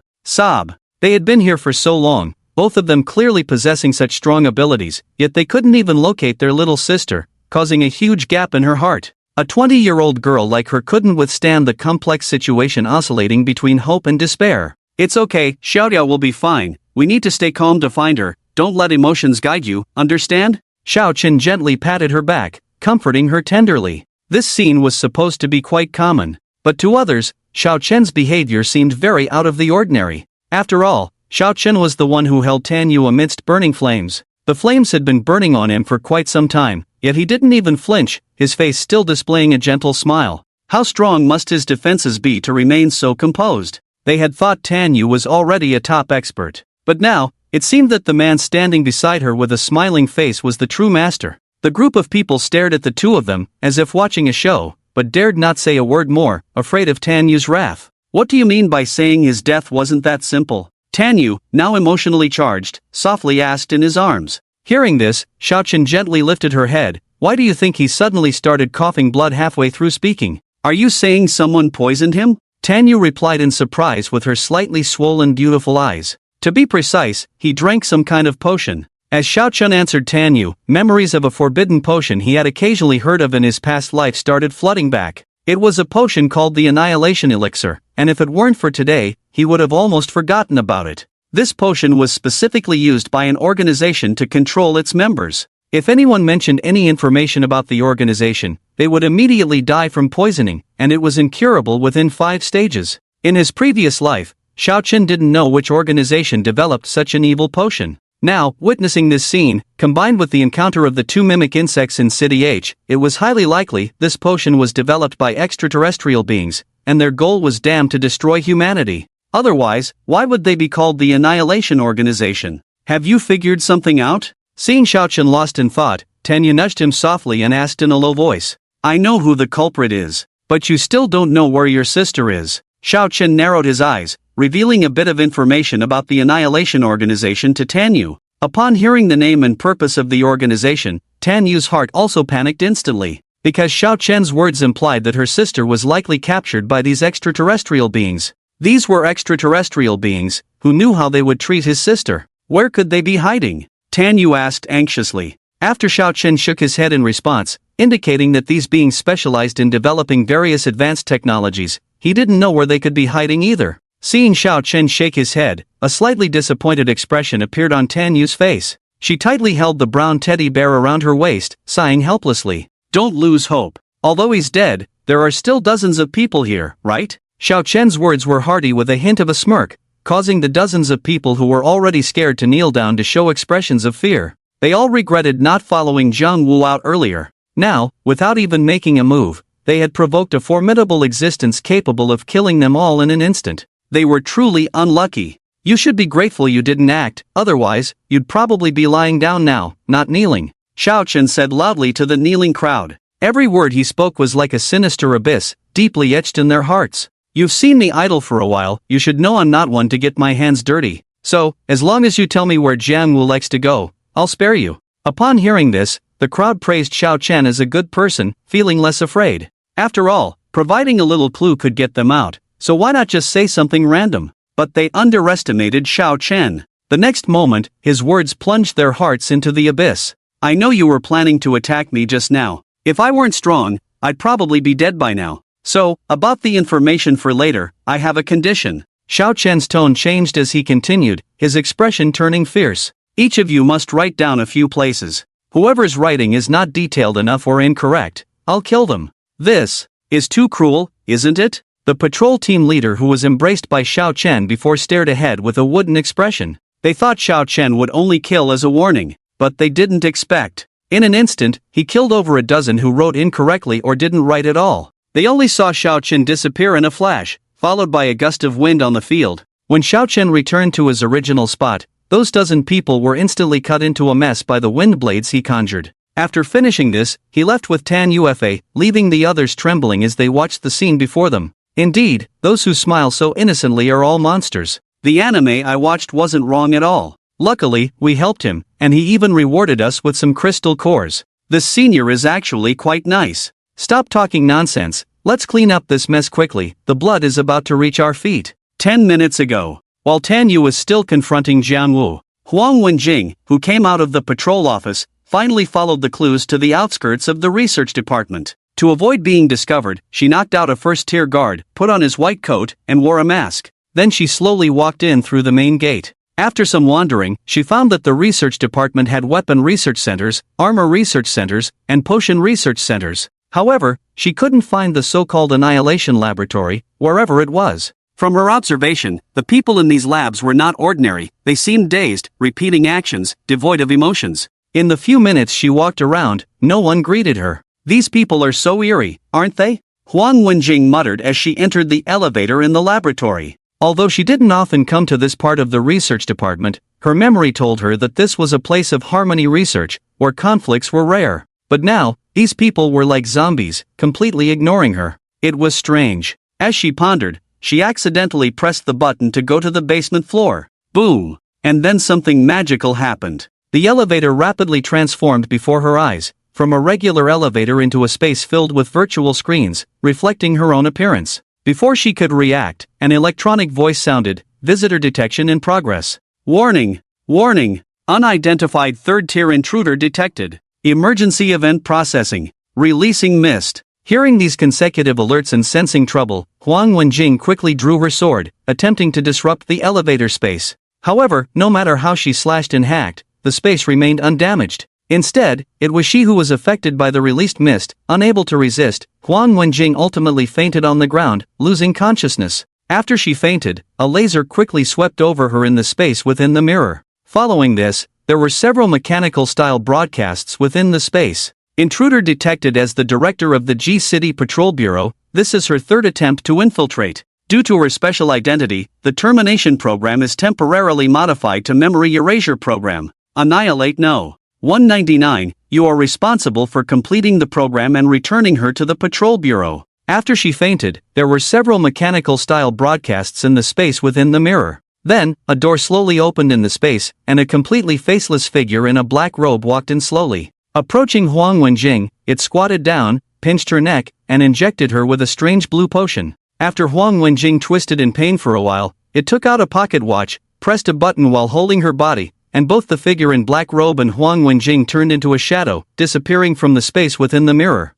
A: They had been here for so long, both of them clearly possessing such strong abilities, yet they couldn't even locate their little sister, causing a huge gap in her heart. A 20-year-old girl like her couldn't withstand the complex situation oscillating between hope and despair. It's okay, Xiaoya will be fine. We need to stay calm to find her. Don't let emotions guide you, understand? Xiao Chen gently patted her back, comforting her tenderly. This scene was supposed to be quite common, but to others, Xiao Chen's behavior seemed very out of the ordinary. After all, Xiao Chen was the one who held Tan Yu amidst burning flames. The flames had been burning on him for quite some time, yet he didn't even flinch, his face still displaying a gentle smile. How strong must his defenses be to remain so composed? They had thought Tan Yu was already a top expert. But now, it seemed that the man standing beside her with a smiling face was the true master. The group of people stared at the two of them, as if watching a show, but dared not say a word more, afraid of Tan Yu's wrath. What do you mean by saying his death wasn't that simple? Tan Yu, now emotionally charged, softly asked in his arms. Hearing this, Xiao Chen gently lifted her head. Why do you think he suddenly started coughing blood halfway through speaking? Are you saying someone poisoned him? Tan Yu replied in surprise with her slightly swollen beautiful eyes. To be precise, he drank some kind of potion. As Xiao Chen answered Tan Yu, memories of a forbidden potion he had occasionally heard of in his past life started flooding back. It was a potion called the Annihilation Elixir, and if it weren't for today, he would have almost forgotten about it. This potion was specifically used by an organization to control its members. If anyone mentioned any information about the organization, they would immediately die from poisoning, and it was incurable within 5 stages. In his previous life, Xiao Chen didn't know which organization developed such an evil potion. Now, witnessing this scene, combined with the encounter of the 2 mimic insects in City H, it was highly likely this potion was developed by extraterrestrial beings, and their goal was damned to destroy humanity. Otherwise, why would they be called the Annihilation Organization? Have you figured something out? Seeing Xiao Chen lost in thought, Tan Yu nudged him softly and asked in a low voice. I know who the culprit is, but you still don't know where your sister is. Xiao Chen narrowed his eyes, revealing a bit of information about the Annihilation Organization to Tan Yu. Upon hearing the name and purpose of the organization, Tan Yu's heart also panicked instantly, because Xiao Chen's words implied that her sister was likely captured by these extraterrestrial beings. These were extraterrestrial beings, who knew how they would treat his sister. Where could they be hiding? Tan Yu asked anxiously. After Xiao Chen shook his head in response, indicating that these beings specialized in developing various advanced technologies, he didn't know where they could be hiding either. Seeing Xiao Chen shake his head, a slightly disappointed expression appeared on Tan Yu's face. She tightly held the brown teddy bear around her waist, sighing helplessly. Don't lose hope. Although he's dead, there are still dozens of people here, right? Xiao Chen's words were hearty with a hint of a smirk, causing the dozens of people who were already scared to kneel down to show expressions of fear. They all regretted not following Zhang Wu out earlier. Now, without even making a move, they had provoked a formidable existence capable of killing them all in an instant. They were truly unlucky. You should be grateful you didn't act, otherwise, you'd probably be lying down now, not kneeling. Xiao Chen said loudly to the kneeling crowd. Every word he spoke was like a sinister abyss, deeply etched in their hearts. You've seen me idle for a while, you should know I'm not one to get my hands dirty. So, as long as you tell me where Jiang Wu likes to go, I'll spare you. Upon hearing this, the crowd praised Xiao Chen as a good person, feeling less afraid. After all, providing a little clue could get them out, so why not just say something random? But they underestimated Xiao Chen. The next moment, his words plunged their hearts into the abyss. I know you were planning to attack me just now. If I weren't strong, I'd probably be dead by now. So, about the information for later, I have a condition. Xiao Chen's tone changed as he continued, his expression turning fierce. Each of you must write down a few places. Whoever's writing is not detailed enough or incorrect, I'll kill them. This is too cruel, isn't it? The patrol team leader who was embraced by Xiao Chen before stared ahead with a wooden expression. They thought Xiao Chen would only kill as a warning, but they didn't expect. In an instant, he killed over a dozen who wrote incorrectly or didn't write at all. They only saw Xiao Chen disappear in a flash, followed by a gust of wind on the field. When Xiao Chen returned to his original spot, those dozen people were instantly cut into a mess by the wind blades he conjured. After finishing this, he left with Tan Yufa, leaving the others trembling as they watched the scene before them. Indeed, those who smile so innocently are all monsters. The anime I watched wasn't wrong at all. Luckily, we helped him, and he even rewarded us with some crystal cores. This senior is actually quite nice. Stop talking nonsense, let's clean up this mess quickly, the blood is about to reach our feet. 10 minutes ago, while Tan Yu was still confronting Jiang Wu, Huang Wenjing, who came out of the patrol office, finally followed the clues to the outskirts of the research department. To avoid being discovered, she knocked out a first-tier guard, put on his white coat, and wore a mask. Then she slowly walked in through the main gate. After some wandering, she found that the research department had weapon research centers, armor research centers, and potion research centers. However, she couldn't find the so-called Annihilation Laboratory, wherever it was. From her observation, the people in these labs were not ordinary, they seemed dazed, repeating actions, devoid of emotions. In the few minutes she walked around, no one greeted her. These people are so eerie, aren't they? Huang Wenjing muttered as she entered the elevator in the laboratory. Although she didn't often come to this part of the research department, her memory told her that this was a place of harmony research, where conflicts were rare. But now, these people were like zombies, completely ignoring her. It was strange. As she pondered, she accidentally pressed the button to go to the basement floor. Boom! And then something magical happened. The elevator rapidly transformed before her eyes, from a regular elevator into a space filled with virtual screens, reflecting her own appearance. Before she could react, an electronic voice sounded, "Visitor detection in progress. Warning! Warning! Unidentified third-tier intruder detected. Emergency event processing. Releasing mist." Hearing these consecutive alerts and sensing trouble, Huang Wenjing quickly drew her sword, attempting to disrupt the elevator space. However, no matter how she slashed and hacked, the space remained undamaged. Instead, it was she who was affected by the released mist. Unable to resist, Huang Wenjing ultimately fainted on the ground, losing consciousness. After she fainted, a laser quickly swept over her in the space within the mirror. Following this, there were several mechanical-style broadcasts within the space. Intruder detected as the director of the G-City Patrol Bureau. This is her third attempt to infiltrate. Due to her special identity, the termination program is temporarily modified to Memory Erasure Program. Annihilate No. 199, you are responsible for completing the program and returning her to the Patrol Bureau. After she fainted, there were several mechanical-style broadcasts in the space within the mirror. Then, a door slowly opened in the space, and a completely faceless figure in a black robe walked in slowly. Approaching Huang Wenjing, it squatted down, pinched her neck, and injected her with a strange blue potion. After Huang Wenjing twisted in pain for a while, it took out a pocket watch, pressed a button while holding her body, and both the figure in black robe and Huang Wenjing turned into a shadow, disappearing from the space within the mirror.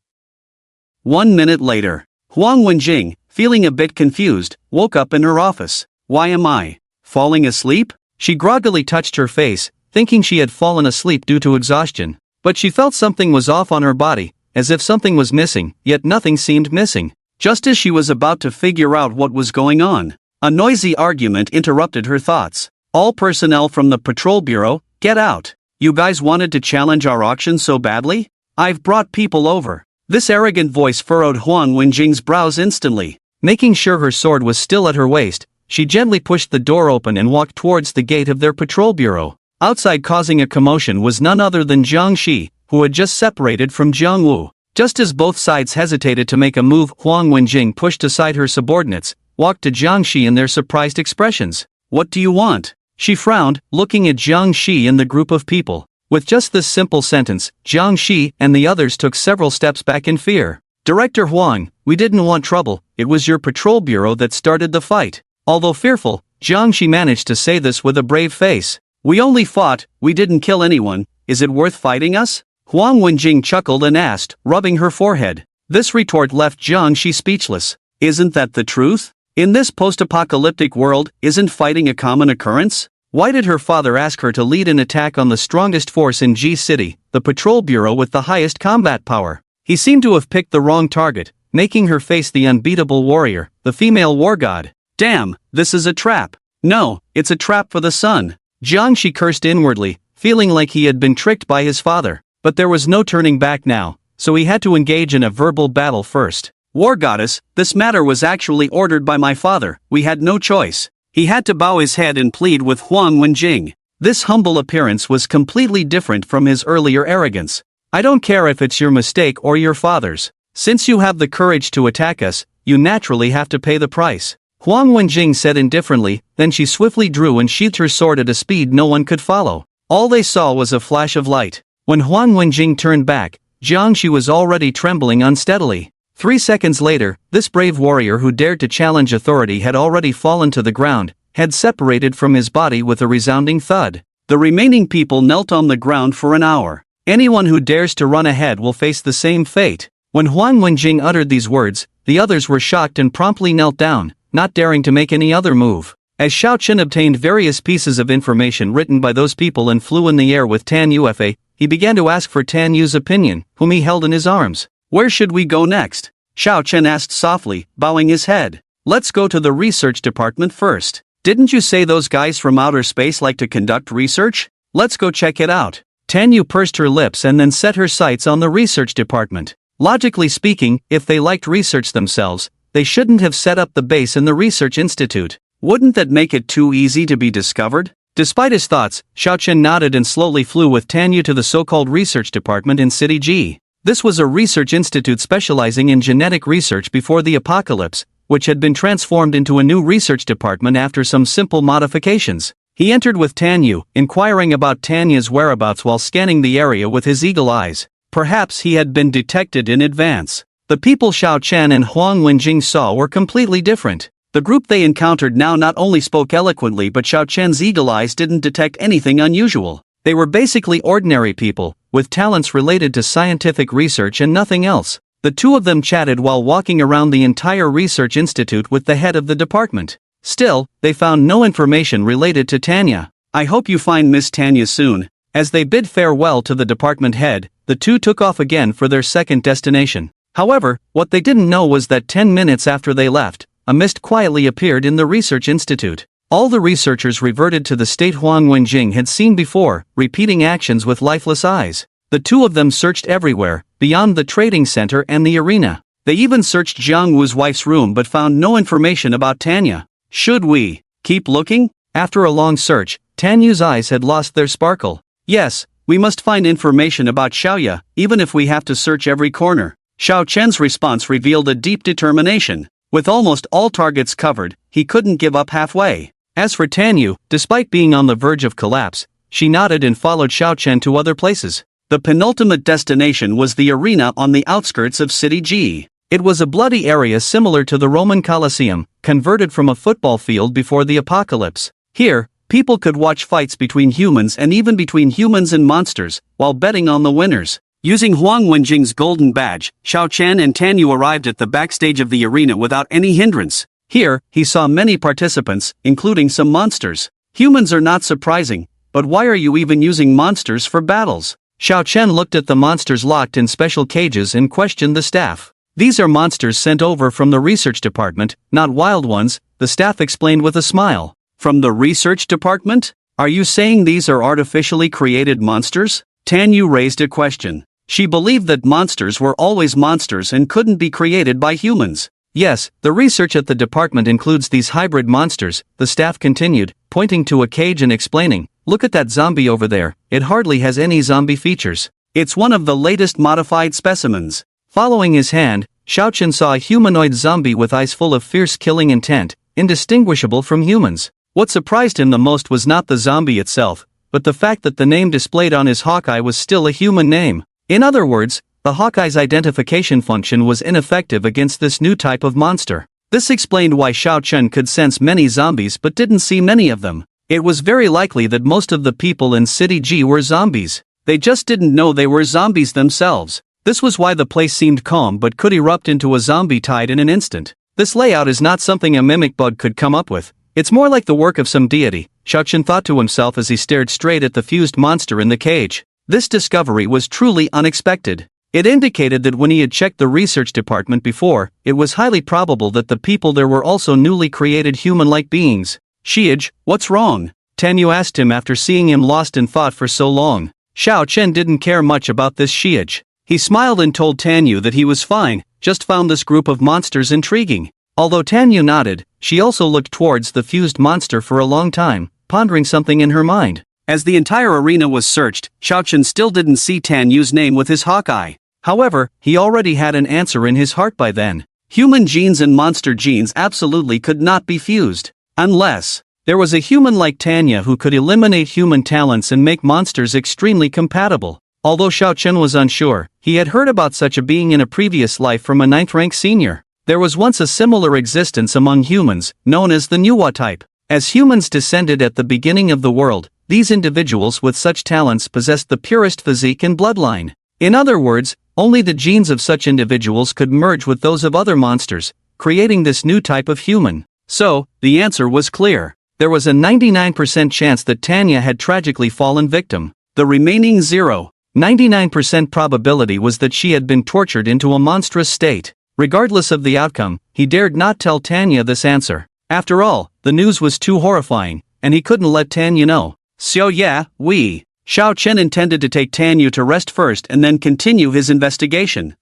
A: 1 minute later, Huang Wenjing, feeling a bit confused, woke up in her office. Why am I falling asleep? She groggily touched her face, thinking she had fallen asleep due to exhaustion. But she felt something was off on her body, as if something was missing, yet nothing seemed missing. Just as she was about to figure out what was going on, a noisy argument interrupted her thoughts. All personnel from the Patrol Bureau, get out. You guys wanted to challenge our auction so badly? I've brought people over. This arrogant voice furrowed Huang Wenjing's brows instantly. Making sure her sword was still at her waist, she gently pushed the door open and walked towards the gate of their Patrol Bureau. Outside causing a commotion was none other than Jiang Shi, who had just separated from Jiang Wu. Just as both sides hesitated to make a move, Huang Wenjing pushed aside her subordinates, walked to Jiang Shi in their surprised expressions. What do you want? She frowned, looking at Jiang Shi and the group of people. With just this simple sentence, Jiang Shi and the others took several steps back in fear. Director Huang, we didn't want trouble, it was your patrol bureau that started the fight. Although fearful, Jiang Shi managed to say this with a brave face. We only fought, we didn't kill anyone, is it worth fighting us? Huang Wenjing chuckled and asked, rubbing her forehead. This retort left Jiang Shi speechless. Isn't that the truth? In this post-apocalyptic world, isn't fighting a common occurrence? Why did her father ask her to lead an attack on the strongest force in G-City, the patrol bureau with the highest combat power? He seemed to have picked the wrong target, making her face the unbeatable warrior, the female war god. Damn, this is a trap. No, it's a trap for the son. Jiang Shi cursed inwardly, feeling like he had been tricked by his father. But there was no turning back now, so he had to engage in a verbal battle first. War goddess, this matter was actually ordered by my father, we had no choice. He had to bow his head and plead with Huang Wenjing. This humble appearance was completely different from his earlier arrogance. I don't care if it's your mistake or your father's. Since you have the courage to attack us, you naturally have to pay the price. Huang Wenjing said indifferently, then she swiftly drew and sheathed her sword at a speed no one could follow. All they saw was a flash of light. When Huang Wenjing turned back, Jiang Shi was already trembling unsteadily. 3 seconds later, this brave warrior who dared to challenge authority had already fallen to the ground, head separated from his body with a resounding thud. The remaining people knelt on the ground for an hour. Anyone who dares to run ahead will face the same fate. When Huang Wenjing uttered these words, the others were shocked and promptly knelt down, not daring to make any other move. As Xiao Chen obtained various pieces of information written by those people and flew in the air with Tan Yufa, he began to ask for Tan Yu's opinion, whom he held in his arms. Where should we go next? Xiao Chen asked softly, bowing his head. Let's go to the research department first. Didn't you say those guys from outer space like to conduct research? Let's go check it out. Tanyu pursed her lips and then set her sights on the research department. Logically speaking, if they liked research themselves, they shouldn't have set up the base in the research institute. Wouldn't that make it too easy to be discovered? Despite his thoughts, Xiao Chen nodded and slowly flew with Tanyu to the so-called research department in City G. This was a research institute specializing in genetic research before the apocalypse, which had been transformed into a new research department after some simple modifications. He entered with Tanyu, inquiring about Tanya's whereabouts while scanning the area with his eagle eyes. Perhaps he had been detected in advance. The people Xiao Chen and Huang Wenjing saw were completely different. The group they encountered now not only spoke eloquently, but Xiao Chen's eagle eyes didn't detect anything unusual. They were basically ordinary people, with talents related to scientific research and nothing else. The two of them chatted while walking around the entire research institute with the head of the department. Still, they found no information related to Tanya. I hope you find Miss Tanya soon. As they bid farewell to the department head, the two took off again for their second destination. However, what they didn't know was that 10 minutes after they left, a mist quietly appeared in the research institute. All the researchers reverted to the state Huang Wenjing had seen before, repeating actions with lifeless eyes. The two of them searched everywhere, beyond the trading center and the arena. They even searched Jiang Wu's wife's room but found no information about Tanya. Should we keep looking? After a long search, Tanyu's eyes had lost their sparkle. Yes, we must find information about Xiaoya, even if we have to search every corner. Xiao Chen's response revealed a deep determination. With almost all targets covered, he couldn't give up halfway. As for Tanyu, despite being on the verge of collapse, she nodded and followed Xiao Chen to other places. The penultimate destination was the arena on the outskirts of City G. It was a bloody area similar to the Roman Colosseum, converted from a football field before the apocalypse. Here, people could watch fights between humans and even between humans and monsters, while betting on the winners. Using Huang Wenjing's golden badge, Xiao Chen and Tanyu arrived at the backstage of the arena without any hindrance. Here, he saw many participants, including some monsters. Humans are not surprising, but why are you even using monsters for battles? Xiao Chen looked at the monsters locked in special cages and questioned the staff. These are monsters sent over from the research department, not wild ones, the staff explained with a smile. From the research department? Are you saying these are artificially created monsters? Tanyu raised a question. She believed that monsters were always monsters and couldn't be created by humans. Yes, the research at the department includes these hybrid monsters, the staff continued, pointing to a cage and explaining. Look at that zombie over there, it hardly has any zombie features. It's one of the latest modified specimens. Following his hand, Xiao Chen saw a humanoid zombie with eyes full of fierce killing intent, indistinguishable from humans. What surprised him the most was not the zombie itself, but the fact that the name displayed on his Hawkeye was still a human name. In other words, the Hawkeye's identification function was ineffective against this new type of monster. This explained why Xiao Chen could sense many zombies but didn't see many of them. It was very likely that most of the people in City G were zombies. They just didn't know they were zombies themselves. This was why the place seemed calm but could erupt into a zombie tide in an instant. This layout is not something a mimic bug could come up with. It's more like the work of some deity, Xiao Chen thought to himself as he stared straight at the fused monster in the cage. This discovery was truly unexpected. It indicated that when he had checked the research department before, it was highly probable that the people there were also newly created human-like beings. Shiage, what's wrong? Tanyu asked him after seeing him lost in thought for so long. Xiao Chen didn't care much about this Shiage. He smiled and told Tanyu that he was fine, just found this group of monsters intriguing. Although Tanyu nodded, she also looked towards the fused monster for a long time, pondering something in her mind. As the entire arena was searched, Xiao Chen still didn't see Tanyu's name with his Hawkeye. However, he already had an answer in his heart by then. Human genes and monster genes absolutely could not be fused. Unless there was a human like Tanya who could eliminate human talents and make monsters extremely compatible. Although Xiao Chen was unsure, he had heard about such a being in a previous life from a 9th-rank senior. There was once a similar existence among humans, known as the Newwa type. As humans descended at the beginning of the world, these individuals with such talents possessed the purest physique and bloodline. In other words, only the genes of such individuals could merge with those of other monsters, creating this new type of human. So, the answer was clear. There was a 99% chance that Tanya had tragically fallen victim. The remaining 99% probability was that she had been tortured into a monstrous state. Regardless of the outcome, he dared not tell Tanya this answer. After all, the news was too horrifying, and he couldn't let Tanya know. So yeah, Xiao Chen intended to take Tanya to rest first and then continue his investigation.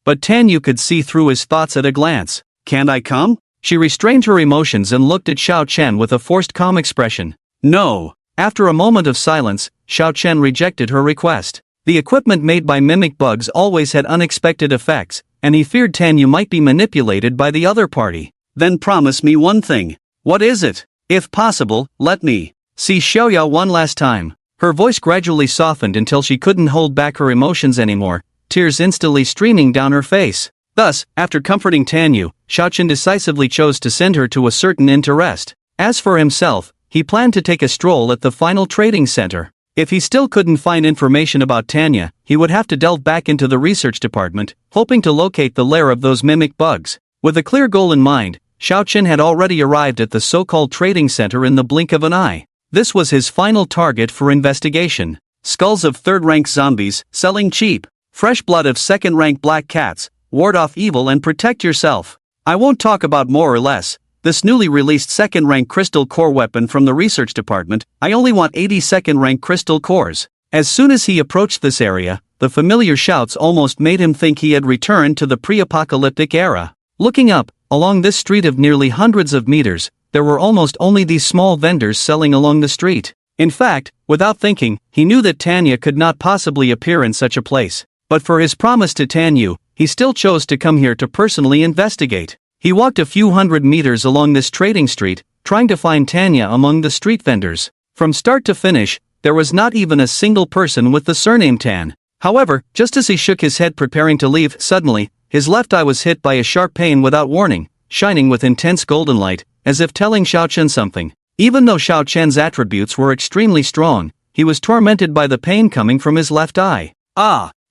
A: But Tanya could see through his thoughts at a glance. Can't I come? She restrained her emotions and looked at Xiao Chen with a forced calm expression. No. After a moment of silence, Xiao Chen rejected her request. The equipment made by mimic bugs always had unexpected effects, and he feared Tanya might be manipulated by the other party. Then promise me one thing. What is it? If possible, let me see Xiaoya one last time. Her voice gradually softened until she couldn't hold back her emotions anymore, tears instantly streaming down her face. Thus, after comforting Tanya, Xiao Chen decisively chose to send her to a certain inn to rest. As for himself, he planned to take a stroll at the final trading center. If he still couldn't find information about Tanya, he would have to delve back into the research department, hoping to locate the lair of those mimic bugs. With a clear goal in mind, Xiao Chen had already arrived at the so-called trading center in the blink of an eye. This was his final target for investigation. Skulls of third-rank zombies, selling cheap. Fresh blood of second-rank black cats, ward off evil and protect yourself. I won't talk about more or less. This newly released second-rank crystal core weapon from the research department, I only want 80 second-rank crystal cores. As soon as he approached this area, the familiar shouts almost made him think he had returned to the pre-apocalyptic era. Looking up, along this street of nearly hundreds of meters, there were almost only these small vendors selling along the street. In fact, without thinking, he knew that Tanya could not possibly appear in such a place. But for his promise to Tanya, he still chose to come here to personally investigate. He walked a few hundred meters along this trading street, trying to find Tanya among the street vendors. From start to finish, there was not even a single person with the surname Tan. However, just as he shook his head preparing to leave, suddenly, his left eye was hit by a sharp pain without warning, shining with intense golden light, as if telling Xiao Chen something. Even though Xiao Chen's attributes were extremely strong, he was tormented by the pain coming from his left eye.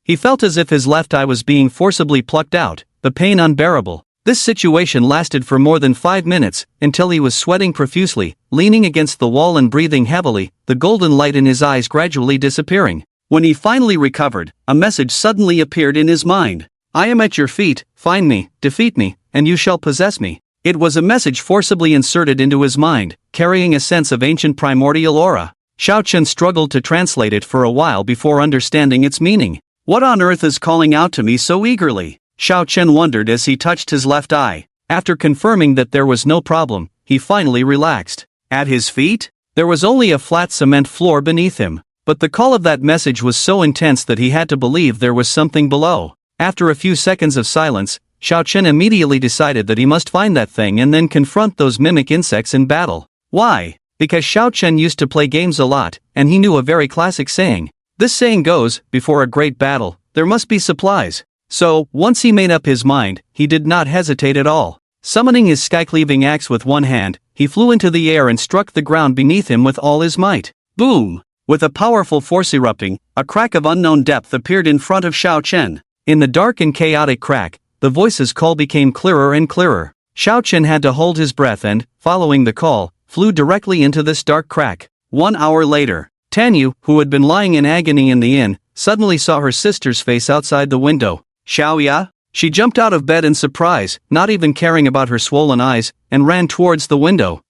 A: He felt as if his left eye was being forcibly plucked out, the pain unbearable. This situation lasted for more than 5 minutes, until he was sweating profusely, leaning against the wall and breathing heavily, the golden light in his eyes gradually disappearing. When he finally recovered, a message suddenly appeared in his mind. I am at your feet, find me, defeat me, and you shall possess me. It was a message forcibly inserted into his mind, carrying a sense of ancient primordial aura. Xiao Chen struggled to translate it for a while before understanding its meaning. What on earth is calling out to me so eagerly? Xiao Chen wondered as he touched his left eye. After confirming that there was no problem, he finally relaxed. At his feet? There was only a flat cement floor beneath him. But the call of that message was so intense that he had to believe there was something below. After a few seconds of silence, Xiao Chen immediately decided that he must find that thing and then confront those mimic insects in battle. Why? Because Xiao Chen used to play games a lot, and he knew a very classic saying. This saying goes, before a great battle, there must be supplies. So, once he made up his mind, he did not hesitate at all. Summoning his sky-cleaving axe with one hand, he flew into the air and struck the ground beneath him with all his might. Boom! With a powerful force erupting, a crack of unknown depth appeared in front of Xiao Chen. In the dark and chaotic crack, the voice's call became clearer and clearer. Xiao Chen had to hold his breath and, following the call, flew directly into this dark crack. 1 hour later, Tanya, who had been lying in agony in the inn, suddenly saw her sister's face outside the window. Xiaoya? She jumped out of bed in surprise, not even caring about her swollen eyes, and ran towards the window.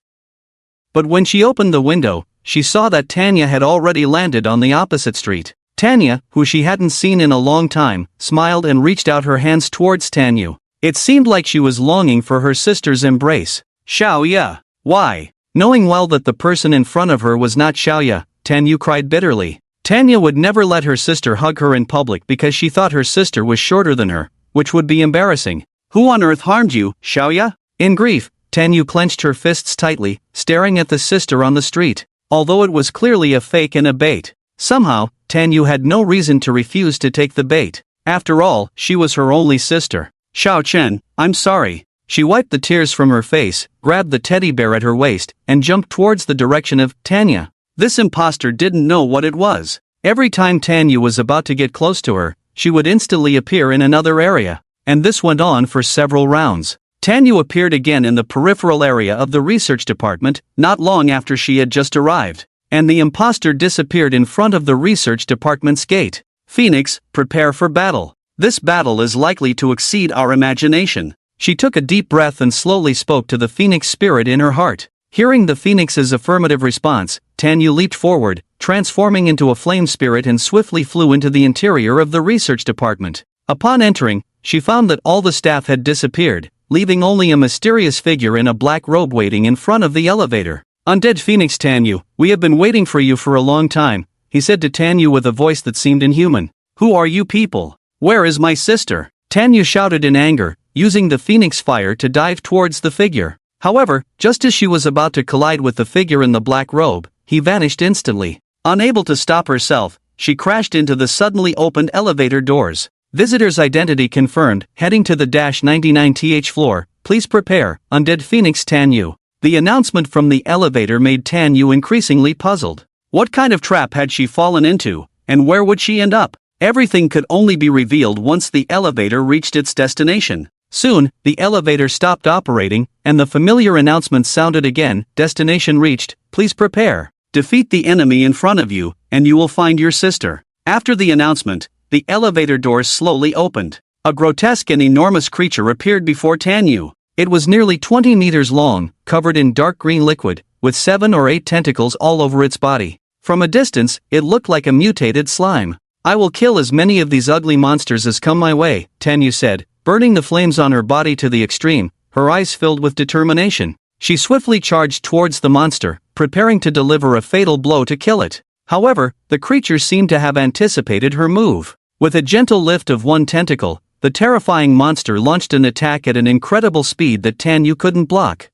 A: But when she opened the window, she saw that Tanya had already landed on the opposite street. Tanya, who she hadn't seen in a long time, smiled and reached out her hands towards Tanya. It seemed like she was longing for her sister's embrace. Xiaoya. Why? Knowing well that the person in front of her was not Xiaoya, Tanya cried bitterly. Tanya would never let her sister hug her in public because she thought her sister was shorter than her, which would be embarrassing. Who on earth harmed you, Xiaoya? In grief, Tanya clenched her fists tightly, staring at the sister on the street. Although it was clearly a fake and a bait, somehow, Tanya had no reason to refuse to take the bait. After all, she was her only sister. Xiao Chen, I'm sorry. She wiped the tears from her face, grabbed the teddy bear at her waist, and jumped towards the direction of Tanya. This imposter didn't know what it was. Every time Tanya was about to get close to her, she would instantly appear in another area. And this went on for several rounds. Tanya appeared again in the peripheral area of the research department, not long after she had just arrived. And the imposter disappeared in front of the research department's gate. Phoenix, prepare for battle. This battle is likely to exceed our imagination. She took a deep breath and slowly spoke to the phoenix spirit in her heart. Hearing the phoenix's affirmative response, Tanyu leaped forward, transforming into a flame spirit and swiftly flew into the interior of the research department. Upon entering, she found that all the staff had disappeared, leaving only a mysterious figure in a black robe waiting in front of the elevator. "Undead Phoenix Tanyu, we have been waiting for you for a long time," he said to Tanyu with a voice that seemed inhuman. "Who are you people? Where is my sister?" Tanyu shouted in anger, using the phoenix fire to dive towards the figure. However, just as she was about to collide with the figure in the black robe, he vanished instantly. Unable to stop herself, she crashed into the suddenly opened elevator doors. Visitor's identity confirmed, heading to the -99th floor, please prepare, Undead Phoenix Tanyu. The announcement from the elevator made Tanyu increasingly puzzled. What kind of trap had she fallen into, and where would she end up? Everything could only be revealed once the elevator reached its destination. Soon, the elevator stopped operating, and the familiar announcement sounded again, destination reached, please prepare. Defeat the enemy in front of you, and you will find your sister. After the announcement, the elevator doors slowly opened. A grotesque and enormous creature appeared before Tanyu. It was nearly 20 meters long, covered in dark green liquid, with 7 or 8 tentacles all over its body. From a distance, it looked like a mutated slime. I will kill as many of these ugly monsters as come my way, Tanyu said, burning the flames on her body to the extreme, her eyes filled with determination. She swiftly charged towards the monster, preparing to deliver a fatal blow to kill it. However, the creature seemed to have anticipated her move. With a gentle lift of one tentacle, the terrifying monster launched an attack at an incredible speed that Tanyu couldn't block.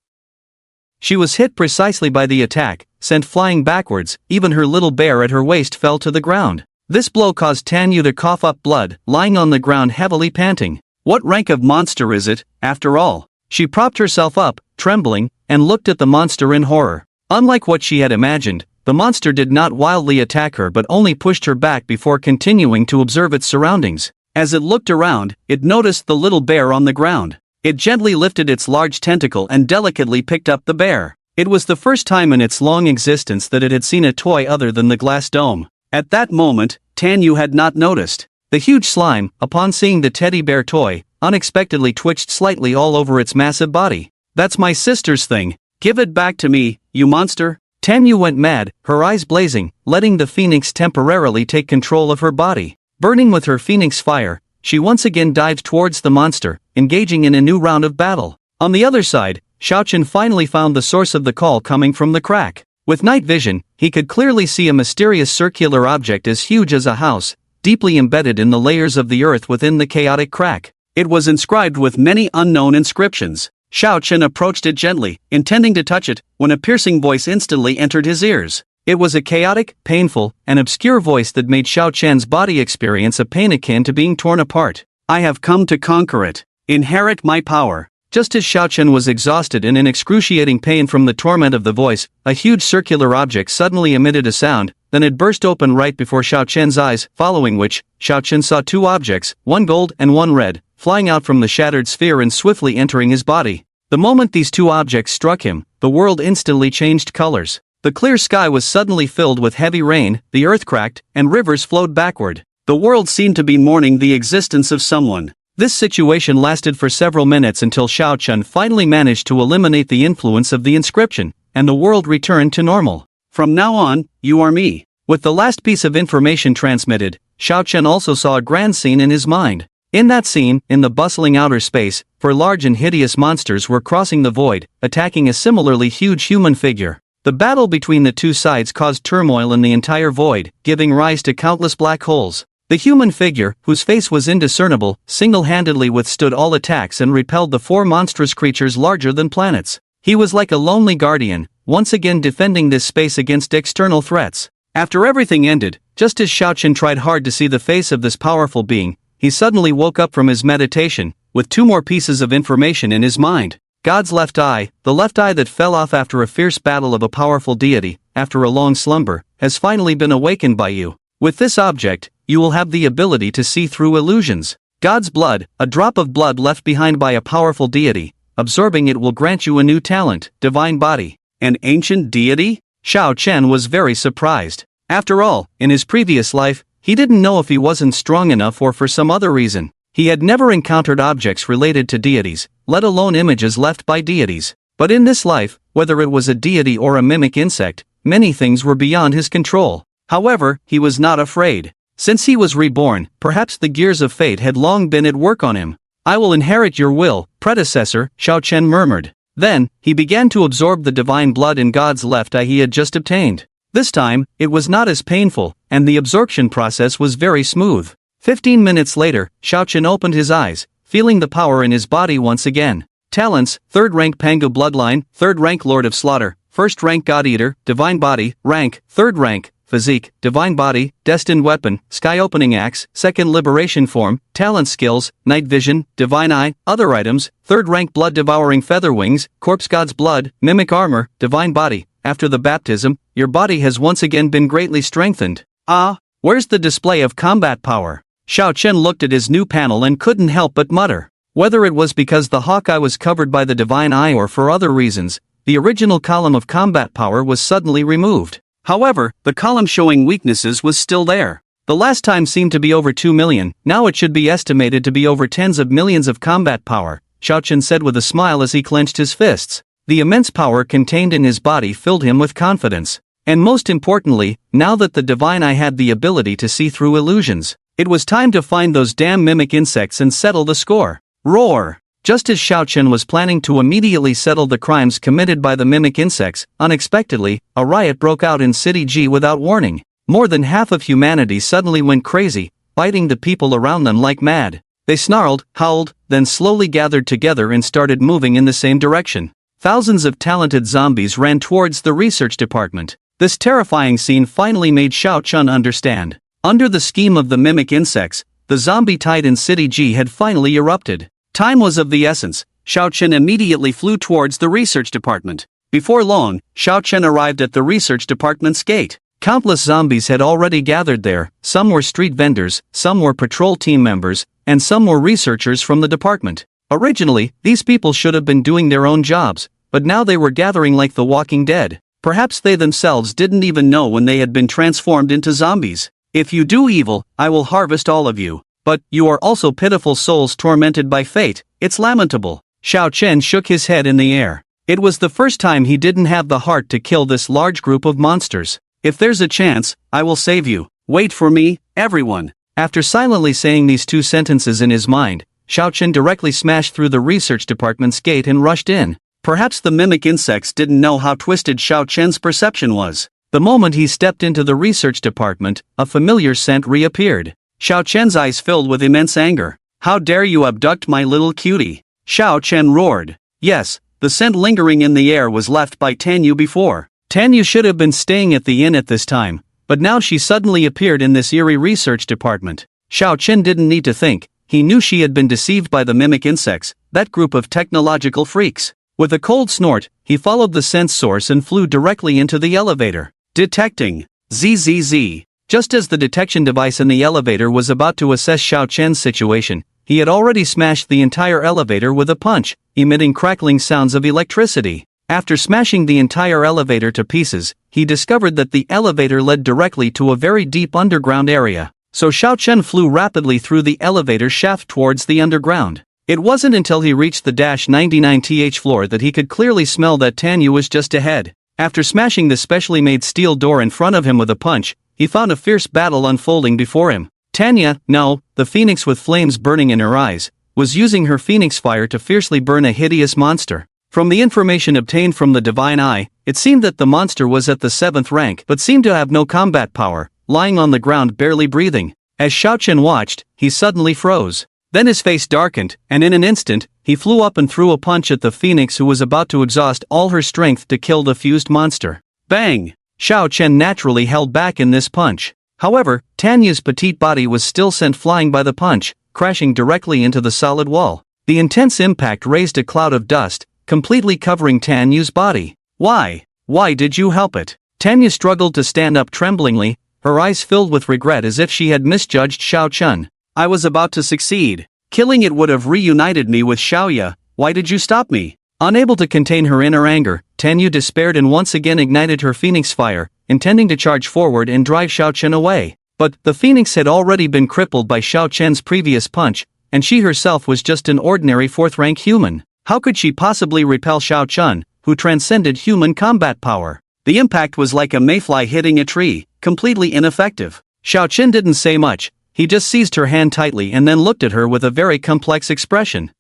A: She was hit precisely by the attack, sent flying backwards, even her little bear at her waist fell to the ground. This blow caused Tanyu to cough up blood, lying on the ground heavily panting. What rank of monster is it, after all? She propped herself up, trembling, and looked at the monster in horror. Unlike what she had imagined, the monster did not wildly attack her but only pushed her back before continuing to observe its surroundings. As it looked around, it noticed the little bear on the ground. It gently lifted its large tentacle and delicately picked up the bear. It was the first time in its long existence that it had seen a toy other than the glass dome. At that moment, Tanyu had not noticed. The huge slime, upon seeing the teddy bear toy, unexpectedly twitched slightly all over its massive body. "That's my sister's thing. Give it back to me, you monster." Tanyu went mad, her eyes blazing, letting the phoenix temporarily take control of her body. Burning with her phoenix fire, she once again dived towards the monster, engaging in a new round of battle. On the other side, Chen finally found the source of the call coming from the crack. With night vision, he could clearly see a mysterious circular object as huge as a house, deeply embedded in the layers of the earth within the chaotic crack. It was inscribed with many unknown inscriptions. Chen approached it gently, intending to touch it, when a piercing voice instantly entered his ears. It was a chaotic, painful, and obscure voice that made Chen's body experience a pain akin to being torn apart. "I have come to conquer it. Inherit my power." Just as Chen was exhausted and in excruciating pain from the torment of the voice, a huge circular object suddenly emitted a sound, then it burst open right before Chen's eyes, following which, Chen saw 2 objects, one gold and one red, flying out from the shattered sphere and swiftly entering his body. The moment these 2 objects struck him, the world instantly changed colors. The clear sky was suddenly filled with heavy rain, the earth cracked, and rivers flowed backward. The world seemed to be mourning the existence of someone. This situation lasted for several minutes until Chen finally managed to eliminate the influence of the inscription, and the world returned to normal. "From now on, you are me." With the last piece of information transmitted, Chen also saw a grand scene in his mind. In that scene, in the bustling outer space, 4 large and hideous monsters were crossing the void, attacking a similarly huge human figure. The battle between the 2 sides caused turmoil in the entire void, giving rise to countless black holes. The human figure, whose face was indiscernible, single-handedly withstood all attacks and repelled the 4 monstrous creatures larger than planets. He was like a lonely guardian, once again defending this space against external threats. After everything ended, just as Chen tried hard to see the face of this powerful being, he suddenly woke up from his meditation, with 2 more pieces of information in his mind. God's left eye, the left eye that fell off after a fierce battle of a powerful deity, after a long slumber, has finally been awakened by you. With this object, you will have the ability to see through illusions. God's blood, a drop of blood left behind by a powerful deity, absorbing it will grant you a new talent, divine body. An ancient deity? Chen was very surprised. After all, in his previous life, he didn't know if he wasn't strong enough or for some other reason. He had never encountered objects related to deities, let alone images left by deities. But in this life, whether it was a deity or a mimic insect, many things were beyond his control. However, he was not afraid. Since he was reborn, perhaps the gears of fate had long been at work on him. "I will inherit your will, predecessor," Xiao Chen murmured. Then, he began to absorb the divine blood in God's left eye he had just obtained. This time, it was not as painful, and the absorption process was very smooth. 15 minutes later, Xiao Chen opened his eyes, feeling the power in his body once again. Talents: 3rd rank Pangu bloodline, 3rd rank Lord of Slaughter, 1st rank God Eater, divine body, rank, 3rd rank, physique, divine body, destined weapon, sky opening axe, 2nd liberation form, talent skills, night vision, divine eye, other items, 3rd rank blood devouring feather wings, corpse god's blood, mimic armor, divine body. After the baptism, your body has once again been greatly strengthened. Ah, where's the display of combat power? Xiao Chen looked at his new panel and couldn't help but mutter. Whether it was because the Hawkeye was covered by the divine eye or for other reasons, the original column of combat power was suddenly removed. However, the column showing weaknesses was still there. The last time seemed to be over 2 million, now it should be estimated to be over tens of millions of combat power, Xiao Chen said with a smile as he clenched his fists. The immense power contained in his body filled him with confidence. And most importantly, now that the divine eye had the ability to see through illusions, it was time to find those damn mimic insects and settle the score. Roar! Just as Xiao Chen was planning to immediately settle the crimes committed by the mimic insects, unexpectedly, a riot broke out in City G without warning. More than half of humanity suddenly went crazy, biting the people around them like mad. They snarled, howled, then slowly gathered together and started moving in the same direction. Thousands of talented zombies ran towards the research department. This terrifying scene finally made Xiao Chen understand. Under the scheme of the mimic insects, the zombie tide in City G had finally erupted. Time was of the essence. Xiao Chen immediately flew towards the research department. Before long, Xiao Chen arrived at the research department's gate. Countless zombies had already gathered there. Some were street vendors, some were patrol team members, and some were researchers from the department. Originally, these people should have been doing their own jobs, but now they were gathering like the Walking Dead. Perhaps they themselves didn't even know when they had been transformed into zombies. "If you do evil, I will harvest all of you. But you are also pitiful souls tormented by fate, it's lamentable." Xiao Chen shook his head in the air. It was the first time he didn't have the heart to kill this large group of monsters. "If there's a chance, I will save you. Wait for me, everyone." After silently saying these 2 sentences in his mind, Xiao Chen directly smashed through the research department's gate and rushed in. Perhaps the mimic insects didn't know how twisted Xiao Chen's perception was. The moment he stepped into the research department, a familiar scent reappeared. Xiao Chen's eyes filled with immense anger. "How dare you abduct my little cutie?" Xiao Chen roared. Yes, the scent lingering in the air was left by Tanyu before. Tanyu should have been staying at the inn at this time, but now she suddenly appeared in this eerie research department. Xiao Chen didn't need to think, he knew she had been deceived by the mimic insects, that group of technological freaks. With a cold snort, he followed the scent source and flew directly into the elevator. Detecting. ZZZ. Just as the detection device in the elevator was about to assess Xiao Chen's situation, he had already smashed the entire elevator with a punch, emitting crackling sounds of electricity. After smashing the entire elevator to pieces, he discovered that the elevator led directly to a very deep underground area. So Xiao Chen flew rapidly through the elevator shaft towards the underground. It wasn't until he reached the -99th floor that he could clearly smell that Tanyu was just ahead. After smashing the specially made steel door in front of him with a punch, he found a fierce battle unfolding before him. Tanya, no, the phoenix with flames burning in her eyes, was using her phoenix fire to fiercely burn a hideous monster. From the information obtained from the divine eye, it seemed that the monster was at the 7th rank but seemed to have no combat power, lying on the ground barely breathing. As Xiao Chen watched, he suddenly froze. Then his face darkened, and in an instant, he flew up and threw a punch at the phoenix who was about to exhaust all her strength to kill the fused monster. Bang! Xiao Chen naturally held back in this punch. However, Tanyu's petite body was still sent flying by the punch, crashing directly into the solid wall. The intense impact raised a cloud of dust, completely covering Tanyu's body. Why? Why did you help it? Tanya struggled to stand up tremblingly, her eyes filled with regret as if she had misjudged Xiao Chen. I was about to succeed. Killing it would have reunited me with Xiaoya. Why did you stop me? Unable to contain her inner anger, Tanyu despaired and once again ignited her phoenix fire, intending to charge forward and drive Xiao Chen away. But the phoenix had already been crippled by Xiao Chen's previous punch, and she herself was just an ordinary fourth-rank human. How could she possibly repel Xiao Chen, who transcended human combat power? The impact was like a mayfly hitting a tree, completely ineffective. Xiao Chen didn't say much, he just seized her hand tightly and then looked at her with a very complex expression.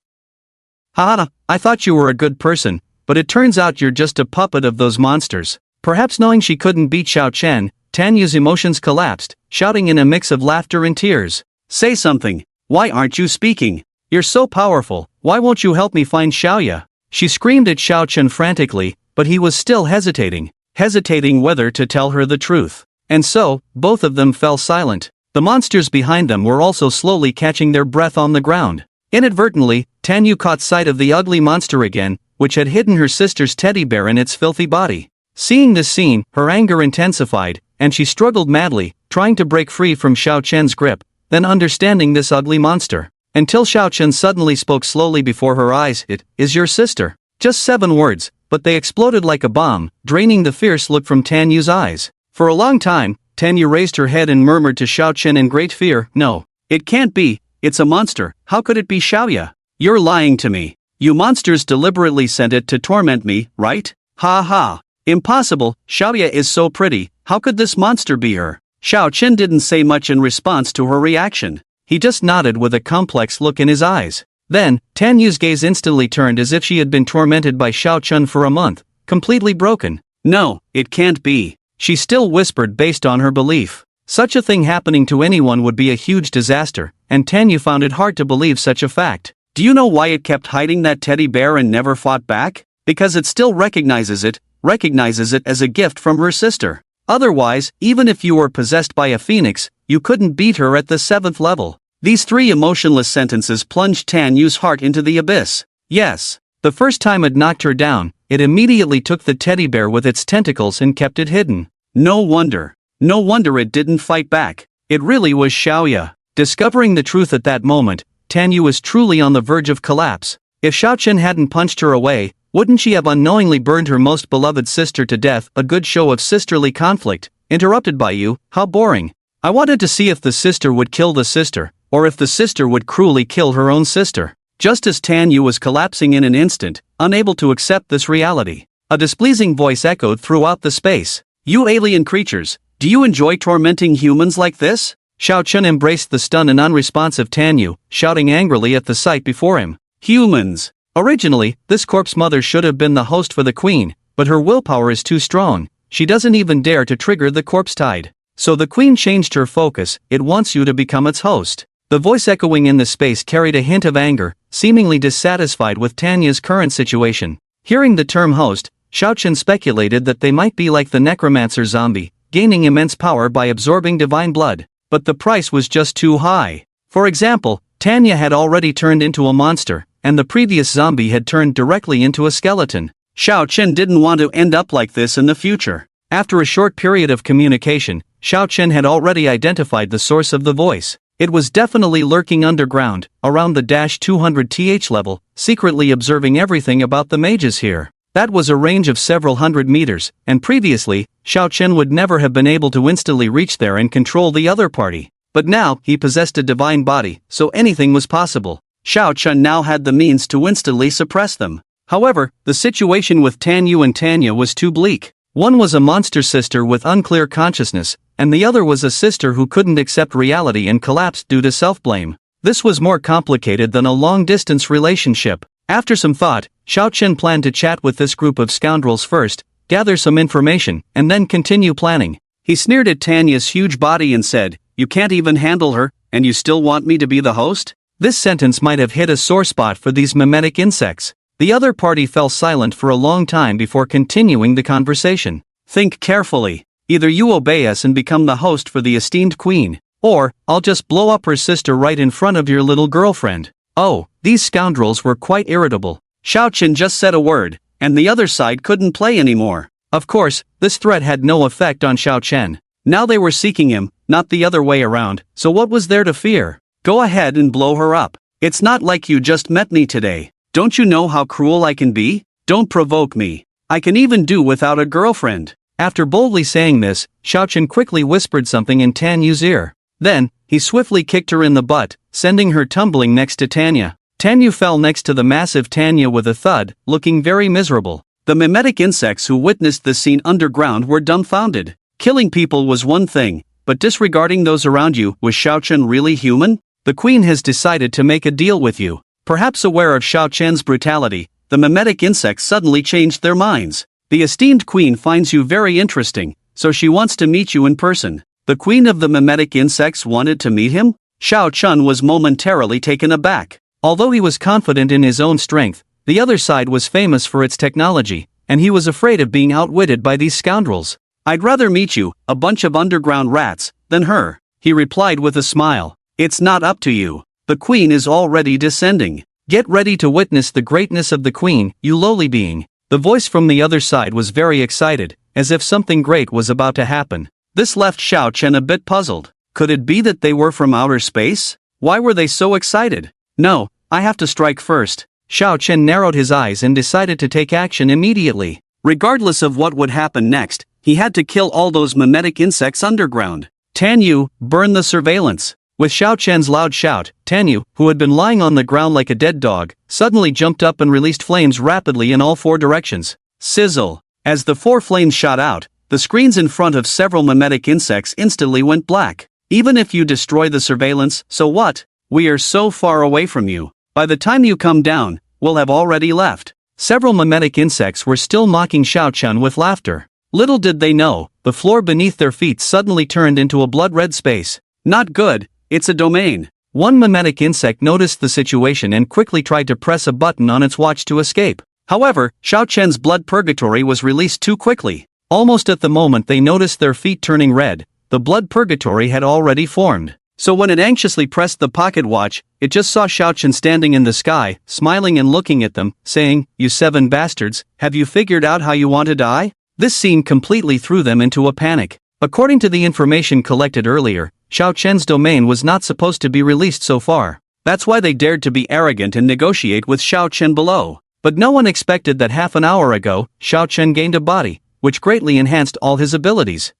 A: "Ha, I thought you were a good person, but it turns out you're just a puppet of those monsters." Perhaps knowing she couldn't beat Xiao Chen, Tanyu's emotions collapsed, shouting in a mix of laughter and tears. "Say something, why aren't you speaking? You're so powerful, why won't you help me find Xiaoya?" She screamed at Xiao Chen frantically, but he was still hesitating whether to tell her the truth. And so, both of them fell silent. The monsters behind them were also slowly catching their breath on the ground. Inadvertently, Tanyu caught sight of the ugly monster again, which had hidden her sister's teddy bear in its filthy body. Seeing this scene, her anger intensified, and she struggled madly, trying to break free from Xiao Chen's grip, then understanding this ugly monster. Until Xiao Chen suddenly spoke slowly before her eyes, "It is your sister." Just 7 words, but they exploded like a bomb, draining the fierce look from Tanyu's eyes. For a long time, Tanyu raised her head and murmured to Xiao Chen in great fear, "No, it can't be, it's a monster, how could it be Xiaoya? You're lying to me. You monsters deliberately sent it to torment me, right? Ha ha. Impossible, Xiaoya is so pretty, how could this monster be her?" Xiao Chen didn't say much in response to her reaction. He just nodded with a complex look in his eyes. Then, Tanyu's gaze instantly turned as if she had been tormented by Xiao Chen for a month, completely broken. "No, it can't be," she still whispered based on her belief. Such a thing happening to anyone would be a huge disaster, and Tanyu found it hard to believe such a fact. "Do you know why it kept hiding that teddy bear and never fought back? Because it still recognizes it as a gift from her sister. Otherwise, even if you were possessed by a phoenix, you couldn't beat her at the 7th level." These 3 emotionless sentences plunged Tanyu's heart into the abyss. Yes, the first time it knocked her down, it immediately took the teddy bear with its tentacles and kept it hidden. No wonder it didn't fight back. It really was Xiaoya. Discovering the truth at that moment, Tanyu was truly on the verge of collapse. If Xiao Chen hadn't punched her away, wouldn't she have unknowingly burned her most beloved sister to death? A good show of sisterly conflict, interrupted by you, how boring. I wanted to see if the sister would kill the sister, or if the sister would cruelly kill her own sister. Just as Tanyu was collapsing in an instant, unable to accept this reality, a displeasing voice echoed throughout the space. "You alien creatures, do you enjoy tormenting humans like this?" Xiao Chen embraced the stunned and unresponsive Tanyu, shouting angrily at the sight before him. "Humans! Originally, this corpse mother should have been the host for the queen, but her willpower is too strong, she doesn't even dare to trigger the corpse tide. So the queen changed her focus, it wants you to become its host." The voice echoing in the space carried a hint of anger, seemingly dissatisfied with Tanya's current situation. Hearing the term host, Xiao Chen speculated that they might be like the necromancer zombie, gaining immense power by absorbing divine blood. But the price was just too high. For example, Tanya had already turned into a monster, and the previous zombie had turned directly into a skeleton. Xiao Chen didn't want to end up like this in the future. After a short period of communication, Xiao Chen had already identified the source of the voice. It was definitely lurking underground, around the -200th level, secretly observing everything about the mages here. That was a range of several hundred meters, and previously, Xiao Chen would never have been able to instantly reach there and control the other party. But now, he possessed a divine body, so anything was possible. Xiao Chen now had the means to instantly suppress them. However, the situation with Tanyu and Tanya was too bleak. One was a monster sister with unclear consciousness, and the other was a sister who couldn't accept reality and collapsed due to self-blame. This was more complicated than a long-distance relationship. After some thought, Xiao Chen planned to chat with this group of scoundrels first, gather some information, and then continue planning. He sneered at Tanya's huge body and said, "You can't even handle her, and you still want me to be the host?" This sentence might have hit a sore spot for these mimetic insects. The other party fell silent for a long time before continuing the conversation. "Think carefully. Either you obey us and become the host for the esteemed queen, or I'll just blow up her sister right in front of your little girlfriend." Oh, these scoundrels were quite irritable. Xiao Chen just said a word, and the other side couldn't play anymore. Of course, this threat had no effect on Xiao Chen. Now they were seeking him, not the other way around, so what was there to fear? Go ahead and blow her up. It's not like you just met me today. Don't you know how cruel I can be? Don't provoke me. I can even do without a girlfriend. After boldly saying this, Xiao Chen quickly whispered something in Tanyu's ear. Then, he swiftly kicked her in the butt, sending her tumbling next to Tanya. Tanya fell next to the massive Tanya with a thud, looking very miserable. The mimetic insects who witnessed the scene underground were dumbfounded. Killing people was one thing, but disregarding those around you, was Xiao Chen really human? The queen has decided to make a deal with you. Perhaps aware of Xiao Chen's brutality, the mimetic insects suddenly changed their minds. The esteemed queen finds you very interesting, so she wants to meet you in person. The queen of the mimetic insects wanted to meet him? Xiao Chen was momentarily taken aback. Although he was confident in his own strength, the other side was famous for its technology, and he was afraid of being outwitted by these scoundrels. I'd rather meet you, a bunch of underground rats, than her, he replied with a smile. It's not up to you. The queen is already descending. Get ready to witness the greatness of the queen, you lowly being. The voice from the other side was very excited, as if something great was about to happen. This left Xiao Chen a bit puzzled. Could it be that they were from outer space? Why were they so excited? No, I have to strike first. Xiao Chen narrowed his eyes and decided to take action immediately. Regardless of what would happen next, he had to kill all those mimetic insects underground. Tanyu, burn the surveillance. With Xiao Chen's loud shout, Tanyu, who had been lying on the ground like a dead dog, suddenly jumped up and released flames rapidly in all four directions. Sizzle. As the four flames shot out, the screens in front of several mimetic insects instantly went black. Even if you destroy the surveillance, so what? We are so far away from you. By the time you come down, we'll have already left. Several mimetic insects were still mocking Xiao Chen with laughter. Little did they know, the floor beneath their feet suddenly turned into a blood-red space. Not good, it's a domain. One mimetic insect noticed the situation and quickly tried to press a button on its watch to escape. However, Xiao Chen's blood purgatory was released too quickly. Almost at the moment they noticed their feet turning red, the blood purgatory had already formed. So when it anxiously pressed the pocket watch, it just saw Xiao Chen standing in the sky, smiling and looking at them, saying, "You seven bastards, have you figured out how you want to die?" This scene completely threw them into a panic. According to the information collected earlier, Xiao Chen's domain was not supposed to be released so far. That's why they dared to be arrogant and negotiate with Xiao Chen below. But no one expected that half an hour ago, Xiao Chen gained a body, which greatly enhanced all his abilities.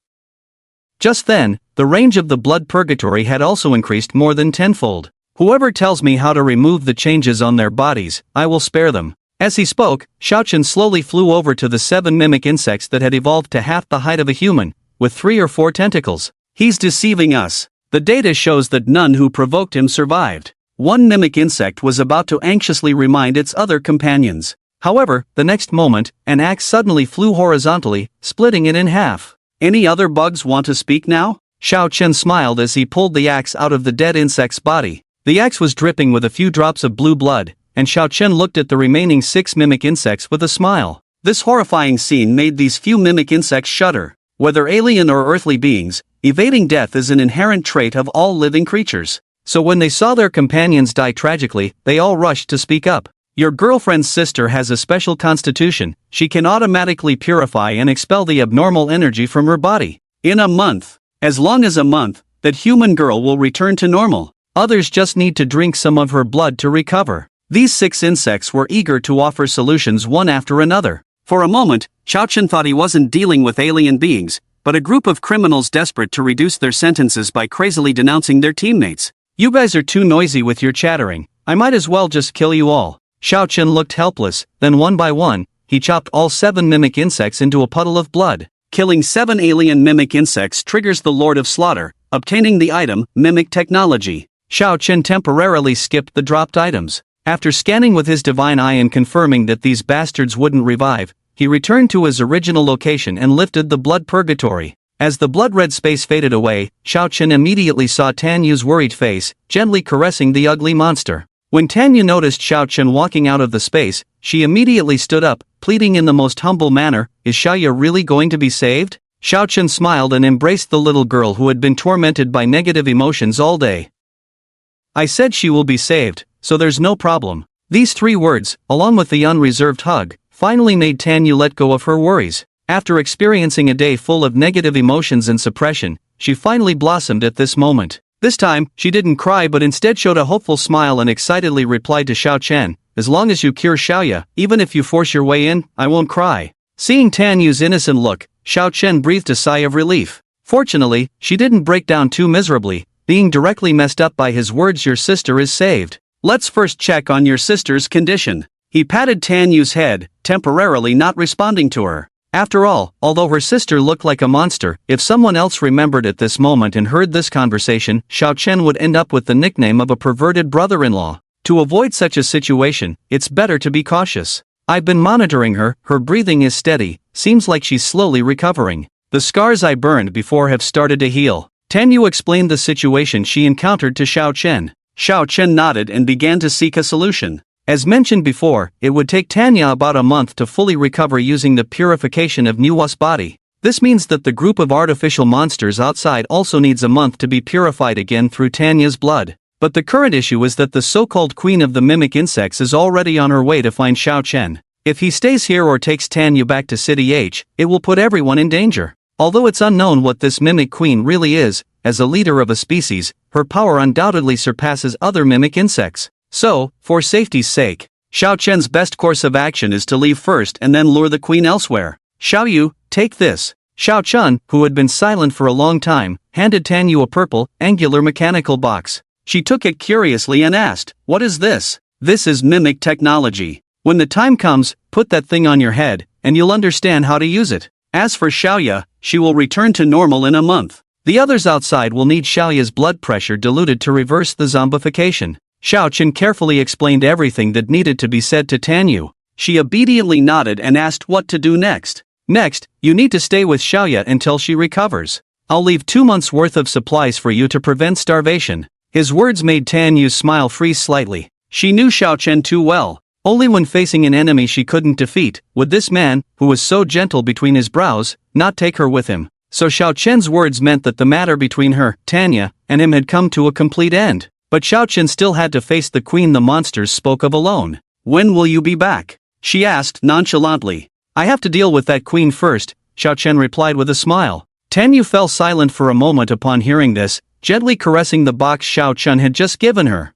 A: Just then, the range of the blood purgatory had also increased more than tenfold. Whoever tells me how to remove the changes on their bodies, I will spare them. As he spoke, Xiao Chen slowly flew over to the 7 mimic insects that had evolved to half the height of a human, with 3 or 4 tentacles. He's deceiving us. The data shows that none who provoked him survived. One mimic insect was about to anxiously remind its other companions. However, the next moment, an axe suddenly flew horizontally, splitting it in half. Any other bugs want to speak now? Xiao Chen smiled as he pulled the axe out of the dead insect's body. The axe was dripping with a few drops of blue blood, and Xiao Chen looked at the remaining 6 mimic insects with a smile. This horrifying scene made these few mimic insects shudder. Whether alien or earthly beings, evading death is an inherent trait of all living creatures. So when they saw their companions die tragically, they all rushed to speak up. Your girlfriend's sister has a special constitution. She can automatically purify and expel the abnormal energy from her body. In a month, as long as a month, that human girl will return to normal. Others just need to drink some of her blood to recover. These 6 insects were eager to offer solutions one after another. For a moment, Xiao Chen thought he wasn't dealing with alien beings, but a group of criminals desperate to reduce their sentences by crazily denouncing their teammates. You guys are too noisy with your chattering. I might as well just kill you all. Xiao Chen looked helpless, then one by one, he chopped all 7 mimic insects into a puddle of blood. Killing 7 alien mimic insects triggers the Lord of Slaughter, obtaining the item, Mimic Technology. Xiao Chen temporarily skipped the dropped items. After scanning with his divine eye and confirming that these bastards wouldn't revive, he returned to his original location and lifted the blood purgatory. As the blood-red space faded away, Xiao Chen immediately saw Tanyu's worried face, gently caressing the ugly monster. When Tanya noticed Xiao Chen walking out of the space, she immediately stood up, pleading in the most humble manner, "Is Xiaoya really going to be saved?" Xiao Chen smiled and embraced the little girl who had been tormented by negative emotions all day. "I said she will be saved, so there's no problem." These 3 words, along with the unreserved hug, finally made Tanya let go of her worries. After experiencing a day full of negative emotions and suppression, she finally blossomed at this moment. This time, she didn't cry but instead showed a hopeful smile and excitedly replied to Xiao Chen, "As long as you cure Xiaoya, even if you force your way in, I won't cry." Seeing Tanyu's innocent look, Xiao Chen breathed a sigh of relief. Fortunately, she didn't break down too miserably, being directly messed up by his words. Your sister is saved. Let's first check on your sister's condition. He patted Tan Yu's head, temporarily not responding to her. After all, although her sister looked like a monster, if someone else remembered at this moment and heard this conversation, Xiao Chen would end up with the nickname of a perverted brother-in-law. To avoid such a situation, it's better to be cautious. I've been monitoring her, her breathing is steady, seems like she's slowly recovering. The scars I burned before have started to heal. Tan Yu explained the situation she encountered to Xiao Chen. Xiao Chen nodded and began to seek a solution. As mentioned before, it would take Tanya about a month to fully recover using the purification of Nuwa's body. This means that the group of artificial monsters outside also needs a month to be purified again through Tanya's blood. But the current issue is that the so-called queen of the mimic insects is already on her way to find Xiao Chen. If he stays here or takes Tanya back to City H, it will put everyone in danger. Although it's unknown what this mimic queen really is, as a leader of a species, her power undoubtedly surpasses other mimic insects. So, for safety's sake, Xiao Chen's best course of action is to leave first and then lure the queen elsewhere. Xiao Yu, take this. Xiao Chen, who had been silent for a long time, handed Tan Yu a purple, angular mechanical box. She took it curiously and asked, "What is this?" "This is mimic technology. When the time comes, put that thing on your head, and you'll understand how to use it. As for Xiaoya, she will return to normal in a month. The others outside will need Xiaoya's blood pressure diluted to reverse the zombification." Xiao Chen carefully explained everything that needed to be said to Tan Yu. She obediently nodded and asked what to do next. "Next, you need to stay with Xiaoya until she recovers. I'll leave 2 months' worth of supplies for you to prevent starvation." His words made Tan Yu smile freeze slightly. She knew Xiao Chen too well. Only when facing an enemy she couldn't defeat would this man, who was so gentle between his brows, not take her with him. So Xiao Chen's words meant that the matter between her, Tanya, and him had come to a complete end. But Xiao Chen still had to face the queen the monsters spoke of alone. "When will you be back?" she asked nonchalantly. "I have to deal with that queen first," Xiao Chen replied with a smile. Tan Yu fell silent for a moment upon hearing this, gently caressing the box Xiao Chen had just given her.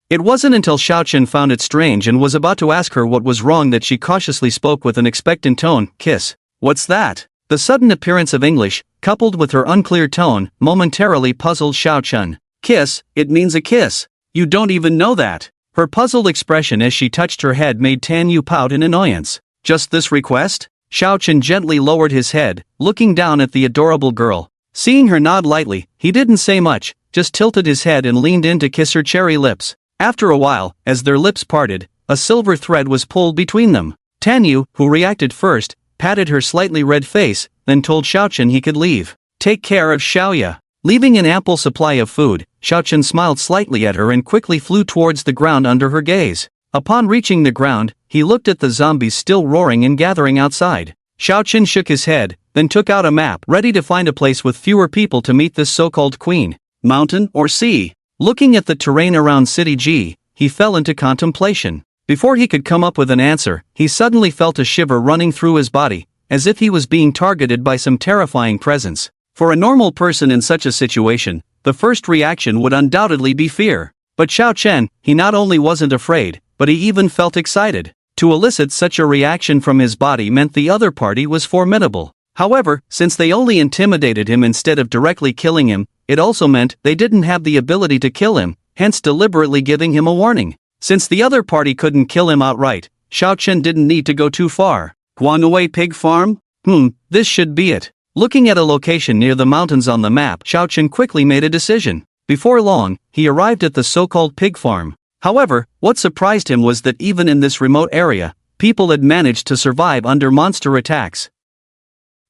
A: It wasn't until Xiao Chen found it strange and was about to ask her what was wrong that she cautiously spoke with an expectant tone, "Kiss." "What's that?" The sudden appearance of English, coupled with her unclear tone, momentarily puzzled Xiao Chen. "Kiss, it means a kiss. You don't even know that." Her puzzled expression as she touched her head made Tan Yu pout in annoyance. "Just this request?" Xiao Chen gently lowered his head, looking down at the adorable girl. Seeing her nod lightly, he didn't say much, just tilted his head and leaned in to kiss her cherry lips. After a while, as their lips parted, a silver thread was pulled between them. Tan Yu, who reacted first, patted her slightly red face, then told Xiao Chen he could leave. "Take care of Xiaoya." Leaving an ample supply of food, Xiao Chen smiled slightly at her and quickly flew towards the ground under her gaze. Upon reaching the ground, he looked at the zombies still roaring and gathering outside. Xiao Chen shook his head, then took out a map, ready to find a place with fewer people to meet this so-called queen. Mountain or sea? Looking at the terrain around City G, he fell into contemplation. Before he could come up with an answer, he suddenly felt a shiver running through his body, as if he was being targeted by some terrifying presence. For a normal person in such a situation, the first reaction would undoubtedly be fear. But Xiao Chen, he not only wasn't afraid, but he even felt excited. To elicit such a reaction from his body meant the other party was formidable. However, since they only intimidated him instead of directly killing him, it also meant they didn't have the ability to kill him, hence deliberately giving him a warning. Since the other party couldn't kill him outright, Xiao Chen didn't need to go too far. Guangwei Pig Farm? This should be it. Looking at a location near the mountains on the map, Xiao Chen quickly made a decision. Before long, he arrived at the so-called pig farm. However, what surprised him was that even in this remote area, people had managed to survive under monster attacks.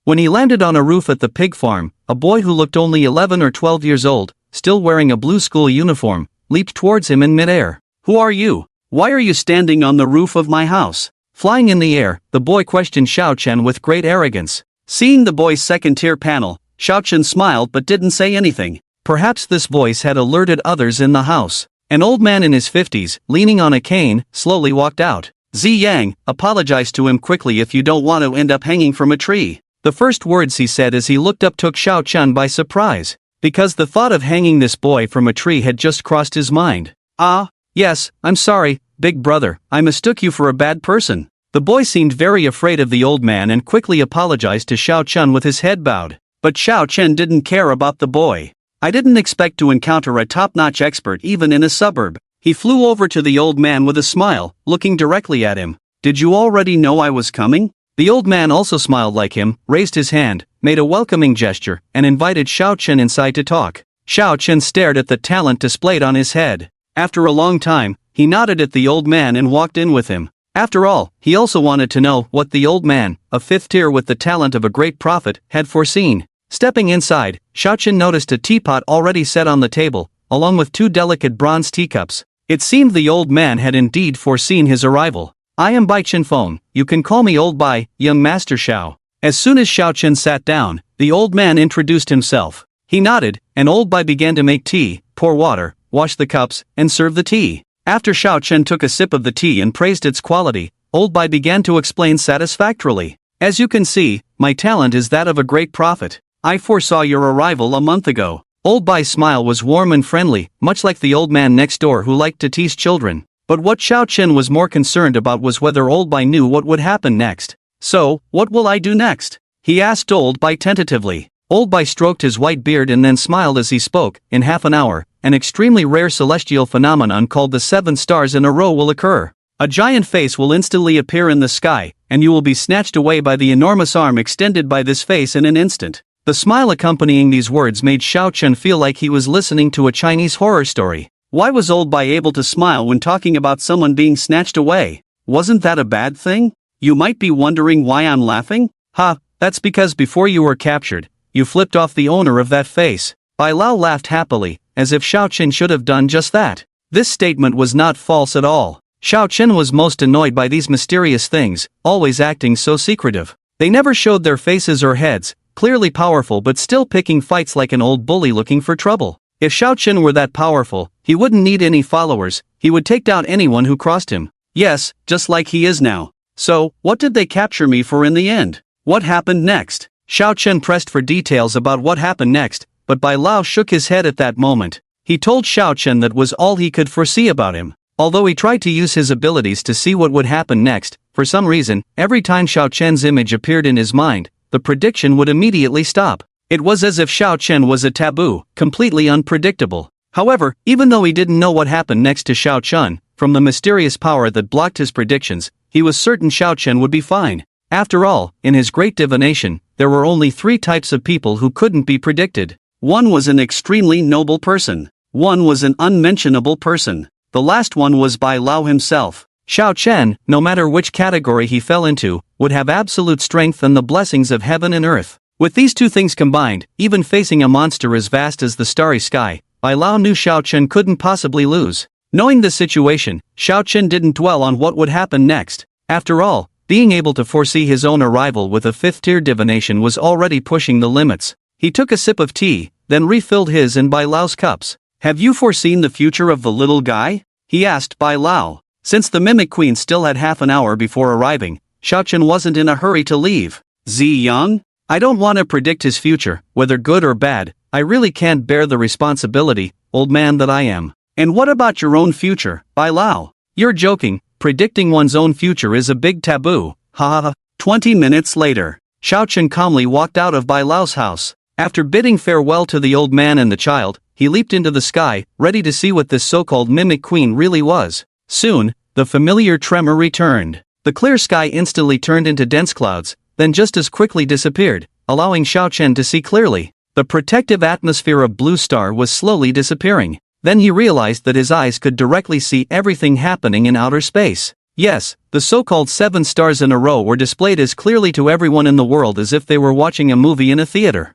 A: When he landed on a roof at the pig farm, a boy who looked only 11 or 12 years old, still wearing a blue school uniform, leaped towards him in midair. "Who are you? Why are you standing on the roof of my house?" Flying in the air, the boy questioned Xiao Chen with great arrogance. Seeing the boy's second-tier panel, Xiao Chen smiled but didn't say anything. Perhaps this voice had alerted others in the house. An old man in his 50s, leaning on a cane, slowly walked out. "Zi Yang, apologize to him quickly if you don't want to end up hanging from a tree." The first words he said as he looked up took Xiao Chen by surprise, because the thought of hanging this boy from a tree had just crossed his mind. "Ah, yes, I'm sorry, big brother, I mistook you for a bad person." The boy seemed very afraid of the old man and quickly apologized to Xiao Chen with his head bowed. But Xiao Chen didn't care about the boy. I didn't expect to encounter a top-notch expert even in a suburb. He flew over to the old man with a smile, looking directly at him. Did you already know I was coming? The old man also smiled like him, raised his hand, made a welcoming gesture, and invited Xiao Chen inside to talk. Xiao Chen stared at the talent displayed on his head. After a long time, he nodded at the old man and walked in with him. After all, he also wanted to know what the old man, a fifth tier with the talent of a great prophet, had foreseen. Stepping inside, Xiao Chen noticed a teapot already set on the table, along with 2 delicate bronze teacups. It seemed the old man had indeed foreseen his arrival. I am Bai Chenfeng, you can call me Old Bai, young Master Xiao. As soon as Xiao Chen sat down, the old man introduced himself. He nodded, and Old Bai began to make tea, pour water, wash the cups, and serve the tea. After Xiao Chen took a sip of the tea and praised its quality, Old Bai began to explain satisfactorily. As you can see, my talent is that of a great prophet. I foresaw your arrival a month ago. Old Bai's smile was warm and friendly, much like the old man next door who liked to tease children. But what Xiao Chen was more concerned about was whether Old Bai knew what would happen next. So, what will I do next? He asked Old Bai tentatively. Old Bai stroked his white beard and then smiled as he spoke. In half an hour, an extremely rare celestial phenomenon called the 7 stars in a row will occur. A giant face will instantly appear in the sky, and you will be snatched away by the enormous arm extended by this face in an instant. The smile accompanying these words made Xiao Chen feel like he was listening to a Chinese horror story. Why was Old Bai able to smile when talking about someone being snatched away? Wasn't that a bad thing? You might be wondering why I'm laughing? That's because before you were captured, you flipped off the owner of that face. Bai Lao laughed happily, as if Xiao Chen should have done just that. This statement was not false at all. Xiao Chen was most annoyed by these mysterious things, always acting so secretive. They never showed their faces or heads, clearly powerful but still picking fights like an old bully looking for trouble. If Xiao Chen were that powerful, he wouldn't need any followers, he would take down anyone who crossed him. Yes, just like he is now. So, what did they capture me for in the end? What happened next? Xiao Chen pressed for details about what happened next, but Bai Lao shook his head at that moment. He told Xiao Chen that was all he could foresee about him. Although he tried to use his abilities to see what would happen next, for some reason, every time Xiao Chen's image appeared in his mind, the prediction would immediately stop. It was as if Xiao Chen was a taboo, completely unpredictable. However, even though he didn't know what happened next to Xiao Chen, from the mysterious power that blocked his predictions, he was certain Xiao Chen would be fine. After all, in his great divination, there were only 3 types of people who couldn't be predicted. One was an extremely noble person. One was an unmentionable person. The last one was Bai Lao himself. Xiao Chen, no matter which category he fell into, would have absolute strength and the blessings of heaven and earth. With these 2 things combined, even facing a monster as vast as the starry sky, Bai Lao knew Xiao Chen couldn't possibly lose. Knowing the situation, Xiao Chen didn't dwell on what would happen next. After all, being able to foresee his own arrival with a 5th-tier divination was already pushing the limits. He took a sip of tea, then refilled his and Bai Lao's cups. Have you foreseen the future of the little guy? He asked Bai Lao. Since the Mimic Queen still had half an hour before arriving, Xiao Chen wasn't in a hurry to leave. Yang? I don't want to predict his future, whether good or bad. I really can't bear the responsibility, old man that I am. And what about your own future, Bai Lao? You're joking, predicting one's own future is a big taboo, ha ha ha. 20 minutes later, Xiao Chen calmly walked out of Bai Lao's house. After bidding farewell to the old man and the child, he leaped into the sky, ready to see what this so-called Mimic Queen really was. Soon, the familiar tremor returned. The clear sky instantly turned into dense clouds, then just as quickly disappeared, allowing Xiao Chen to see clearly. The protective atmosphere of Blue Star was slowly disappearing. Then he realized that his eyes could directly see everything happening in outer space. Yes, the so-called 7 stars in a row were displayed as clearly to everyone in the world as if they were watching a movie in a theater.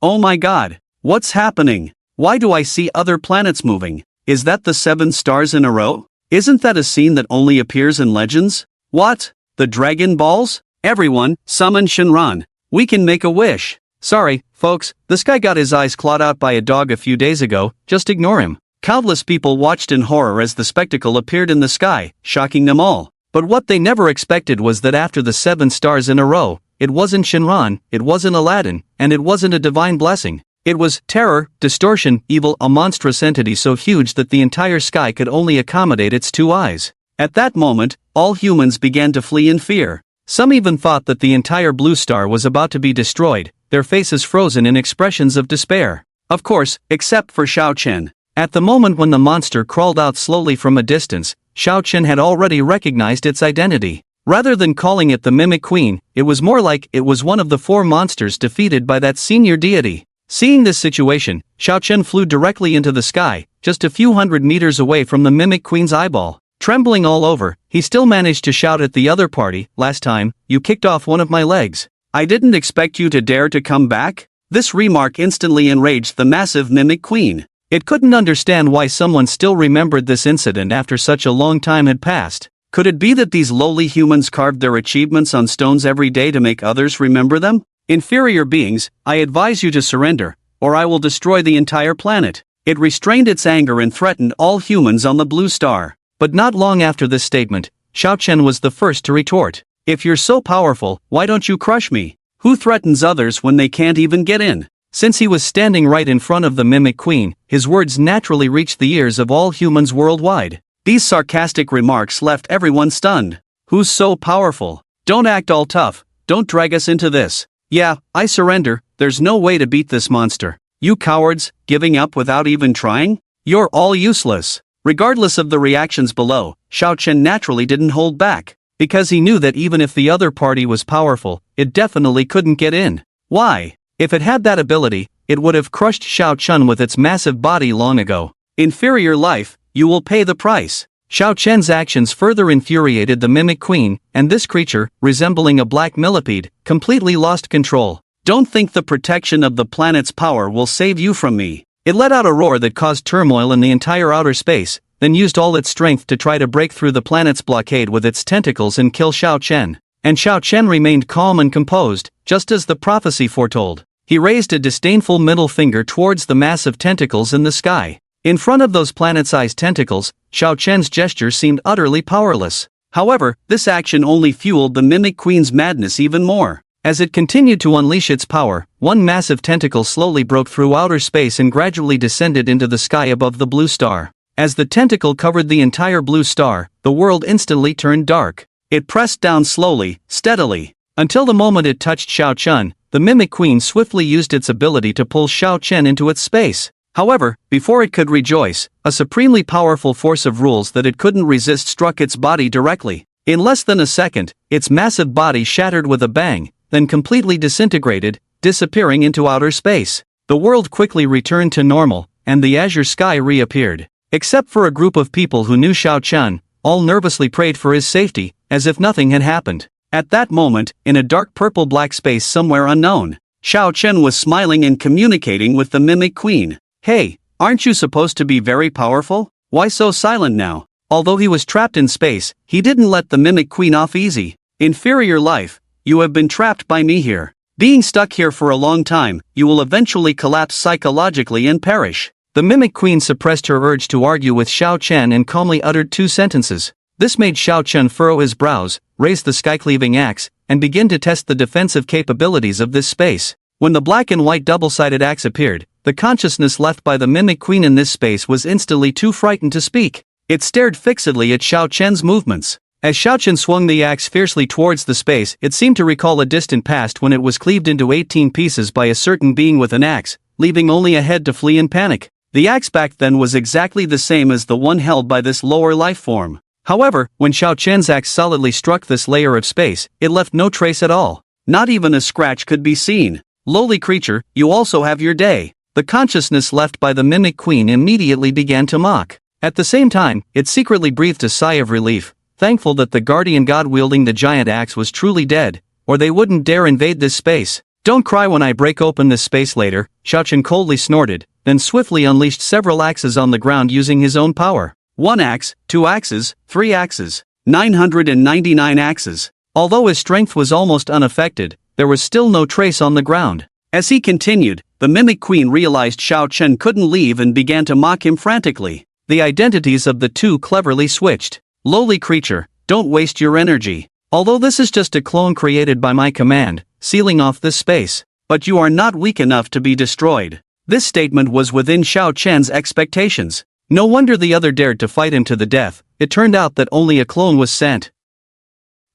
A: Oh my god, what's happening? Why do I see other planets moving? Is that the 7 stars in a row? Isn't that a scene that only appears in legends? What? The Dragon Balls? Everyone, summon Shinran. We can make a wish. Sorry, folks, this guy got his eyes clawed out by a dog a few days ago, just ignore him. Countless people watched in horror as the spectacle appeared in the sky, shocking them all. But what they never expected was that after the 7 stars in a row, it wasn't Shinran, it wasn't Aladdin, and it wasn't a divine blessing. It was terror, distortion, evil, a monstrous entity so huge that the entire sky could only accommodate its 2 eyes. At that moment, all humans began to flee in fear. Some even thought that the entire Blue Star was about to be destroyed, their faces frozen in expressions of despair. Of course, except for Xiao Chen. At the moment when the monster crawled out slowly from a distance, Xiao Chen had already recognized its identity. Rather than calling it the Mimic Queen, it was more like it was one of the 4 monsters defeated by that senior deity. Seeing this situation, Xiao Chen flew directly into the sky, just a few hundred meters away from the Mimic Queen's eyeball. Trembling all over, he still managed to shout at the other party, "Last time, you kicked off one of my legs. I didn't expect you to dare to come back?" This remark instantly enraged the massive Mimic Queen. It couldn't understand why someone still remembered this incident after such a long time had passed. Could it be that these lowly humans carved their achievements on stones every day to make others remember them? Inferior beings, I advise you to surrender, or I will destroy the entire planet. It restrained its anger and threatened all humans on the blue star. But not long after this statement, Xiao Chen was the first to retort. If you're so powerful, why don't you crush me? Who threatens others when they can't even get in? Since he was standing right in front of the Mimic Queen, his words naturally reached the ears of all humans worldwide. These sarcastic remarks left everyone stunned. Who's so powerful? Don't act all tough, don't drag us into this. Yeah, I surrender, there's no way to beat this monster. You cowards, giving up without even trying? You're all useless. Regardless of the reactions below, Xiao Chen naturally didn't hold back. Because he knew that even if the other party was powerful, it definitely couldn't get in. Why? If it had that ability, it would have crushed Xiao Chen with its massive body long ago. Inferior life, you will pay the price. Xiao Chen's actions further infuriated the Mimic Queen, and this creature, resembling a black millipede, completely lost control. Don't think the protection of the planet's power will save you from me. It let out a roar that caused turmoil in the entire outer space, then used all its strength to try to break through the planet's blockade with its tentacles and kill Xiao Chen. And Xiao Chen remained calm and composed, just as the prophecy foretold. He raised a disdainful middle finger towards the massive tentacles in the sky. In front of those planet-sized tentacles, Xiao Chen's gesture seemed utterly powerless. However, this action only fueled the Mimic Queen's madness even more. As it continued to unleash its power, one massive tentacle slowly broke through outer space and gradually descended into the sky above the blue star. As the tentacle covered the entire blue star, the world instantly turned dark. It pressed down slowly, steadily, until the moment it touched Xiao Chen. The Mimic Queen swiftly used its ability to pull Xiao Chen into its space. However, before it could rejoice, a supremely powerful force of rules that it couldn't resist struck its body directly. In less than a second, its massive body shattered with a bang, then completely disintegrated, disappearing into outer space. The world quickly returned to normal, and the azure sky reappeared. Except for a group of people who knew Xiao Chen, all nervously prayed for his safety, as if nothing had happened. At that moment, in a dark purple-black space somewhere unknown, Xiao Chen was smiling and communicating with the Mimic Queen. Hey, aren't you supposed to be very powerful? Why so silent now? Although he was trapped in space, he didn't let the Mimic Queen off easy. Inferior life, you have been trapped by me here. Being stuck here for a long time, you will eventually collapse psychologically and perish. The Mimic Queen suppressed her urge to argue with Xiao Chen and calmly uttered 2 sentences. This made Xiao Chen furrow his brows, raise the sky-cleaving axe, and begin to test the defensive capabilities of this space. When the black and white double-sided axe appeared, the consciousness left by the Mimic Queen in this space was instantly too frightened to speak. It stared fixedly at Xiao Chen's movements. As Xiao Chen swung the axe fiercely towards the space, it seemed to recall a distant past when it was cleaved into 18 pieces by a certain being with an axe, leaving only a head to flee in panic. The axe back then was exactly the same as the one held by this lower life form. However, when Xiao Chen's axe solidly struck this layer of space, it left no trace at all. Not even a scratch could be seen. Lowly creature, you also have your day. The consciousness left by the Mimic Queen immediately began to mock. At the same time, it secretly breathed a sigh of relief, thankful that the guardian god wielding the giant axe was truly dead, or they wouldn't dare invade this space. Don't cry when I break open this space later, Xiao Chen coldly snorted, then swiftly unleashed several axes on the ground using his own power. 1 axe, 2 axes, 3 axes, 999 axes. Although his strength was almost unaffected, there was still no trace on the ground. As he continued, the Mimic Queen realized Xiao Chen couldn't leave and began to mock him frantically. The identities of the two cleverly switched. Lowly creature, don't waste your energy. Although this is just a clone created by my command, sealing off this space, but you are not weak enough to be destroyed. This statement was within Xiao Chen's expectations. No wonder the other dared to fight him to the death. It turned out that only a clone was sent.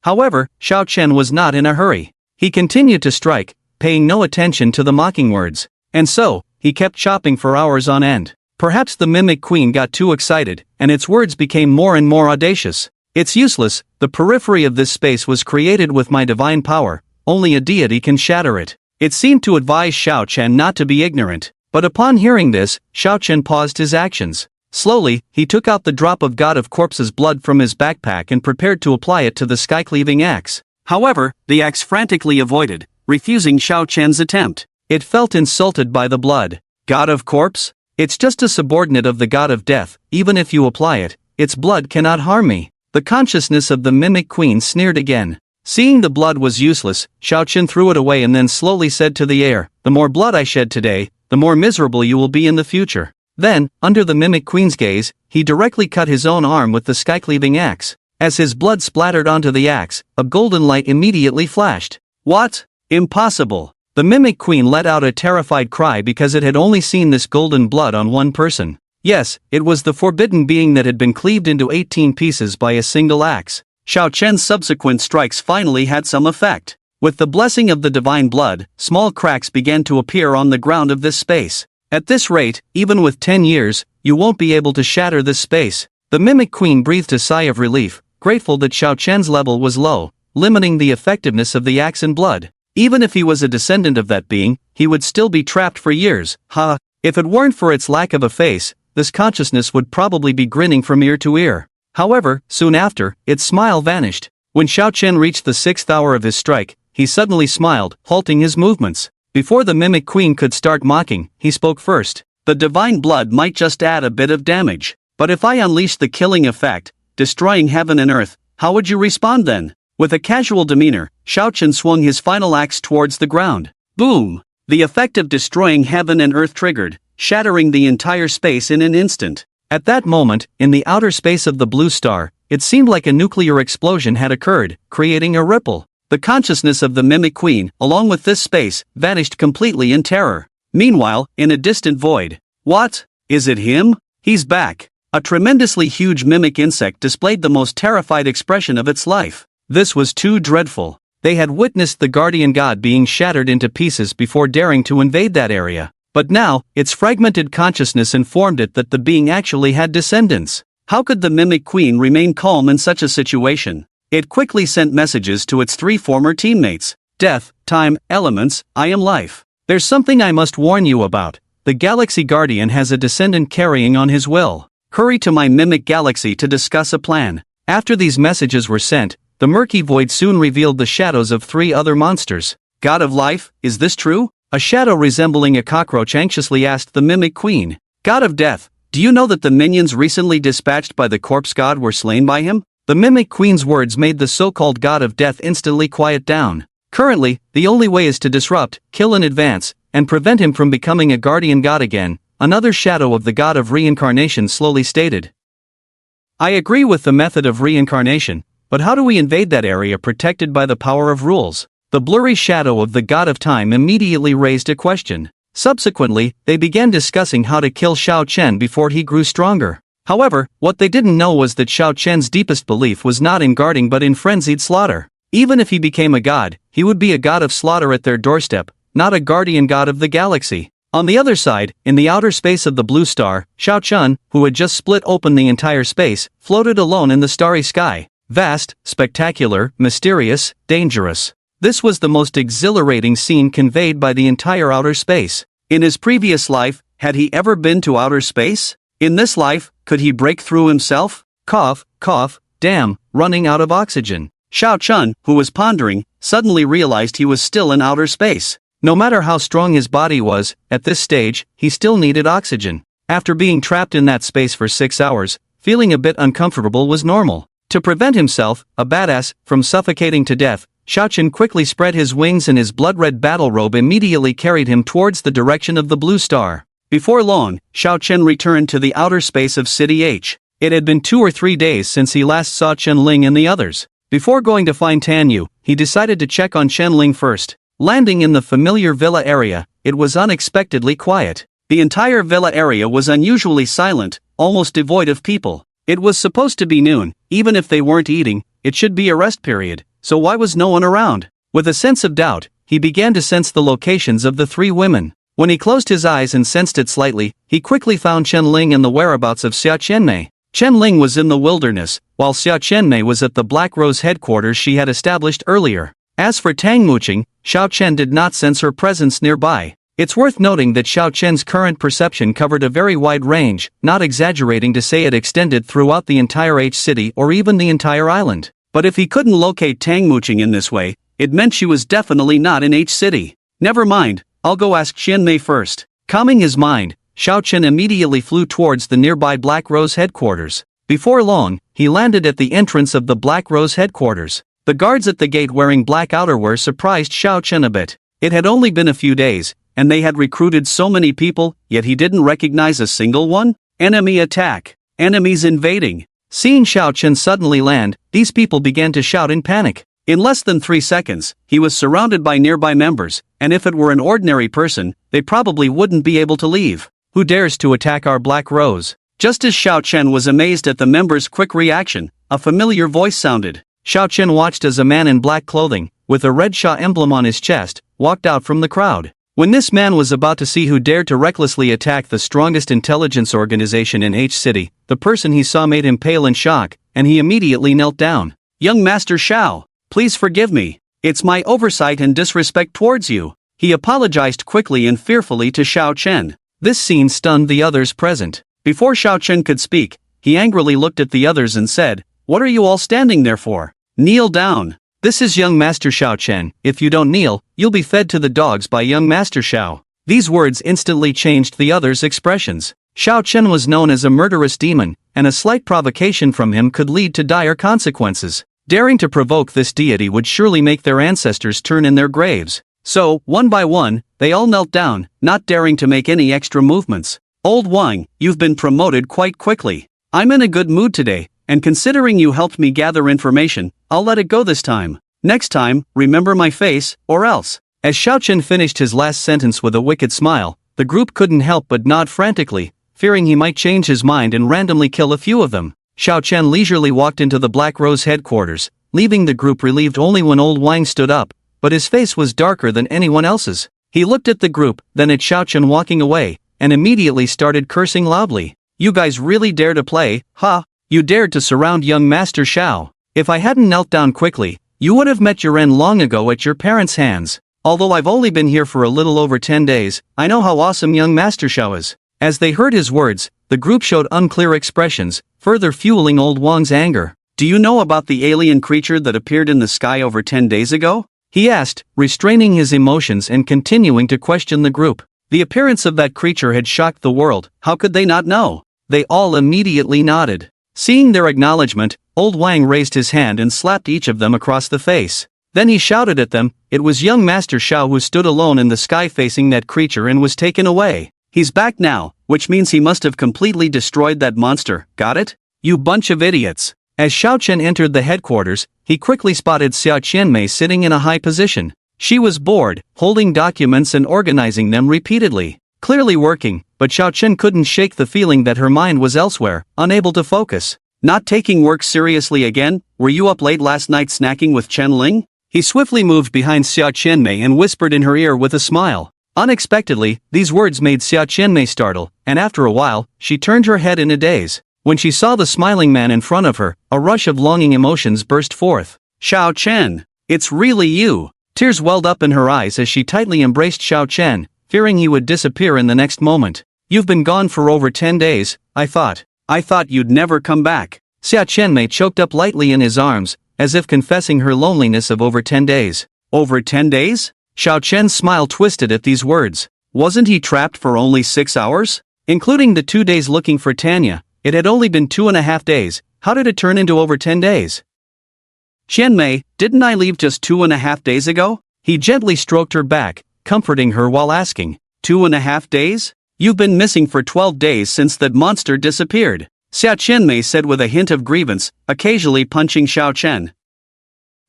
A: However, Xiao Chen was not in a hurry. He continued to strike, paying no attention to the mocking words. And so, he kept chopping for hours on end. Perhaps the Mimic Queen got too excited, and its words became more and more audacious. It's useless, the periphery of this space was created with my divine power, only a deity can shatter it. It seemed to advise Xiao Chen not to be ignorant, but upon hearing this, Xiao Chen paused his actions. Slowly, he took out the drop of God of Corpse's blood from his backpack and prepared to apply it to the sky-cleaving axe. However, the axe frantically avoided, refusing Xiao Chen's attempt. It felt insulted by the blood. God of Corpse? It's just a subordinate of the God of Death, even if you apply it, its blood cannot harm me. The consciousness of the Mimic Queen sneered again. Seeing the blood was useless, Xiao Chen threw it away and then slowly said to the air, "The more blood I shed today, the more miserable you will be in the future." Then, under the Mimic Queen's gaze, he directly cut his own arm with the sky-cleaving axe. As his blood splattered onto the axe, a golden light immediately flashed. What? Impossible! The Mimic Queen let out a terrified cry because it had only seen this golden blood on one person. Yes, it was the forbidden being that had been cleaved into 18 pieces by a single axe. Xiao Chen's subsequent strikes finally had some effect. With the blessing of the divine blood, small cracks began to appear on the ground of this space. At this rate, even with 10 years, you won't be able to shatter this space. The Mimic Queen breathed a sigh of relief, grateful that Xiao Chen's level was low, limiting the effectiveness of the axe and blood. Even if he was a descendant of that being, he would still be trapped for years. If it weren't for its lack of a face, this consciousness would probably be grinning from ear to ear. However, soon after, its smile vanished. When Xiao Chen reached the 6th hour of his strike, he suddenly smiled, halting his movements. Before the Mimic Queen could start mocking, he spoke first. The divine blood might just add a bit of damage. But if I unleash the killing effect, destroying heaven and earth, how would you respond then? With a casual demeanor, Xiao Chen swung his final axe towards the ground. Boom! The effect of destroying heaven and earth triggered, shattering the entire space in an instant. At that moment, in the outer space of the blue star, it seemed like a nuclear explosion had occurred, creating a ripple. The consciousness of the Mimic Queen, along with this space, vanished completely in terror. Meanwhile, in a distant void. What? Is it him? He's back. A tremendously huge mimic insect displayed the most terrified expression of its life. This was too dreadful. They had witnessed the guardian god being shattered into pieces before daring to invade that area. But now, its fragmented consciousness informed it that the being actually had descendants. How could the Mimic Queen remain calm in such a situation? It quickly sent messages to its 3 former teammates. Death, time, elements, I am life. There's something I must warn you about. The Galaxy Guardian has a descendant carrying on his will. Hurry to my Mimic Galaxy to discuss a plan. After these messages were sent, the murky void soon revealed the shadows of 3 other monsters. God of Life, is this true? A shadow resembling a cockroach anxiously asked the Mimic Queen. God of Death, do you know that the minions recently dispatched by the corpse god were slain by him? The Mimic Queen's words made the so-called God of Death instantly quiet down. Currently, the only way is to disrupt, kill in advance, and prevent him from becoming a guardian god again, another shadow of the god of reincarnation slowly stated. I agree with the method of reincarnation, but how do we invade that area protected by the power of rules? The blurry shadow of the god of time immediately raised a question. Subsequently, they began discussing how to kill Xiao Chen before he grew stronger. However, what they didn't know was that Xiao Chen's deepest belief was not in guarding but in frenzied slaughter. Even if he became a god, he would be a god of slaughter at their doorstep, not a guardian god of the galaxy. On the other side, in the outer space of the blue star, Xiao Chen, who had just split open the entire space, floated alone in the starry sky. Vast, spectacular, mysterious, dangerous. This was the most exhilarating scene conveyed by the entire outer space. In his previous life, had he ever been to outer space? In this life, could he break through himself? Cough, cough, damn, running out of oxygen. Xiao Chen, who was pondering, suddenly realized he was still in outer space. No matter how strong his body was, at this stage, he still needed oxygen. After being trapped in that space for 6 hours, feeling a bit uncomfortable was normal. To prevent himself, a badass, from suffocating to death, Xiao Chen quickly spread his wings and his blood-red battle robe immediately carried him towards the direction of the blue star. Before long, Xiao Chen returned to the outer space of City H. It had been 2 or 3 days since he last saw Chen Lin and the others. Before going to find Tan Yu, he decided to check on Chen Lin first. Landing in the familiar villa area, it was unexpectedly quiet. The entire villa area was unusually silent, almost devoid of people. It was supposed to be noon, even if they weren't eating, it should be a rest period, so why was no one around? With a sense of doubt, he began to sense the locations of the 3 women. When he closed his eyes and sensed it slightly, he quickly found Chen Lin and the whereabouts of Xia Qianmei. Chen Lin was in the wilderness, while Xia Qianmei was at the Black Rose headquarters she had established earlier. As for Tang Muqing, Xiao Chen did not sense her presence nearby. It's worth noting that Xiao Chen's current perception covered a very wide range, not exaggerating to say it extended throughout the entire H city or even the entire island. But if he couldn't locate Tang Muqing in this way, it meant she was definitely not in H city. Never mind, I'll go ask Qianmei first. Calming his mind, Xiao Chen immediately flew towards the nearby Black Rose headquarters. Before long, he landed at the entrance of the Black Rose headquarters. The guards at the gate wearing black outerwear surprised Xiao Chen a bit. It had only been a few days, and they had recruited so many people, yet he didn't recognize a single one? Enemy attack. Enemies invading. Seeing Xiao Chen suddenly land, these people began to shout in panic. In less than 3 seconds, he was surrounded by nearby members, and if it were an ordinary person, they probably wouldn't be able to leave. Who dares to attack our Black Rose? Just as Xiao Chen was amazed at the members' quick reaction, a familiar voice sounded. Xiao Chen watched as a man in black clothing, with a red Sha emblem on his chest, walked out from the crowd. When this man was about to see who dared to recklessly attack the strongest intelligence organization in H City, the person he saw made him pale in shock, and he immediately knelt down. Young Master Xiao, please forgive me. It's my oversight and disrespect towards you. He apologized quickly and fearfully to Xiao Chen. This scene stunned the others present. Before Xiao Chen could speak, he angrily looked at the others and said, "What are you all standing there for? Kneel down. This is young Master Xiao Chen. If you don't kneel, you'll be fed to the dogs by young Master Xiao." These words instantly changed the others' expressions. Xiao Chen was known as a murderous demon, and a slight provocation from him could lead to dire consequences. Daring to provoke this deity would surely make their ancestors turn in their graves. So, one by one, they all knelt down, not daring to make any extra movements. "Old Wang, you've been promoted quite quickly. I'm in a good mood today, and considering you helped me gather information, I'll let it go this time. Next time, remember my face, or else." As Xiao Chen finished his last sentence with a wicked smile, the group couldn't help but nod frantically, fearing he might change his mind and randomly kill a few of them. Xiao Chen leisurely walked into the Black Rose headquarters, leaving the group relieved only when old Wang stood up, but his face was darker than anyone else's. He looked at the group, then at Xiao Chen walking away, and immediately started cursing loudly. "You guys really dare to play, huh? You dared to surround young Master Xiao. If I hadn't knelt down quickly, you would have met your end long ago at your parents' hands. Although I've only been here for a little over 10 days, I know how awesome young Master Xiao is." As they heard his words, the group showed unclear expressions, further fueling old Wang's anger. "Do you know about the alien creature that appeared in the sky over 10 days ago?" he asked, restraining his emotions and continuing to question the group. The appearance of that creature had shocked the world. How could they not know? They all immediately nodded. Seeing their acknowledgement, old Wang raised his hand and slapped each of them across the face. Then he shouted at them. It was young Master Xiao who stood alone in the sky facing that creature and was taken away. He's back now, which means he must have completely destroyed that monster, got it? You bunch of idiots. As Xiao Chen entered the headquarters, he quickly spotted Xia Qianmei sitting in a high position. She was bored, holding documents and organizing them repeatedly. Clearly working, but Xiao Chen couldn't shake the feeling that her mind was elsewhere, unable to focus. "Not taking work seriously again? Were you up late last night snacking with Chen Lin?" He swiftly moved behind Xia Qianmei and whispered in her ear with a smile. Unexpectedly, these words made Xia Qianmei startle, and after a while, she turned her head in a daze. When she saw the smiling man in front of her, a rush of longing emotions burst forth. "Xiao Chen, it's really you." Tears welled up in her eyes as she tightly embraced Xiao Chen, fearing he would disappear in the next moment. "You've been gone for over 10 days, I thought you'd never come back." Xia Qianmei choked up lightly in his arms, as if confessing her loneliness of over 10 days. "Over 10 days? Xiao Chen's smile twisted at these words. Wasn't he trapped for only 6 hours? Including the 2 days looking for Tanya, it had only been 2.5 days. How did it turn into over 10 days? "Qianmei, didn't I leave just 2.5 days ago?" He gently stroked her back, comforting her while asking, 2.5 days? You've been missing for 12 days since that monster disappeared, Xia Qianmei said with a hint of grievance, occasionally punching Xiao Chen.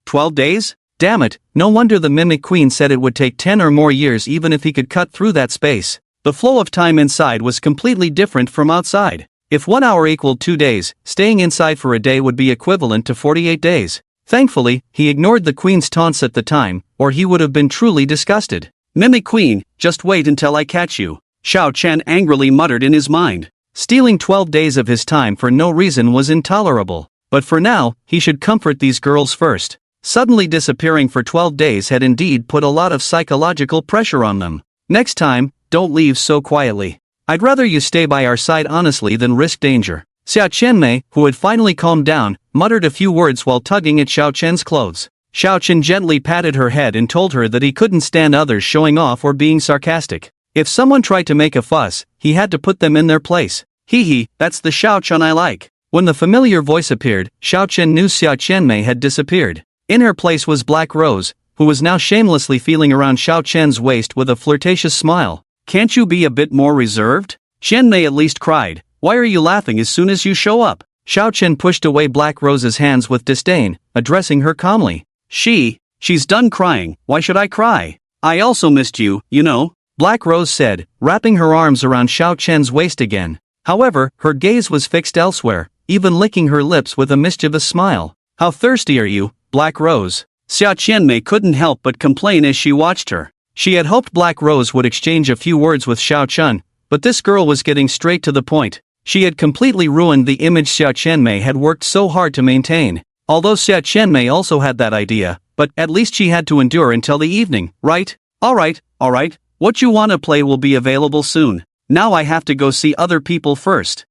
A: 12 days? Damn it, no wonder the Mimic Queen said it would take 10 or more years even if he could cut through that space. The flow of time inside was completely different from outside. If 1 hour equaled 2 days, staying inside for a day would be equivalent to 48 days. Thankfully, he ignored the Queen's taunts at the time, or he would have been truly disgusted. Mimic Queen, just wait until I catch you, Xiao Chen angrily muttered in his mind. Stealing 12 days of his time for no reason was intolerable, but for now, he should comfort these girls first. Suddenly disappearing for 12 days had indeed put a lot of psychological pressure on them. Next time, don't leave so quietly. I'd rather you stay by our side honestly than risk danger. Xiao Qianmei, who had finally calmed down, muttered a few words while tugging at Xiao Chen's clothes. Xiao Chen gently patted her head and told her that he couldn't stand others showing off or being sarcastic. If someone tried to make a fuss, he had to put them in their place. Hee, that's the Xiao Chen I like. When the familiar voice appeared, Xiao Chen knew Xiao Qianmei had disappeared. In her place was Black Rose, who was now shamelessly feeling around Xiao Chen's waist with a flirtatious smile. Can't you be a bit more reserved? Qianmei at least cried. Why are you laughing as soon as you show up? Xiao Chen pushed away Black Rose's hands with disdain, addressing her calmly. She's done crying, why should I cry? I also missed you, you know, Black Rose said, wrapping her arms around Xiao Chen's waist again. However, her gaze was fixed elsewhere, even licking her lips with a mischievous smile. How thirsty are you, Black Rose? Xiao Qianmei couldn't help but complain as she watched her. She had hoped Black Rose would exchange a few words with Xiao Chen, but this girl was getting straight to the point. She had completely ruined the image Xiao Qianmei had worked so hard to maintain. Although Xiao Qianmei also had that idea, but at least she had to endure until the evening, right? Alright, what you wanna play will be available soon. Now I have to go see other people first.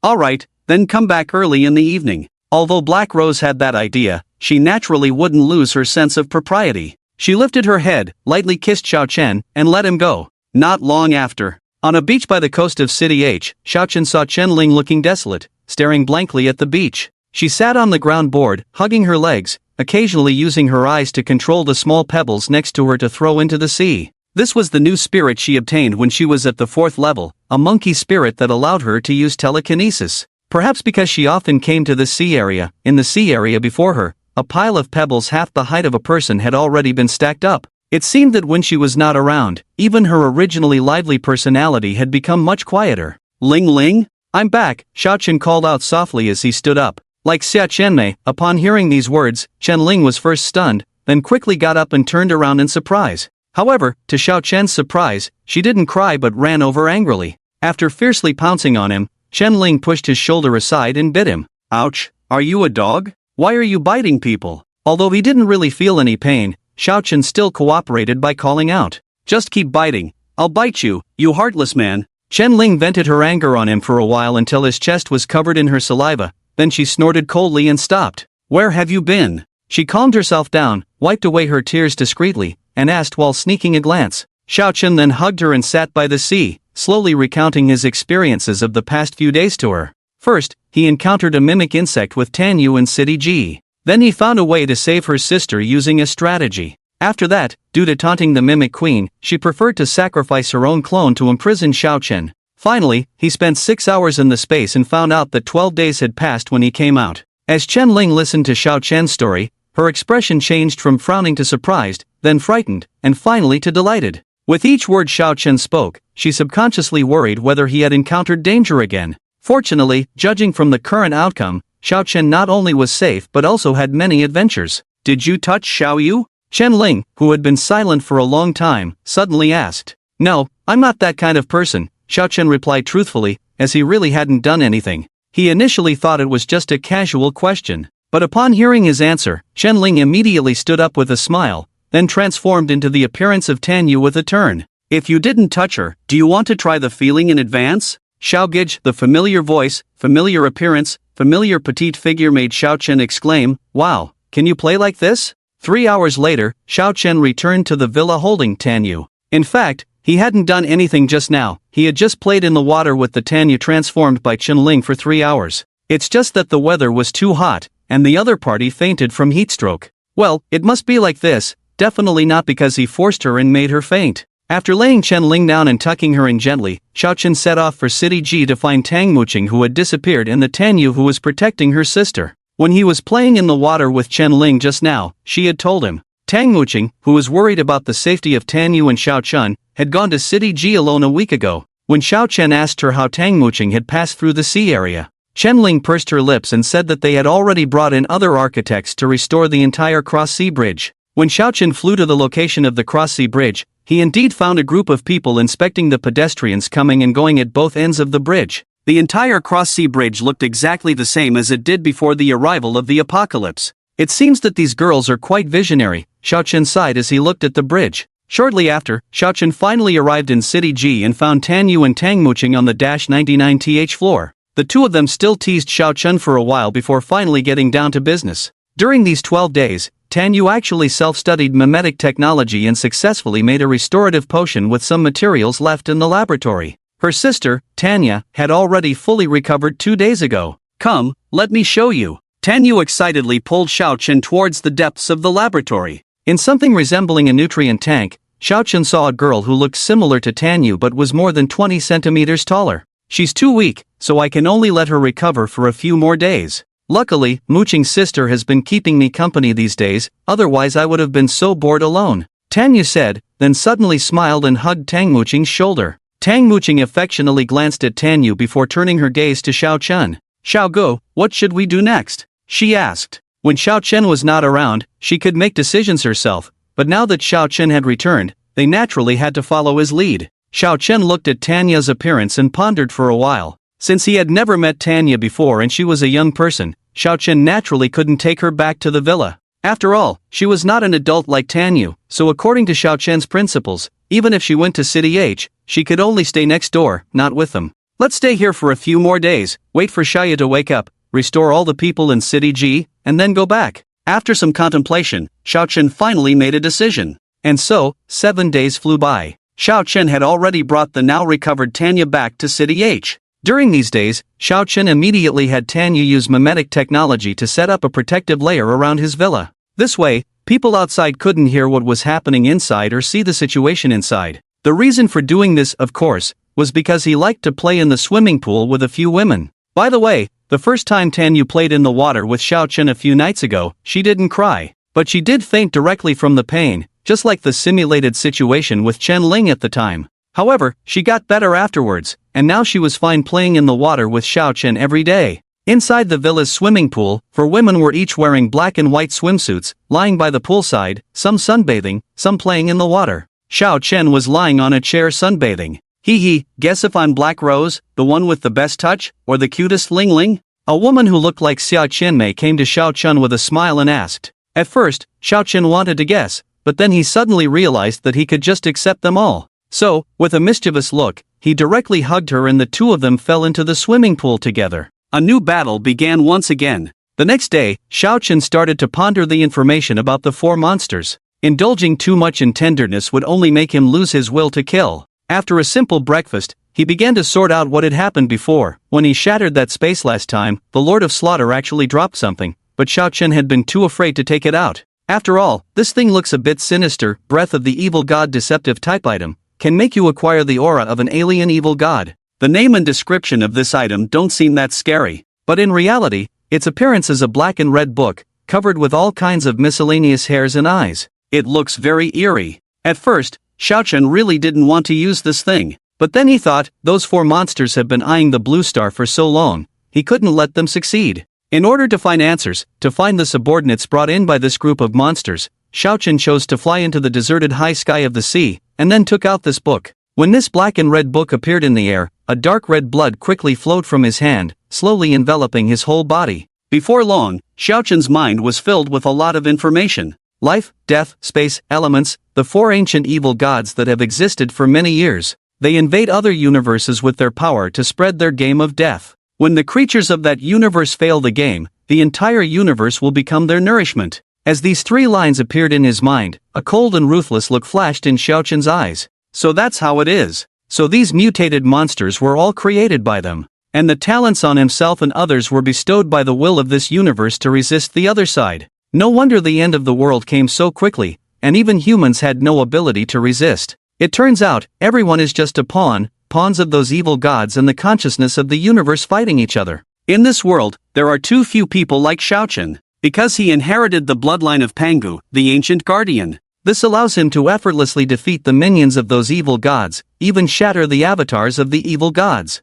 A: Alright, then come back early in the evening. Although Black Rose had that idea, she naturally wouldn't lose her sense of propriety. She lifted her head, lightly kissed Xiao Chen, and let him go. Not long after, on a beach by the coast of City H, Xiao Chen saw Chen Lin looking desolate, staring blankly at the beach. She sat on the ground bored, hugging her legs, occasionally using her eyes to control the small pebbles next to her to throw into the sea. This was the new spirit she obtained when she was at the 4th level, a monkey spirit that allowed her to use telekinesis. Perhaps because she often came to the sea area, in the sea area before her, a pile of pebbles half the height of a person had already been stacked up. It seemed that when she was not around, even her originally lively personality had become much quieter. Ling Ling? I'm back, Xiao Chen called out softly as he stood up. Like Xiao Qianmei, upon hearing these words, Chen Ling was first stunned, then quickly got up and turned around in surprise. However, to Xiao Chen's surprise, she didn't cry but ran over angrily. After fiercely pouncing on him, Chen Ling pushed his shoulder aside and bit him. Ouch, are you a dog? Why are you biting people? Although he didn't really feel any pain, Xiao Chen still cooperated by calling out. Just keep biting. I'll bite you, you heartless man. Chen Ling vented her anger on him for a while until his chest was covered in her saliva, then she snorted coldly and stopped. Where have you been? She calmed herself down, wiped away her tears discreetly, and asked while sneaking a glance. Xiao Chen then hugged her and sat by the sea, slowly recounting his experiences of the past few days to her. First, he encountered a mimic insect with Tanyu in City G. Then he found a way to save her sister using a strategy. After that, due to taunting the mimic queen, she preferred to sacrifice her own clone to imprison Xiao Chen. Finally, he spent 6 hours in the space and found out that 12 days had passed when he came out. As Chen Ling listened to Xiao Chen's story, her expression changed from frowning to surprised, then frightened, and finally to delighted. With each word Xiao Chen spoke, she subconsciously worried whether he had encountered danger again. Fortunately, judging from the current outcome, Xiao Chen not only was safe but also had many adventures. Did you touch Xiao Yu? Chen Ling, who had been silent for a long time, suddenly asked. No, I'm not that kind of person, Xiao Chen replied truthfully, as he really hadn't done anything. He initially thought it was just a casual question, but upon hearing his answer, Chen Ling immediately stood up with a smile, then transformed into the appearance of Tanyu with a turn. If you didn't touch her, do you want to try the feeling in advance? Xiao Gij, the familiar voice, familiar appearance, familiar petite figure made Xiao Chen exclaim, wow, can you play like this? 3 hours later, Xiao Chen returned to the villa holding Tanyu. In fact, he hadn't done anything just now, he had just played in the water with the Tanyu transformed by Chen Ling for 3 hours. It's just that the weather was too hot, and the other party fainted from heatstroke. Well, it must be like this, definitely not because he forced her and made her faint. After laying Chen Ling down and tucking her in gently, Xiao Chen set off for City G to find Tang Muqing, who had disappeared, and the Tanyu who was protecting her sister. When he was playing in the water with Chen Ling just now, she had told him. Tang Muqing, who was worried about the safety of Tanyu and Xiao Chen, had gone to City G alone a week ago. When Xiao Chen asked her how Tang Muqing had passed through the sea area, Chen Ling pursed her lips and said that they had already brought in other architects to restore the entire cross-sea bridge. When Xiao Chen flew to the location of the cross-sea bridge, he indeed found a group of people inspecting the pedestrians coming and going at both ends of the bridge. The entire cross-sea bridge looked exactly the same as it did before the arrival of the apocalypse. It seems that these girls are quite visionary, Xiao Chen sighed as he looked at the bridge. Shortly after, Xiao Chen finally arrived in City G and found Tan Yu and Tang mooching on the -99th floor. The two of them still teased Xiao Chen for a while before finally getting down to business. During these 12 days, Tan Yu actually self-studied mimetic technology and successfully made a restorative potion with some materials left in the laboratory. Her sister, Tanya, had already fully recovered 2 days ago. Come, let me show you. Tan Yu excitedly pulled Xiao Chen towards the depths of the laboratory. In something resembling a nutrient tank, Xiao Chen saw a girl who looked similar to Tan Yu but was more than 20 centimeters taller. She's too weak, so I can only let her recover for a few more days. Luckily, Mooching's sister has been keeping me company these days, otherwise I would have been so bored alone, Tan Yu said, then suddenly smiled and hugged Tang Mooching's shoulder. Tang Mooching affectionately glanced at Tan Yu before turning her gaze to Xiao Chen. Xiao Go, what should we do next? She asked. When Xiao Chen was not around, she could make decisions herself, but now that Xiao Chen had returned, they naturally had to follow his lead. Xiao Chen looked at Tanya's appearance and pondered for a while. Since he had never met Tanya before and she was a young person, Xiao Chen naturally couldn't take her back to the villa. After all, she was not an adult like Tanyu, so according to Xiao Chen's principles, even if she went to City H, she could only stay next door, not with them. Let's stay here for a few more days, wait for Shaya to wake up, restore all the people in City G, and then go back. After some contemplation, Xiao Chen finally made a decision. And so, 7 days flew by. Xiao Chen had already brought the now recovered Tanya back to City H. During these days, Xiao Chen immediately had Tanya use mimetic technology to set up a protective layer around his villa. This way, people outside couldn't hear what was happening inside or see the situation inside. The reason for doing this, of course, was because he liked to play in the swimming pool with a few women. By the way, the first time Tanyu played in the water with Xiao Chen a few nights ago, she didn't cry. But she did faint directly from the pain, just like the simulated situation with Chen Lin at the time. However, she got better afterwards, and now she was fine playing in the water with Xiao Chen every day. Inside the villa's swimming pool, 4 women were each wearing black and white swimsuits, lying by the poolside, some sunbathing, some playing in the water. Xiao Chen was lying on a chair sunbathing. Hee, guess if I'm Black Rose, the one with the best touch, or the cutest Ling Ling? A woman who looked like Xia Qianmei came to Xiao Chen with a smile and asked. At first, Xiao Chen wanted to guess, but then he suddenly realized that he could just accept them all. So, with a mischievous look, he directly hugged her and the two of them fell into the swimming pool together. A new battle began once again. The next day, Xiao Chen started to ponder the information about the 4 monsters. Indulging too much in tenderness would only make him lose his will to kill. After a simple breakfast, he began to sort out what had happened before. When he shattered that space last time, the Lord of Slaughter actually dropped something, but Xiao Chen had been too afraid to take it out. After all, this thing looks a bit sinister. Breath of the Evil God deceptive type item can make you acquire the aura of an alien evil god. The name and description of this item don't seem that scary, but in reality, its appearance is a black and red book, covered with all kinds of miscellaneous hairs and eyes. It looks very eerie. At first, Xiao Chen really didn't want to use this thing, but then he thought, those 4 monsters have been eyeing the blue star for so long, he couldn't let them succeed. In order to find answers, to find the subordinates brought in by this group of monsters, Xiao Chen chose to fly into the deserted high sky of the sea, and then took out this book. When this black and red book appeared in the air, a dark red blood quickly flowed from his hand, slowly enveloping his whole body. Before long, Xiao Chen's mind was filled with a lot of information. Life, death, space, elements, the 4 ancient evil gods that have existed for many years. They invade other universes with their power to spread their game of death. When the creatures of that universe fail the game, the entire universe will become their nourishment. As these 3 lines appeared in his mind, a cold and ruthless look flashed in Xiao Chen's eyes. So that's how it is. So these mutated monsters were all created by them. And the talents on himself and others were bestowed by the will of this universe to resist the other side. No wonder the end of the world came so quickly, and even humans had no ability to resist. It turns out, everyone is just a pawns of those evil gods and the consciousness of the universe fighting each other. In this world, there are too few people like Xiao Chen, because he inherited the bloodline of Pangu, the ancient guardian. This allows him to effortlessly defeat the minions of those evil gods, even shatter the avatars of the evil gods.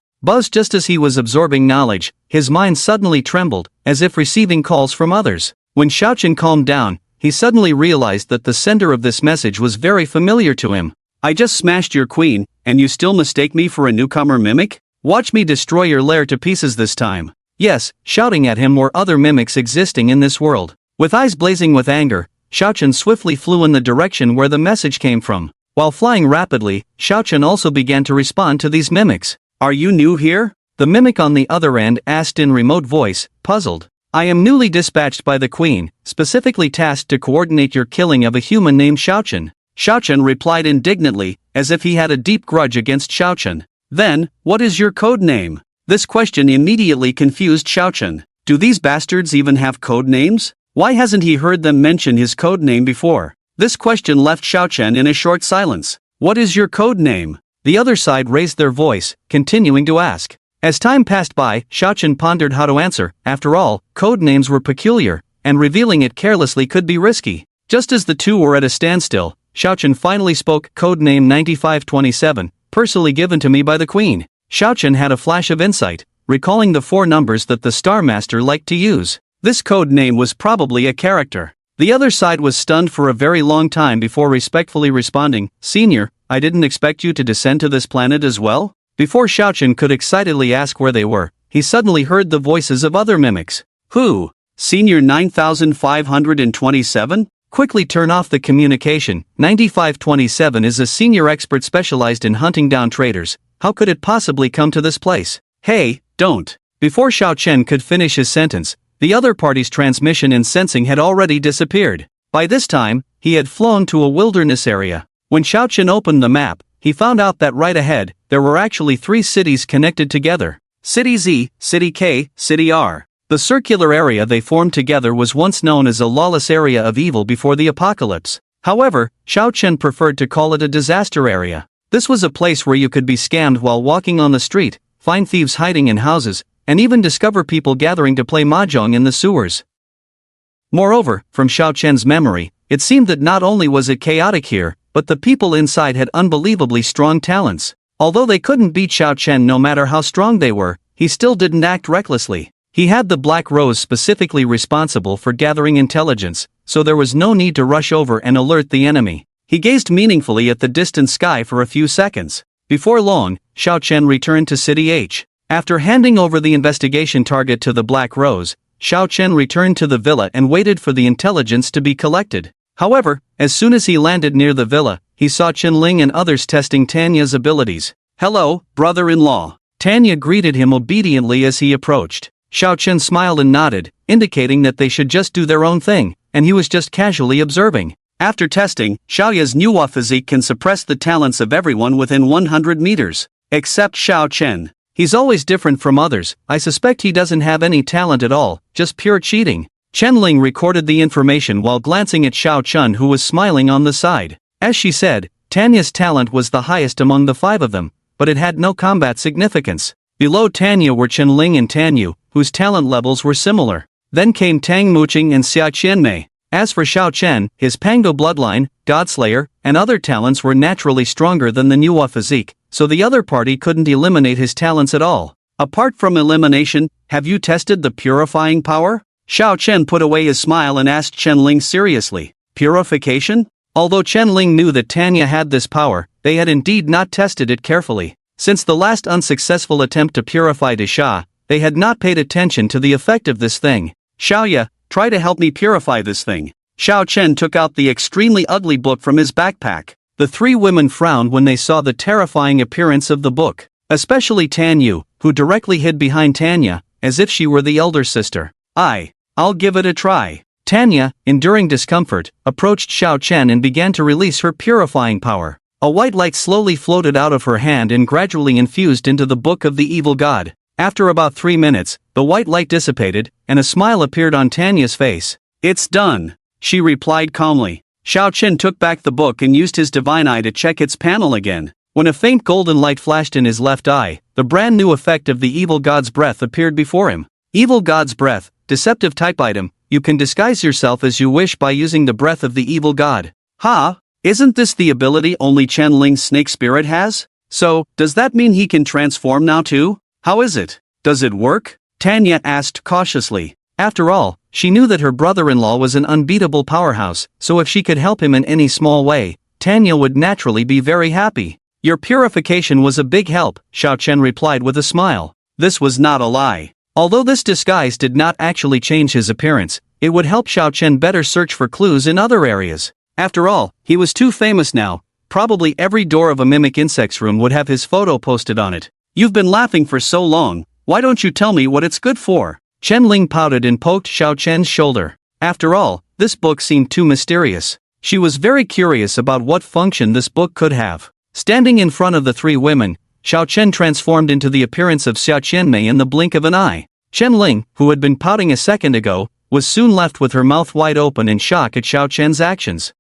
A: Just as he was absorbing knowledge, his mind suddenly trembled, as if receiving calls from others. When Xiao Chen calmed down, he suddenly realized that the sender of this message was very familiar to him. I just smashed your queen, and you still mistake me for a newcomer mimic? Watch me destroy your lair to pieces this time. Yes, shouting at him were other mimics existing in this world. With eyes blazing with anger, Xiaochen swiftly flew in the direction where the message came from. While flying rapidly, Xiaochen also began to respond to these mimics. Are you new here? The mimic on the other end asked in remote voice, puzzled. I am newly dispatched by the queen, specifically tasked to coordinate your killing of a human named Xiaochen. Xiaochen replied indignantly, as if he had a deep grudge against Xiaochen. Then, what is your code name? This question immediately confused Xiaochen. Do these bastards even have code names? Why hasn't he heard them mention his code name before? This question left Xiaochen in a short silence. What is your code name? The other side raised their voice, continuing to ask. As time passed by, Xiaochen pondered how to answer. After all, code names were peculiar, and revealing it carelessly could be risky. Just as the two were at a standstill, Xiaochen finally spoke. Code name 9527, personally given to me by the queen. Xiaochen had a flash of insight, recalling the 4 numbers that the Star Master liked to use. This code name was probably a character. The other side was stunned for a very long time before respectfully responding, Senior, I didn't expect you to descend to this planet as well? Before Xiaochen could excitedly ask where they were, he suddenly heard the voices of other mimics. Who? Senior 9527? Quickly turn off the communication. 9527 is a senior expert specialized in hunting down traitors. How could it possibly come to this place? Hey, don't. Before Xiaochen could finish his sentence, the other party's transmission and sensing had already disappeared. By this time, he had flown to a wilderness area. When Xiaochen opened the map, he found out that right ahead, there were actually 3 cities connected together. City Z, City K, City R. The circular area they formed together was once known as a lawless area of evil before the apocalypse. However, Xiaochen preferred to call it a disaster area. This was a place where you could be scammed while walking on the street, find thieves hiding in houses, and even discover people gathering to play mahjong in the sewers. Moreover, from Xiaochen's memory, it seemed that not only was it chaotic here, but the people inside had unbelievably strong talents. Although they couldn't beat Xiaochen no matter how strong they were, he still didn't act recklessly. He had the Black Rose specifically responsible for gathering intelligence, so there was no need to rush over and alert the enemy. He gazed meaningfully at the distant sky for a few seconds. Before long, Xiaochen returned to City H. After handing over the investigation target to the Black Rose, Xiaochen returned to the villa and waited for the intelligence to be collected. However, as soon as he landed near the villa, he saw Chen Lin and others testing Tanya's abilities. Hello, brother-in-law. Tanya greeted him obediently as he approached. Xiaochen smiled and nodded, indicating that they should just do their own thing, and he was just casually observing. After testing, Xiaoya's Nuwa physique can suppress the talents of everyone within 100 meters. Except Xiaochen. He's always different from others. I suspect he doesn't have any talent at all, just pure cheating. Chen Lin recorded the information while glancing at Xiaochen, who was smiling on the side. As she said, Tanya's talent was the highest among the 5 of them, but it had no combat significance. Below Tanya were Chen Lin and Tanyu, whose talent levels were similar. Then came Tang Muqing and Xia Qianmei. As for Xiaochen, his Pango bloodline, Godslayer, and other talents were naturally stronger than the Nuwa physique, so the other party couldn't eliminate his talents at all. Apart from elimination, have you tested the purifying power? Xiaochen put away his smile and asked Chen Lin seriously. Purification? Although Chen Lin knew that Tanya had this power, they had indeed not tested it carefully. Since the last unsuccessful attempt to purify Desha, they had not paid attention to the effect of this thing. Xiaoya, try to help me purify this thing. Xiaochen took out the extremely ugly book from his backpack. The 3 women frowned when they saw the terrifying appearance of the book, especially Tanyu, who directly hid behind Tanya, as if she were the elder sister. I'll give it a try. Tanya, enduring discomfort, approached Xiaochen and began to release her purifying power. A white light slowly floated out of her hand and gradually infused into the book of the evil god. After about 3 minutes, the white light dissipated, and a smile appeared on Tanya's face. It's done, she replied calmly. Xiaochen took back the book and used his divine eye to check its panel again. When a faint golden light flashed in his left eye, the brand new effect of the evil god's breath appeared before him. Evil god's breath, deceptive type item. You can disguise yourself as you wish by using the breath of the evil god. Isn't this the ability only Chen Ling's snake spirit has? So, does that mean he can transform now too? How is it? Does it work? Tanya asked cautiously. After all, she knew that her brother-in-law was an unbeatable powerhouse, so if she could help him in any small way, Tanya would naturally be very happy. Your purification was a big help, Xiao Chen replied with a smile. This was not a lie. Although this disguise did not actually change his appearance, it would help Xiao Chen better search for clues in other areas. After all, he was too famous now. Probably every door of a mimic insect's room would have his photo posted on it. You've been laughing for so long, why don't you tell me what it's good for? Chen Lin pouted and poked Xiao Chen's shoulder. After all, this book seemed too mysterious. She was very curious about what function this book could have. Standing in front of the three women, Xiao Chen transformed into the appearance of Xia Qianmei in the blink of an eye. Chen Lin, who had been pouting a second ago, was soon left with her mouth wide open in shock at Xiao Chen's actions.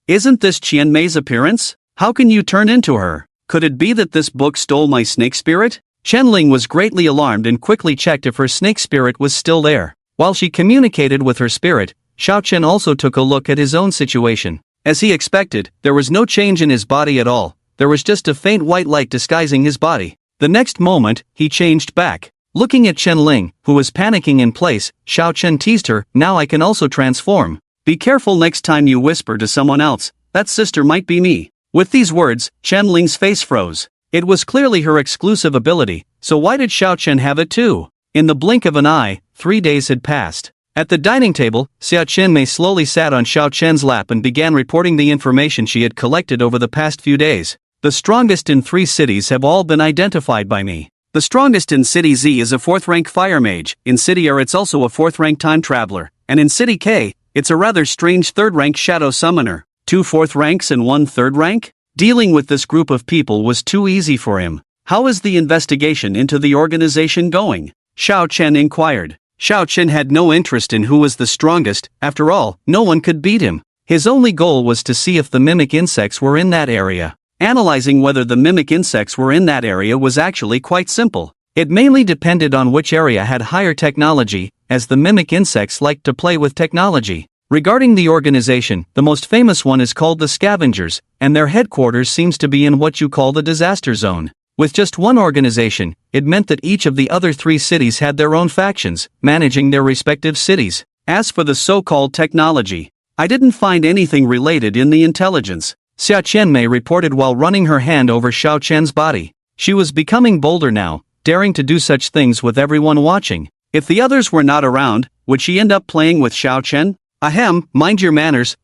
A: Isn't this Qianmei's appearance? How can you turn into her? Could it be that this book stole my snake spirit? Chen Lin was greatly alarmed and quickly checked if her snake spirit was still there. While she communicated with her spirit, Xiao Chen also took a look at his own situation. As he expected, there was no change in his body at all. There was just a faint white light disguising his body. The next moment, he changed back. Looking at Chen Lin, who was panicking in place, Xiao Chen teased her, "Now I can also transform. Be careful next time you whisper to someone else, that sister might be me." With these words, Chen Lin's face froze. It was clearly her exclusive ability, so why did Xiao Chen have it too? In the blink of an eye, 3 days had passed. At the dining table, Xia Qianmei slowly sat on Xiao Chen's lap and began reporting the information she had collected over the past few days. The strongest in 3 cities have all been identified by me. The strongest in City Z is a 4th-rank fire mage, in City R it's also a 4th-rank time traveler, and in City K, it's a rather strange 3rd-rank shadow summoner. 2 4th ranks and 1 3rd rank? Dealing with this group of people was too easy for him. How is the investigation into the organization going? Xiao Chen inquired. Xiao Chen had no interest in who was the strongest, after all, no one could beat him. His only goal was to see if the mimic insects were in that area. Analyzing whether the mimic insects were in that area was actually quite simple. It mainly depended on which area had higher technology, as the mimic insects liked to play with technology. Regarding the organization, the most famous one is called the Scavengers, and their headquarters seems to be in what you call the disaster zone. With just one organization, it meant that each of the other 3 cities had their own factions, managing their respective cities. As for the so-called technology, I didn't find anything related in the intelligence, Xia Qianmei reported while running her hand over Xiao Chen's body. She was becoming bolder now, daring to do such things with everyone watching. If the others were not around, would she end up playing with Xiao Chen? Ahem, mind your manners,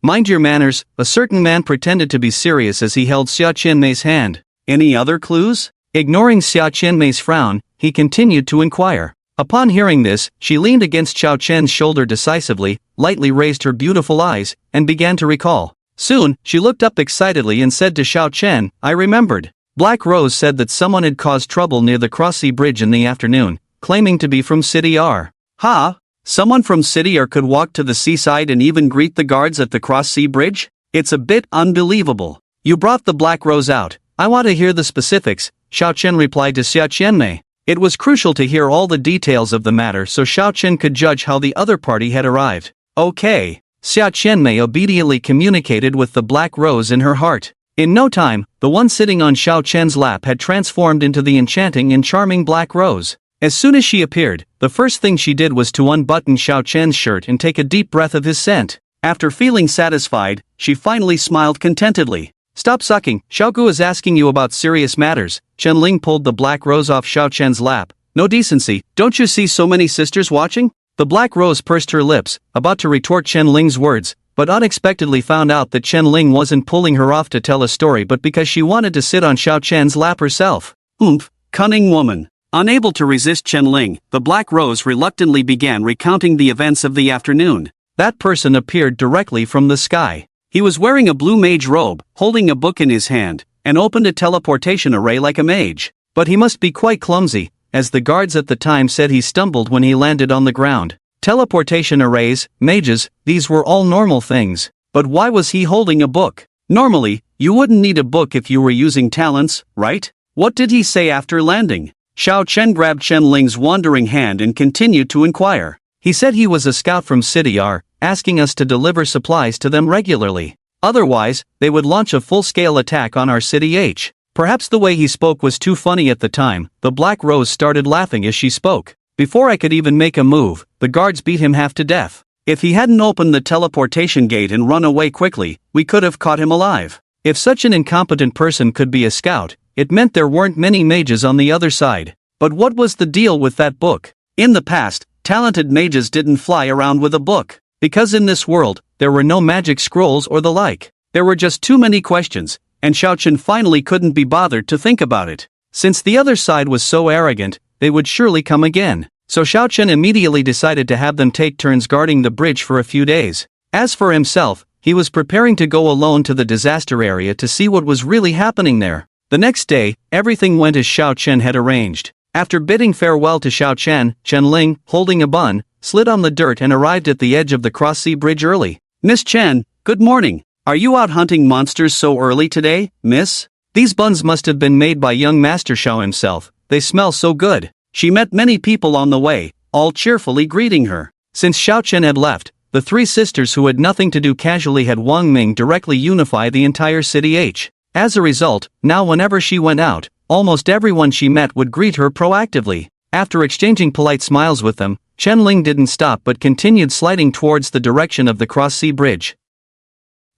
A: a certain man pretended to be serious as he held Xia Qianmei's hand. Any other clues? Ignoring Xia Qianmei's frown, he continued to inquire. Upon hearing this, she leaned against Xiao Chen's shoulder decisively, lightly raised her beautiful eyes, and began to recall. Soon, she looked up excitedly and said to Xiao Chen, "I remembered. Black Rose said that someone had caused trouble near the Cross-Sea Bridge in the afternoon, claiming to be from City R. Ha! Someone from City R could walk to the seaside and even greet the guards at the Cross-Sea Bridge? It's a bit unbelievable. You brought the Black Rose out. I want to hear the specifics," Xiao Chen replied to Xia Qianmei. It was crucial to hear all the details of the matter so Xiao Chen could judge how the other party had arrived. Okay. Xia Qianmei obediently communicated with the Black Rose in her heart. In no time, the one sitting on Xiao Chen's lap had transformed into the enchanting and charming Black Rose. As soon as she appeared, the first thing she did was to unbutton Xiao Chen's shirt and take a deep breath of his scent. After feeling satisfied, she finally smiled contentedly. "Stop sucking, Xiaogu is asking you about serious matters." Chen Lin pulled the Black Rose off Xiao Chen's lap. "No decency, don't you see so many sisters watching?" The Black Rose pursed her lips, about to retort Chen Ling's words, but unexpectedly found out that Chen Ling wasn't pulling her off to tell a story but because she wanted to sit on Xiao Chen's lap herself. Oomph, cunning woman. Unable to resist Chen Ling, the Black Rose reluctantly began recounting the events of the afternoon. That person appeared directly from the sky. He was wearing a blue mage robe, holding a book in his hand, and opened a teleportation array like a mage. But he must be quite clumsy, as the guards at the time said he stumbled when he landed on the ground. Teleportation arrays, mages, these were all normal things. But why was he holding a book? Normally, you wouldn't need a book if you were using talents, right? What did he say after landing? Xiao Chen grabbed Chen Ling's wandering hand and continued to inquire. He said he was a scout from City R, asking us to deliver supplies to them regularly. Otherwise, they would launch a full-scale attack on our City H. Perhaps the way he spoke was too funny at the time. The Black Rose started laughing as she spoke. Before I could even make a move, the guards beat him half to death. If he hadn't opened the teleportation gate and run away quickly, we could have caught him alive. If such an incompetent person could be a scout, it meant there weren't many mages on the other side. But what was the deal with that book? In the past, talented mages didn't fly around with a book, because in this world, there were no magic scrolls or the like. There were just too many questions, and Xiao Chen finally couldn't be bothered to think about it. Since the other side was so arrogant, they would surely come again. So Xiao Chen immediately decided to have them take turns guarding the bridge for a few days. As for himself, he was preparing to go alone to the disaster area to see what was really happening there. The next day, everything went as Xiao Chen had arranged. After bidding farewell to Xiao Chen, Chen Lin, holding a bun, slid on the dirt and arrived at the edge of the cross-sea bridge early. "Miss Chen, good morning. Are you out hunting monsters so early today, miss?" These buns must have been made by young Master Xiao himself, they smell so good. She met many people on the way, all cheerfully greeting her. Since Xiao Chen had left, the three sisters who had nothing to do casually had Wang Ming directly unify the entire city H. As a result, now whenever she went out, almost everyone she met would greet her proactively. After exchanging polite smiles with them, Chen Lin didn't stop but continued sliding towards the direction of the cross-sea bridge.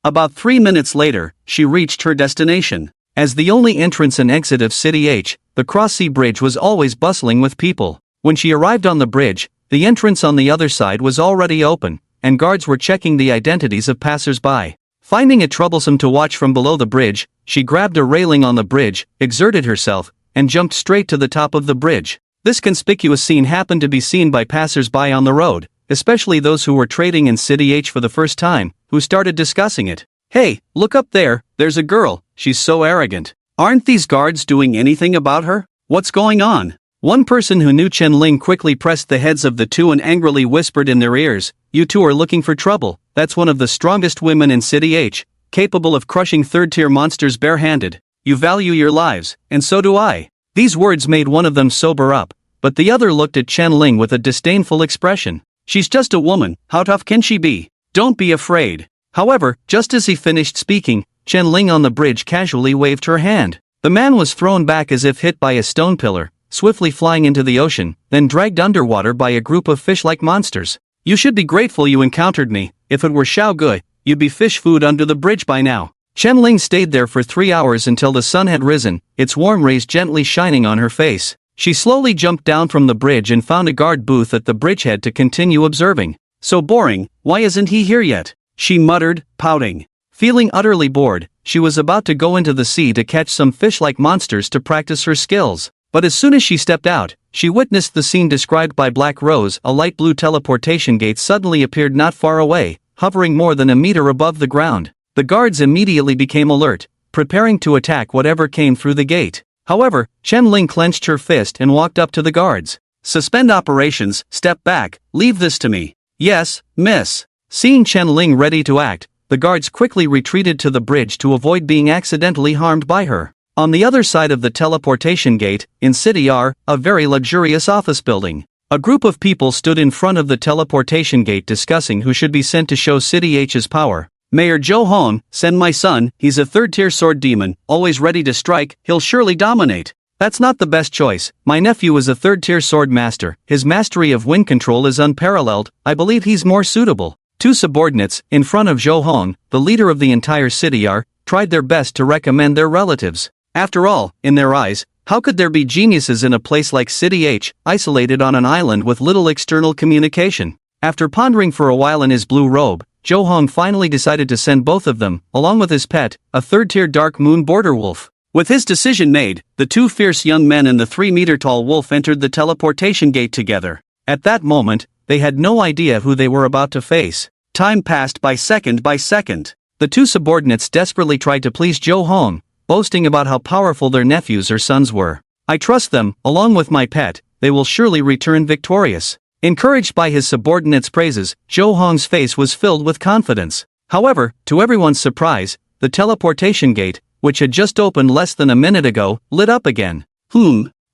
A: About 3 minutes later, she reached her destination. As the only entrance and exit of City H, the cross-sea bridge was always bustling with people. When she arrived on the bridge, the entrance on the other side was already open, and guards were checking the identities of passers-by. Finding it troublesome to watch from below the bridge, she grabbed a railing on the bridge, exerted herself, and jumped straight to the top of the bridge. This conspicuous scene happened to be seen by passers-by on the road, especially those who were trading in City H for the first time, who started discussing it. "Hey, look up there, there's a girl, she's so arrogant. Aren't these guards doing anything about her? What's going on?" One person who knew Chen Lin quickly pressed the heads of the two and angrily whispered in their ears, "You two are looking for trouble. That's one of the strongest women in City H, capable of crushing third-tier monsters barehanded. You value your lives, and so do I." These words made one of them sober up, but the other looked at Chen Lin with a disdainful expression. "She's just a woman, how tough can she be? Don't be afraid." However, just as he finished speaking, Chen Lin on the bridge casually waved her hand. The man was thrown back as if hit by a stone pillar, swiftly flying into the ocean, then dragged underwater by a group of fish-like monsters. "You should be grateful you encountered me. If it were Xiao Gui, you'd be fish food under the bridge by now." Chen Lin stayed there for 3 hours until the sun had risen, its warm rays gently shining on her face. She slowly jumped down from the bridge and found a guard booth at the bridgehead to continue observing. "So boring, why isn't he here yet?" she muttered, pouting. Feeling utterly bored, she was about to go into the sea to catch some fish-like monsters to practice her skills. But as soon as she stepped out, she witnessed the scene described by Black Rose. A light blue teleportation gate suddenly appeared not far away, hovering more than a meter above the ground. The guards immediately became alert, preparing to attack whatever came through the gate. However, Chen Lin clenched her fist and walked up to the guards. "Suspend operations, step back, leave this to me." "Yes, miss." Seeing Chen Lin ready to act, the guards quickly retreated to the bridge to avoid being accidentally harmed by her. On the other side of the teleportation gate, in City R, a very luxurious office building, a group of people stood in front of the teleportation gate discussing who should be sent to show City H's power. "Mayor Zhou Hong, send my son, he's a third-tier sword demon, always ready to strike, he'll surely dominate." "That's not the best choice. My nephew is a third-tier sword master, his mastery of wind control is unparalleled, I believe he's more suitable." Two subordinates, in front of Zhou Hong, the leader of the entire city R, tried their best to recommend their relatives. After all, in their eyes, how could there be geniuses in a place like City H, isolated on an island with little external communication? After pondering for a while in his blue robe, Zhou Hong finally decided to send both of them, along with his pet, a third-tier dark moon border wolf. With his decision made, the two fierce young men and the 3-meter-tall wolf entered the teleportation gate together. At that moment, they had no idea who they were about to face. Time passed by second by second. The two subordinates desperately tried to please Zhou Hong, boasting about how powerful their nephews or sons were. "I trust them, along with my pet, they will surely return victorious." Encouraged by his subordinates' praises, Zhou Hong's face was filled with confidence. However, to everyone's surprise, the teleportation gate, which had just opened less than a minute ago, lit up again.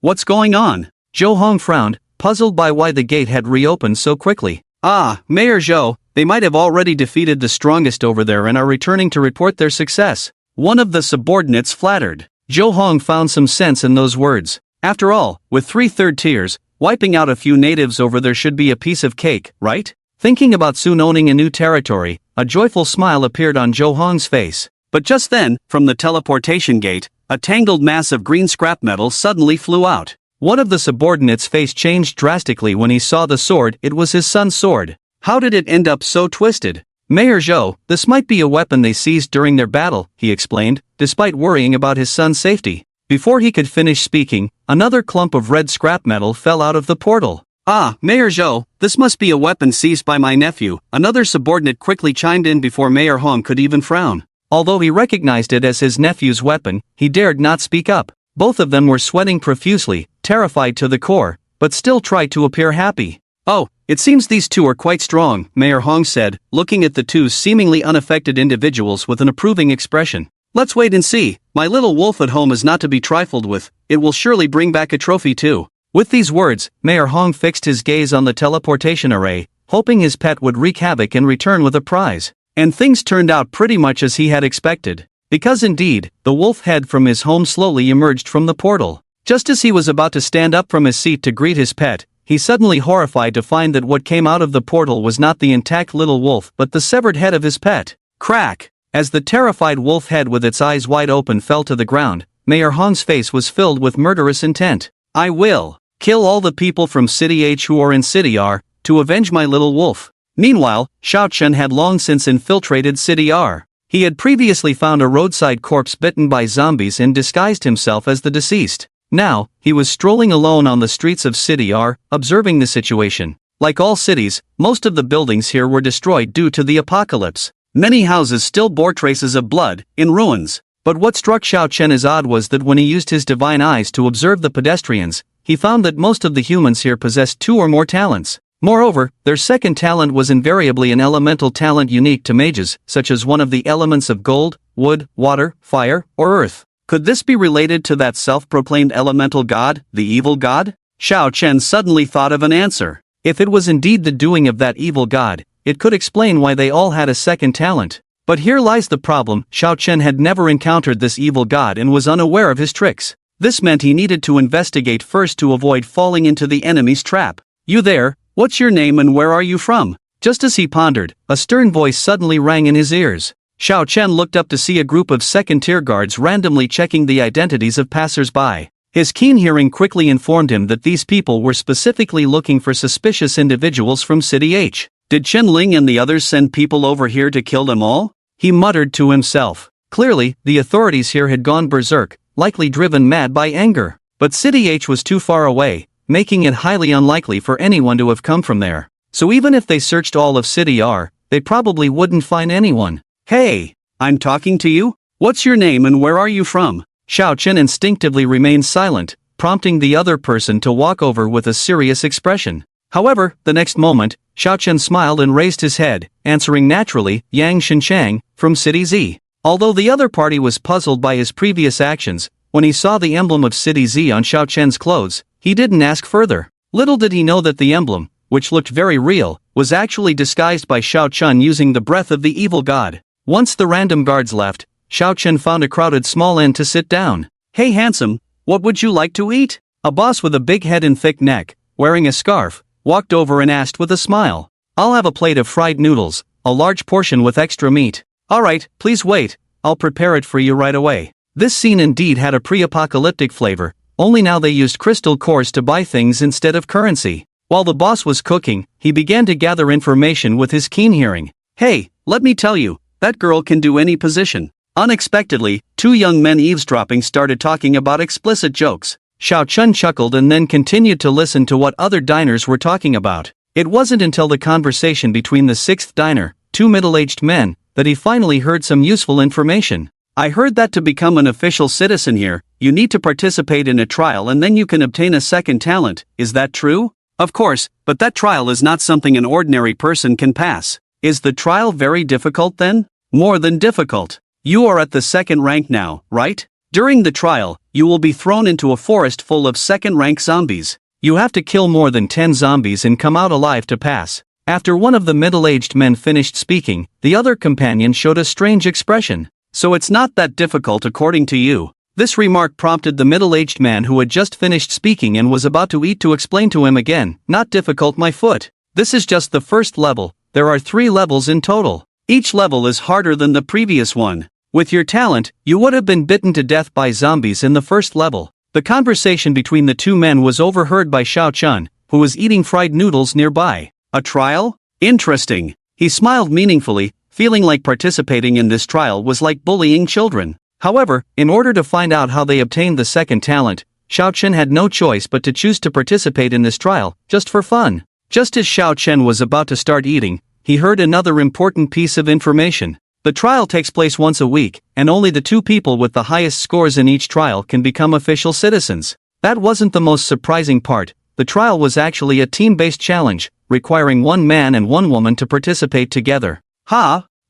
A: What's going on?" Zhou Hong frowned, puzzled by why the gate had reopened so quickly. "Ah, Mayor Zhou, they might have already defeated the strongest over there and are returning to report their success," one of the subordinates flattered. Zhou Hong found some sense in those words. After all, with 3 third tiers, wiping out a few natives over there should be a piece of cake, right? Thinking about soon owning a new territory, a joyful smile appeared on Zhou Hong's face. But just then, from the teleportation gate, a tangled mass of green scrap metal suddenly flew out. One of the subordinates' face changed drastically when he saw the sword. It was his son's sword. How did it end up so twisted? Mayor Zhou, this might be a weapon they seized during their battle, he explained, despite worrying about his son's safety. Before he could finish speaking, another clump of red scrap metal fell out of the portal. Ah, Mayor Zhou, this must be a weapon seized by my nephew, another subordinate quickly chimed in before Mayor Hong could even frown. Although he recognized it as his nephew's weapon, he dared not speak up. Both of them were sweating profusely, terrified to the core, but still tried to appear happy. Oh, it seems these two are quite strong, Mayor Hong said, looking at the two seemingly unaffected individuals with an approving expression. Let's wait and see. My little wolf at home is not to be trifled with. It will surely bring back a trophy too. With these words, Mayor Hong fixed his gaze on the teleportation array, hoping his pet would wreak havoc and return with a prize. And things turned out pretty much as he had expected. Because indeed, the wolf head from his home slowly emerged from the portal. Just as he was about to stand up from his seat to greet his pet, he suddenly horrified to find that what came out of the portal was not the intact little wolf but the severed head of his pet. Crack! As the terrified wolf head with its eyes wide open fell to the ground, Mayor Hong's face was filled with murderous intent. I will kill all the people from City H who are in City R, to avenge my little wolf. Meanwhile, Xiao Chen had long since infiltrated City R. He had previously found a roadside corpse bitten by zombies and disguised himself as the deceased. Now, he was strolling alone on the streets of City R, observing the situation. Like all cities, most of the buildings here were destroyed due to the apocalypse. Many houses still bore traces of blood, in ruins. But what struck Xiao Chen as odd was that when he used his divine eyes to observe the pedestrians, he found that most of the humans here possessed 2 or more talents. Moreover, their second talent was invariably an elemental talent unique to mages, such as one of the elements of gold, wood, water, fire, or earth. Could this be related to that self-proclaimed elemental god, the evil god? Xiao Chen suddenly thought of an answer. If it was indeed the doing of that evil god, it could explain why they all had a second talent. But here lies the problem: Xiao Chen had never encountered this evil god and was unaware of his tricks. This meant he needed to investigate first to avoid falling into the enemy's trap. You there? What's your name and where are you from? Just as he pondered, a stern voice suddenly rang in his ears. Xiao Chen looked up to see a group of second-tier guards randomly checking the identities of passers-by. His keen hearing quickly informed him that these people were specifically looking for suspicious individuals from City H. Did Chen Lin and the others send people over here to kill them all? He muttered to himself. Clearly, the authorities here had gone berserk, likely driven mad by anger. But City H was too far away, making it highly unlikely for anyone to have come from there. So even if they searched all of City R, they probably wouldn't find anyone. Hey, I'm talking to you? What's your name and where are you from? Xiao Chen instinctively remained silent, prompting the other person to walk over with a serious expression. However, the next moment, Xiao Chen smiled and raised his head, answering naturally, Yang Shenchang, from City Z. Although the other party was puzzled by his previous actions, when he saw the emblem of City Z on Xiao Chen's clothes, he didn't ask further. Little did he know that the emblem, which looked very real, was actually disguised by Xiao Chen using the breath of the evil god. Once the random guards left, Xiao Chen found a crowded small inn to sit down. Hey handsome, what would you like to eat? A boss with a big head and thick neck, wearing a scarf, walked over and asked with a smile. I'll have a plate of fried noodles, a large portion with extra meat. Alright, please wait, I'll prepare it for you right away. This scene indeed had a pre-apocalyptic flavor, only now they used crystal cores to buy things instead of currency. While the boss was cooking, he began to gather information with his keen hearing. Hey, let me tell you, that girl can do any position. Unexpectedly, 2 young men eavesdropping started talking about explicit jokes. Xiao Chen chuckled and then continued to listen to what other diners were talking about. It wasn't until the conversation between the 6th diner, 2 middle-aged men, that he finally heard some useful information. I heard that to become an official citizen here, you need to participate in a trial and then you can obtain a second talent. Is that true? Of course, but that trial is not something an ordinary person can pass. Is the trial very difficult then? More than difficult. You are at the 2nd rank now, right? During the trial, you will be thrown into a forest full of 2nd-rank zombies. You have to kill more than 10 zombies and come out alive to pass. After one of the middle-aged men finished speaking, the other companion showed a strange expression. So it's not that difficult according to you. This remark prompted the middle-aged man who had just finished speaking and was about to eat to explain to him again, not difficult my foot. This is just the first level, there are 3 levels in total. Each level is harder than the previous one. With your talent, you would have been bitten to death by zombies in the first level. The conversation between the two men was overheard by Xiao Chun, who was eating fried noodles nearby. A trial? Interesting. He smiled meaningfully, feeling like participating in this trial was like bullying children. However, in order to find out how they obtained the second talent, Xiao Chen had no choice but to choose to participate in this trial, just for fun. Just as Xiao Chen was about to start eating, he heard another important piece of information. The trial takes place once a week, and only the two people with the highest scores in each trial can become official citizens. That wasn't the most surprising part. The trial was actually a team-based challenge, requiring one man and one woman to participate together.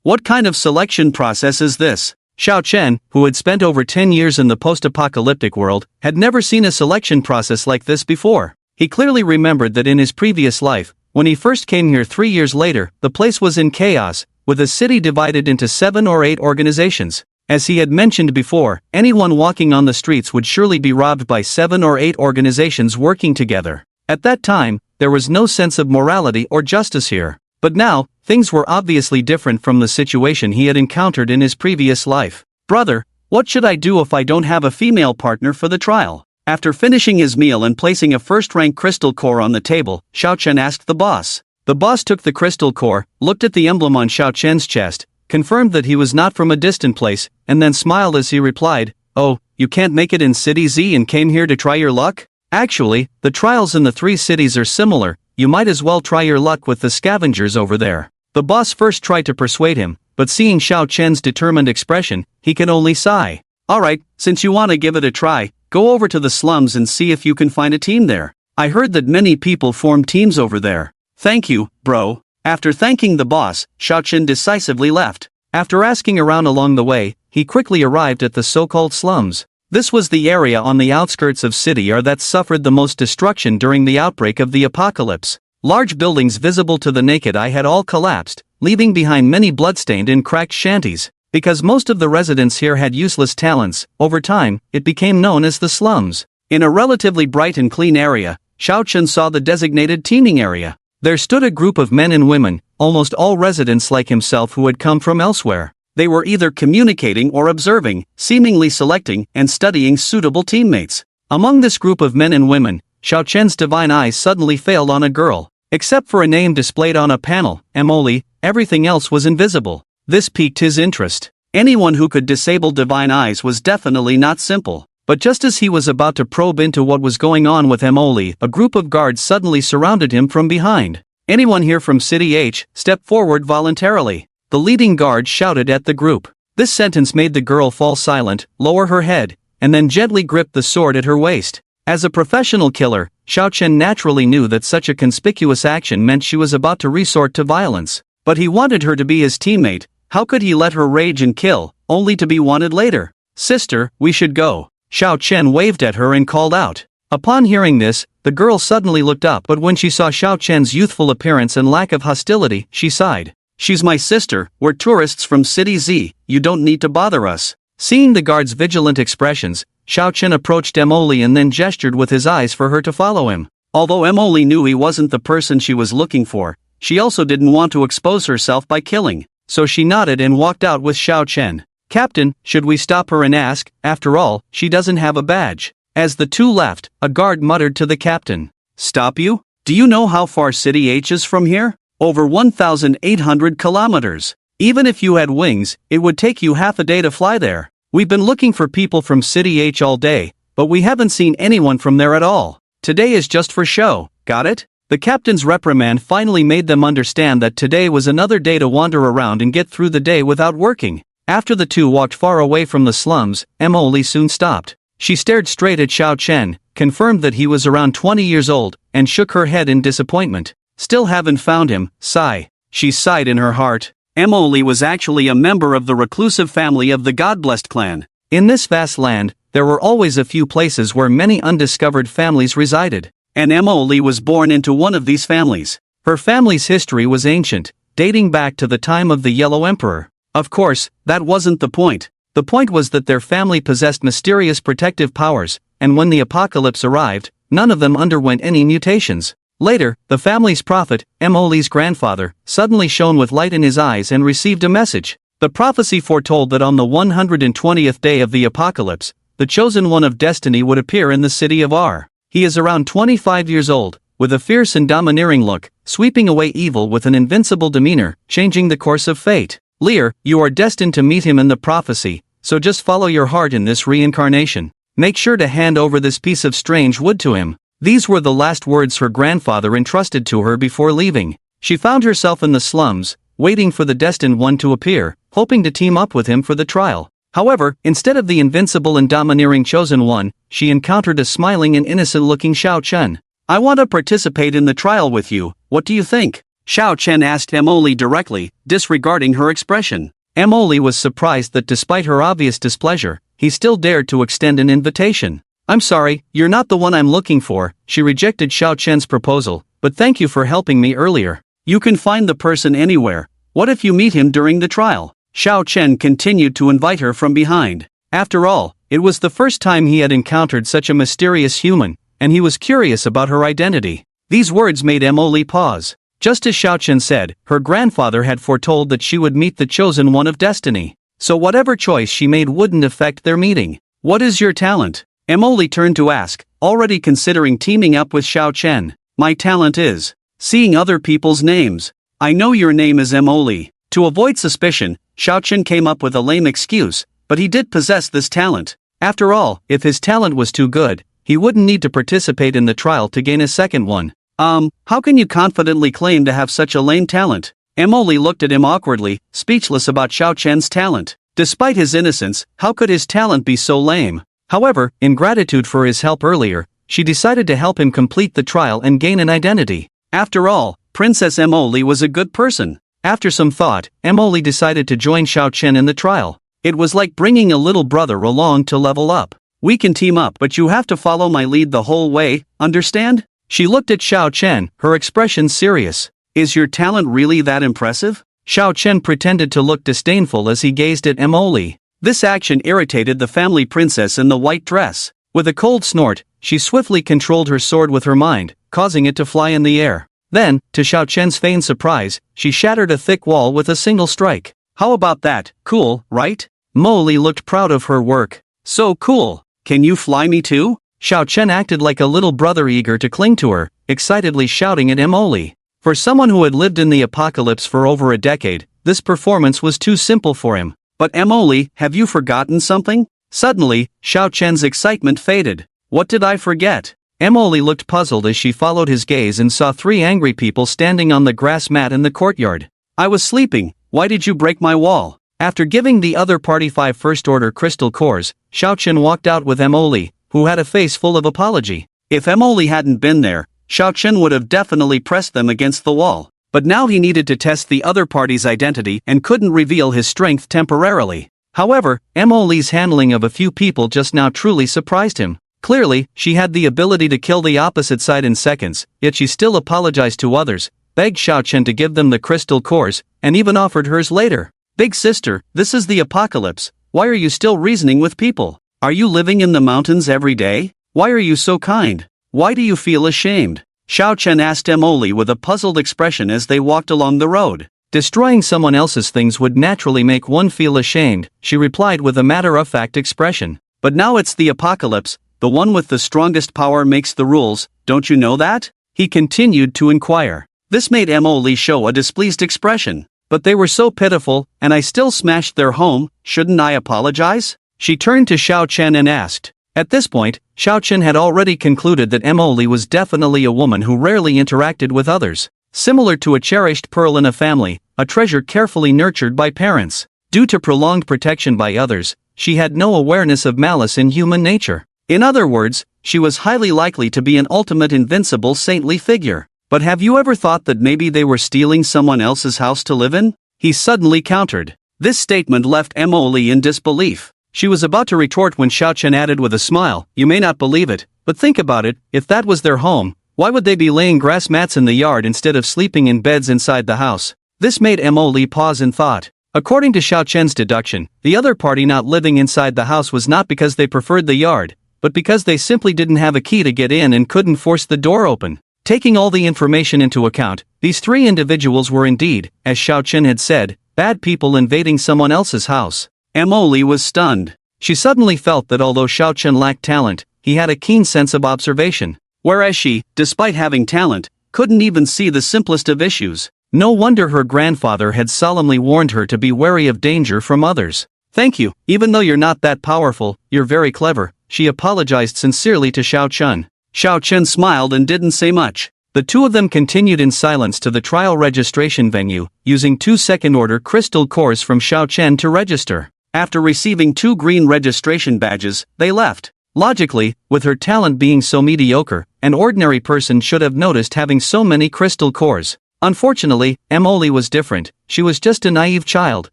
A: What kind of selection process is this? Xiao Chen, who had spent over 10 years in the post-apocalyptic world, had never seen a selection process like this before. He clearly remembered that in his previous life, when he first came here 3 years later, the place was in chaos, with the city divided into 7 or 8 organizations. As he had mentioned before, anyone walking on the streets would surely be robbed by 7 or 8 organizations working together. At that time, there was no sense of morality or justice here. But now, things were obviously different from the situation he had encountered in his previous life. Brother, what should I do if I don't have a female partner for the trial? After finishing his meal and placing a first-rank crystal core on the table, Xiao Chen asked the boss. The boss took the crystal core, looked at the emblem on Xiao Chen's chest, confirmed that he was not from a distant place, and then smiled as he replied, "Oh, you can't make it in City Z and came here to try your luck? Actually, the trials in the 3 cities are similar, you might as well try your luck with the scavengers over there." The boss first tried to persuade him, but seeing Xiao Chen's determined expression, he could only sigh. "Alright, since you want to give it a try, go over to the slums and see if you can find a team there. I heard that many people form teams over there." "Thank you, bro." After thanking the boss, Xiao Chen decisively left. After asking around along the way, he quickly arrived at the so-called slums. This was the area on the outskirts of City R that suffered the most destruction during the outbreak of the apocalypse. Large buildings visible to the naked eye had all collapsed, leaving behind many bloodstained and cracked shanties. Because most of the residents here had useless talents, over time, it became known as the slums. In a relatively bright and clean area, Xiao Chen saw the designated teaming area. There stood a group of men and women, almost all residents like himself who had come from elsewhere. They were either communicating or observing, seemingly selecting and studying suitable teammates. Among this group of men and women, Xiao Chen's divine eyes suddenly failed on a girl. Except for a name displayed on a panel, Emoli, everything else was invisible. This piqued his interest. Anyone who could disable divine eyes was definitely not simple. But just as he was about to probe into what was going on with Emoli, a group of guards suddenly surrounded him from behind. "Anyone here from City H, step forward voluntarily." The leading guard shouted at the group. This sentence made the girl fall silent, lower her head, and then gently grip the sword at her waist. As a professional killer, Xiao Chen naturally knew that such a conspicuous action meant she was about to resort to violence. But he wanted her to be his teammate. How could he let her rage and kill, only to be wanted later? "Sister, we should go." Xiao Chen waved at her and called out. Upon hearing this, the girl suddenly looked up, but when she saw Xiao Chen's youthful appearance and lack of hostility, she sighed. "She's my sister, we're tourists from City Z, you don't need to bother us." Seeing the guard's vigilant expressions, Xiao Chen approached Emoli and then gestured with his eyes for her to follow him. Although Emoli knew he wasn't the person she was looking for, she also didn't want to expose herself by killing, so she nodded and walked out with Xiao Chen. "Captain, should we stop her and ask? After all, she doesn't have a badge." As the two left, a guard muttered to the captain. "Stop you? Do you know how far City H is from here? Over 1,800 kilometers. Even if you had wings, it would take you half a day to fly there. We've been looking for people from City H all day, but we haven't seen anyone from there at all. Today is just for show, got it?" The captain's reprimand finally made them understand that today was another day to wander around and get through the day without working. After the two walked far away from the slums, Emoli soon stopped. She stared straight at Xiao Chen, confirmed that he was around 20 years old, and shook her head in disappointment. "Still haven't found him, sigh." She sighed in her heart. Emoli was actually a member of the reclusive family of the God-blessed clan. In this vast land, there were always a few places where many undiscovered families resided. And Emoli was born into one of these families. Her family's history was ancient, dating back to the time of the Yellow Emperor. Of course, that wasn't the point. The point was that their family possessed mysterious protective powers, and when the apocalypse arrived, none of them underwent any mutations. Later, the family's prophet, Emoli's grandfather, suddenly shone with light in his eyes and received a message. The prophecy foretold that on the 120th day of the apocalypse, the chosen one of destiny would appear in the city of R. He is around 25 years old, with a fierce and domineering look, sweeping away evil with an invincible demeanor, changing the course of fate. Lear, you are destined to meet him in the prophecy, so just follow your heart in this reincarnation. Make sure to hand over this piece of strange wood to him. These were the last words her grandfather entrusted to her before leaving. She found herself in the slums, waiting for the destined one to appear, hoping to team up with him for the trial. However, instead of the invincible and domineering chosen one, she encountered a smiling and innocent-looking Xiao Chen. I want to participate in the trial with you, what do you think? Xiao Chen asked Emily directly, disregarding her expression. Emily was surprised that despite her obvious displeasure, he still dared to extend an invitation. I'm sorry, you're not the one I'm looking for. She rejected Xiao Chen's proposal, but thank you for helping me earlier. You can find the person anywhere. What if you meet him during the trial? Xiao Chen continued to invite her from behind. After all, it was the first time he had encountered such a mysterious human, and he was curious about her identity. These words made Emily pause. Just as Xiao Chen said, her grandfather had foretold that she would meet the chosen one of destiny. So whatever choice she made wouldn't affect their meeting. What is your talent? Emily turned to ask, already considering teaming up with Xiao Chen. My talent is seeing other people's names. I know your name is Emily. To avoid suspicion, Xiao Chen came up with a lame excuse, but he did possess this talent. After all, if his talent was too good, he wouldn't need to participate in the trial to gain a second one. How can you confidently claim to have such a lame talent? Emily looked at him awkwardly, speechless about Xiao Chen's talent. Despite his innocence, how could his talent be so lame? However, in gratitude for his help earlier, she decided to help him complete the trial and gain an identity. After all, Princess Emily was a good person. After some thought, Emily decided to join Xiao Chen in the trial. It was like bringing a little brother along to level up. We can team up, but you have to follow my lead the whole way, understand? She looked at Xiao Chen, her expression serious. Is your talent really that impressive? Xiao Chen pretended to look disdainful as he gazed at Emily. This action irritated the family princess in the white dress. With a cold snort, she swiftly controlled her sword with her mind, causing it to fly in the air. Then, to Xiao Chen's feigned surprise, she shattered a thick wall with a single strike. How about that? Cool, right? Molly looked proud of her work. So cool. Can you fly me too? Xiao Chen acted like a little brother eager to cling to her, excitedly shouting at Emily. For someone who had lived in the apocalypse for over a decade, this performance was too simple for him. But Emily, have you forgotten something? Suddenly, Xiao Chen's excitement faded. What did I forget? Emily looked puzzled as she followed his gaze and saw 3 angry people standing on the grass mat in the courtyard. I was sleeping, why did you break my wall? After giving the other party 5 first-order crystal cores, Xiao Chen walked out with Emily, who had a face full of apology. If Emily hadn't been there, Xiao Chen would have definitely pressed them against the wall. But now he needed to test the other party's identity and couldn't reveal his strength temporarily. However, Emily's handling of a few people just now truly surprised him. Clearly, she had the ability to kill the opposite side in seconds, yet she still apologized to others, begged Xiao Chen to give them the crystal cores, and even offered hers later. Big sister, this is the apocalypse. Why are you still reasoning with people? Are you living in the mountains every day? Why are you so kind? Why do you feel ashamed? Xiao Chen asked Emily with a puzzled expression as they walked along the road. Destroying someone else's things would naturally make one feel ashamed, she replied with a matter-of-fact expression. But now it's the apocalypse. The one with the strongest power makes the rules, don't you know that? He continued to inquire. This made Emily show a displeased expression. But they were so pitiful, and I still smashed their home, shouldn't I apologize? She turned to Xiao Chen and asked. At this point, Xiao Chen had already concluded that Emily was definitely a woman who rarely interacted with others. Similar to a cherished pearl in a family, a treasure carefully nurtured by parents. Due to prolonged protection by others, she had no awareness of malice in human nature. In other words, she was highly likely to be an ultimate invincible saintly figure. But have you ever thought that maybe they were stealing someone else's house to live in? He suddenly countered. This statement left Emily in disbelief. She was about to retort when Xiao Chen added with a smile, you may not believe it, but think about it, if that was their home, why would they be laying grass mats in the yard instead of sleeping in beds inside the house? This made Emily pause in thought. According to Xiao Chen's deduction, the other party not living inside the house was not because they preferred the yard, but because they simply didn't have a key to get in and couldn't force the door open. Taking all the information into account, these 3 individuals were indeed, as Xiao Chen had said, Bad people invading someone else's house. Emily was stunned. She suddenly felt that although Xiao Chen lacked talent, he had a keen sense of observation. Whereas she, despite having talent, couldn't even see the simplest of issues. No wonder her grandfather had solemnly warned her to be wary of danger from others. Thank you, even though you're not that powerful, you're very clever, she apologized sincerely to Xiao Chen. Xiao Chen smiled and didn't say much. The two of them continued in silence to the trial registration venue, using 2 second-order crystal cores from Xiao Chen to register. After receiving 2 green registration badges, they left. Logically, with her talent being so mediocre, an ordinary person should have noticed having so many crystal cores. Unfortunately, Emily was different. She was just a naive child,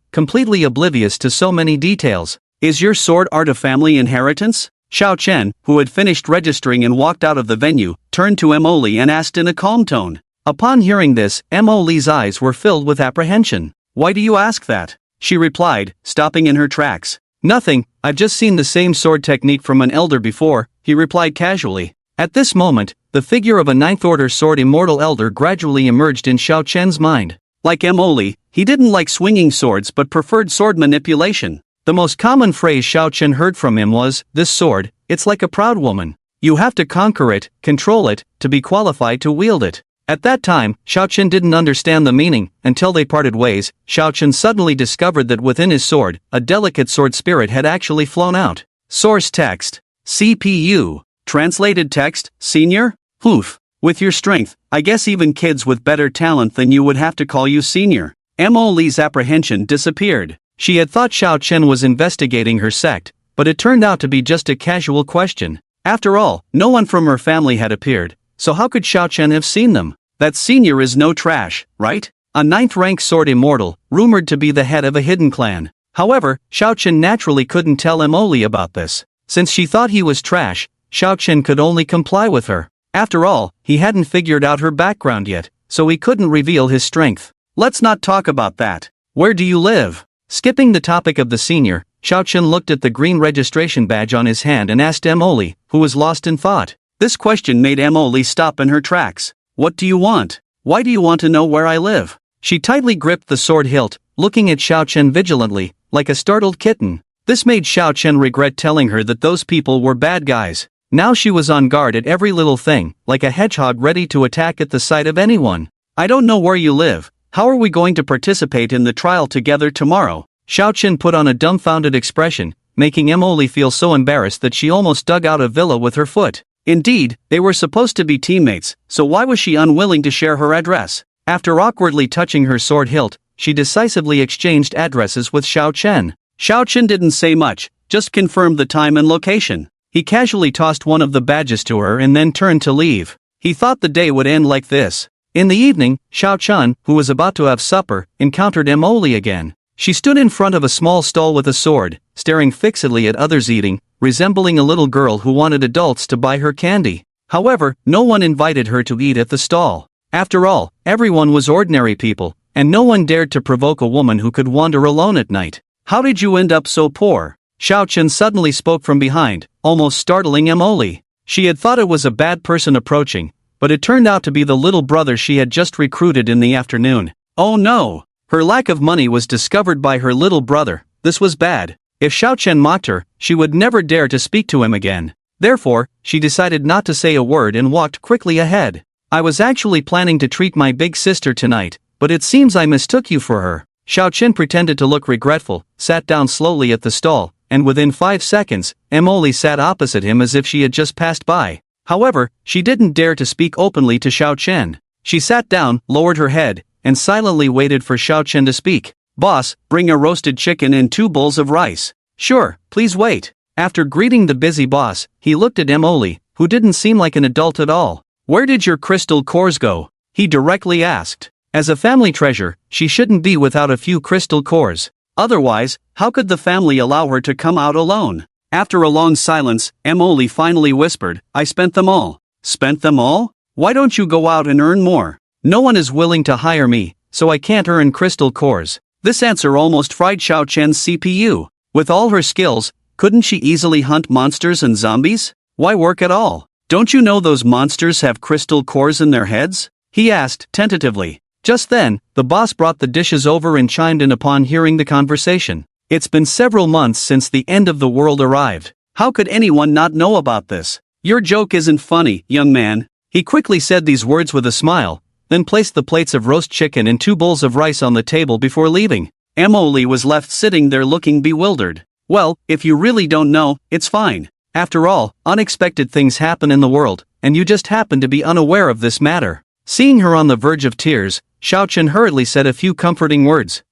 A: completely oblivious to so many details. Is your sword art a family inheritance? Xiao Chen, who had finished registering and walked out of the venue, turned to Emily and asked in a calm tone. Upon hearing this, Emily's eyes were filled with apprehension. Why do you ask that? She replied, stopping in her tracks. Nothing, I've just seen the same sword technique from an elder before, he replied casually. At this moment, the figure of a 9th-order sword immortal elder gradually emerged in Xiao Chen's mind. Like Emily, he didn't like swinging swords but preferred sword manipulation. The most common phrase Xiao Chen heard from him was, "This sword, it's like a proud woman. You have to conquer it, control it, to be qualified to wield it." At that time, Xiao Chen didn't understand the meaning. Until they parted ways, Xiao Chen suddenly discovered that within his sword, a delicate sword spirit had actually flown out. Source text. CPU. Translated text, Senior? Oof. With your strength, I guess even kids with better talent than you would have to call you Senior. Emily's apprehension disappeared. She had thought Xiao Chen was investigating her sect, but it turned out to be just a casual question. After all, no one from her family had appeared, so how could Xiao Chen have seen them? That Senior is no trash, right? A 9th-rank sword immortal, rumored to be the head of a hidden clan. However, Xiao Chen naturally couldn't tell Emily about this. Since she thought he was trash, Xiao Chen could only comply with her. After all, he hadn't figured out her background yet, so he couldn't reveal his strength. Let's not talk about that. Where do you live? Skipping the topic of the Senior, Xiao Chen looked at the green registration badge on his hand and asked Emily, who was lost in thought. This question made Emily stop in her tracks. What do you want? Why do you want to know where I live? She tightly gripped the sword hilt, looking at Xiao Chen vigilantly, like a startled kitten. This made Xiao Chen regret telling her that those people were bad guys. Now she was on guard at every little thing, like a hedgehog ready to attack at the sight of anyone. I don't know where you live. How are we going to participate in the trial together tomorrow? Xiao Chen put on a dumbfounded expression, making Emily feel so embarrassed that she almost dug out a villa with her foot. Indeed, they were supposed to be teammates, so why was she unwilling to share her address? After awkwardly touching her sword hilt, she decisively exchanged addresses with Xiao Chen. Xiao Chen didn't say much, just confirmed the time and location. He casually tossed one of the badges to her and then turned to leave. He thought the day would end like this. In the evening, Xiao Chen, who was about to have supper, encountered Emily again. She stood in front of a small stall with a sword, staring fixedly at others eating, resembling a little girl who wanted adults to buy her candy. However, no one invited her to eat at the stall. After all, everyone was ordinary people, and no one dared to provoke a woman who could wander alone at night. How did you end up so poor? Xiao Chen suddenly spoke from behind, almost startling Emily. She had thought it was a bad person approaching, but it turned out to be the little brother she had just recruited in the afternoon. Oh no! Her lack of money was discovered by her little brother. This was bad. If Xiao Chen mocked her, she would never dare to speak to him again. Therefore, she decided not to say a word and walked quickly ahead. I was actually planning to treat my big sister tonight, but it seems I mistook you for her. Xiao Chen pretended to look regretful, sat down slowly at the stall, and within 5 seconds, Emily sat opposite him as if she had just passed by. However, she didn't dare to speak openly to Xiao Chen. She sat down, lowered her head, and silently waited for Xiao Chen to speak. Boss, bring a roasted chicken and 2 bowls of rice. Sure, please wait. After greeting the busy boss, he looked at Emily, who didn't seem like an adult at all. Where did your crystal cores go? He directly asked. As a family treasure, she shouldn't be without a few crystal cores. Otherwise, how could the family allow her to come out alone? After a long silence, Emily finally whispered, I spent them all. Spent them all? Why don't you go out and earn more? No one is willing to hire me, so I can't earn crystal cores. This answer almost fried Xiao Chen's CPU. With all her skills, couldn't she easily hunt monsters and zombies? Why work at all? Don't you know those monsters have crystal cores in their heads? He asked, tentatively. Just then, the boss brought the dishes over and chimed in upon hearing the conversation. It's been several months since the end of the world arrived. How could anyone not know about this? Your joke isn't funny, young man. He quickly said these words with a smile, then placed the plates of roast chicken and 2 bowls of rice on the table before leaving. Emily was left sitting there looking bewildered. Well, if you really don't know, it's fine. After all, unexpected things happen in the world, and you just happen to be unaware of this matter. Seeing her on the verge of tears, Xiao Chen hurriedly said a few comforting words.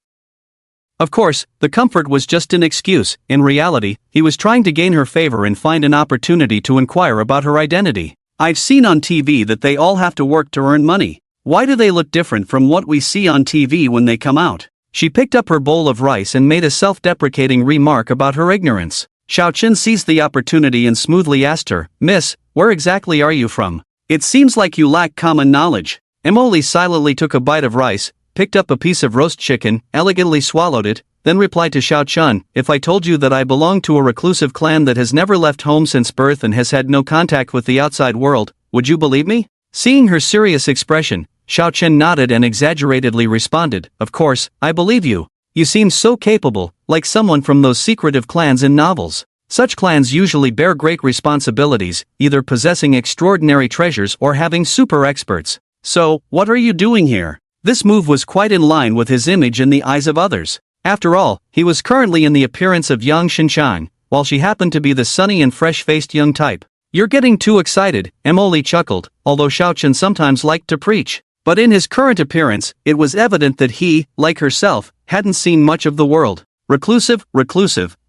A: Of course, the comfort was just an excuse. In reality, he was trying to gain her favor and find an opportunity to inquire about her identity. I've seen on TV that they all have to work to earn money. Why do they look different from what we see on TV when they come out? She picked up her bowl of rice and made a self-deprecating remark about her ignorance. Xiao Chen seized the opportunity and smoothly asked her, "Miss, where exactly are you from? It seems like you lack common knowledge." Emily silently took a bite of rice, picked up a piece of roast chicken, elegantly swallowed it, then replied to Xiao Chen, "If I told you that I belong to a reclusive clan that has never left home since birth and has had no contact with the outside world, would you believe me?" Seeing her serious expression, Xiao Chen nodded and exaggeratedly responded, "Of course, I believe you. You seem so capable, like someone from those secretive clans in novels. Such clans usually bear great responsibilities, either possessing extraordinary treasures or having super experts. So, what are you doing here?" This move was quite in line with his image in the eyes of others. After all, he was currently in the appearance of young Shinchan, while she happened to be the sunny and fresh-faced young type. "You're getting too excited," Emily chuckled, although Xiao Chen sometimes liked to preach. But in his current appearance, it was evident that he, like herself, hadn't seen much of the world. Reclusive,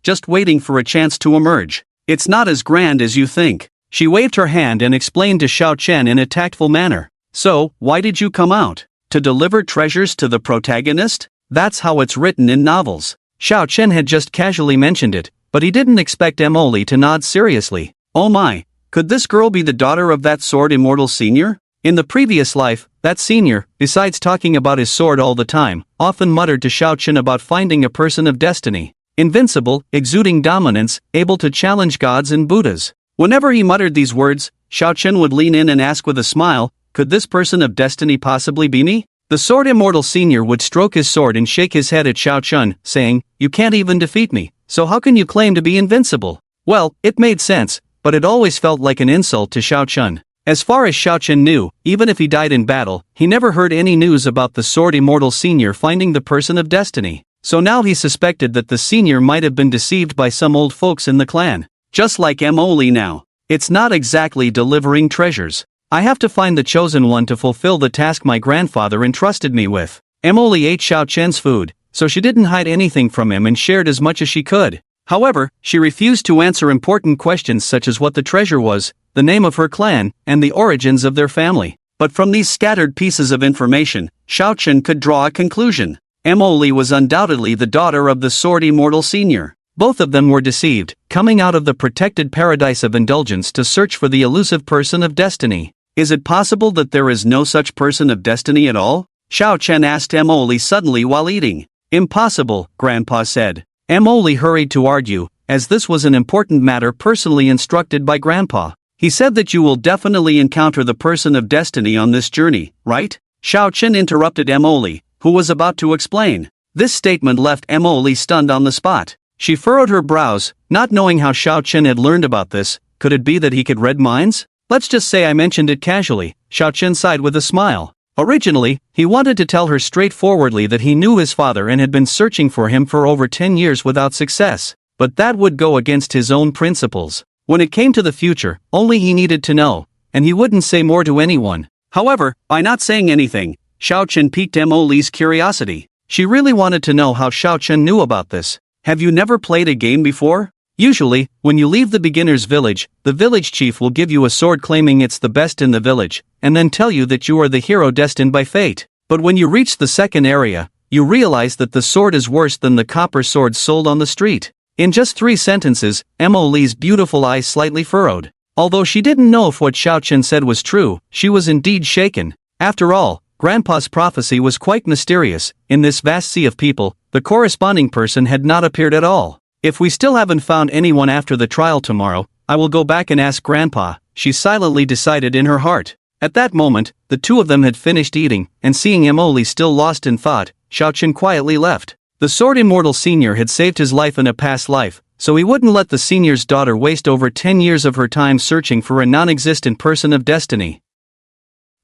A: just waiting for a chance to emerge. It's not as grand as you think. She waved her hand and explained to Xiao Chen in a tactful manner. "So, why did you come out? To deliver treasures to the protagonist? That's how it's written in novels." Xiao Chen had just casually mentioned it, but he didn't expect Emily to nod seriously. Oh my, could this girl be the daughter of that sword immortal senior? In the previous life, that senior, besides talking about his sword all the time, often muttered to Xiao Chen about finding a person of destiny. Invincible, exuding dominance, able to challenge gods and Buddhas. Whenever he muttered these words, Xiao Chen would lean in and ask with a smile, "Could this person of destiny possibly be me?" The sword immortal senior would stroke his sword and shake his head at Xiao Chen, saying, "You can't even defeat me, so how can you claim to be invincible?" Well, it made sense, but it always felt like an insult to Xiao Chen. As far as Xiao Chen knew, even if he died in battle, he never heard any news about the sword immortal senior finding the person of destiny. So now he suspected that the senior might have been deceived by some old folks in the clan. Just like Emily now. It's not exactly delivering treasures. I have to find the chosen one to fulfill the task my grandfather entrusted me with. Emily ate Xiao Chen's food, so she didn't hide anything from him and shared as much as she could. However, she refused to answer important questions such as what the treasure was, the name of her clan, and the origins of their family. But from these scattered pieces of information, Xiao Chen could draw a conclusion. Emily was undoubtedly the daughter of the Sword Immortal Senior. Both of them were deceived, coming out of the protected paradise of indulgence to search for the elusive person of destiny. Is it possible that there is no such person of destiny at all? Xiao Chen asked Emily suddenly while eating. Impossible, Grandpa said. Emily hurried to argue, as this was an important matter personally instructed by Grandpa. He said that you will definitely encounter the person of destiny on this journey, right? Xiao Chen interrupted Emily, who was about to explain. This statement left Emily stunned on the spot. She furrowed her brows, not knowing how Xiao Chen had learned about this. Could it be that he could read minds? Let's just say I mentioned it casually, Xiao Chen sighed with a smile. Originally, he wanted to tell her straightforwardly that he knew his father and had been searching for him for over 10 years without success, but that would go against his own principles. When it came to the future, only he needed to know, and he wouldn't say more to anyone. However, by not saying anything, Xiao Chen piqued Emily's curiosity. She really wanted to know how Xiao Chen knew about this. Have you never played a game before? Usually, when you leave the beginner's village, the village chief will give you a sword claiming it's the best in the village, and then tell you that you are the hero destined by fate. But when you reach the second area, you realize that the sword is worse than the copper swords sold on the street. In just 3 sentences, Emily's beautiful eyes slightly furrowed. Although she didn't know if what Xiao Chen said was true, she was indeed shaken. After all, Grandpa's prophecy was quite mysterious. In this vast sea of people, the corresponding person had not appeared at all. If we still haven't found anyone after the trial tomorrow, I will go back and ask Grandpa, she silently decided in her heart. At that moment, the two of them had finished eating, and seeing Emily still lost in thought, Xiao Chen quietly left. The Sword Immortal Senior had saved his life in a past life, so he wouldn't let the senior's daughter waste over 10 years of her time searching for a non-existent person of destiny.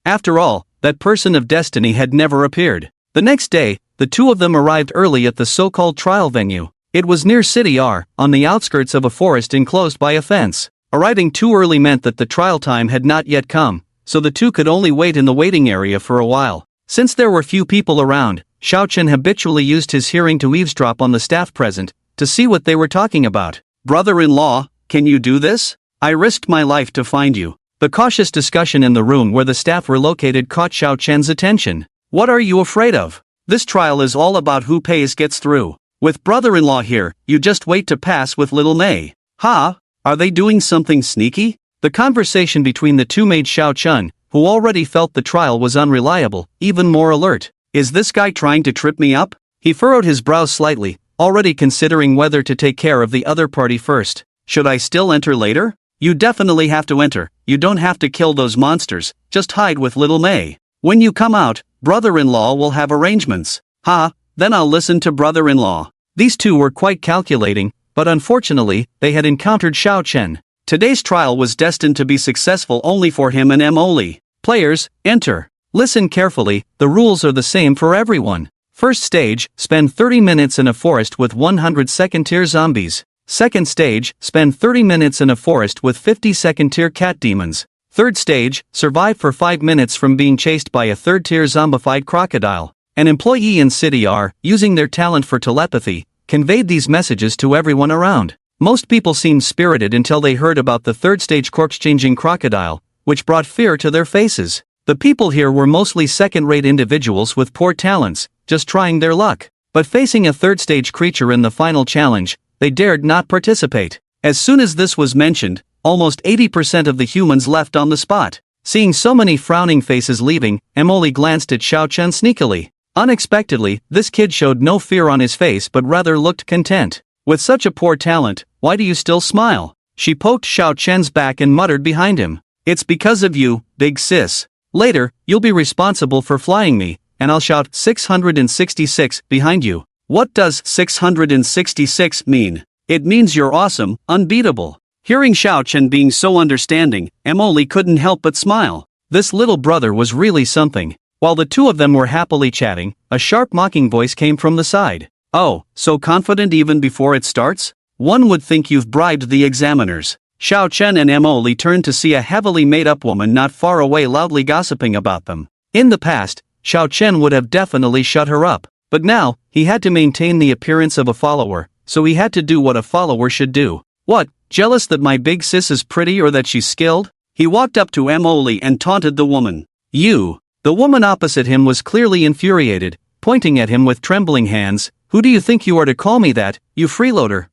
A: After all, that person of destiny had never appeared. The next day, the two of them arrived early at the so-called trial venue. It was near City R, on the outskirts of a forest enclosed by a fence. Arriving too early meant that the trial time had not yet come, so the two could only wait in the waiting area for a while. Since there were few people around, Xiao Chen habitually used his hearing to eavesdrop on the staff present, to see what they were talking about. "Brother-in-law, can you do this? I risked my life to find you." The cautious discussion in the room where the staff were located caught Xiao Chen's attention. "What are you afraid of? This trial is all about who pays gets through. With brother-in-law here, you just wait to pass with little May." "Ha? Are they doing something sneaky?" The conversation between the two made Xiao Chen, who already felt the trial was unreliable, even more alert. "Is this guy trying to trip me up?" He furrowed his brows slightly, already considering whether to take care of the other party first. "Should I still enter later?" "You definitely have to enter. You don't have to kill those monsters, just hide with little May. When you come out, brother-in-law will have arrangements." "Ha, then I'll listen to brother-in-law." These two were quite calculating, but unfortunately, they had encountered Xiao Chen. Today's trial was destined to be successful only for him and Emily. "Players, enter. Listen carefully, the rules are the same for everyone. First stage, spend 30 minutes in a forest with 100 second-tier zombies. Second stage, spend 30 minutes in a forest with 50 second-tier cat demons. Third stage, survive for 5 minutes from being chased by a third-tier zombified crocodile." An employee in City R, using their talent for telepathy, conveyed these messages to everyone around. Most people seemed spirited until they heard about the third-stage corpse-changing crocodile, which brought fear to their faces. The people here were mostly second-rate individuals with poor talents, just trying their luck. But facing a third-stage creature in the final challenge, they dared not participate. As soon as this was mentioned, almost 80% of the humans left on the spot. Seeing so many frowning faces leaving, Emily glanced at Xiao Chen sneakily. Unexpectedly, this kid showed no fear on his face but rather looked content. "With such a poor talent, why do you still smile?" She poked Xiao Chen's back and muttered behind him. "It's because of you, big sis. Later, you'll be responsible for flying me, and I'll shout 666 behind you." "What does 666 mean?" "It means you're awesome, unbeatable." Hearing Xiao Chen being so understanding, Emily couldn't help but smile. This little brother was really something. While the two of them were happily chatting, a sharp mocking voice came from the side. "Oh, so confident even before it starts? One would think you've bribed the examiners." Xiao Chen and Emily turned to see a heavily made-up woman not far away loudly gossiping about them. In the past, Xiao Chen would have definitely shut her up, but now, he had to maintain the appearance of a follower, so he had to do what a follower should do. "What, jealous that my big sis is pretty or that she's skilled?" He walked up to Emily and taunted the woman. "You." The woman opposite him was clearly infuriated, pointing at him with trembling hands. "Who do you think you are to call me that, you freeloader?"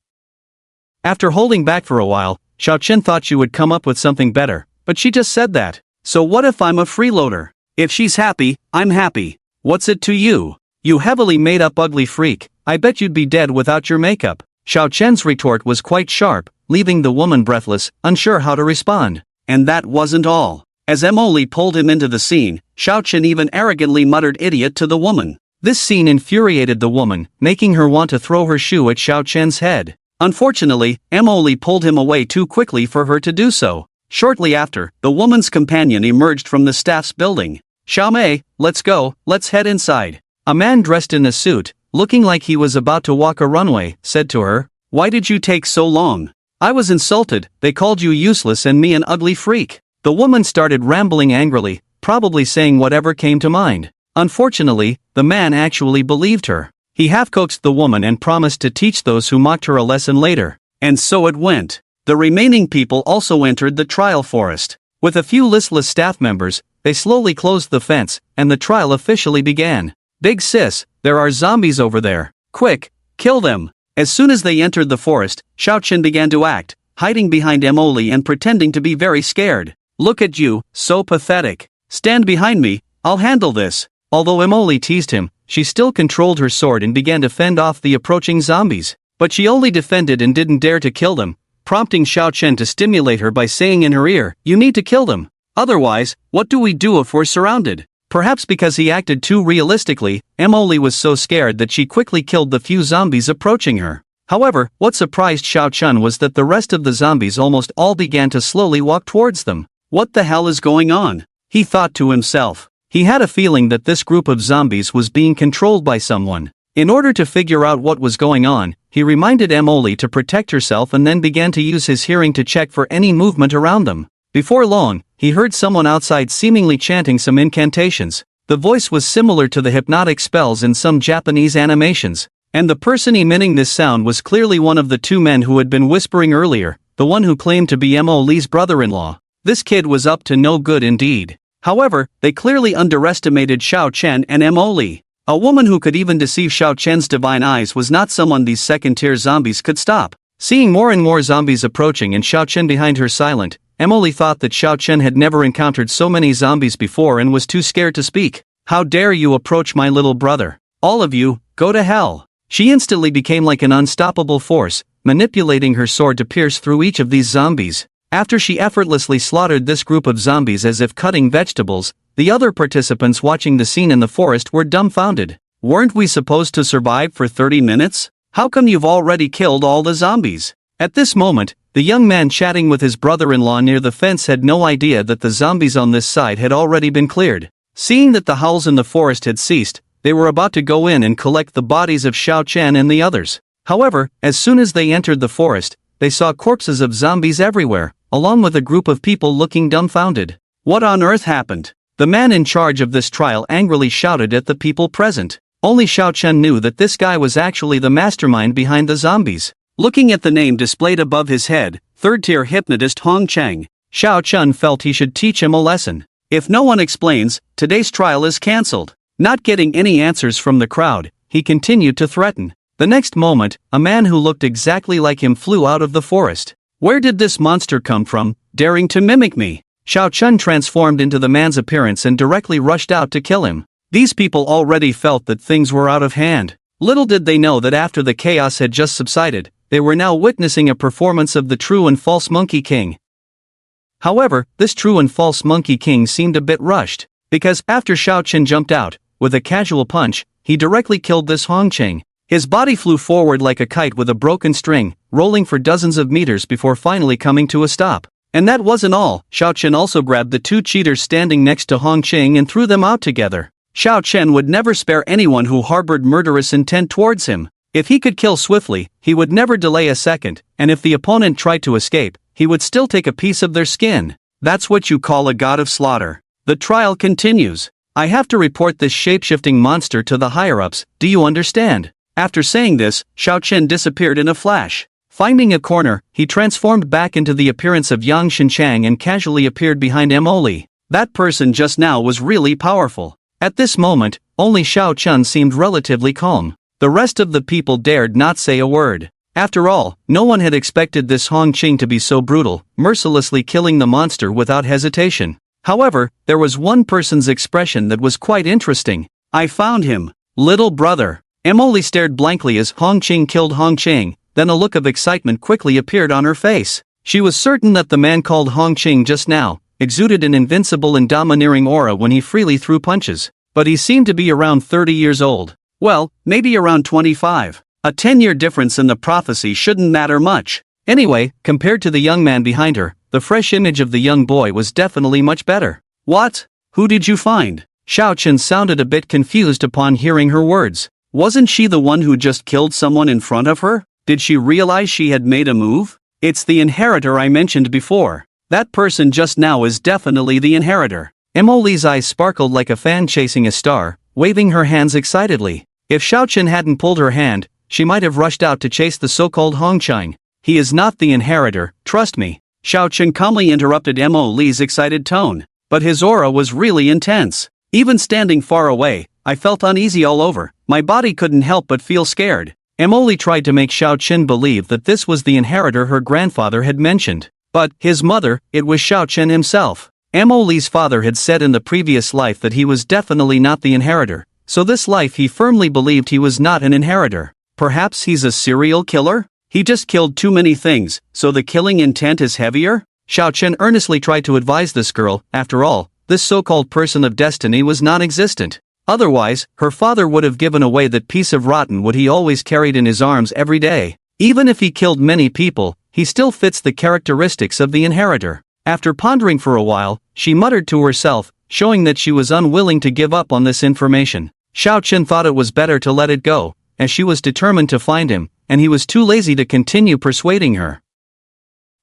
A: After holding back for a while, Xiao Chen thought she would come up with something better, but she just said that. "So what if I'm a freeloader? If she's happy, I'm happy. What's it to you? You heavily made up ugly freak, I bet you'd be dead without your makeup." Xiao Chen's retort was quite sharp, leaving the woman breathless, unsure how to respond. And that wasn't all. As Emily pulled him into the scene, Xiao Chen even arrogantly muttered "idiot" to the woman. This scene infuriated the woman, making her want to throw her shoe at Xiao Chen's head. Unfortunately, Emily pulled him away too quickly for her to do so. Shortly after, the woman's companion emerged from the staff's building. "Xiaomei, let's go, let's head inside." A man dressed in a suit, looking like he was about to walk a runway, said to her, "Why did you take so long? I was insulted, they called you useless and me an ugly freak." The woman started rambling angrily, probably saying whatever came to mind. Unfortunately, the man actually believed her. He half-coaxed the woman and promised to teach those who mocked her a lesson later. And so it went. The remaining people also entered the trial forest. With a few listless staff members, they slowly closed the fence, and the trial officially began. "Big sis, there are zombies over there. Quick, kill them." As soon as they entered the forest, Xiao Chen began to act, hiding behind Emily and pretending to be very scared. "Look at you, so pathetic. Stand behind me, I'll handle this." Although Emily teased him, she still controlled her sword and began to fend off the approaching zombies. But she only defended and didn't dare to kill them, prompting Xiao Chen to stimulate her by saying in her ear, "You need to kill them." Otherwise, what do we do if we're surrounded? Perhaps because he acted too realistically, Emily was so scared that she quickly killed the few zombies approaching her. However, what surprised Xiao Chun was that the rest of the zombies almost all began to slowly walk towards them. What the hell is going on? He thought to himself. He had a feeling that this group of zombies was being controlled by someone. In order to figure out what was going on, he reminded Emily to protect herself and then began to use his hearing to check for any movement around them. Before long, he heard someone outside seemingly chanting some incantations. The voice was similar to the hypnotic spells in some Japanese animations, and the person emitting this sound was clearly one of the two men who had been whispering earlier, the one who claimed to be Emily's brother-in-law. This kid was up to no good indeed. However, they clearly underestimated Xiao Chen and Emily. A woman who could even deceive Xiao Chen's divine eyes was not someone these second-tier zombies could stop. Seeing more and more zombies approaching and Xiao Chen behind her silent, Emily thought that Xiao Chen had never encountered so many zombies before and was too scared to speak. "How dare you approach my little brother? All of you, go to hell." She instantly became like an unstoppable force, manipulating her sword to pierce through each of these zombies. After she effortlessly slaughtered this group of zombies as if cutting vegetables, the other participants watching the scene in the forest were dumbfounded. "Weren't we supposed to survive for 30 minutes? How come you've already killed all the zombies?" At this moment, the young man chatting with his brother-in-law near the fence had no idea that the zombies on this side had already been cleared. Seeing that the howls in the forest had ceased, they were about to go in and collect the bodies of Xiao Chen and the others. However, as soon as they entered the forest, they saw corpses of zombies everywhere, along with a group of people looking dumbfounded. What on earth happened? The man in charge of this trial angrily shouted at the people present. Only Xiao Chen knew that this guy was actually the mastermind behind the zombies. Looking at the name displayed above his head, third-tier hypnotist Hong Cheng, Xiao Chen felt he should teach him a lesson. If no one explains, today's trial is cancelled. Not getting any answers from the crowd, he continued to threaten. The next moment, a man who looked exactly like him flew out of the forest. Where did this monster come from, daring to mimic me? Xiao Chen transformed into the man's appearance and directly rushed out to kill him. These people already felt that things were out of hand. Little did they know that after the chaos had just subsided, they were now witnessing a performance of the true and false Monkey King. However, this true and false Monkey King seemed a bit rushed, because after Xiao Chen jumped out, with a casual punch, he directly killed this Hong Cheng. His body flew forward like a kite with a broken string, rolling for dozens of meters before finally coming to a stop. And that wasn't all. Xiao Chen also grabbed the two cheaters standing next to Hong Cheng and threw them out together. Xiao Chen would never spare anyone who harbored murderous intent towards him. If he could kill swiftly, he would never delay a second, and if the opponent tried to escape, he would still take a piece of their skin. That's what you call a god of slaughter. The trial continues. I have to report this shape-shifting monster to the higher-ups, do you understand? After saying this, Xiao Chen disappeared in a flash. Finding a corner, he transformed back into the appearance of Yang Xinchang and casually appeared behind Emily. That person just now was really powerful. At this moment, only Xiao Chen seemed relatively calm. The rest of the people dared not say a word. After all, no one had expected this Hong Qing to be so brutal, mercilessly killing the monster without hesitation. However, there was one person's expression that was quite interesting. I found him. Little brother. Emily stared blankly as Hong Qing killed Hong Qing, then a look of excitement quickly appeared on her face. She was certain that the man called Hong Qing just now exuded an invincible and domineering aura when he freely threw punches, but he seemed to be around 30 years old. Well, maybe around 25. A 10-year difference in the prophecy shouldn't matter much. Anyway, compared to the young man behind her, the fresh image of the young boy was definitely much better. What? Who did you find? Xiao Chen sounded a bit confused upon hearing her words. Wasn't she the one who just killed someone in front of her? Did she realize she had made a move? It's the inheritor I mentioned before. That person just now is definitely the inheritor. Emily's eyes sparkled like a fan chasing a star, waving her hands excitedly. If Xiao Chen hadn't pulled her hand, she might have rushed out to chase the so-called Hong Chang. He is not the inheritor, trust me. Xiao Chen calmly interrupted Emily's excited tone. But his aura was really intense. Even standing far away, I felt uneasy all over. My body couldn't help but feel scared. Emily tried to make Xiao Chen believe that this was the inheritor her grandfather had mentioned. But, his mother, it was Xiao Chen himself. Emily's father had said in the previous life that he was definitely not the inheritor, so this life he firmly believed he was not an inheritor. Perhaps he's a serial killer? He just killed too many things, so the killing intent is heavier? Xiao Chen earnestly tried to advise this girl. After all, this so-called person of destiny was non-existent. Otherwise, her father would have given away that piece of rotten wood he always carried in his arms every day. Even if he killed many people, he still fits the characteristics of the inheritor. After pondering for a while, she muttered to herself, showing that she was unwilling to give up on this information. Xiao Chen thought it was better to let it go, as she was determined to find him, and he was too lazy to continue persuading her.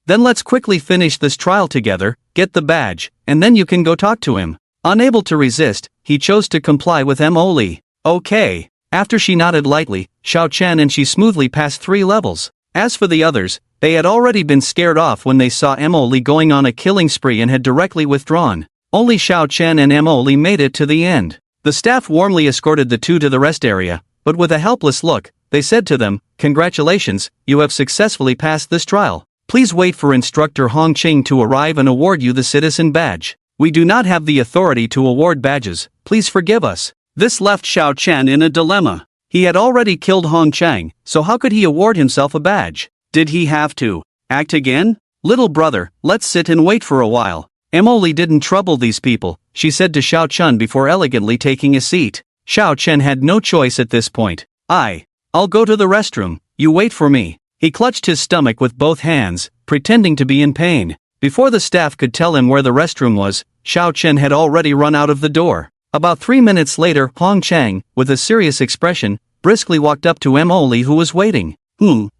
A: Then let's quickly finish this trial together, get the badge, and then you can go talk to him. Unable to resist, he chose to comply with Mo. Okay. After she nodded lightly, Xiao Chen and she smoothly passed 3 levels. As for the others, they had already been scared off when they saw Mo going on a killing spree and had directly withdrawn. Only Xiao Chen and Mo made it to the end. The staff warmly escorted the two to the rest area, but with a helpless look, they said to them, "Congratulations, you have successfully passed this trial. Please wait for Instructor Hong Qing to arrive and award you the citizen badge. We do not have the authority to award badges, please forgive us." This left Xiao Chen in a dilemma. He had already killed Hong Qing, so how could he award himself a badge? Did he have to act again? "Little brother, let's sit and wait for a while." Mo didn't trouble these people, she said to Xiao Chen before elegantly taking a seat. Xiao Chen had no choice at this point. I'll go to the restroom, you wait for me." He clutched his stomach with both hands, pretending to be in pain. Before the staff could tell him where the restroom was, Xiao Chen had already run out of the door. About 3 minutes later, Hong Qing, with a serious expression, briskly walked up to Mo who was waiting.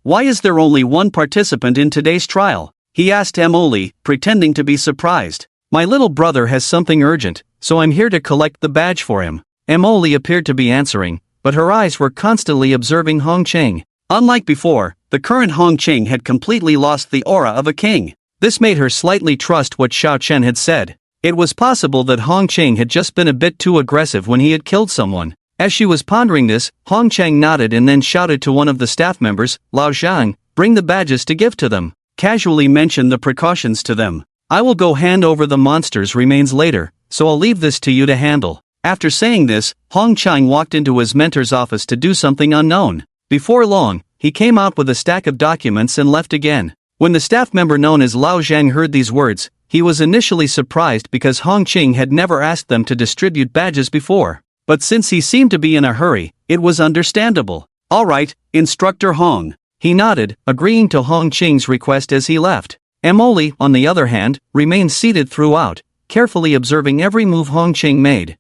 A: Why is there only one participant in today's trial?" he asked Mo, pretending to be surprised. "My little brother has something urgent, so I'm here to collect the badge for him." Mo appeared to be answering, but her eyes were constantly observing Hong Qing. Unlike before, the current Hong Qing had completely lost the aura of a king. This made her slightly trust what Xiao Chen had said. It was possible that Hong Qing had just been a bit too aggressive when he had killed someone. As she was pondering this, Hong Qing nodded and then shouted to one of the staff members, "Lao Zhang, bring the badges to give to them. Casually mention the precautions to them. I will go hand over the monster's remains later, so I'll leave this to you to handle." After saying this, Hong Qing walked into his mentor's office to do something unknown. Before long, he came out with a stack of documents and left again. When the staff member known as Lao Zhang heard these words, he was initially surprised because Hong Qing had never asked them to distribute badges before. But since he seemed to be in a hurry, it was understandable. "All right, Instructor Hong." He nodded, agreeing to Hong Qing's request as he left. Mo, on the other hand, remained seated throughout, carefully observing every move Hong Qing made.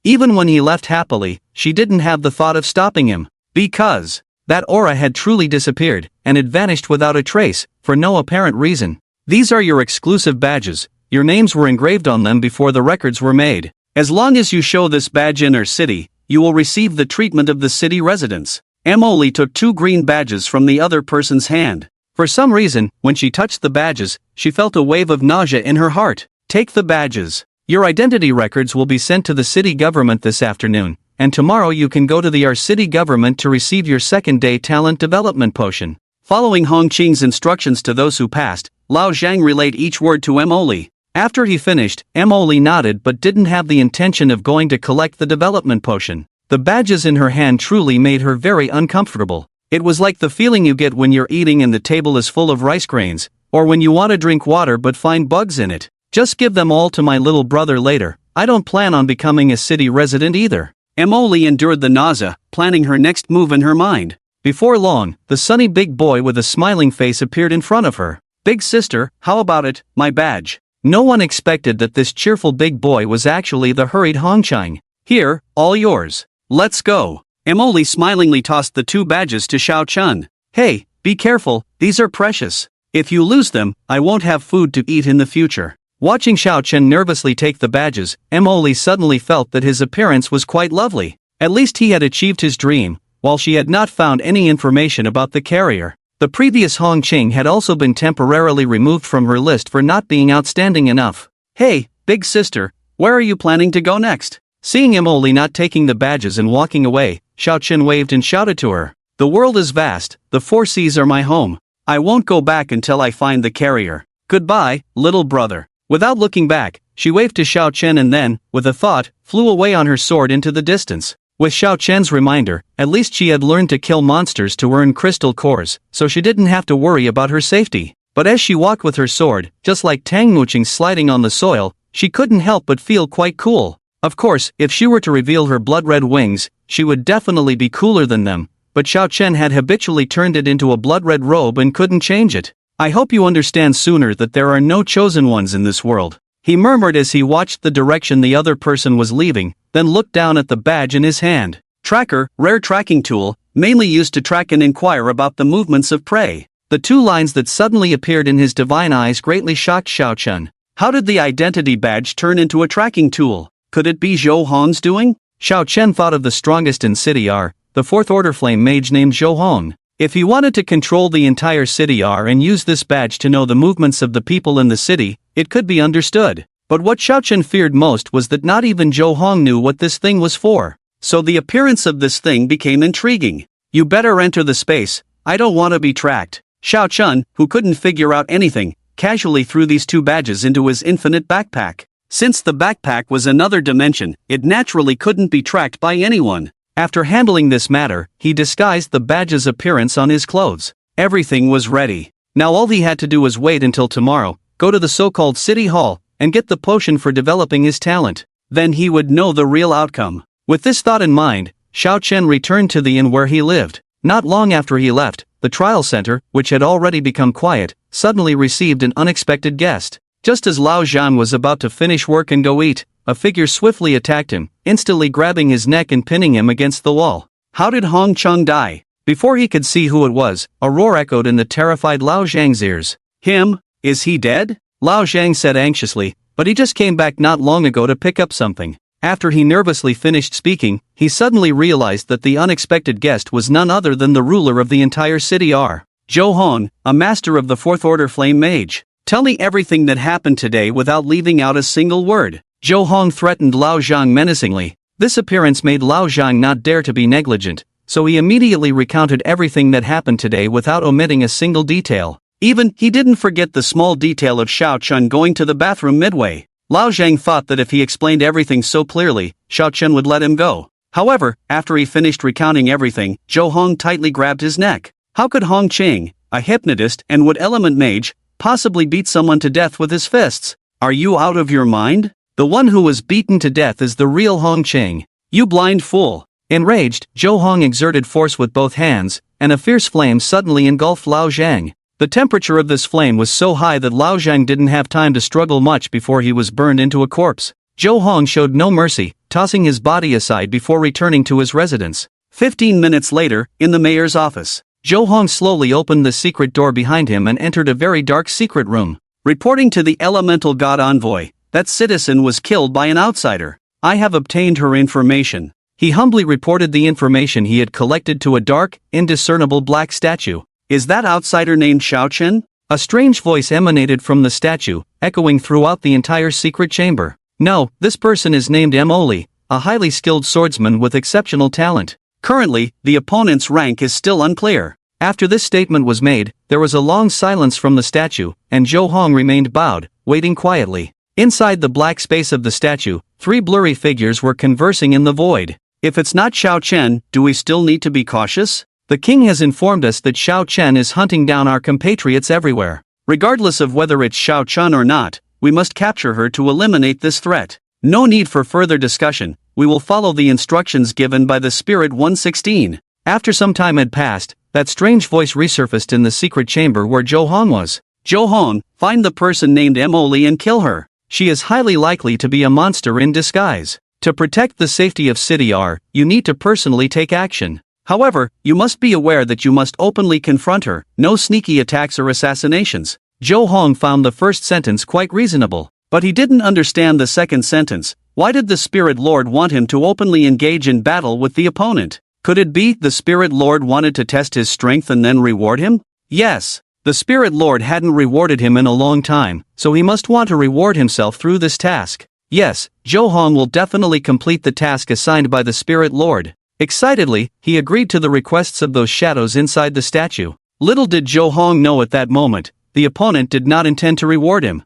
A: Even when he left happily, she didn't have the thought of stopping him, because that aura had truly disappeared, and had vanished without a trace, for no apparent reason. "These are your exclusive badges, your names were engraved on them before the records were made. As long as you show this badge in our city, you will receive the treatment of the city residents." Mo took 2 green badges from the other person's hand. For some reason, when she touched the badges, she felt a wave of nausea in her heart. "Take the badges. Your identity records will be sent to the city government this afternoon, and tomorrow you can go to the city government to receive your second-day talent development potion." Following Hong Qing's instructions to those who passed, Lao Zhang relayed each word to Mo. After he finished, Mo nodded but didn't have the intention of going to collect the development potion. The badges in her hand truly made her very uncomfortable. It was like the feeling you get when you're eating and the table is full of rice grains, or when you want to drink water but find bugs in it. "Just give them all to my little brother later, I don't plan on becoming a city resident either." Mo endured the nausea, planning her next move in her mind. Before long, the sunny big boy with a smiling face appeared in front of her. "Big sister, how about it, my badge?" No one expected that this cheerful big boy was actually the hurried Hong Qing. "Here, all yours. Let's go." Mo smilingly tossed the 2 badges to Xiao Chen. "Hey, be careful, these are precious. If you lose them, I won't have food to eat in the future." Watching Xiao Chen nervously take the badges, Mo suddenly felt that his appearance was quite lovely. At least he had achieved his dream, while she had not found any information about the carrier. The previous Hong Qing had also been temporarily removed from her list for not being outstanding enough. "Hey, big sister, where are you planning to go next?" Seeing Mo not taking the badges and walking away, Xiao Chen waved and shouted to her. "The world is vast, the 4 seas are my home. I won't go back until I find the carrier. Goodbye, little brother." Without looking back, she waved to Xiao Chen and then, with a thought, flew away on her sword into the distance. With Xiao Chen's reminder, at least she had learned to kill monsters to earn crystal cores, so she didn't have to worry about her safety. But as she walked with her sword, just like Tang Muching sliding on the soil, she couldn't help but feel quite cool. Of course, if she were to reveal her blood-red wings, she would definitely be cooler than them, but Xiao Chen had habitually turned it into a blood-red robe and couldn't change it. I hope you understand sooner that there are no chosen ones in this world, he murmured as he watched the direction the other person was leaving, then looked down at the badge in his hand. Tracker, rare tracking tool, mainly used to track and inquire about the movements of prey. The two lines that suddenly appeared in his divine eyes greatly shocked Xiao Chen. How did the identity badge turn into a tracking tool? Could it be Zhou Hong's doing? Xiao Chen thought of the strongest in City R, the fourth order flame mage named Zhou Hong. If he wanted to control the entire City R and use this badge to know the movements of the people in the city, it could be understood. But what Xiao Chen feared most was that not even Zhou Hong knew what this thing was for. So the appearance of this thing became intriguing. You better enter the space, I don't want to be tracked. Xiao Chen, who couldn't figure out anything, casually threw these two badges into his infinite backpack. Since the backpack was another dimension, it naturally couldn't be tracked by anyone. After handling this matter, he disguised the badge's appearance on his clothes. Everything was ready. Now all he had to do was wait until tomorrow, go to the so-called City Hall, and get the potion for developing his talent. Then he would know the real outcome. With this thought in mind, Xiao Chen returned to the inn where he lived. Not long after he left, the trial center, which had already become quiet, suddenly received an unexpected guest. Just as Lao Zhan was about to finish work and go eat, a figure swiftly attacked him, instantly grabbing his neck and pinning him against the wall. How did Hong Chung die? Before he could see who it was, a roar echoed in the terrified Lao Zhang's ears. Him? Is he dead? Lao Zhang said anxiously, but he just came back not long ago to pick up something. After he nervously finished speaking, he suddenly realized that the unexpected guest was none other than the ruler of the entire City R. Zhou Hong, a master of the fourth order flame mage. Tell me everything that happened today without leaving out a single word. Zhou Hong threatened Lao Zhang menacingly. This appearance made Lao Zhang not dare to be negligent, so he immediately recounted everything that happened today without omitting a single detail. Even, he didn't forget the small detail of Xiao Chen going to the bathroom midway. Lao Zhang thought that if he explained everything so clearly, Xiao Chen would let him go. However, after he finished recounting everything, Zhou Hong tightly grabbed his neck. How could Hong Qing, a hypnotist and wood element mage, possibly beat someone to death with his fists? Are you out of your mind? The one who was beaten to death is the real Hong Qing. You blind fool. Enraged, Zhou Hong exerted force with both hands, and a fierce flame suddenly engulfed Lao Zhang. The temperature of this flame was so high that Lao Zhang didn't have time to struggle much before he was burned into a corpse. Zhou Hong showed no mercy, tossing his body aside before returning to his residence. 15 minutes later, in the mayor's office, Zhou Hong slowly opened the secret door behind him and entered a very dark secret room. Reporting to the elemental god envoy, that citizen was killed by an outsider. I have obtained her information. He humbly reported the information he had collected to a dark, indiscernible black statue. Is that outsider named Xiao Chen? A strange voice emanated from the statue, echoing throughout the entire secret chamber. No, this person is named Emoli, a highly skilled swordsman with exceptional talent. Currently, the opponent's rank is still unclear. After this statement was made, there was a long silence from the statue, and Zhou Hong remained bowed, waiting quietly. Inside the black space of the statue, three blurry figures were conversing in the void. If it's not Xiao Chen, do we still need to be cautious? The king has informed us that Xiao Chen is hunting down our compatriots everywhere. Regardless of whether it's Xiao Chen or not, we must capture her to eliminate this threat. No need for further discussion, we will follow the instructions given by the Spirit 116. After some time had passed, that strange voice resurfaced in the secret chamber where Zhou Hong was. Zhou Hong, find the person named Emoli and kill her. She is highly likely to be a monster in disguise. To protect the safety of City R, you need to personally take action. However, you must be aware that you must openly confront her, no sneaky attacks or assassinations. Zhou Hong found the first sentence quite reasonable, but he didn't understand the second sentence. Why did the Spirit Lord want him to openly engage in battle with the opponent? Could it be the Spirit Lord wanted to test his strength and then reward him? Yes, the Spirit Lord hadn't rewarded him in a long time, so he must want to reward himself through this task. Yes, Zhou Hong will definitely complete the task assigned by the Spirit Lord. Excitedly, he agreed to the requests of those shadows inside the statue. Little did Zhou Hong know at that moment, the opponent did not intend to reward him.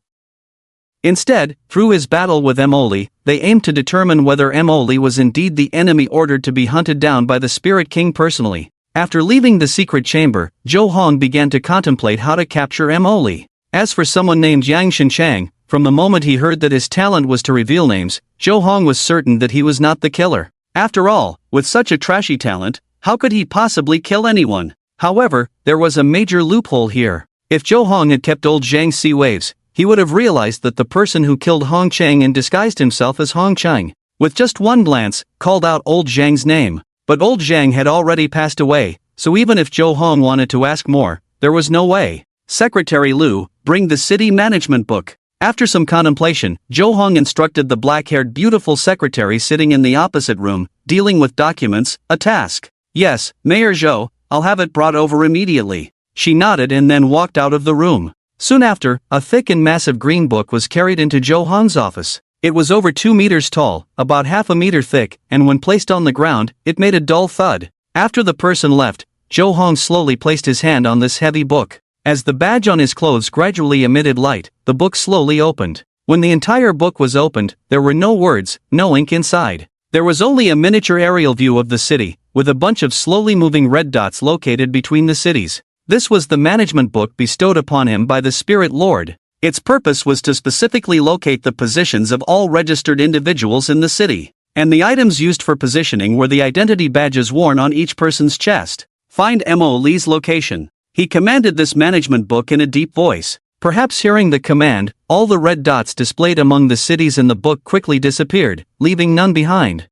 A: Instead, through his battle with Emoli, they aimed to determine whether Emoli was indeed the enemy ordered to be hunted down by the Spirit King personally. After leaving the secret chamber, Zhou Hong began to contemplate how to capture Mo Li. As for someone named Yang Shenchang, from the moment he heard that his talent was to reveal names, Zhou Hong was certain that he was not the killer. After all, with such a trashy talent, how could he possibly kill anyone? However, there was a major loophole here. If Zhou Hong had kept old Zhang's sea waves, he would have realized that the person who killed Hong Chang and disguised himself as Hong Chang, with just one glance, called out old Zhang's name. But old Zhang had already passed away, so even if Zhou Hong wanted to ask more, there was no way. Secretary Liu, bring the city management book. After some contemplation, Zhou Hong instructed the black-haired beautiful secretary sitting in the opposite room, dealing with documents, a task. Yes, Mayor Zhou, I'll have it brought over immediately. She nodded and then walked out of the room. Soon after, a thick and massive green book was carried into Zhou Hong's office. It was over 2 meters tall, about half a meter thick, and when placed on the ground, it made a dull thud. After the person left, Zhou Hong slowly placed his hand on this heavy book. As the badge on his clothes gradually emitted light, the book slowly opened. When the entire book was opened, there were no words, no ink inside. There was only a miniature aerial view of the city, with a bunch of slowly moving red dots located between the cities. This was the management book bestowed upon him by the Spirit Lord. Its purpose was to specifically locate the positions of all registered individuals in the city, and the items used for positioning were the identity badges worn on each person's chest. Find Mo Li's location. He commanded this management book in a deep voice. Perhaps hearing the command, all the red dots displayed among the cities in the book quickly disappeared, leaving none behind.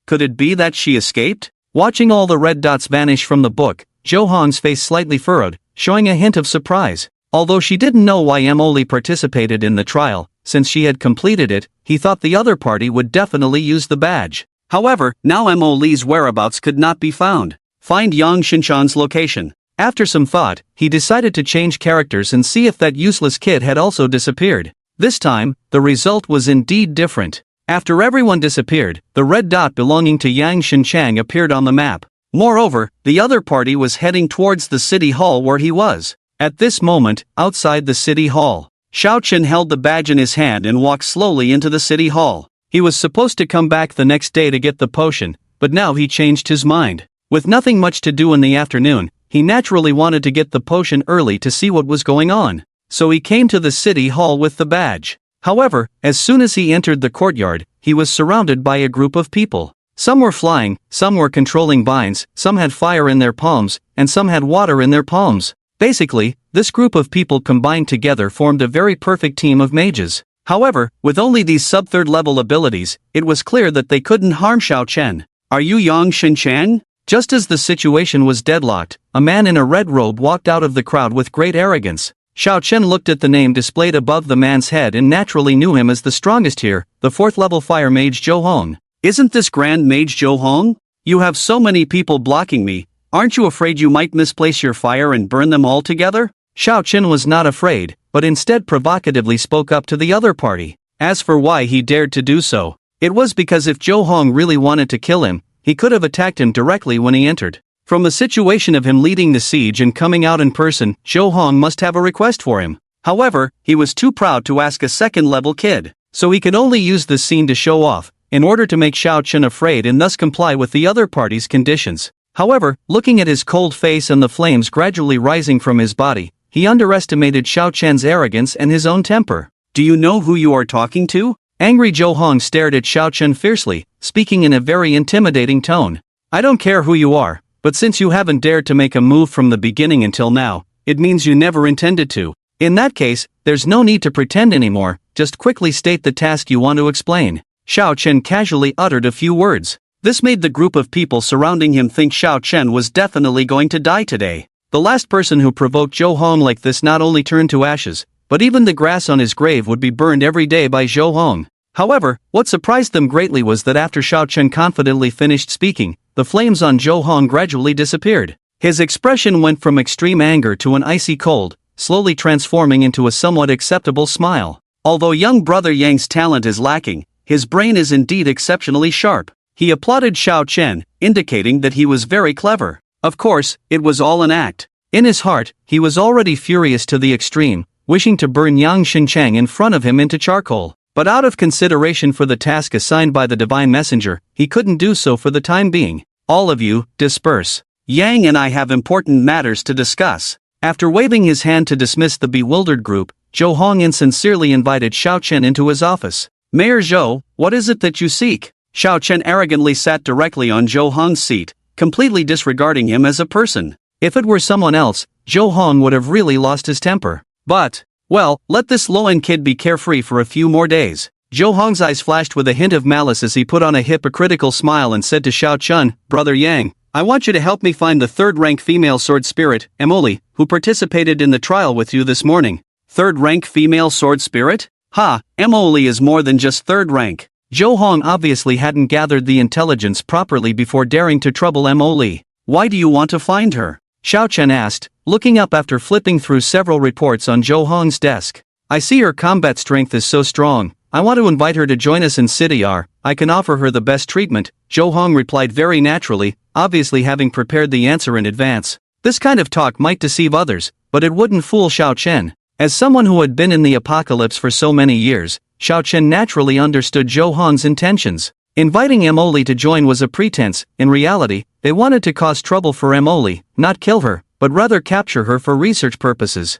A: Could it be that she escaped? Watching all the red dots vanish from the book, Zhou Hong's face slightly furrowed, showing a hint of surprise. Although she didn't know why Mo Li participated in the trial, since she had completed it, he thought the other party would definitely use the badge. However, now Mo Li's whereabouts could not be found. Find Yang Shinchan's location. After some thought, he decided to change characters and see if that useless kid had also disappeared. This time, the result was indeed different. After everyone disappeared, the red dot belonging to Yang Shinchang appeared on the map. Moreover, the other party was heading towards the city hall where he was. At this moment, outside the city hall, Xiao Chen held the badge in his hand and walked slowly into the city hall. He was supposed to come back the next day to get the potion, but now he changed his mind. With nothing much to do in the afternoon, he naturally wanted to get the potion early to see what was going on. So he came to the city hall with the badge. However, as soon as he entered the courtyard, he was surrounded by a group of people. Some were flying, some were controlling vines, some had fire in their palms, and some had water in their palms. Basically, this group of people combined together formed a very perfect team of mages. However, with only these sub-third level abilities, it was clear that they couldn't harm Xiao Chen. Are you Yang Shinchan? Just as the situation was deadlocked, a man in a red robe walked out of the crowd with great arrogance. Xiao Chen looked at the name displayed above the man's head and naturally knew him as the strongest here, the 4th level fire mage Zhou Hong. Isn't this Grand Mage Zhou Hong? You have so many people blocking me, aren't you afraid you might misplace your fire and burn them all together? Xiao Chen was not afraid, but instead provocatively spoke up to the other party. As for why he dared to do so, it was because if Zhou Hong really wanted to kill him, he could have attacked him directly when he entered. From the situation of him leading the siege and coming out in person, Zhou Hong must have a request for him. However, he was too proud to ask a second-level kid, so he could only use this scene to show off, in order to make Xiao Chen afraid and thus comply with the other party's conditions. However, looking at his cold face and the flames gradually rising from his body, he underestimated Xiao Chen's arrogance and his own temper. Do you know who you are talking to? Angry Zhou Hong stared at Xiao Chen fiercely, speaking in a very intimidating tone. I don't care who you are, but since you haven't dared to make a move from the beginning until now, it means you never intended to. In that case, there's no need to pretend anymore, just quickly state the task you want to explain. Xiao Chen casually uttered a few words. This made the group of people surrounding him think Xiao Chen was definitely going to die today. The last person who provoked Zhou Hong like this not only turned to ashes, but even the grass on his grave would be burned every day by Zhou Hong. However, what surprised them greatly was that after Xiao Chen confidently finished speaking, the flames on Zhou Hong gradually disappeared. His expression went from extreme anger to an icy cold, slowly transforming into a somewhat acceptable smile. Although young brother Yang's talent is lacking, his brain is indeed exceptionally sharp. He applauded Xiao Chen, indicating that he was very clever. Of course, it was all an act. In his heart, he was already furious to the extreme, wishing to burn Yang Xinchang in front of him into charcoal. But out of consideration for the task assigned by the divine messenger, he couldn't do so for the time being. All of you, disperse. Yang and I have important matters to discuss." After waving his hand to dismiss the bewildered group, Zhou Hong insincerely invited Xiao Chen into his office. "Mayor Zhou, what is it that you seek?" Xiao Chen arrogantly sat directly on Zhou Hong's seat, completely disregarding him as a person. If it were someone else, Zhou Hong would have really lost his temper. But, well, let this low-end kid be carefree for a few more days. Zhou Hong's eyes flashed with a hint of malice as he put on a hypocritical smile and said to Xiao Chen, "Brother Yang, I want you to help me find the third-rank female sword spirit, Emily, who participated in the trial with you this morning." Third-rank female sword spirit? Ha, Emily is more than just third rank. Zhou Hong obviously hadn't gathered the intelligence properly before daring to trouble Emily. "Why do you want to find her?" Xiao Chen asked, looking up after flipping through several reports on Zhou Hong's desk. "I see her combat strength is so strong. I want to invite her to join us in City R. I can offer her the best treatment," Zhou Hong replied very naturally, obviously having prepared the answer in advance. This kind of talk might deceive others, but it wouldn't fool Xiao Chen. As someone who had been in the apocalypse for so many years, Xiao Chen naturally understood Zhou Hong's intentions. Inviting Emily to join was a pretense. In reality, they wanted to cause trouble for Emily, not kill her, but rather capture her for research purposes.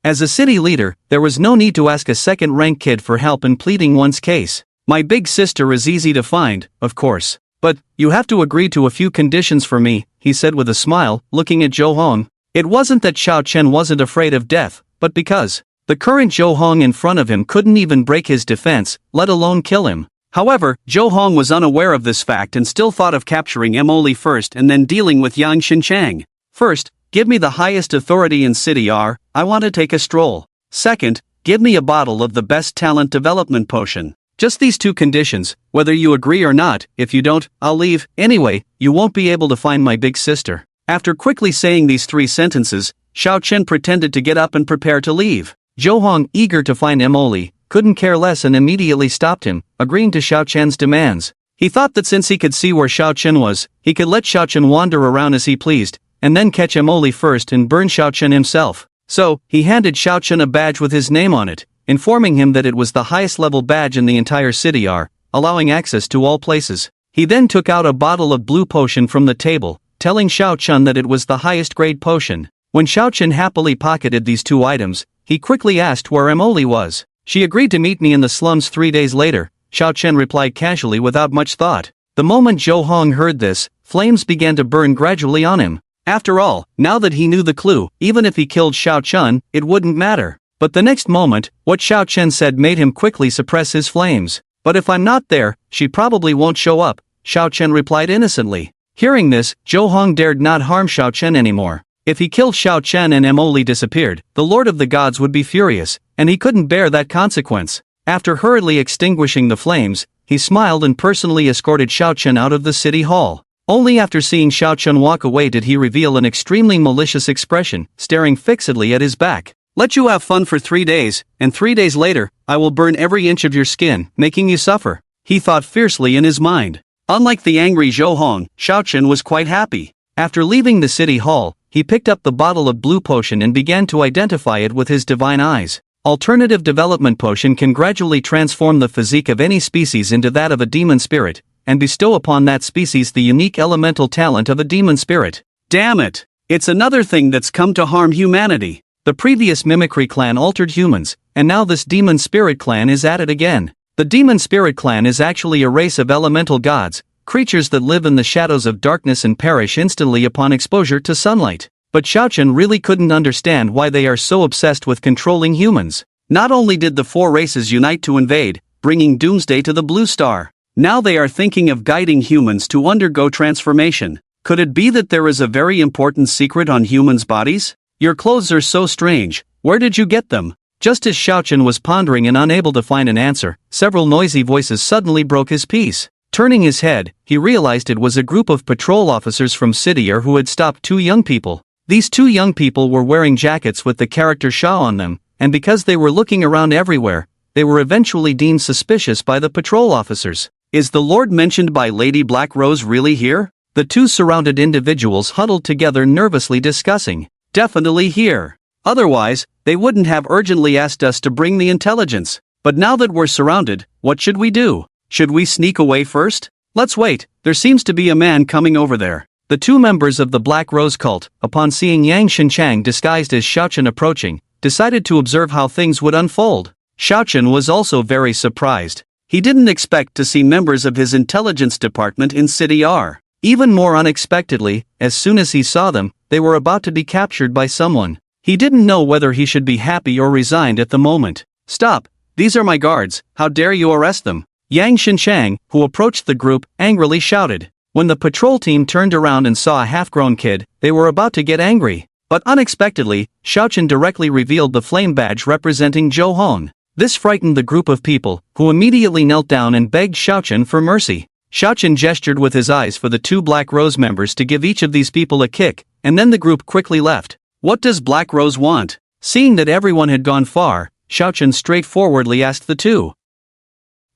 A: As a city leader, there was no need to ask a second-rank kid for help in pleading one's case. "My big sister is easy to find, of course. But, you have to agree to a few conditions for me," he said with a smile, looking at Zhou Hong. It wasn't that Xiao Chen wasn't afraid of death, but because the current Zhou Hong in front of him couldn't even break his defense, let alone kill him. However, Zhou Hong was unaware of this fact and still thought of capturing Emily first and then dealing with Yang Xinchang. "First, give me the highest authority in City R, I want to take a stroll. Second, give me a bottle of the best talent development potion." Just these two conditions, whether you agree or not. If you don't, I'll leave. Anyway, you won't be able to find my big sister. After quickly saying these 3 sentences, Xiao Chen pretended to get up and prepare to leave. Zhou Hong, eager to find Emily, couldn't care less and immediately stopped him, agreeing to Xiao Chen's demands. He thought that since he could see where Xiao Chen was, he could let Xiao Chen wander around as he pleased, and then catch Emily first and burn Xiao Chen himself. So, he handed Xiao Chen a badge with his name on it, informing him that it was the highest level badge in the entire City R, allowing access to all places. He then took out a bottle of blue potion from the table, telling Xiao Chen that it was the highest grade potion. When Xiao Chen happily pocketed these 2 items, he quickly asked where Emily was. "She agreed to meet me in the slums 3 days later," Xiao Chen replied casually without much thought. The moment Zhou Hong heard this, flames began to burn gradually on him. After all, now that he knew the clue, even if he killed Xiao Chen, it wouldn't matter. But the next moment, what Xiao Chen said made him quickly suppress his flames. "But if I'm not there, she probably won't show up," Xiao Chen replied innocently. Hearing this, Zhou Hong dared not harm Xiao Chen anymore. If he killed Xiao Chen and Emily disappeared, the Lord of the Gods would be furious, and he couldn't bear that consequence. After hurriedly extinguishing the flames, he smiled and personally escorted Xiao Chen out of the city hall. Only after seeing Xiao Chen walk away did he reveal an extremely malicious expression, staring fixedly at his back. "Let you have fun for 3 days, and 3 days later, I will burn every inch of your skin, making you suffer," he thought fiercely in his mind. Unlike the angry Zhou Hong, Xiao Chen was quite happy. After leaving the city hall, he picked up the bottle of blue potion and began to identify it with his divine eyes. Alternative development potion can gradually transform the physique of any species into that of a demon spirit, and bestow upon that species the unique elemental talent of a demon spirit. Damn it! It's another thing that's come to harm humanity. The previous mimicry clan altered humans, and now this demon spirit clan is at it again. The demon spirit clan is actually a race of elemental gods, creatures that live in the shadows of darkness and perish instantly upon exposure to sunlight. But Xiao Chen really couldn't understand why they are so obsessed with controlling humans. Not only did the 4 races unite to invade, bringing doomsday to the Blue Star, now they are thinking of guiding humans to undergo transformation. Could it be that there is a very important secret on humans' bodies? "Your clothes are so strange, where did you get them?" Just as Xiao Chen was pondering and unable to find an answer, several noisy voices suddenly broke his peace. Turning his head, he realized it was a group of patrol officers from Cityr who had stopped 2 young people. These 2 young people were wearing jackets with the character Sha on them, and because they were looking around everywhere, they were eventually deemed suspicious by the patrol officers. "Is the Lord mentioned by Lady Black Rose really here?" The 2 surrounded individuals huddled together nervously discussing. "Definitely here. Otherwise, they wouldn't have urgently asked us to bring the intelligence. But now that we're surrounded, what should we do? Should we sneak away first? Let's wait, there seems to be a man coming over there." The two members of the Black Rose cult, upon seeing Yang Shenchang disguised as Xiaochen approaching, decided to observe how things would unfold. Xiaochen was also very surprised. He didn't expect to see members of his intelligence department in City R. Even more unexpectedly, as soon as he saw them, they were about to be captured by someone. He didn't know whether he should be happy or resigned at the moment. "Stop! These are my guards, how dare you arrest them?" Yang Shenchang, who approached the group, angrily shouted. When the patrol team turned around and saw a half-grown kid, they were about to get angry. But unexpectedly, Xiaochen directly revealed the flame badge representing Zhou Hong. This frightened the group of people, who immediately knelt down and begged Xiaochen for mercy. Xiaochen gestured with his eyes for the two Black Rose members to give each of these people a kick, and then the group quickly left. "What does Black Rose want?" Seeing that everyone had gone far, Xiaochen straightforwardly asked the two.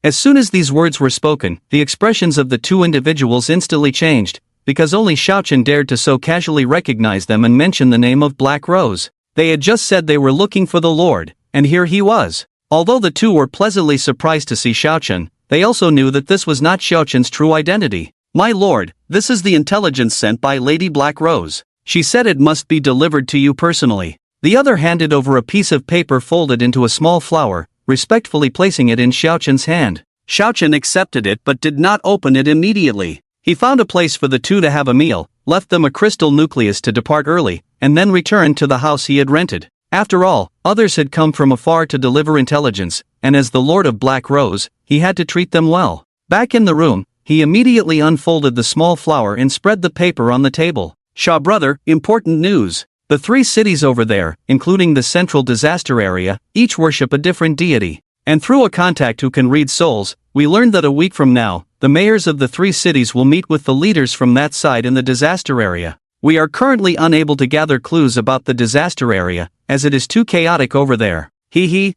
A: As soon as these words were spoken, the expressions of the two individuals instantly changed, because only Xiaochen dared to so casually recognize them and mention the name of Black Rose. They had just said they were looking for the Lord, and here he was. Although the two were pleasantly surprised to see Xiaochen, they also knew that this was not Xiaochen's true identity. "My lord, this is the intelligence sent by Lady Black Rose. She said it must be delivered to you personally." The other handed over a piece of paper folded into a small flower, respectfully placing it in Xiaochen's hand. Xiaochen accepted it but did not open it immediately. He found a place for the two to have a meal, left them a crystal nucleus to depart early, and then returned to the house he had rented. After all, others had come from afar to deliver intelligence, and as the Lord of Black Rose, he had to treat them well. Back in the room, he immediately unfolded the small flower and spread the paper on the table. "Shaw brother, important news. The three cities over there, including the central disaster area, each worship a different deity. And through a contact who can read souls, we learned that a week from now, the mayors of the three cities will meet with the leaders from that side in the disaster area. We are currently unable to gather clues about the disaster area, as it is too chaotic over there.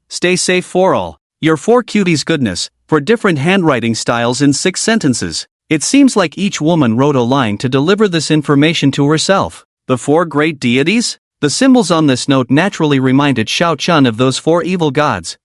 A: Stay safe for all. Your four cuties goodness, for different handwriting styles in 6 sentences. It seems like each woman wrote a line to deliver this information to herself. The 4 great deities? The symbols on this note naturally reminded Xiaochen of those 4 evil gods.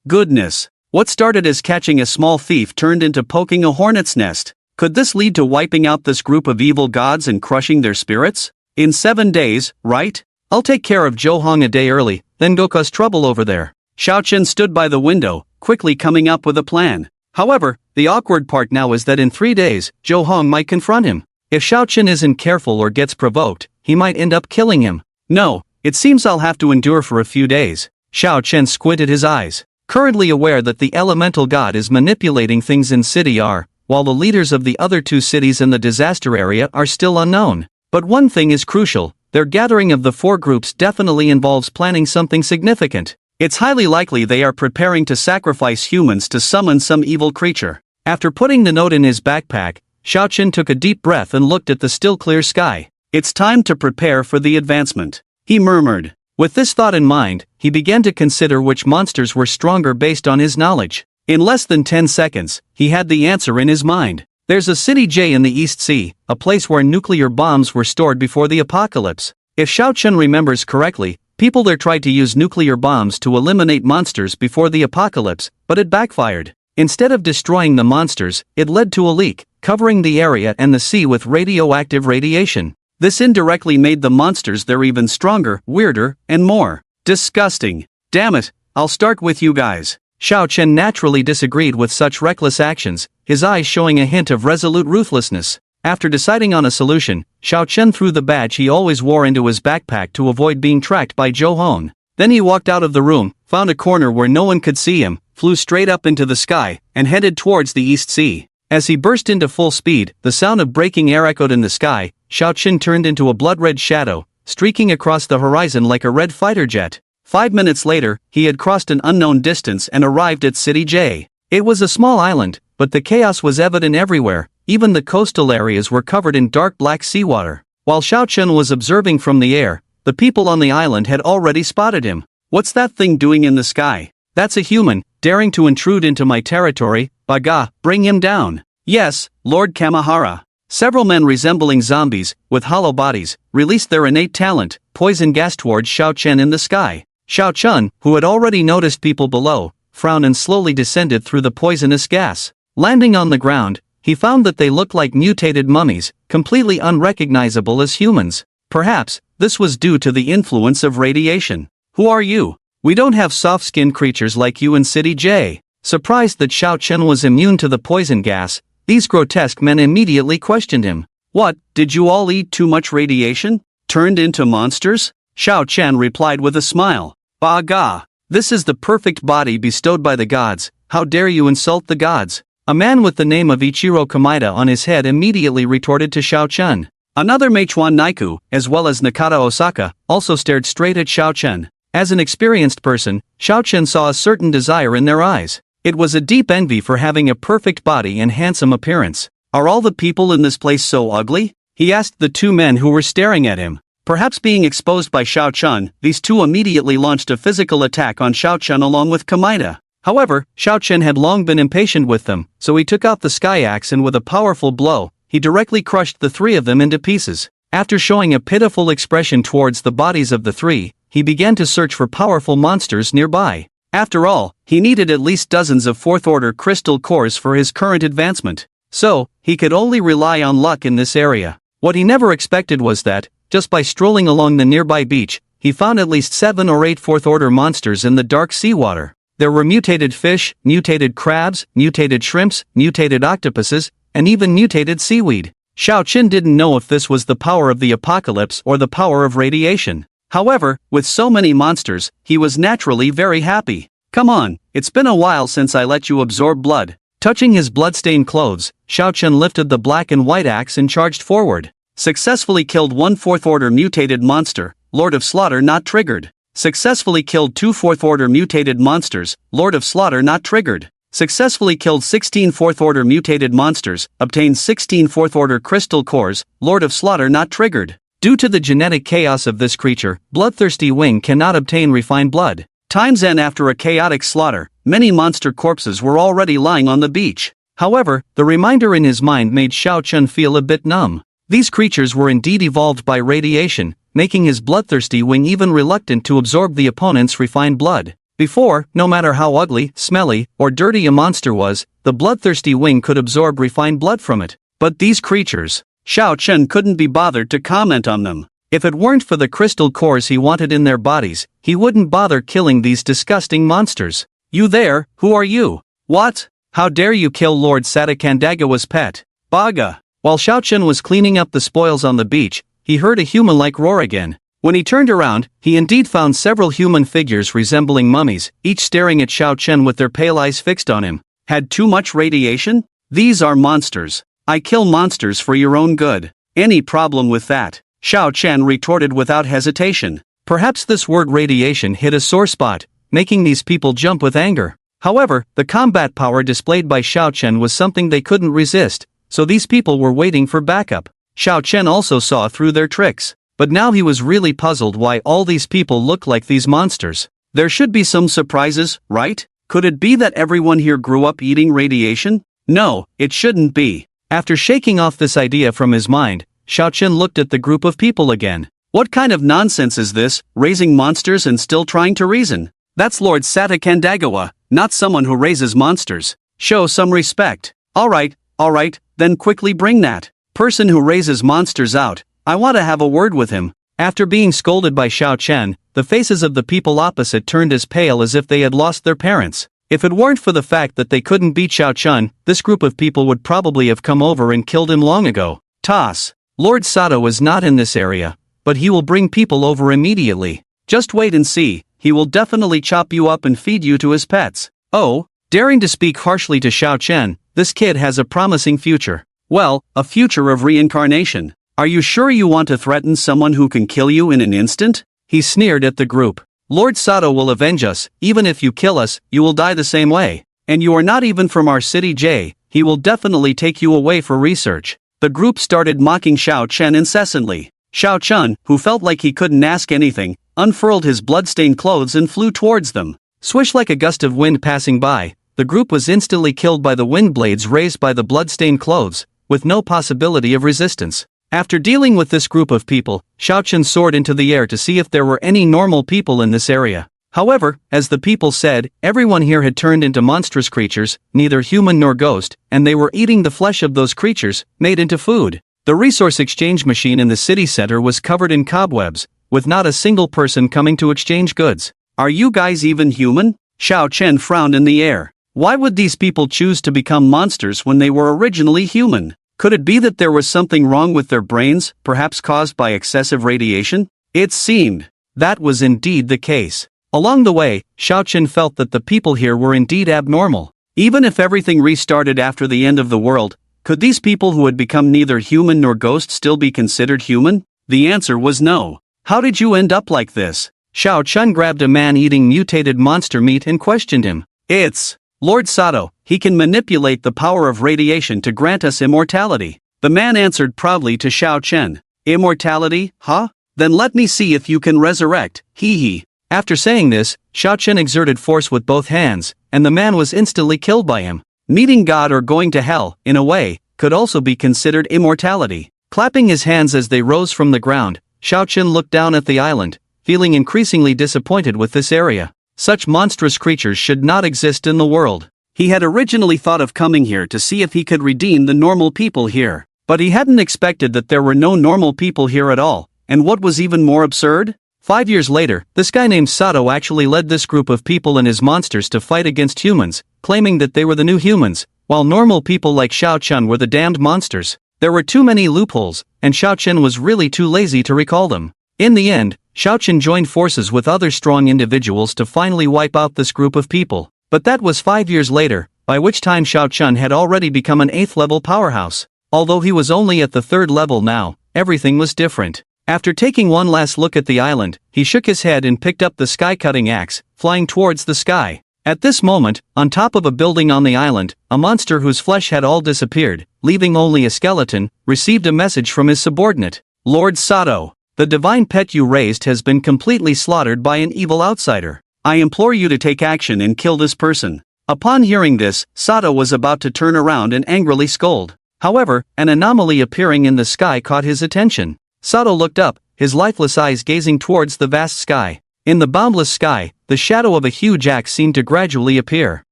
A: Goodness. What started as catching a small thief turned into poking a hornet's nest. Could this lead to wiping out this group of evil gods and crushing their spirits? In 7 days, right? I'll take care of Zhou Hong a day early, then go cause trouble over there. Xiaochen stood by the window, quickly coming up with a plan. However, the awkward part now is that in 3 days, Zhou Hong might confront him. If Xiaochen isn't careful or gets provoked, he might end up killing him. No, it seems I'll have to endure for a few days. Xiaochen squinted his eyes, currently aware that the elemental god is manipulating things in City R, while the leaders of the other 2 cities in the disaster area are still unknown. But one thing is crucial, their gathering of the 4 groups definitely involves planning something significant. It's highly likely they are preparing to sacrifice humans to summon some evil creature. After putting the note in his backpack, Xiaochen took a deep breath and looked at the still clear sky. It's time to prepare for the advancement, he murmured. With this thought in mind, he began to consider which monsters were stronger based on his knowledge. In less than 10 seconds, he had the answer in his mind. There's a City J in the East Sea, a place where nuclear bombs were stored before the apocalypse. If Xiaochen remembers correctly, people there tried to use nuclear bombs to eliminate monsters before the apocalypse, but it backfired. Instead of destroying the monsters, it led to a leak, covering the area and the sea with radioactive radiation. This indirectly made the monsters there even stronger, weirder, and more disgusting. Damn it, I'll start with you guys. Xiaochen naturally disagreed with such reckless actions, his eyes showing a hint of resolute ruthlessness. After deciding on a solution, Xiaochen threw the badge he always wore into his backpack to avoid being tracked by Zhou Hong. Then he walked out of the room, found a corner where no one could see him, flew straight up into the sky, and headed towards the East Sea. As he burst into full speed, the sound of breaking air echoed in the sky. Xiaochen turned into a blood-red shadow, streaking across the horizon like a red fighter jet. 5 minutes later, he had crossed an unknown distance and arrived at City J. It was a small island, but the chaos was evident everywhere. Even the coastal areas were covered in dark black seawater. While Xiaochen was observing from the air, the people on the island had already spotted him. What's that thing doing in the sky? That's a human, daring to intrude into my territory. Baga, bring him down. Yes, Lord Kamahara. Several men resembling zombies, with hollow bodies, released their innate talent, poison gas towards Xiaochen in the sky. Xiaochen, who had already noticed people below, frowned and slowly descended through the poisonous gas. Landing on the ground, he found that they looked like mutated mummies, completely unrecognizable as humans. Perhaps, this was due to the influence of radiation. Who are you? We don't have soft-skinned creatures like you in City J. Surprised that Xiao Chen was immune to the poison gas, these grotesque men immediately questioned him. What, did you all eat too much radiation? Turned into monsters? Xiao Chen replied with a smile. Ba ga. This is the perfect body bestowed by the gods, how dare you insult the gods? A man with the name of Ichiro Kamida on his head immediately retorted to Xiao Chen. Another Meichuan Naiku, as well as Nakata Osaka, also stared straight at Xiao Chen. As an experienced person, Xiao Chen saw a certain desire in their eyes. It was a deep envy for having a perfect body and handsome appearance. Are all the people in this place so ugly? He asked the two men who were staring at him. Perhaps being exposed by Xiao Chen, these two immediately launched a physical attack on Xiao Chen along with Kamida. However, Xiao Chen had long been impatient with them, so he took out the sky axe and with a powerful blow, he directly crushed the three of them into pieces. After showing a pitiful expression towards the bodies of the three, he began to search for powerful monsters nearby. After all, he needed at least dozens of fourth-order crystal cores for his current advancement. So, he could only rely on luck in this area. What he never expected was that, just by strolling along the nearby beach, he found at least 7 or 8 fourth-order monsters in the dark seawater. There were mutated fish, mutated crabs, mutated shrimps, mutated octopuses, and even mutated seaweed. Xiao Chen didn't know if this was the power of the apocalypse or the power of radiation. However, with so many monsters, he was naturally very happy. Come on, it's been a while since I let you absorb blood. Touching his blood-stained clothes, Xiao Chen lifted the black and white axe and charged forward. Successfully killed 1 fourth-order mutated monster, Lord of Slaughter not triggered. Successfully killed 2 fourth-order mutated monsters, Lord of Slaughter not triggered. Successfully killed 16 fourth-order mutated monsters, obtained 16 fourth-order crystal cores, Lord of Slaughter not triggered. Due to the genetic chaos of this creature, Bloodthirsty Wing cannot obtain refined blood. Times N after a chaotic slaughter, many monster corpses were already lying on the beach. However, the reminder in his mind made Xiao Chen feel a bit numb. These creatures were indeed evolved by radiation, making his Bloodthirsty Wing even reluctant to absorb the opponent's refined blood. Before, no matter how ugly, smelly, or dirty a monster was, the Bloodthirsty Wing could absorb refined blood from it. But these creatures, Xiao Chen couldn't be bothered to comment on them. If it weren't for the crystal cores he wanted in their bodies, he wouldn't bother killing these disgusting monsters. You there, who are you? What? How dare you kill Lord Satakandagawa's pet? Baga. While Xiao Chen was cleaning up the spoils on the beach, he heard a human-like roar again. When he turned around, he indeed found several human figures resembling mummies, each staring at Xiao Chen with their pale eyes fixed on him. Had too much radiation? These are monsters. I kill monsters for your own good. Any problem with that? Xiao Chen retorted without hesitation. Perhaps this word radiation hit a sore spot, making these people jump with anger. However, the combat power displayed by Xiao Chen was something they couldn't resist, so these people were waiting for backup. Xiao Chen also saw through their tricks, but now he was really puzzled why all these people look like these monsters. There should be some surprises, right? Could it be that everyone here grew up eating radiation? No, it shouldn't be. After shaking off this idea from his mind, Xiao Chen looked at the group of people again. What kind of nonsense is this, raising monsters and still trying to reason? That's Lord Satakandagawa, not someone who raises monsters. Show some respect. Alright, then quickly bring that person who raises monsters out. I want to have a word with him. After being scolded by Xiao Chen, the faces of the people opposite turned as pale as if they had lost their parents. If it weren't for the fact that they couldn't beat Xiao Chen, this group of people would probably have come over and killed him long ago. Toss. Lord Sato is not in this area, but he will bring people over immediately. Just wait and see, he will definitely chop you up and feed you to his pets. Oh, daring to speak harshly to Xiao Chen, this kid has a promising future. Well, a future of reincarnation. Are you sure you want to threaten someone who can kill you in an instant? He sneered at the group. Lord Sato will avenge us, even if you kill us, you will die the same way. And you are not even from our city J, he will definitely take you away for research. The group started mocking Xiao Chen incessantly. Xiao Chen, who felt like he couldn't ask anything, unfurled his blood-stained clothes and flew towards them. Swish like a gust of wind passing by, the group was instantly killed by the wind blades raised by the blood-stained clothes, with no possibility of resistance. After dealing with this group of people, Xiao Chen soared into the air to see if there were any normal people in this area. However, as the people said, everyone here had turned into monstrous creatures, neither human nor ghost, and they were eating the flesh of those creatures, made into food. The resource exchange machine in the city center was covered in cobwebs, with not a single person coming to exchange goods. Are you guys even human? Xiao Chen frowned in the air. Why would these people choose to become monsters when they were originally human? Could it be that there was something wrong with their brains, perhaps caused by excessive radiation? It seemed that was indeed the case. Along the way, Xiao Chen felt that the people here were indeed abnormal. Even if everything restarted after the end of the world, could these people who had become neither human nor ghost still be considered human? The answer was no. How did you end up like this? Xiao Chen grabbed a man eating mutated monster meat and questioned him. It's Lord Sato. He can manipulate the power of radiation to grant us immortality. The man answered proudly to Xiao Chen. Immortality, huh? Then let me see if you can resurrect, hee hee. After saying this, Xiao Chen exerted force with both hands, and the man was instantly killed by him. Meeting God or going to hell, in a way, could also be considered immortality. Clapping his hands as they rose from the ground, Xiao Chen looked down at the island, feeling increasingly disappointed with this area. Such monstrous creatures should not exist in the world. He had originally thought of coming here to see if he could redeem the normal people here. But he hadn't expected that there were no normal people here at all, and what was even more absurd? 5 years later, this guy named Sato actually led this group of people and his monsters to fight against humans, claiming that they were the new humans, while normal people like Xiao Chen were the damned monsters. There were too many loopholes, and Xiao Chen was really too lazy to recall them. In the end, Xiao Chen joined forces with other strong individuals to finally wipe out this group of people. But that was 5 years later, by which time Xiao Chen had already become an 8th level powerhouse. Although he was only at the 3rd level now, everything was different. After taking one last look at the island, he shook his head and picked up the sky-cutting axe, flying towards the sky. At this moment, on top of a building on the island, a monster whose flesh had all disappeared, leaving only a skeleton, received a message from his subordinate. Lord Sato, the divine pet you raised has been completely slaughtered by an evil outsider. I implore you to take action and kill this person. Upon hearing this, Sato was about to turn around and angrily scold. However, an anomaly appearing in the sky caught his attention. Sato looked up, his lifeless eyes gazing towards the vast sky. In the boundless sky, the shadow of a huge axe seemed to gradually appear.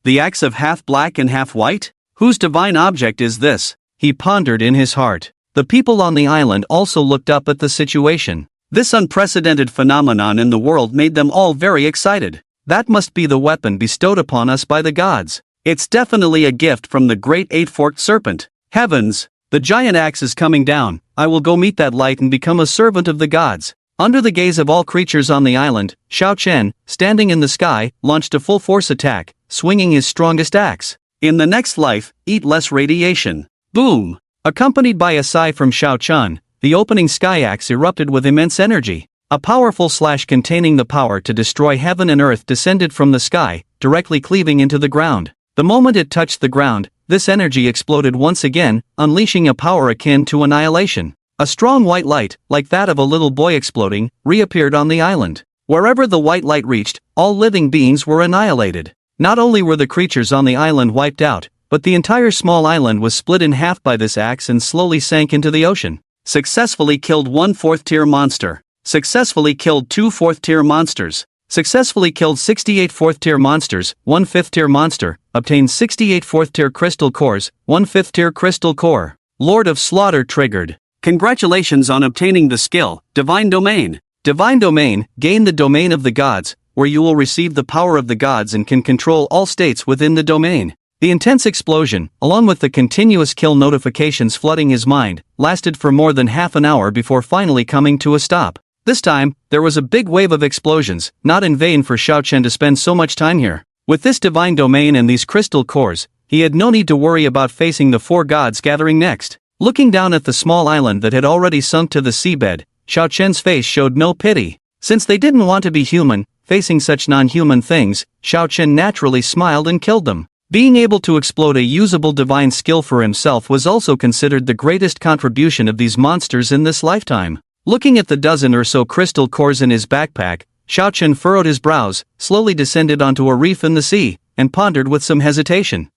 A: The axe of half black and half white? Whose divine object is this? He pondered in his heart. The people on the island also looked up at the situation. This unprecedented phenomenon in the world made them all very excited. That must be the weapon bestowed upon us by the gods. It's definitely a gift from the great 8-forked serpent. Heavens! The giant axe is coming down. I will go meet that light and become a servant of the gods. Under the gaze of all creatures on the island, Xiao Chen, standing in the sky, launched a full-force attack, swinging his strongest axe. In the next life, eat less radiation. Boom! Accompanied by a sigh from Xiao Chen, the opening sky axe erupted with immense energy. A powerful slash containing the power to destroy heaven and earth descended from the sky, directly cleaving into the ground. The moment it touched the ground, this energy exploded once again, unleashing a power akin to annihilation. A strong white light, like that of a little boy exploding, reappeared on the island. Wherever the white light reached, all living beings were annihilated. Not only were the creatures on the island wiped out, but the entire small island was split in half by this axe and slowly sank into the ocean. Successfully killed 1 4th-tier monster. Successfully killed 2 4th-tier monsters. Successfully killed 68 4th-tier monsters, 1 5th-tier monster, obtained 68 4th-tier crystal cores, 1 5th-tier crystal core. Lord of Slaughter triggered. Congratulations on obtaining the skill, Divine Domain. Divine Domain, gain the domain of the gods, where you will receive the power of the gods and can control all states within the domain. The intense explosion, along with the continuous kill notifications flooding his mind, lasted for more than half an hour before finally coming to a stop. This time, there was a big wave of explosions, not in vain for Xiao Chen to spend so much time here. With this divine domain and these crystal cores, he had no need to worry about facing the 4 gods gathering next. Looking down at the small island that had already sunk to the seabed, Xiao Chen's face showed no pity. Since they didn't want to be human, facing such non-human things, Xiao Chen naturally smiled and killed them. Being able to explode a usable divine skill for himself was also considered the greatest contribution of these monsters in this lifetime. Looking at the dozen or so crystal cores in his backpack, Xiao Chen furrowed his brows, slowly descended onto a reef in the sea, and pondered with some hesitation.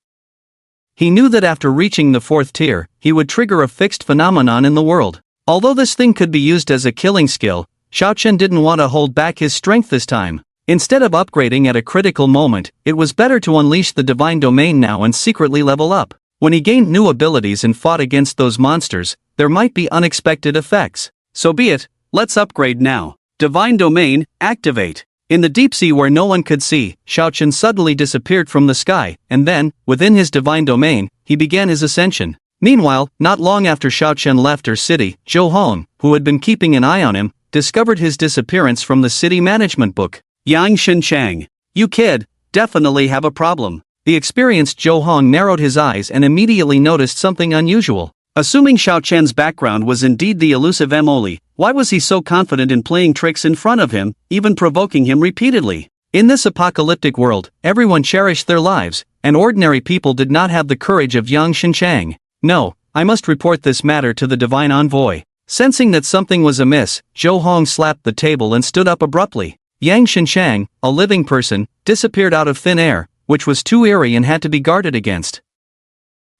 A: He knew that after reaching the 4th tier, he would trigger a fixed phenomenon in the world. Although this thing could be used as a killing skill, Xiao Chen didn't want to hold back his strength this time. Instead of upgrading at a critical moment, it was better to unleash the divine domain now and secretly level up. When he gained new abilities and fought against those monsters, there might be unexpected effects. So be it, let's upgrade now. Divine domain, activate. In the deep sea where no one could see, Xiao Chen suddenly disappeared from the sky, and then, within his divine domain, he began his ascension. Meanwhile, not long after Xiao Chen left her city, Zhou Hong, who had been keeping an eye on him, discovered his disappearance from the city management book. Yang Xinchang, you kid, definitely have a problem. The experienced Zhou Hong narrowed his eyes and immediately noticed something unusual. Assuming Xiao Chen's background was indeed the elusive Emily, why was he so confident in playing tricks in front of him, even provoking him repeatedly? In this apocalyptic world, everyone cherished their lives, and ordinary people did not have the courage of Yang Xinchang. No, I must report this matter to the divine envoy. Sensing that something was amiss, Zhou Hong slapped the table and stood up abruptly. Yang Xinchang, a living person, disappeared out of thin air, which was too eerie and had to be guarded against.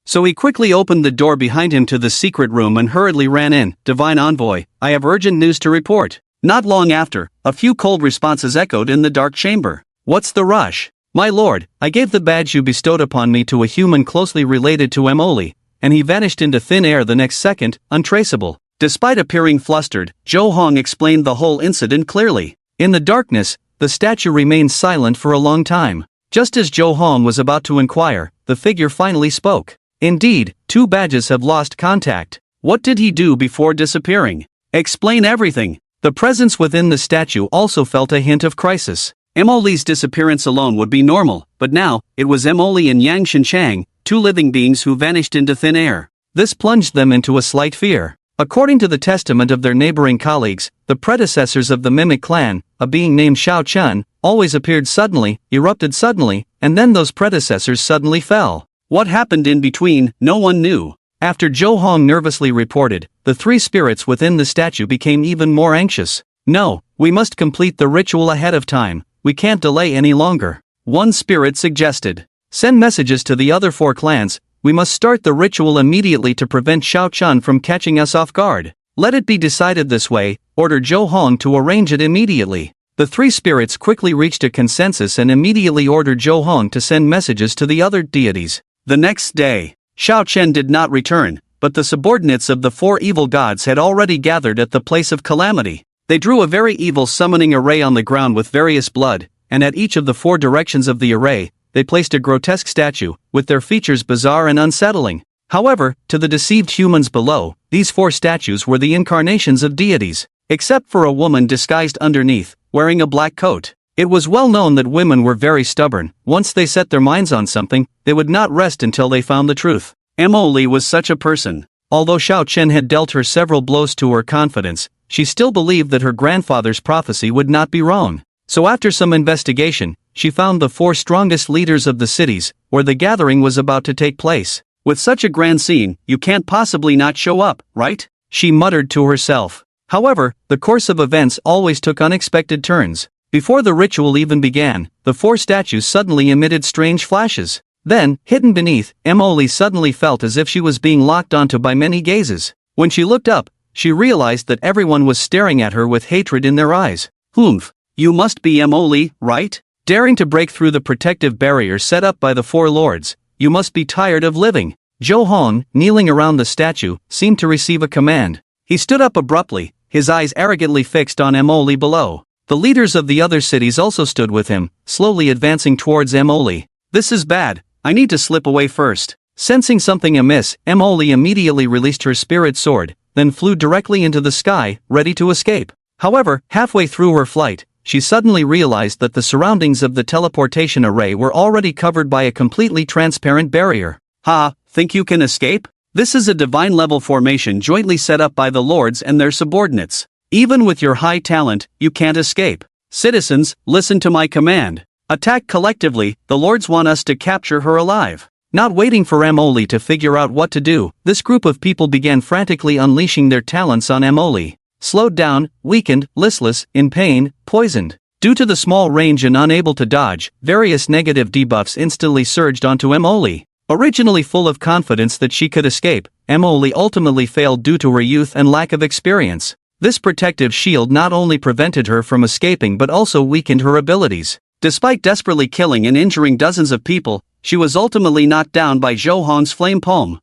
A: So he quickly opened the door behind him to the secret room and hurriedly ran in. Divine Envoy, I have urgent news to report. Not long after, a few cold responses echoed in the dark chamber. What's the rush? My lord, I gave the badge you bestowed upon me to a human closely related to Emily, and he vanished into thin air the next second, untraceable. Despite appearing flustered, Zhou Hong explained the whole incident clearly. In the darkness, the statue remained silent for a long time. Just as Zhou Hong was about to inquire, the figure finally spoke. Indeed, 2 badges have lost contact. What did he do before disappearing? Explain everything. The presence within the statue also felt a hint of crisis. Emily's disappearance alone would be normal, but now, it was Emily and Yang Xinchang, 2 living beings who vanished into thin air. This plunged them into a slight fear. According to the testament of their neighboring colleagues, the predecessors of the Mimic clan, a being named Xiao Chen, always appeared suddenly, erupted suddenly, and then those predecessors suddenly fell. What happened in between, no one knew. After Zhou Hong nervously reported, the 3 spirits within the statue became even more anxious. No, we must complete the ritual ahead of time, we can't delay any longer. One spirit suggested. Send messages to the other 4 clans, we must start the ritual immediately to prevent Xiao Chen from catching us off guard. Let it be decided this way, ordered Zhou Hong to arrange it immediately. The 3 spirits quickly reached a consensus and immediately ordered Zhou Hong to send messages to the other deities. The next day, Xiao Chen did not return, but the subordinates of the 4 evil gods had already gathered at the place of calamity. They drew a very evil summoning array on the ground with various blood, and at each of the 4 directions of the array, they placed a grotesque statue, with their features bizarre and unsettling. However, to the deceived humans below, these 4 statues were the incarnations of deities, except for a woman disguised underneath, wearing a black coat. It was well known that women were very stubborn. Once they set their minds on something, they would not rest until they found the truth. Emily was such a person. Although Xiao Chen had dealt her several blows to her confidence, she still believed that her grandfather's prophecy would not be wrong. So after some investigation, she found the 4 strongest leaders of the cities, where the gathering was about to take place. With such a grand scene, you can't possibly not show up, right? She muttered to herself. However, the course of events always took unexpected turns. Before the ritual even began, the 4 statues suddenly emitted strange flashes. Then, hidden beneath, Emily suddenly felt as if she was being locked onto by many gazes. When she looked up, she realized that everyone was staring at her with hatred in their eyes. Humph, you must be Emily, right? Daring to break through the protective barrier set up by the 4 lords, you must be tired of living. Zhou Hong, kneeling around the statue, seemed to receive a command. He stood up abruptly, his eyes arrogantly fixed on Emily below. The leaders of the other cities also stood with him, slowly advancing towards Emily. This is bad, I need to slip away first. Sensing something amiss, Emily immediately released her spirit sword, then flew directly into the sky, ready to escape. However, halfway through her flight, she suddenly realized that the surroundings of the teleportation array were already covered by a completely transparent barrier. Ha, think you can escape? This is a divine-level formation jointly set up by the lords and their subordinates. Even with your high talent, you can't escape. Citizens, listen to my command. Attack collectively, the lords want us to capture her alive. Not waiting for Emily to figure out what to do, this group of people began frantically unleashing their talents on Emily. Slowed down, weakened, listless, in pain, poisoned. Due to the small range and unable to dodge, various negative debuffs instantly surged onto Emily. Originally full of confidence that she could escape, Emily ultimately failed due to her youth and lack of experience. This protective shield not only prevented her from escaping but also weakened her abilities. Despite desperately killing and injuring dozens of people, she was ultimately knocked down by Zhou Hong's flame palm.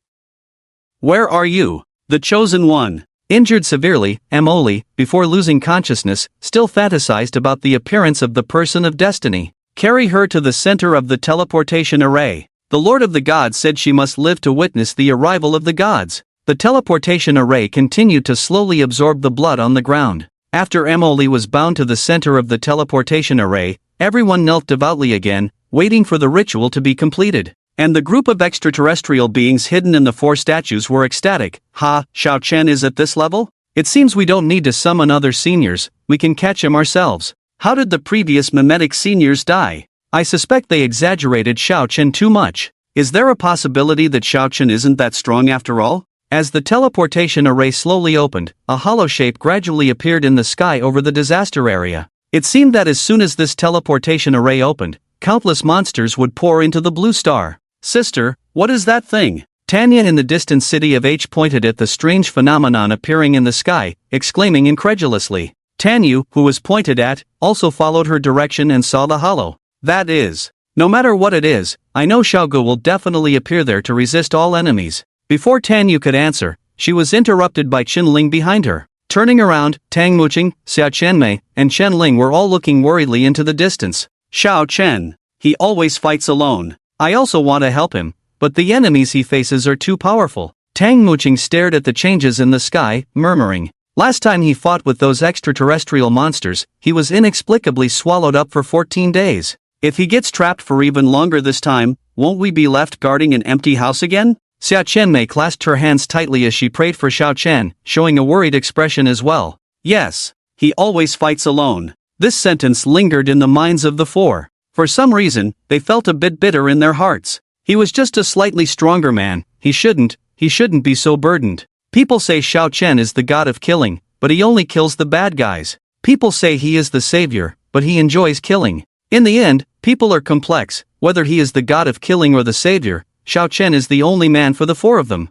A: Where are you? The chosen one. Injured severely, Emily, before losing consciousness, still fantasized about the appearance of the person of destiny. Carry her to the center of the teleportation array. The Lord of the Gods said she must live to witness the arrival of the gods. The teleportation array continued to slowly absorb the blood on the ground. After Emily was bound to the center of the teleportation array, everyone knelt devoutly again, waiting for the ritual to be completed. And the group of extraterrestrial beings hidden in the 4 statues were ecstatic. Ha, Xiao Chen is at this level? It seems we don't need to summon other seniors, we can catch him ourselves. How did the previous mimetic seniors die? I suspect they exaggerated Xiao Chen too much. Is there a possibility that Xiao Chen isn't that strong after all? As the teleportation array slowly opened, a hollow shape gradually appeared in the sky over the disaster area. It seemed that as soon as this teleportation array opened, countless monsters would pour into the blue star. Sister, what is that thing? Tanya in the distant city of H pointed at the strange phenomenon appearing in the sky, exclaiming incredulously. Tanyu, who was pointed at, also followed her direction and saw the hollow. That is. No matter what it is, I know Xiaogu will definitely appear there to resist all enemies. Before Tanyu could answer, she was interrupted by Chen Lin behind her. Turning around, Tang Muqing, Xia Chenmei, and Chen Ling were all looking worriedly into the distance. Xiao Chen. He always fights alone. I also want to help him, but the enemies he faces are too powerful. Tang Muqing stared at the changes in the sky, murmuring. Last time he fought with those extraterrestrial monsters, he was inexplicably swallowed up for 14 days. If he gets trapped for even longer this time, won't we be left guarding an empty house again? Xia Chenmei clasped her hands tightly as she prayed for Xiao Chen, showing a worried expression as well. Yes, he always fights alone. This sentence lingered in the minds of the 4. For some reason, they felt a bit bitter in their hearts. He was just a slightly stronger man, he shouldn't be so burdened. People say Xiao Chen is the god of killing, but he only kills the bad guys. People say he is the savior, but he enjoys killing. In the end, people are complex. Whether he is the god of killing or the savior, Xiao Chen is the only man for the 4 of them.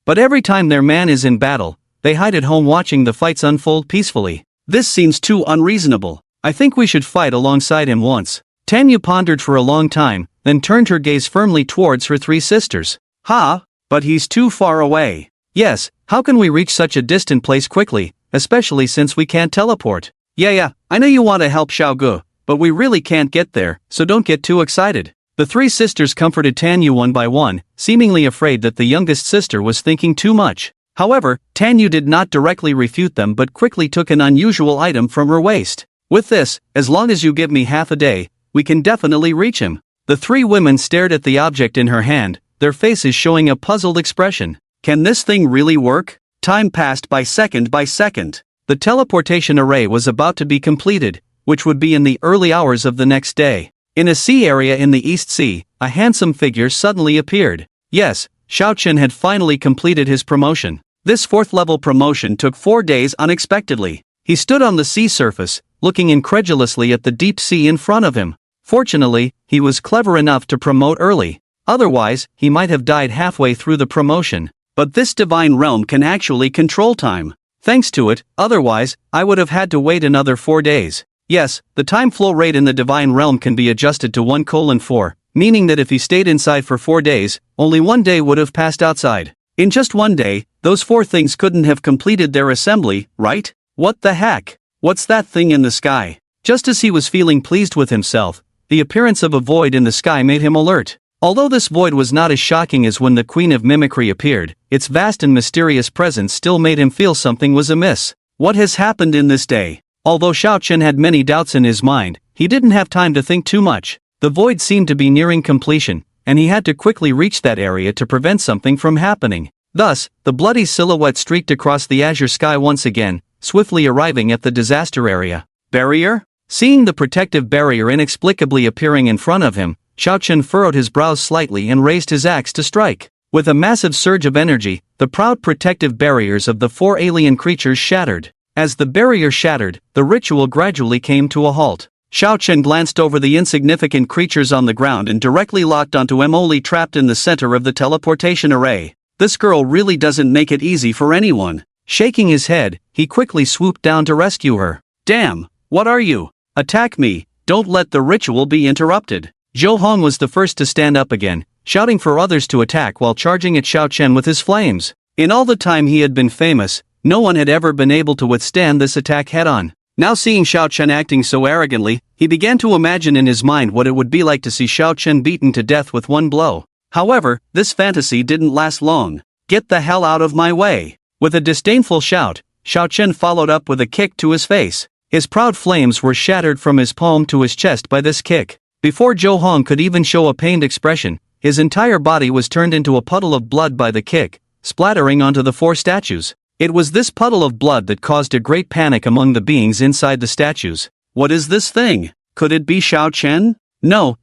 A: But every time their man is in battle, they hide at home watching the fights unfold peacefully. This seems too unreasonable. I think we should fight alongside him once. Tanyu pondered for a long time, then turned her gaze firmly towards her 3 sisters. Ha, but he's too far away. Yes, how can we reach such a distant place quickly, especially since we can't teleport? Yeah, I know you want to help Xiaogu, but we really can't get there, so don't get too excited. The 3 sisters comforted Tanyu one by one, seemingly afraid that the youngest sister was thinking too much. However, Tanyu did not directly refute them but quickly took an unusual item from her waist. With this, as long as you give me half a day, we can definitely reach him. The 3 women stared at the object in her hand, their faces showing a puzzled expression. Can this thing really work? Time passed by second. The teleportation array was about to be completed, which would be in the early hours of the next day. In a sea area in the East Sea, a handsome figure suddenly appeared. Yes, Xiao Chen had finally completed his promotion. This 4th level promotion took 4 days unexpectedly. He stood on the sea surface, looking incredulously at the deep sea in front of him. Fortunately, he was clever enough to promote early. Otherwise, he might have died halfway through the promotion. But this divine realm can actually control time. Thanks to it, otherwise, I would have had to wait another 4 days. Yes, the time flow rate in the divine realm can be adjusted to 1:4, meaning that if he stayed inside for 4 days, only 1 day would have passed outside. In just 1 day, those 4 things couldn't have completed their assembly, right? What the heck? What's that thing in the sky? Just as he was feeling pleased with himself, the appearance of a void in the sky made him alert. Although this void was not as shocking as when the Queen of Mimicry appeared, its vast and mysterious presence still made him feel something was amiss. What has happened in this day? Although Xiao Chen had many doubts in his mind, he didn't have time to think too much. The void seemed to be nearing completion, and he had to quickly reach that area to prevent something from happening. Thus, the bloody silhouette streaked across the azure sky once again, swiftly arriving at the disaster area. Barrier? Seeing the protective barrier inexplicably appearing in front of him, Xiao Chen furrowed his brows slightly and raised his axe to strike. With a massive surge of energy, the proud protective barriers of the 4 alien creatures shattered. As the barrier shattered, the ritual gradually came to a halt. Xiao Chen glanced over the insignificant creatures on the ground and directly locked onto Emily trapped in the center of the teleportation array. This girl really doesn't make it easy for anyone. Shaking his head, he quickly swooped down to rescue her. Damn, what are you? Attack me, don't let the ritual be interrupted. Zhou Hong was the first to stand up again, shouting for others to attack while charging at Xiao Chen with his flames. In all the time he had been famous, no one had ever been able to withstand this attack head-on. Now seeing Xiao Chen acting so arrogantly, he began to imagine in his mind what it would be like to see Xiao Chen beaten to death with one blow. However, this fantasy didn't last long. Get the hell out of my way! With a disdainful shout, Xiao Chen followed up with a kick to his face. His proud flames were shattered from his palm to his chest by this kick. Before Zhou Hong could even show a pained expression, his entire body was turned into a puddle of blood by the kick, splattering onto the 4 statues. It was this puddle of blood that caused a great panic among the beings inside the statues. What is this thing? Could it be Xiao Chen? No,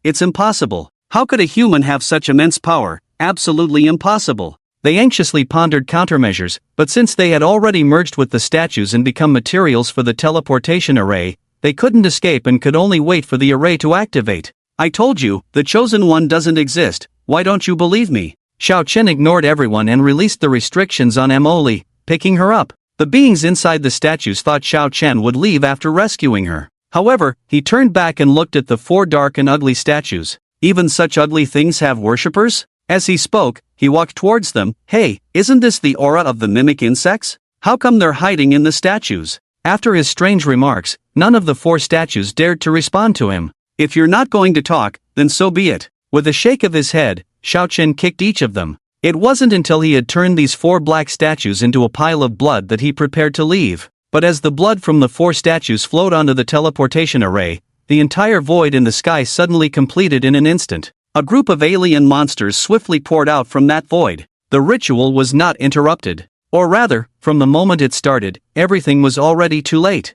A: it's impossible. How could a human have such immense power? Absolutely impossible. They anxiously pondered countermeasures, but since they had already merged with the statues and become materials for the teleportation array, they couldn't escape and could only wait for the array to activate. I told you, the chosen one doesn't exist, why don't you believe me? Xiao Chen ignored everyone and released the restrictions on Emily, picking her up. The beings inside the statues thought Xiao Chen would leave after rescuing her. However, he turned back and looked at the 4 dark and ugly statues. Even such ugly things have worshippers? As he spoke, he walked towards them. Hey, isn't this the aura of the mimic insects? How come they're hiding in the statues? After his strange remarks, none of the 4 statues dared to respond to him. If you're not going to talk, then so be it. With a shake of his head, Xiao Chen kicked each of them. It wasn't until he had turned these 4 black statues into a pile of blood that he prepared to leave. But as the blood from the 4 statues flowed onto the teleportation array, the entire void in the sky suddenly completed in an instant. A group of alien monsters swiftly poured out from that void. The ritual was not interrupted. Or rather, from the moment it started, everything was already too late.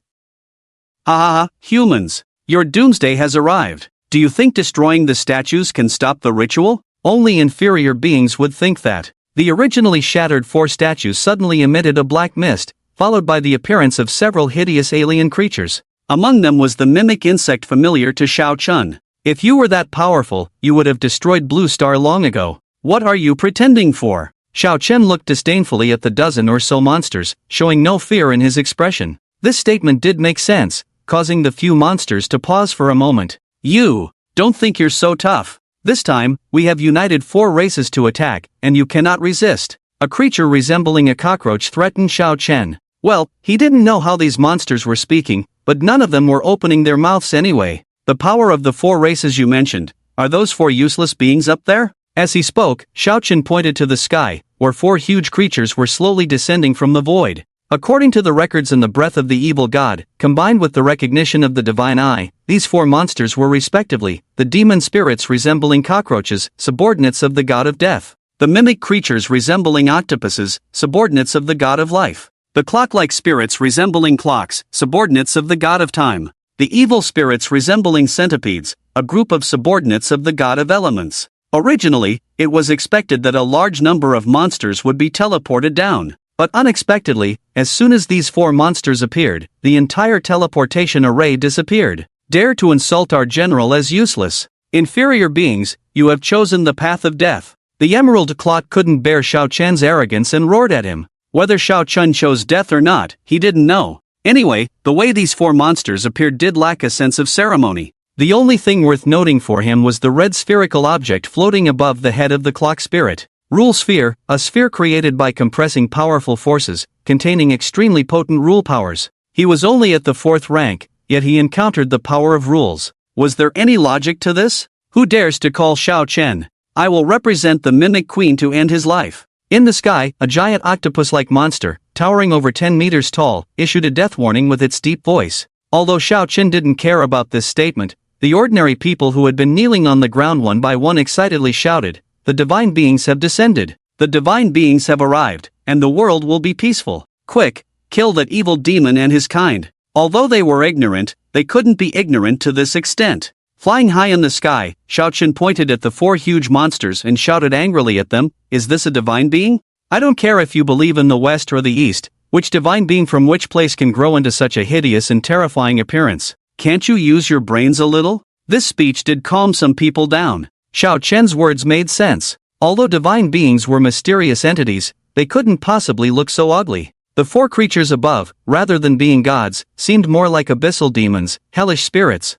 A: Ha, humans! Your doomsday has arrived. Do you think destroying the statues can stop the ritual? Only inferior beings would think that. The originally shattered 4 statues suddenly emitted a black mist, followed by the appearance of several hideous alien creatures. Among them was the mimic insect familiar to Xiao Chen. If you were that powerful, you would have destroyed Blue Star long ago. What are you pretending for? Xiao Chen looked disdainfully at the dozen or so monsters, showing no fear in his expression. This statement did make sense, causing the few monsters to pause for a moment. You don't think you're so tough. This time, we have united 4 races to attack, and you cannot resist. A creature resembling a cockroach threatened Xiao Chen. Well, he didn't know how these monsters were speaking, but none of them were opening their mouths anyway. The power of the 4 races you mentioned, are those 4 useless beings up there? As he spoke, Xiao Chen pointed to the sky, where 4 huge creatures were slowly descending from the void. According to the records and the breath of the evil god, combined with the recognition of the divine eye, these 4 monsters were respectively, the demon spirits resembling cockroaches, subordinates of the god of death. The mimic creatures resembling octopuses, subordinates of the god of life. The clock-like spirits resembling clocks, subordinates of the god of time. The evil spirits resembling centipedes, a group of subordinates of the god of elements. Originally, it was expected that a large number of monsters would be teleported down. But unexpectedly, as soon as these 4 monsters appeared, the entire teleportation array disappeared. Dare to insult our general as useless. Inferior beings, you have chosen the path of death. The emerald clock couldn't bear Xiao Chen's arrogance and roared at him. Whether Xiao Chen chose death or not, he didn't know. Anyway, the way these 4 monsters appeared did lack a sense of ceremony. The only thing worth noting for him was the red spherical object floating above the head of the clock spirit. Rule sphere, a sphere created by compressing powerful forces, containing extremely potent rule powers. He was only at the 4th rank, yet he encountered the power of rules. Was there any logic to this? Who dares to call Xiao Chen? I will represent the Mimic Queen to end his life. In the sky, a giant octopus-like monster, towering over 10 meters tall, issued a death warning with its deep voice. Although Xiao Chen didn't care about this statement, the ordinary people who had been kneeling on the ground one by one excitedly shouted, "The divine beings have descended. The divine beings have arrived, and the world will be peaceful. Quick, kill that evil demon and his kind." Although they were ignorant, they couldn't be ignorant to this extent. Flying high in the sky, Xiao Chen pointed at the 4 huge monsters and shouted angrily at them, "Is this a divine being? I don't care if you believe in the West or the East, which divine being from which place can grow into such a hideous and terrifying appearance? Can't you use your brains a little?" This speech did calm some people down. Xiao Chen's words made sense. Although divine beings were mysterious entities, they couldn't possibly look so ugly. The four creatures above, rather than being gods, seemed more like abyssal demons, hellish spirits.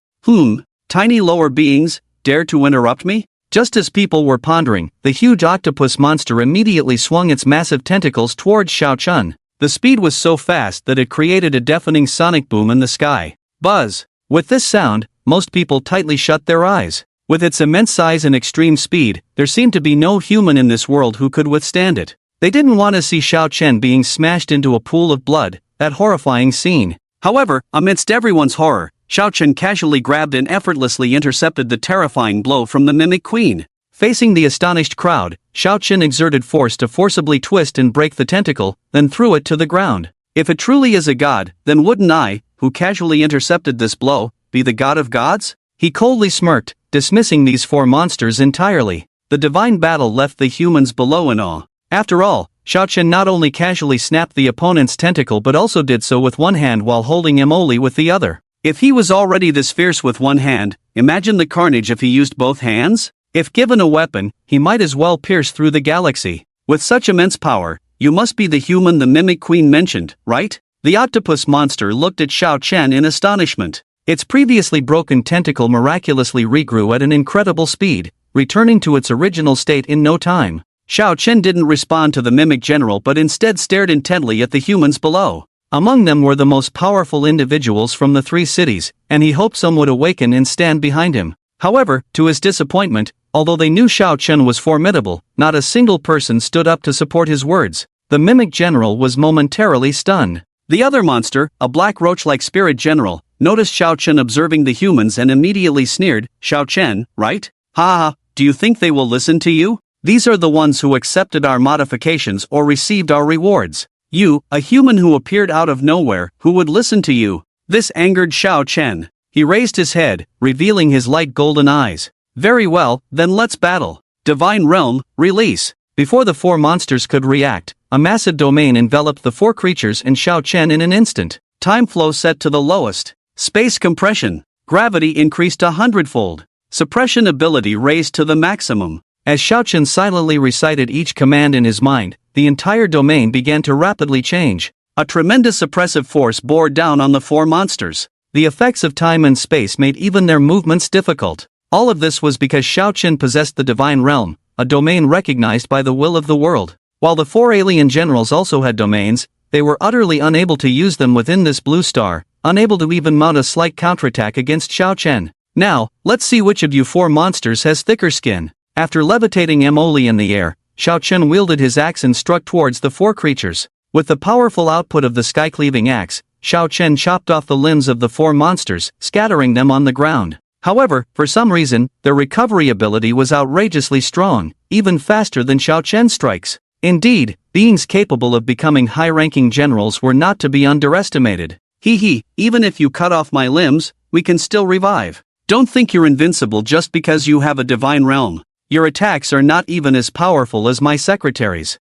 A: Tiny lower beings, dare to interrupt me? Just as people were pondering, the huge octopus monster immediately swung its massive tentacles towards Xiao Chen. The speed was so fast that it created a deafening sonic boom in the sky. Buzz! With this sound, most people tightly shut their eyes. With its immense size and extreme speed, there seemed to be no human in this world who could withstand it. They didn't want to see Xiao Chen being smashed into a pool of blood, that horrifying scene. However, amidst everyone's horror, Xiao Chen casually grabbed and effortlessly intercepted the terrifying blow from the Mimic Queen. Facing the astonished crowd, Xiao Chen exerted force to forcibly twist and break the tentacle, then threw it to the ground. If it truly is a god, then wouldn't I, who casually intercepted this blow, be the god of gods? He coldly smirked, dismissing these four monsters entirely. The divine battle left the humans below in awe. After all, Xiao Chen not only casually snapped the opponent's tentacle but also did so with one hand while holding him only with the other. If he was already this fierce with one hand, imagine the carnage if he used both hands? If given a weapon, he might as well pierce through the galaxy. With such immense power, you must be the human the Mimic Queen mentioned, right? The octopus monster looked at Xiao Chen in astonishment. Its previously broken tentacle miraculously regrew at an incredible speed, returning to its original state in no time. Xiao Chen didn't respond to the mimic general but instead stared intently at the humans below. Among them were the most powerful individuals from the three cities, and he hoped some would awaken and stand behind him. However, to his disappointment, although they knew Xiao Chen was formidable, not a single person stood up to support his words. The mimic general was momentarily stunned. The other monster, a black roach-like spirit general, noticed Xiao Chen observing the humans and immediately sneered, "Xiao Chen, right? Ha, do you think they will listen to you? These are the ones who accepted our modifications or received our rewards. You, a human who appeared out of nowhere, who would listen to you?" This angered Xiao Chen. He raised his head, revealing his light golden eyes. "Very well, then let's battle. Divine Realm, release." Before the four monsters could react, a massive domain enveloped the four creatures and Xiao Chen in an instant. Time flow set to the lowest. Space compression. Gravity increased 100-fold. Suppression ability raised to the maximum. As Xiao Chen silently recited each command in his mind, the entire domain began to rapidly change. A tremendous suppressive force bore down on the four monsters. The effects of time and space made even their movements difficult. All of this was because Xiao Chen possessed the Divine Realm, a domain recognized by the will of the world. While the four alien generals also had domains, they were utterly unable to use them within this blue star, unable to even mount a slight counterattack against Xiao Chen. Now, let's see which of you four monsters has thicker skin. After levitating Emoli in the air, Xiao Chen wielded his axe and struck towards the four creatures. With the powerful output of the sky-cleaving axe, Xiao Chen chopped off the limbs of the four monsters, scattering them on the ground. However, for some reason, their recovery ability was outrageously strong, even faster than Xiao Chen's strikes. Indeed, beings capable of becoming high-ranking generals were not to be underestimated. Even if you cut off my limbs, we can still revive. Don't think you're invincible just because you have a divine realm. Your attacks are not even as powerful as my secretaries.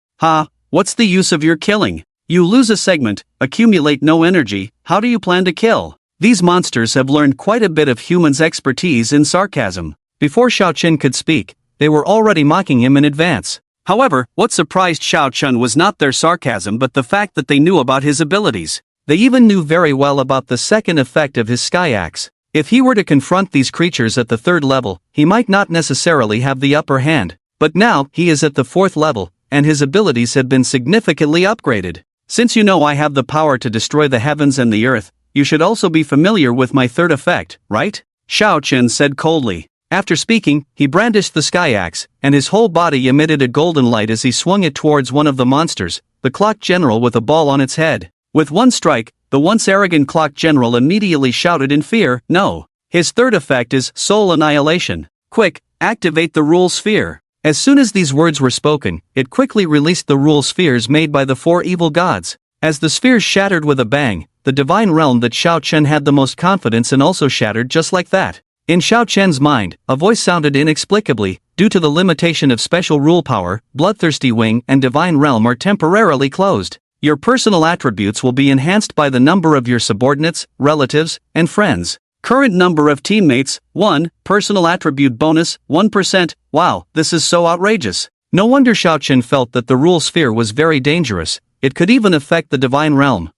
A: What's the use of your killing? You lose a segment, accumulate no energy, how do you plan to kill? These monsters have learned quite a bit of humans' expertise in sarcasm. Before Xiao Chen could speak, they were already mocking him in advance. However, what surprised Xiao Chen was not their sarcasm but the fact that they knew about his abilities. They even knew very well about the second effect of his sky axe. If he were to confront these creatures at the third level, he might not necessarily have the upper hand. But now, he is at the fourth level, and his abilities have been significantly upgraded. Since you know I have the power to destroy the heavens and the earth, you should also be familiar with my third effect, right? Xiao Chen said coldly. After speaking, he brandished the sky axe, and his whole body emitted a golden light as he swung it towards one of the monsters, the clock general with a ball on its head. With one strike, the once arrogant clock general immediately shouted in fear, "No!" His third effect is soul annihilation. Quick, activate the rule sphere. As soon as these words were spoken, it quickly released the rule spheres made by the four evil gods. As the spheres shattered with a bang, the divine realm that Xiao Chen had the most confidence in also shattered just like that. In Xiao Chen's mind, a voice sounded inexplicably, due to the limitation of special rule power, Bloodthirsty Wing and Divine Realm are temporarily closed. Your personal attributes will be enhanced by the number of your subordinates, relatives, and friends. Current number of teammates, 1, personal attribute bonus, 1%, wow, this is so outrageous. No wonder Xiao Chen felt that the rule sphere was very dangerous, it could even affect the divine realm.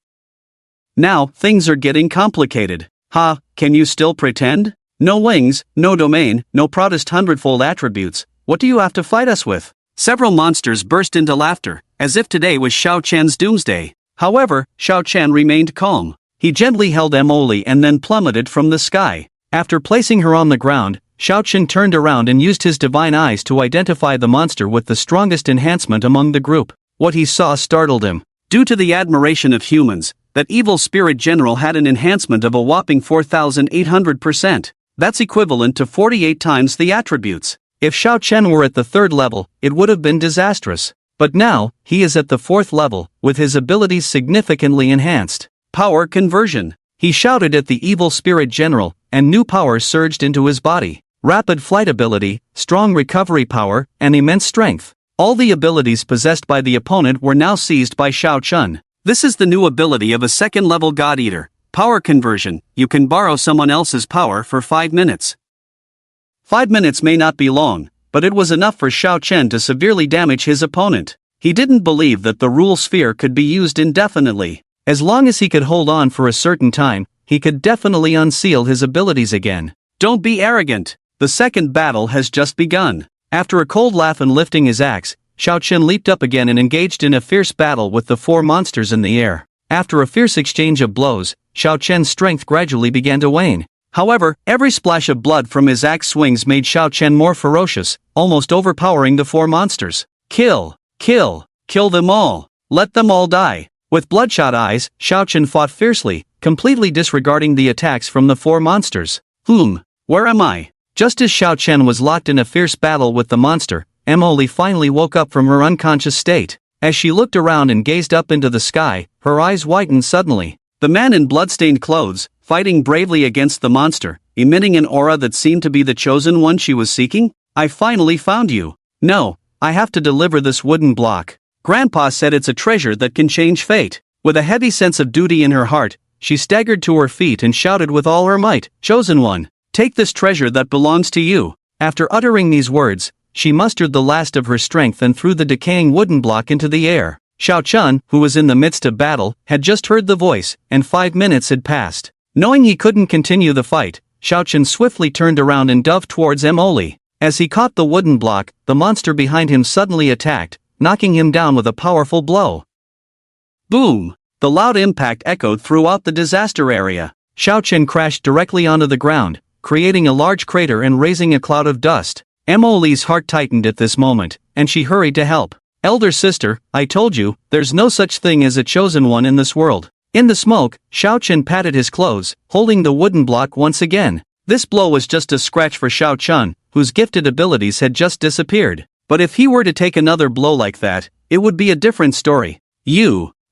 A: Now, things are getting complicated. Ha, can you still pretend? No wings, no domain, no proudest hundredfold attributes, what do you have to fight us with? Several monsters burst into laughter, as if today was Xiao Chen's doomsday. However, Xiao Chen remained calm. He gently held Emily and then plummeted from the sky. After placing her on the ground, Xiao Chen turned around and used his divine eyes to identify the monster with the strongest enhancement among the group. What he saw startled him. Due to the admiration of humans, that evil spirit general had an enhancement of a whopping 4,800%. That's equivalent to 48 times the attributes. If Xiao Chen were at the 3rd level, it would have been disastrous. But now, he is at the 4th level, with his abilities significantly enhanced. Power conversion. He shouted at the evil spirit general, and new power surged into his body. Rapid flight ability, strong recovery power, and immense strength. All the abilities possessed by the opponent were now seized by Xiao Chen. This is the new ability of a 2nd-level God Eater. Power conversion. You can borrow someone else's power for 5 minutes. 5 minutes may not be long, but it was enough for Xiao Chen to severely damage his opponent. He didn't believe that the rule sphere could be used indefinitely. As long as he could hold on for a certain time, he could definitely unseal his abilities again. Don't be arrogant. The second battle has just begun. After a cold laugh and lifting his axe, Xiao Chen leaped up again and engaged in a fierce battle with the 4 monsters in the air. After a fierce exchange of blows, Xiao Chen's strength gradually began to wane. However, every splash of blood from his axe swings made Xiao Chen more ferocious, almost overpowering the 4 monsters. Kill! Kill! Kill them all! Let them all die! With bloodshot eyes, Xiao Chen fought fiercely, completely disregarding the attacks from the 4 monsters. Where am I? Just as Xiao Chen was locked in a fierce battle with the monster, Emily finally woke up from her unconscious state. As she looked around and gazed up into the sky, her eyes widened suddenly. The man in bloodstained clothes, fighting bravely against the monster, emitting an aura that seemed to be the chosen one she was seeking? I finally found you. No, I have to deliver this wooden block. Grandpa said it's a treasure that can change fate. With a heavy sense of duty in her heart, she staggered to her feet and shouted with all her might, Chosen One, take this treasure that belongs to you. After uttering these words, she mustered the last of her strength and threw the decaying wooden block into the air. Xiao Chen, who was in the midst of battle, had just heard the voice, and 5 minutes had passed. Knowing he couldn't continue the fight, Xiao Chen swiftly turned around and dove towards Emily. As he caught the wooden block, the monster behind him suddenly attacked, knocking him down with a powerful blow. Boom! The loud impact echoed throughout the disaster area. Xiao Chen crashed directly onto the ground, creating a large crater and raising a cloud of dust. Emily's heart tightened at this moment, and she hurried to help. Elder sister, I told you, there's no such thing as a chosen one in this world. In the smoke, Xiao Chen patted his clothes, holding the wooden block once again. This blow was just a scratch for Xiao Chen, whose gifted abilities had just disappeared. But if he were to take another blow like that, it would be a different story.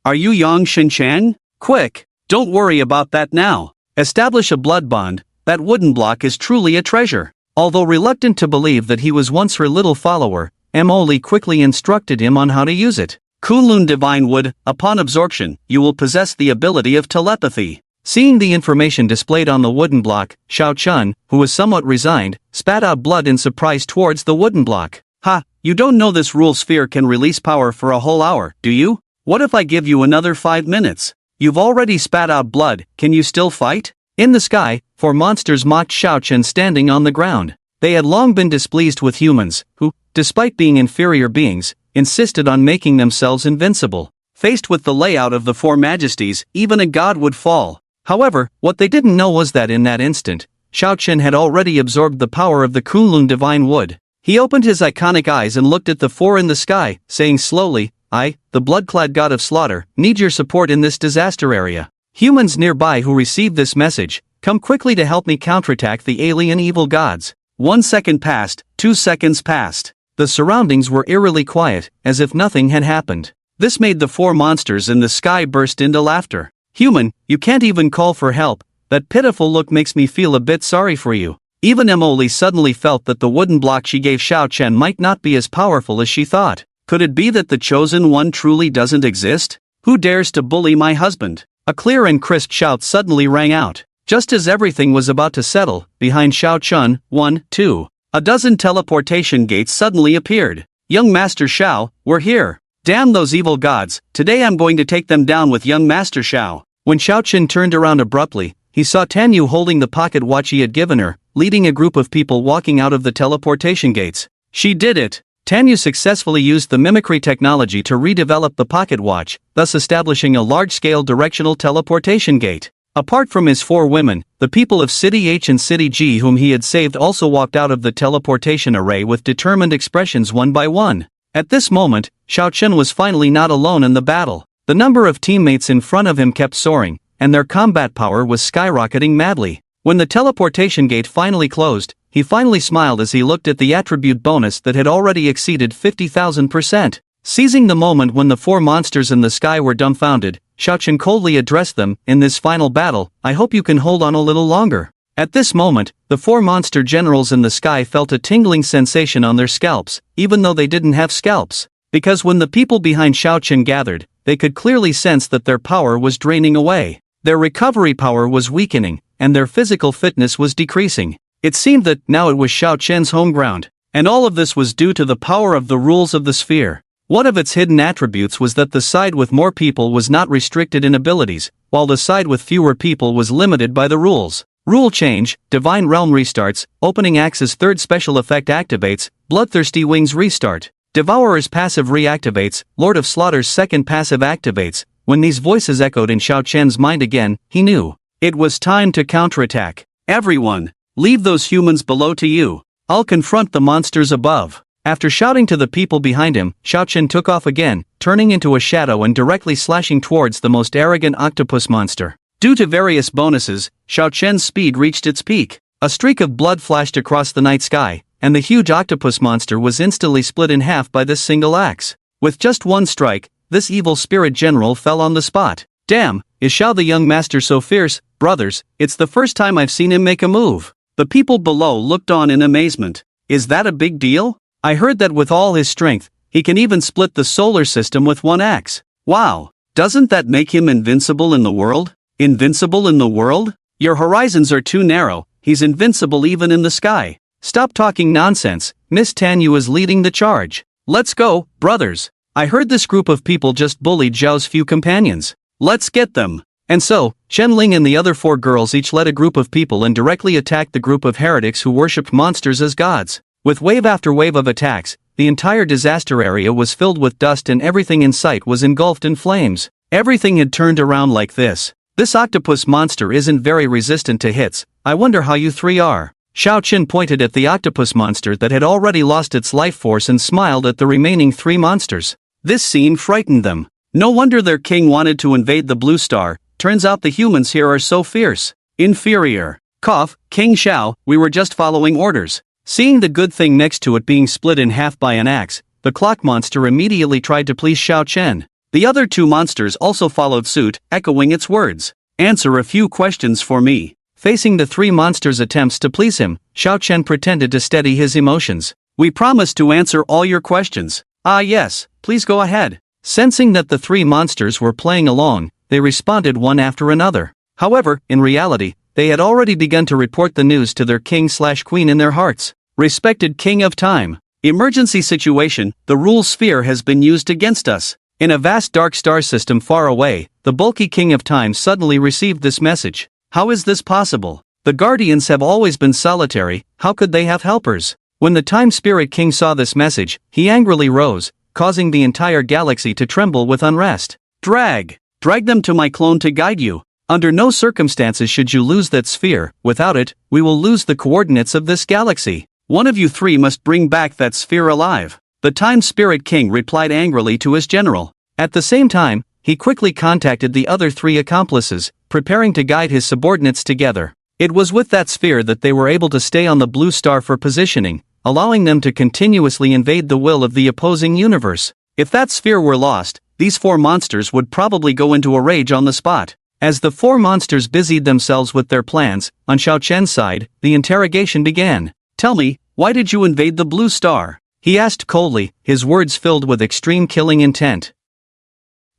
A: Are you Yang Shenchang? Quick, don't worry about that now. Establish a blood bond. That wooden block is truly a treasure. Although reluctant to believe that he was once her little follower, Emily quickly instructed him on how to use it. Kunlun Divine Wood, upon absorption, you will possess the ability of telepathy. Seeing the information displayed on the wooden block, Xiao Chen, who was somewhat resigned, spat out blood in surprise towards the wooden block. Ha, you don't know this rule sphere can release power for a whole hour, do you? What if I give you another 5 minutes? You've already spat out blood, can you still fight? In the sky, 4 monsters mocked Xiao Chen standing on the ground. They had long been displeased with humans, who, despite being inferior beings, insisted on making themselves invincible. Faced with the layout of the 4 majesties, even a god would fall. However, what they didn't know was that in that instant, Xiao Chen had already absorbed the power of the Kunlun Divine Wood. He opened his iconic eyes and looked at the 4 in the sky, saying slowly, I, the blood-clad god of slaughter, need your support in this disaster area. Humans nearby who received this message, come quickly to help me counterattack the alien evil gods. 1 second passed, 2 seconds passed. The surroundings were eerily quiet, as if nothing had happened. This made the 4 monsters in the sky burst into laughter. Human, you can't even call for help. That pitiful look makes me feel a bit sorry for you. Even Emily suddenly felt that the wooden block she gave Xiao Chen might not be as powerful as she thought. Could it be that the chosen one truly doesn't exist? Who dares to bully my husband? A clear and crisp shout suddenly rang out. Just as everything was about to settle, behind Xiao Chen, 1, 2, a dozen teleportation gates suddenly appeared. Young Master Xiao, we're here. Damn those evil gods, today I'm going to take them down with young Master Xiao. When Xiao Chen turned around abruptly, he saw Tanyu holding the pocket watch he had given her, leading a group of people walking out of the teleportation gates. She did it! Tanyu successfully used the mimicry technology to redevelop the pocket watch, thus establishing a large-scale directional teleportation gate. Apart from his 4 women, the people of City H and City G whom he had saved also walked out of the teleportation array with determined expressions one by one. At this moment, Xiao Chen was finally not alone in the battle. The number of teammates in front of him kept soaring, and their combat power was skyrocketing madly. When the teleportation gate finally closed, he finally smiled as he looked at the attribute bonus that had already exceeded 50,000%. Seizing the moment when the 4 monsters in the sky were dumbfounded, Xiao Chen coldly addressed them, "In this final battle, I hope you can hold on a little longer." At this moment, the 4 monster generals in the sky felt a tingling sensation on their scalps, even though they didn't have scalps. Because when the people behind Xiao Chen gathered, they could clearly sense that their power was draining away. Their recovery power was weakening, and their physical fitness was decreasing. It seemed that now it was Xiao Chen's home ground, and all of this was due to the power of the rules of the sphere. One of its hidden attributes was that the side with more people was not restricted in abilities, while the side with fewer people was limited by the rules. Rule change, Divine Realm restarts, Opening Axe's 3rd special effect activates, Bloodthirsty Wings restart. Devourer's passive reactivates, Lord of Slaughter's 2nd passive activates. When these voices echoed in Xiao Chen's mind again, he knew. It was time to counterattack. Everyone, leave those humans below to you. I'll confront the monsters above. After shouting to the people behind him, Xiao Chen took off again, turning into a shadow and directly slashing towards the most arrogant octopus monster. Due to various bonuses, Xiao Chen's speed reached its peak. A streak of blood flashed across the night sky, and the huge octopus monster was instantly split in half by this single axe. With just one strike, this evil spirit general fell on the spot. Damn, is Xiao the young master so fierce? Brothers, it's the first time I've seen him make a move. The people below looked on in amazement. Is that a big deal? I heard that with all his strength, he can even split the solar system with one axe. Wow, doesn't that make him invincible in the world? Invincible in the world? Your horizons are too narrow, he's invincible even in the sky. Stop talking nonsense, Miss Tanyu is leading the charge. Let's go, brothers. I heard this group of people just bullied Zhao's few companions. Let's get them. And so, Chen Lin and the other 4 girls each led a group of people and directly attacked the group of heretics who worshipped monsters as gods. With wave after wave of attacks, the entire disaster area was filled with dust and everything in sight was engulfed in flames. Everything had turned around like this. This octopus monster isn't very resistant to hits, I wonder how you 3 are. Xiao Chen pointed at the octopus monster that had already lost its life force and smiled at the remaining 3 monsters. This scene frightened them. No wonder their king wanted to invade the Blue Star, turns out the humans here are so fierce. Inferior. Cough, King Xiao, we were just following orders. Seeing the good thing next to it being split in half by an axe, the clock monster immediately tried to please Xiao Chen. The other 2 monsters also followed suit, echoing its words. Answer a few questions for me. Facing the 3 monsters' attempts to please him, Xiao Chen pretended to steady his emotions. We promise to answer all your questions. Ah yes, please go ahead. Sensing that the 3 monsters were playing along, they responded one after another. However, in reality, they had already begun to report the news to their king/queen in their hearts. Respected King of Time. Emergency situation, the rule sphere has been used against us. In a vast dark star system far away, the bulky King of Time suddenly received this message. How is this possible? The Guardians have always been solitary, how could they have helpers? When the Time Spirit King saw this message, he angrily rose, causing the entire galaxy to tremble with unrest. Drag them to my clone to guide you. Under no circumstances should you lose that sphere, without it, we will lose the coordinates of this galaxy. One of you 3 must bring back that sphere alive. The Time Spirit King replied angrily to his general. At the same time, he quickly contacted the other 3 accomplices, preparing to guide his subordinates together. It was with that sphere that they were able to stay on the Blue Star for positioning, allowing them to continuously invade the will of the opposing universe. If that sphere were lost, these 4 monsters would probably go into a rage on the spot. As the 4 monsters busied themselves with their plans, on Xiao Chen's side, the interrogation began. Tell me, why did you invade the Blue Star? He asked coldly, his words filled with extreme killing intent.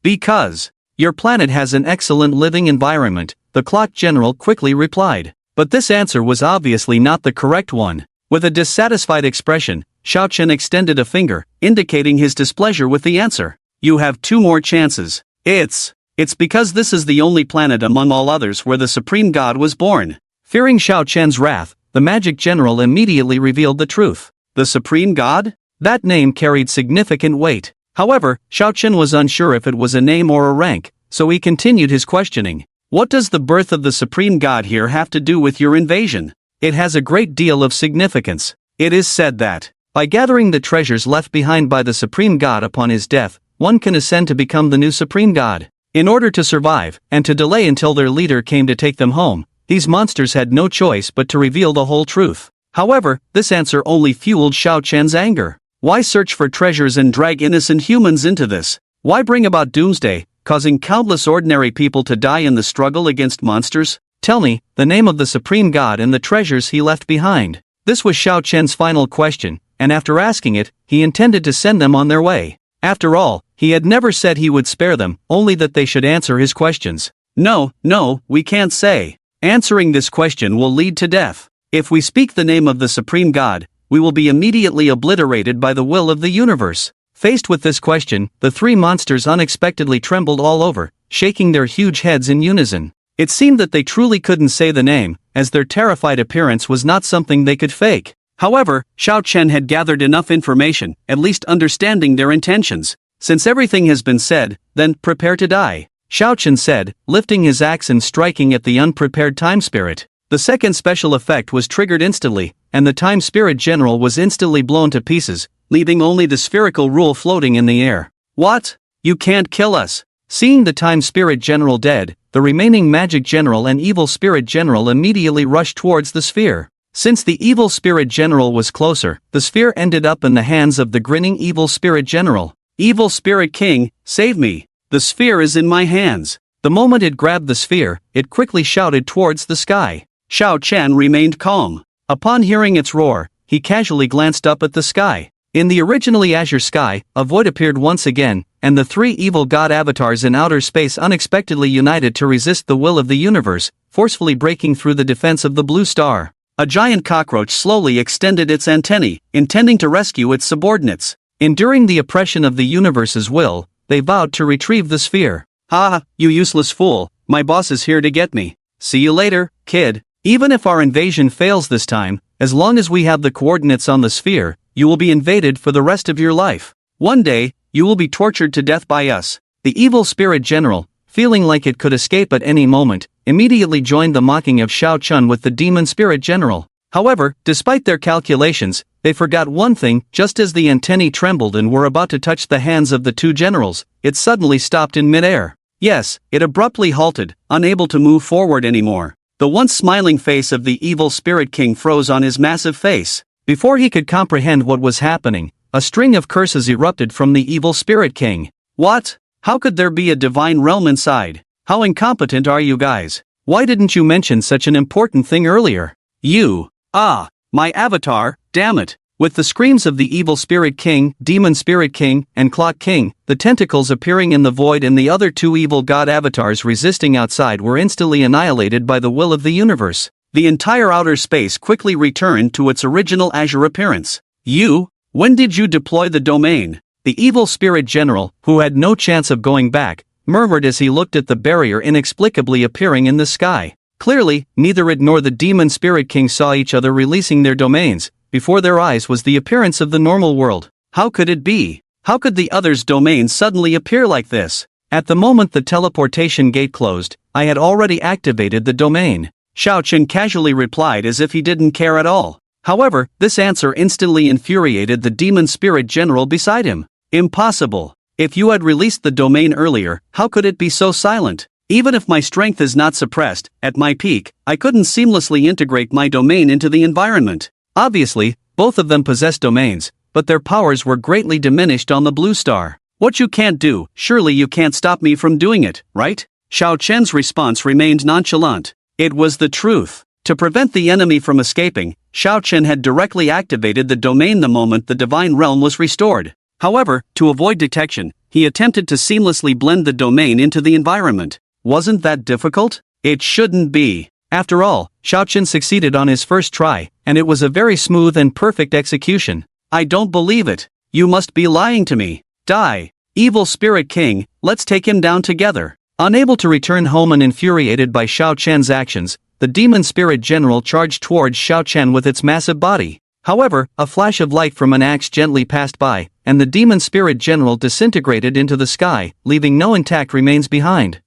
A: Because your planet has an excellent living environment, the clock general quickly replied. But this answer was obviously not the correct one. With a dissatisfied expression, Xiao Chen extended a finger, indicating his displeasure with the answer. You have 2 more chances. It's because this is the only planet among all others where the Supreme God was born. Fearing Xiao Chen's wrath, the Magic General immediately revealed the truth. The Supreme God? That name carried significant weight. However, Xiao Chen was unsure if it was a name or a rank, so he continued his questioning. What does the birth of the Supreme God here have to do with your invasion? It has a great deal of significance. It is said that, by gathering the treasures left behind by the Supreme God upon his death, one can ascend to become the new Supreme God. In order to survive, and to delay until their leader came to take them home, these monsters had no choice but to reveal the whole truth. However, this answer only fueled Xiao Chen's anger. Why search for treasures and drag innocent humans into this? Why bring about doomsday, causing countless ordinary people to die in the struggle against monsters? Tell me, the name of the Supreme God and the treasures he left behind. This was Xiao Chen's final question, and after asking it, he intended to send them on their way. After all, he had never said he would spare them, only that they should answer his questions. No, we can't say. Answering this question will lead to death. If we speak the name of the Supreme God, we will be immediately obliterated by the will of the universe. Faced with this question, the 3 monsters unexpectedly trembled all over, shaking their huge heads in unison. It seemed that they truly couldn't say the name, as their terrified appearance was not something they could fake. However, Xiao Chen had gathered enough information, at least understanding their intentions. Since everything has been said, then prepare to die, Xiao Chen said, lifting his axe and striking at the unprepared time spirit. The second special effect was triggered instantly, and the time spirit general was instantly blown to pieces, leaving only the spherical rule floating in the air. What? You can't kill us! Seeing the time spirit general dead, the remaining magic general and evil spirit general immediately rushed towards the sphere. Since the evil spirit general was closer, the sphere ended up in the hands of the grinning evil spirit general. Evil spirit king, save me! The sphere is in my hands. The moment it grabbed the sphere, it quickly shouted towards the sky. Xiao Chen remained calm. Upon hearing its roar, he casually glanced up at the sky. In the originally azure sky, a void appeared once again, and the 3 evil god avatars in outer space unexpectedly united to resist the will of the universe, forcefully breaking through the defense of the blue star. A giant cockroach slowly extended its antennae, intending to rescue its subordinates. Enduring the oppression of the universe's will, they vowed to retrieve the sphere. Ha, you useless fool, my boss is here to get me. See you later, kid. Even if our invasion fails this time, as long as we have the coordinates on the sphere, you will be invaded for the rest of your life. One day, you will be tortured to death by us. The evil spirit general, feeling like it could escape at any moment, immediately joined the mocking of Xiao Chen with the demon spirit general. However, despite their calculations, they forgot one thing. Just as the antennae trembled and were about to touch the hands of the 2 generals, it suddenly stopped in midair. Yes, it abruptly halted, unable to move forward anymore. The once smiling face of the evil spirit king froze on his massive face. Before he could comprehend what was happening, a string of curses erupted from the evil spirit king. What? How could there be a divine realm inside? How incompetent are you guys? Why didn't you mention such an important thing earlier? My avatar, damn it. With the screams of the evil spirit king, demon spirit king, and clock king, the tentacles appearing in the void and the other 2 evil god avatars resisting outside were instantly annihilated by the will of the universe. The entire outer space quickly returned to its original azure appearance. When did you deploy the domain? The evil spirit general, who had no chance of going back, murmured as he looked at the barrier inexplicably appearing in the sky. Clearly, neither it nor the demon spirit king saw each other releasing their domains. Before their eyes was the appearance of the normal world. How could it be? How could the other's domain suddenly appear like this? At the moment the teleportation gate closed, I had already activated the domain. Xiao Chen casually replied as if he didn't care at all. However, this answer instantly infuriated the demon spirit general beside him. Impossible. If you had released the domain earlier, how could it be so silent? Even if my strength is not suppressed, at my peak, I couldn't seamlessly integrate my domain into the environment. Obviously, both of them possessed domains, but their powers were greatly diminished on the blue star. What you can't do, surely you can't stop me from doing it, right? Xiao Chen's response remained nonchalant. It was the truth. To prevent the enemy from escaping, Xiao Chen had directly activated the domain the moment the divine realm was restored. However, to avoid detection, he attempted to seamlessly blend the domain into the environment. Wasn't that difficult? It shouldn't be. After all, Xiao Chen succeeded on his first try, and it was a very smooth and perfect execution. I don't believe it. You must be lying to me. Die. Evil Spirit King, let's take him down together. Unable to return home and infuriated by Xiao Chen's actions, the Demon Spirit General charged towards Xiao Chen with its massive body. However, a flash of light from an axe gently passed by, and the Demon Spirit General disintegrated into the sky, leaving no intact remains behind.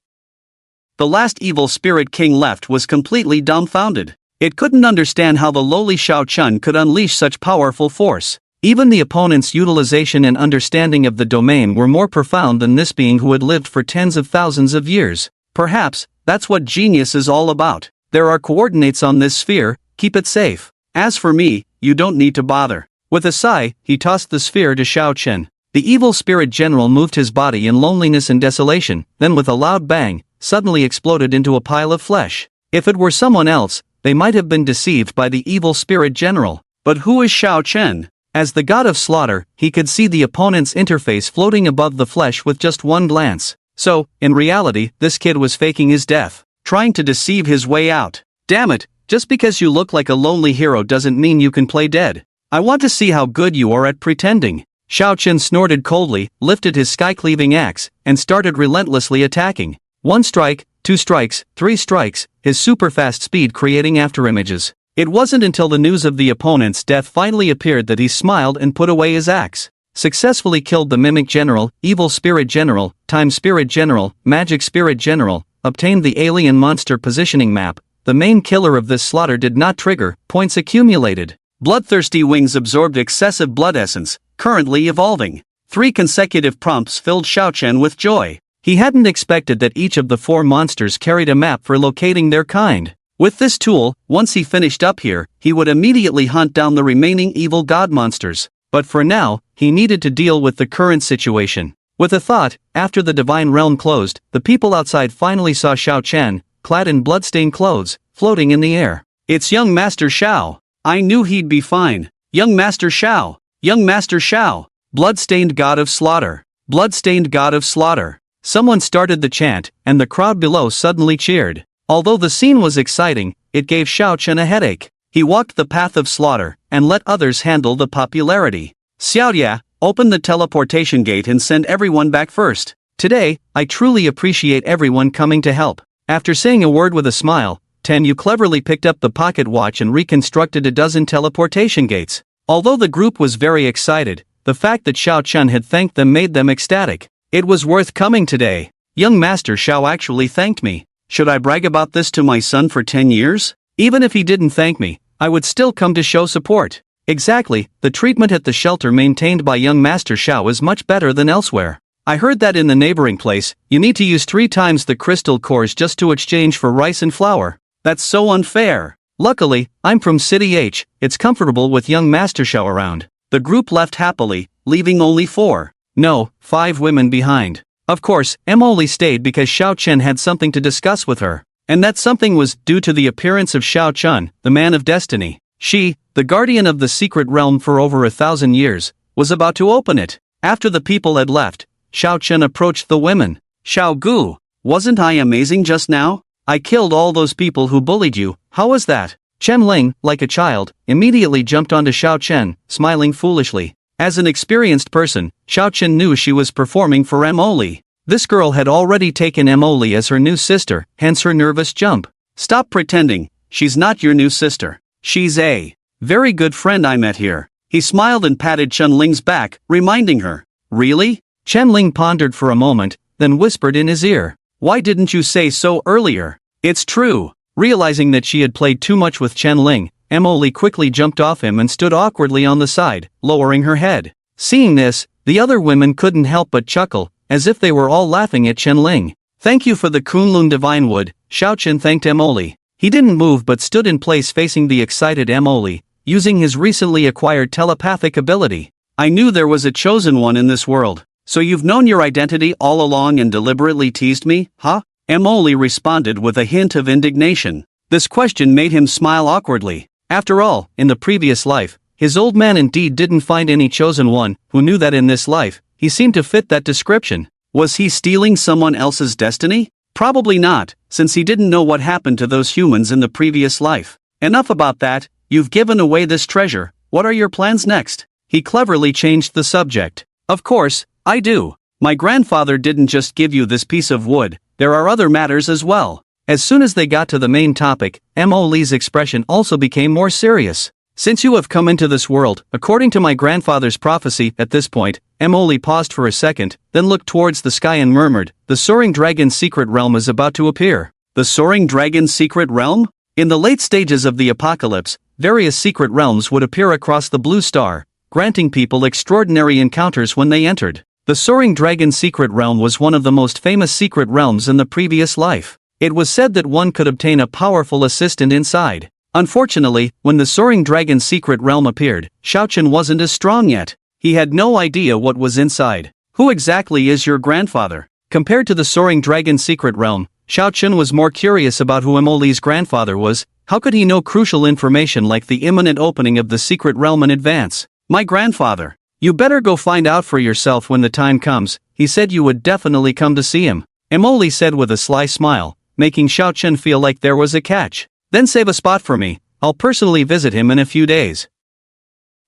A: The last Evil Spirit King left was completely dumbfounded. It couldn't understand how the lowly Xiao Chen could unleash such powerful force. Even the opponent's utilization and understanding of the domain were more profound than this being who had lived for tens of thousands of years. Perhaps, that's what genius is all about. There are coordinates on this sphere, keep it safe. As for me, you don't need to bother. With a sigh, he tossed the sphere to Xiao Chen. The Evil Spirit General moved his body in loneliness and desolation, then with a loud bang, suddenly exploded into a pile of flesh. If it were someone else, they might have been deceived by the Evil Spirit General. But who is Xiao Chen? As the god of slaughter, he could see the opponent's interface floating above the flesh with just one glance. So, in reality, this kid was faking his death, trying to deceive his way out. Damn it, just because you look like a lonely hero doesn't mean you can play dead. I want to see how good you are at pretending. Xiao Chen snorted coldly, lifted his sky-cleaving axe, and started relentlessly attacking. 1 strike, 2 strikes, 3 strikes, his super-fast speed creating afterimages. It wasn't until the news of the opponent's death finally appeared that he smiled and put away his axe. Successfully killed the Mimic General, Evil Spirit General, Time Spirit General, Magic Spirit General, obtained the Alien Monster Positioning Map. The main killer of this slaughter did not trigger, points accumulated. Bloodthirsty Wings absorbed excessive blood essence, currently evolving. 3 consecutive prompts filled Xiao Chen with joy. He hadn't expected that each of the 4 monsters carried a map for locating their kind. With this tool, once he finished up here, he would immediately hunt down the remaining evil god monsters. But for now, he needed to deal with the current situation. With a thought, after the divine realm closed, the people outside finally saw Xiao Chen, clad in bloodstained clothes, floating in the air. It's young Master Xiao. I knew he'd be fine. Young Master Xiao. Young Master Xiao. Bloodstained god of slaughter. Bloodstained god of slaughter. Someone started the chant, and the crowd below suddenly cheered. Although the scene was exciting, it gave Xiao Chen a headache. He walked the path of slaughter, and let others handle the popularity. Xiaoya, open the teleportation gate and send everyone back first. Today, I truly appreciate everyone coming to help. After saying a word with a smile, Yu cleverly picked up the pocket watch and reconstructed a dozen teleportation gates. Although the group was very excited, the fact that Xiao Chen had thanked them made them ecstatic. It was worth coming today. Young Master Xiao actually thanked me. Should I brag about this to my son for 10 years? Even if he didn't thank me, I would still come to show support. Exactly, the treatment at the shelter maintained by young Master Xiao is much better than elsewhere. I heard that in the neighboring place, you need to use 3 times the crystal cores just to exchange for rice and flour. That's so unfair. Luckily, I'm from City H, it's comfortable with young Master Xiao around. The group left happily, leaving only 5 women behind. Of course, Emily stayed because Xiao Chen had something to discuss with her. And that something was due to the appearance of Xiao Chen, the man of destiny. She, the guardian of the secret realm for over 1,000 years, was about to open it. After the people had left, Xiao Chen approached the women. Xiao Gu, wasn't I amazing just now? I killed all those people who bullied you, how was that? Chen Lin, like a child, immediately jumped onto Xiao Chen, smiling foolishly. As an experienced person, Xiao Chen knew she was performing for Emily. This girl had already taken Emily as her new sister, hence her nervous jump. Stop pretending, she's not your new sister. She's a very good friend I met here. He smiled and patted Chen Ling's back, reminding her. Really? Chen Ling pondered for a moment, then whispered in his ear. Why didn't you say so earlier? It's true. Realizing that she had played too much with Chen Ling, Emily quickly jumped off him and stood awkwardly on the side, lowering her head. Seeing this, the other women couldn't help but chuckle, as if they were all laughing at Chen Ling. Thank you for the Kunlun Divine Wood, Xiao Chen thanked Emily. He didn't move but stood in place facing the excited Emily, using his recently acquired telepathic ability. I knew there was a chosen one in this world. So you've known your identity all along and deliberately teased me, huh? Emily responded with a hint of indignation. This question made him smile awkwardly. After all, in the previous life, his old man indeed didn't find any chosen one, who knew that in this life, he seemed to fit that description. Was he stealing someone else's destiny? Probably not, since he didn't know what happened to those humans in the previous life. Enough about that, you've given away this treasure, what are your plans next? He cleverly changed the subject. Of course, I do. My grandfather didn't just give you this piece of wood, there are other matters as well. As soon as they got to the main topic, Mo Lee's expression also became more serious. Since you have come into this world, according to my grandfather's prophecy, at this point, Mo Lee paused for a second, then looked towards the sky and murmured, the soaring dragon's secret realm is about to appear. The soaring dragon's secret realm? In the late stages of the apocalypse, various secret realms would appear across the blue star, granting people extraordinary encounters when they entered. The soaring dragon's secret realm was one of the most famous secret realms in the previous life. It was said that one could obtain a powerful assistant inside. Unfortunately, when the soaring dragon's secret realm appeared, Xiao Chen wasn't as strong yet. He had no idea what was inside. Who exactly is your grandfather? Compared to the soaring dragon's secret realm, Xiao Chen was more curious about who Mo Lee's grandfather was. How could he know crucial information like the imminent opening of the secret realm in advance? My grandfather. You better go find out for yourself when the time comes. He said you would definitely come to see him. Mo Lee said with a sly smile, making Xiao Chen feel like there was a catch. Then save a spot for me, I'll personally visit him in a few days.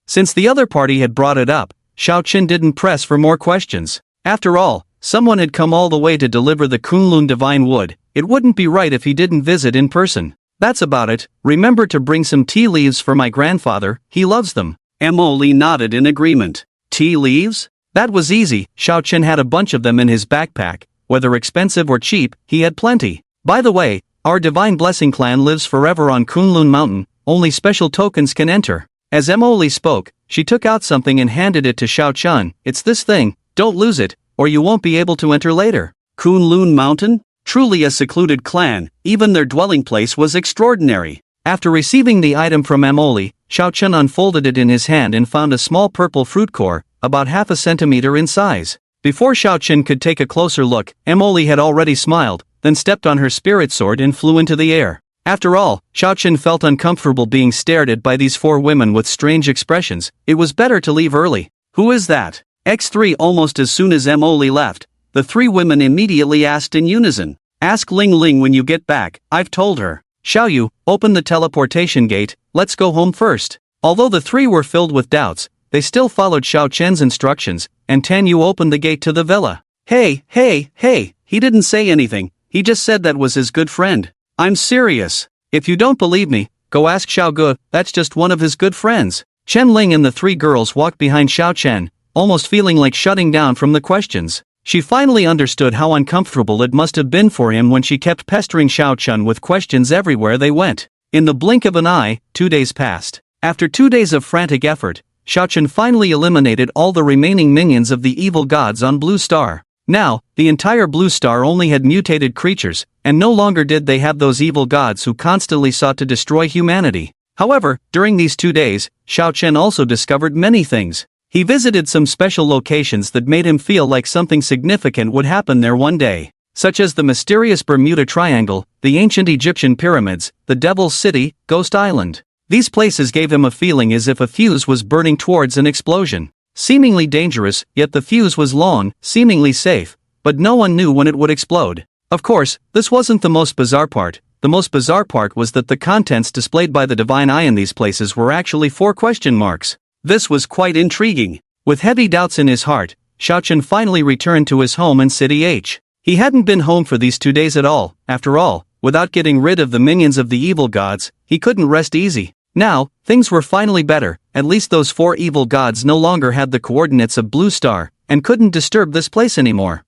A: Since the other party had brought it up, Xiao Chen didn't press for more questions. After all, someone had come all the way to deliver the Kunlun divine wood, it wouldn't be right if he didn't visit in person. That's about it, remember to bring some tea leaves for my grandfather, he loves them. Mo Lee nodded in agreement. Tea leaves? That was easy, Xiao Chen had a bunch of them in his backpack, whether expensive or cheap, he had plenty. By the way, our Divine Blessing clan lives forever on Kunlun Mountain, only special tokens can enter. As Mo Lee spoke, she took out something and handed it to Xiao Chen. It's this thing, don't lose it, or you won't be able to enter later. Kunlun Mountain? Truly a secluded clan, even their dwelling place was extraordinary. After receiving the item from Mo Lee, Xiao Chen unfolded it in his hand and found a small purple fruit core, about half a centimeter in size. Before Xiao Chen could take a closer look, Mo Lee had already smiled, then stepped on her spirit sword and flew into the air. After all, Xiao Chen felt uncomfortable being stared at by these four women with strange expressions. It was better to leave early. Who is that? X3. Almost as soon as Mo Lee left, the three women immediately asked in unison. Ask Ling Ling when you get back, I've told her. Xiao Yu, open the teleportation gate, let's go home first. Although the three were filled with doubts, they still followed Xiao Chen's instructions, and Tan Yu opened the gate to the villa. Hey, he didn't say anything, he just said that was his good friend. I'm serious. If you don't believe me, go ask Xiao Ge, that's just one of his good friends. Chen Ling and the three girls walked behind Xiao Chen, almost feeling like shutting down from the questions. She finally understood how uncomfortable it must have been for him when she kept pestering Xiao Chen with questions everywhere they went. In the blink of an eye, 2 days passed. After 2 days of frantic effort, Xiao Chen finally eliminated all the remaining minions of the evil gods on Blue Star. Now, the entire Blue Star only had mutated creatures, and no longer did they have those evil gods who constantly sought to destroy humanity. However, during these 2 days, Xiao Chen also discovered many things. He visited some special locations that made him feel like something significant would happen there one day, such as the mysterious Bermuda Triangle, the ancient Egyptian pyramids, the Devil's City, Ghost Island. These places gave him a feeling as if a fuse was burning towards an explosion. Seemingly dangerous, yet the fuse was long, seemingly safe, but no one knew when it would explode. Of course, this wasn't the most bizarre part. The most bizarre part was that the contents displayed by the Divine Eye in these places were actually 4 question marks. This was quite intriguing. With heavy doubts in his heart, Xiao Chen finally returned to his home in City H. He hadn't been home for these 2 days at all. After all, without getting rid of the minions of the evil gods, he couldn't rest easy. Now, things were finally better. At least those 4 evil gods no longer had the coordinates of Blue Star, and couldn't disturb this place anymore.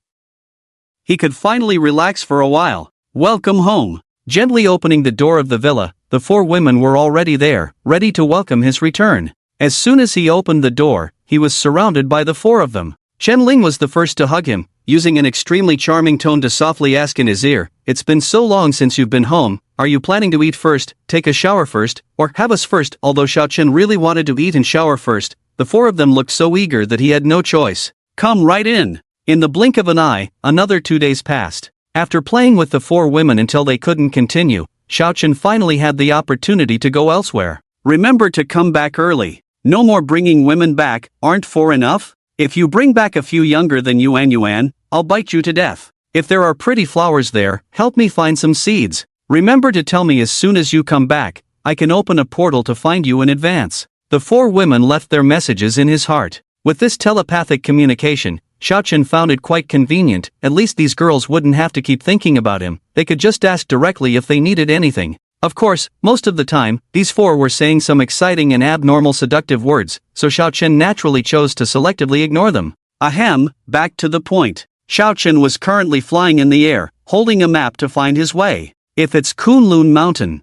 A: He could finally relax for a while. Welcome home. Gently opening the door of the villa, the 4 women were already there, ready to welcome his return. As soon as he opened the door, he was surrounded by the 4 of them. Chen Lin was the first to hug him, using an extremely charming tone to softly ask in his ear, "It's been so long since you've been home, are you planning to eat first, take a shower first, or have us first?" Although Xiao Chen really wanted to eat and shower first, the 4 of them looked so eager that he had no choice. Come right in. In the blink of an eye, another 2 days passed. After playing with the 4 women until they couldn't continue, Xiao Chen finally had the opportunity to go elsewhere. Remember to come back early. No more bringing women back, aren't 4 enough? If you bring back a few younger than Yuan, I'll bite you to death. If there are pretty flowers there, help me find some seeds. Remember to tell me as soon as you come back. I can open a portal to find you in advance." The four women left their messages in his heart. With this telepathic communication, Xiaochen found it quite convenient. At least these girls wouldn't have to keep thinking about him. They could just ask directly if they needed anything. Of course, most of the time, these four were saying some exciting and abnormal seductive words, so Xiaochen naturally chose to selectively ignore them. Ahem, back to the point. Xiaochen was currently flying in the air, holding a map to find his way. If it's Kunlun Mountain,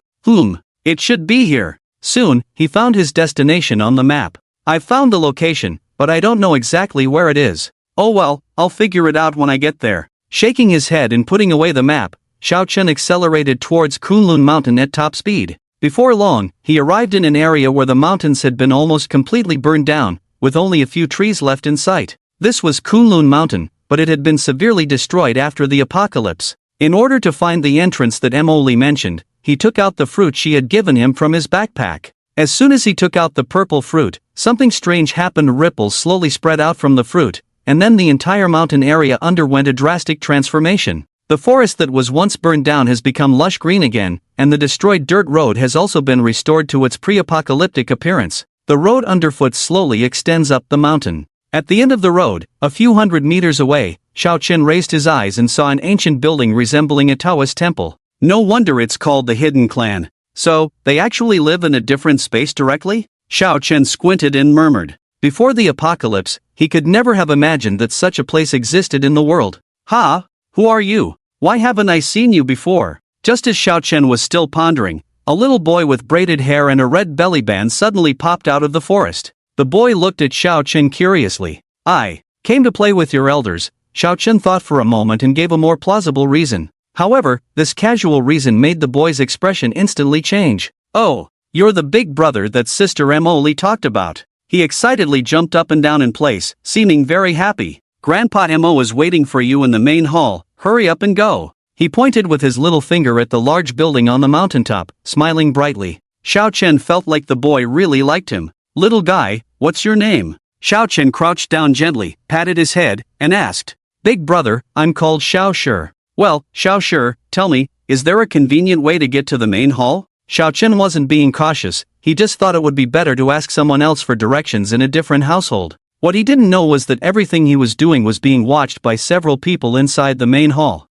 A: it should be here. Soon, he found his destination on the map. "I've found the location, but I don't know exactly where it is." "Oh well, I'll figure it out when I get there." Shaking his head and putting away the map, Xiaochen accelerated towards Kunlun Mountain at top speed. Before long, he arrived in an area where the mountains had been almost completely burned down, with only a few trees left in sight. This was Kunlun Mountain, but it had been severely destroyed after the apocalypse. In order to find the entrance that Emily mentioned, he took out the fruit she had given him from his backpack. As soon as he took out the purple fruit, something strange happened. Ripples slowly spread out from the fruit, and then the entire mountain area underwent a drastic transformation. The forest that was once burned down has become lush green again, and the destroyed dirt road has also been restored to its pre-apocalyptic appearance. The road underfoot slowly extends up the mountain. At the end of the road, a few hundred meters away, Xiaochen raised his eyes and saw an ancient building resembling a Taoist temple. No wonder it's called the Hidden Clan. So, they actually live in a different space directly? Xiaochen squinted and murmured. Before the apocalypse, he could never have imagined that such a place existed in the world. "Ha? Who are you? Why haven't I seen you before?" Just as Xiaochen was still pondering, a little boy with braided hair and a red belly band suddenly popped out of the forest. The boy looked at Xiaochen curiously. "I came to play with your elders." Xiaochen thought for a moment and gave a more plausible reason. However, this casual reason made the boy's expression instantly change. "Oh, you're the big brother that Sister Emily talked about." He excitedly jumped up and down in place, seeming very happy. "Grandpa Mo is waiting for you in the main hall, hurry up and go." He pointed with his little finger at the large building on the mountaintop, smiling brightly. Xiaochen felt like the boy really liked him. "Little guy, what's your name?" Xiaochen crouched down gently, patted his head, and asked. "Big brother, I'm called Xiao Shi." "Well, Xiao Shi, tell me, is there a convenient way to get to the main hall?" Xiaochen wasn't being cautious, he just thought it would be better to ask someone else for directions in a different household. What he didn't know was that everything he was doing was being watched by several people inside the main hall.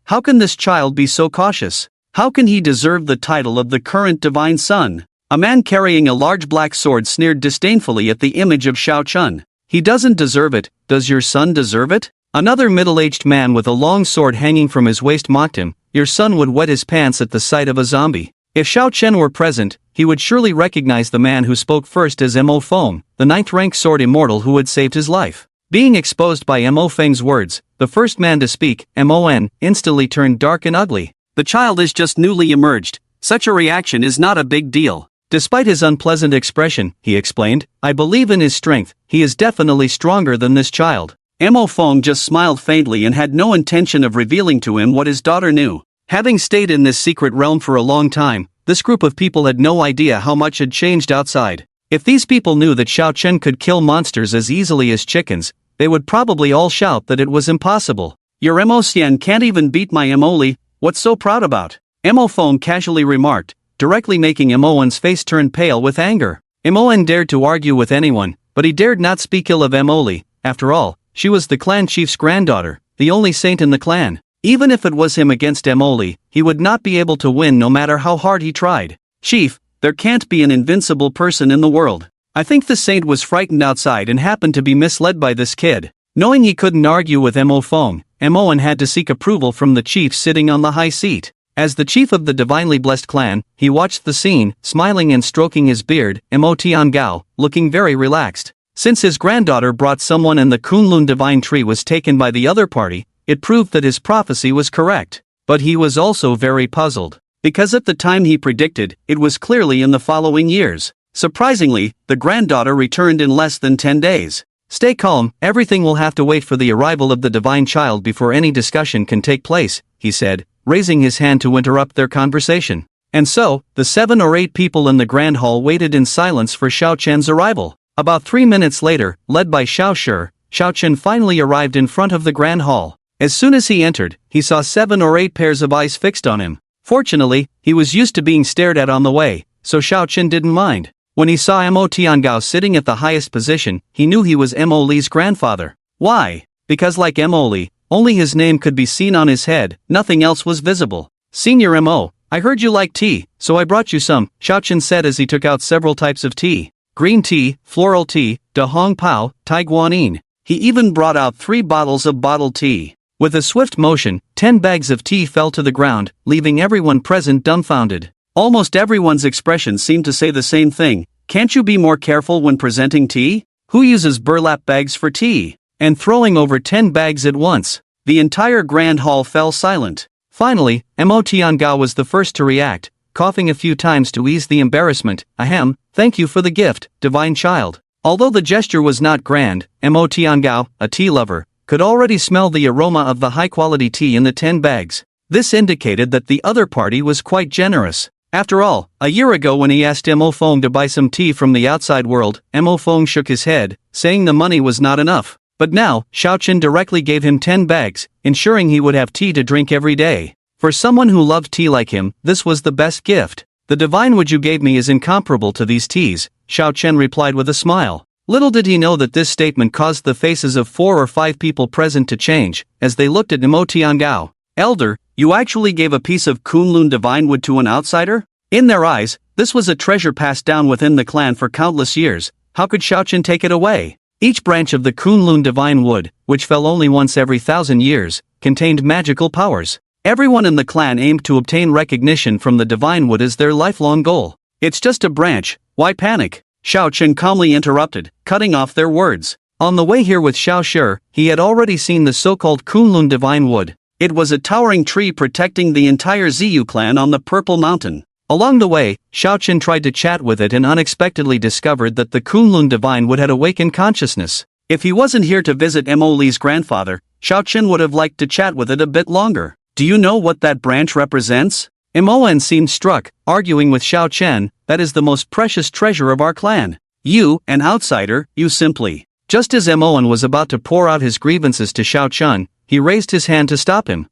A: How can this child be so cautious? How can he deserve the title of the current divine son? A man carrying a large black sword sneered disdainfully at the image of Xiaochen. "He doesn't deserve it, does your son deserve it?" Another middle-aged man with a long sword hanging from his waist mocked him. "Your son would wet his pants at the sight of a zombie." If Xiaochen were present, he would surely recognize the man who spoke first as Mo Feng, the ninth-rank sword immortal who had saved his life. Being exposed by Mo Feng's words, the first man to speak, Mon, instantly turned dark and ugly. "The child is just newly emerged. Such a reaction is not a big deal." Despite his unpleasant expression, he explained, "I believe in his strength, he is definitely stronger than this child." Mo Feng just smiled faintly and had no intention of revealing to him what his daughter knew. Having stayed in this secret realm for a long time, this group of people had no idea how much had changed outside. If these people knew that Xiaochen could kill monsters as easily as chickens, they would probably all shout that it was impossible. "Your Mo Xian can't even beat my Emoli, what's so proud about?" Mo Feng casually remarked, directly making Emoen's face turn pale with anger. Emoen dared to argue with anyone, but he dared not speak ill of Emoli. After all, she was the clan chief's granddaughter, the only saint in the clan. Even if it was him against Emoli, he would not be able to win no matter how hard he tried. "Chief, there can't be an invincible person in the world. I think the saint was frightened outside and happened to be misled by this kid." Knowing he couldn't argue with Mo Feng, Emoen had to seek approval from the chief sitting on the high seat. As the chief of the divinely blessed clan, he watched the scene, smiling and stroking his beard, Mo Tiangao, looking very relaxed. Since his granddaughter brought someone and the Kunlun divine tree was taken by the other party, it proved that his prophecy was correct. But he was also very puzzled. Because at the time he predicted, it was clearly in the following years. Surprisingly, the granddaughter returned in less than 10 days. "Stay calm, everything will have to wait for the arrival of the divine child before any discussion can take place," he said, raising his hand to interrupt their conversation. And so, the 7 or 8 people in the grand hall waited in silence for Xiaochen's arrival. About 3 minutes later, led by Xiao Shi, Xiaochen finally arrived in front of the grand hall. As soon as he entered, he saw 7 or 8 pairs of eyes fixed on him. Fortunately, he was used to being stared at on the way, so Xiao Chen didn't mind. When he saw Mo Tiangao sitting at the highest position, he knew he was Mo Li's grandfather. Why? Because like Mo Li, only his name could be seen on his head, nothing else was visible. Senior Mo, I heard you like tea, so I brought you some, Xiao Chen said as he took out several types of tea. Green tea, floral tea, da hong pao, tai guanin. He even brought out 3 bottles of bottled tea. With a swift motion, 10 bags of tea fell to the ground, leaving everyone present dumbfounded. Almost everyone's expression seemed to say the same thing. Can't you be more careful when presenting tea? Who uses burlap bags for tea? And throwing over 10 bags at once. The entire grand hall fell silent. Finally, Mo Tiangao was the first to react, coughing a few times to ease the embarrassment. Ahem, thank you for the gift, divine child. Although the gesture was not grand, Mo Tiangao, a tea lover, could already smell the aroma of the high-quality tea in the 10 bags. This indicated that the other party was quite generous. After all, a year ago when he asked Mo Feng to buy some tea from the outside world, Mo Feng shook his head, saying the money was not enough. But now, Xiao Chen directly gave him 10 bags, ensuring he would have tea to drink every day. For someone who loved tea like him, this was the best gift. The divine wood you gave me is incomparable to these teas, Xiao Chen replied with a smile. Little did he know that this statement caused the faces of 4 or 5 people present to change, as they looked at Mo Tiangao. Elder, you actually gave a piece of Kunlun divine wood to an outsider? In their eyes, this was a treasure passed down within the clan for countless years. How could Xiao Chen take it away? Each branch of the Kunlun divine wood, which fell only once every 1,000 years, contained magical powers. Everyone in the clan aimed to obtain recognition from the divine wood as their lifelong goal. It's just a branch, why panic? Xiao Chen calmly interrupted, cutting off their words. On the way here with Xiao Shi, he had already seen the so-called Kunlun divine wood. It was a towering tree protecting the entire Ziyu clan on the Purple Mountain. Along the way, Xiao Chen tried to chat with it and unexpectedly discovered that the Kunlun divine wood had awakened consciousness. If he wasn't here to visit Mo Li's grandfather, Xiao Chen would have liked to chat with it a bit longer. Do you know what that branch represents? Moen seemed struck, arguing with Xiao Chen, that is the most precious treasure of our clan. You, an outsider, you simply. Just as Moen was about to pour out his grievances to Xiao Chen, he raised his hand to stop him.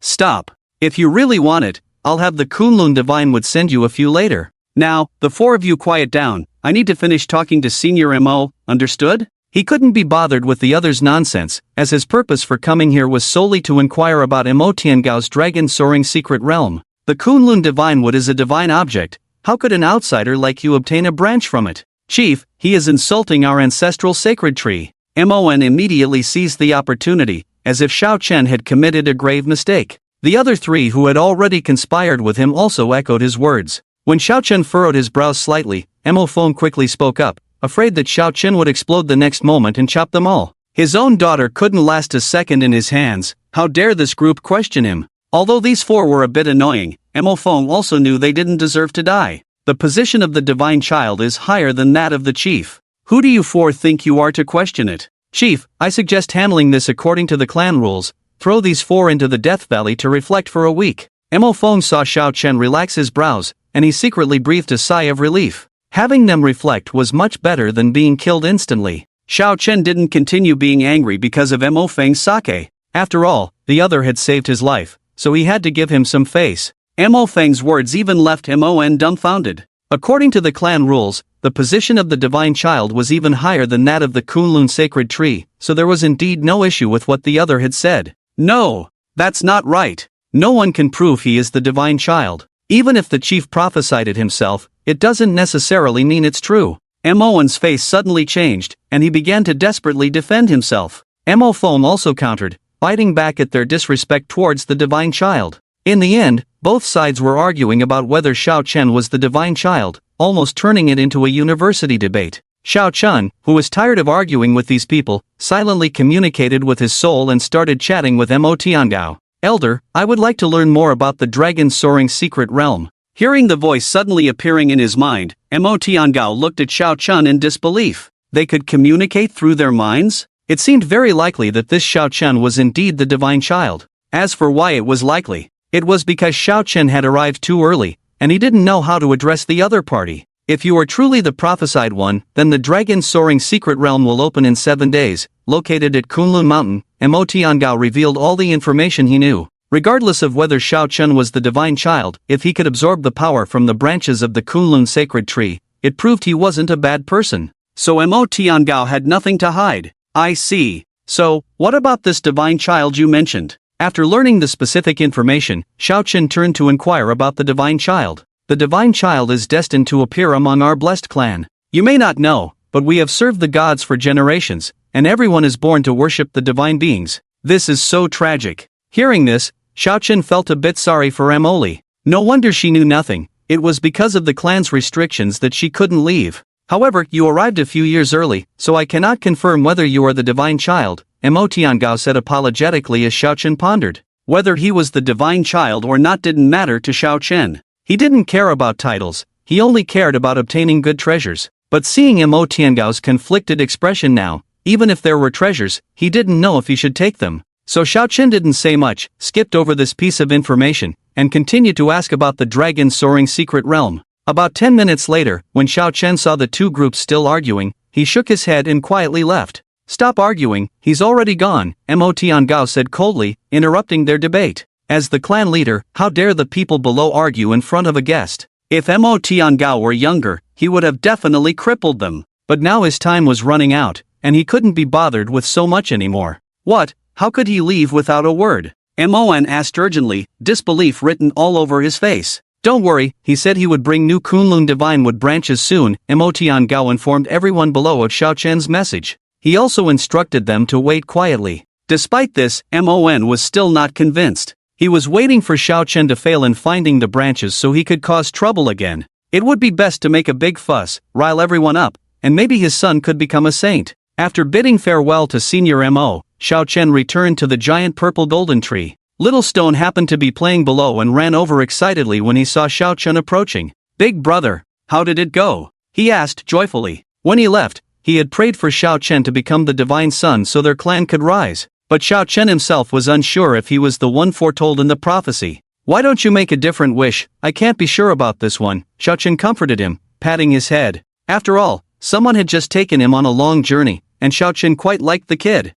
A: Stop. If you really want it, I'll have the Kunlun divine would send you a few later. Now, the 4 of you quiet down, I need to finish talking to Senior Mo, understood? He couldn't be bothered with the others' nonsense, as his purpose for coming here was solely to inquire about Mo Tiangao's dragon-soaring secret realm. The Kunlun divine wood is a divine object. How could an outsider like you obtain a branch from it? Chief, he is insulting our ancestral sacred tree. Mon immediately seized the opportunity, as if Xiao Chen had committed a grave mistake. The other 3 who had already conspired with him also echoed his words. When Xiao Chen furrowed his brows slightly, Mo Feng quickly spoke up, afraid that Xiao Chen would explode the next moment and chop them all. His own daughter couldn't last a second in his hands. How dare this group question him? Although these 4 were a bit annoying, Mo Feng also knew they didn't deserve to die. The position of the divine child is higher than that of the chief. Who do you 4 think you are to question it? Chief, I suggest handling this according to the clan rules. Throw these 4 into the Death Valley to reflect for a week. Mo Feng saw Xiao Chen relax his brows, and he secretly breathed a sigh of relief. Having them reflect was much better than being killed instantly. Xiao Chen didn't continue being angry because of Mo Feng's sake. After all, the other had saved his life, so he had to give him some face. Mo Feng's words even left Mon dumbfounded. According to the clan rules, the position of the divine child was even higher than that of the Kunlun sacred tree, so there was indeed no issue with what the other had said. No, that's not right. No one can prove he is the divine child. Even if the chief prophesied it himself, it doesn't necessarily mean it's true. Moen's face suddenly changed, and he began to desperately defend himself. Mo Feng also countered, biting back at their disrespect towards the divine child. In the end, both sides were arguing about whether Xiao Chen was the divine child, almost turning it into a university debate. Xiao Chen, who was tired of arguing with these people, silently communicated with his soul and started chatting with Mo Tiangao. Elder, I would like to learn more about the dragon-soaring secret realm. Hearing the voice suddenly appearing in his mind, Mo Tiangao looked at Xiao Chen in disbelief. They could communicate through their minds? It seemed very likely that this Xiao Chen was indeed the divine child. As for why it was likely, it was because Xiao Chen had arrived too early, and he didn't know how to address the other party. If you are truly the prophesied one, then the dragon soaring secret realm will open in 7 days, located at Kunlun Mountain. Mo Tiangao revealed all the information he knew. Regardless of whether Xiao Chen was the divine child, if he could absorb the power from the branches of the Kunlun sacred tree, it proved he wasn't a bad person. So Mo Tiangao had nothing to hide. I see. So, what about this divine child you mentioned? After learning the specific information, Xiao Chen turned to inquire about the divine child. The divine child is destined to appear among our blessed clan. You may not know, but we have served the gods for generations, and everyone is born to worship the divine beings. This is so tragic. Hearing this, Xiao Chen felt a bit sorry for Emily. No wonder she knew nothing. It was because of the clan's restrictions that she couldn't leave. However, you arrived a few years early, so I cannot confirm whether you are the divine child, Mo Tiangao said apologetically as Xiao Chen pondered. Whether he was the divine child or not didn't matter to Xiao Chen. He didn't care about titles, he only cared about obtaining good treasures. But seeing Mo Tiangao's conflicted expression now, even if there were treasures, he didn't know if he should take them. So Xiao Chen didn't say much, skipped over this piece of information, and continued to ask about the dragon soaring secret realm. About 10 minutes later, when Xiao Chen saw the two groups still arguing, he shook his head and quietly left. Stop arguing, he's already gone, Mo Tiangao said coldly, interrupting their debate. As the clan leader, how dare the people below argue in front of a guest? If Mo Tiangao were younger, he would have definitely crippled them. But now his time was running out, and he couldn't be bothered with so much anymore. What? How could he leave without a word? Mon asked urgently, disbelief written all over his face. Don't worry, he said he would bring new Kunlun divine wood branches soon. Mo Tiangao informed everyone below of Xiao Chen's message. He also instructed them to wait quietly. Despite this, Mon was still not convinced. He was waiting for Xiao Chen to fail in finding the branches so he could cause trouble again. It would be best to make a big fuss, rile everyone up, and maybe his son could become a saint. After bidding farewell to Senior Mo, Xiao Chen returned to the giant purple golden tree. Little Stone happened to be playing below and ran over excitedly when he saw Xiao Chen approaching. Big brother, how did it go? He asked joyfully. When he left, he had prayed for Xiao Chen to become the divine son so their clan could rise. But Xiao Chen himself was unsure if he was the one foretold in the prophecy. Why don't you make a different wish? I can't be sure about this one, Xiao Chen comforted him, patting his head. After all, someone had just taken him on a long journey, and Xiao Chen quite liked the kid.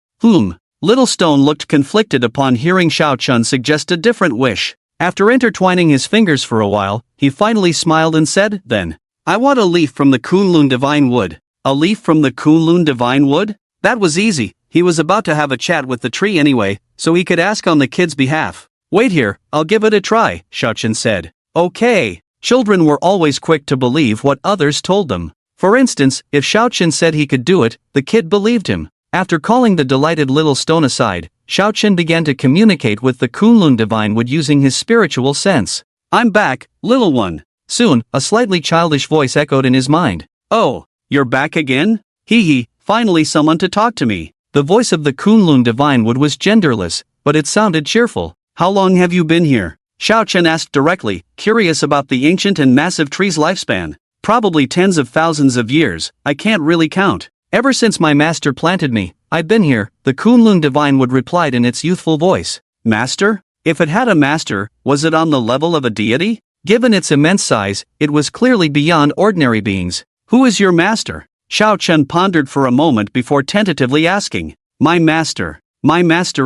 A: Little Stone looked conflicted upon hearing Xiao Chen suggest a different wish. After intertwining his fingers for a while, he finally smiled and said, then, I want a leaf from the Kunlun divine wood. A leaf from the Kunlun divine wood? That was easy, he was about to have a chat with the tree anyway, so he could ask on the kid's behalf. Wait here, I'll give it a try, Xiao Chen said. Okay. Children were always quick to believe what others told them. For instance, if Xiao Chen said he could do it, the kid believed him. After calling the delighted Little Stone aside, Xiao Chen began to communicate with the Kunlun divine wood using his spiritual sense. I'm back, little one. Soon, a slightly childish voice echoed in his mind. Oh, you're back again? Hee, finally someone to talk to me. The voice of the Kunlun divine wood was genderless, but it sounded cheerful. How long have you been here? Xiao Chen asked directly, curious about the ancient and massive tree's lifespan. Probably tens of thousands of years, I can't really count. Ever since my master planted me, I've been here, the Kunlun divine wood replied in its youthful voice. Master? If it had a master, was it on the level of a deity? Given its immense size, it was clearly beyond ordinary beings. Who is your master? Xiao Chen pondered for a moment before tentatively asking. My master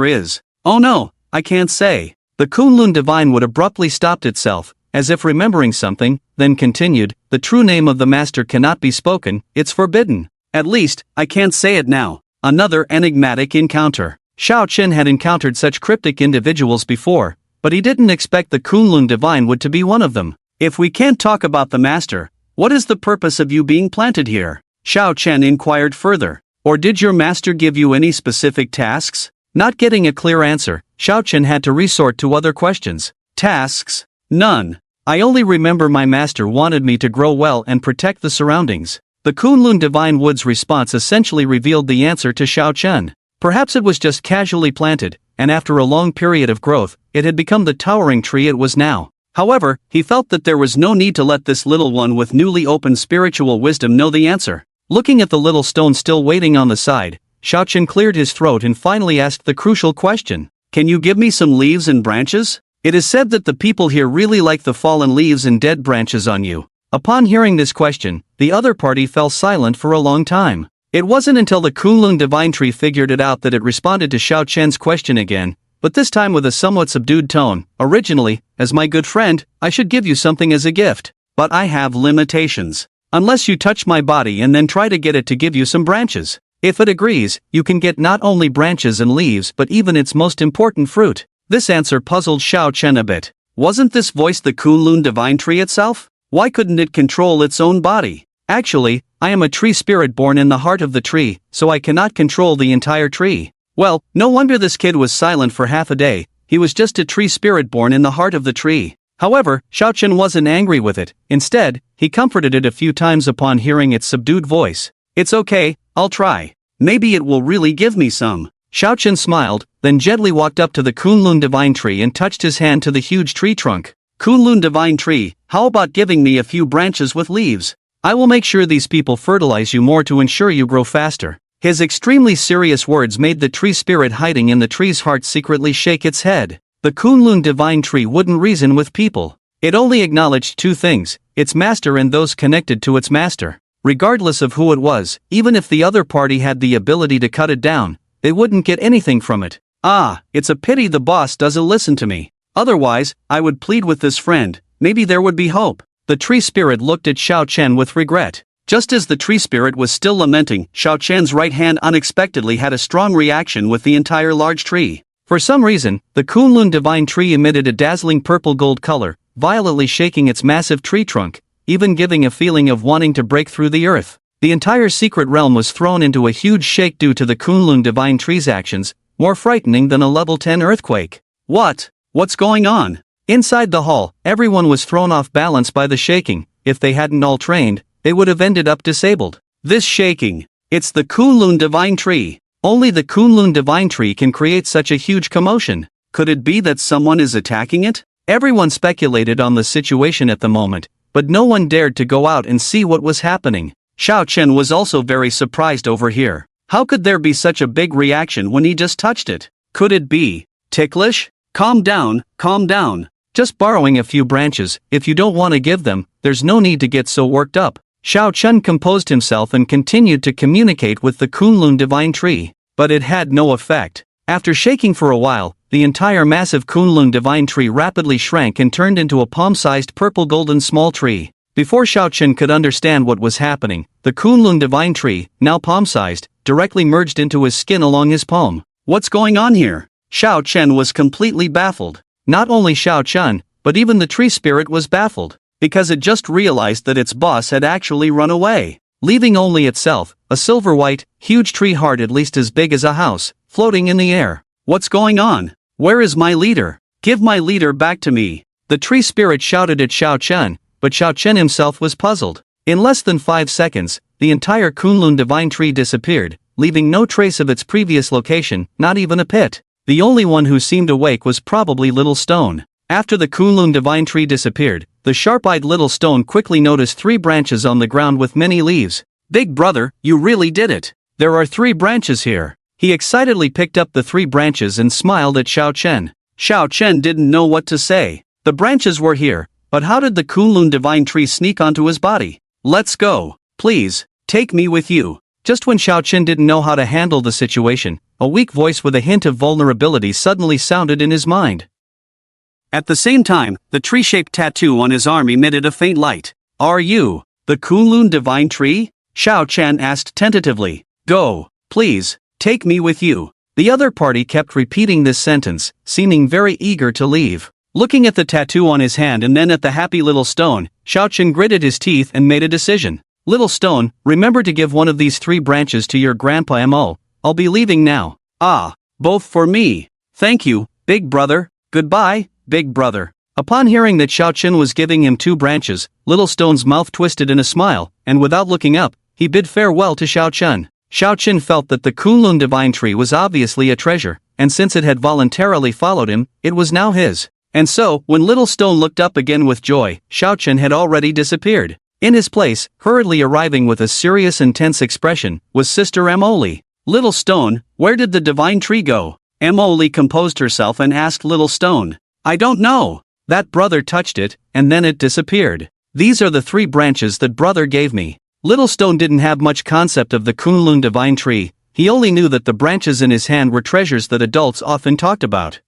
A: is. Oh no, I can't say. The Kunlun divine wood abruptly stopped itself, as if remembering something, then continued, the true name of the master cannot be spoken, it's forbidden. At least, I can't say it now. Another enigmatic encounter. Xiao Chen had encountered such cryptic individuals before, but he didn't expect the Kunlun divine wood to be one of them. If we can't talk about the master, what is the purpose of you being planted here? Xiao Chen inquired further. Or did your master give you any specific tasks? Not getting a clear answer, Xiao Chen had to resort to other questions. Tasks? None. I only remember my master wanted me to grow well and protect the surroundings. The Kunlun divine wood's response essentially revealed the answer to Xiao Chen. Perhaps it was just casually planted, and after a long period of growth, it had become the towering tree it was now. However, he felt that there was no need to let this little one with newly opened spiritual wisdom know the answer. Looking at the little stone still waiting on the side, Xiao Chen cleared his throat and finally asked the crucial question. Can you give me some leaves and branches? It is said that the people here really like the fallen leaves and dead branches on you. Upon hearing this question, the other party fell silent for a long time. It wasn't until the Kunlun divine tree figured it out that it responded to Xiao Chen's question again, but this time with a somewhat subdued tone. Originally, as my good friend, I should give you something as a gift, but I have limitations. Unless you touch my body and then try to get it to give you some branches. If it agrees, you can get not only branches and leaves but even its most important fruit. This answer puzzled Xiao Chen a bit. Wasn't this voice the Kunlun divine tree itself? Why couldn't it control its own body? Actually, I am a tree spirit born in the heart of the tree, so I cannot control the entire tree. Well, no wonder this kid was silent for half a day. He was just a tree spirit born in the heart of the tree. However, Xiao Chen wasn't angry with it. Instead, he comforted it a few times upon hearing its subdued voice. It's okay, I'll try. Maybe it will really give me some. Xiao Chen smiled, then gently walked up to the Kunlun divine tree and touched his hand to the huge tree trunk. Kunlun divine tree, how about giving me a few branches with leaves? I will make sure these people fertilize you more to ensure you grow faster. His extremely serious words made the tree spirit hiding in the tree's heart secretly shake its head. The Kunlun divine tree wouldn't reason with people. It only acknowledged two things, its master and those connected to its master. Regardless of who it was, even if the other party had the ability to cut it down, they wouldn't get anything from it. Ah, it's a pity the boss doesn't listen to me. Otherwise, I would plead with this friend, maybe there would be hope. The tree spirit looked at Xiao Chen with regret. Just as the tree spirit was still lamenting, Xiao Chen's right hand unexpectedly had a strong reaction with the entire large tree. For some reason, the Kunlun divine tree emitted a dazzling purple-gold color, violently shaking its massive tree trunk, even giving a feeling of wanting to break through the earth. The entire secret realm was thrown into a huge shake due to the Kunlun divine tree's actions, more frightening than a level 10 earthquake. What's going on? Inside the hall, everyone was thrown off balance by the shaking. If they hadn't all trained, they would have ended up disabled. This shaking. It's the Kunlun divine tree. Only the Kunlun divine tree can create such a huge commotion. Could it be that someone is attacking it? Everyone speculated on the situation at the moment, but no one dared to go out and see what was happening. Xiao Chen was also very surprised over here. How could there be such a big reaction when he just touched it? Could it be ticklish? Calm down, calm down. Just borrowing a few branches. If you don't want to give them, there's no need to get so worked up. Xiao Chen composed himself and continued to communicate with the Kunlun divine tree. But it had no effect. After shaking for a while, the entire massive Kunlun divine tree rapidly shrank and turned into a palm-sized purple-golden small tree. Before Xiao Chen could understand what was happening, the Kunlun divine tree, now palm-sized, directly merged into his skin along his palm. What's going on here? Xiao Chen was completely baffled. Not only Xiao Chen, but even the tree spirit was baffled, because it just realized that its boss had actually run away, leaving only itself, a silver-white, huge tree heart at least as big as a house, floating in the air. What's going on? Where is my leader? Give my leader back to me. The tree spirit shouted at Xiao Chen, but Xiao Chen himself was puzzled. In less than 5 seconds, the entire Kunlun divine tree disappeared, leaving no trace of its previous location, not even a pit. The only one who seemed awake was probably Little Stone. After the Kunlun divine tree disappeared, the sharp-eyed Little Stone quickly noticed 3 branches on the ground with many leaves. Big brother, you really did it. There are 3 branches here. He excitedly picked up the 3 branches and smiled at Xiao Chen. Xiao Chen didn't know what to say. The branches were here, but how did the Kunlun divine tree sneak onto his body? Let's go. Please, take me with you. Just when Xiao Chen didn't know how to handle the situation, a weak voice with a hint of vulnerability suddenly sounded in his mind. At the same time, the tree-shaped tattoo on his arm emitted a faint light. Are you the Kunlun divine tree? Xiao Chen asked tentatively. Go, please, take me with you. The other party kept repeating this sentence, seeming very eager to leave. Looking at the tattoo on his hand and then at the happy Little Stone, Xiao Chen gritted his teeth and made a decision. Little Stone, remember to give one of these 3 branches to your grandpa Mo. I'll be leaving now. Ah, both for me. Thank you, big brother. Goodbye, big brother. Upon hearing that Xiao Chen was giving him 2 branches, Little Stone's mouth twisted in a smile, and without looking up, he bid farewell to Xiao Chen. Xiao Chen felt that the Kunlun divine tree was obviously a treasure, and since it had voluntarily followed him, it was now his. And so, when Little Stone looked up again with joy, Xiao Chen had already disappeared. In his place, hurriedly arriving with a serious and tense expression, was Sister Emily. Little Stone, where did the divine tree go? Emily composed herself and asked Little Stone. I don't know. That brother touched it, and then it disappeared. These are the 3 branches that brother gave me. Little Stone didn't have much concept of the Kunlun divine tree, he only knew that the branches in his hand were treasures that adults often talked about.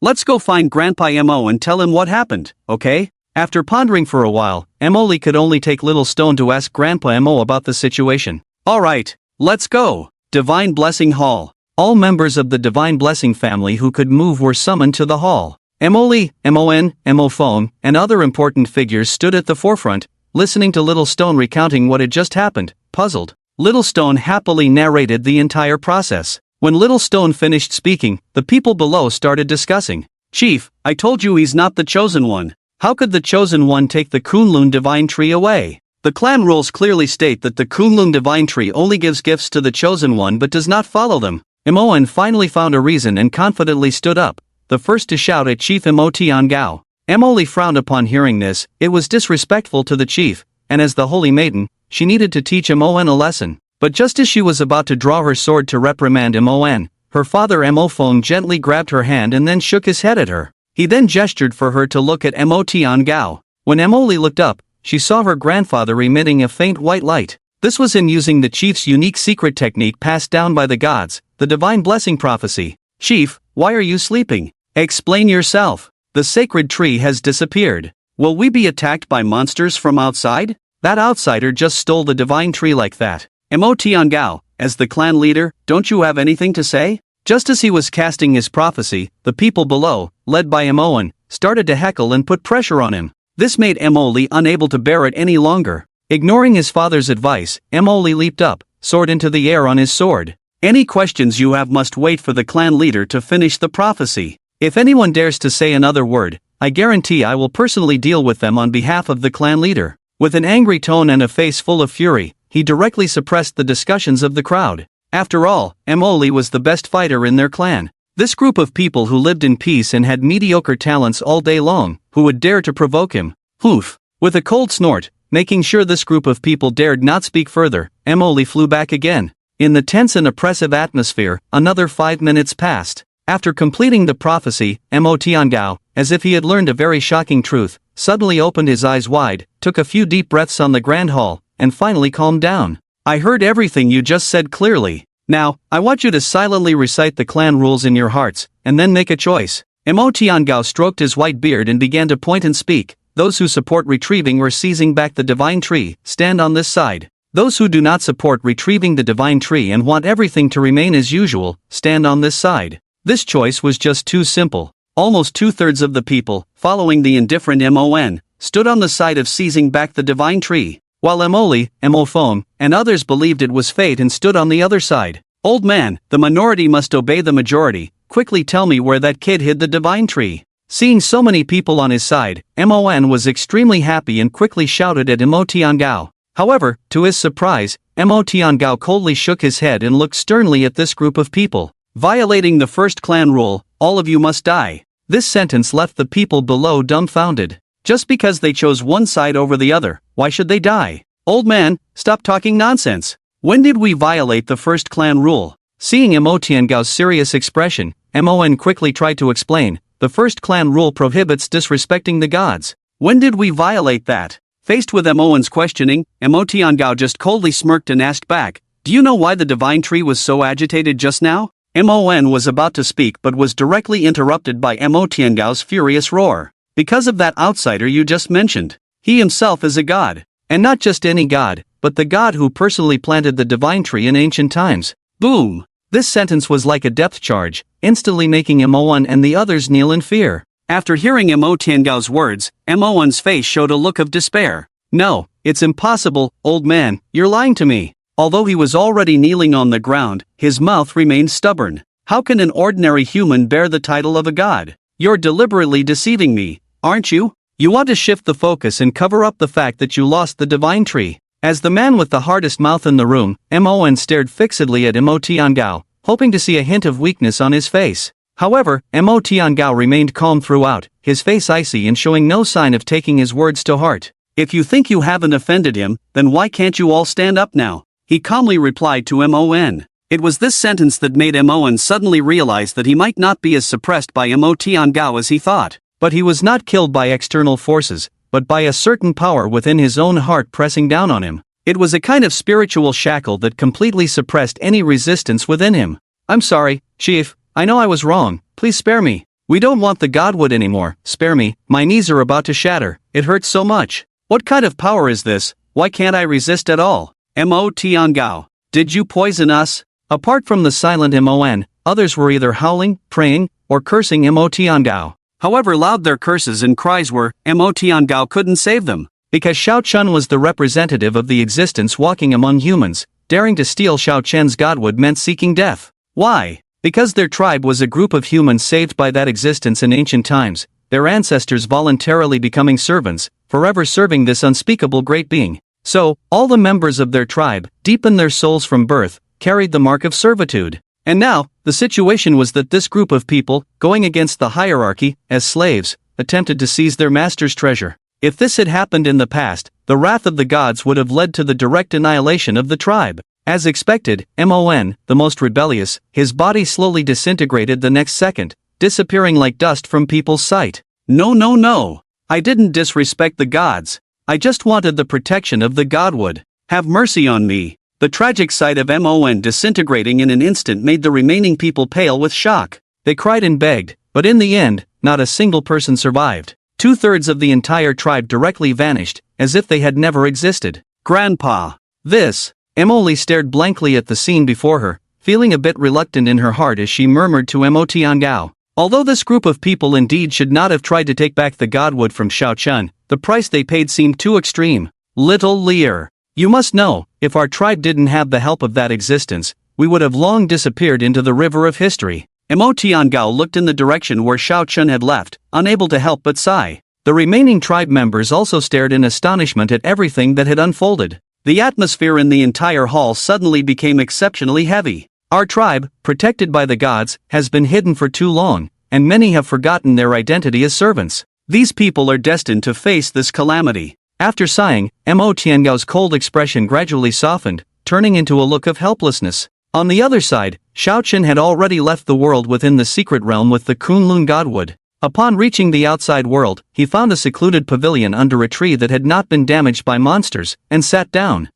A: Let's go find Grandpa Mo and tell him what happened, okay? After pondering for a while, Emily could only take Little Stone to ask Grandpa Mo about the situation. Alright, let's go. Divine Blessing Hall. All members of the Divine Blessing family who could move were summoned to the hall. Emily, Mon, Emophone, and other important figures stood at the forefront, listening to Little Stone recounting what had just happened. Puzzled, Little Stone happily narrated the entire process. When Little Stone finished speaking, the people below started discussing. Chief, I told you he's not the chosen one. How could the chosen one take the Kunlun divine tree away? The clan rules clearly state that the Kunlun divine tree only gives gifts to the chosen one but does not follow them. Emoan finally found a reason and confidently stood up, the first to shout at Chief Emotiangao. Emily frowned upon hearing this. It was disrespectful to the chief, and as the holy maiden, she needed to teach Emoan a lesson. But just as she was about to draw her sword to reprimand Emoan, her father Emophone gently grabbed her hand and then shook his head at her. He then gestured for her to look at Emotiangao. When Emily looked up, she saw her grandfather emitting a faint white light. This was in using the chief's unique secret technique passed down by the gods, the divine blessing prophecy. Chief, why are you sleeping? Explain yourself. The sacred tree has disappeared. Will we be attacked by monsters from outside? That outsider just stole the divine tree like that. Emotiangao, as the clan leader, don't you have anything to say? Just as he was casting his prophecy, the people below, led by Emoan, started to heckle and put pressure on him. This made Emoli unable to bear it any longer. Ignoring his father's advice, Emoli leaped up, sword into the air on his sword. Any questions you have must wait for the clan leader to finish the prophecy. If anyone dares to say another word, I guarantee I will personally deal with them on behalf of the clan leader. With an angry tone and a face full of fury, he directly suppressed the discussions of the crowd. After all, Emoli was the best fighter in their clan. This group of people who lived in peace and had mediocre talents all day long, who would dare to provoke him? Hoof! With a cold snort, making sure this group of people dared not speak further, Emoli flew back again. In the tense and oppressive atmosphere, another 5 minutes passed. After completing the prophecy, Emotiangao, as if he had learned a very shocking truth, suddenly opened his eyes wide, took a few deep breaths on the grand hall, and finally calmed down. I heard everything you just said clearly. Now, I want you to silently recite the clan rules in your hearts, and then make a choice. Emotiangao stroked his white beard and began to point and speak. Those who support retrieving or seizing back the divine tree, stand on this side. Those who do not support retrieving the divine tree and want everything to remain as usual, stand on this side. This choice was just too simple. Almost 2/3 of the people, following the indifferent Mon, stood on the side of seizing back the divine tree, while Emoli, Emophone, and others believed it was fate and stood on the other side. Old man, the minority must obey the majority. Quickly tell me where that kid hid the divine tree. Seeing so many people on his side, Mon was extremely happy and quickly shouted at Emotiangao. However, to his surprise, Emotiangao coldly shook his head and looked sternly at this group of people. Violating the first clan rule, all of you must die. This sentence left the people below dumbfounded. Just because they chose one side over the other, why should they die? Old man, stop talking nonsense. When did we violate the first clan rule? Seeing Emotiangao's serious expression, Mon quickly tried to explain. The first clan rule prohibits disrespecting the gods. When did we violate that? Faced with Mon's questioning, Emotiangao just coldly smirked and asked back, do you know why the divine tree was so agitated just now? Mon was about to speak but was directly interrupted by Emotiangao's furious roar. Because of that outsider you just mentioned. He himself is a god. And not just any god, but the god who personally planted the divine tree in ancient times. Boom! This sentence was like a depth charge, instantly making Mon and the others kneel in fear. After hearing Emotiangao's words, Mon's face showed a look of despair. No, it's impossible, old man, you're lying to me. Although he was already kneeling on the ground, his mouth remained stubborn. How can an ordinary human bear the title of a god? You're deliberately deceiving me, aren't you? You want to shift the focus and cover up the fact that you lost the divine tree. As the man with the hardest mouth in the room, Mon stared fixedly at Emotiangao, hoping to see a hint of weakness on his face. However, Emotiangao remained calm throughout, his face icy and showing no sign of taking his words to heart. If you think you haven't offended him, then why can't you all stand up now? He calmly replied to Mon. It was this sentence that made Mon suddenly realize that he might not be as suppressed by Emotiangao as he thought. But he was not killed by external forces. but by a certain power within his own heart pressing down on him. It was a kind of spiritual shackle that completely suppressed any resistance within him. "I'm sorry, Chief, I know I was wrong, please spare me. We don't want the Godwood anymore, spare me, my knees are about to shatter, it hurts so much. What kind of power is this, why can't I resist at all? Mo Tiangao, did you poison us?" Apart from the silent Mon, others were either howling, praying, or cursing Mo Tiangao. However loud their curses and cries were, Mo Tiangao couldn't save them. Because Xiao Chun was the representative of the existence walking among humans, daring to steal Xiao Chen's godwood meant seeking death. Why? Because their tribe was a group of humans saved by that existence in ancient times, their ancestors voluntarily becoming servants, forever serving this unspeakable great being. So, all the members of their tribe, deep in their souls from birth, carried the mark of servitude. And now, the situation was that this group of people, going against the hierarchy, as slaves, attempted to seize their master's treasure. If this had happened in the past, the wrath of the gods would have led to the direct annihilation of the tribe. As expected, Mon, the most rebellious, his body slowly disintegrated the next second, disappearing like dust from people's sight. No, no, no. I didn't disrespect the gods. I just wanted the protection of the godwood. Have mercy on me. The tragic sight of Mon disintegrating in an instant made the remaining people pale with shock. They cried and begged, but in the end, not a single person survived. 2/3 of the entire tribe directly vanished, as if they had never existed. Grandpa. This. Emily stared blankly at the scene before her, feeling a bit reluctant in her heart as she murmured to Mo Tiangao. Although this group of people indeed should not have tried to take back the godwood from Xiao Chun, the price they paid seemed too extreme. Little Lear. You must know, if our tribe didn't have the help of that existence, we would have long disappeared into the river of history. Mo Tiangao looked in the direction where Xiao Chun had left, unable to help but sigh. The remaining tribe members also stared in astonishment at everything that had unfolded. The atmosphere in the entire hall suddenly became exceptionally heavy. Our tribe, protected by the gods, has been hidden for too long, and many have forgotten their identity as servants. These people are destined to face this calamity. After sighing, Mo Tiangao's cold expression gradually softened, turning into a look of helplessness. On the other side, Xiao Chen had already left the world within the secret realm with the Kunlun godwood. Upon reaching the outside world, he found a secluded pavilion under a tree that had not been damaged by monsters, and sat down.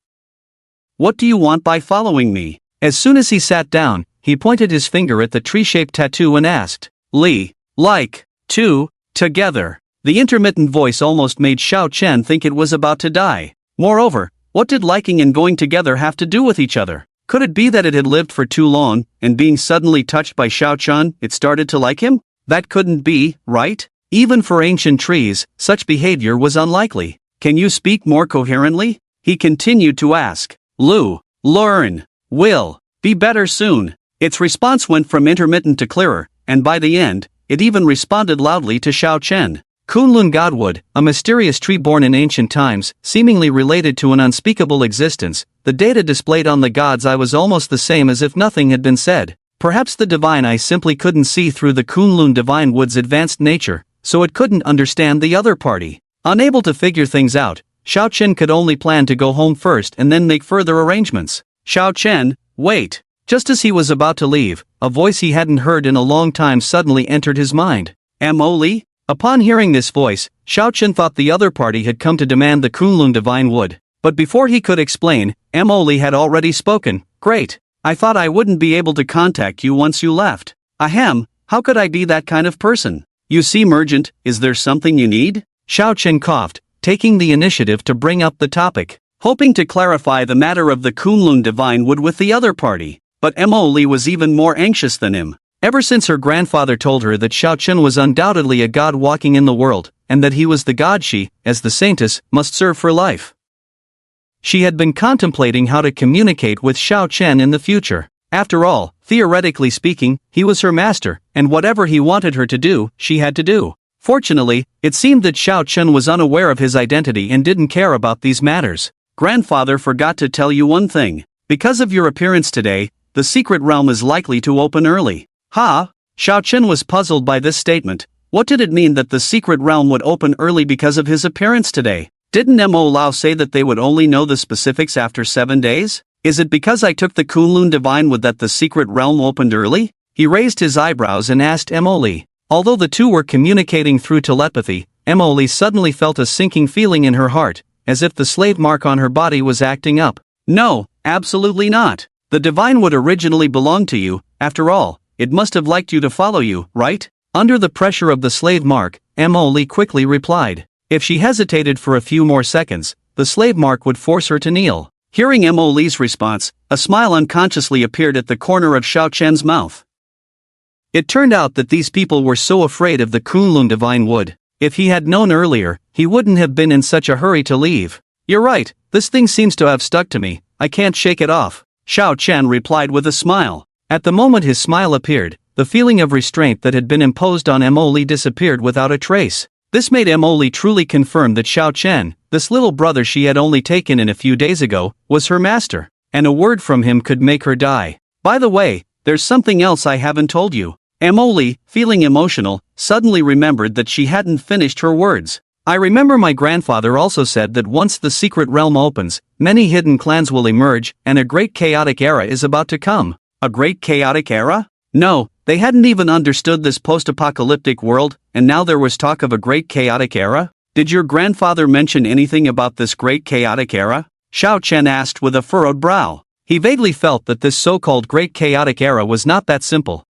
A: "What do you want by following me?" As soon as he sat down, he pointed his finger at the tree-shaped tattoo and asked, "Li, like, two, together." The intermittent voice almost made Xiao Chen think it was about to die. Moreover, what did liking and going together have to do with each other? Could it be that it had lived for too long, and being suddenly touched by Xiao Chen, it started to like him? That couldn't be, right? Even for ancient trees, such behavior was unlikely. "Can you speak more coherently?" he continued to ask. "Lu, learn, will, be better soon." Its response went from intermittent to clearer, and by the end, it even responded loudly to Xiao Chen. Kunlun godwood, a mysterious tree born in ancient times, seemingly related to an unspeakable existence. The data displayed on the god's eye was almost the same as if nothing had been said. Perhaps the divine eye simply couldn't see through the Kunlun divine wood's advanced nature, so it couldn't understand the other party. Unable to figure things out, Xiao Chen could only plan to go home first and then make further arrangements. "Xiao Chen, wait." Just as he was about to leave, a voice he hadn't heard in a long time suddenly entered his mind. "Mo Li?" Upon hearing this voice, Xiao Chen thought the other party had come to demand the Kunlun divine wood. But before he could explain, Mo Li had already spoken. "Great. I thought I wouldn't be able to contact you once you left. Ahem, how could I be that kind of person? You see, Merchant, is there something you need?" Xiao Chen coughed, taking the initiative to bring up the topic, hoping to clarify the matter of the Kunlun divine wood with the other party. But Mo Li was even more anxious than him. Ever since her grandfather told her that Xiao Chen was undoubtedly a god walking in the world, and that he was the god she, as the saintess, must serve for life, she had been contemplating how to communicate with Xiao Chen in the future. After all, theoretically speaking, he was her master, and whatever he wanted her to do, she had to do. Fortunately, it seemed that Xiao Chen was unaware of his identity and didn't care about these matters. "Grandfather forgot to tell you one thing. Because of your appearance today, the secret realm is likely to open early." "Ha?" Xiao Chen was puzzled by this statement. What did it mean that the secret realm would open early because of his appearance today? Didn't Mo Lao say that they would only know the specifics after 7 days? Is it because I took the Kunlun divine wood that the secret realm opened early? He raised his eyebrows and asked Mo Li. Although the two were communicating through telepathy, Emily suddenly felt a sinking feeling in her heart, as if the slave mark on her body was acting up. No, absolutely not. The divine would originally belong to you, after all, it must have liked you to follow you, right? Under the pressure of the slave mark, Emily quickly replied. If she hesitated for a few more seconds, the slave mark would force her to kneel. Hearing Emily's response, a smile unconsciously appeared at the corner of Xiao Chen's mouth. It turned out that these people were so afraid of the Kunlun divine wood. If he had known earlier, he wouldn't have been in such a hurry to leave. You're right, this thing seems to have stuck to me, I can't shake it off, Xiao Chen replied with a smile. At the moment his smile appeared, the feeling of restraint that had been imposed on Emily disappeared without a trace. This made Emily truly confirm that Xiao Chen, this little brother she had only taken in a few days ago, was her master, and a word from him could make her die. By the way, there's something else I haven't told you. Emily, feeling emotional, suddenly remembered that she hadn't finished her words. I remember my grandfather also said that once the secret realm opens, many hidden clans will emerge, and a great chaotic era is about to come. A great chaotic era? No, they hadn't even understood this post-apocalyptic world, and now there was talk of a great chaotic era? Did your grandfather mention anything about this great chaotic era? Xiao Chen asked with a furrowed brow. He vaguely felt that this so-called great chaotic era was not that simple.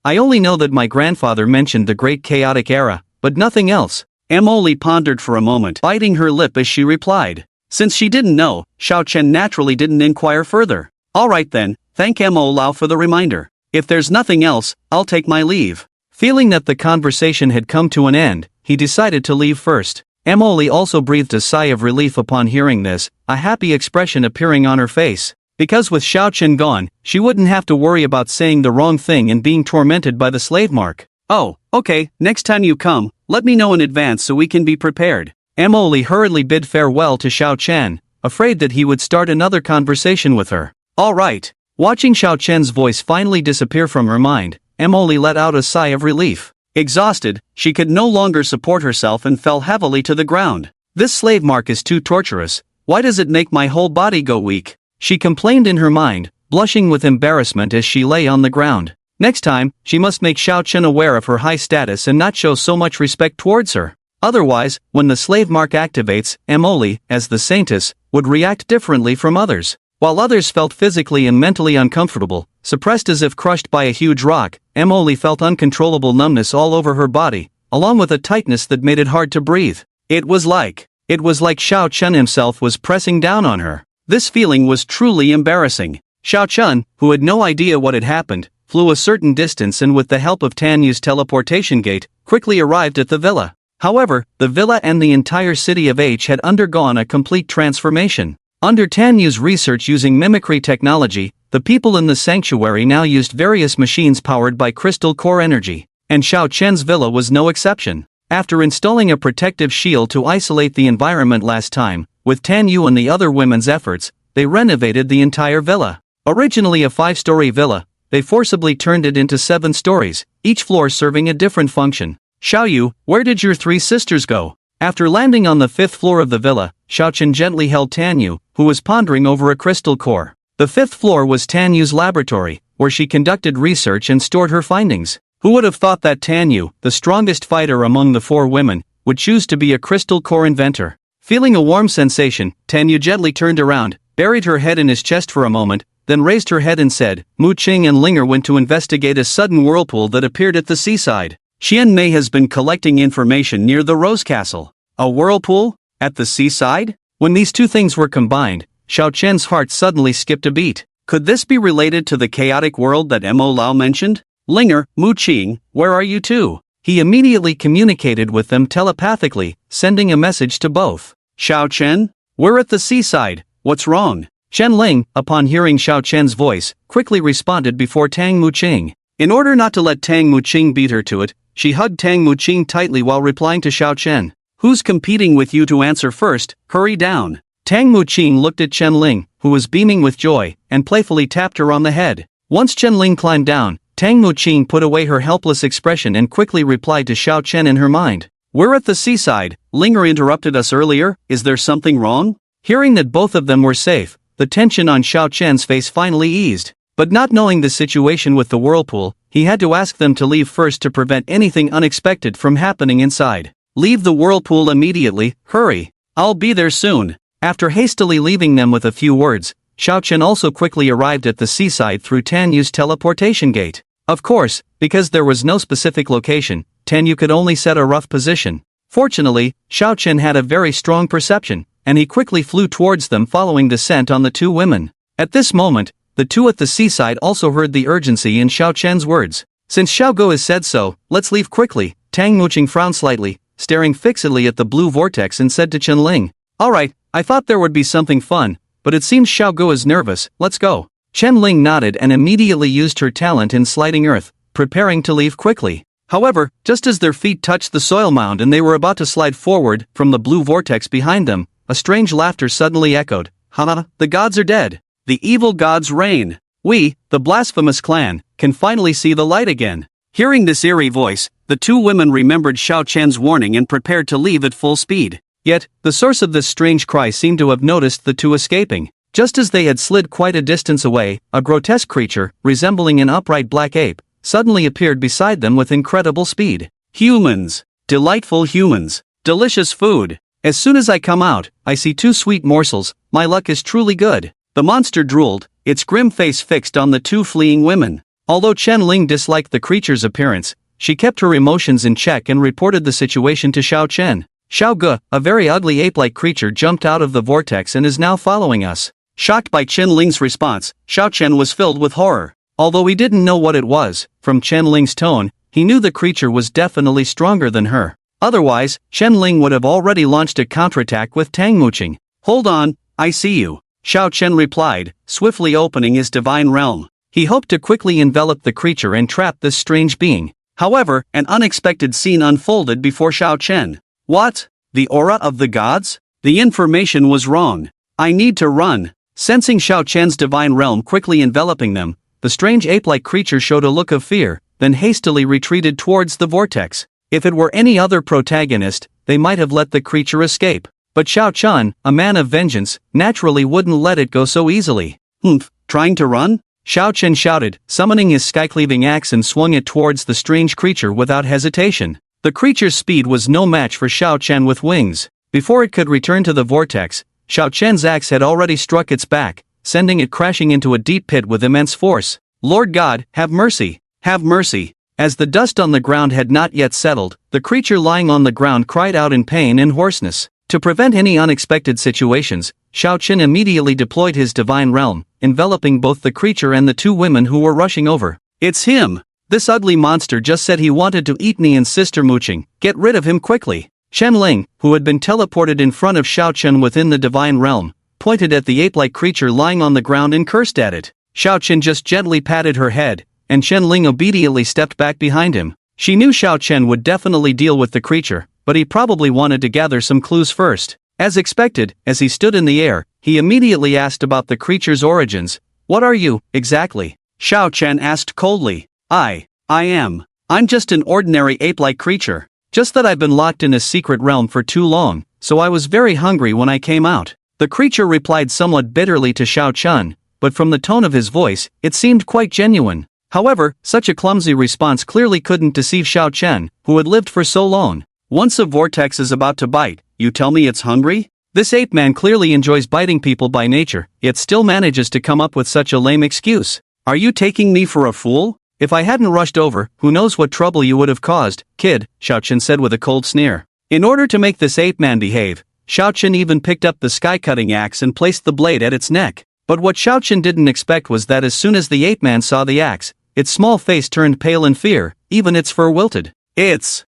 A: I only know that my grandfather mentioned the great chaotic era, but nothing else. Emily pondered for a moment, biting her lip as she replied. Since she didn't know, Xiao Chen naturally didn't inquire further. Alright then, thank Mo for the reminder. If there's nothing else, I'll take my leave. Feeling that the conversation had come to an end, he decided to leave first. Emily also breathed a sigh of relief upon hearing this, a happy expression appearing on her face. Because with Xiao Chen gone, she wouldn't have to worry about saying the wrong thing and being tormented by the slave mark. Oh, okay, next time you come, let me know in advance so we can be prepared. Emily hurriedly bid farewell to Xiao Chen, afraid that he would start another conversation with her. Alright. Watching Xiao Chen's voice finally disappear from her mind, Emily let out a sigh of relief. Exhausted, she could no longer support herself and fell heavily to the ground. This slave mark is too torturous, why does it make my whole body go weak? She complained in her mind, blushing with embarrassment as she lay on the ground. Next time, she must make Xiao Chen aware of her high status and not show so much respect towards her. Otherwise, when the slave mark activates, Emily, as the saintess, would react differently from others. While others felt physically and mentally uncomfortable, suppressed as if crushed by a huge rock, Emily felt uncontrollable numbness all over her body, along with a tightness that made it hard to breathe. It was like Xiao Chen himself was pressing down on her. This feeling was truly embarrassing. Xiao Chen, who had no idea what had happened, flew a certain distance and with the help of Tanyu's teleportation gate, quickly arrived at the villa. However, the villa and the entire city of H had undergone a complete transformation. Under Tanyu's research using mimicry technology, the people in the sanctuary now used various machines powered by crystal core energy, and Xiao Chen's villa was no exception. After installing a protective shield to isolate the environment last time, with Tanyu and the other women's efforts, they renovated the entire villa. Originally a 5-story villa, they forcibly turned it into 7 stories, each floor serving a different function. Xiaoyu, where did your 3 sisters go? After landing on the 5th floor of the villa, Xiao Chen gently held Tanyu, who was pondering over a crystal core. The 5th floor was Tanyu's laboratory, where she conducted research and stored her findings. Who would have thought that Tanyu, the strongest fighter among the 4 women, would choose to be a crystal core inventor? Feeling a warm sensation, Tanyu gently turned around, buried her head in his chest for a moment, then raised her head and said, Mu Qing and Linger went to investigate a sudden whirlpool that appeared at the seaside. Xian Mei has been collecting information near the Rose Castle. A whirlpool? At the seaside? When these two things were combined, Xiao Chen's heart suddenly skipped a beat. Could this be related to the chaotic world that Mo Lao mentioned? Linger, Mu Qing, where are you two? He immediately communicated with them telepathically, sending a message to both. Xiao Chen? We're at the seaside, what's wrong? Chen Lin, upon hearing Xiao Chen's voice, quickly responded before Tang Mu Qing. In order not to let Tang Mu Qing beat her to it, she hugged Tang Mu Qing tightly while replying to Xiao Chen. Who's competing with you to answer first? Hurry down. Tang Mu Qing looked at Chen Lin, who was beaming with joy, and playfully tapped her on the head. Once Chen Lin climbed down, Tang Mu Qing put away her helpless expression and quickly replied to Xiao Chen in her mind. We're at the seaside, Linger interrupted us earlier, is there something wrong? Hearing that both of them were safe, the tension on Xiao Chen's face finally eased. But not knowing the situation with the whirlpool, he had to ask them to leave first to prevent anything unexpected from happening inside. Leave the whirlpool immediately, hurry. I'll be there soon. After hastily leaving them with a few words, Xiao Chen also quickly arrived at the seaside through Tan Yu's teleportation gate. Of course, because there was no specific location, Tan Yu could only set a rough position. Fortunately, Xiao Chen had a very strong perception, and he quickly flew towards them following the scent on the two women. At this moment, the two at the seaside also heard the urgency in Xiao Chen's words. Since Xiao Guo has said so, let's leave quickly. Tang Muqing frowned slightly, staring fixedly at the blue vortex and said to Chen Lin, "Alright, I thought there would be something fun, but it seems Xiao Guo is nervous, let's go." Chen Lin nodded and immediately used her talent in sliding earth, preparing to leave quickly. However, just as their feet touched the soil mound and they were about to slide forward from the blue vortex behind them, a strange laughter suddenly echoed. "Ha, the gods are dead. The evil gods reign. We, the blasphemous clan, can finally see the light again." Hearing this eerie voice, the two women remembered Xiao Chen's warning and prepared to leave at full speed. Yet, the source of this strange cry seemed to have noticed the two escaping. Just as they had slid quite a distance away, a grotesque creature, resembling an upright black ape, suddenly appeared beside them with incredible speed. "Humans! Delightful humans! Delicious food! As soon as I come out, I see two sweet morsels, my luck is truly good." The monster drooled, its grim face fixed on the two fleeing women. Although Chen Lin disliked the creature's appearance, she kept her emotions in check and reported the situation to Xiao Chen. "Xiao Ge, a very ugly ape-like creature jumped out of the vortex and is now following us." Shocked by Chen Ling's response, Xiao Chen was filled with horror. Although he didn't know what it was, from Chen Ling's tone, he knew the creature was definitely stronger than her. Otherwise, Chen Ling would have already launched a counterattack with Tang Muqing. "Hold on, I see you," Xiao Chen replied, swiftly opening his divine realm. He hoped to quickly envelop the creature and trap this strange being. However, an unexpected scene unfolded before Xiao Chen. "What? The aura of the gods? The information was wrong. I need to run." Sensing Xiao Chen's divine realm quickly enveloping them, the strange ape-like creature showed a look of fear, then hastily retreated towards the vortex. If it were any other protagonist, they might have let the creature escape. But Xiao Chen, a man of vengeance, naturally wouldn't let it go so easily. "Humph, trying to run?" Xiao Chen shouted, summoning his sky-cleaving axe and swung it towards the strange creature without hesitation. The creature's speed was no match for Xiao Chen with wings. Before it could return to the vortex, Xiao Chen's axe had already struck its back, sending it crashing into a deep pit with immense force. "Lord God, have mercy! Have mercy!" As the dust on the ground had not yet settled, the creature lying on the ground cried out in pain and hoarseness. To prevent any unexpected situations, Xiao Chen immediately deployed his divine realm, enveloping both the creature and the two women who were rushing over. "It's him! This ugly monster just said he wanted to eat me and Sister Muqing. Get rid of him quickly." Chen Lin, who had been teleported in front of Xiao Chen within the divine realm, pointed at the ape-like creature lying on the ground and cursed at it. Xiao Chen just gently patted her head, and Chen Lin obediently stepped back behind him. She knew Xiao Chen would definitely deal with the creature, but he probably wanted to gather some clues first. As expected, as he stood in the air, he immediately asked about the creature's origins. "What are you, exactly?" Xiao Chen asked coldly. I'm just an ordinary ape-like creature. Just that I've been locked in a secret realm for too long, so I was very hungry when I came out." The creature replied somewhat bitterly to Xiao Chen, but from the tone of his voice, it seemed quite genuine. However, such a clumsy response clearly couldn't deceive Xiao Chen, who had lived for so long. "Once a vortex is about to bite, you tell me it's hungry?" This ape man clearly enjoys biting people by nature, yet still manages to come up with such a lame excuse. "Are you taking me for a fool? If I hadn't rushed over, who knows what trouble you would have caused, kid," Xiao Chen said with a cold sneer. In order to make this ape man behave, Xiao Chen even picked up the sky-cutting axe and placed the blade at its neck. But what Xiao Chen didn't expect was that as soon as the ape man saw the axe, its small face turned pale in fear, even its fur wilted. It's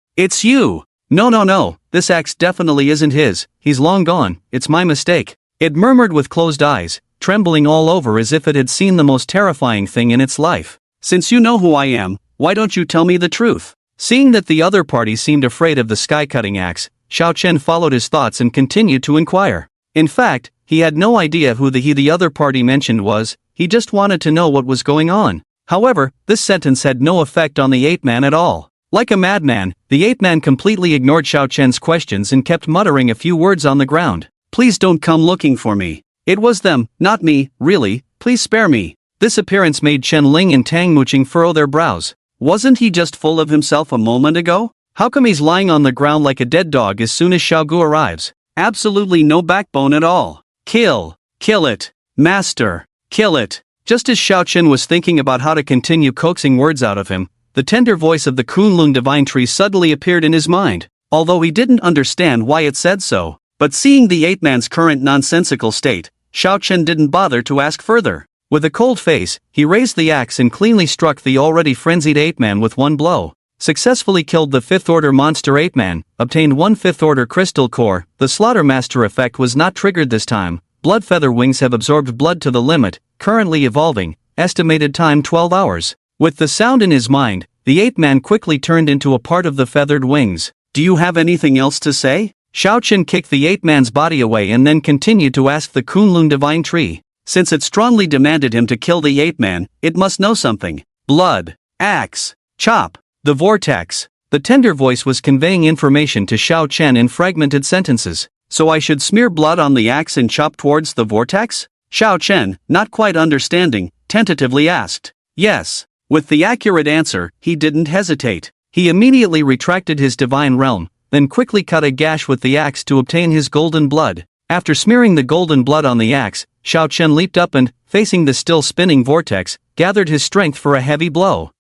A: you! No, this axe definitely isn't his, he's long gone, it's my mistake," it murmured with closed eyes, trembling all over as if it had seen the most terrifying thing in its life. "Since you know who I am, why don't you tell me the truth?" Seeing that the other party seemed afraid of the sky-cutting axe, Xiao Chen followed his thoughts and continued to inquire. In fact, he had no idea who the other party mentioned was, he just wanted to know what was going on. However, this sentence had no effect on the ape-man at all. Like a madman, the ape-man completely ignored Xiao Chen's questions and kept muttering a few words on the ground. "Please don't come looking for me. It was them, not me, really, please spare me." This appearance made Chen Lin and Tang Muqing furrow their brows. Wasn't he just full of himself a moment ago? How come he's lying on the ground like a dead dog as soon as Xiaogu arrives? Absolutely no backbone at all. Kill it, master, kill it. Just as Xiao Chen was thinking about how to continue coaxing words out of him, the tender voice of the Kunlun divine tree suddenly appeared in his mind, although he didn't understand why it said so. But seeing the ape man's current nonsensical state, Xiao Chen didn't bother to ask further. With a cold face, he raised the axe and cleanly struck the already frenzied ape man with one blow. Successfully killed the 5th order monster ape man, obtained one 5th order crystal core. The Slaughtermaster effect was not triggered this time. Blood feather wings have absorbed blood to the limit, currently evolving, estimated time 12 hours. With the sound in his mind, the ape man quickly turned into a part of the feathered wings. Do you have anything else to say? Xiao Chen kicked the ape man's body away and then continued to ask the Kunlun divine tree. Since it strongly demanded him to kill the ape man, it must know something. Blood, axe, chop, the vortex. The tender voice was conveying information to Xiao Chen in fragmented sentences. So I should smear blood on the axe and chop towards the vortex? Xiao Chen, not quite understanding, tentatively asked. Yes. With the accurate answer, he didn't hesitate. He immediately retracted his divine realm, then quickly cut a gash with the axe to obtain his golden blood. After smearing the golden blood on the axe, Xiao Chen leaped up and, facing the still spinning vortex, gathered his strength for a heavy blow.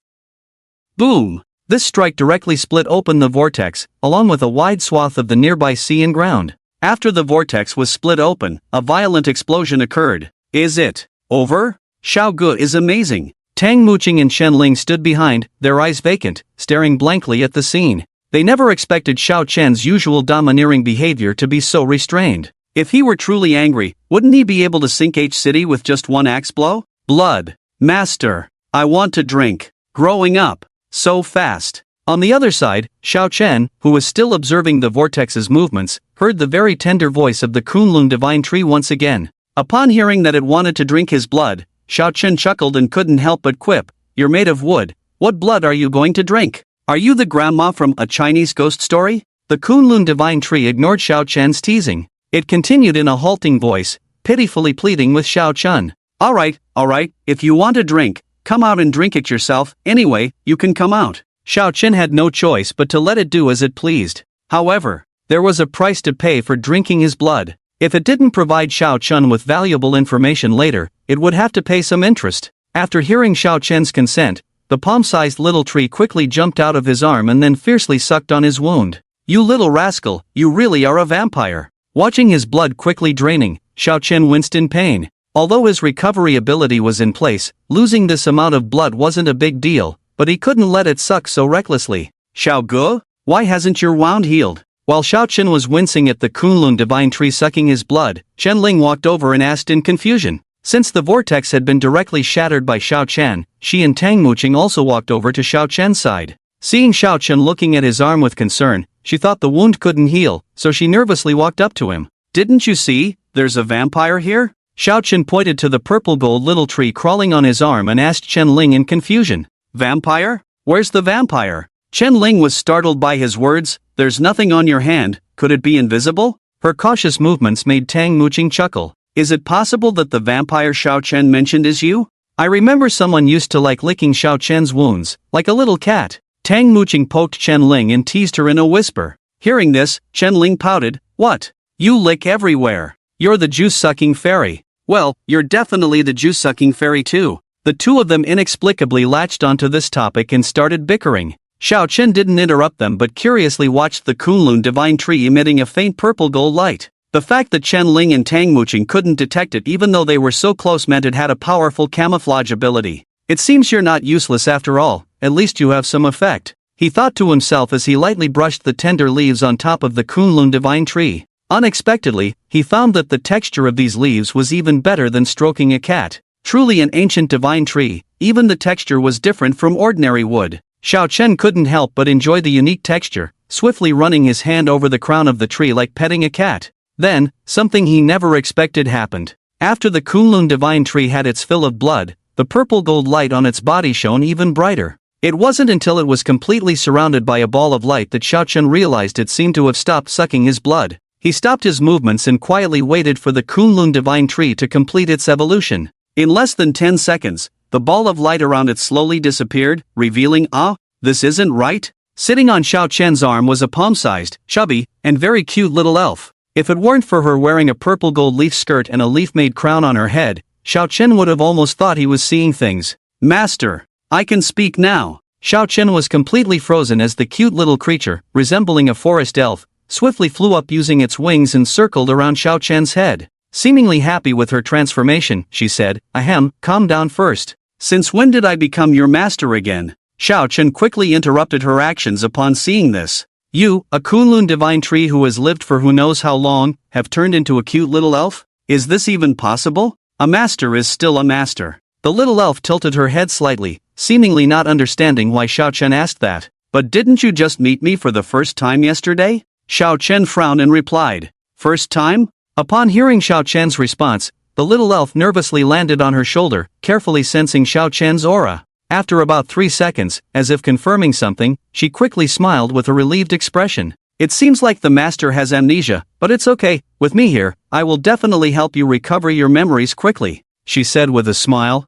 A: Boom! This strike directly split open the vortex, along with a wide swath of the nearby sea and ground. After the vortex was split open, a violent explosion occurred. Is it over? Xiaogu is amazing. Tang Muqing and Chen Lin stood behind, their eyes vacant, staring blankly at the scene. They never expected Xiao Chen's usual domineering behavior to be so restrained. If he were truly angry, wouldn't he be able to sink H City with just one axe blow? Blood. Master. I want to drink. Growing up. So fast. On the other side, Xiao Chen, who was still observing the vortex's movements, heard the very tender voice of the Kunlun divine tree once again. Upon hearing that it wanted to drink his blood, Xiao Chen chuckled and couldn't help but quip, "You're made of wood. What blood are you going to drink? Are you the grandma from A Chinese Ghost Story?" The Kunlun divine tree ignored Xiao Chen's teasing. It continued in a halting voice, pitifully pleading with Xiao Chen. All right, if you want a drink, come out and drink it yourself. Anyway, you can come out." Xiao Chen had no choice but to let it do as it pleased. However, there was a price to pay for drinking his blood. If it didn't provide Xiao Chen with valuable information later, it would have to pay some interest. After hearing Xiao Chen's consent, the palm-sized little tree quickly jumped out of his arm and then fiercely sucked on his wound. "You little rascal, you really are a vampire." Watching his blood quickly draining, Xiao Chen winced in pain. Although his recovery ability was in place, losing this amount of blood wasn't a big deal, but he couldn't let it suck so recklessly. "Xiaogu, why hasn't your wound healed?" While Xiao Chen was wincing at the Kunlun divine tree sucking his blood, Chen Lin walked over and asked in confusion. Since the vortex had been directly shattered by Xiao Chen, she and Tang Muqing also walked over to Xiao Chen's side. Seeing Xiao Chen looking at his arm with concern, she thought the wound couldn't heal, so she nervously walked up to him. "Didn't you see? There's a vampire here?" Xiao Chen pointed to the purple gold little tree crawling on his arm and asked Chen Lin in confusion. "Vampire? Where's the vampire?" Chen Lin was startled by his words. "There's nothing on your hand, could it be invisible?" Her cautious movements made Tang Muqing chuckle. "Is it possible that the vampire Xiao Chen mentioned is you? I remember someone used to like licking Xiao Chen's wounds, like a little cat." Tang Muqing poked Chen Lin and teased her in a whisper. Hearing this, Chen Lin pouted. "What? You lick everywhere. You're the juice-sucking fairy." "Well, you're definitely the juice-sucking fairy too." The two of them inexplicably latched onto this topic and started bickering. Xiao Chen didn't interrupt them but curiously watched the Kunlun divine tree emitting a faint purple gold light. The fact that Chen Lin and Tang Muqing couldn't detect it even though they were so close meant it had a powerful camouflage ability. "It seems you're not useless after all, at least you have some effect," he thought to himself as he lightly brushed the tender leaves on top of the Kunlun divine tree. Unexpectedly, he found that the texture of these leaves was even better than stroking a cat. Truly an ancient divine tree, even the texture was different from ordinary wood. Xiao Chen couldn't help but enjoy the unique texture, swiftly running his hand over the crown of the tree like petting a cat. Then, something he never expected happened. After the Kunlun divine tree had its fill of blood, the purple gold light on its body shone even brighter. It wasn't until it was completely surrounded by a ball of light that Xiao Chen realized it seemed to have stopped sucking his blood. He stopped his movements and quietly waited for the Kunlun divine tree to complete its evolution. In less than 10 seconds, the ball of light around it slowly disappeared, revealing, "Ah, this isn't right." Sitting on Xiao Chen's arm was a palm-sized, chubby, and very cute little elf. If it weren't for her wearing a purple gold leaf skirt and a leaf-made crown on her head, Xiao Chen would have almost thought he was seeing things. Master, I can speak now. Xiao Chen was completely frozen as the cute little creature, resembling a forest elf, swiftly flew up using its wings and circled around Xiao Chen's head. Seemingly happy with her transformation, she said, "Ahem, calm down first. Since when did I become your master again?" Xiao Chen quickly interrupted her actions upon seeing this. "You, a Kunlun divine tree who has lived for who knows how long, have turned into a cute little elf? Is this even possible? A master is still a master." The little elf tilted her head slightly, seemingly not understanding why Xiao Chen asked that. "But didn't you just meet me for the first time yesterday?" Xiao Chen frowned and replied. "First time?" Upon hearing Xiao Chen's response, the little elf nervously landed on her shoulder, carefully sensing Xiao Chen's aura. After about 3 seconds, as if confirming something, she quickly smiled with a relieved expression. "It seems like the master has amnesia, but it's okay, with me here, I will definitely help you recover your memories quickly," she said with a smile.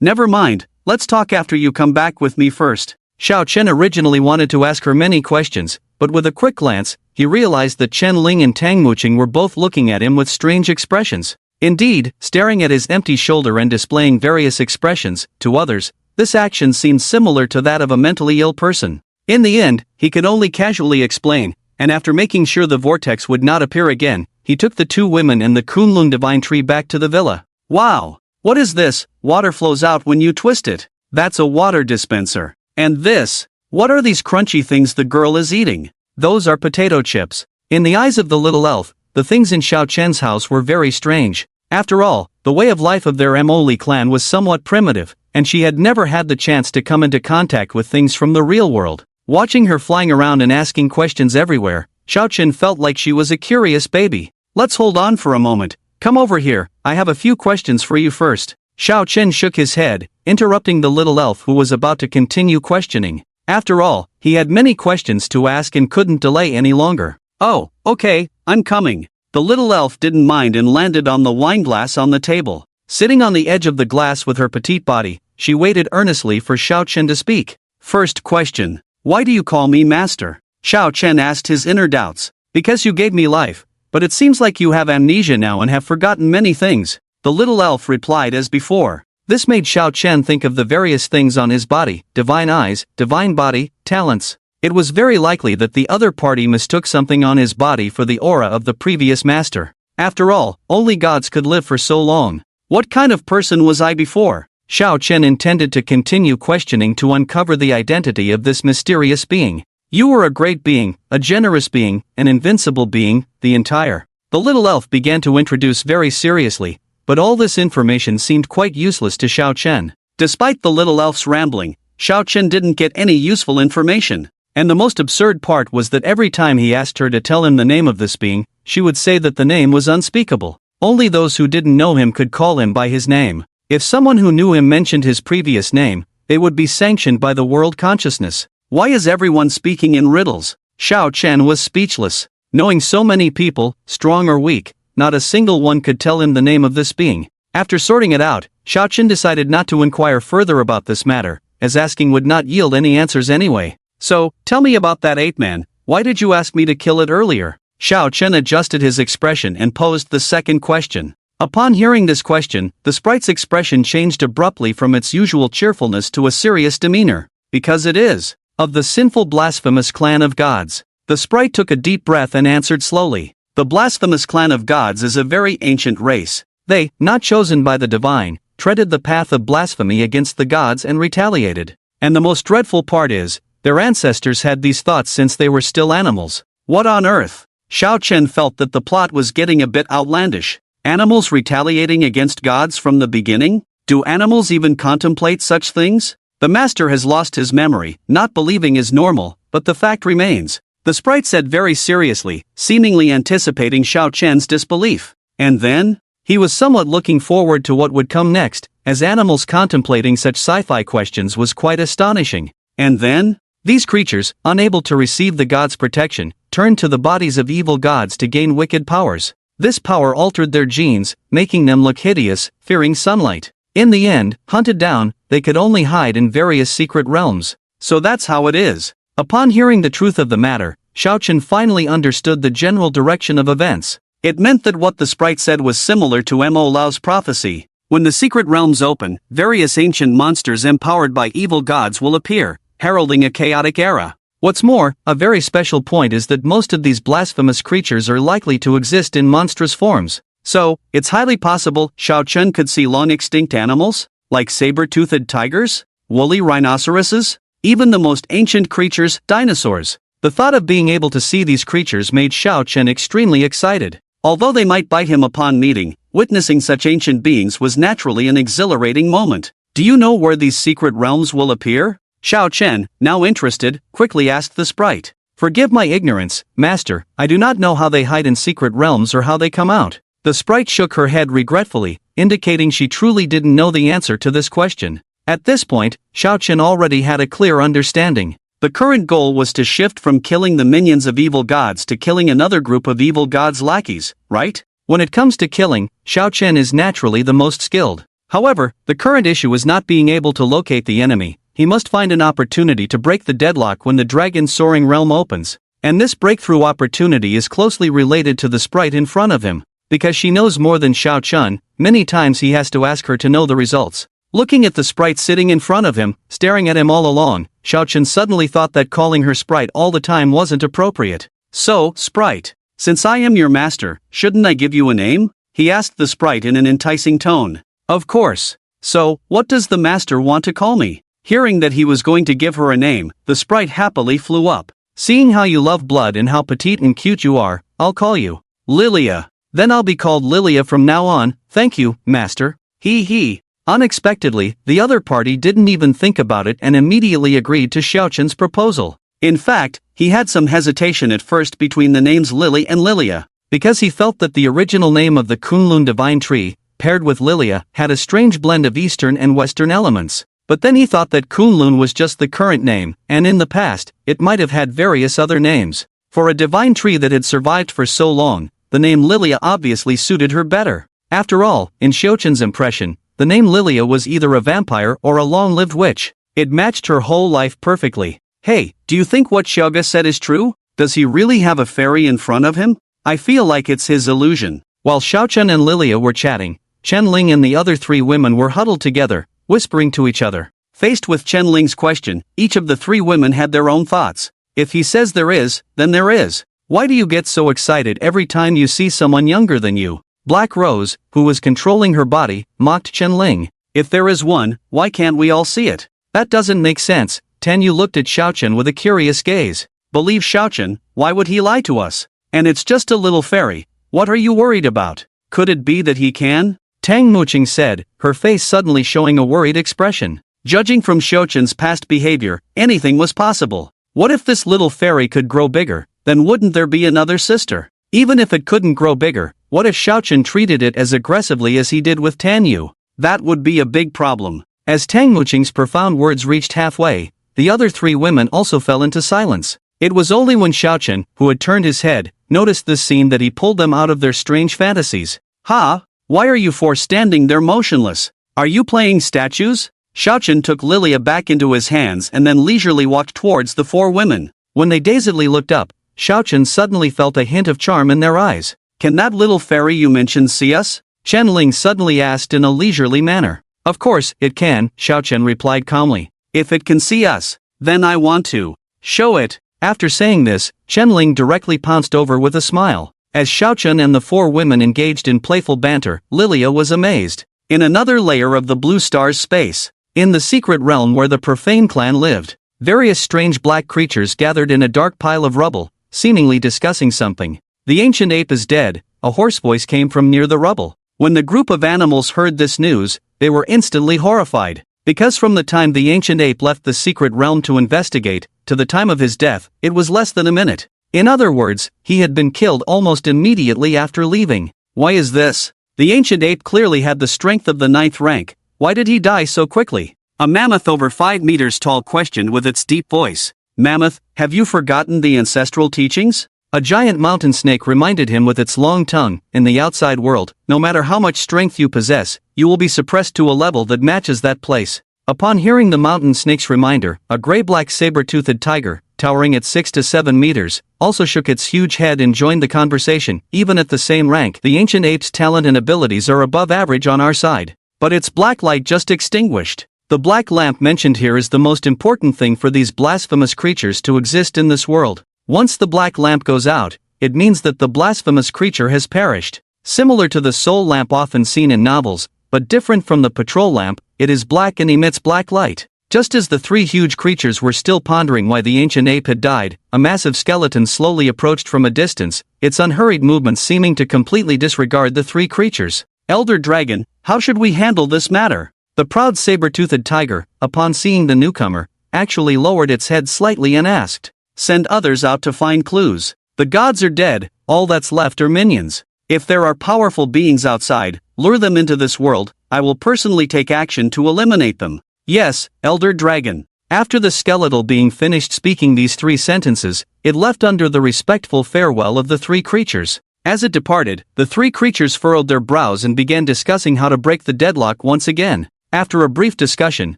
A: Never mind, let's talk after you come back with me first." Xiao Chen originally wanted to ask her many questions, but with a quick glance, he realized that Chen Lin and Tang Muqing were both looking at him with strange expressions. Indeed, staring at his empty shoulder and displaying various expressions, to others, this action seemed similar to that of a mentally ill person. In the end, he could only casually explain, and after making sure the vortex would not appear again, he took the two women and the Kunlun divine tree back to the villa. "Wow! What is this? Water flows out when you twist it. That's a water dispenser. And this? What are these crunchy things the girl is eating?" "Those are potato chips." In the eyes of the little elf, the things in Xiao Chen's house were very strange. After all, the way of life of their Emoli clan was somewhat primitive, and she had never had the chance to come into contact with things from the real world. Watching her flying around and asking questions everywhere, Xiao Chen felt like she was a curious baby. "Let's hold on for a moment. Come over here, I have a few questions for you first." Xiao Chen shook his head, interrupting the little elf who was about to continue questioning. After all, he had many questions to ask and couldn't delay any longer. "Oh, okay, I'm coming." The little elf didn't mind and landed on the wine glass on the table. Sitting on the edge of the glass with her petite body, she waited earnestly for Xiao Chen to speak. "First question. Why do you call me master?" Xiao Chen asked his inner doubts. "Because you gave me life, but it seems like you have amnesia now and have forgotten many things," the little elf replied as before. This made Xiao Chen think of the various things on his body: divine eyes, divine body, talents. It was very likely that the other party mistook something on his body for the aura of the previous master. After all, only gods could live for so long. What kind of person was I before? Xiao Chen intended to continue questioning to uncover the identity of this mysterious being. "You were a great being, a generous being, an invincible being, the entire." The little elf began to introduce very seriously, but all this information seemed quite useless to Xiao Chen. Despite the little elf's rambling, Xiao Chen didn't get any useful information. And the most absurd part was that every time he asked her to tell him the name of this being, she would say that the name was unspeakable. Only those who didn't know him could call him by his name. If someone who knew him mentioned his previous name, they would be sanctioned by the world consciousness. Why is everyone speaking in riddles? Xiao Chen was speechless. Knowing so many people, strong or weak, not a single one could tell him the name of this being. After sorting it out, Xiao Chen decided not to inquire further about this matter, as asking would not yield any answers anyway. "So, tell me about that ape-man, why did you ask me to kill it earlier?" Xiao Chen adjusted his expression and posed the second question. Upon hearing this question, the sprite's expression changed abruptly from its usual cheerfulness to a serious demeanor. "Because it is of the sinful blasphemous clan of gods." The sprite took a deep breath and answered slowly. "The blasphemous clan of gods is a very ancient race. They, not chosen by the divine, treaded the path of blasphemy against the gods and retaliated. And the most dreadful part is, their ancestors had these thoughts since they were still animals." What on earth? Xiao Chen felt that the plot was getting a bit outlandish. Animals retaliating against gods from the beginning? Do animals even contemplate such things? The master has lost his memory, not believing is normal, but the fact remains. The sprite said very seriously, seemingly anticipating Xiao Chen's disbelief. And then? He was somewhat looking forward to what would come next, as animals contemplating such sci-fi questions was quite astonishing. And then? These creatures, unable to receive the gods' protection, turned to the bodies of evil gods to gain wicked powers. This power altered their genes, making them look hideous, fearing sunlight. In the end, hunted down, they could only hide in various secret realms. So that's how it is. Upon hearing the truth of the matter, Chen finally understood the general direction of events. It meant that what the sprite said was similar to Mo Lao's prophecy. When the secret realms open, various ancient monsters empowered by evil gods will appear, heralding a chaotic era. What's more, a very special point is that most of these blasphemous creatures are likely to exist in monstrous forms. So, it's highly possible Chen could see long-extinct animals, like saber-toothed tigers, woolly rhinoceroses, even the most ancient creatures, dinosaurs. The thought of being able to see these creatures made Chen extremely excited. Although they might bite him upon meeting, witnessing such ancient beings was naturally an exhilarating moment. Do you know where these secret realms will appear? Chen, now interested, quickly asked the sprite. Forgive my ignorance, master, I do not know how they hide in secret realms or how they come out. The sprite shook her head regretfully, indicating she truly didn't know the answer to this question. At this point, Chen already had a clear understanding. The current goal was to shift from killing the minions of evil gods to killing another group of evil gods' lackeys, right? When it comes to killing, Chen is naturally the most skilled. However, the current issue is not being able to locate the enemy. He must find an opportunity to break the deadlock when the dragon's soaring realm opens. And this breakthrough opportunity is closely related to the sprite in front of him. Because she knows more than Chen, many times he has to ask her to know the results. Looking at the sprite sitting in front of him, staring at him all along, Chen suddenly thought that calling her sprite all the time wasn't appropriate. So, sprite, since I am your master, shouldn't I give you a name? He asked the sprite in an enticing tone. Of course. So, what does the master want to call me? Hearing that he was going to give her a name, the sprite happily flew up. Seeing how you love blood and how petite and cute you are, I'll call you Lilia. Then I'll be called Lilia from now on, thank you, master. He. Unexpectedly, the other party didn't even think about it and immediately agreed to Chen's proposal. In fact, he had some hesitation at first between the names Lily and Lilia, because he felt that the original name of the Kunlun divine tree, paired with Lilia, had a strange blend of Eastern and Western elements. But then he thought that Kunlun was just the current name, and in the past, it might have had various other names. For a divine tree that had survived for so long, the name Lilia obviously suited her better. After all, in Chen's impression, the name Lilia was either a vampire or a long-lived witch. It matched her whole life perfectly. Hey, do you think what Xiaoga said is true? Does he really have a fairy in front of him? I feel like it's his illusion. While Chen and Lilia were chatting, Chen Lin and the other three women were huddled together, whispering to each other. Faced with Chen Ling's question, each of the three women had their own thoughts. If he says there is, then there is. Why do you get so excited every time you see someone younger than you? Black Rose, who was controlling her body, mocked Chen Ling. If there is one, why can't we all see it? That doesn't make sense. Yu looked at Chen with a curious gaze. Believe Chen, why would he lie to us? And it's just a little fairy. What are you worried about? Could it be that he can? Tang Muqing said, her face suddenly showing a worried expression. Judging from Chen's past behavior, anything was possible. What if this little fairy could grow bigger? Then wouldn't there be another sister? Even if it couldn't grow bigger, what if Chen treated it as aggressively as he did with Yu? That would be a big problem. As Tang Muqing's profound words reached halfway, the other three women also fell into silence. It was only when Chen, who had turned his head, noticed this scene that he pulled them out of their strange fantasies. Ha! Why are you four standing there motionless? Are you playing statues? Chen took Lilia back into his hands and then leisurely walked towards the four women. When they dazedly looked up, Chen suddenly felt a hint of charm in their eyes. Can that little fairy you mentioned see us? Chen Ling suddenly asked in a leisurely manner. Of course, it can, Chen replied calmly. If it can see us, then I want to show it. After saying this, Chen Ling directly pounced over with a smile. As Chen and the four women engaged in playful banter, Lilia was amazed. In another layer of the blue star's space, in the secret realm where the profane clan lived, various strange black creatures gathered in a dark pile of rubble, seemingly discussing something. The ancient ape is dead, a hoarse voice came from near the rubble. When the group of animals heard this news, they were instantly horrified. Because from the time the ancient ape left the secret realm to investigate, to the time of his death, it was less than a minute. In other words, he had been killed almost immediately after leaving. Why is this? The ancient ape clearly had the strength of the 9th rank. Why did he die so quickly? A mammoth over 5 meters tall questioned with its deep voice. Mammoth, have you forgotten the ancestral teachings? A giant mountain snake reminded him with its long tongue. In the outside world, no matter how much strength you possess, you will be suppressed to a level that matches that place. Upon hearing the mountain snake's reminder, a gray-black saber-toothed tiger, towering at 6 to 7 meters, also shook its huge head and joined the conversation. Even at the same rank, the ancient ape's talent and abilities are above average on our side. But its black light just extinguished. The black lamp mentioned here is the most important thing for these blasphemous creatures to exist in this world. Once the black lamp goes out, it means that the blasphemous creature has perished. Similar to the soul lamp often seen in novels, but different from the patrol lamp, it is black and emits black light. Just as the three huge creatures were still pondering why the ancient ape had died, a massive skeleton slowly approached from a distance, its unhurried movements seeming to completely disregard the three creatures. Elder Dragon, how should we handle this matter? The proud saber-toothed tiger, upon seeing the newcomer, actually lowered its head slightly and asked, "Send others out to find clues. The gods are dead, all that's left are minions. If there are powerful beings outside, lure them into this world, I will personally take action to eliminate them." "Yes, Elder Dragon." After the skeletal being finished speaking these three sentences, it left under the respectful farewell of the three creatures. As it departed, the three creatures furrowed their brows and began discussing how to break the deadlock once again. After a brief discussion,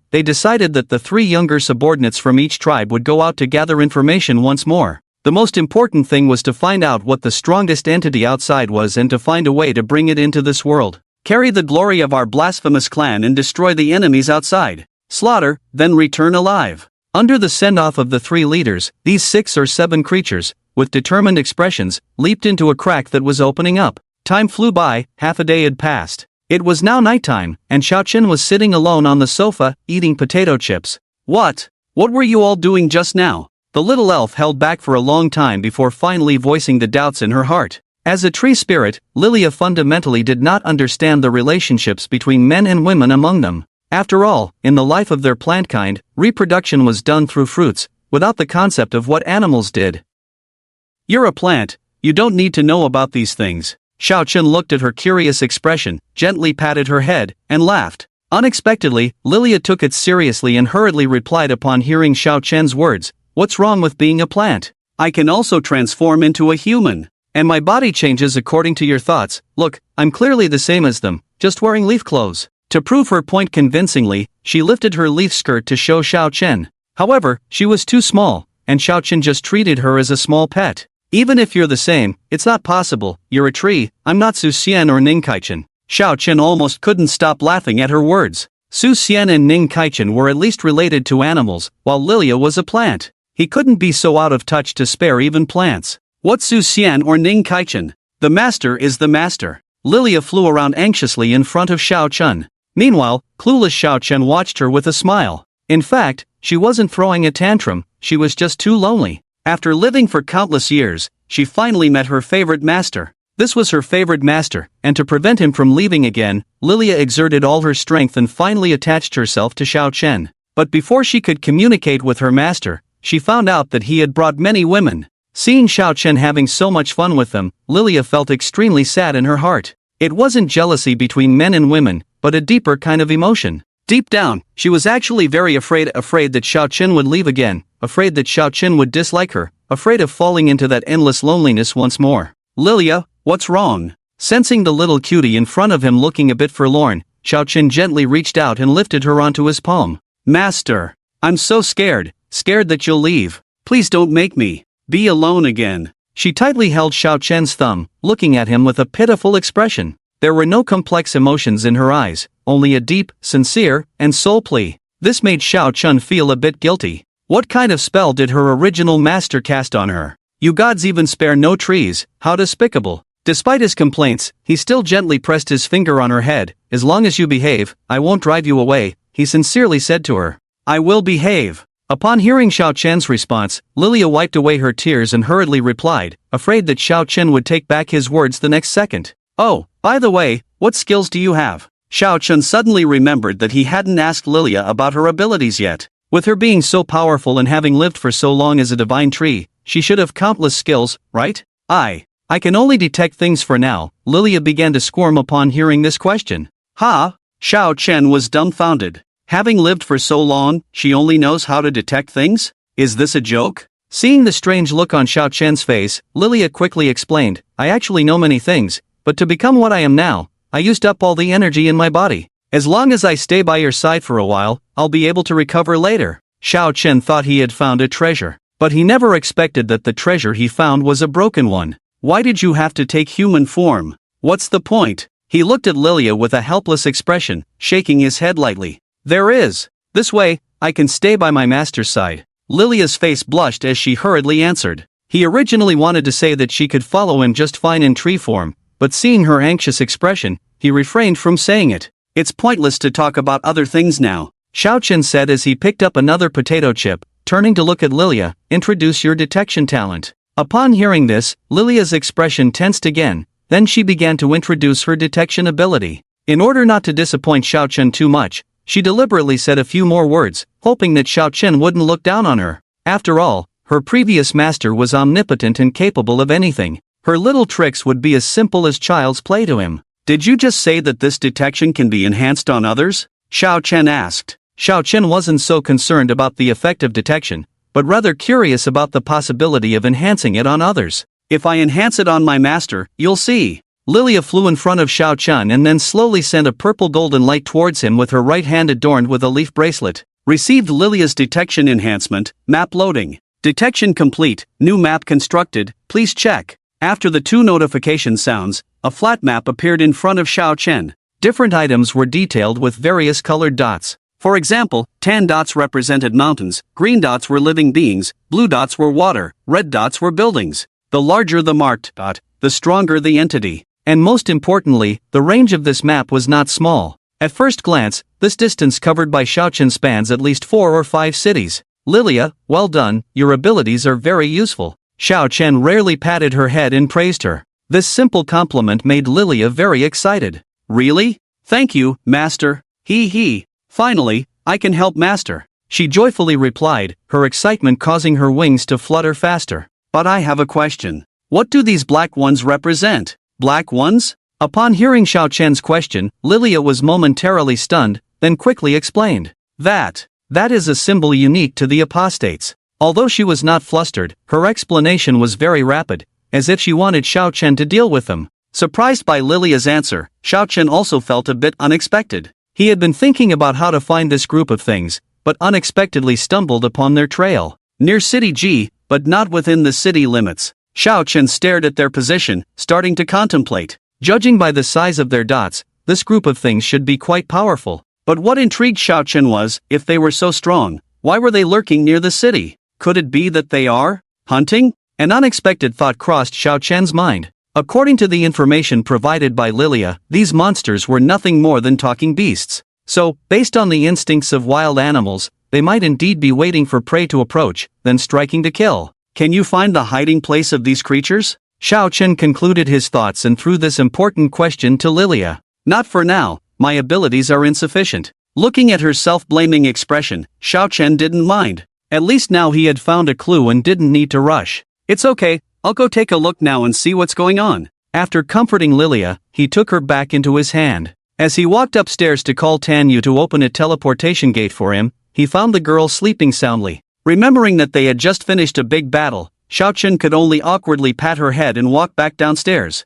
A: they decided that the three younger subordinates from each tribe would go out to gather information once more. The most important thing was to find out what the strongest entity outside was and to find a way to bring it into this world. Carry the glory of our blasphemous clan and destroy the enemies outside. Slaughter, then return alive. Under the send-off of the three leaders, these 6 or 7 creatures, with determined expressions, leaped into a crack that was opening up. Time flew by, half a day had passed. It was now nighttime, and Xiao Chen was sitting alone on the sofa, eating potato chips. What were you all doing just now?" The little elf held back for a long time before finally voicing the doubts in her heart. As a tree spirit, Lilia fundamentally did not understand the relationships between men and women among them. After all, in the life of their plant kind, reproduction was done through fruits, without the concept of what animals did. "You're a plant, you don't need to know about these things." Xiao Chen looked at her curious expression, gently patted her head, and laughed. Unexpectedly, Lilia took it seriously and hurriedly replied upon hearing Xiao Chen's words, "What's wrong with being a plant? I can also transform into a human. And my body changes according to your thoughts. Look, I'm clearly the same as them, just wearing leaf clothes." To prove her point convincingly, she lifted her leaf skirt to show Xiao Chen. However, she was too small, and Xiao Chen just treated her as a small pet. "Even if you're the same, it's not possible. You're a tree, I'm not Su Xian or Ning Kaichen." Xiao Chen almost couldn't stop laughing at her words. Su Xian and Ning Kaichen were at least related to animals, while Lilia was a plant. He couldn't be so out of touch to spare even plants. "What's Su Xian or Ning Kaichen? The master is the master." Lilia flew around anxiously in front of Xiao Chen. Meanwhile, clueless Xiao Chen watched her with a smile. In fact, she wasn't throwing a tantrum, she was just too lonely. After living for countless years, she finally met her favorite master. This was her favorite master, and to prevent him from leaving again, Lilia exerted all her strength and finally attached herself to Xiao Chen. But before she could communicate with her master, she found out that he had brought many women. Seeing Xiao Chen having so much fun with them, Lilia felt extremely sad in her heart. It wasn't jealousy between men and women, but a deeper kind of emotion. Deep down, she was actually very afraid that Xiao Chen would leave again, afraid that Xiao Chen would dislike her, afraid of falling into that endless loneliness once more. "Lilia, what's wrong?" Sensing the little cutie in front of him looking a bit forlorn, Xiao Chen gently reached out and lifted her onto his palm. "Master, I'm so scared that you'll leave. Please don't make me be alone again." She tightly held Xiao Chen's thumb, looking at him with a pitiful expression. There were no complex emotions in her eyes, only a deep, sincere, and soul plea. This made Xiao Chen feel a bit guilty. What kind of spell did her original master cast on her? "You gods even spare no trees, how despicable." Despite his complaints, he still gently pressed his finger on her head. "As long as you behave, I won't drive you away," he sincerely said to her. "I will behave." Upon hearing Xiao Chen's response, Lilia wiped away her tears and hurriedly replied, afraid that Xiao Chen would take back his words the next second. "Oh, by the way, what skills do you have?" Xiao Chen suddenly remembered that he hadn't asked Lilia about her abilities yet. With her being so powerful and having lived for so long as a divine tree, she should have countless skills, right? I can only detect things for now." Lilia began to squirm upon hearing this question. "Ha?" Xiao Chen was dumbfounded. Having lived for so long, she only knows how to detect things? Is this a joke? Seeing the strange look on Xiao Chen's face, Lilia quickly explained, "I actually know many things, but to become what I am now, I used up all the energy in my body. As long as I stay by your side for a while, I'll be able to recover later." Xiao Chen thought he had found a treasure. But he never expected that the treasure he found was a broken one. Why did you have to take human form? What's the point? He looked at Lilia with a helpless expression, shaking his head lightly. There is. This way, I can stay by my master's side. Lilia's face blushed as she hurriedly answered. He originally wanted to say that she could follow him just fine in tree form, but seeing her anxious expression, he refrained from saying it. It's pointless to talk about other things now, Xiao Chen said as he picked up another potato chip, turning to look at Lilia. Introduce your detection talent. Upon hearing this, Lilia's expression tensed again, then she began to introduce her detection ability. In order not to disappoint Xiao Chen too much, she deliberately said a few more words, hoping that Xiao Chen wouldn't look down on her. After all, her previous master was omnipotent and capable of anything. Her little tricks would be as simple as child's play to him. Did you just say that this detection can be enhanced on others? Xiao Chen asked. Xiao Chen wasn't so concerned about the effect of detection, but rather curious about the possibility of enhancing it on others. If I enhance it on my master, you'll see. Lilia flew in front of Xiao Chen and then slowly sent a purple golden light towards him with her right hand adorned with a leaf bracelet. Received Lilia's detection enhancement, map loading. Detection complete, new map constructed, please check. After the 2 notification sounds, a flat map appeared in front of Xiao Chen. Different items were detailed with various colored dots. For example, tan dots represented mountains, green dots were living beings, blue dots were water, red dots were buildings. The larger the marked dot, the stronger the entity. And most importantly, the range of this map was not small. At first glance, this distance covered by Xiao Chen spans at least 4 or 5 cities. Lilia, well done, your abilities are very useful. Xiao Chen rarely patted her head and praised her. This simple compliment made Lilia very excited. Really? Thank you, master. He. Finally, I can help master. She joyfully replied, her excitement causing her wings to flutter faster. But I have a question. What do these black ones represent? Black ones? Upon hearing Xiao Chen's question, Lilia was momentarily stunned, then quickly explained. That is a symbol unique to the apostates. Although she was not flustered, her explanation was very rapid, as if she wanted Xiao Chen to deal with them. Surprised by Lilia's answer, Xiao Chen also felt a bit unexpected. He had been thinking about how to find this group of things, but unexpectedly stumbled upon their trail. Near City G, but not within the city limits. Xiao Chen stared at their position, starting to contemplate. Judging by the size of their dots, this group of things should be quite powerful. But what intrigued Xiao Chen was, if they were so strong, why were they lurking near the city? Could it be that they are hunting? An unexpected thought crossed Xiao Chen's mind. According to the information provided by Lilia, these monsters were nothing more than talking beasts. So, based on the instincts of wild animals, they might indeed be waiting for prey to approach, then striking to kill. Can you find the hiding place of these creatures? Xiao Chen concluded his thoughts and threw this important question to Lilia. Not for now, my abilities are insufficient. Looking at her self-blaming expression, Xiao Chen didn't mind. At least now he had found a clue and didn't need to rush. It's okay, I'll go take a look now and see what's going on. After comforting Lilia, he took her back into his hand. As he walked upstairs to call Tanyu to open a teleportation gate for him, he found the girl sleeping soundly. Remembering that they had just finished a big battle, Xiao Chen could only awkwardly pat her head and walk back downstairs.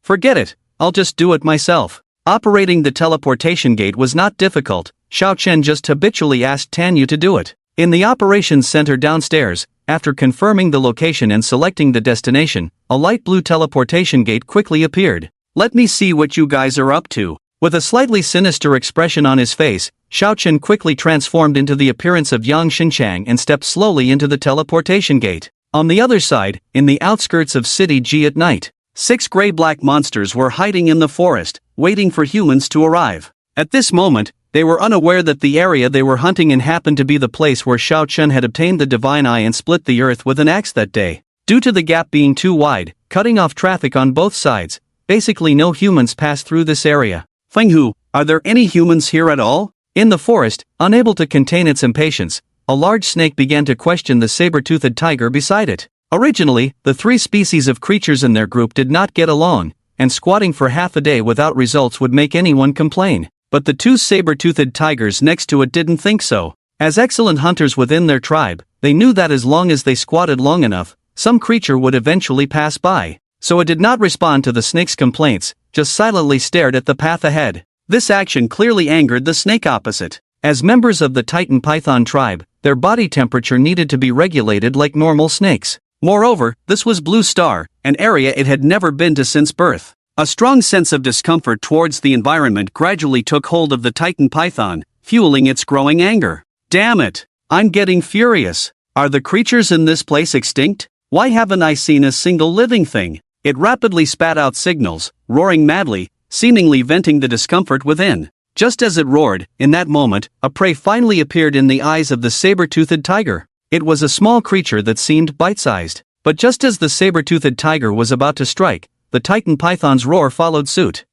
A: Forget it, I'll just do it myself. Operating the teleportation gate was not difficult, Xiao Chen just habitually asked Tanyu to do it. In the operations center downstairs, after confirming the location and selecting the destination, a light blue teleportation gate quickly appeared. Let me see what you guys are up to. With a slightly sinister expression on his face, Xiao Chen quickly transformed into the appearance of Yang Xinchang and stepped slowly into the teleportation gate. On the other side, in the outskirts of City G at night, 6 gray-black monsters were hiding in the forest, waiting for humans to arrive. At this moment, they were unaware that the area they were hunting in happened to be the place where Xiao Chen had obtained the divine eye and split the earth with an axe that day. Due to the gap being too wide, cutting off traffic on both sides, basically no humans pass through this area. Fenghu, are there any humans here at all? In the forest, unable to contain its impatience, a large snake began to question the saber-toothed tiger beside it. Originally, the 3 species of creatures in their group did not get along, and squatting for half a day without results would make anyone complain. But the 2 saber-toothed tigers next to it didn't think so. As excellent hunters within their tribe, they knew that as long as they squatted long enough, some creature would eventually pass by. So it did not respond to the snake's complaints, just silently stared at the path ahead. This action clearly angered the snake opposite. As members of the Titan Python tribe, their body temperature needed to be regulated like normal snakes. Moreover, this was Blue Star, an area it had never been to since birth. A strong sense of discomfort towards the environment gradually took hold of the Titan python, fueling its growing anger. Damn it! I'm getting furious. Are the creatures in this place extinct? Why haven't I seen a single living thing? It rapidly spat out signals, roaring madly, seemingly venting the discomfort within. Just as it roared, in that moment, a prey finally appeared in the eyes of the saber-toothed tiger. It was a small creature that seemed bite-sized. But just as the saber-toothed tiger was about to strike, the Titan python's roar followed suit.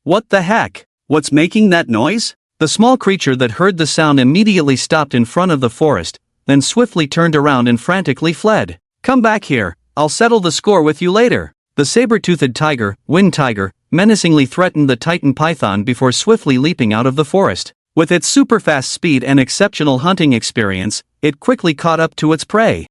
A: What the heck? What's making that noise? The small creature that heard the sound immediately stopped in front of the forest, then swiftly turned around and frantically fled. Come back here, I'll settle the score with you later. The saber-toothed tiger, Wind Tiger, menacingly threatened the Titan python before swiftly leaping out of the forest. With its super-fast speed and exceptional hunting experience, it quickly caught up to its prey.